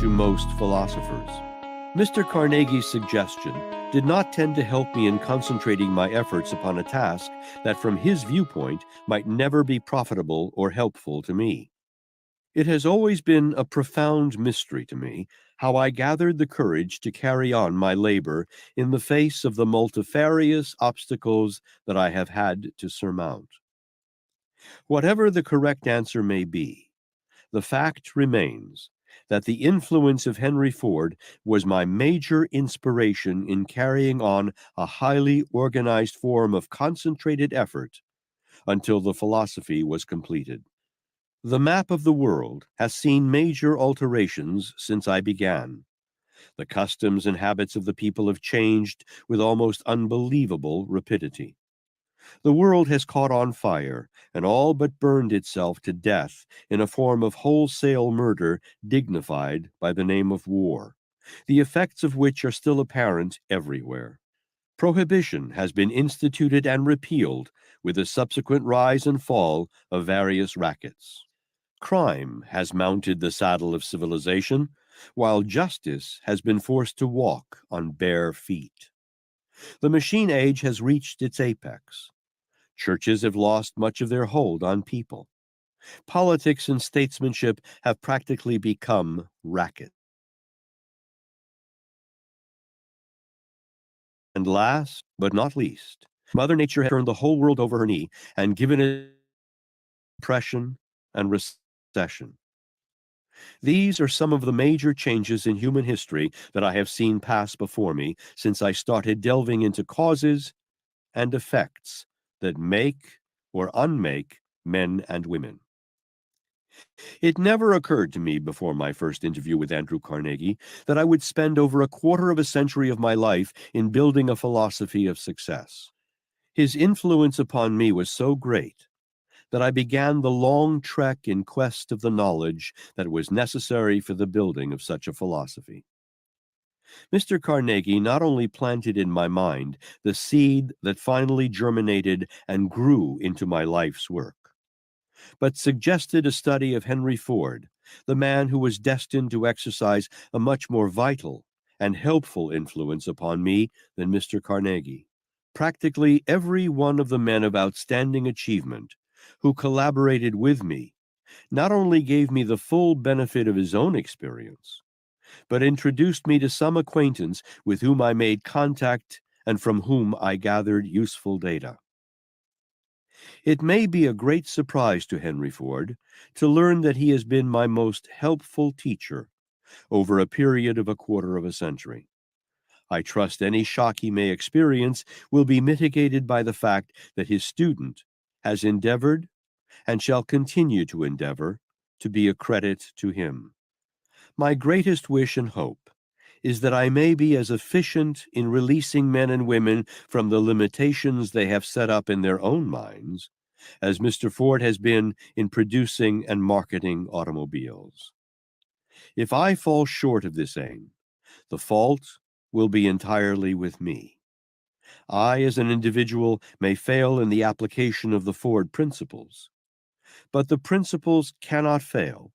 S2: To most philosophers, Mr. Carnegie's suggestion did not tend to help me in concentrating my efforts upon a task that from his viewpoint might never be profitable or helpful to me. It has always been a profound mystery to me how I gathered the courage to carry on my labor in the face of the multifarious obstacles that I have had to surmount. Whatever the correct answer may be, the fact remains that the influence of Henry Ford was my major inspiration in carrying on a highly organized form of concentrated effort until the philosophy was completed. The map of the world has seen major alterations since I began. The customs and habits of the people have changed with almost unbelievable rapidity. The world has caught on fire and all but burned itself to death in a form of wholesale murder dignified by the name of war, the effects of which are still apparent everywhere. Prohibition has been instituted and repealed with the subsequent rise and fall of various rackets. Crime has mounted the saddle of civilization, while justice has been forced to walk on bare feet. The machine age has reached its apex. Churches have lost much of their hold on people. Politics and statesmanship have practically become racket. And last but not least, Mother Nature has turned the whole world over her knee and given it depression and recession. These are some of the major changes in human history that I have seen pass before me since I started delving into causes and effects that make or unmake men and women. It never occurred to me before my first interview with Andrew Carnegie that I would spend over a quarter of a century of my life in building a philosophy of success. His influence upon me was so great that I began the long trek in quest of the knowledge that was necessary for the building of such a philosophy. Mr. Carnegie not only planted in my mind the seed that finally germinated and grew into my life's work, but suggested a study of Henry Ford, the man who was destined to exercise a much more vital and helpful influence upon me than Mr. Carnegie. Practically every one of the men of outstanding achievement who collaborated with me not only gave me the full benefit of his own experience, but introduced me to some acquaintance with whom I made contact and from whom I gathered useful data. It may be a great surprise to Henry Ford to learn that he has been my most helpful teacher over a period of a quarter of a century. I trust any shock he may experience will be mitigated by the fact that his student has endeavored and shall continue to endeavor to be a credit to him. My greatest wish and hope is that I may be as efficient in releasing men and women from the limitations they have set up in their own minds as Mr. Ford has been in producing and marketing automobiles. If I fall short of this aim, the fault will be entirely with me. I, as an individual, may fail in the application of the Ford principles, but the principles cannot fail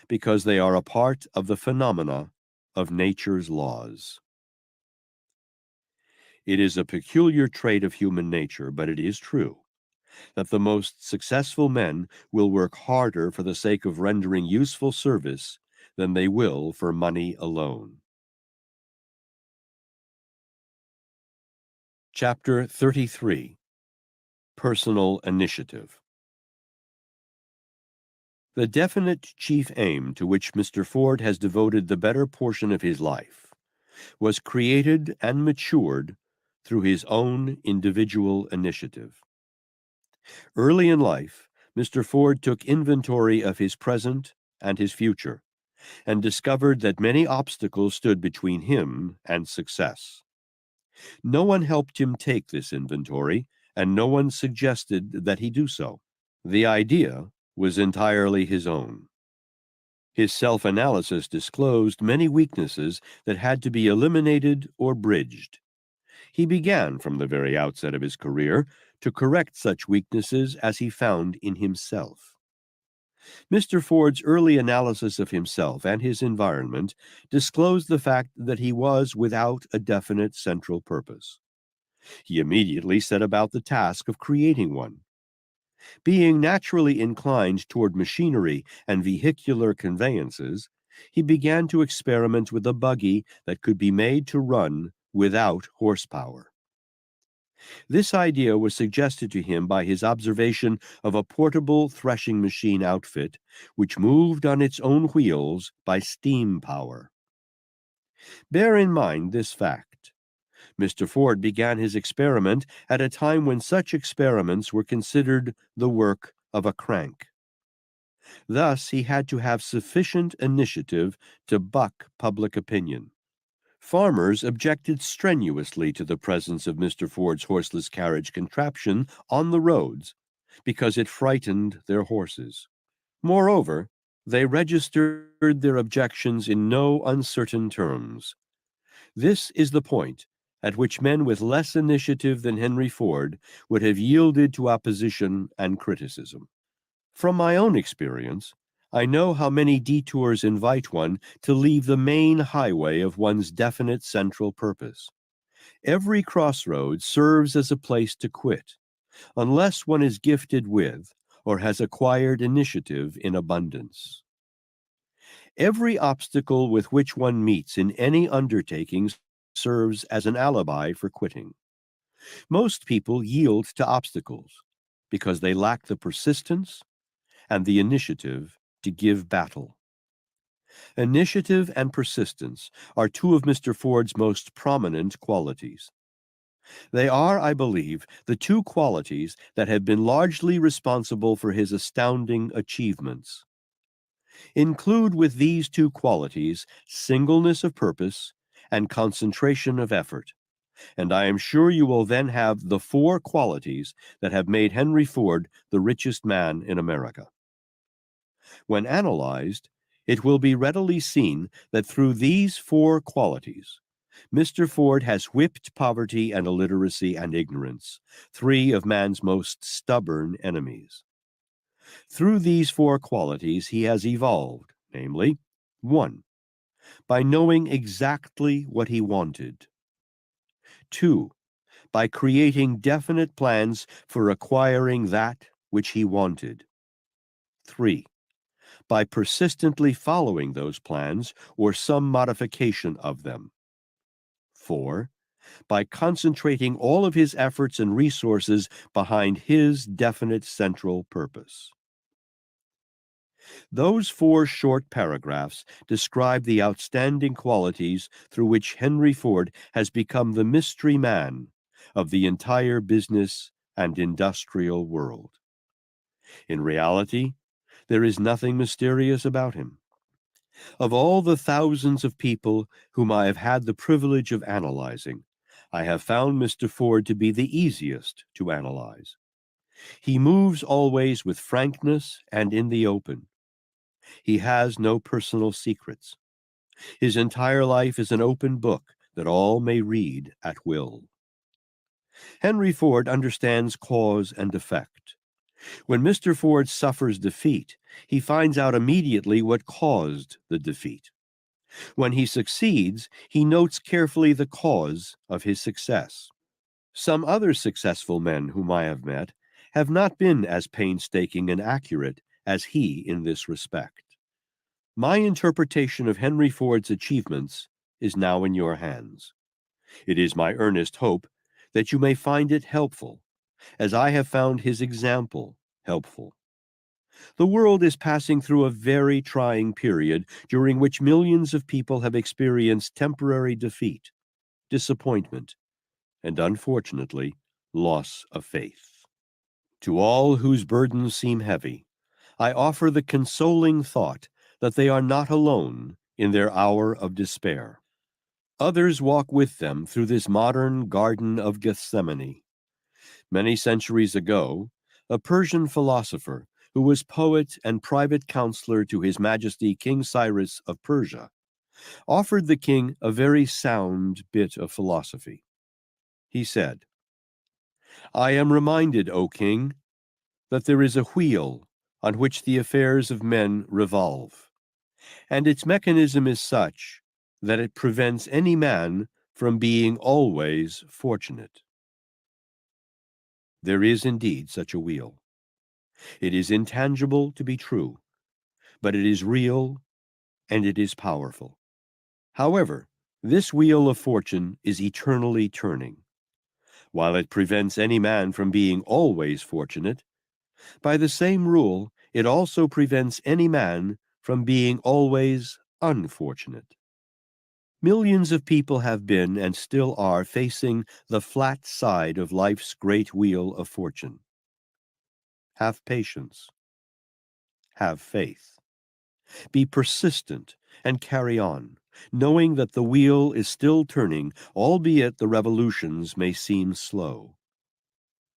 S2: because they are a part of the phenomena of nature's laws. It is a peculiar trait of human nature, but it is true, that the most successful men will work harder for the sake of rendering useful service than they will for money alone. Chapter 33. Personal Initiative. The definite chief aim to which Mr. Ford has devoted the better portion of his life was created and matured through his own individual initiative. Early in life, Mr. Ford took inventory of his present and his future, and discovered that many obstacles stood between him and success. No one helped him take this inventory, and no one suggested that he do so. The idea was entirely his own. His self-analysis disclosed many weaknesses that had to be eliminated or bridged. He began from the very outset of his career to correct such weaknesses as he found in himself. Mr. Ford's early analysis of himself and his environment disclosed the fact that he was without a definite central purpose. He immediately set about the task of creating one. Being naturally inclined toward machinery and vehicular conveyances, he began to experiment with a buggy that could be made to run without horsepower. This idea was suggested to him by his observation of a portable threshing machine outfit which moved on its own wheels by steam power. Bear in mind this fact. Mr. Ford began his experiment at a time when such experiments were considered the work of a crank. Thus, he had to have sufficient initiative to buck public opinion. Farmers objected strenuously to the presence of Mr. Ford's horseless carriage contraption on the roads because it frightened their horses. Moreover, they registered their objections in no uncertain terms. This is the point at which men with less initiative than Henry Ford would have yielded to opposition and criticism. From my own experience, I know how many detours invite one to leave the main highway of one's definite central purpose. Every crossroad serves as a place to quit, unless one is gifted with or has acquired initiative in abundance. Every obstacle with which one meets in any undertaking serves as an alibi for quitting. Most people yield to obstacles because they lack the persistence and the initiative to give battle. Initiative and persistence are two of Mr. Ford's most prominent qualities. They are, I believe, the two qualities that have been largely responsible for his astounding achievements. Include with these two qualities singleness of purpose and concentration of effort, and I am sure you will then have the 4 qualities that have made Henry Ford the richest man in America. When analyzed, it will be readily seen that through these 4 qualities, Mr. Ford has whipped poverty and illiteracy and ignorance, 3 of man's most stubborn enemies. Through these 4 qualities he has evolved, namely, 1. By knowing exactly what he wanted. 2. By creating definite plans for acquiring that which he wanted. 3. By persistently following those plans or some modification of them. 4. By concentrating all of his efforts and resources behind his definite central purpose. Those 4 short paragraphs describe the outstanding qualities through which Henry Ford has become the mystery man of the entire business and industrial world. In reality, there is nothing mysterious about him. Of all the thousands of people whom I have had the privilege of analyzing, I have found Mr. Ford to be the easiest to analyze. He moves always with frankness and in the open. He has no personal secrets. His entire life is an open book that all may read at will. Henry Ford understands cause and effect. When Mr. Ford suffers defeat, he finds out immediately what caused the defeat. When he succeeds, he notes carefully the cause of his success. Some other successful men whom I have met have not been as painstaking and accurate as he in this respect. My interpretation of Henry Ford's achievements is now in your hands. It is my earnest hope that you may find it helpful, as I have found his example helpful. The world is passing through a very trying period during which millions of people have experienced temporary defeat, disappointment, and unfortunately, loss of faith. To all whose burdens seem heavy, I offer the consoling thought that they are not alone in their hour of despair. Others walk with them through this modern Garden of Gethsemane. Many centuries ago, a Persian philosopher who was poet and private counselor to His Majesty King Cyrus of Persia, offered the king a very sound bit of philosophy. He said, "I am reminded, O king, that there is a wheel on which the affairs of men revolve, and its mechanism is such that it prevents any man from being always fortunate." There is indeed such a wheel. It is intangible to be true, but it is real and it is powerful. However, this wheel of fortune is eternally turning. While it prevents any man from being always fortunate, by the same rule, it also prevents any man from being always unfortunate. Millions of people have been and still are facing the flat side of life's great wheel of fortune. Have patience. Have faith. Be persistent and carry on, knowing that the wheel is still turning, albeit the revolutions may seem slow.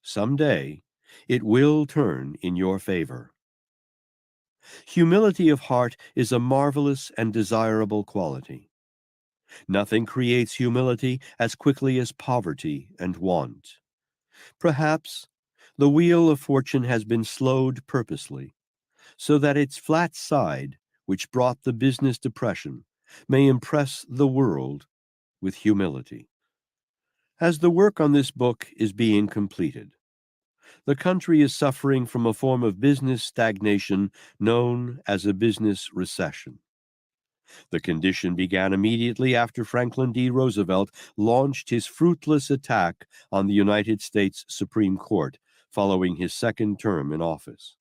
S2: Someday, it will turn in your favor. Humility of heart is a marvelous and desirable quality. Nothing creates humility as quickly as poverty and want. Perhaps the wheel of fortune has been slowed purposely, so that its flat side, which brought the business depression, may impress the world with humility. As the work on this book is being completed, the country is suffering from a form of business stagnation known as a business recession. The condition began immediately after Franklin D. Roosevelt launched his fruitless attack on the United States Supreme Court following his second term in office.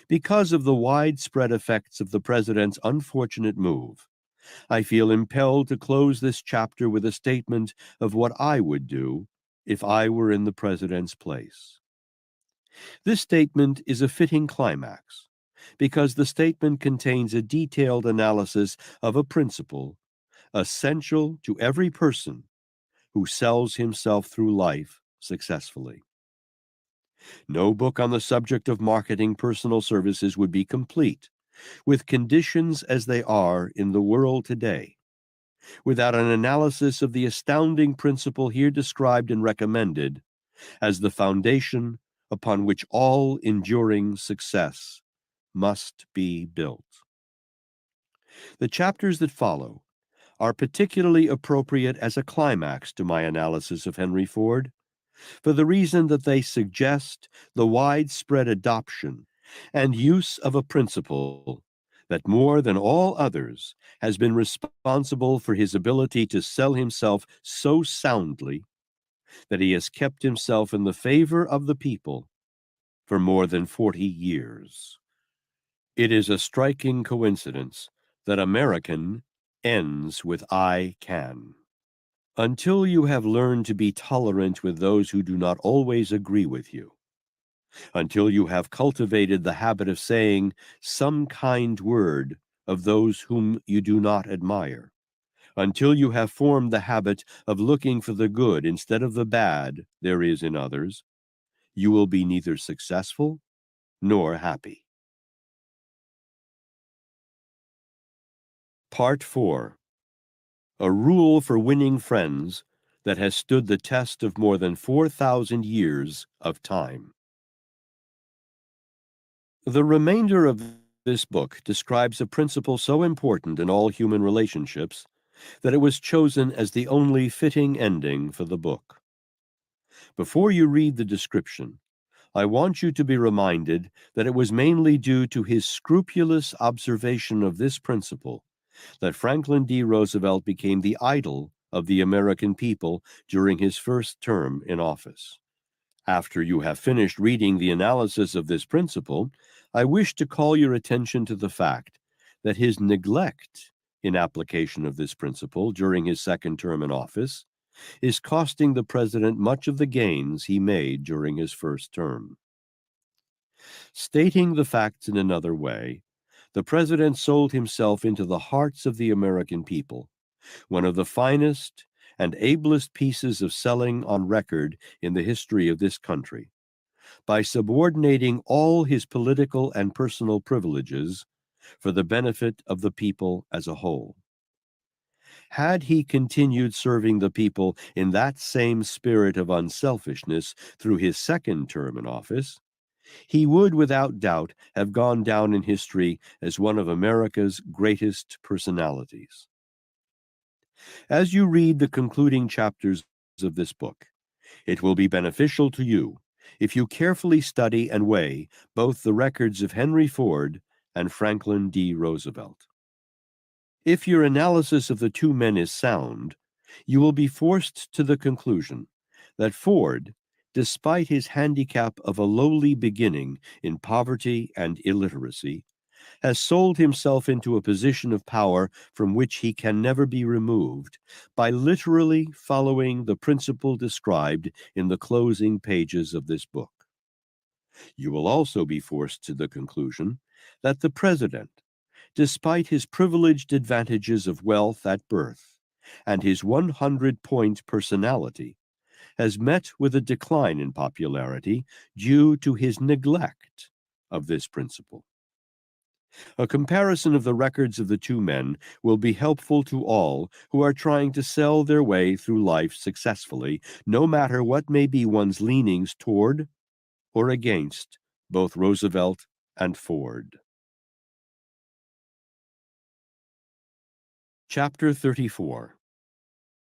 S2: Because of the widespread effects of the president's unfortunate move, I feel impelled to close this chapter with a statement of what I would do if I were in the president's place. This statement is a fitting climax, because the statement contains a detailed analysis of a principle essential to every person who sells himself through life successfully. No book on the subject of marketing personal services would be complete, with conditions as they are in the world today, without an analysis of the astounding principle here described and recommended as the foundation upon which all enduring success must be built. The chapters that follow are particularly appropriate as a climax to my analysis of Henry Ford, for the reason that they suggest the widespread adoption and use of a principle that more than all others has been responsible for his ability to sell himself so soundly that he has kept himself in the favor of the people for more than 40 years. It is a striking coincidence that American ends with I can. Until you have learned to be tolerant with those who do not always agree with you, until you have cultivated the habit of saying some kind word of those whom you do not admire, until you have formed the habit of looking for the good instead of the bad there is in others, you will be neither successful nor happy. Part 4. A rule for winning friends that has stood the test of more than 4,000 years of time. The remainder of this book describes a principle so important in all human relationships that it was chosen as the only fitting ending for the book. Before you read the description, I want you to be reminded that it was mainly due to his scrupulous observation of this principle that Franklin D. Roosevelt became the idol of the American people during his first term in office. After you have finished reading the analysis of this principle, I wish to call your attention to the fact that his neglect in application of this principle during his second term in office is costing the president much of the gains he made during his first term. Stating the facts in another way, the president sold himself into the hearts of the American people, one of the finest and ablest pieces of selling on record in the history of this country, by subordinating all his political and personal privileges for the benefit of the people as a whole. Had he continued serving the people in that same spirit of unselfishness through his second term in office, he would without doubt have gone down in history as one of America's greatest personalities. As you read the concluding chapters of this book, it will be beneficial to you if you carefully study and weigh both the records of Henry Ford and Franklin D. Roosevelt. If your analysis of the two men is sound, you will be forced to the conclusion that Ford, despite his handicap of a lowly beginning in poverty and illiteracy, has sold himself into a position of power from which he can never be removed by literally following the principle described in the closing pages of this book. You will also be forced to the conclusion that the president, despite his privileged advantages of wealth at birth and his 100-point personality, has met with a decline in popularity due to his neglect of this principle. A comparison of the records of the two men will be helpful to all who are trying to sell their way through life successfully, no matter what may be one's leanings toward or against both Roosevelt and Ford. Chapter 34.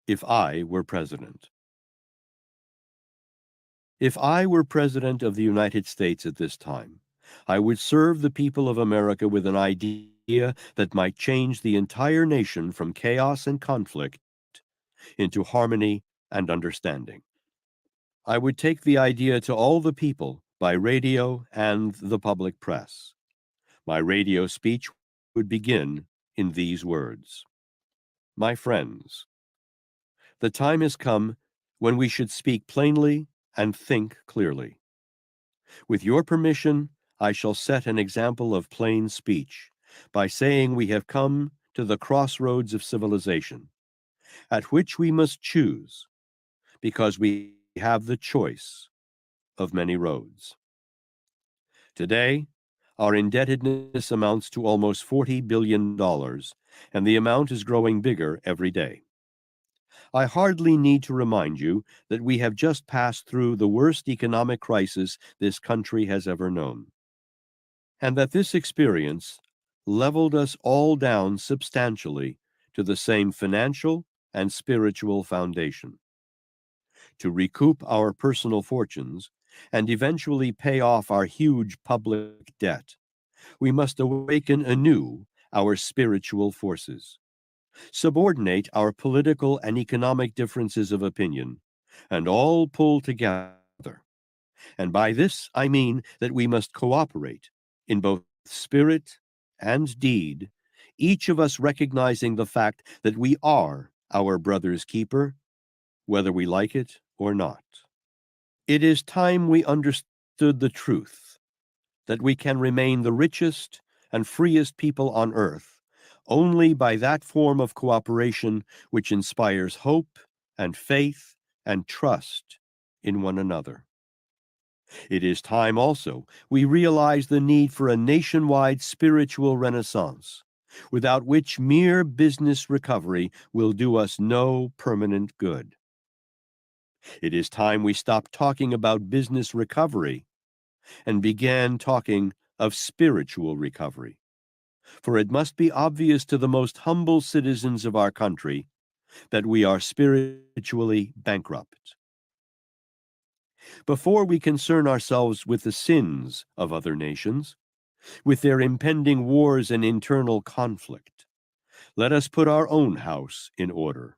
S2: If I Were President. If I were President of the United States at this time, I would serve the people of America with an idea that might change the entire nation from chaos and conflict into harmony and understanding. I would take the idea to all the people by radio and the public press. My radio speech would begin in these words. My friends, the time has come when we should speak plainly and think clearly. With your permission, I shall set an example of plain speech by saying we have come to the crossroads of civilization, at which we must choose because we have the choice of many roads. Today, our indebtedness amounts to almost $40 billion, and the amount is growing bigger every day. I hardly need to remind you that we have just passed through the worst economic crisis this country has ever known, and that this experience leveled us all down substantially to the same financial and spiritual foundation. To recoup our personal fortunes and eventually pay off our huge public debt, we must awaken anew our spiritual forces, subordinate our political and economic differences of opinion, and all pull together. And by this I mean that we must cooperate in both spirit and deed, each of us recognizing the fact that we are our brother's keeper, whether we like it or not. It is time we understood the truth that we can remain the richest and freest people on earth only by that form of cooperation which inspires hope and faith and trust in one another. It is time also we realize the need for a nationwide spiritual renaissance, without which mere business recovery will do us no permanent good. It is time we stopped talking about business recovery and began talking of spiritual recovery. For it must be obvious to the most humble citizens of our country that we are spiritually bankrupt. Before we concern ourselves with the sins of other nations, with their impending wars and internal conflict, let us put our own house in order.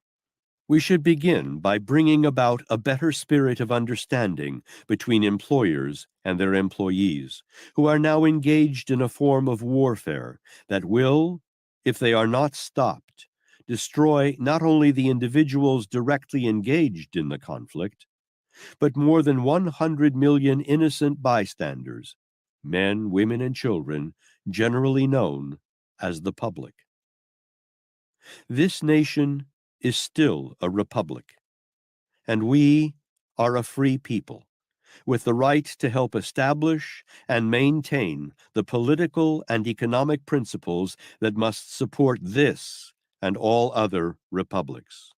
S2: We should begin by bringing about a better spirit of understanding between employers and their employees, who are now engaged in a form of warfare that will, if they are not stopped, destroy not only the individuals directly engaged in the conflict, but more than 100 million innocent bystanders, men, women, and children, generally known as the public. This nation is still a republic, and we are a free people, with the right to help establish and maintain the political and economic principles that must support this and all other republics.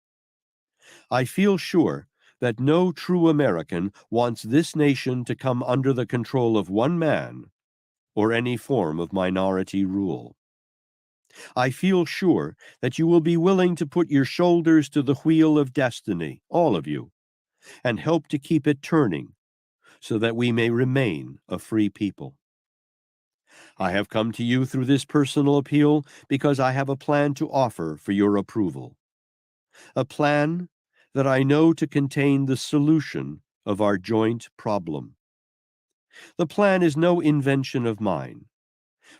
S2: I feel sure that no true American wants this nation to come under the control of one man or any form of minority rule. I feel sure that you will be willing to put your shoulders to the wheel of destiny, all of you, and help to keep it turning so that we may remain a free people. I have come to you through this personal appeal because I have a plan to offer for your approval, a plan that I know to contain the solution of our joint problem. The plan is no invention of mine,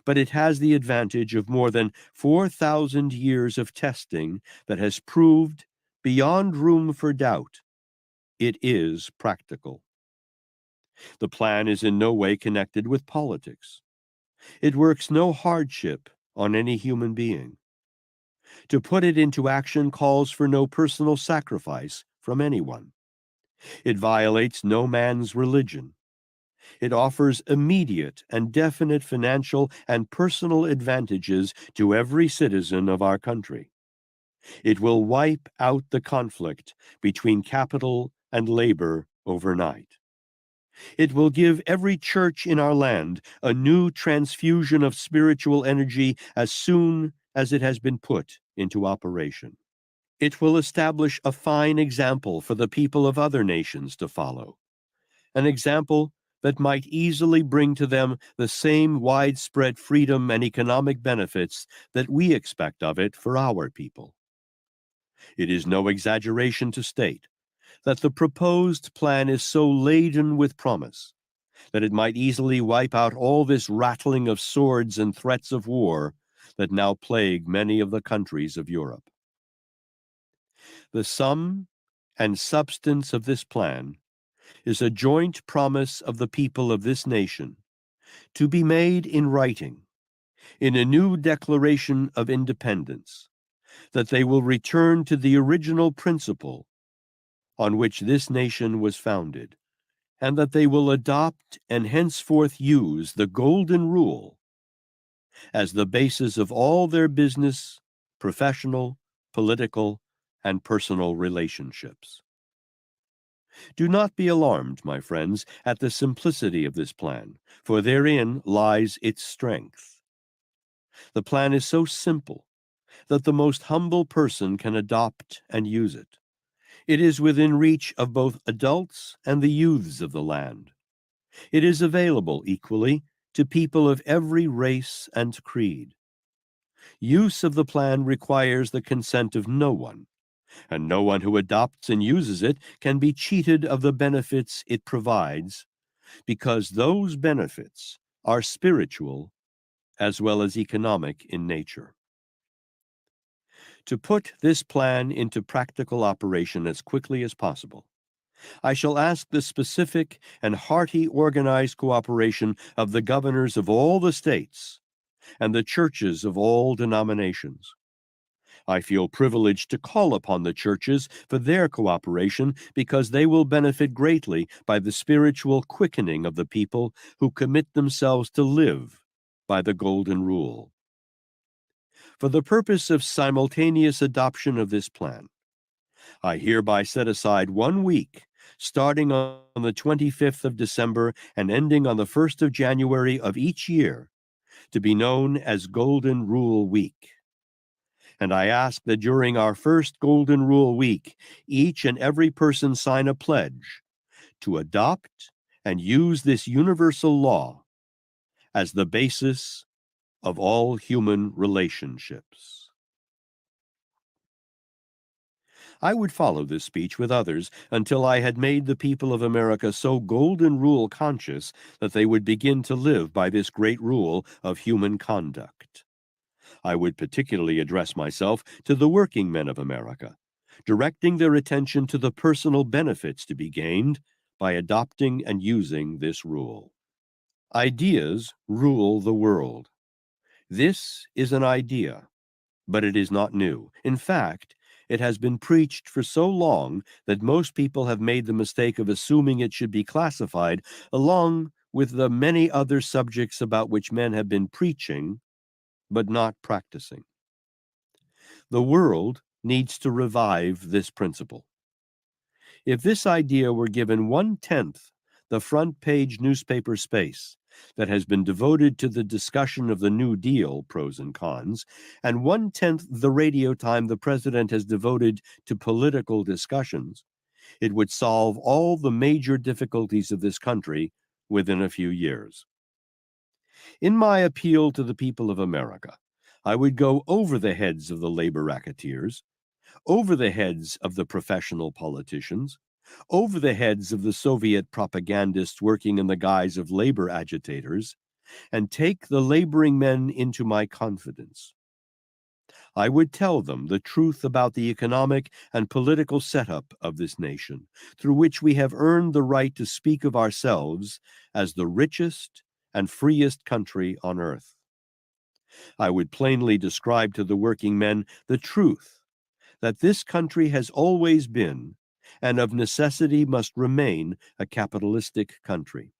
S2: but it has the advantage of more than 4,000 years of testing that has proved, beyond room for doubt, it is practical. The plan is in no way connected with politics. It works no hardship on any human being. To put it into action calls for no personal sacrifice from anyone. It violates no man's religion. It offers immediate and definite financial and personal advantages to every citizen of our country. It will wipe out the conflict between capital and labor overnight. It will give every church in our land a new transfusion of spiritual energy as soon as it has been put into operation. It will establish a fine example for the people of other nations to follow, an example that might easily bring to them the same widespread freedom and economic benefits that we expect of it for our people. It is no exaggeration to state that the proposed plan is so laden with promise that it might easily wipe out all this rattling of swords and threats of war that now plague many of the countries of Europe. The sum and substance of this plan is a joint promise of the people of this nation to be made in writing, in a new declaration of independence, that they will return to the original principle on which this nation was founded, and that they will adopt and henceforth use the Golden Rule as the basis of all their business, professional, political, and personal relationships. Do not be alarmed, my friends, at the simplicity of this plan, for therein lies its strength. The plan is so simple that the most humble person can adopt and use it. It is within reach of both adults and the youths of the land. It is available equally to people of every race and creed. Use of the plan requires the consent of no one, and no one who adopts and uses it can be cheated of the benefits it provides, because those benefits are spiritual as well as economic in nature. To put this plan into practical operation as quickly as possible, I shall ask the specific and hearty organized cooperation of the governors of all the states and the churches of all denominations. I feel privileged to call upon the churches for their cooperation because they will benefit greatly by the spiritual quickening of the people who commit themselves to live by the Golden Rule. For the purpose of simultaneous adoption of this plan, I hereby set aside 1 week, starting on the 25th of December and ending on the 1st of January of each year, to be known as Golden Rule Week. And I ask that during our first Golden Rule Week, each and every person sign a pledge to adopt and use this universal law as the basis of all human relationships. I would follow this speech with others until I had made the people of America so Golden Rule conscious that they would begin to live by this great rule of human conduct. I would particularly address myself to the working men of America, directing their attention to the personal benefits to be gained by adopting and using this rule. Ideas rule the world. This is an idea, but it is not new. In fact, it has been preached for so long that most people have made the mistake of assuming it should be classified along with the many other subjects about which men have been preaching but not practicing. The world needs to revive this principle. If this idea were given 1/10 the front page newspaper space that has been devoted to the discussion of the New Deal pros and cons, and 1/10 the radio time the president has devoted to political discussions, it would solve all the major difficulties of this country within a few years. In my appeal to the people of America, I would go over the heads of the labor racketeers, over the heads of the professional politicians, over the heads of the Soviet propagandists working in the guise of labor agitators, and take the laboring men into my confidence. I would tell them the truth about the economic and political setup of this nation, through which we have earned the right to speak of ourselves as the richest and freest country on earth. I would plainly describe to the working men the truth that this country has always been, and of necessity must remain, a capitalistic country.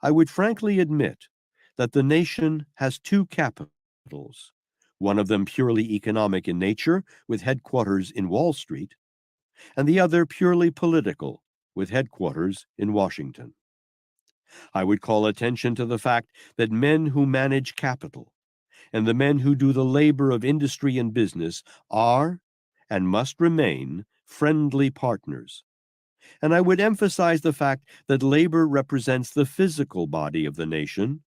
S2: I would frankly admit that the nation has two capitals, one of them purely economic in nature, with headquarters in Wall Street, and the other purely political, with headquarters in Washington. I would call attention to the fact that men who manage capital and the men who do the labor of industry and business are and must remain friendly partners. And I would emphasize the fact that labor represents the physical body of the nation,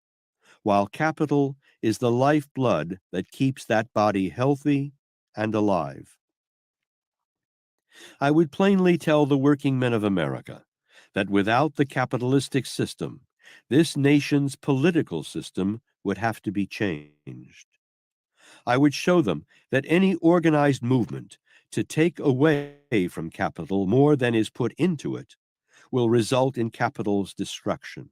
S2: while capital is the lifeblood that keeps that body healthy and alive. I would plainly tell the working men of America that without the capitalistic system, this nation's political system would have to be changed. I would show them that any organized movement to take away from capital more than is put into it will result in capital's destruction.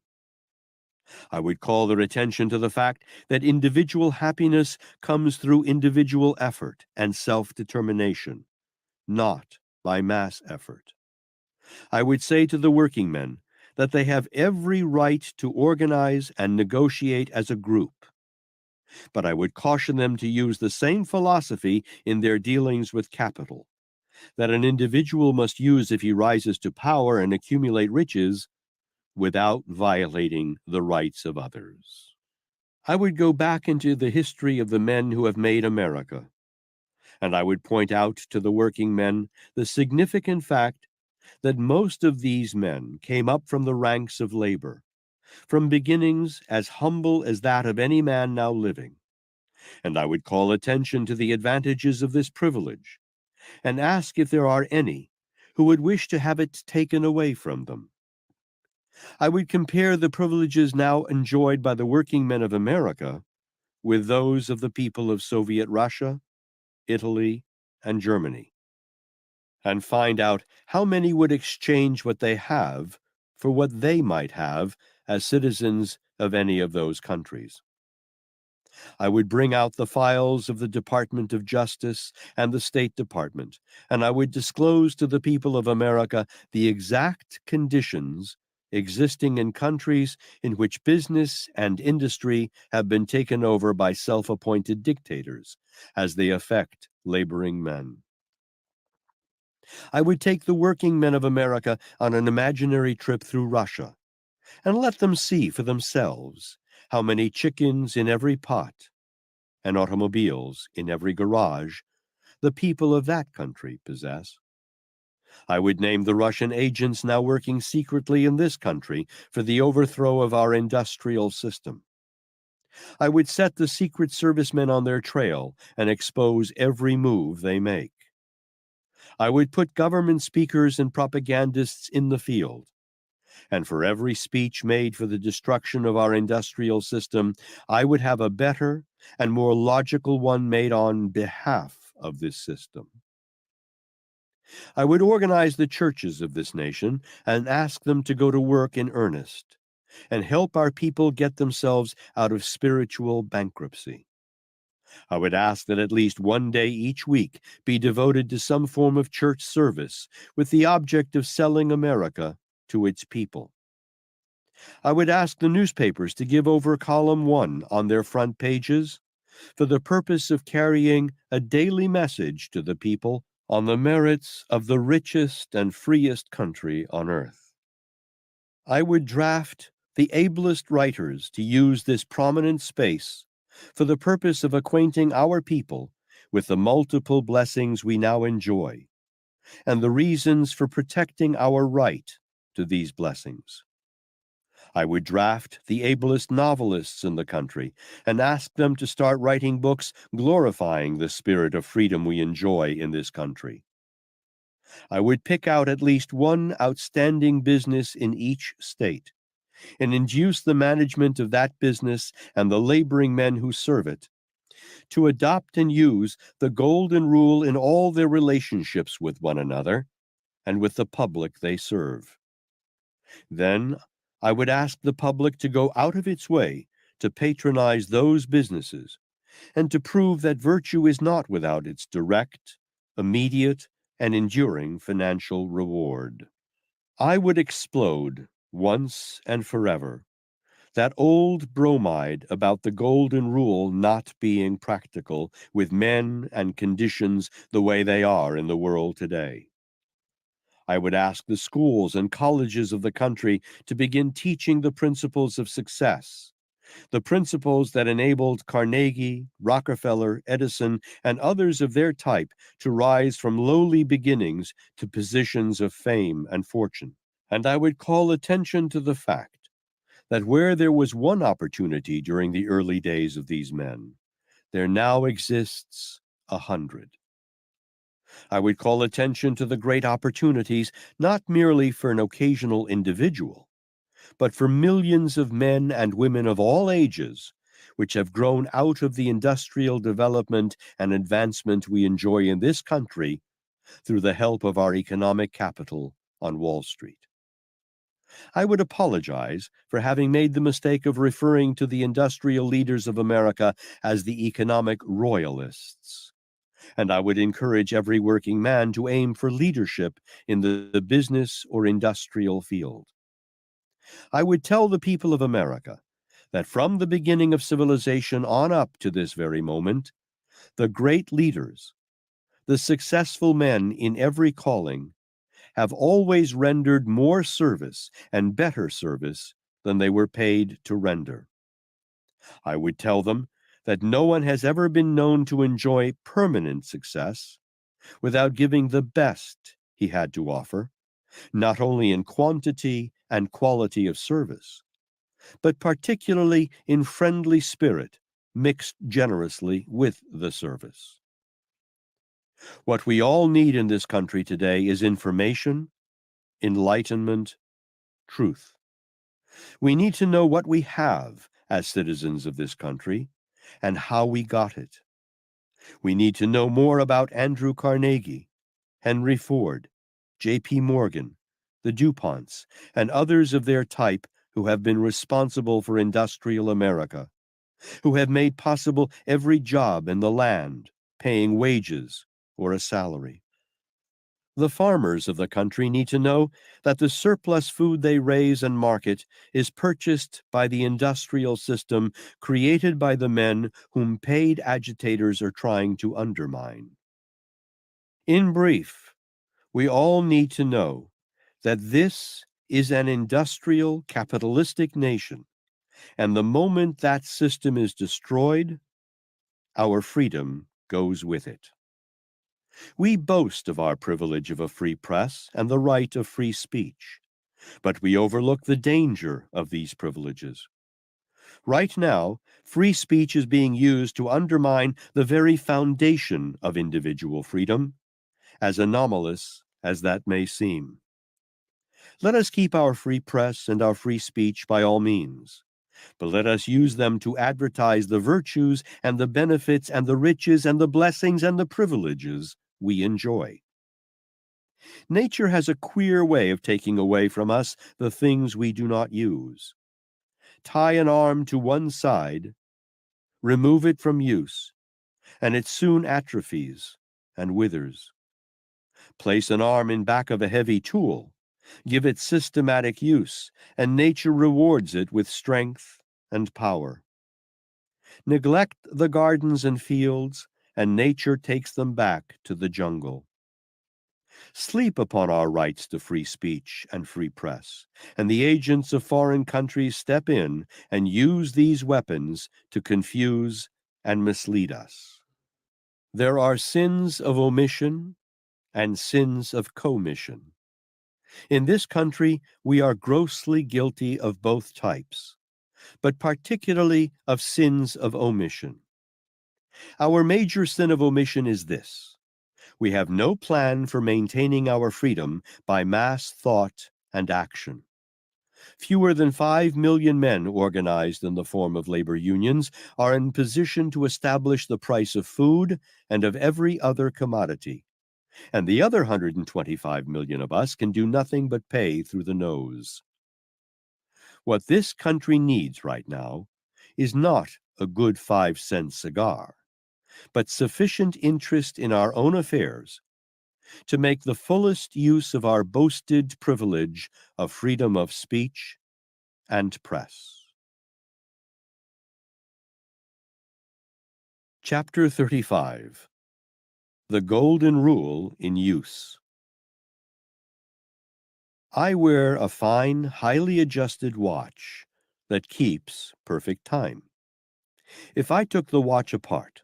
S2: I would call their attention to the fact that individual happiness comes through individual effort and self-determination, not by mass effort. I would say to the working men that they have every right to organize and negotiate as a group. But I would caution them to use the same philosophy in their dealings with capital, that an individual must use if he rises to power and accumulate riches without violating the rights of others. I would go back into the history of the men who have made America, and I would point out to the working men the significant fact that most of these men came up from the ranks of labor, from beginnings as humble as that of any man now living. And I would call attention to the advantages of this privilege, and ask if there are any who would wish to have it taken away from them. I would compare the privileges now enjoyed by the working men of America with those of the people of Soviet Russia, Italy, and Germany, and find out how many would exchange what they have for what they might have as citizens of any of those countries. I would bring out the files of the Department of Justice and the State Department, and I would disclose to the people of America the exact conditions existing in countries in which business and industry have been taken over by self-appointed dictators as they affect laboring men. I would take the working men of America on an imaginary trip through Russia and let them see for themselves how many chickens in every pot and automobiles in every garage the people of that country possess. I would name the Russian agents now working secretly in this country for the overthrow of our industrial system. I would set the Secret Service men on their trail and expose every move they make. I would put government speakers and propagandists in the field, and for every speech made for the destruction of our industrial system, I would have a better and more logical one made on behalf of this system. I would organize the churches of this nation and ask them to go to work in earnest and help our people get themselves out of spiritual bankruptcy. I would ask that at least one day each week be devoted to some form of church service with the object of selling America to its people. I would ask the newspapers to give over column 1 on their front pages for the purpose of carrying a daily message to the people on the merits of the richest and freest country on earth. I would draft the ablest writers to use this prominent space for the purpose of acquainting our people with the multiple blessings we now enjoy and the reasons for protecting our right to these blessings. I would draft the ablest novelists in the country and ask them to start writing books glorifying the spirit of freedom we enjoy in this country. I would pick out at least one outstanding business in each state and induce the management of that business and the laboring men who serve it to adopt and use the golden rule in all their relationships with one another and with the public they serve. Then I would ask the public to go out of its way to patronize those businesses and to prove that virtue is not without its direct, immediate, and enduring financial reward. I would explode once and forever that old bromide about the golden rule not being practical with men and conditions the way they are in the world today. I would ask the schools and colleges of the country to begin teaching the principles of success, the principles that enabled Carnegie, Rockefeller, Edison, and others of their type to rise from lowly beginnings to positions of fame and fortune. And I would call attention to the fact that where there was one opportunity during the early days of these men, there now exists 100. I would call attention to the great opportunities, not merely for an occasional individual, but for millions of men and women of all ages, which have grown out of the industrial development and advancement we enjoy in this country through the help of our economic capital on Wall Street. I would apologize for having made the mistake of referring to the industrial leaders of America as the economic royalists. And I would encourage every working man to aim for leadership in the business or industrial field. I would tell the people of America that from the beginning of civilization on up to this very moment, the great leaders, the successful men in every calling, have always rendered more service and better service than they were paid to render. I would tell them that no one has ever been known to enjoy permanent success without giving the best he had to offer, not only in quantity and quality of service, but particularly in friendly spirit mixed generously with the service. What we all need in this country today is information, enlightenment, truth. We need to know what we have as citizens of this country and how we got it. We need to know more about Andrew Carnegie, Henry Ford, J.P. Morgan, the DuPonts, and others of their type who have been responsible for industrial America, who have made possible every job in the land, paying wages or a salary. The farmers of the country need to know that the surplus food they raise and market is purchased by the industrial system created by the men whom paid agitators are trying to undermine. In brief, we all need to know that this is an industrial capitalistic nation, and the moment that system is destroyed, our freedom goes with it. We boast of our privilege of a free press and the right of free speech, but we overlook the danger of these privileges. Right now, free speech is being used to undermine the very foundation of individual freedom, as anomalous as that may seem. Let us keep our free press and our free speech by all means, but let us use them to advertise the virtues and the benefits and the riches and the blessings and the privileges we enjoy. Nature has a queer way of taking away from us the things we do not use. Tie an arm to one side, remove it from use, and it soon atrophies and withers. Place an arm in back of a heavy tool, give it systematic use, and nature rewards it with strength and power. Neglect the gardens and fields, and nature takes them back to the jungle. Sleep upon our rights to free speech and free press, and the agents of foreign countries step in and use these weapons to confuse and mislead us. There are sins of omission and sins of commission. In this country, we are grossly guilty of both types, but particularly of sins of omission. Our major sin of omission is this: we have no plan for maintaining our freedom by mass thought and action. Fewer than 5 million men organized in the form of labor unions are in position to establish the price of food and of every other commodity, and the other 125 million of us can do nothing but pay through the nose. What this country needs right now is not a good 5-cent cigar, but sufficient interest in our own affairs to make the fullest use of our boasted privilege of freedom of speech and press. Chapter 35. The Golden Rule in Use. I wear a fine, highly adjusted watch that keeps perfect time. If I took the watch apart,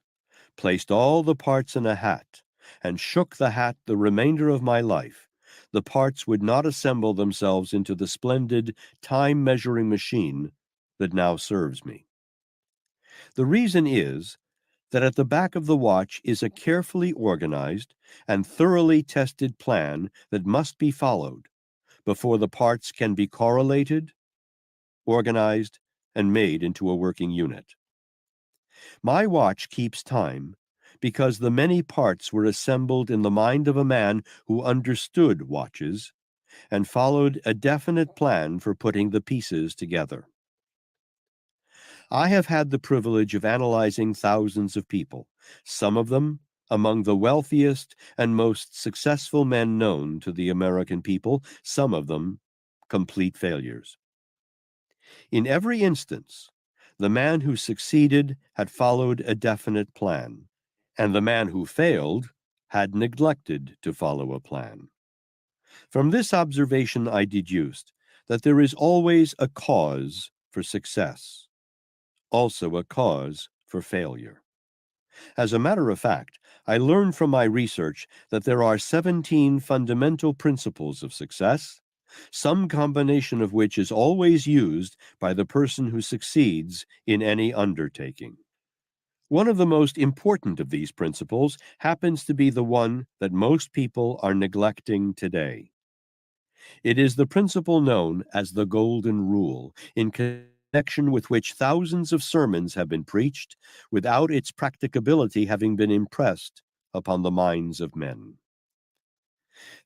S2: placed all the parts in a hat, and shook the hat the remainder of my life, the parts would not assemble themselves into the splendid time-measuring machine that now serves me. The reason is that at the back of the watch is a carefully organized and thoroughly tested plan that must be followed before the parts can be correlated, organized, and made into a working unit. My watch keeps time because the many parts were assembled in the mind of a man who understood watches and followed a definite plan for putting the pieces together. I have had the privilege of analyzing thousands of people, some of them among the wealthiest and most successful men known to the American people, some of them complete failures. In every instance, the man who succeeded had followed a definite plan, and the man who failed had neglected to follow a plan. From this observation, I deduced that there is always a cause for success, also a cause for failure. As a matter of fact, I learned from my research that there are 17 fundamental principles of success, some combination of which is always used by the person who succeeds in any undertaking. One of the most important of these principles happens to be the one that most people are neglecting today. It is the principle known as the Golden Rule, in connection with which thousands of sermons have been preached without its practicability having been impressed upon the minds of men.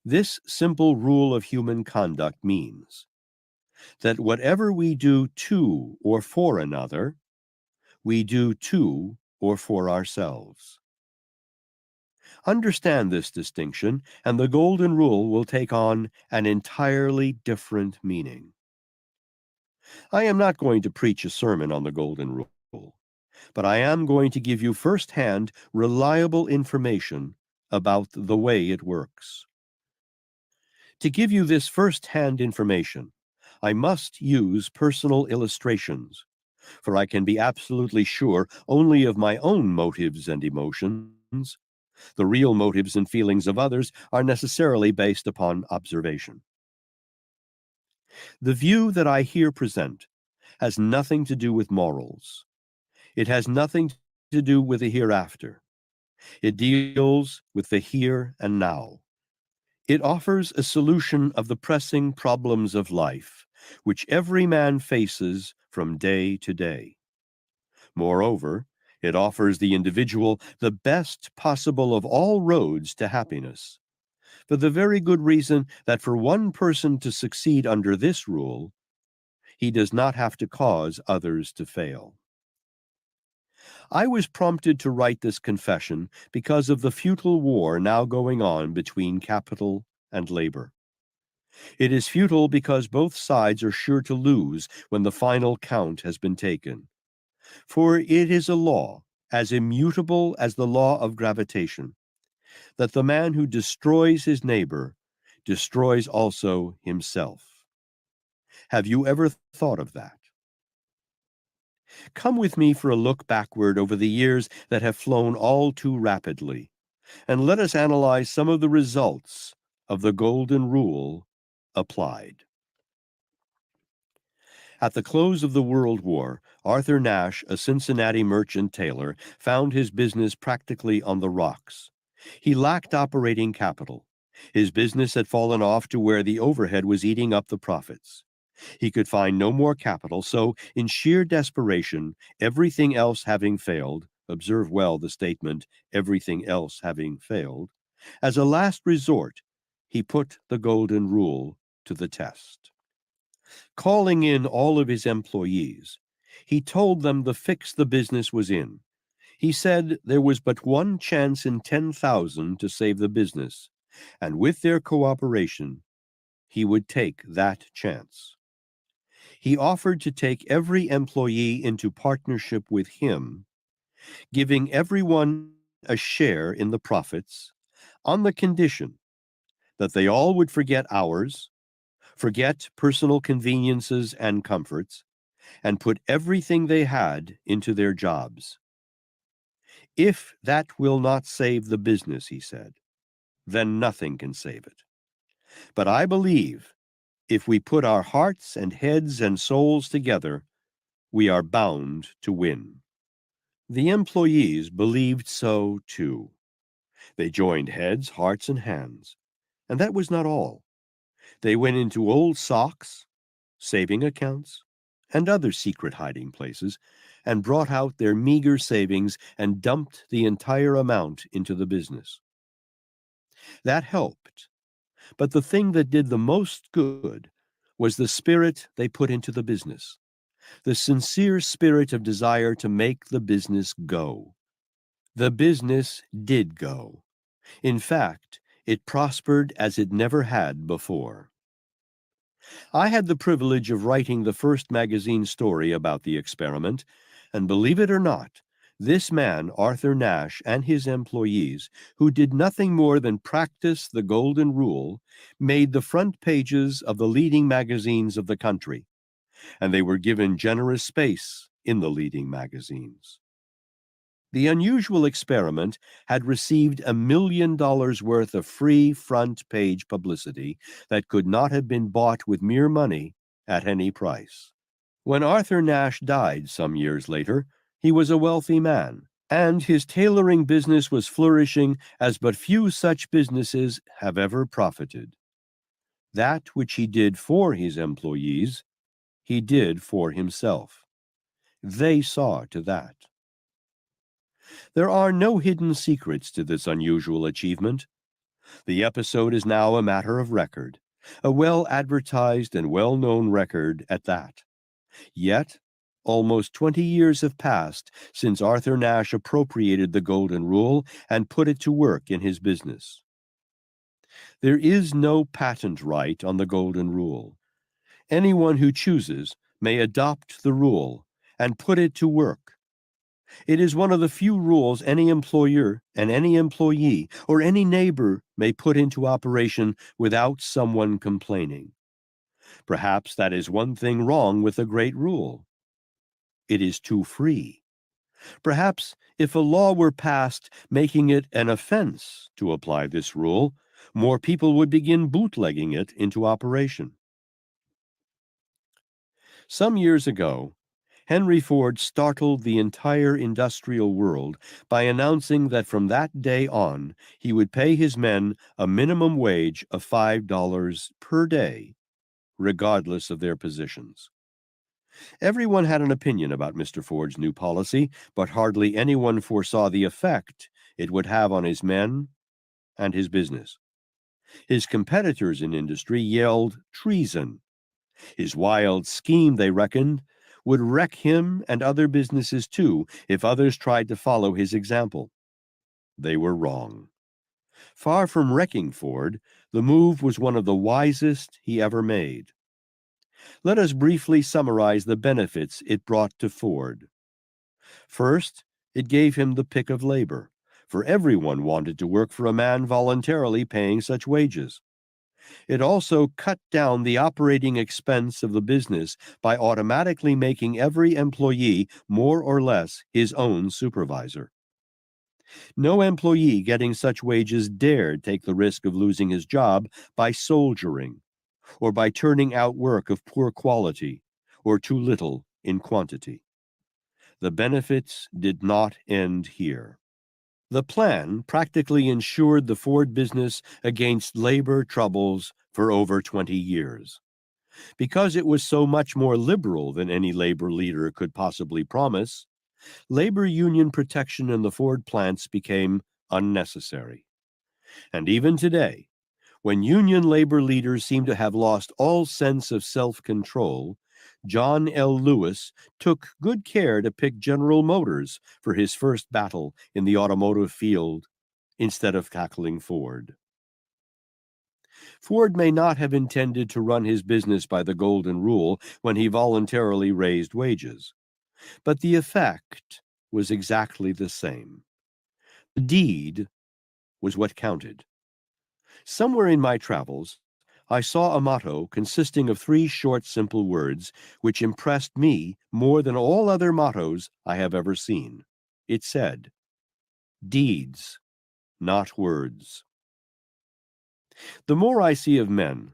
S2: This simple rule of human conduct means that whatever we do to or for another, we do to or for ourselves. Understand this distinction, and the Golden Rule will take on an entirely different meaning. I am not going to preach a sermon on the Golden Rule, but I am going to give you firsthand, reliable information about the way it works. To give you this firsthand information, I must use personal illustrations, for I can be absolutely sure only of my own motives and emotions. The real motives and feelings of others are necessarily based upon observation. The view that I here present has nothing to do with morals. It has nothing to do with the hereafter. It deals with the here and now. It offers a solution of the pressing problems of life, which every man faces from day to day. Moreover, it offers the individual the best possible of all roads to happiness, for the very good reason that for one person to succeed under this rule, he does not have to cause others to fail. I was prompted to write this confession because of the futile war now going on between capital and labor. It is futile because both sides are sure to lose when the final count has been taken. For it is a law, as immutable as the law of gravitation, that the man who destroys his neighbor destroys also himself. Have you ever thought of that? Come with me for a look backward over the years that have flown all too rapidly, and let us analyze some of the results of the Golden Rule applied. At the close of the World War, Arthur Nash, a Cincinnati merchant tailor, found his business practically on the rocks. He lacked operating capital. His business had fallen off to where the overhead was eating up the profits. He could find no more capital, so in sheer desperation, everything else having failed, observe well the statement, everything else having failed, as a last resort, he put the Golden Rule to the test. Calling in all of his employees, he told them the fix the business was in. He said there was but one chance in 10,000 to save the business, and with their cooperation, he would take that chance. He offered to take every employee into partnership with him, giving everyone a share in the profits on the condition that they all would forget hours, forget personal conveniences and comforts, and put everything they had into their jobs. If that will not save the business, he said, then nothing can save it. But I believe if we put our hearts and heads and souls together, we are bound to win. The employees believed so too. They joined heads, hearts, and hands. And that was not all. They went into old socks, saving accounts, and other secret hiding places, and brought out their meager savings and dumped the entire amount into the business. That helped. But the thing that did the most good was the spirit they put into the business, the sincere spirit of desire to make the business go. The business did go. In fact, it prospered as it never had before. I had the privilege of writing the first magazine story about the experiment, and believe it or not, this man, Arthur Nash, and his employees, who did nothing more than practice the golden rule, made the front pages of the leading magazines of the country, and they were given generous space in the leading magazines. The unusual experiment had received $1 million worth of free front page publicity that could not have been bought with mere money at any price. When Arthur Nash died some years later, he was a wealthy man, and his tailoring business was flourishing as but few such businesses have ever profited. That which he did for his employees, he did for himself. They saw to that. There are no hidden secrets to this unusual achievement. The episode is now a matter of record, a well-advertised and well-known record at that. Yet, almost 20 years have passed since Arthur Nash appropriated the Golden Rule and put it to work in his business. There is no patent right on the Golden Rule. Anyone who chooses may adopt the rule and put it to work. It is one of the few rules any employer and any employee or any neighbor may put into operation without someone complaining. Perhaps that is one thing wrong with the great rule. It is too free. Perhaps if a law were passed making it an offense to apply this rule, more people would begin bootlegging it into operation. Some years ago, Henry Ford startled the entire industrial world by announcing that from that day on, he would pay his men a minimum wage of $5 per day, regardless of their positions. Everyone had an opinion about Mr. Ford's new policy, but hardly anyone foresaw the effect it would have on his men and his business. His competitors in industry yelled treason. His wild scheme, they reckoned, would wreck him and other businesses too if others tried to follow his example. They were wrong. Far from wrecking Ford, the move was one of the wisest he ever made. Let us briefly summarize the benefits it brought to Ford. First, it gave him the pick of labor, for everyone wanted to work for a man voluntarily paying such wages. It also cut down the operating expense of the business by automatically making every employee more or less his own supervisor. No employee getting such wages dared take the risk of losing his job by soldiering, or by turning out work of poor quality or too little in quantity. The benefits did not end here. The plan practically ensured the Ford business against labor troubles for over 20 years. Because it was so much more liberal than any labor leader could possibly promise, labor union protection in the Ford plants became unnecessary. And even today, when union labor leaders seem to have lost all sense of self-control, John L. Lewis took good care to pick General Motors for his first battle in the automotive field instead of tackling Ford. Ford may not have intended to run his business by the Golden Rule when he voluntarily raised wages, but the effect was exactly the same. The deed was what counted. Somewhere in my travels, I saw a motto consisting of 3 short, simple words, which impressed me more than all other mottos I have ever seen. It said, "Deeds, not words." The more I see of men,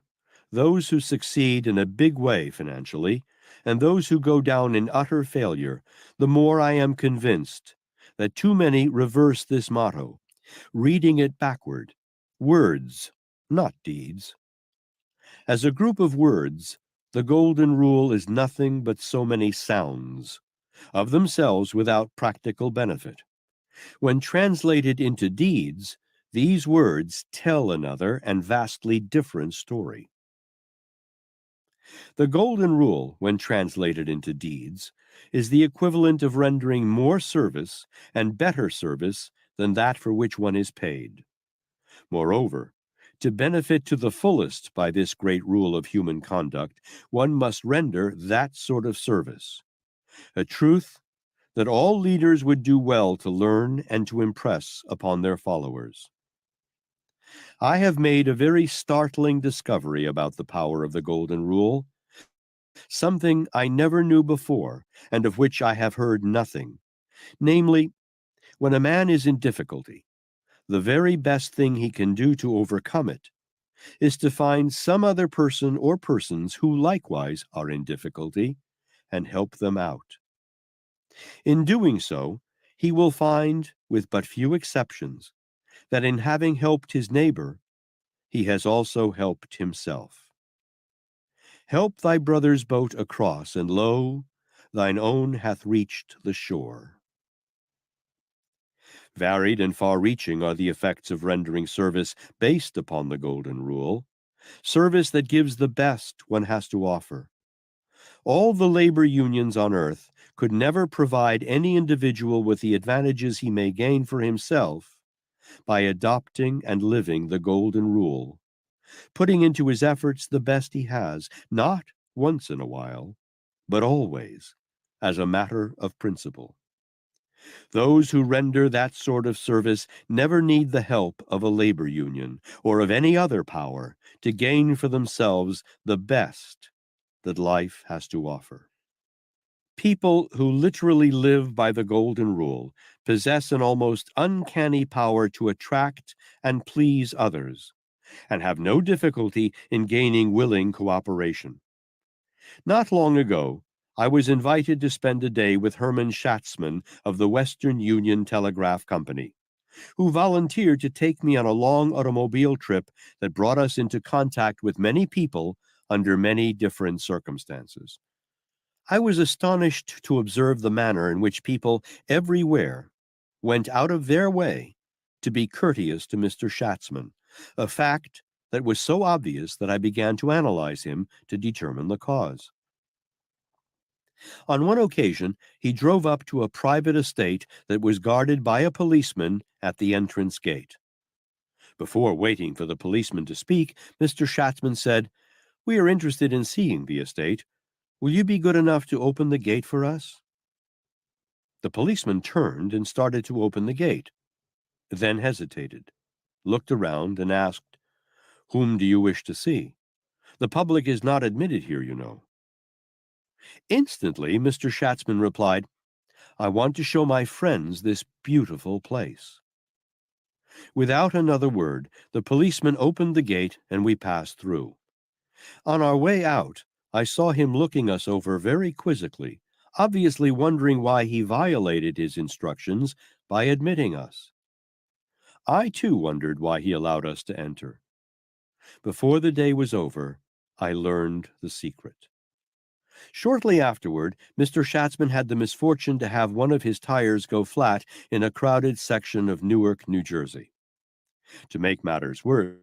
S2: those who succeed in a big way financially, and those who go down in utter failure, the more I am convinced that too many reverse this motto, reading it backward. Words, not deeds. As a group of words, the Golden Rule is nothing but so many sounds, of themselves without practical benefit. When translated into deeds, these words tell another and vastly different story. The Golden Rule, when translated into deeds, is the equivalent of rendering more service and better service than that for which one is paid. Moreover, to benefit to the fullest by this great rule of human conduct, one must render that sort of service, a truth that all leaders would do well to learn and to impress upon their followers. I have made a very startling discovery about the power of the Golden Rule, something I never knew before and of which I have heard nothing, namely, when a man is in difficulty, the very best thing he can do to overcome it is to find some other person or persons who likewise are in difficulty and help them out. In doing so, he will find, with but few exceptions, that in having helped his neighbor, he has also helped himself. Help thy brother's boat across, and lo, thine own hath reached the shore. Varied and far-reaching are the effects of rendering service based upon the Golden Rule, service that gives the best one has to offer. All the labor unions on earth could never provide any individual with the advantages he may gain for himself by adopting and living the Golden Rule, putting into his efforts the best he has, not once in a while, but always, as a matter of principle. Those who render that sort of service never need the help of a labor union or of any other power to gain for themselves the best that life has to offer. People who literally live by the Golden Rule possess an almost uncanny power to attract and please others, and have no difficulty in gaining willing cooperation. Not long ago, I was invited to spend a day with Herman Schatzman of the Western Union Telegraph Company, who volunteered to take me on a long automobile trip that brought us into contact with many people under many different circumstances. I was astonished to observe the manner in which people everywhere went out of their way to be courteous to Mr. Schatzman, a fact that was so obvious that I began to analyze him to determine the cause. On one occasion, he drove up to a private estate that was guarded by a policeman at the entrance gate. Before waiting for the policeman to speak, Mr. Schatzman said, "We are interested in seeing the estate. Will you be good enough to open the gate for us?" The policeman turned and started to open the gate, then hesitated, looked around, and asked, "Whom do you wish to see? The public is not admitted here, you know." Instantly, Mr. Schatzman replied, "I want to show my friends this beautiful place." Without another word, the policeman opened the gate and we passed through. On our way out, I saw him looking us over very quizzically, obviously wondering why he violated his instructions by admitting us. I too wondered why he allowed us to enter. Before the day was over, I learned the secret. Shortly afterward, Mr. Schatzman had the misfortune to have one of his tires go flat in a crowded section of Newark, New Jersey. To make matters worse,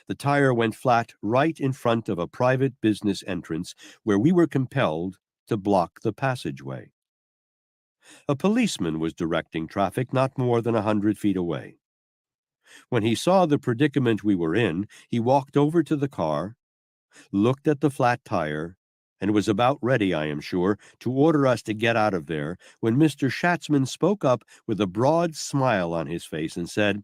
S2: the tire went flat right in front of a private business entrance where we were compelled to block the passageway. A policeman was directing traffic not more than 100 feet away. When he saw the predicament we were in, he walked over to the car, looked at the flat tire, and was about ready, I am sure, to order us to get out of there when Mr. Schatzman spoke up with a broad smile on his face and said,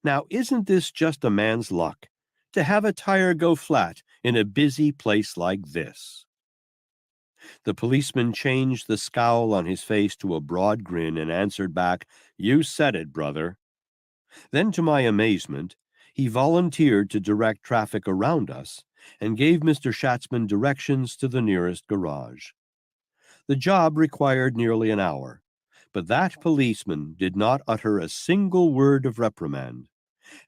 S2: "Now, isn't this just a man's luck, to have a tire go flat in a busy place like this?" The policeman changed the scowl on his face to a broad grin and answered back, "You said it, brother." Then, to my amazement, he volunteered to direct traffic around us and gave Mr. Schatzman directions to the nearest garage. The job required nearly an hour, but that policeman did not utter a single word of reprimand,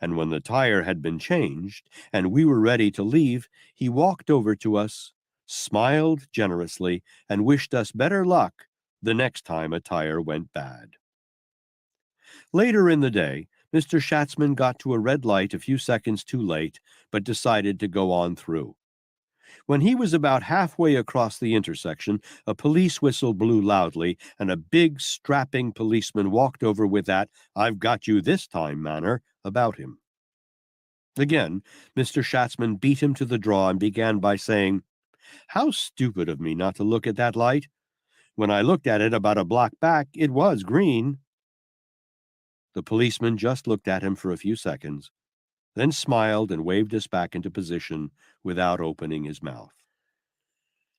S2: and when the tire had been changed and we were ready to leave, he walked over to us, smiled generously, and wished us better luck the next time a tire went bad. Later in the day, Mr. Schatzman got to a red light a few seconds too late, but decided to go on through. When he was about halfway across the intersection, a police whistle blew loudly, and a big, strapping policeman walked over with that "I've got you this time" manner about him. Again, Mr. Schatzman beat him to the draw and began by saying, "How stupid of me not to look at that light. When I looked at it about a block back, it was green." The policeman just looked at him for a few seconds, then smiled and waved us back into position without opening his mouth.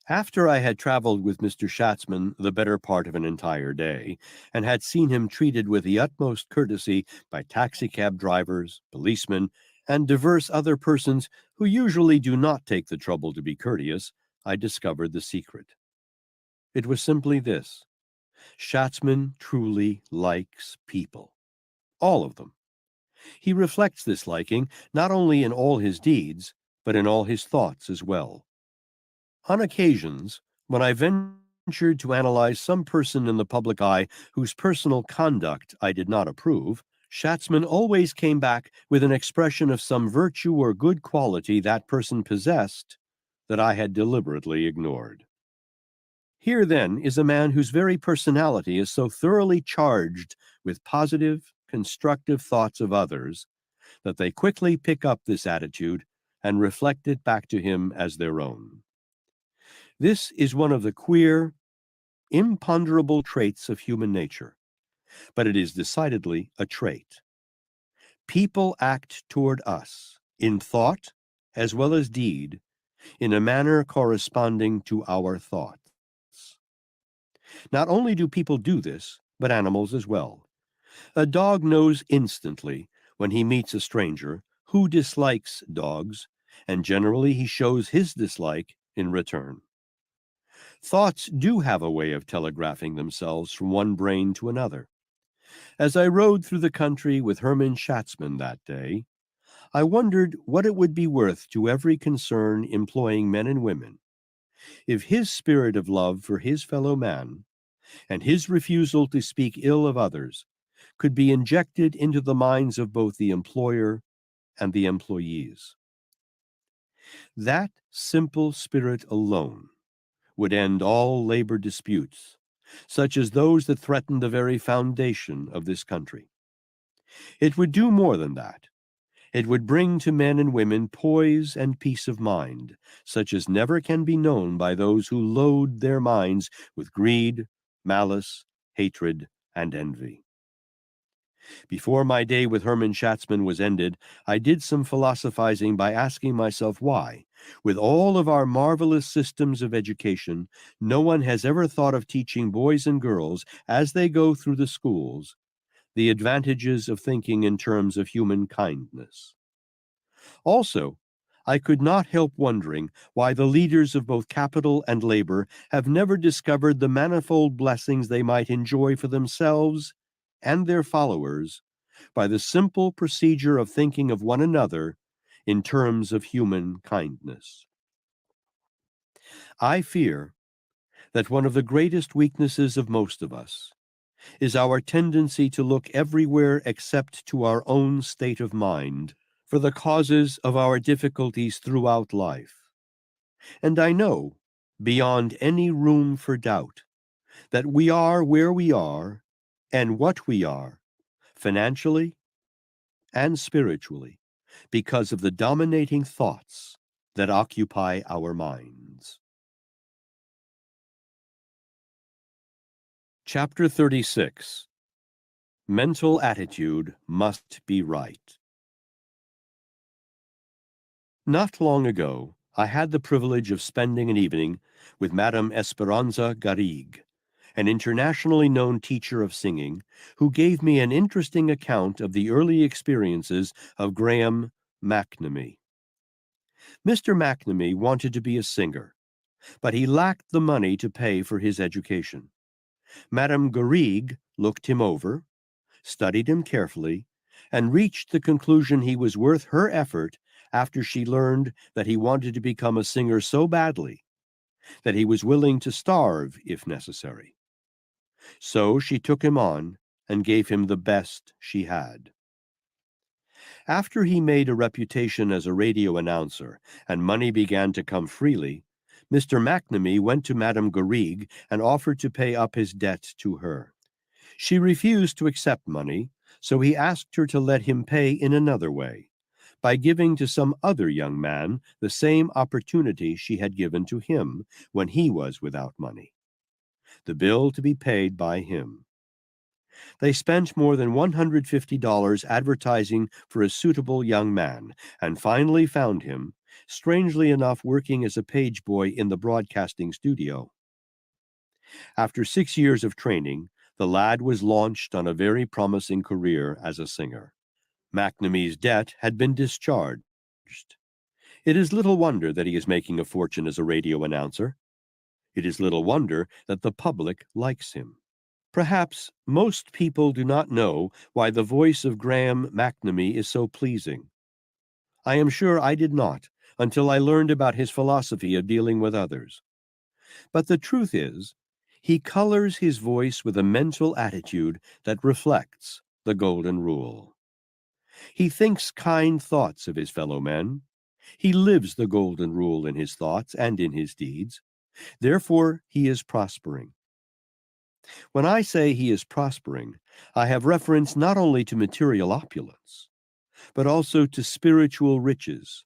S2: After I had traveled with Mr. Schatzman the better part of an entire day, and had seen him treated with the utmost courtesy by taxicab drivers, policemen, and divers other persons who usually do not take the trouble to be courteous, I discovered the secret. It was simply this: Schatzman truly likes people. All of them. He reflects this liking not only in all his deeds, but in all his thoughts as well. On occasions, when I ventured to analyze some person in the public eye whose personal conduct I did not approve, Schatzman always came back with an expression of some virtue or good quality that person possessed that I had deliberately ignored. Here, then, is a man whose very personality is so thoroughly charged with positive, constructive thoughts of others that they quickly pick up this attitude and reflect it back to him as their own. This is one of the queer, imponderable traits of human nature, but it is decidedly a trait. People act toward us, in thought as well as deed, in a manner corresponding to our thoughts. Not only do people do this, but animals as well. A dog knows instantly, when he meets a stranger, who dislikes dogs, and generally he shows his dislike in return. Thoughts do have a way of telegraphing themselves from one brain to another. As I rode through the country with Hermann Schatzman that day, I wondered what it would be worth to every concern employing men and women if his spirit of love for his fellow man and his refusal to speak ill of others could be injected into the minds of both the employer and the employees. That simple spirit alone would end all labor disputes, such as those that threaten the very foundation of this country. It would do more than that. It would bring to men and women poise and peace of mind, such as never can be known by those who load their minds with greed, malice, hatred, and envy. Before my day with Hermann Schatzman was ended, I did some philosophizing by asking myself why, with all of our marvelous systems of education, no one has ever thought of teaching boys and girls, as they go through the schools, the advantages of thinking in terms of human kindness. Also, I could not help wondering why the leaders of both capital and labor have never discovered the manifold blessings they might enjoy for themselves and their followers by the simple procedure of thinking of one another in terms of human kindness. I fear that one of the greatest weaknesses of most of us is our tendency to look everywhere except to our own state of mind for the causes of our difficulties throughout life. And I know, beyond any room for doubt, that we are where we are and what we are, financially and spiritually, because of the dominating thoughts that occupy our minds. Chapter 36. Mental attitude must be right. Not long ago, I had the privilege of spending an evening with Madame Esperanza Garrigue, an internationally known teacher of singing, who gave me an interesting account of the early experiences of Graham McNamee. Mr. McNamee wanted to be a singer, but he lacked the money to pay for his education. Madame Garrigue looked him over, studied him carefully, and reached the conclusion he was worth her effort after she learned that he wanted to become a singer so badly that he was willing to starve if necessary. So she took him on and gave him the best she had. After he made a reputation as a radio announcer and money began to come freely, Mr. McNamee went to Madame Garrigue and offered to pay up his debt to her. She refused to accept money, so he asked her to let him pay in another way, by giving to some other young man the same opportunity she had given to him when he was without money. The bill to be paid by him. They spent more than $150 advertising for a suitable young man, and finally found him, strangely enough working as a page boy in the broadcasting studio. After 6 years of training, the lad was launched on a very promising career as a singer. McNamee's debt had been discharged. It is little wonder that he is making a fortune as a radio announcer. It is little wonder that the public likes him. Perhaps most people do not know why the voice of Graham McNamee is so pleasing. I am sure I did not until I learned about his philosophy of dealing with others. But the truth is, he colors his voice with a mental attitude that reflects the Golden Rule. He thinks kind thoughts of his fellow men. He lives the Golden Rule in his thoughts and in his deeds. Therefore, he is prospering. When I say he is prospering, I have reference not only to material opulence, but also to spiritual riches.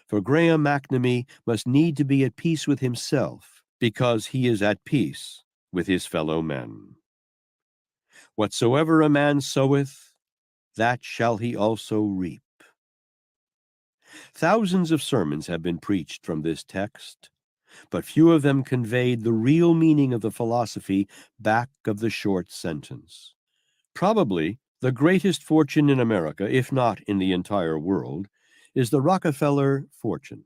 S2: For Graham McNamee must need to be at peace with himself, because he is at peace with his fellow men. Whatsoever a man soweth, that shall he also reap. Thousands of sermons have been preached from this text, but few of them conveyed the real meaning of the philosophy back of the short sentence. Probably the greatest fortune in America, if not in the entire world, is the Rockefeller fortune.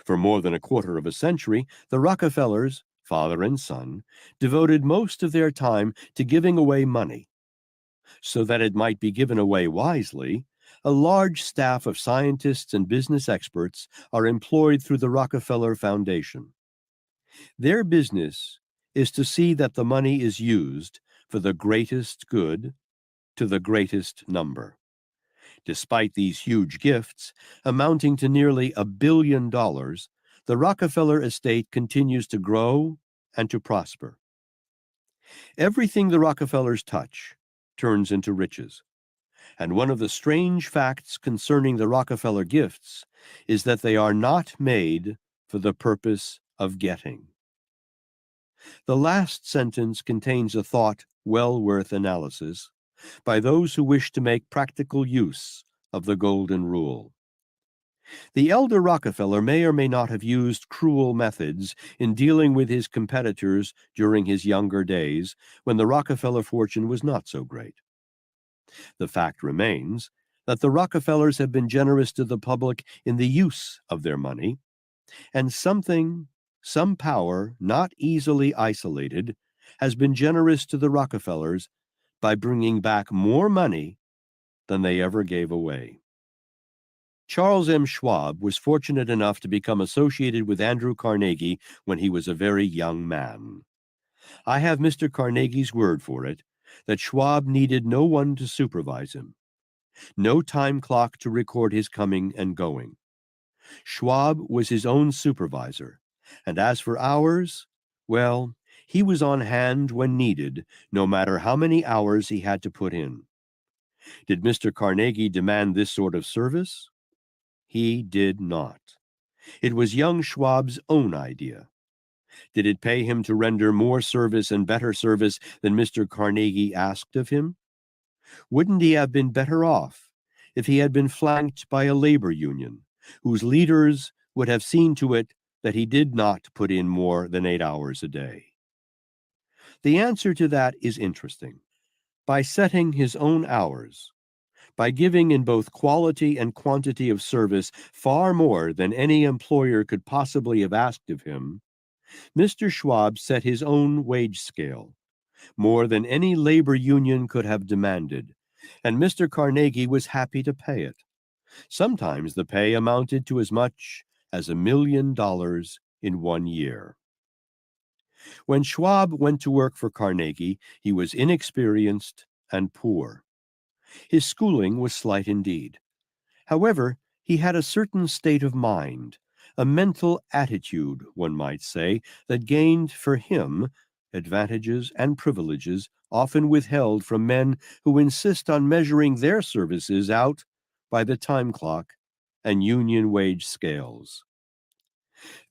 S2: For more than a quarter of a century, the Rockefellers, father and son, devoted most of their time to giving away money. So that it might be given away wisely, a large staff of scientists and business experts are employed through the Rockefeller Foundation. Their business is to see that the money is used for the greatest good to the greatest number. Despite these huge gifts, amounting to nearly $1 billion, the Rockefeller estate continues to grow and to prosper. Everything the Rockefellers touch turns into riches. And one of the strange facts concerning the Rockefeller gifts is that they are not made for the purpose of getting. The last sentence contains a thought well worth analysis by those who wish to make practical use of the Golden Rule. The elder Rockefeller may or may not have used cruel methods in dealing with his competitors during his younger days when the Rockefeller fortune was not so great. The fact remains that the Rockefellers have been generous to the public in the use of their money, and some power not easily isolated, has been generous to the Rockefellers by bringing back more money than they ever gave away. Charles M. Schwab was fortunate enough to become associated with Andrew Carnegie when he was a very young man. I have Mr. Carnegie's word for it that Schwab needed no one to supervise him, no time clock to record his coming and going. Schwab was his own supervisor, and as for hours, well, he was on hand when needed, no matter how many hours he had to put in. Did Mr. Carnegie demand this sort of service? He did not. It was young Schwab's own idea. Did it pay him to render more service and better service than Mr. Carnegie asked of him? Wouldn't he have been better off if he had been flanked by a labor union, whose leaders would have seen to it that he did not put in more than 8 hours a day? The answer to that is interesting. By setting his own hours, by giving in both quality and quantity of service far more than any employer could possibly have asked of him, Mr. Schwab set his own wage scale, more than any labor union could have demanded, and Mr. Carnegie was happy to pay it. Sometimes the pay amounted to as much as $1 million in 1 year. When Schwab went to work for Carnegie, he was inexperienced and poor. His schooling was slight indeed. However, he had a certain state of mind, a mental attitude, one might say, that gained for him advantages and privileges often withheld from men who insist on measuring their services out by the time clock and union wage scales.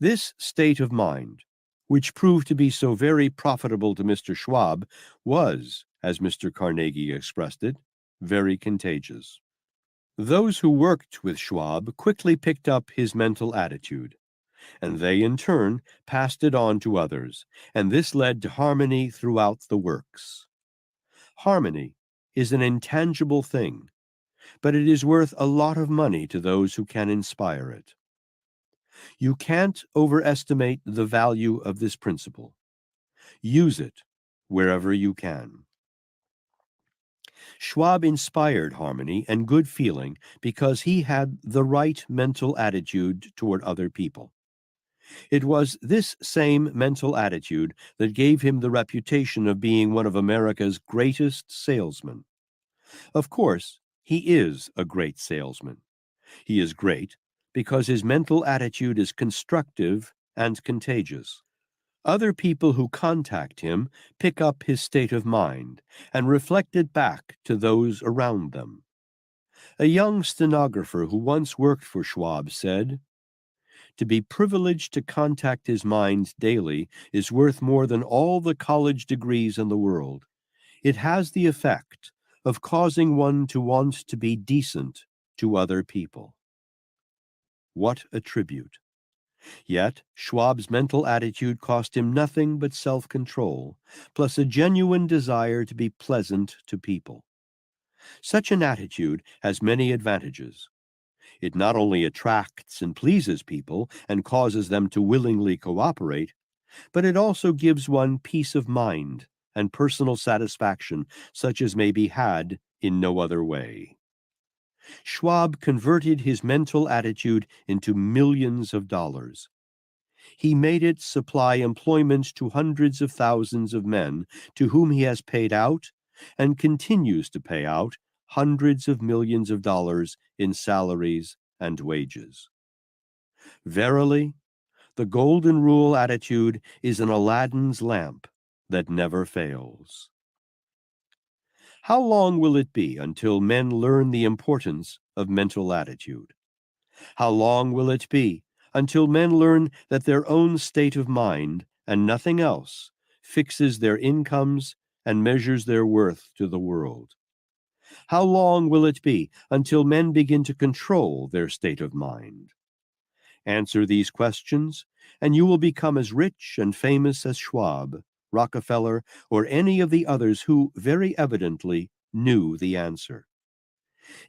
S2: This state of mind, which proved to be so very profitable to Mr. Schwab, was, as Mr. Carnegie expressed it, very contagious. Those who worked with Schwab quickly picked up his mental attitude, and they in turn passed it on to others, and this led to harmony throughout the works. Harmony is an intangible thing, but it is worth a lot of money to those who can inspire it. You can't overestimate the value of this principle. Use it wherever you can. Schwab inspired harmony and good feeling because he had the right mental attitude toward other people. It was this same mental attitude that gave him the reputation of being one of America's greatest salesmen. Of course, he is a great salesman. He is great because his mental attitude is constructive and contagious. Other people who contact him pick up his state of mind and reflect it back to those around them. A young stenographer who once worked for Schwab said, "To be privileged to contact his mind daily is worth more than all the college degrees in the world. It has the effect of causing one to want to be decent to other people." What a tribute! Yet Schwab's mental attitude cost him nothing but self-control, plus a genuine desire to be pleasant to people. Such an attitude has many advantages. It not only attracts and pleases people and causes them to willingly cooperate, but it also gives one peace of mind and personal satisfaction such as may be had in no other way. Schwab converted his mental attitude into millions of dollars. He made it supply employment to hundreds of thousands of men to whom he has paid out and continues to pay out hundreds of millions of dollars in salaries and wages. Verily, the golden rule attitude is an Aladdin's lamp that never fails. How long will it be until men learn the importance of mental attitude? How long will it be until men learn that their own state of mind and nothing else fixes their incomes and measures their worth to the world? How long will it be until men begin to control their state of mind? Answer these questions, and you will become as rich and famous as Schwab, Rockefeller, or any of the others who very evidently knew the answer.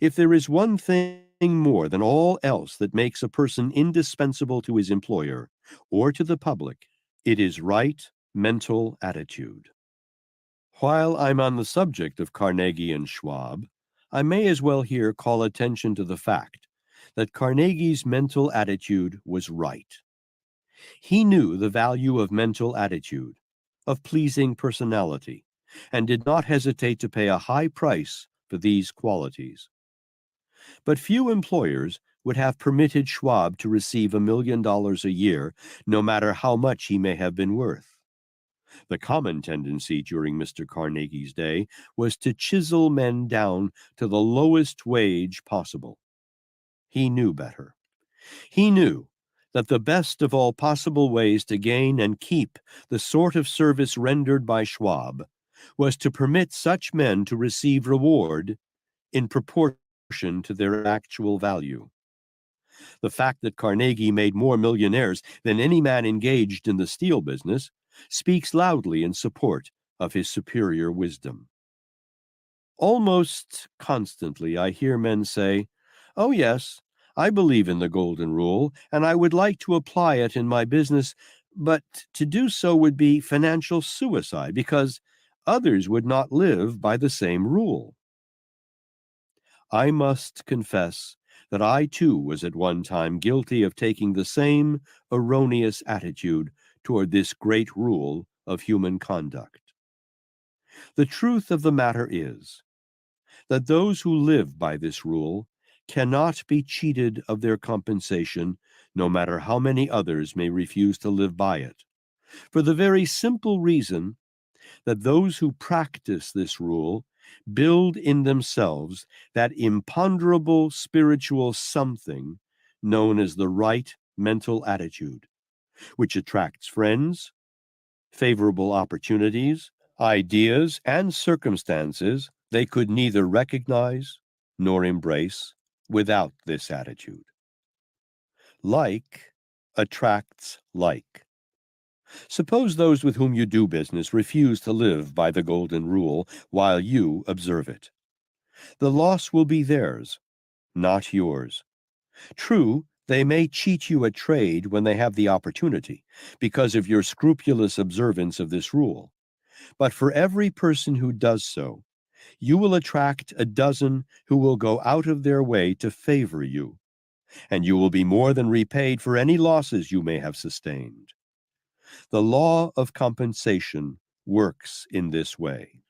S2: If there is one thing more than all else that makes a person indispensable to his employer or to the public, it is right mental attitude. While I'm on the subject of Carnegie and Schwab, I may as well here call attention to the fact that Carnegie's mental attitude was right. He knew the value of mental attitude, of pleasing personality, and did not hesitate to pay a high price for these qualities. But few employers would have permitted Schwab to receive $1 million a year, no matter how much he may have been worth. The common tendency during Mr. Carnegie's day was to chisel men down to the lowest wage possible. He knew better. He knew that the best of all possible ways to gain and keep the sort of service rendered by Schwab was to permit such men to receive reward in proportion to their actual value. The fact that Carnegie made more millionaires than any man engaged in the steel business speaks loudly in support of his superior wisdom. Almost constantly I hear men say, "Oh yes, I believe in the golden rule, and I would like to apply it in my business, but to do so would be financial suicide because others would not live by the same rule." I must confess that I too was at one time guilty of taking the same erroneous attitude toward this great rule of human conduct. The truth of the matter is that those who live by this rule cannot be cheated of their compensation, no matter how many others may refuse to live by it, for the very simple reason that those who practice this rule build in themselves that imponderable spiritual something known as the right mental attitude, which attracts friends, favorable opportunities, ideas, and circumstances they could neither recognize nor embrace without this attitude. Like attracts like. Suppose those with whom you do business refuse to live by the golden rule while you observe it. The loss will be theirs, not yours. True, they may cheat you at trade when they have the opportunity, because of your scrupulous observance of this rule. But for every person who does so, you will attract a dozen who will go out of their way to favor you, and you will be more than repaid for any losses you may have sustained. The law of compensation works in this way.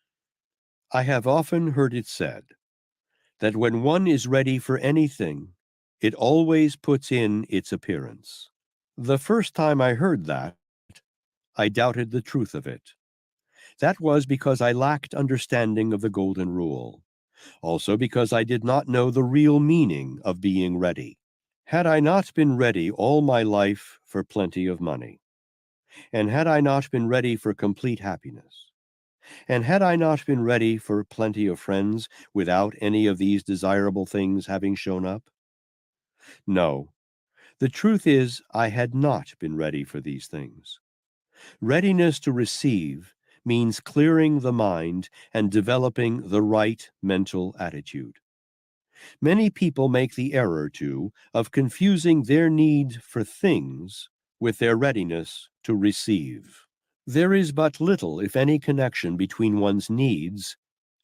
S2: I have often heard it said that when one is ready for anything, it always puts in its appearance. The first time I heard that, I doubted the truth of it. That was because I lacked understanding of the golden rule, also because I did not know the real meaning of being ready. Had I not been ready all my life for plenty of money, and had I not been ready for complete happiness, and had I not been ready for plenty of friends without any of these desirable things having shown up? No, the truth is I had not been ready for these things. Readiness to receive means clearing the mind and developing the right mental attitude. Many people make the error, too, of confusing their need for things with their readiness to receive. There is but little, if any, connection between one's needs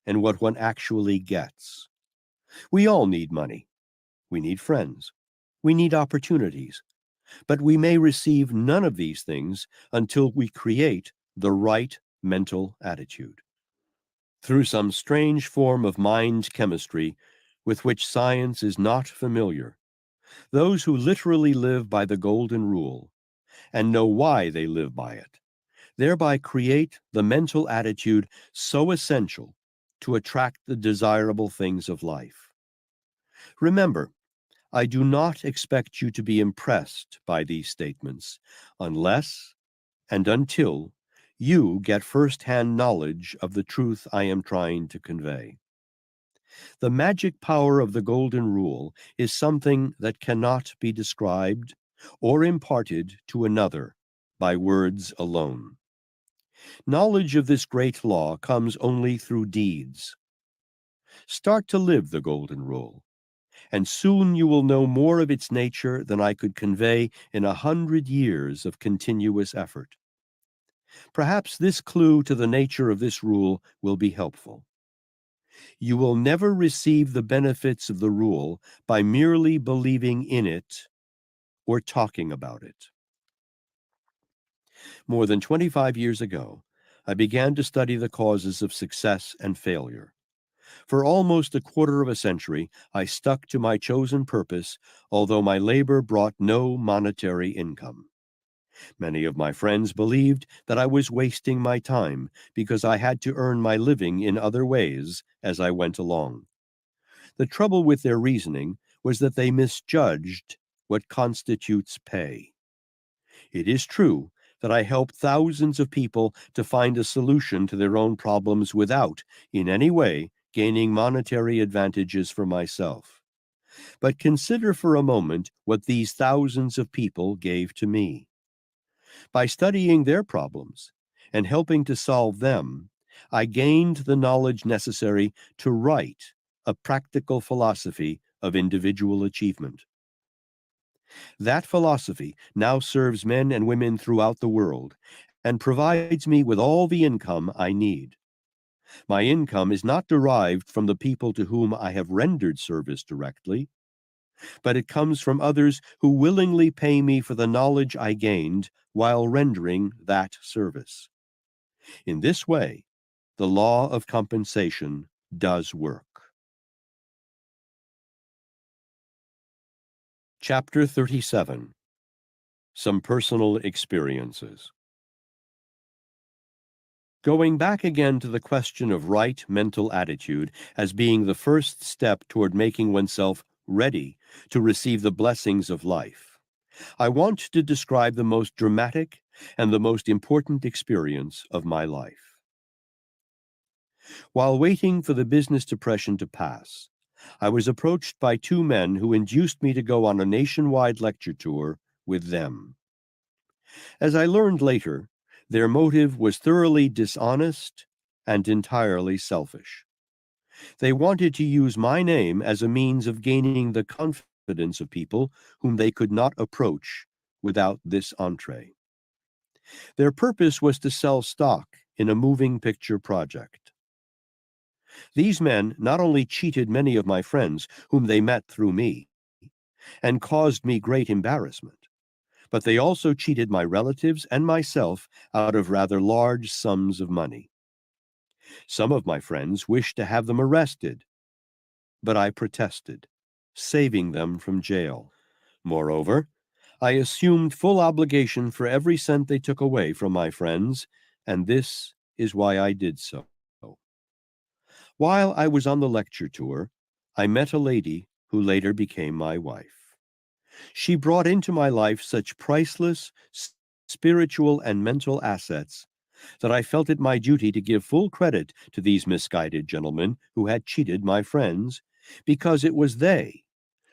S2: and what one actually gets. We all need money. We need friends. We need opportunities. But we may receive none of these things until we create the right mental attitude. Through some strange form of mind chemistry with which science is not familiar, those who literally live by the golden rule and know why they live by it, thereby create the mental attitude so essential to attract the desirable things of life. Remember, I do not expect you to be impressed by these statements unless and until you get first-hand knowledge of the truth I am trying to convey. The magic power of the golden rule is something that cannot be described or imparted to another by words alone. Knowledge of this great law comes only through deeds. Start to live the golden rule, and soon you will know more of its nature than I could convey in 100 years of continuous effort. Perhaps this clue to the nature of this rule will be helpful. You will never receive the benefits of the rule by merely believing in it or talking about it. More than 25 years ago, I began to study the causes of success and failure. For almost a quarter of a century, I stuck to my chosen purpose, although my labor brought no monetary income. Many of my friends believed that I was wasting my time because I had to earn my living in other ways as I went along. The trouble with their reasoning was that they misjudged what constitutes pay. It is true that I helped thousands of people to find a solution to their own problems without, in any way, gaining monetary advantages for myself. But consider for a moment what these thousands of people gave to me. By studying their problems and helping to solve them, I gained the knowledge necessary to write a practical philosophy of individual achievement. That philosophy now serves men and women throughout the world and provides me with all the income I need. My income is not derived from the people to whom I have rendered service directly, but it comes from others who willingly pay me for the knowledge I gained while rendering that service. In this way, the law of compensation does work. Chapter 37. Some Personal Experiences. Going back again to the question of right mental attitude as being the first step toward making oneself ready to receive the blessings of life, I want to describe the most dramatic and the most important experience of my life. While waiting for the business depression to pass, I was approached by two men who induced me to go on a nationwide lecture tour with them. As I learned later, their motive was thoroughly dishonest and entirely selfish. They wanted to use my name as a means of gaining the confidence of people whom they could not approach without this entree. Their purpose was to sell stock in a moving picture project. These men not only cheated many of my friends whom they met through me, and caused me great embarrassment, but they also cheated my relatives and myself out of rather large sums of money. Some of my friends wished to have them arrested, but I protested, saving them from jail. Moreover, I assumed full obligation for every cent they took away from my friends, and this is why I did so. While I was on the lecture tour, I met a lady who later became my wife. She brought into my life such priceless spiritual and mental assets that I felt it my duty to give full credit to these misguided gentlemen who had cheated my friends, because it was they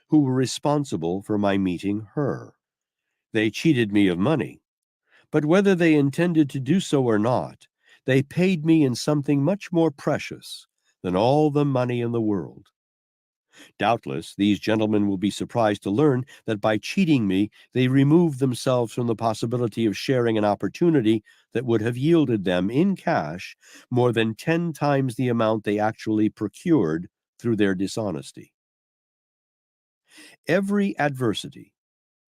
S2: who were responsible for my meeting her. They cheated me of money, but whether they intended to do so or not, they paid me in something much more precious than all the money in the world. Doubtless, these gentlemen will be surprised to learn that by cheating me, they removed themselves from the possibility of sharing an opportunity that would have yielded them in cash more than 10 times the amount they actually procured through their dishonesty. Every adversity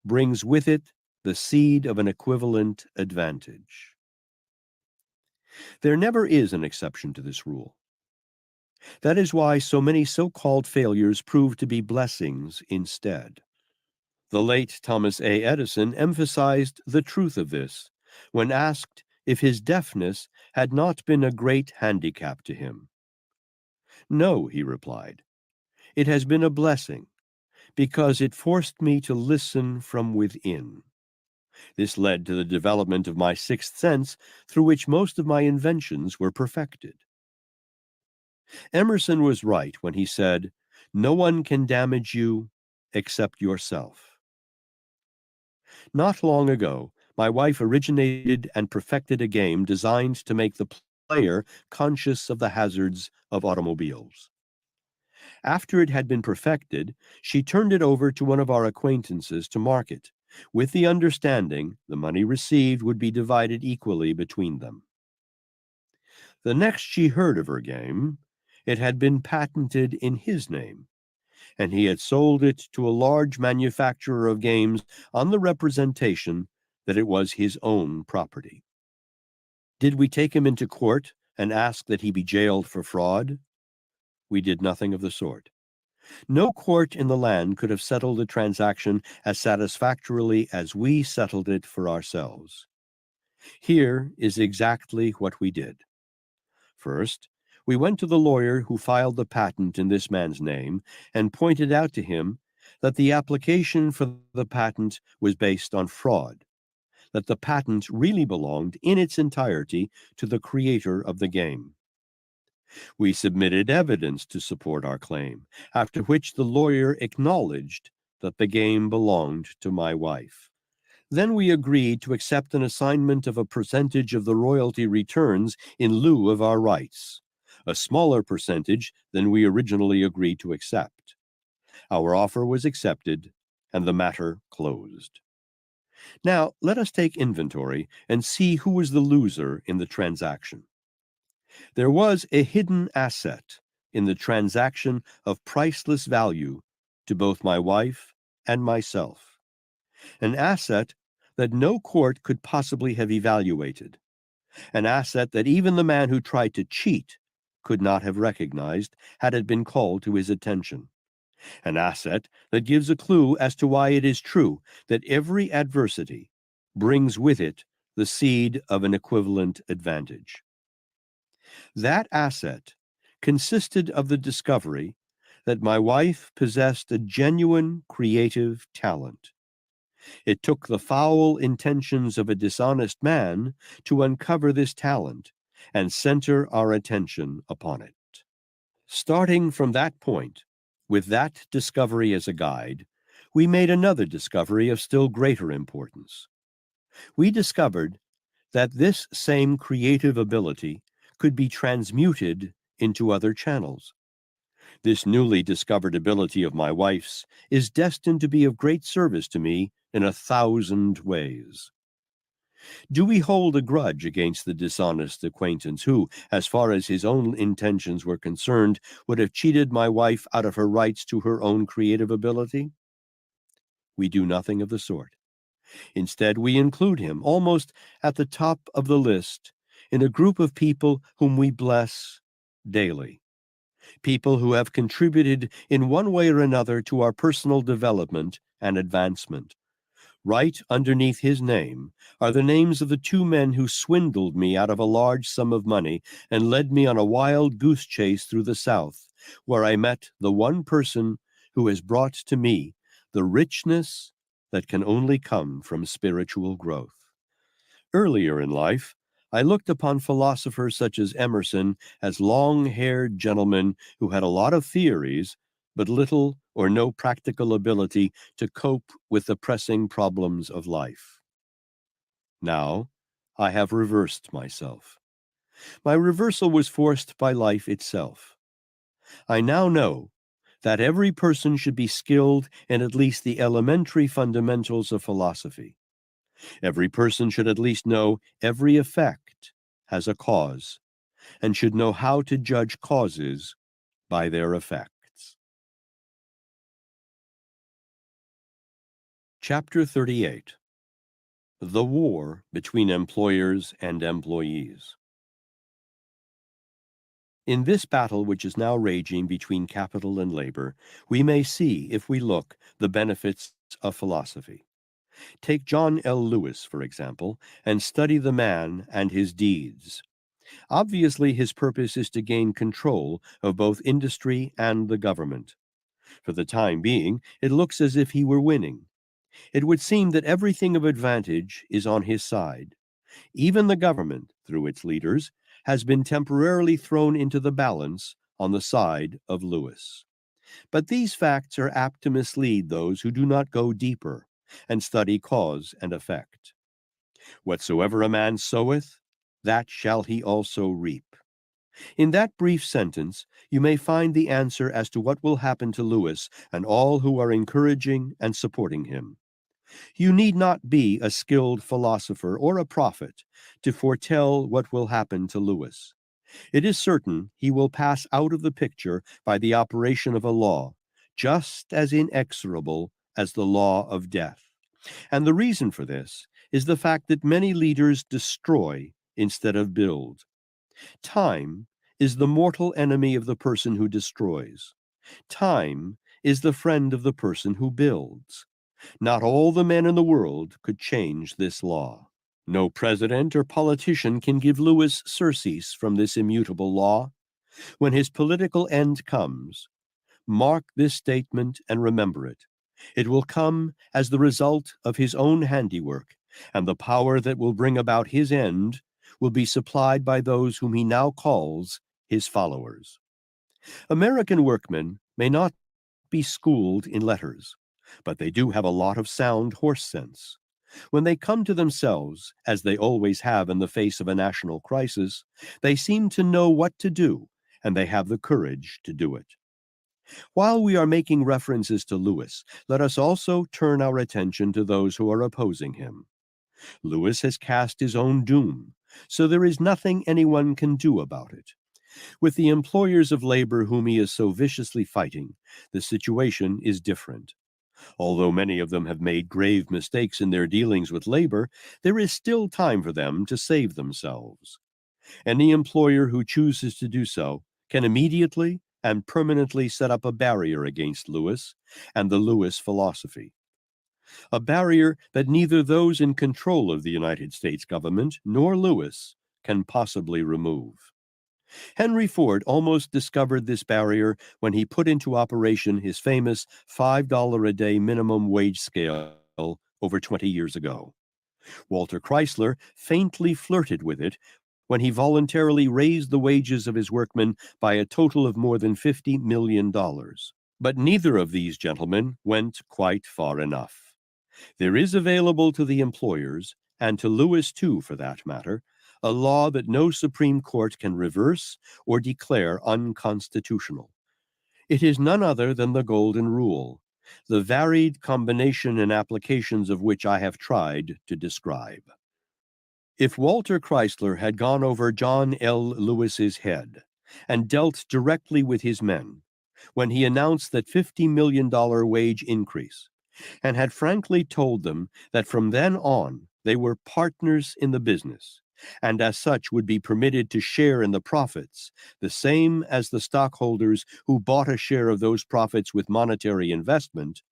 S2: brings with it the seed of an equivalent advantage. There never is an exception to this rule. That is why so many so-called failures prove to be blessings instead. The late Thomas A. Edison emphasized the truth of this when asked if his deafness had not been a great handicap to him. No, he replied, it has been a blessing because it forced me to listen from within. This led to the development of my sixth sense, through which most of my inventions were perfected. Emerson was right when he said, "No one can damage you except yourself." Not long ago, my wife originated and perfected a game designed to make the player conscious of the hazards of automobiles. After it had been perfected, she turned it over to one of our acquaintances to market, with the understanding the money received would be divided equally between them. The next she heard of her game, it had been patented in his name, and he had sold it to a large manufacturer of games on the representation that it was his own property. Did we take him into court and ask that he be jailed for fraud? We did nothing of the sort. No court in the land could have settled the transaction as satisfactorily as we settled it for ourselves. Here is exactly what we did. First, we went to the lawyer who filed the patent in this man's name and pointed out to him that the application for the patent was based on fraud, that the patent really belonged in its entirety to the creator of the game. We submitted evidence to support our claim, after which the lawyer acknowledged that the game belonged to my wife. Then we agreed to accept an assignment of a percentage of the royalty returns in lieu of our rights, a smaller percentage than we originally agreed to accept. Our offer was accepted, and the matter closed. Now, let us take inventory and see who was the loser in the transaction. There was a hidden asset in the transaction of priceless value to both my wife and myself. An asset that no court could possibly have evaluated, an asset that even the man who tried to cheat could not have recognized had it been called to his attention, an asset that gives a clue as to why it is true that every adversity brings with it the seed of an equivalent advantage. That asset consisted of the discovery that my wife possessed a genuine creative talent. It took the foul intentions of a dishonest man to uncover this talent and center our attention upon it. Starting from that point, with that discovery as a guide, we made another discovery of still greater importance. We discovered that this same creative ability could be transmuted into other channels. This newly discovered ability of my wife's is destined to be of great service to me in 1,000 ways. Do we hold a grudge against the dishonest acquaintance who, as far as his own intentions were concerned, would have cheated my wife out of her rights to her own creative ability? We do nothing of the sort. Instead, we include him almost at the top of the list in a group of people whom we bless daily. People who have contributed in one way or another to our personal development and advancement. Right underneath his name are the names of the 2 men who swindled me out of a large sum of money and led me on a wild goose chase through the South, where I met the one person who has brought to me the richness that can only come from spiritual growth. Earlier in life, I looked upon philosophers such as Emerson as long-haired gentlemen who had a lot of theories, but little or no practical ability to cope with the pressing problems of life. Now, I have reversed myself. My reversal was forced by life itself. I now know that every person should be skilled in at least the elementary fundamentals of philosophy. Every person should at least know every effect has a cause, and should know how to judge causes by their effects. Chapter 38. The War Between Employers and Employees. In this battle which is now raging between capital and labor, we may see, if we look, the benefits of philosophy. Take John L. Lewis, for example, and study the man and his deeds. Obviously, his purpose is to gain control of both industry and the government. For the time being, it looks as if he were winning. It would seem that everything of advantage is on his side. Even the government, through its leaders, has been temporarily thrown into the balance on the side of Lewis. But these facts are apt to mislead those who do not go deeper and study cause and effect. Whatsoever a man soweth, that shall he also reap. In that brief sentence, you may find the answer as to what will happen to Lewis and all who are encouraging and supporting him. You need not be a skilled philosopher or a prophet to foretell what will happen to Lewis. It is certain he will pass out of the picture by the operation of a law, just as inexorable as the law of death. And the reason for this is the fact that many leaders destroy instead of build. Time is the mortal enemy of the person who destroys. Time is the friend of the person who builds. Not all the men in the world could change this law. No president or politician can give Lewis surcease from this immutable law. When his political end comes, mark this statement and remember it. It will come as the result of his own handiwork, and the power that will bring about his end will be supplied by those whom he now calls his followers. American workmen may not be schooled in letters, but they do have a lot of sound horse sense. When they come to themselves, as they always have in the face of a national crisis, they seem to know what to do, and they have the courage to do it. While we are making references to Lewis, let us also turn our attention to those who are opposing him. Lewis has cast his own doom, so there is nothing anyone can do about it. With the employers of labor whom he is so viciously fighting, the situation is different. Although many of them have made grave mistakes in their dealings with labor, there is still time for them to save themselves. Any employer who chooses to do so can immediately and permanently set up a barrier against Lewis and the Lewis philosophy. A barrier that neither those in control of the United States government nor Lewis can possibly remove. Henry Ford almost discovered this barrier when he put into operation his famous $5 a day minimum wage scale over 20 years ago. Walter Chrysler faintly flirted with it when he voluntarily raised the wages of his workmen by a total of more than $50 million. But neither of these gentlemen went quite far enough. There is available to the employers, and to Lewis too for that matter, a law that no Supreme Court can reverse or declare unconstitutional. It is none other than the Golden Rule, the varied combination and applications of which I have tried to describe. If Walter Chrysler had gone over John L. Lewis's head and dealt directly with his men when he announced that $50 million wage increase, and had frankly told them that from then on they were partners in the business, and as such would be permitted to share in the profits, the same as the stockholders who bought a share of those profits with monetary investment,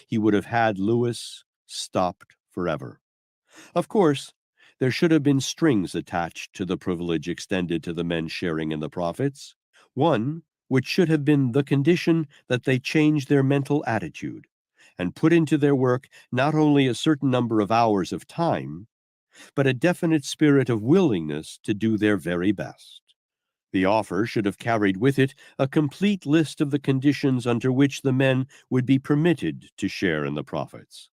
S2: he would have had Lewis stopped forever. Of course, there should have been strings attached to the privilege extended to the men sharing in the profits, one which should have been the condition that they change their mental attitude and put into their work not only a certain number of hours of time, but a definite spirit of willingness to do their very best. The offer should have carried with it a complete list of the conditions under which the men would be permitted to share in the profits.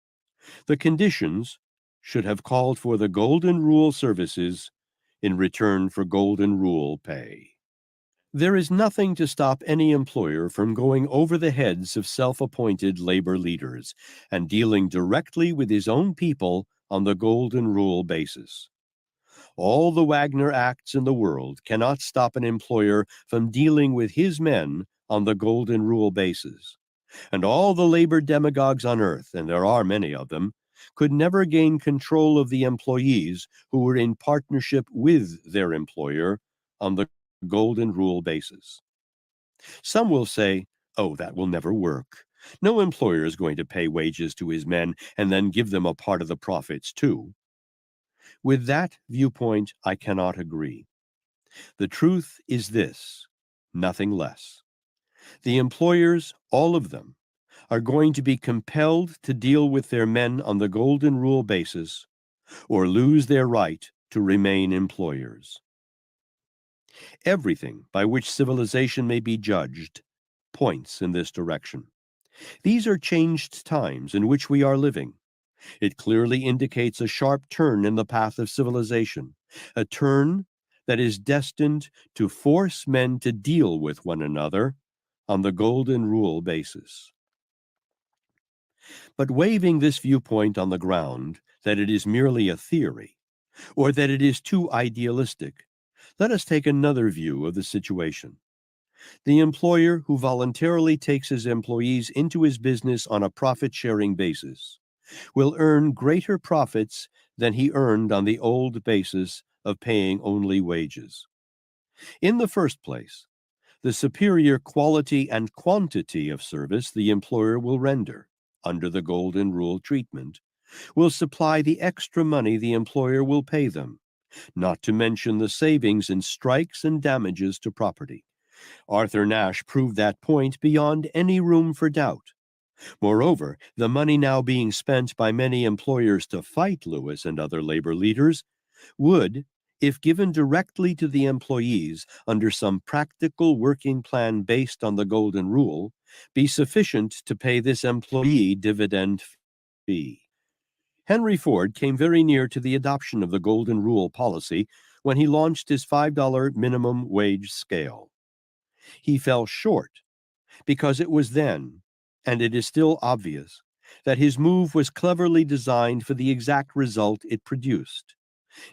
S2: The conditions should have called for the Golden Rule services in return for Golden Rule pay. There is nothing to stop any employer from going over the heads of self-appointed labor leaders and dealing directly with his own people on the Golden Rule basis. All the Wagner Acts in the world cannot stop an employer from dealing with his men on the Golden Rule basis. And all the labor demagogues on earth, and there are many of them, could never gain control of the employees who were in partnership with their employer on the Golden Rule basis. Some will say, oh, that will never work. No employer is going to pay wages to his men and then give them a part of the profits too. With that viewpoint, I cannot agree. The truth is this, nothing less. The employers, all of them, are going to be compelled to deal with their men on the Golden Rule basis or lose their right to remain employers. Everything by which civilization may be judged points in this direction. These are changed times in which we are living. It clearly indicates a sharp turn in the path of civilization, a turn that is destined to force men to deal with one another on the Golden Rule basis. But waiving this viewpoint on the ground that it is merely a theory, or that it is too idealistic, let us take another view of the situation. The employer who voluntarily takes his employees into his business on a profit-sharing basis will earn greater profits than he earned on the old basis of paying only wages. In the first place, the superior quality and quantity of service the employer will render, under the Golden Rule treatment, will supply the extra money the employer will pay them, not to mention the savings in strikes and damages to property. Arthur Nash proved that point beyond any room for doubt. Moreover, the money now being spent by many employers to fight Lewis and other labor leaders would, if given directly to the employees under some practical working plan based on the Golden Rule, be sufficient to pay this employee dividend fee. Henry Ford came very near to the adoption of the Golden Rule policy when he launched his $5 minimum wage scale. He fell short because it was then, and it is still obvious, that his move was cleverly designed for the exact result it produced,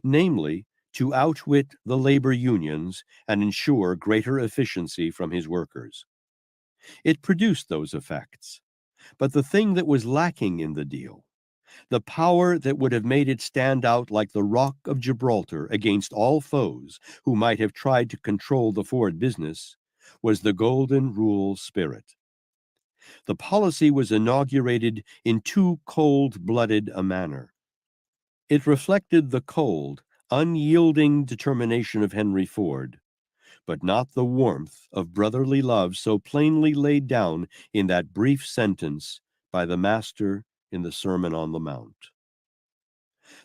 S2: namely, to outwit the labor unions and ensure greater efficiency from his workers. It produced those effects, but the thing that was lacking in the deal, the power that would have made it stand out like the Rock of Gibraltar against all foes who might have tried to control the Ford business, was the Golden Rule spirit. The policy was inaugurated in too cold-blooded a manner. It reflected the cold, unyielding determination of Henry Ford, but not the warmth of brotherly love so plainly laid down in that brief sentence by the Master in the Sermon on the Mount.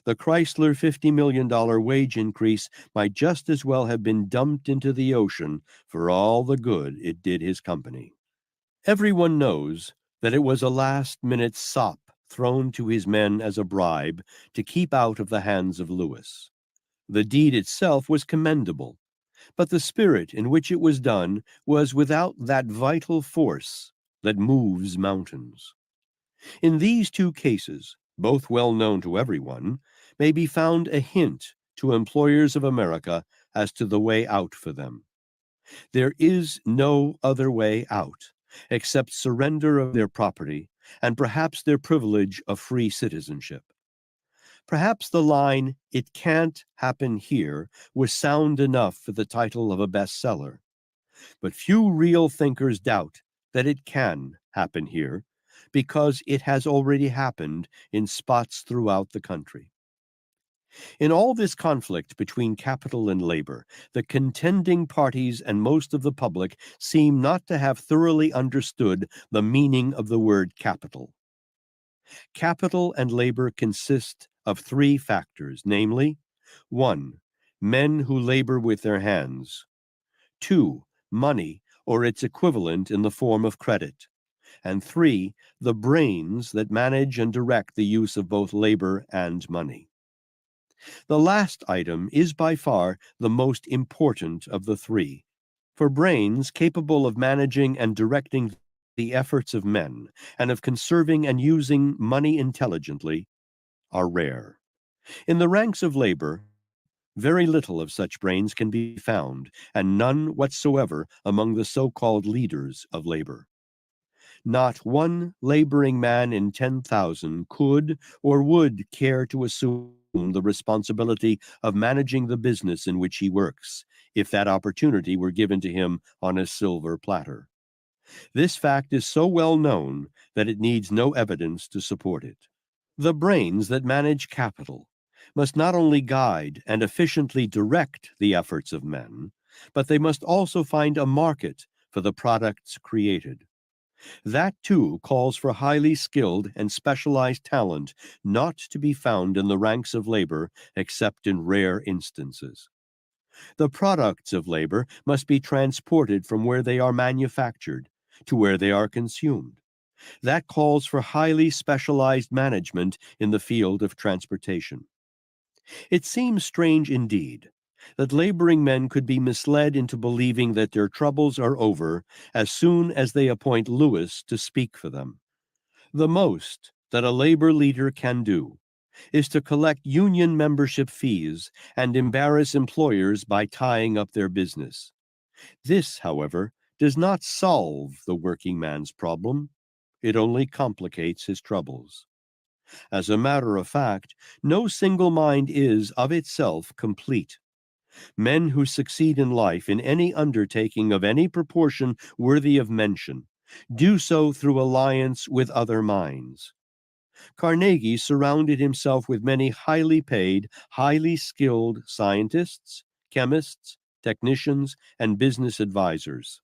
S2: The Chrysler $50 million wage increase might just as well have been dumped into the ocean for all the good it did his company. Everyone knows that it was a last-minute sop thrown to his men as a bribe to keep out of the hands of Lewis. The deed itself was commendable, but the spirit in which it was done was without that vital force that moves mountains. In these two cases, both well known to everyone, may be found a hint to employers of America as to the way out for them. There is no other way out except surrender of their property and perhaps their privilege of free citizenship. Perhaps the line, "It can't happen here," was sound enough for the title of a bestseller. But few real thinkers doubt that it can happen here because it has already happened in spots throughout the country. In all this conflict between capital and labor, the contending parties and most of the public seem not to have thoroughly understood the meaning of the word capital. Capital and labor consist of three factors, namely, 1. Men who labor with their hands. 2. Money, or its equivalent in the form of credit. And 3. The brains that manage and direct the use of both labor and money. The last item is by far the most important of the three, for brains capable of managing and directing the efforts of men and of conserving and using money intelligently are rare. In the ranks of labor, very little of such brains can be found, and none whatsoever among the so-called leaders of labor. Not one laboring man in 10,000 could or would care to assume the responsibility of managing the business in which he works, if that opportunity were given to him on a silver platter. This fact is so well known that it needs no evidence to support it. The brains that manage capital must not only guide and efficiently direct the efforts of men, but they must also find a market for the products created. That, too, calls for highly skilled and specialized talent not to be found in the ranks of labor except in rare instances. The products of labor must be transported from where they are manufactured to where they are consumed. That calls for highly specialized management in the field of transportation. It seems strange indeed that laboring men could be misled into believing that their troubles are over as soon as they appoint Lewis to speak for them. The most that a labor leader can do is to collect union membership fees and embarrass employers by tying up their business. This, however, does not solve the working man's problem. It only complicates his troubles. As a matter of fact, no single mind is, of itself, complete. Men who succeed in life in any undertaking of any proportion worthy of mention do so through alliance with other minds. Carnegie surrounded himself with many highly paid, highly skilled scientists, chemists, technicians, and business advisors.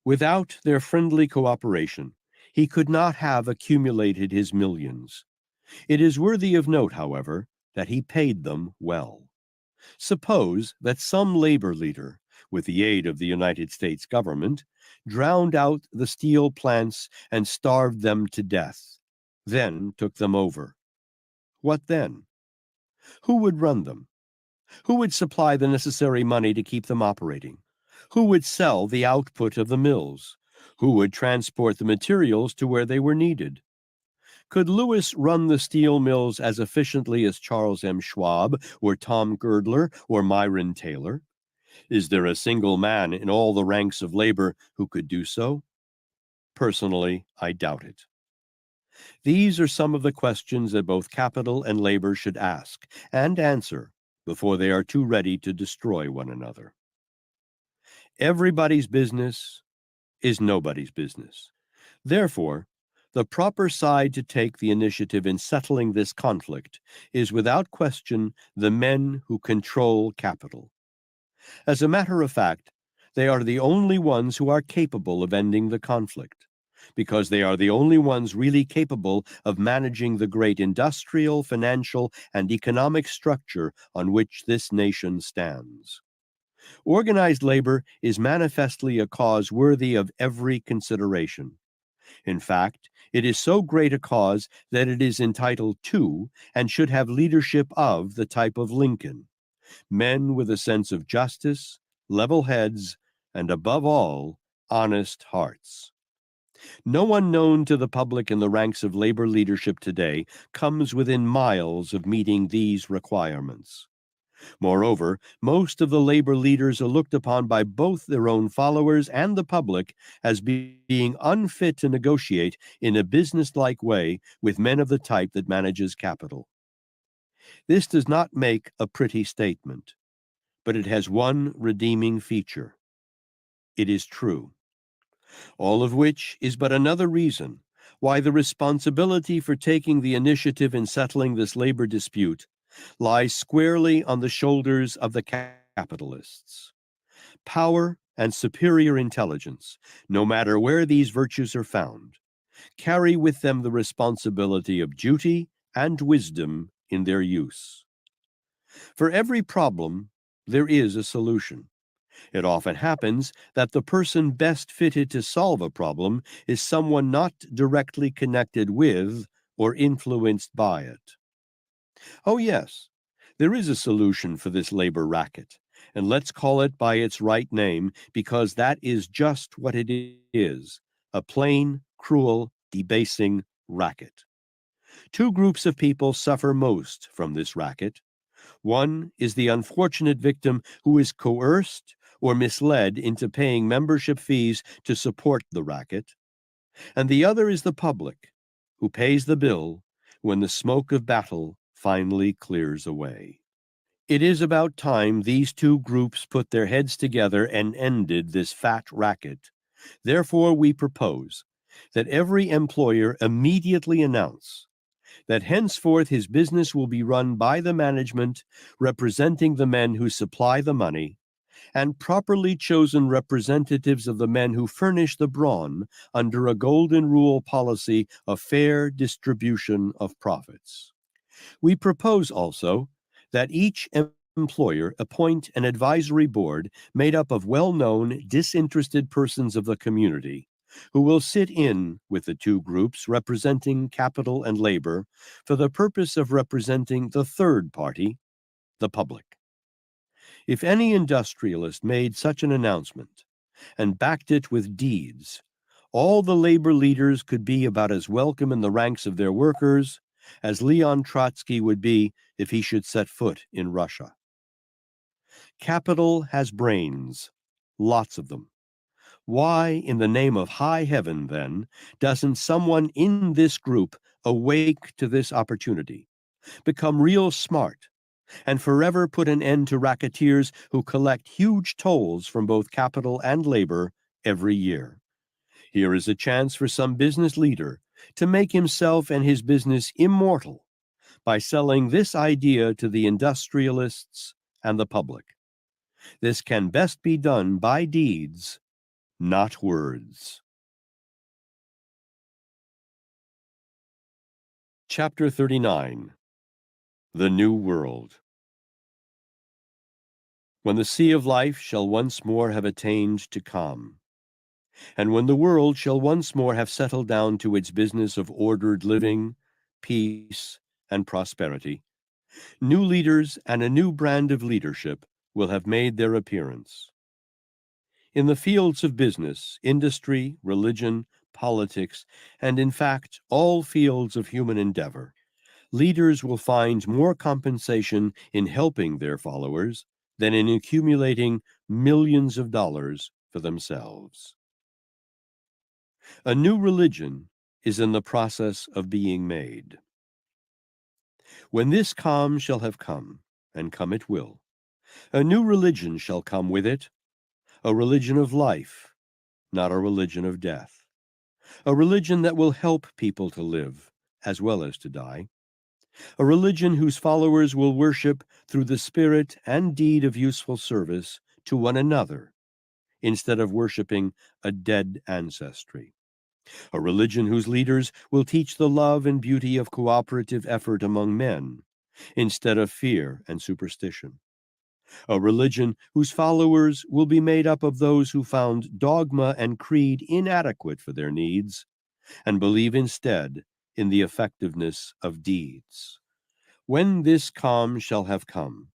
S2: Without their friendly cooperation, he could not have accumulated his millions. It is worthy of note, however, that he paid them well. Suppose that some labor leader, with the aid of the United States government, drowned out the steel plants and starved them to death, then took them over. What then? Who would run them? Who would supply the necessary money to keep them operating? Who would sell the output of the mills? Who would transport the materials to where they were needed? Could Lewis run the steel mills as efficiently as Charles M. Schwab or Tom Girdler or Myron Taylor? Is there a single man in all the ranks of labor who could do so? Personally, I doubt it. These are some of the questions that both capital and labor should ask and answer before they are too ready to destroy one another. Everybody's business is nobody's business. Therefore, the proper side to take the initiative in settling this conflict is without question the men who control capital. As a matter of fact, they are the only ones who are capable of ending the conflict, because they are the only ones really capable of managing the great industrial, financial, and economic structure on which this nation stands. Organized labor is manifestly a cause worthy of every consideration. In fact, it is so great a cause that it is entitled to and should have leadership of the type of Lincoln, men with a sense of justice, level heads, and above all, honest hearts. No one known to the public in the ranks of labor leadership today comes within miles of meeting these requirements. Moreover, most of the labor leaders are looked upon by both their own followers and the public as being unfit to negotiate in a businesslike way with men of the type that manages capital. This does not make a pretty statement, but it has one redeeming feature. It is true. All of which is but another reason why the responsibility for taking the initiative in settling this labor dispute lies squarely on the shoulders of the capitalists. Power and superior intelligence, no matter where these virtues are found, carry with them the responsibility of duty and wisdom in their use. For every problem, there is a solution. It often happens that the person best fitted to solve a problem is someone not directly connected with or influenced by it. Oh, yes, there is a solution for this labor racket, and let's call it by its right name because that is just what it is, a plain, cruel, debasing racket. Two groups of people suffer most from this racket. One is the unfortunate victim who is coerced or misled into paying membership fees to support the racket, and the other is the public, who pays the bill when the smoke of battle finally clears away. It is about time these two groups put their heads together and ended this fat racket. Therefore, we propose that every employer immediately announce that henceforth his business will be run by the management representing the men who supply the money and properly chosen representatives of the men who furnish the brawn under a golden rule policy of fair distribution of profits. We propose also that each employer appoint an advisory board made up of well-known, disinterested persons of the community who will sit in with the two groups representing capital and labor for the purpose of representing the third party, the public. If any industrialist made such an announcement and backed it with deeds, all the labor leaders could be about as welcome in the ranks of their workers as Leon Trotsky would be if he should set foot in Russia. Capital has brains, lots of them. Why, in the name of high heaven, then, doesn't someone in this group awake to this opportunity, become real smart, and forever put an end to racketeers who collect huge tolls from both capital and labor every year? Here is a chance for some business leader to make himself and his business immortal by selling this idea to the industrialists and the public. This can best be done by deeds, not words. Chapter 39. The New World. When the sea of life shall once more have attained to calm, and when the world shall once more have settled down to its business of ordered living, peace, and prosperity, new leaders and a new brand of leadership will have made their appearance. In the fields of business, industry, religion, politics, and in fact all fields of human endeavor, leaders will find more compensation in helping their followers than in accumulating millions of dollars for themselves. A new religion is in the process of being made. When this calm shall have come, and come it will, a new religion shall come with it, a religion of life, not a religion of death, a religion that will help people to live as well as to die, a religion whose followers will worship through the spirit and deed of useful service to one another instead of worshiping a dead ancestry, a religion whose leaders will teach the love and beauty of cooperative effort among men instead of fear and superstition, a religion whose followers will be made up of those who found dogma and creed inadequate for their needs and believe instead in the effectiveness of deeds. When this calm shall have come,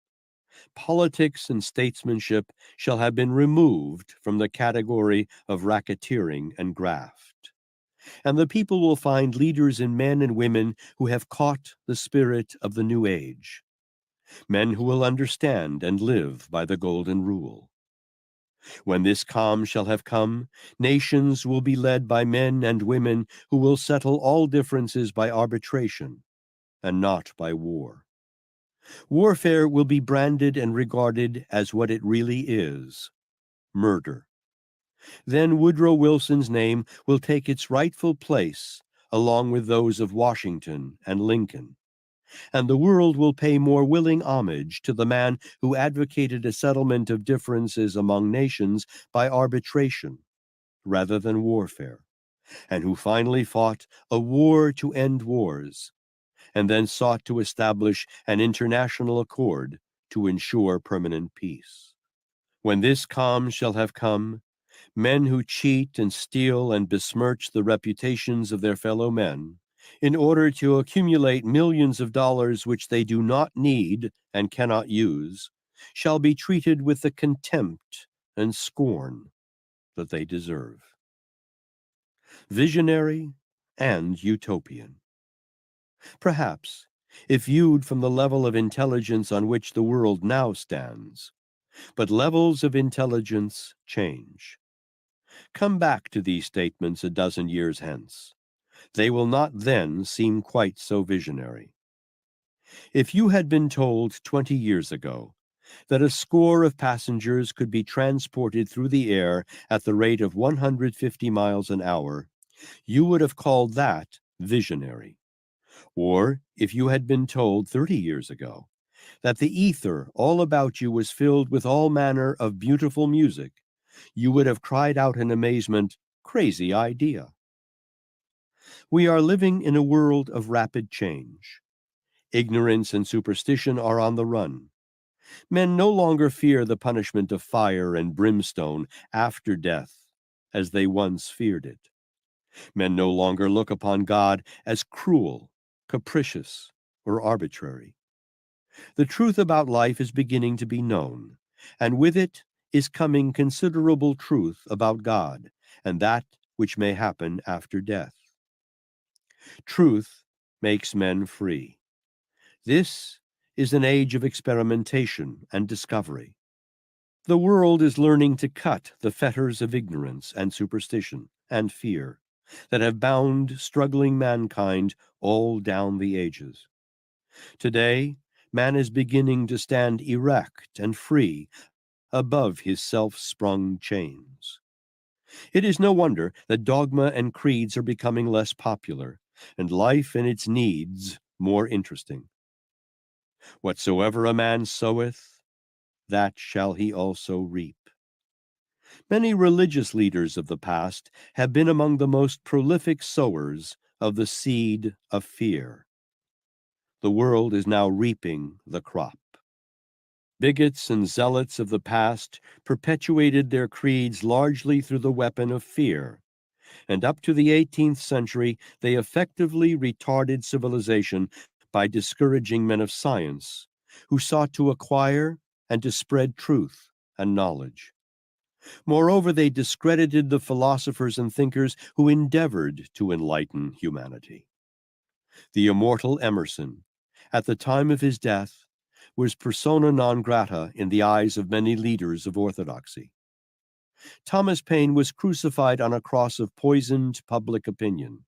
S2: politics and statesmanship shall have been removed from the category of racketeering and graft, and the people will find leaders in men and women who have caught the spirit of the new age, men who will understand and live by the golden rule. When this calm shall have come, nations will be led by men and women who will settle all differences by arbitration and not by war. Warfare will be branded and regarded as what it really is: murder. Then Woodrow Wilson's name will take its rightful place along with those of Washington and Lincoln, and the world will pay more willing homage to the man who advocated a settlement of differences among nations by arbitration rather than warfare, and who finally fought a war to end wars, and then sought to establish an international accord to ensure permanent peace. When this calm shall have come, men who cheat and steal and besmirch the reputations of their fellow men in order to accumulate millions of dollars which they do not need and cannot use, shall be treated with the contempt and scorn that they deserve. Visionary and utopian. Perhaps, if viewed from the level of intelligence on which the world now stands, but levels of intelligence change. Come back to these statements a dozen years hence. They will not then seem quite so visionary. If you had been told 20 years ago that a score of passengers could be transported through the air at the rate of 150 miles an hour, you would have called that visionary. Or if you had been told 30 years ago that the ether all about you was filled with all manner of beautiful music, you would have cried out in amazement, "Crazy idea." We are living in a world of rapid change. Ignorance and superstition are on the run. Men no longer fear the punishment of fire and brimstone after death as they once feared it. Men no longer look upon God as cruel, capricious, or arbitrary. The truth about life is beginning to be known, and with it is coming considerable truth about God and that which may happen after death. Truth makes men free. This is an age of experimentation and discovery. The world is learning to cut the fetters of ignorance and superstition and fear that have bound struggling mankind all down the ages. Today, man is beginning to stand erect and free above his self-sprung chains. It is no wonder that dogma and creeds are becoming less popular, and life and its needs more interesting. Whatsoever a man soweth, that shall he also reap. Many religious leaders of the past have been among the most prolific sowers of the seed of fear. The world is now reaping the crop. Bigots and zealots of the past perpetuated their creeds largely through the weapon of fear, and up to the 18th century they effectively retarded civilization by discouraging men of science who sought to acquire and to spread truth and knowledge. Moreover, they discredited the philosophers and thinkers who endeavored to enlighten humanity. The immortal Emerson, at the time of his death, was persona non grata in the eyes of many leaders of orthodoxy. Thomas Paine was crucified on a cross of poisoned public opinion,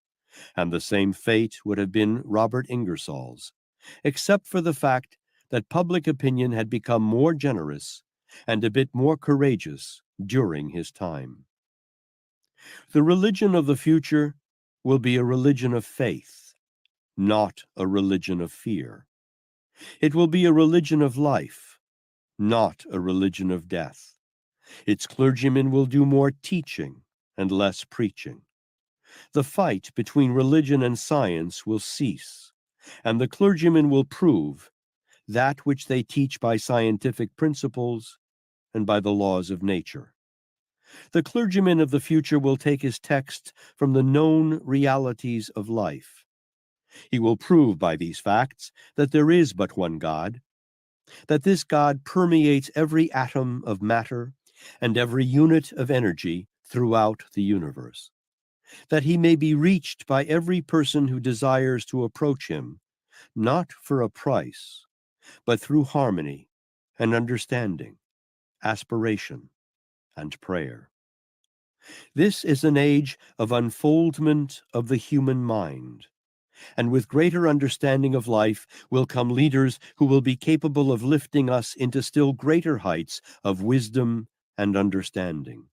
S2: and the same fate would have been Robert Ingersoll's, except for the fact that public opinion had become more generous and a bit more courageous during his time. The religion of the future will be a religion of faith, not a religion of fear. It will be a religion of life, not a religion of death. Its clergymen will do more teaching and less preaching. The fight between religion and science will cease, and the clergymen will prove that which they teach by scientific principles and by the laws of nature. The clergyman of the future will take his text from the known realities of life. He will prove by these facts that there is but one God, that this God permeates every atom of matter and every unit of energy throughout the universe, that he may be reached by every person who desires to approach him, not for a price, but through harmony and understanding, aspiration and prayer. This is an age of unfoldment of the human mind, and with greater understanding of life will come leaders who will be capable of lifting us into still greater heights of wisdom and understanding.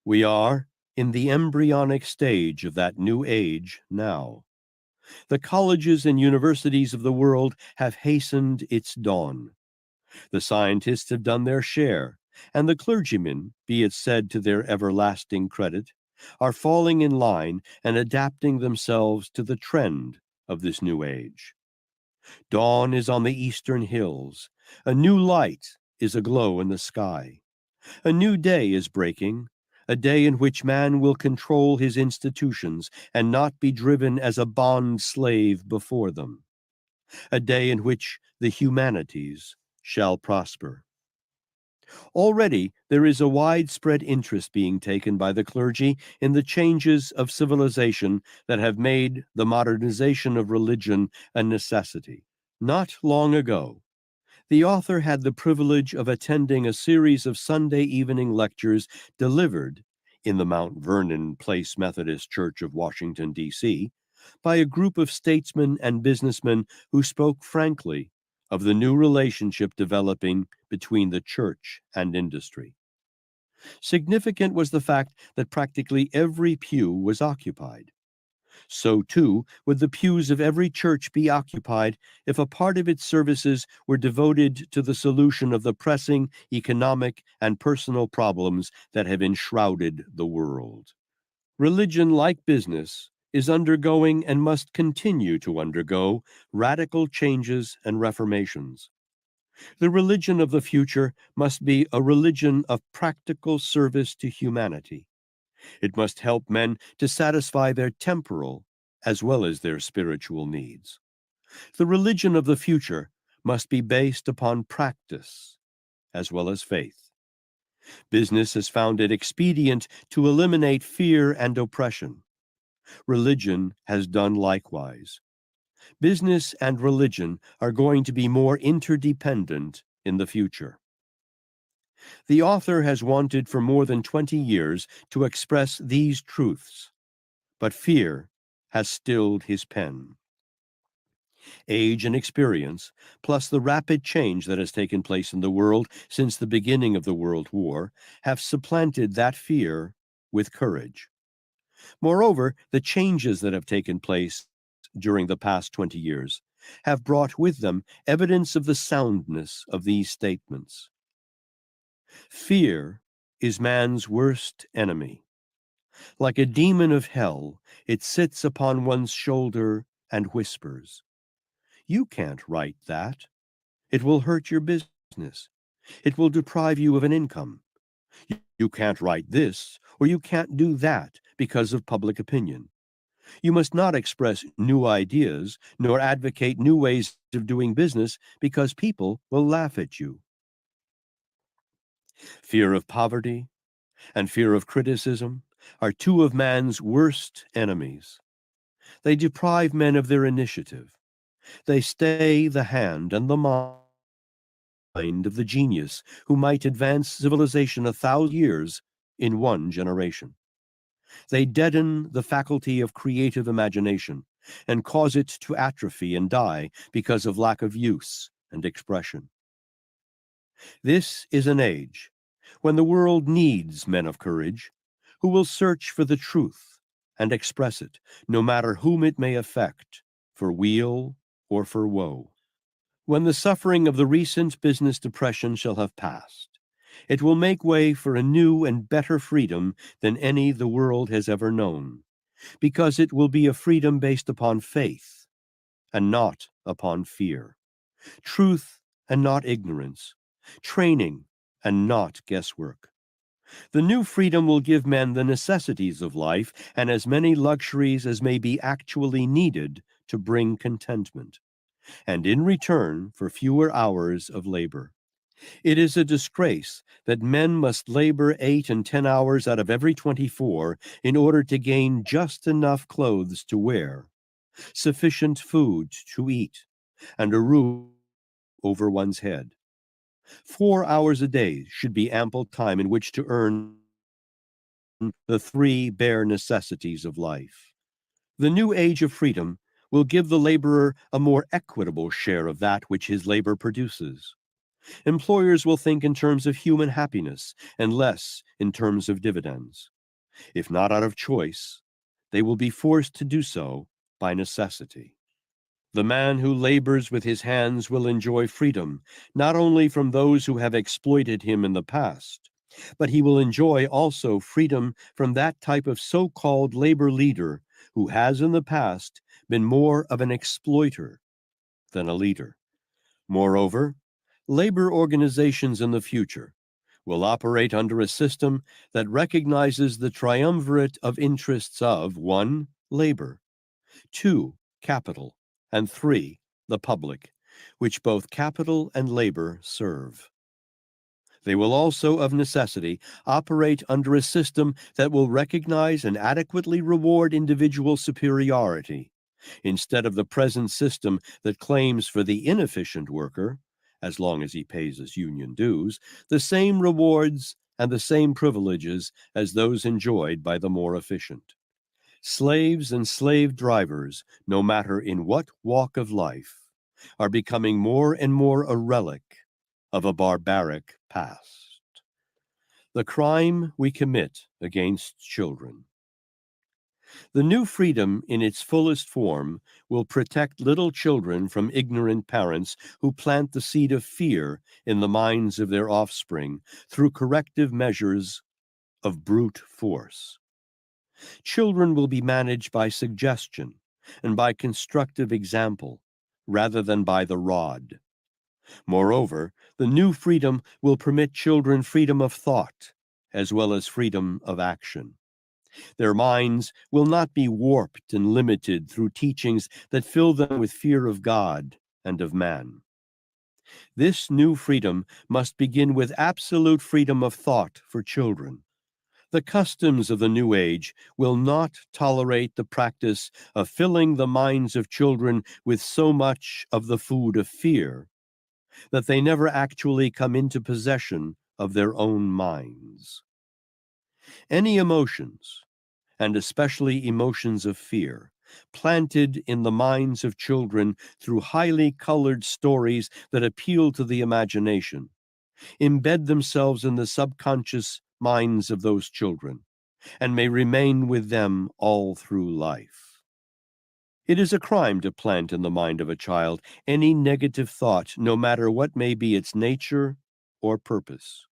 S2: We are in the embryonic stage of that new age now. The colleges and universities of the world have hastened its dawn. The scientists have done their share, and the clergymen, be it said to their everlasting credit, are falling in line and adapting themselves to the trend of this new age. Dawn is on the eastern hills. A new light is aglow in the sky. A new day is breaking, a day in which man will control his institutions and not be driven as a bond slave before them. A day in which the humanities shall prosper. Already there is a widespread interest being taken by the clergy in the changes of civilization that have made the modernization of religion a necessity. Not long ago, the author had the privilege of attending a series of Sunday evening lectures delivered in the Mount Vernon Place Methodist Church of Washington, D.C., by a group of statesmen and businessmen who spoke frankly of the new relationship developing between the church and industry. Significant was the fact that practically every pew was occupied. So, too, would the pews of every church be occupied if a part of its services were devoted to the solution of the pressing economic and personal problems that have enshrouded the world. Religion, like business, is undergoing and must continue to undergo radical changes and reformations. The religion of the future must be a religion of practical service to humanity. It must help men to satisfy their temporal as well as their spiritual needs. The religion of the future must be based upon practice as well as faith. Business has found it expedient to eliminate fear and oppression. Religion has done likewise. Business and religion are going to be more interdependent in the future. The author has wanted for more than 20 years to express these truths, but fear has stilled his pen. Age and experience, plus the rapid change that has taken place in the world since the beginning of the World War, have supplanted that fear with courage. Moreover, the changes that have taken place during the past 20 years have brought with them evidence of the soundness of these statements. Fear is man's worst enemy. Like a demon of hell, it sits upon one's shoulder and whispers, "You can't write that. It will hurt your business. It will deprive you of an income. You can't write this, or you can't do that because of public opinion. You must not express new ideas, nor advocate new ways of doing business because people will laugh at you." Fear of poverty and fear of criticism are two of man's worst enemies. They deprive men of their initiative. They stay the hand and the mind of the genius who might advance civilization 1,000 years in one generation. They deaden the faculty of creative imagination and cause it to atrophy and die because of lack of use and expression. This is an age when the world needs men of courage, who will search for the truth and express it, no matter whom it may affect, for weal or for woe. When the suffering of the recent business depression shall have passed, it will make way for a new and better freedom than any the world has ever known, because it will be a freedom based upon faith and not upon fear, truth and not ignorance, training and not guesswork. The new freedom will give men the necessities of life and as many luxuries as may be actually needed to bring contentment, and in return for fewer hours of labor. It is a disgrace that men must labor 8 and 10 hours out of every 24 in order to gain just enough clothes to wear, sufficient food to eat, and a roof over one's head. 4 hours a day should be ample time in which to earn the 3 bare necessities of life. The new age of freedom will give the laborer a more equitable share of that which his labor produces. Employers will think in terms of human happiness and less in terms of dividends. If not out of choice, they will be forced to do so by necessity. The man who labors with his hands will enjoy freedom, not only from those who have exploited him in the past, but he will enjoy also freedom from that type of so-called labor leader who has in the past been more of an exploiter than a leader. Moreover, labor organizations in the future will operate under a system that recognizes the triumvirate of interests of 1. Labor, 2. Capital, and 3. The public, which both capital and labor serve. They will also, of necessity, operate under a system that will recognize and adequately reward individual superiority, instead of the present system that claims for the inefficient worker, as long as he pays his union dues, the same rewards and the same privileges as those enjoyed by the more efficient. Slaves and slave drivers, no matter in what walk of life, are becoming more and more a relic of a barbaric past. The crime we commit against children. The new freedom in its fullest form will protect little children from ignorant parents who plant the seed of fear in the minds of their offspring through corrective measures of brute force. Children will be managed by suggestion and by constructive example rather than by the rod. Moreover, the new freedom will permit children freedom of thought as well as freedom of action. Their minds will not be warped and limited through teachings that fill them with fear of God and of man. This new freedom must begin with absolute freedom of thought for children. The customs of the New Age will not tolerate the practice of filling the minds of children with so much of the food of fear that they never actually come into possession of their own minds. Any emotions, and especially emotions of fear, planted in the minds of children through highly colored stories that appeal to the imagination, embed themselves in the subconscious minds of those children, and may remain with them all through life. It is a crime to plant in the mind of a child any negative thought, no matter what may be its nature or purpose.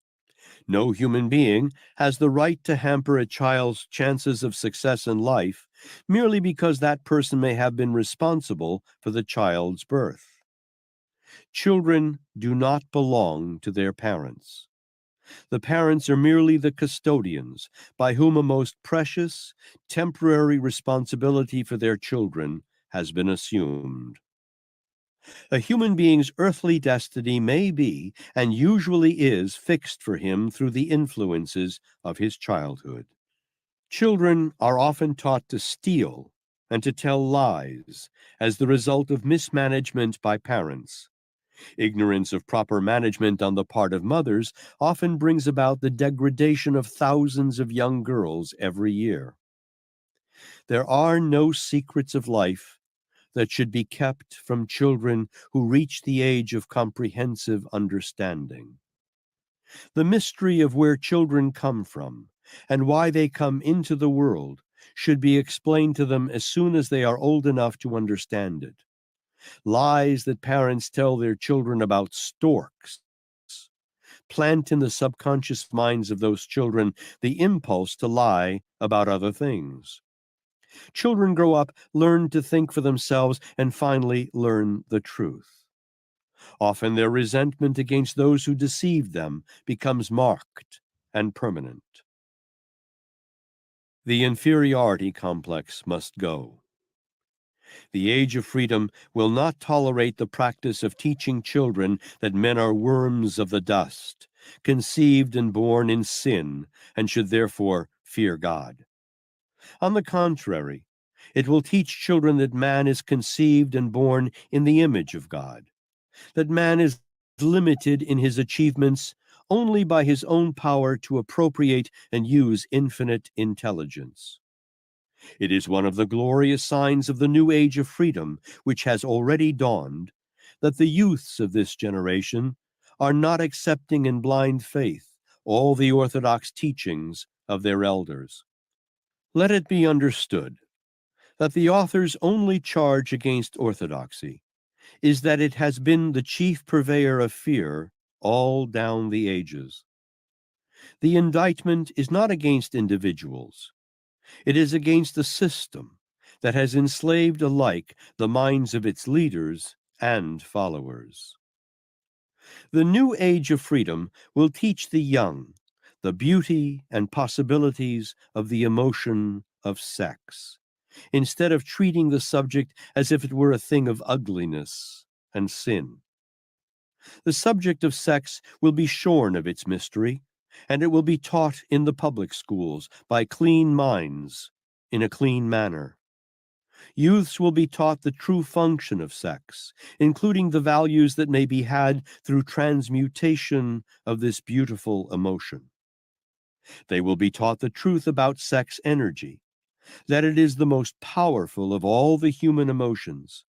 S2: No human being has the right to hamper a child's chances of success in life merely because that person may have been responsible for the child's birth. Children do not belong to their parents. The parents are merely the custodians by whom a most precious, temporary responsibility for their children has been assumed. A human being's earthly destiny may be, and usually is, fixed for him through the influences of his childhood. Children are often taught to steal and to tell lies as the result of mismanagement by parents. Ignorance of proper management on the part of mothers often brings about the degradation of thousands of young girls every year. There are no secrets of life that should be kept from children who reach the age of comprehensive understanding. The mystery of where children come from and why they come into the world should be explained to them as soon as they are old enough to understand it. Lies that parents tell their children about storks plant in the subconscious minds of those children the impulse to lie about other things. Children grow up, learn to think for themselves, and finally learn the truth. Often their resentment against those who deceived them becomes marked and permanent. The inferiority complex must go. The age of freedom will not tolerate the practice of teaching children that men are worms of the dust, conceived and born in sin, and should therefore fear God. On the contrary, it will teach children that man is conceived and born in the image of God, that man is limited in his achievements only by his own power to appropriate and use infinite intelligence. It is one of the glorious signs of the new age of freedom, which has already dawned, that the youths of this generation are not accepting in blind faith all the orthodox teachings of their elders. Let it be understood that the author's only charge against orthodoxy is that it has been the chief purveyor of fear all down the ages. The indictment is not against individuals. It is against a system that has enslaved alike the minds of its leaders and followers. The new age of freedom will teach the young the beauty and possibilities of the emotion of sex, instead of treating the subject as if it were a thing of ugliness and sin. The subject of sex will be shorn of its mystery, and it will be taught in the public schools by clean minds in a clean manner. Youths will be taught the true function of sex, including the values that may be had through transmutation of this beautiful emotion. They will be taught the truth about sex energy, that it is the most powerful of all the human emotions,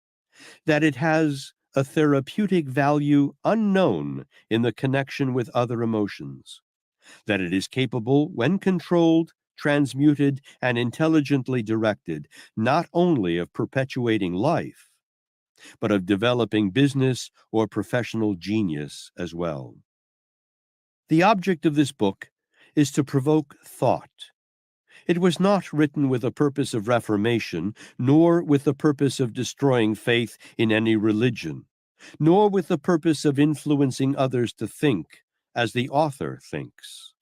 S2: that it has a therapeutic value unknown in the connection with other emotions, that it is capable, when controlled, transmuted, and intelligently directed, not only of perpetuating life, but of developing business or professional genius as well. The object of this book is to provoke thought. It was not written with a purpose of reformation, nor with the purpose of destroying faith in any religion, nor with the purpose of influencing others to think as the author thinks.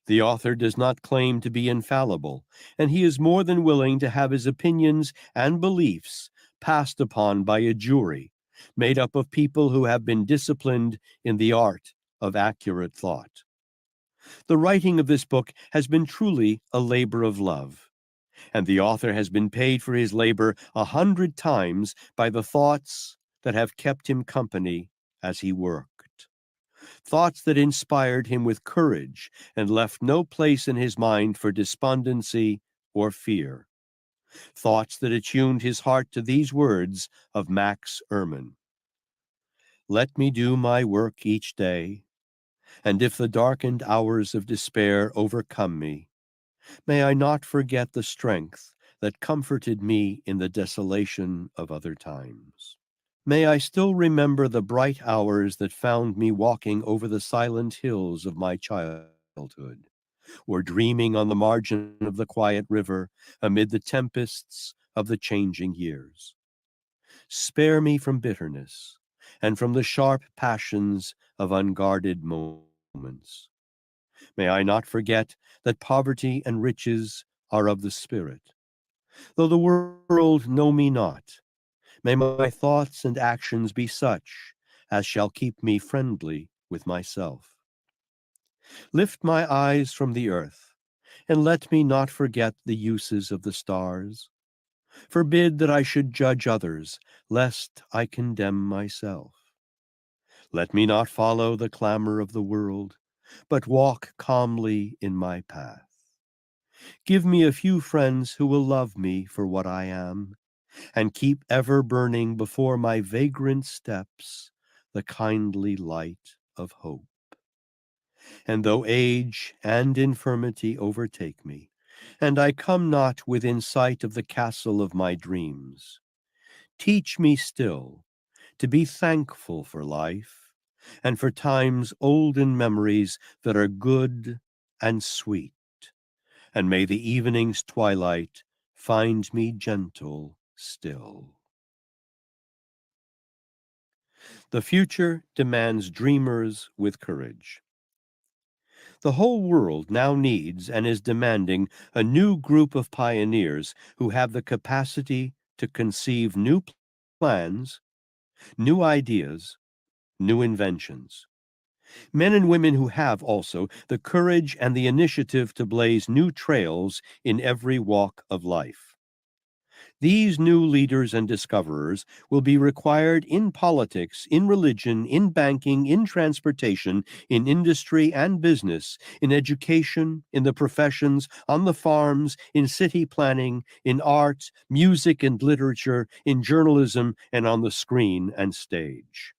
S2: The author does not claim to be infallible, and he is more than willing to have his opinions and beliefs passed upon by a jury, made up of people who have been disciplined in the art of accurate thought. The writing of this book has been truly a labor of love, and the author has been paid for his labor 100 times by the thoughts that have kept him company as he worked. Thoughts that inspired him with courage and left no place in his mind for despondency or fear. Thoughts that attuned his heart to these words of Max Ehrmann: "Let me do my work each day, and if the darkened hours of despair overcome me, may I not forget the strength that comforted me in the desolation of other times. May I still remember the bright hours that found me walking over the silent hills of my childhood, or dreaming on the margin of the quiet river amid the tempests of the changing years. Spare me from bitterness and from the sharp passions of unguarded moments. May I not forget that poverty and riches are of the spirit. Though the world know me not, may my thoughts and actions be such as shall keep me friendly with myself. Lift my eyes from the earth, and let me not forget the uses of the stars. Forbid that I should judge others, lest I condemn myself. Let me not follow the clamor of the world, but walk calmly in my path. Give me a few friends who will love me for what I am, and keep ever burning before my vagrant steps the kindly light of hope. And though age and infirmity overtake me, and I come not within sight of the castle of my dreams, teach me still to be thankful for life, and for times old in memories that are good and sweet. And may the evening's twilight find me gentle still. The future demands dreamers with courage. The whole world now needs and is demanding a new group of pioneers who have the capacity to conceive new plans, new ideas, new inventions. Men and women who have also the courage and the initiative to blaze new trails in every walk of life. These new leaders and discoverers will be required in politics, in religion, in banking, in transportation, in industry and business, in education, in the professions, on the farms, in city planning, in art, music and literature, in journalism, and on the screen and stage.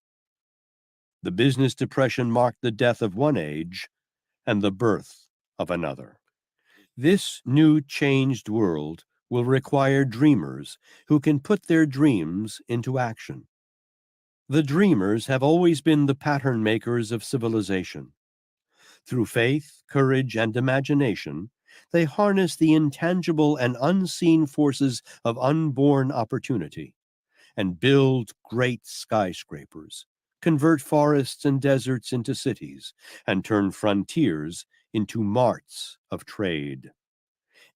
S2: The business depression marked the death of one age and the birth of another. This new changed world will require dreamers who can put their dreams into action. The dreamers have always been the pattern makers of civilization. Through faith, courage, and imagination, they harness the intangible and unseen forces of unborn opportunity and build great skyscrapers, convert forests and deserts into cities, and turn frontiers into marts of trade.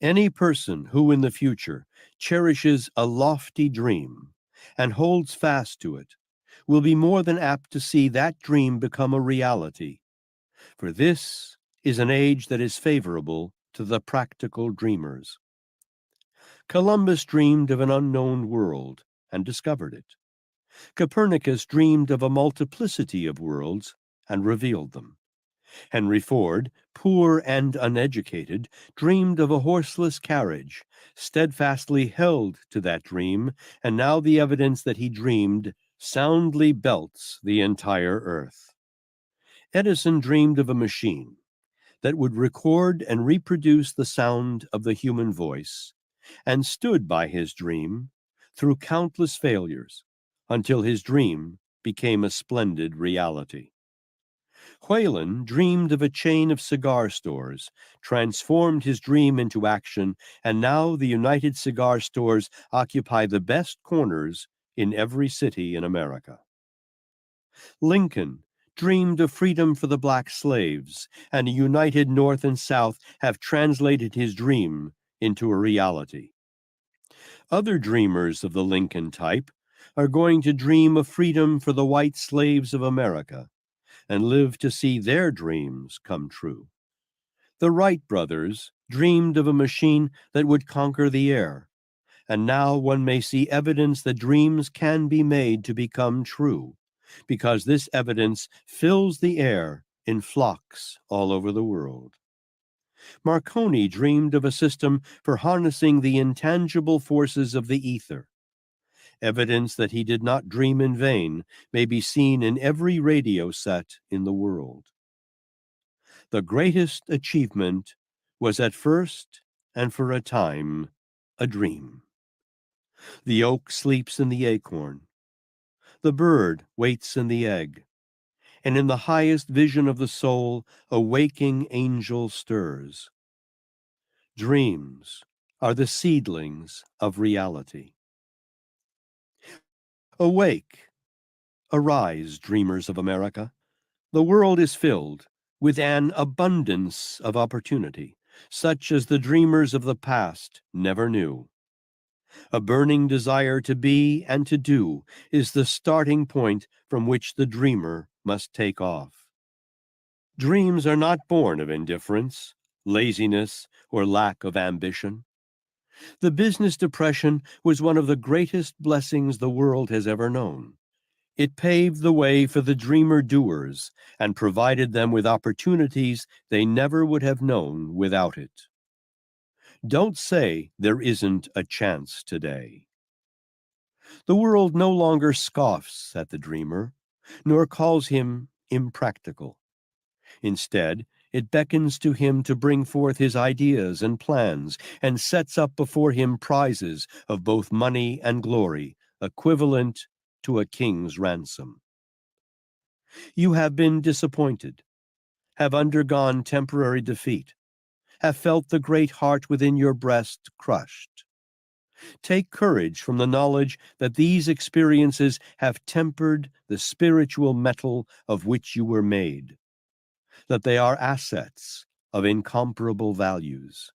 S2: Any person who in the future cherishes a lofty dream and holds fast to it will be more than apt to see that dream become a reality, for this is an age that is favorable to the practical dreamers. Columbus dreamed of an unknown world and discovered it. Copernicus dreamed of a multiplicity of worlds and revealed them. Henry Ford, poor and uneducated, dreamed of a horseless carriage, steadfastly held to that dream, and now the evidence that he dreamed soundly belts the entire earth. Edison dreamed of a machine that would record and reproduce the sound of the human voice, and stood by his dream through countless failures until his dream became a splendid reality. Whalen dreamed of a chain of cigar stores, transformed his dream into action, and now the United Cigar Stores occupy the best corners in every city in America. Lincoln dreamed of freedom for the black slaves, and a united North and South have translated his dream into a reality. Other dreamers of the Lincoln type are going to dream of freedom for the white slaves of America and live to see their dreams come true. The Wright brothers dreamed of a machine that would conquer the air, and now one may see evidence that dreams can be made to become true, because this evidence fills the air in flocks all over the world. Marconi dreamed of a system for harnessing the intangible forces of the ether. Evidence that he did not dream in vain may be seen in every radio set in the world. The greatest achievement was at first and for a time a dream. The oak sleeps in the acorn. The bird waits in the egg. And in the highest vision of the soul, a waking angel stirs. Dreams are the seedlings of reality. Awake, arise, dreamers of America. The world is filled with an abundance of opportunity, such as the dreamers of the past never knew. A burning desire to be and to do is the starting point from which the dreamer must take off. Dreams are not born of indifference, laziness, or lack of ambition. The business depression was one of the greatest blessings the world has ever known. It paved the way for the dreamer-doers and provided them with opportunities they never would have known without it. Don't say there isn't a chance today. The world no longer scoffs at the dreamer, nor calls him impractical. Instead, It beckons to him to bring forth his ideas and plans, and sets up before him prizes of both money and glory, equivalent to a king's ransom. You have been disappointed, have undergone temporary defeat, have felt the great heart within your breast crushed. Take courage from the knowledge that these experiences have tempered the spiritual metal of which you were made, that they are assets of incomparable values.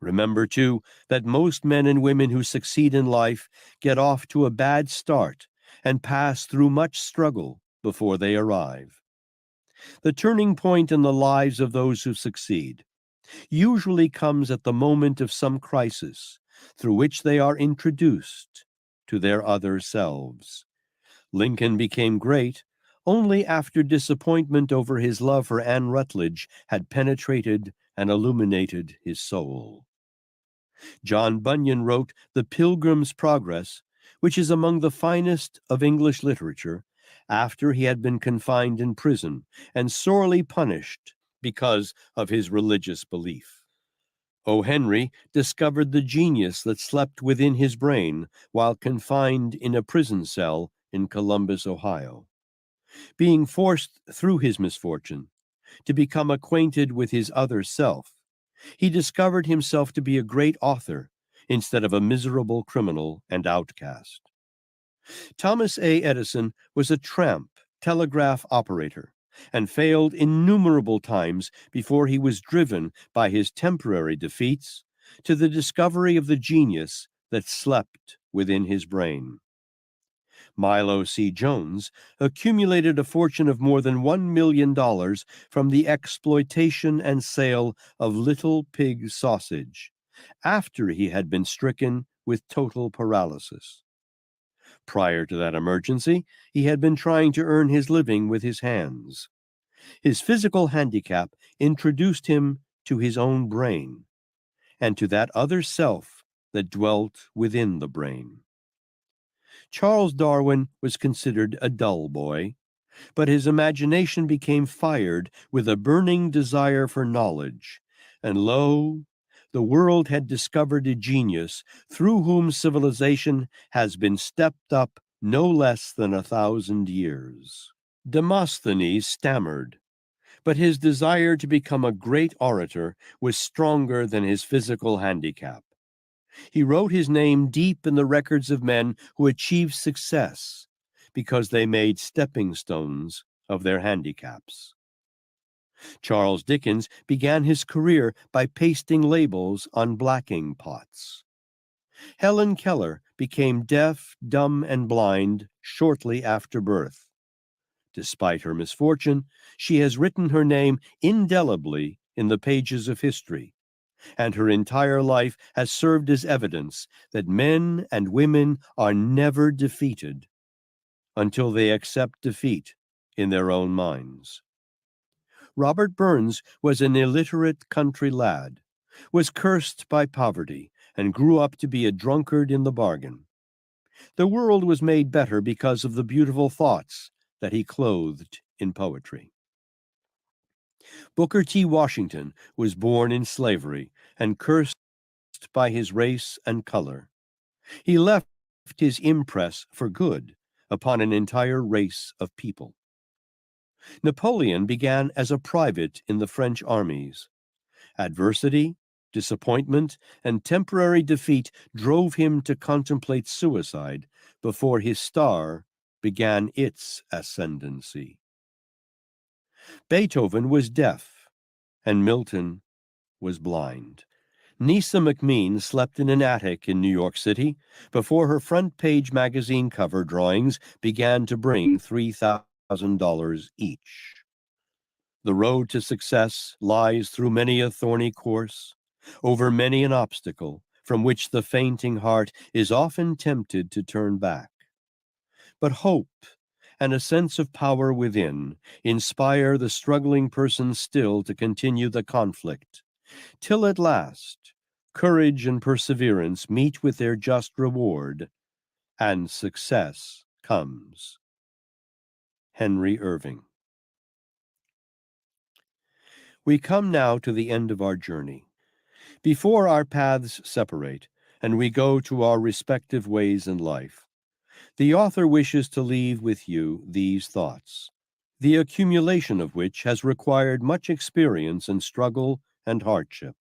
S2: Remember, too, that most men and women who succeed in life get off to a bad start and pass through much struggle before they arrive. The turning point in the lives of those who succeed usually comes at the moment of some crisis through which they are introduced to their other selves. Lincoln became great only after disappointment over his love for Anne Rutledge had penetrated and illuminated his soul. John Bunyan wrote The Pilgrim's Progress, which is among the finest of English literature, after he had been confined in prison and sorely punished because of his religious belief. O. Henry discovered the genius that slept within his brain while confined in a prison cell in Columbus, Ohio. Being forced through his misfortune to become acquainted with his other self, he discovered himself to be a great author instead of a miserable criminal and outcast. Thomas A. Edison was a tramp telegraph operator and failed innumerable times before he was driven by his temporary defeats to the discovery of the genius that slept within his brain. Milo C. Jones accumulated a fortune of more than $1 million from the exploitation and sale of little pig sausage, after he had been stricken with total paralysis. Prior to that emergency, he had been trying to earn his living with his hands. His physical handicap introduced him to his own brain, and to that other self that dwelt within the brain. Charles Darwin was considered a dull boy, but his imagination became fired with a burning desire for knowledge, and lo, the world had discovered a genius through whom civilization has been stepped up no less than 1,000 years. Demosthenes stammered, but his desire to become a great orator was stronger than his physical handicap. He wrote his name deep in the records of men who achieved success because they made stepping stones of their handicaps. Charles Dickens began his career by pasting labels on blacking pots. Helen Keller became deaf, dumb, and blind shortly after birth. Despite her misfortune, she has written her name indelibly in the pages of history, and her entire life has served as evidence that men and women are never defeated until they accept defeat in their own minds. Robert Burns was an illiterate country lad, was cursed by poverty, and grew up to be a drunkard in the bargain. The world was made better because of the beautiful thoughts that he clothed in poetry. Booker T. Washington was born in slavery and cursed by his race and color. He left his impress for good upon an entire race of people. Napoleon began as a private in the French armies. Adversity, disappointment, and temporary defeat drove him to contemplate suicide before his star began its ascendancy. Beethoven was deaf, and Milton was blind. Nisa McMean slept in an attic in New York City before her front-page magazine cover drawings began to bring $3,000 each. The road to success lies through many a thorny course, over many an obstacle from which the fainting heart is often tempted to turn back. But hope and a sense of power within inspire the struggling person still to continue the conflict, till at last courage and perseverance meet with their just reward, and success comes. Henry Irving. We come now to the end of our journey. Before our paths separate and we go to our respective ways in life, the author wishes to leave with you these thoughts, the accumulation of which has required much experience and struggle and hardship.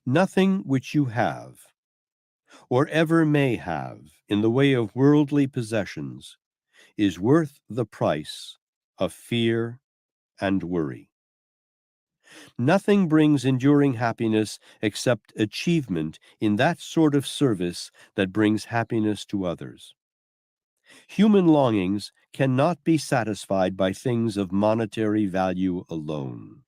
S2: Nothing which you have, or ever may have, in the way of worldly possessions, is worth the price of fear and worry. Nothing brings enduring happiness except achievement in that sort of service that brings happiness to others. Human longings cannot be satisfied by things of monetary value alone.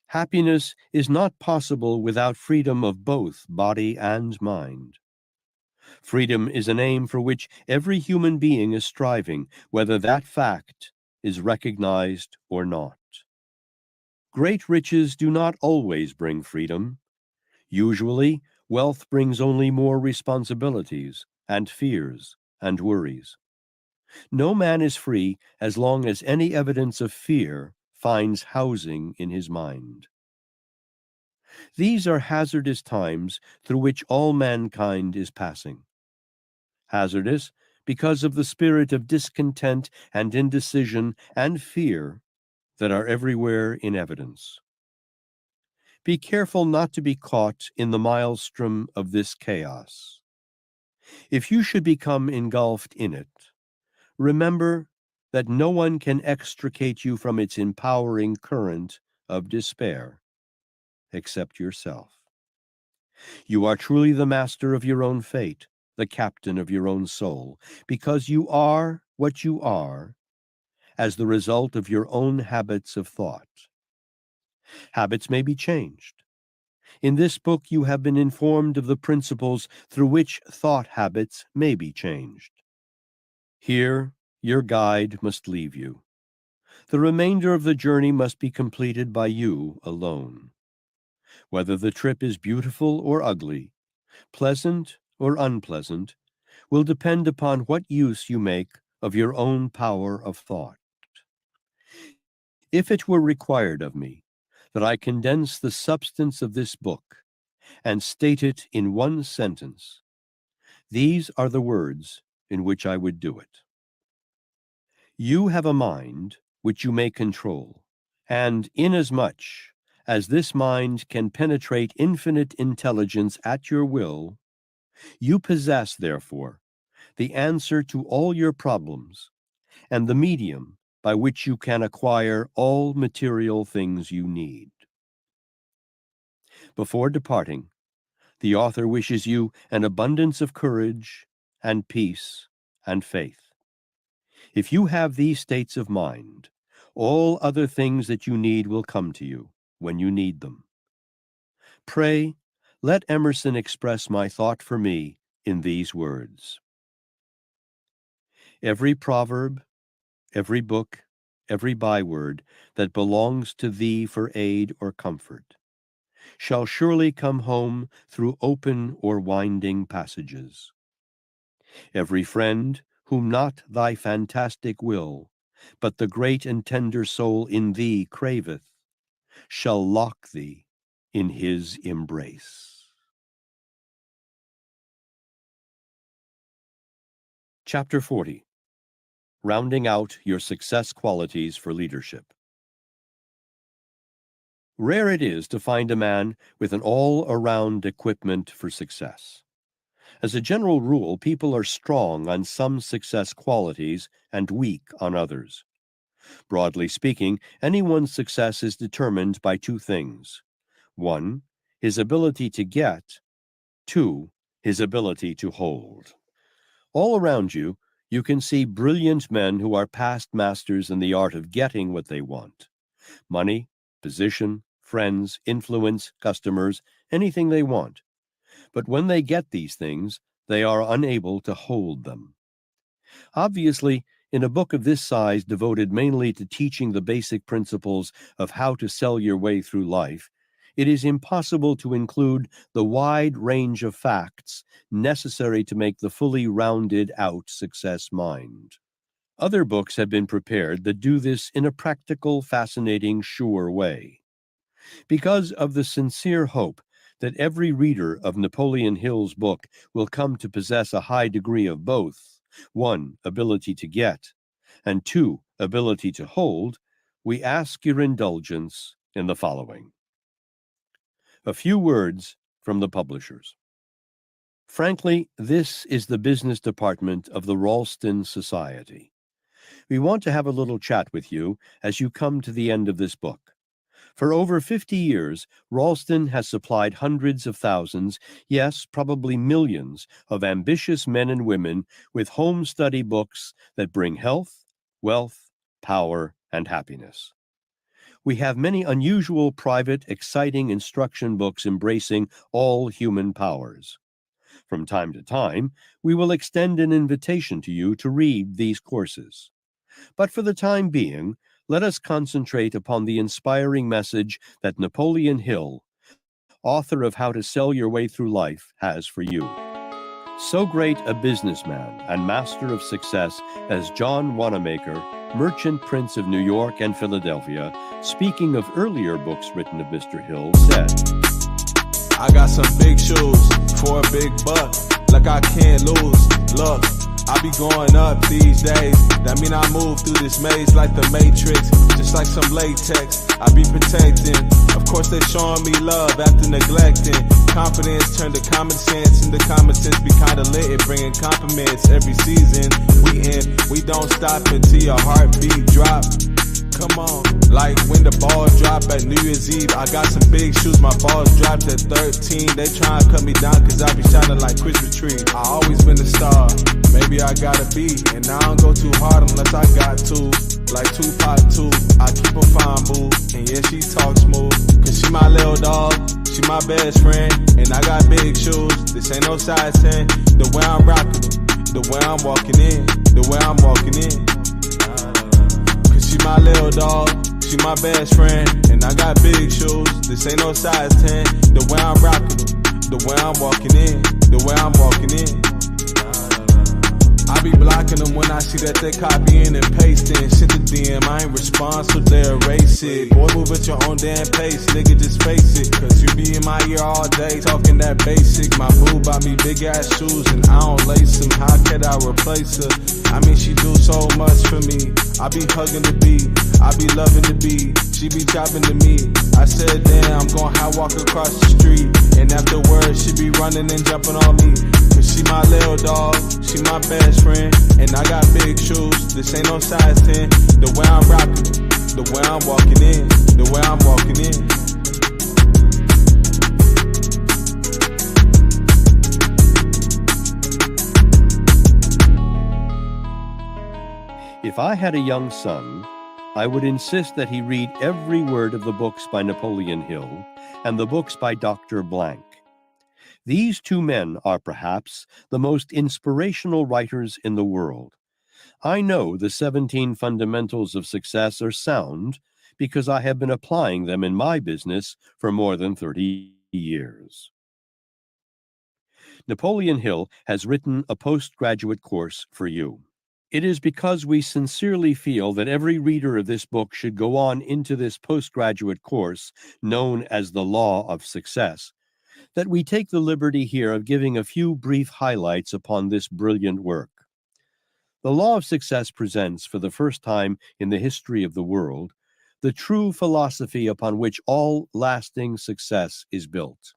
S2: Happiness is not possible without freedom of both body and mind. Freedom is an aim for which every human being is striving, whether that fact is recognized or not. Great riches do not always bring freedom. Usually, wealth brings only more responsibilities and fears and worries. No man is free as long as any evidence of fear finds housing in his mind. These are hazardous times through which all mankind is passing. Hazardous because of the spirit of discontent and indecision and fear that are everywhere in evidence. Be careful not to be caught in the maelstrom of this chaos. If you should become engulfed in it, remember that no one can extricate you from its empowering current of despair except yourself. You are truly the master of your own fate, the captain of your own soul, because you are what you are as the result of your own habits of thought. Habits may be changed. In this book, you have been informed of the principles through which thought habits may be changed. Here, your guide must leave you. The remainder of the journey must be completed by you alone. Whether the trip is beautiful or ugly, pleasant or unpleasant, will depend upon what use you make of your own power of thought. If it were required of me that I condense the substance of this book and state it in one sentence, these are the words in which I would do it. You have a mind which you may control, and inasmuch as this mind can penetrate infinite intelligence at your will, you possess, therefore, the answer to all your problems and the medium by which you can acquire all material things you need. Before departing, the author wishes you an abundance of courage and peace and faith. If you have these states of mind, all other things that you need will come to you when you need them. Pray, let Emerson express my thought for me in these words. Every proverb, every book, every byword that belongs to thee for aid or comfort shall surely come home through open or winding passages. Every friend whom not thy fantastic will, but the great and tender soul in thee craveth, shall lock thee in his embrace. Chapter 40. Rounding out your success qualities for leadership. Rare it is to find a man with an all-around equipment for success. As a general rule, people are strong on some success qualities and weak on others. Broadly speaking, anyone's success is determined by two things. 1, his ability to get. 2, his ability to hold. All around you, you can see brilliant men who are past masters in the art of getting what they want. Money, position, friends, influence, customers, anything they want. But when they get these things, they are unable to hold them. Obviously, in a book of this size devoted mainly to teaching the basic principles of how to sell your way through life, it is impossible to include the wide range of facts necessary to make the fully rounded out success mind. Other books have been prepared that do this in a practical, fascinating, sure way. Because of the sincere hope that every reader of Napoleon Hill's book will come to possess a high degree of both, one, ability to get, and two, ability to hold, we ask your indulgence in the following. A few words from the publishers. Frankly, this is the business department of the Ralston Society. We want to have a little chat with you as you come to the end of this book. For over 50 years, Ralston has supplied hundreds of thousands, yes, probably millions, of ambitious men and women with home study books that bring health, wealth, power, and happiness. We have many unusual, private, exciting instruction books embracing all human powers. From time to time, we will extend an invitation to you to read these courses. But for the time being, let us concentrate upon the inspiring message that Napoleon Hill, author of How to Sell Your Way Through Life, has for you. So great a businessman and master of success as John Wanamaker, merchant prince of New York and Philadelphia, speaking of earlier books written of Mr. Hill, said,
S1: I got some big shoes for a big buck, like I can't lose. Look, I be going up these days. That mean I move through this maze like the Matrix, just like some latex. I be protecting. Of course they showing me love after neglecting. Confidence turned to common sense, and the common sense be kinda lit. It bringing compliments every season. We don't stop until your heartbeat drop. Come on, like when the ball drop at New Year's Eve. I got some big shoes, my balls dropped at 13. They try and cut me down cause I be shining like Christmas tree. I always been a star, maybe I gotta be. And I don't go too hard unless I got to. Like Tupac too, I keep a fine boo. And yeah, she talk smooth, cause she my little dog, she my best friend. And I got big shoes, this ain't no size 10. The way I'm rocking them, the way I'm walking in, the way I'm walking in. She my little dog, she my best friend, and I got big shoes, this ain't no size 10. The way I'm rocking them, the way I'm walking in, the way I'm walking in. I be blocking them when I see that they copying and pasting. Shit the DM, I ain't respond, so they erase it. Boy, move at your own damn pace, nigga, just face it. Cause you be in my ear all day, talking that basic. My boo bought me big ass shoes, and I don't lace them. How could I replace her? I mean, she do so much for me. I be hugging the beat, I be loving the beat. She be chopping to me. I said, damn, I'm gon' high walk across the street. And afterwards, she be running and jumping on me. Cause she my little dog, she my best friend. And I got big shoes, this ain't no size 10. The way I'm rocking, the way I'm walking in, the way I'm walking in.
S2: If I had a young son, I would insist that he read every word of the books by Napoleon Hill and the books by Dr. Blank. These two men are perhaps the most inspirational writers in the world. I know the 17 fundamentals of success are sound because I have been applying them in my business for more than 30 years. Napoleon Hill has written a postgraduate course for you. It is because we sincerely feel that every reader of this book should go on into this postgraduate course, known as the Law of Success, that we take the liberty here of giving a few brief highlights upon this brilliant work. The Law of Success presents, for the first time in the history of the world, the true philosophy upon which all lasting success is built.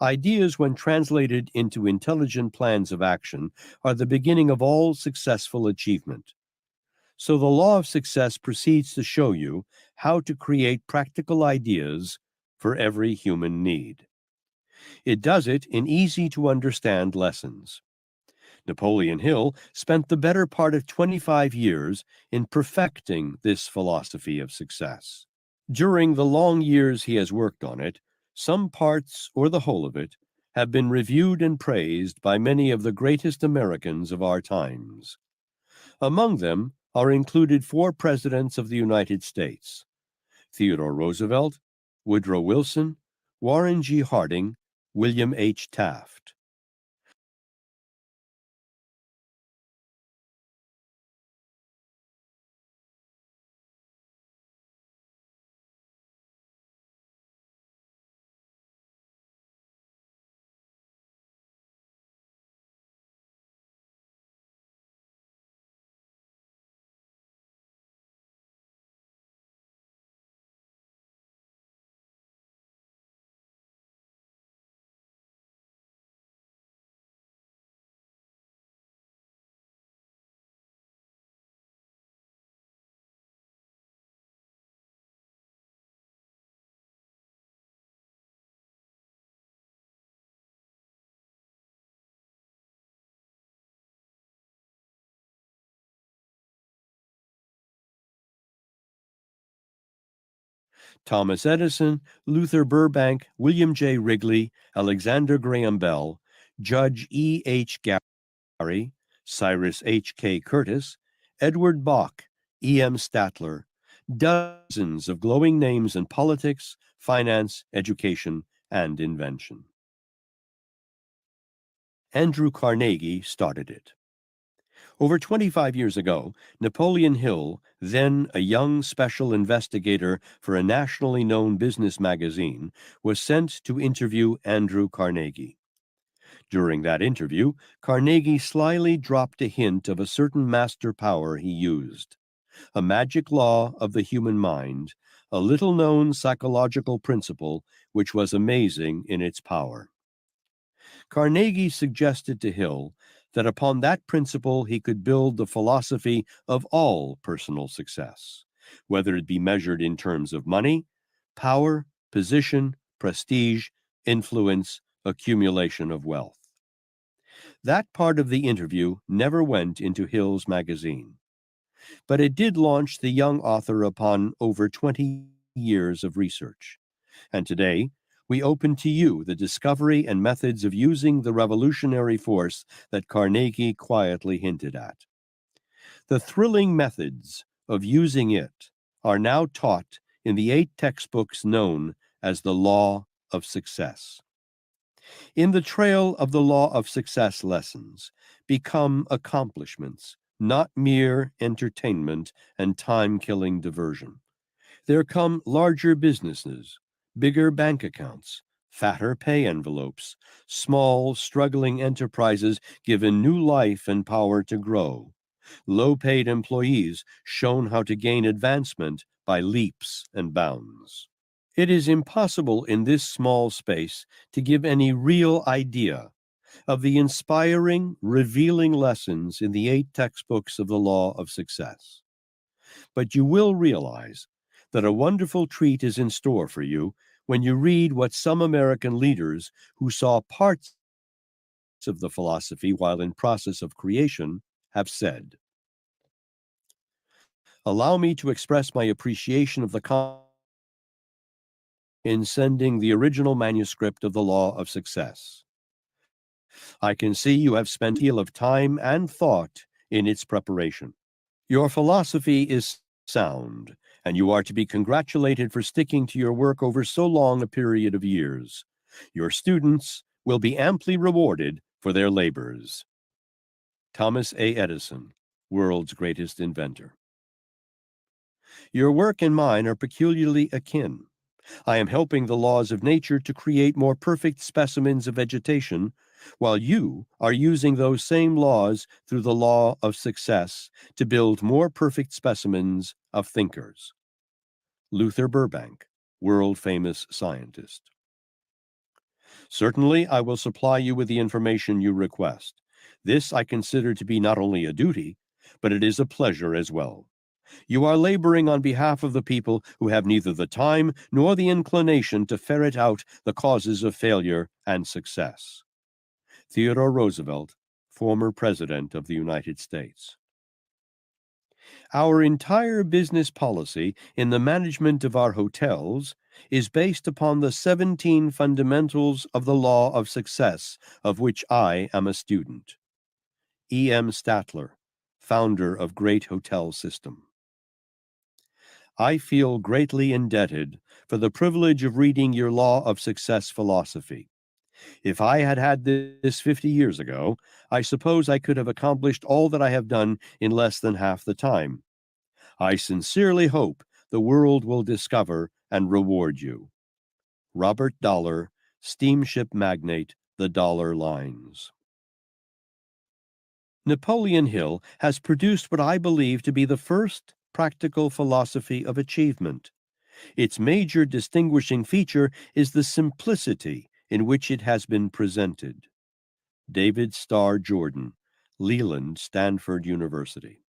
S2: Ideas, when translated into intelligent plans of action, are the beginning of all successful achievement. So the Law of Success proceeds to show you how to create practical ideas for every human need. It does it in easy-to-understand lessons. Napoleon Hill spent the better part of 25 years in perfecting this philosophy of success. During the long years he has worked on it, some parts or the whole of it have been reviewed and praised by many of the greatest Americans of our times. Among them are included 4 presidents of the United States: Theodore Roosevelt, Woodrow Wilson, Warren G. Harding, William H. Taft. Thomas Edison, Luther Burbank, William J. Wrigley, Alexander Graham Bell, Judge E. H. Gary, Cyrus H. K. Curtis, Edward Bach, E. M. Statler, dozens of glowing names in politics, finance, education, and invention. Andrew Carnegie started it. Over 25 years ago, Napoleon Hill, then a young special investigator for a nationally known business magazine, was sent to interview Andrew Carnegie. During that interview, Carnegie slyly dropped a hint of a certain master power he used, a magic law of the human mind, a little-known psychological principle which was amazing in its power. Carnegie suggested to Hill that upon that principle he could build the philosophy of all personal success, whether it be measured in terms of money, power, position, prestige, influence, accumulation of wealth. That part of the interview never went into Hill's magazine, but it did launch the young author upon over 20 years of research. And today, we open to you the discovery and methods of using the revolutionary force that Carnegie quietly hinted at. The thrilling methods of using it are now taught in the 8 textbooks known as the Law of Success. In the trail of the Law of Success lessons become accomplishments, not mere entertainment and time-killing diversion. There come larger businesses, bigger bank accounts, fatter pay envelopes, small, struggling enterprises given new life and power to grow, low-paid employees shown how to gain advancement by leaps and bounds. It is impossible in this small space to give any real idea of the inspiring, revealing lessons in the 8 textbooks of the Law of Success. But you will realize that a wonderful treat is in store for you when you read what some American leaders who saw parts of the philosophy while in process of creation have said. Allow me to express my appreciation of the in sending the original manuscript of the Law of Success. I can see you have spent a deal of time and thought in its preparation. Your philosophy is sound, and you are to be congratulated for sticking to your work over so long a period of years. Your students will be amply rewarded for their labors. Thomas A. Edison, world's greatest inventor. Your work and mine are peculiarly akin. I am helping the laws of nature to create more perfect specimens of vegetation, while you are using those same laws through the law of success to build more perfect specimens of thinkers. Luther Burbank, world-famous scientist. Certainly, I will supply you with the information you request. This I consider to be not only a duty, but it is a pleasure as well. You are laboring on behalf of the people who have neither the time nor the inclination to ferret out the causes of failure and success. Theodore Roosevelt, former President of the United States. Our entire business policy in the management of our hotels is based upon the 17 fundamentals of the Law of Success, of which I am a student. E. M. Statler, founder of Great Hotel System. I feel greatly indebted for the privilege of reading your Law of Success philosophy. If I had had this 50 years ago, I suppose I could have accomplished all that I have done in less than half the time. I sincerely hope the world will discover and reward you. Robert Dollar, steamship magnate, the Dollar Lines. Napoleon Hill has produced what I believe to be the first practical philosophy of achievement. Its major distinguishing feature is the simplicity in which it has been presented. David Starr Jordan, Leland, Stanford University.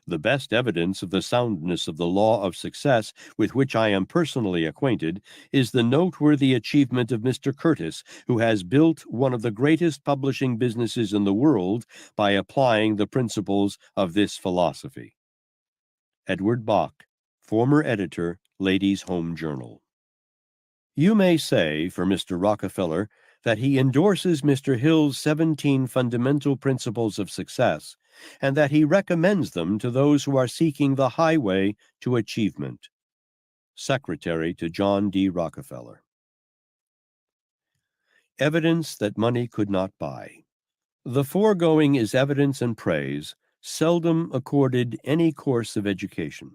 S2: The best evidence of the soundness of the Law of Success with which I am personally acquainted is the noteworthy achievement of Mr. Curtis, who has built one of the greatest publishing businesses in the world by applying the principles of this philosophy. Edward Bach, former editor, Ladies' Home Journal. You may say, for Mr. Rockefeller, that he endorses Mr. Hill's 17 fundamental principles of success, and that he recommends them to those who are seeking the highway to achievement. Secretary to John D. Rockefeller. Evidence that money could not buy. The foregoing is evidence and praise seldom accorded any course of education.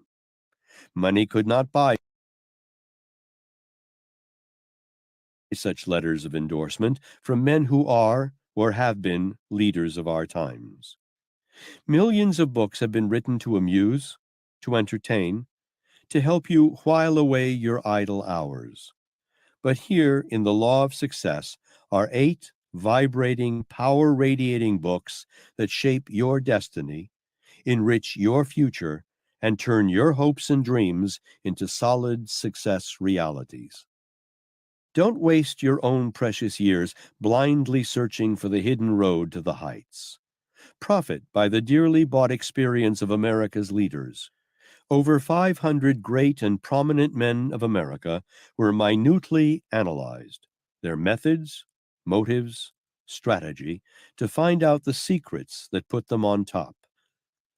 S2: Money could not buy such letters of endorsement from men who are or have been leaders of our times. Millions of books have been written to amuse, to entertain, to help you while away your idle hours. But here in the Law of Success are 8 vibrating, power-radiating books that shape your destiny, enrich your future, and turn your hopes and dreams into solid success realities. Don't waste your own precious years blindly searching for the hidden road to the heights. Profit by the dearly bought experience of America's leaders. Over 500 great and prominent men of America were minutely analyzed, their methods, motives, strategy, to find out the secrets that put them on top.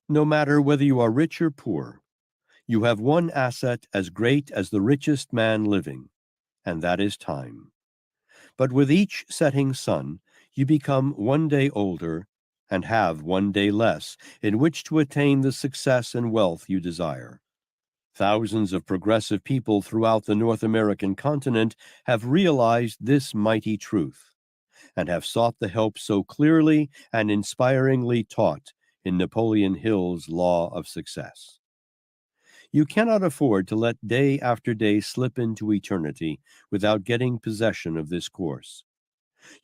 S2: No matter whether you are rich or poor, you have one asset as great as the richest man living, and that is time. But with each setting sun, you become one day older and have one day less in which to attain the success and wealth you desire. Thousands of progressive people throughout the North American continent have realized this mighty truth and have sought the help so clearly and inspiringly taught in Napoleon Hill's Law of Success. You cannot afford to let day after day slip into eternity without getting possession of this course.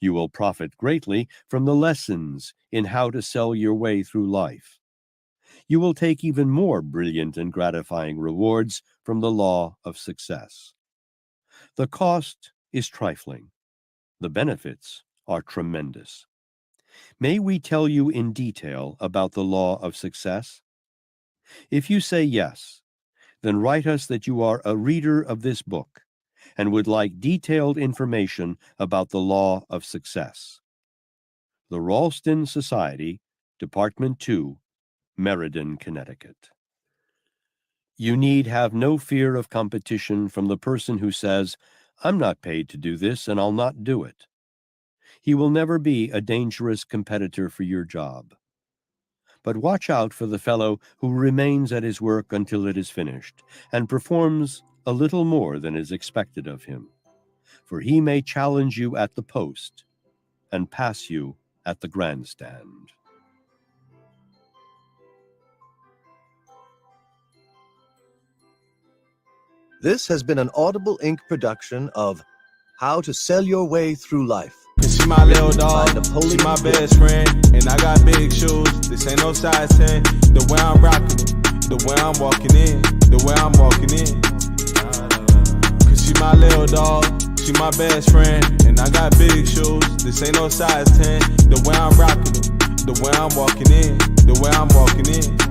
S2: You will profit greatly from the lessons in how to sell your way through life. You will take even more brilliant and gratifying rewards from the Law of Success. The cost is trifling. The benefits are tremendous. May we tell you in detail about the Law of Success? If you say yes, then write us that you are a reader of this book and would like detailed information about the Law of Success. The Ralston Society, Department 2, Meriden, Connecticut. You need have no fear of competition from the person who says, "I'm not paid to do this and I'll not do it." He will never be a dangerous competitor for your job. But watch out for the fellow who remains at his work until it is finished, and performs a little more than is expected of him. For he may challenge you at the post, and pass you at the grandstand.
S3: This has been an Audible Inc. production of How to Sell Your Way Through Life.
S1: She my little dog, she my best friend, and I got big shoes, this ain't no size 10. The way I'm rocking them, the way I'm walking in, the way I'm walking in. Cause she my little dog, she my best friend, and I got big shoes, this ain't no size 10. The way I'm rocking them, the way I'm walking in, the way I'm walking in.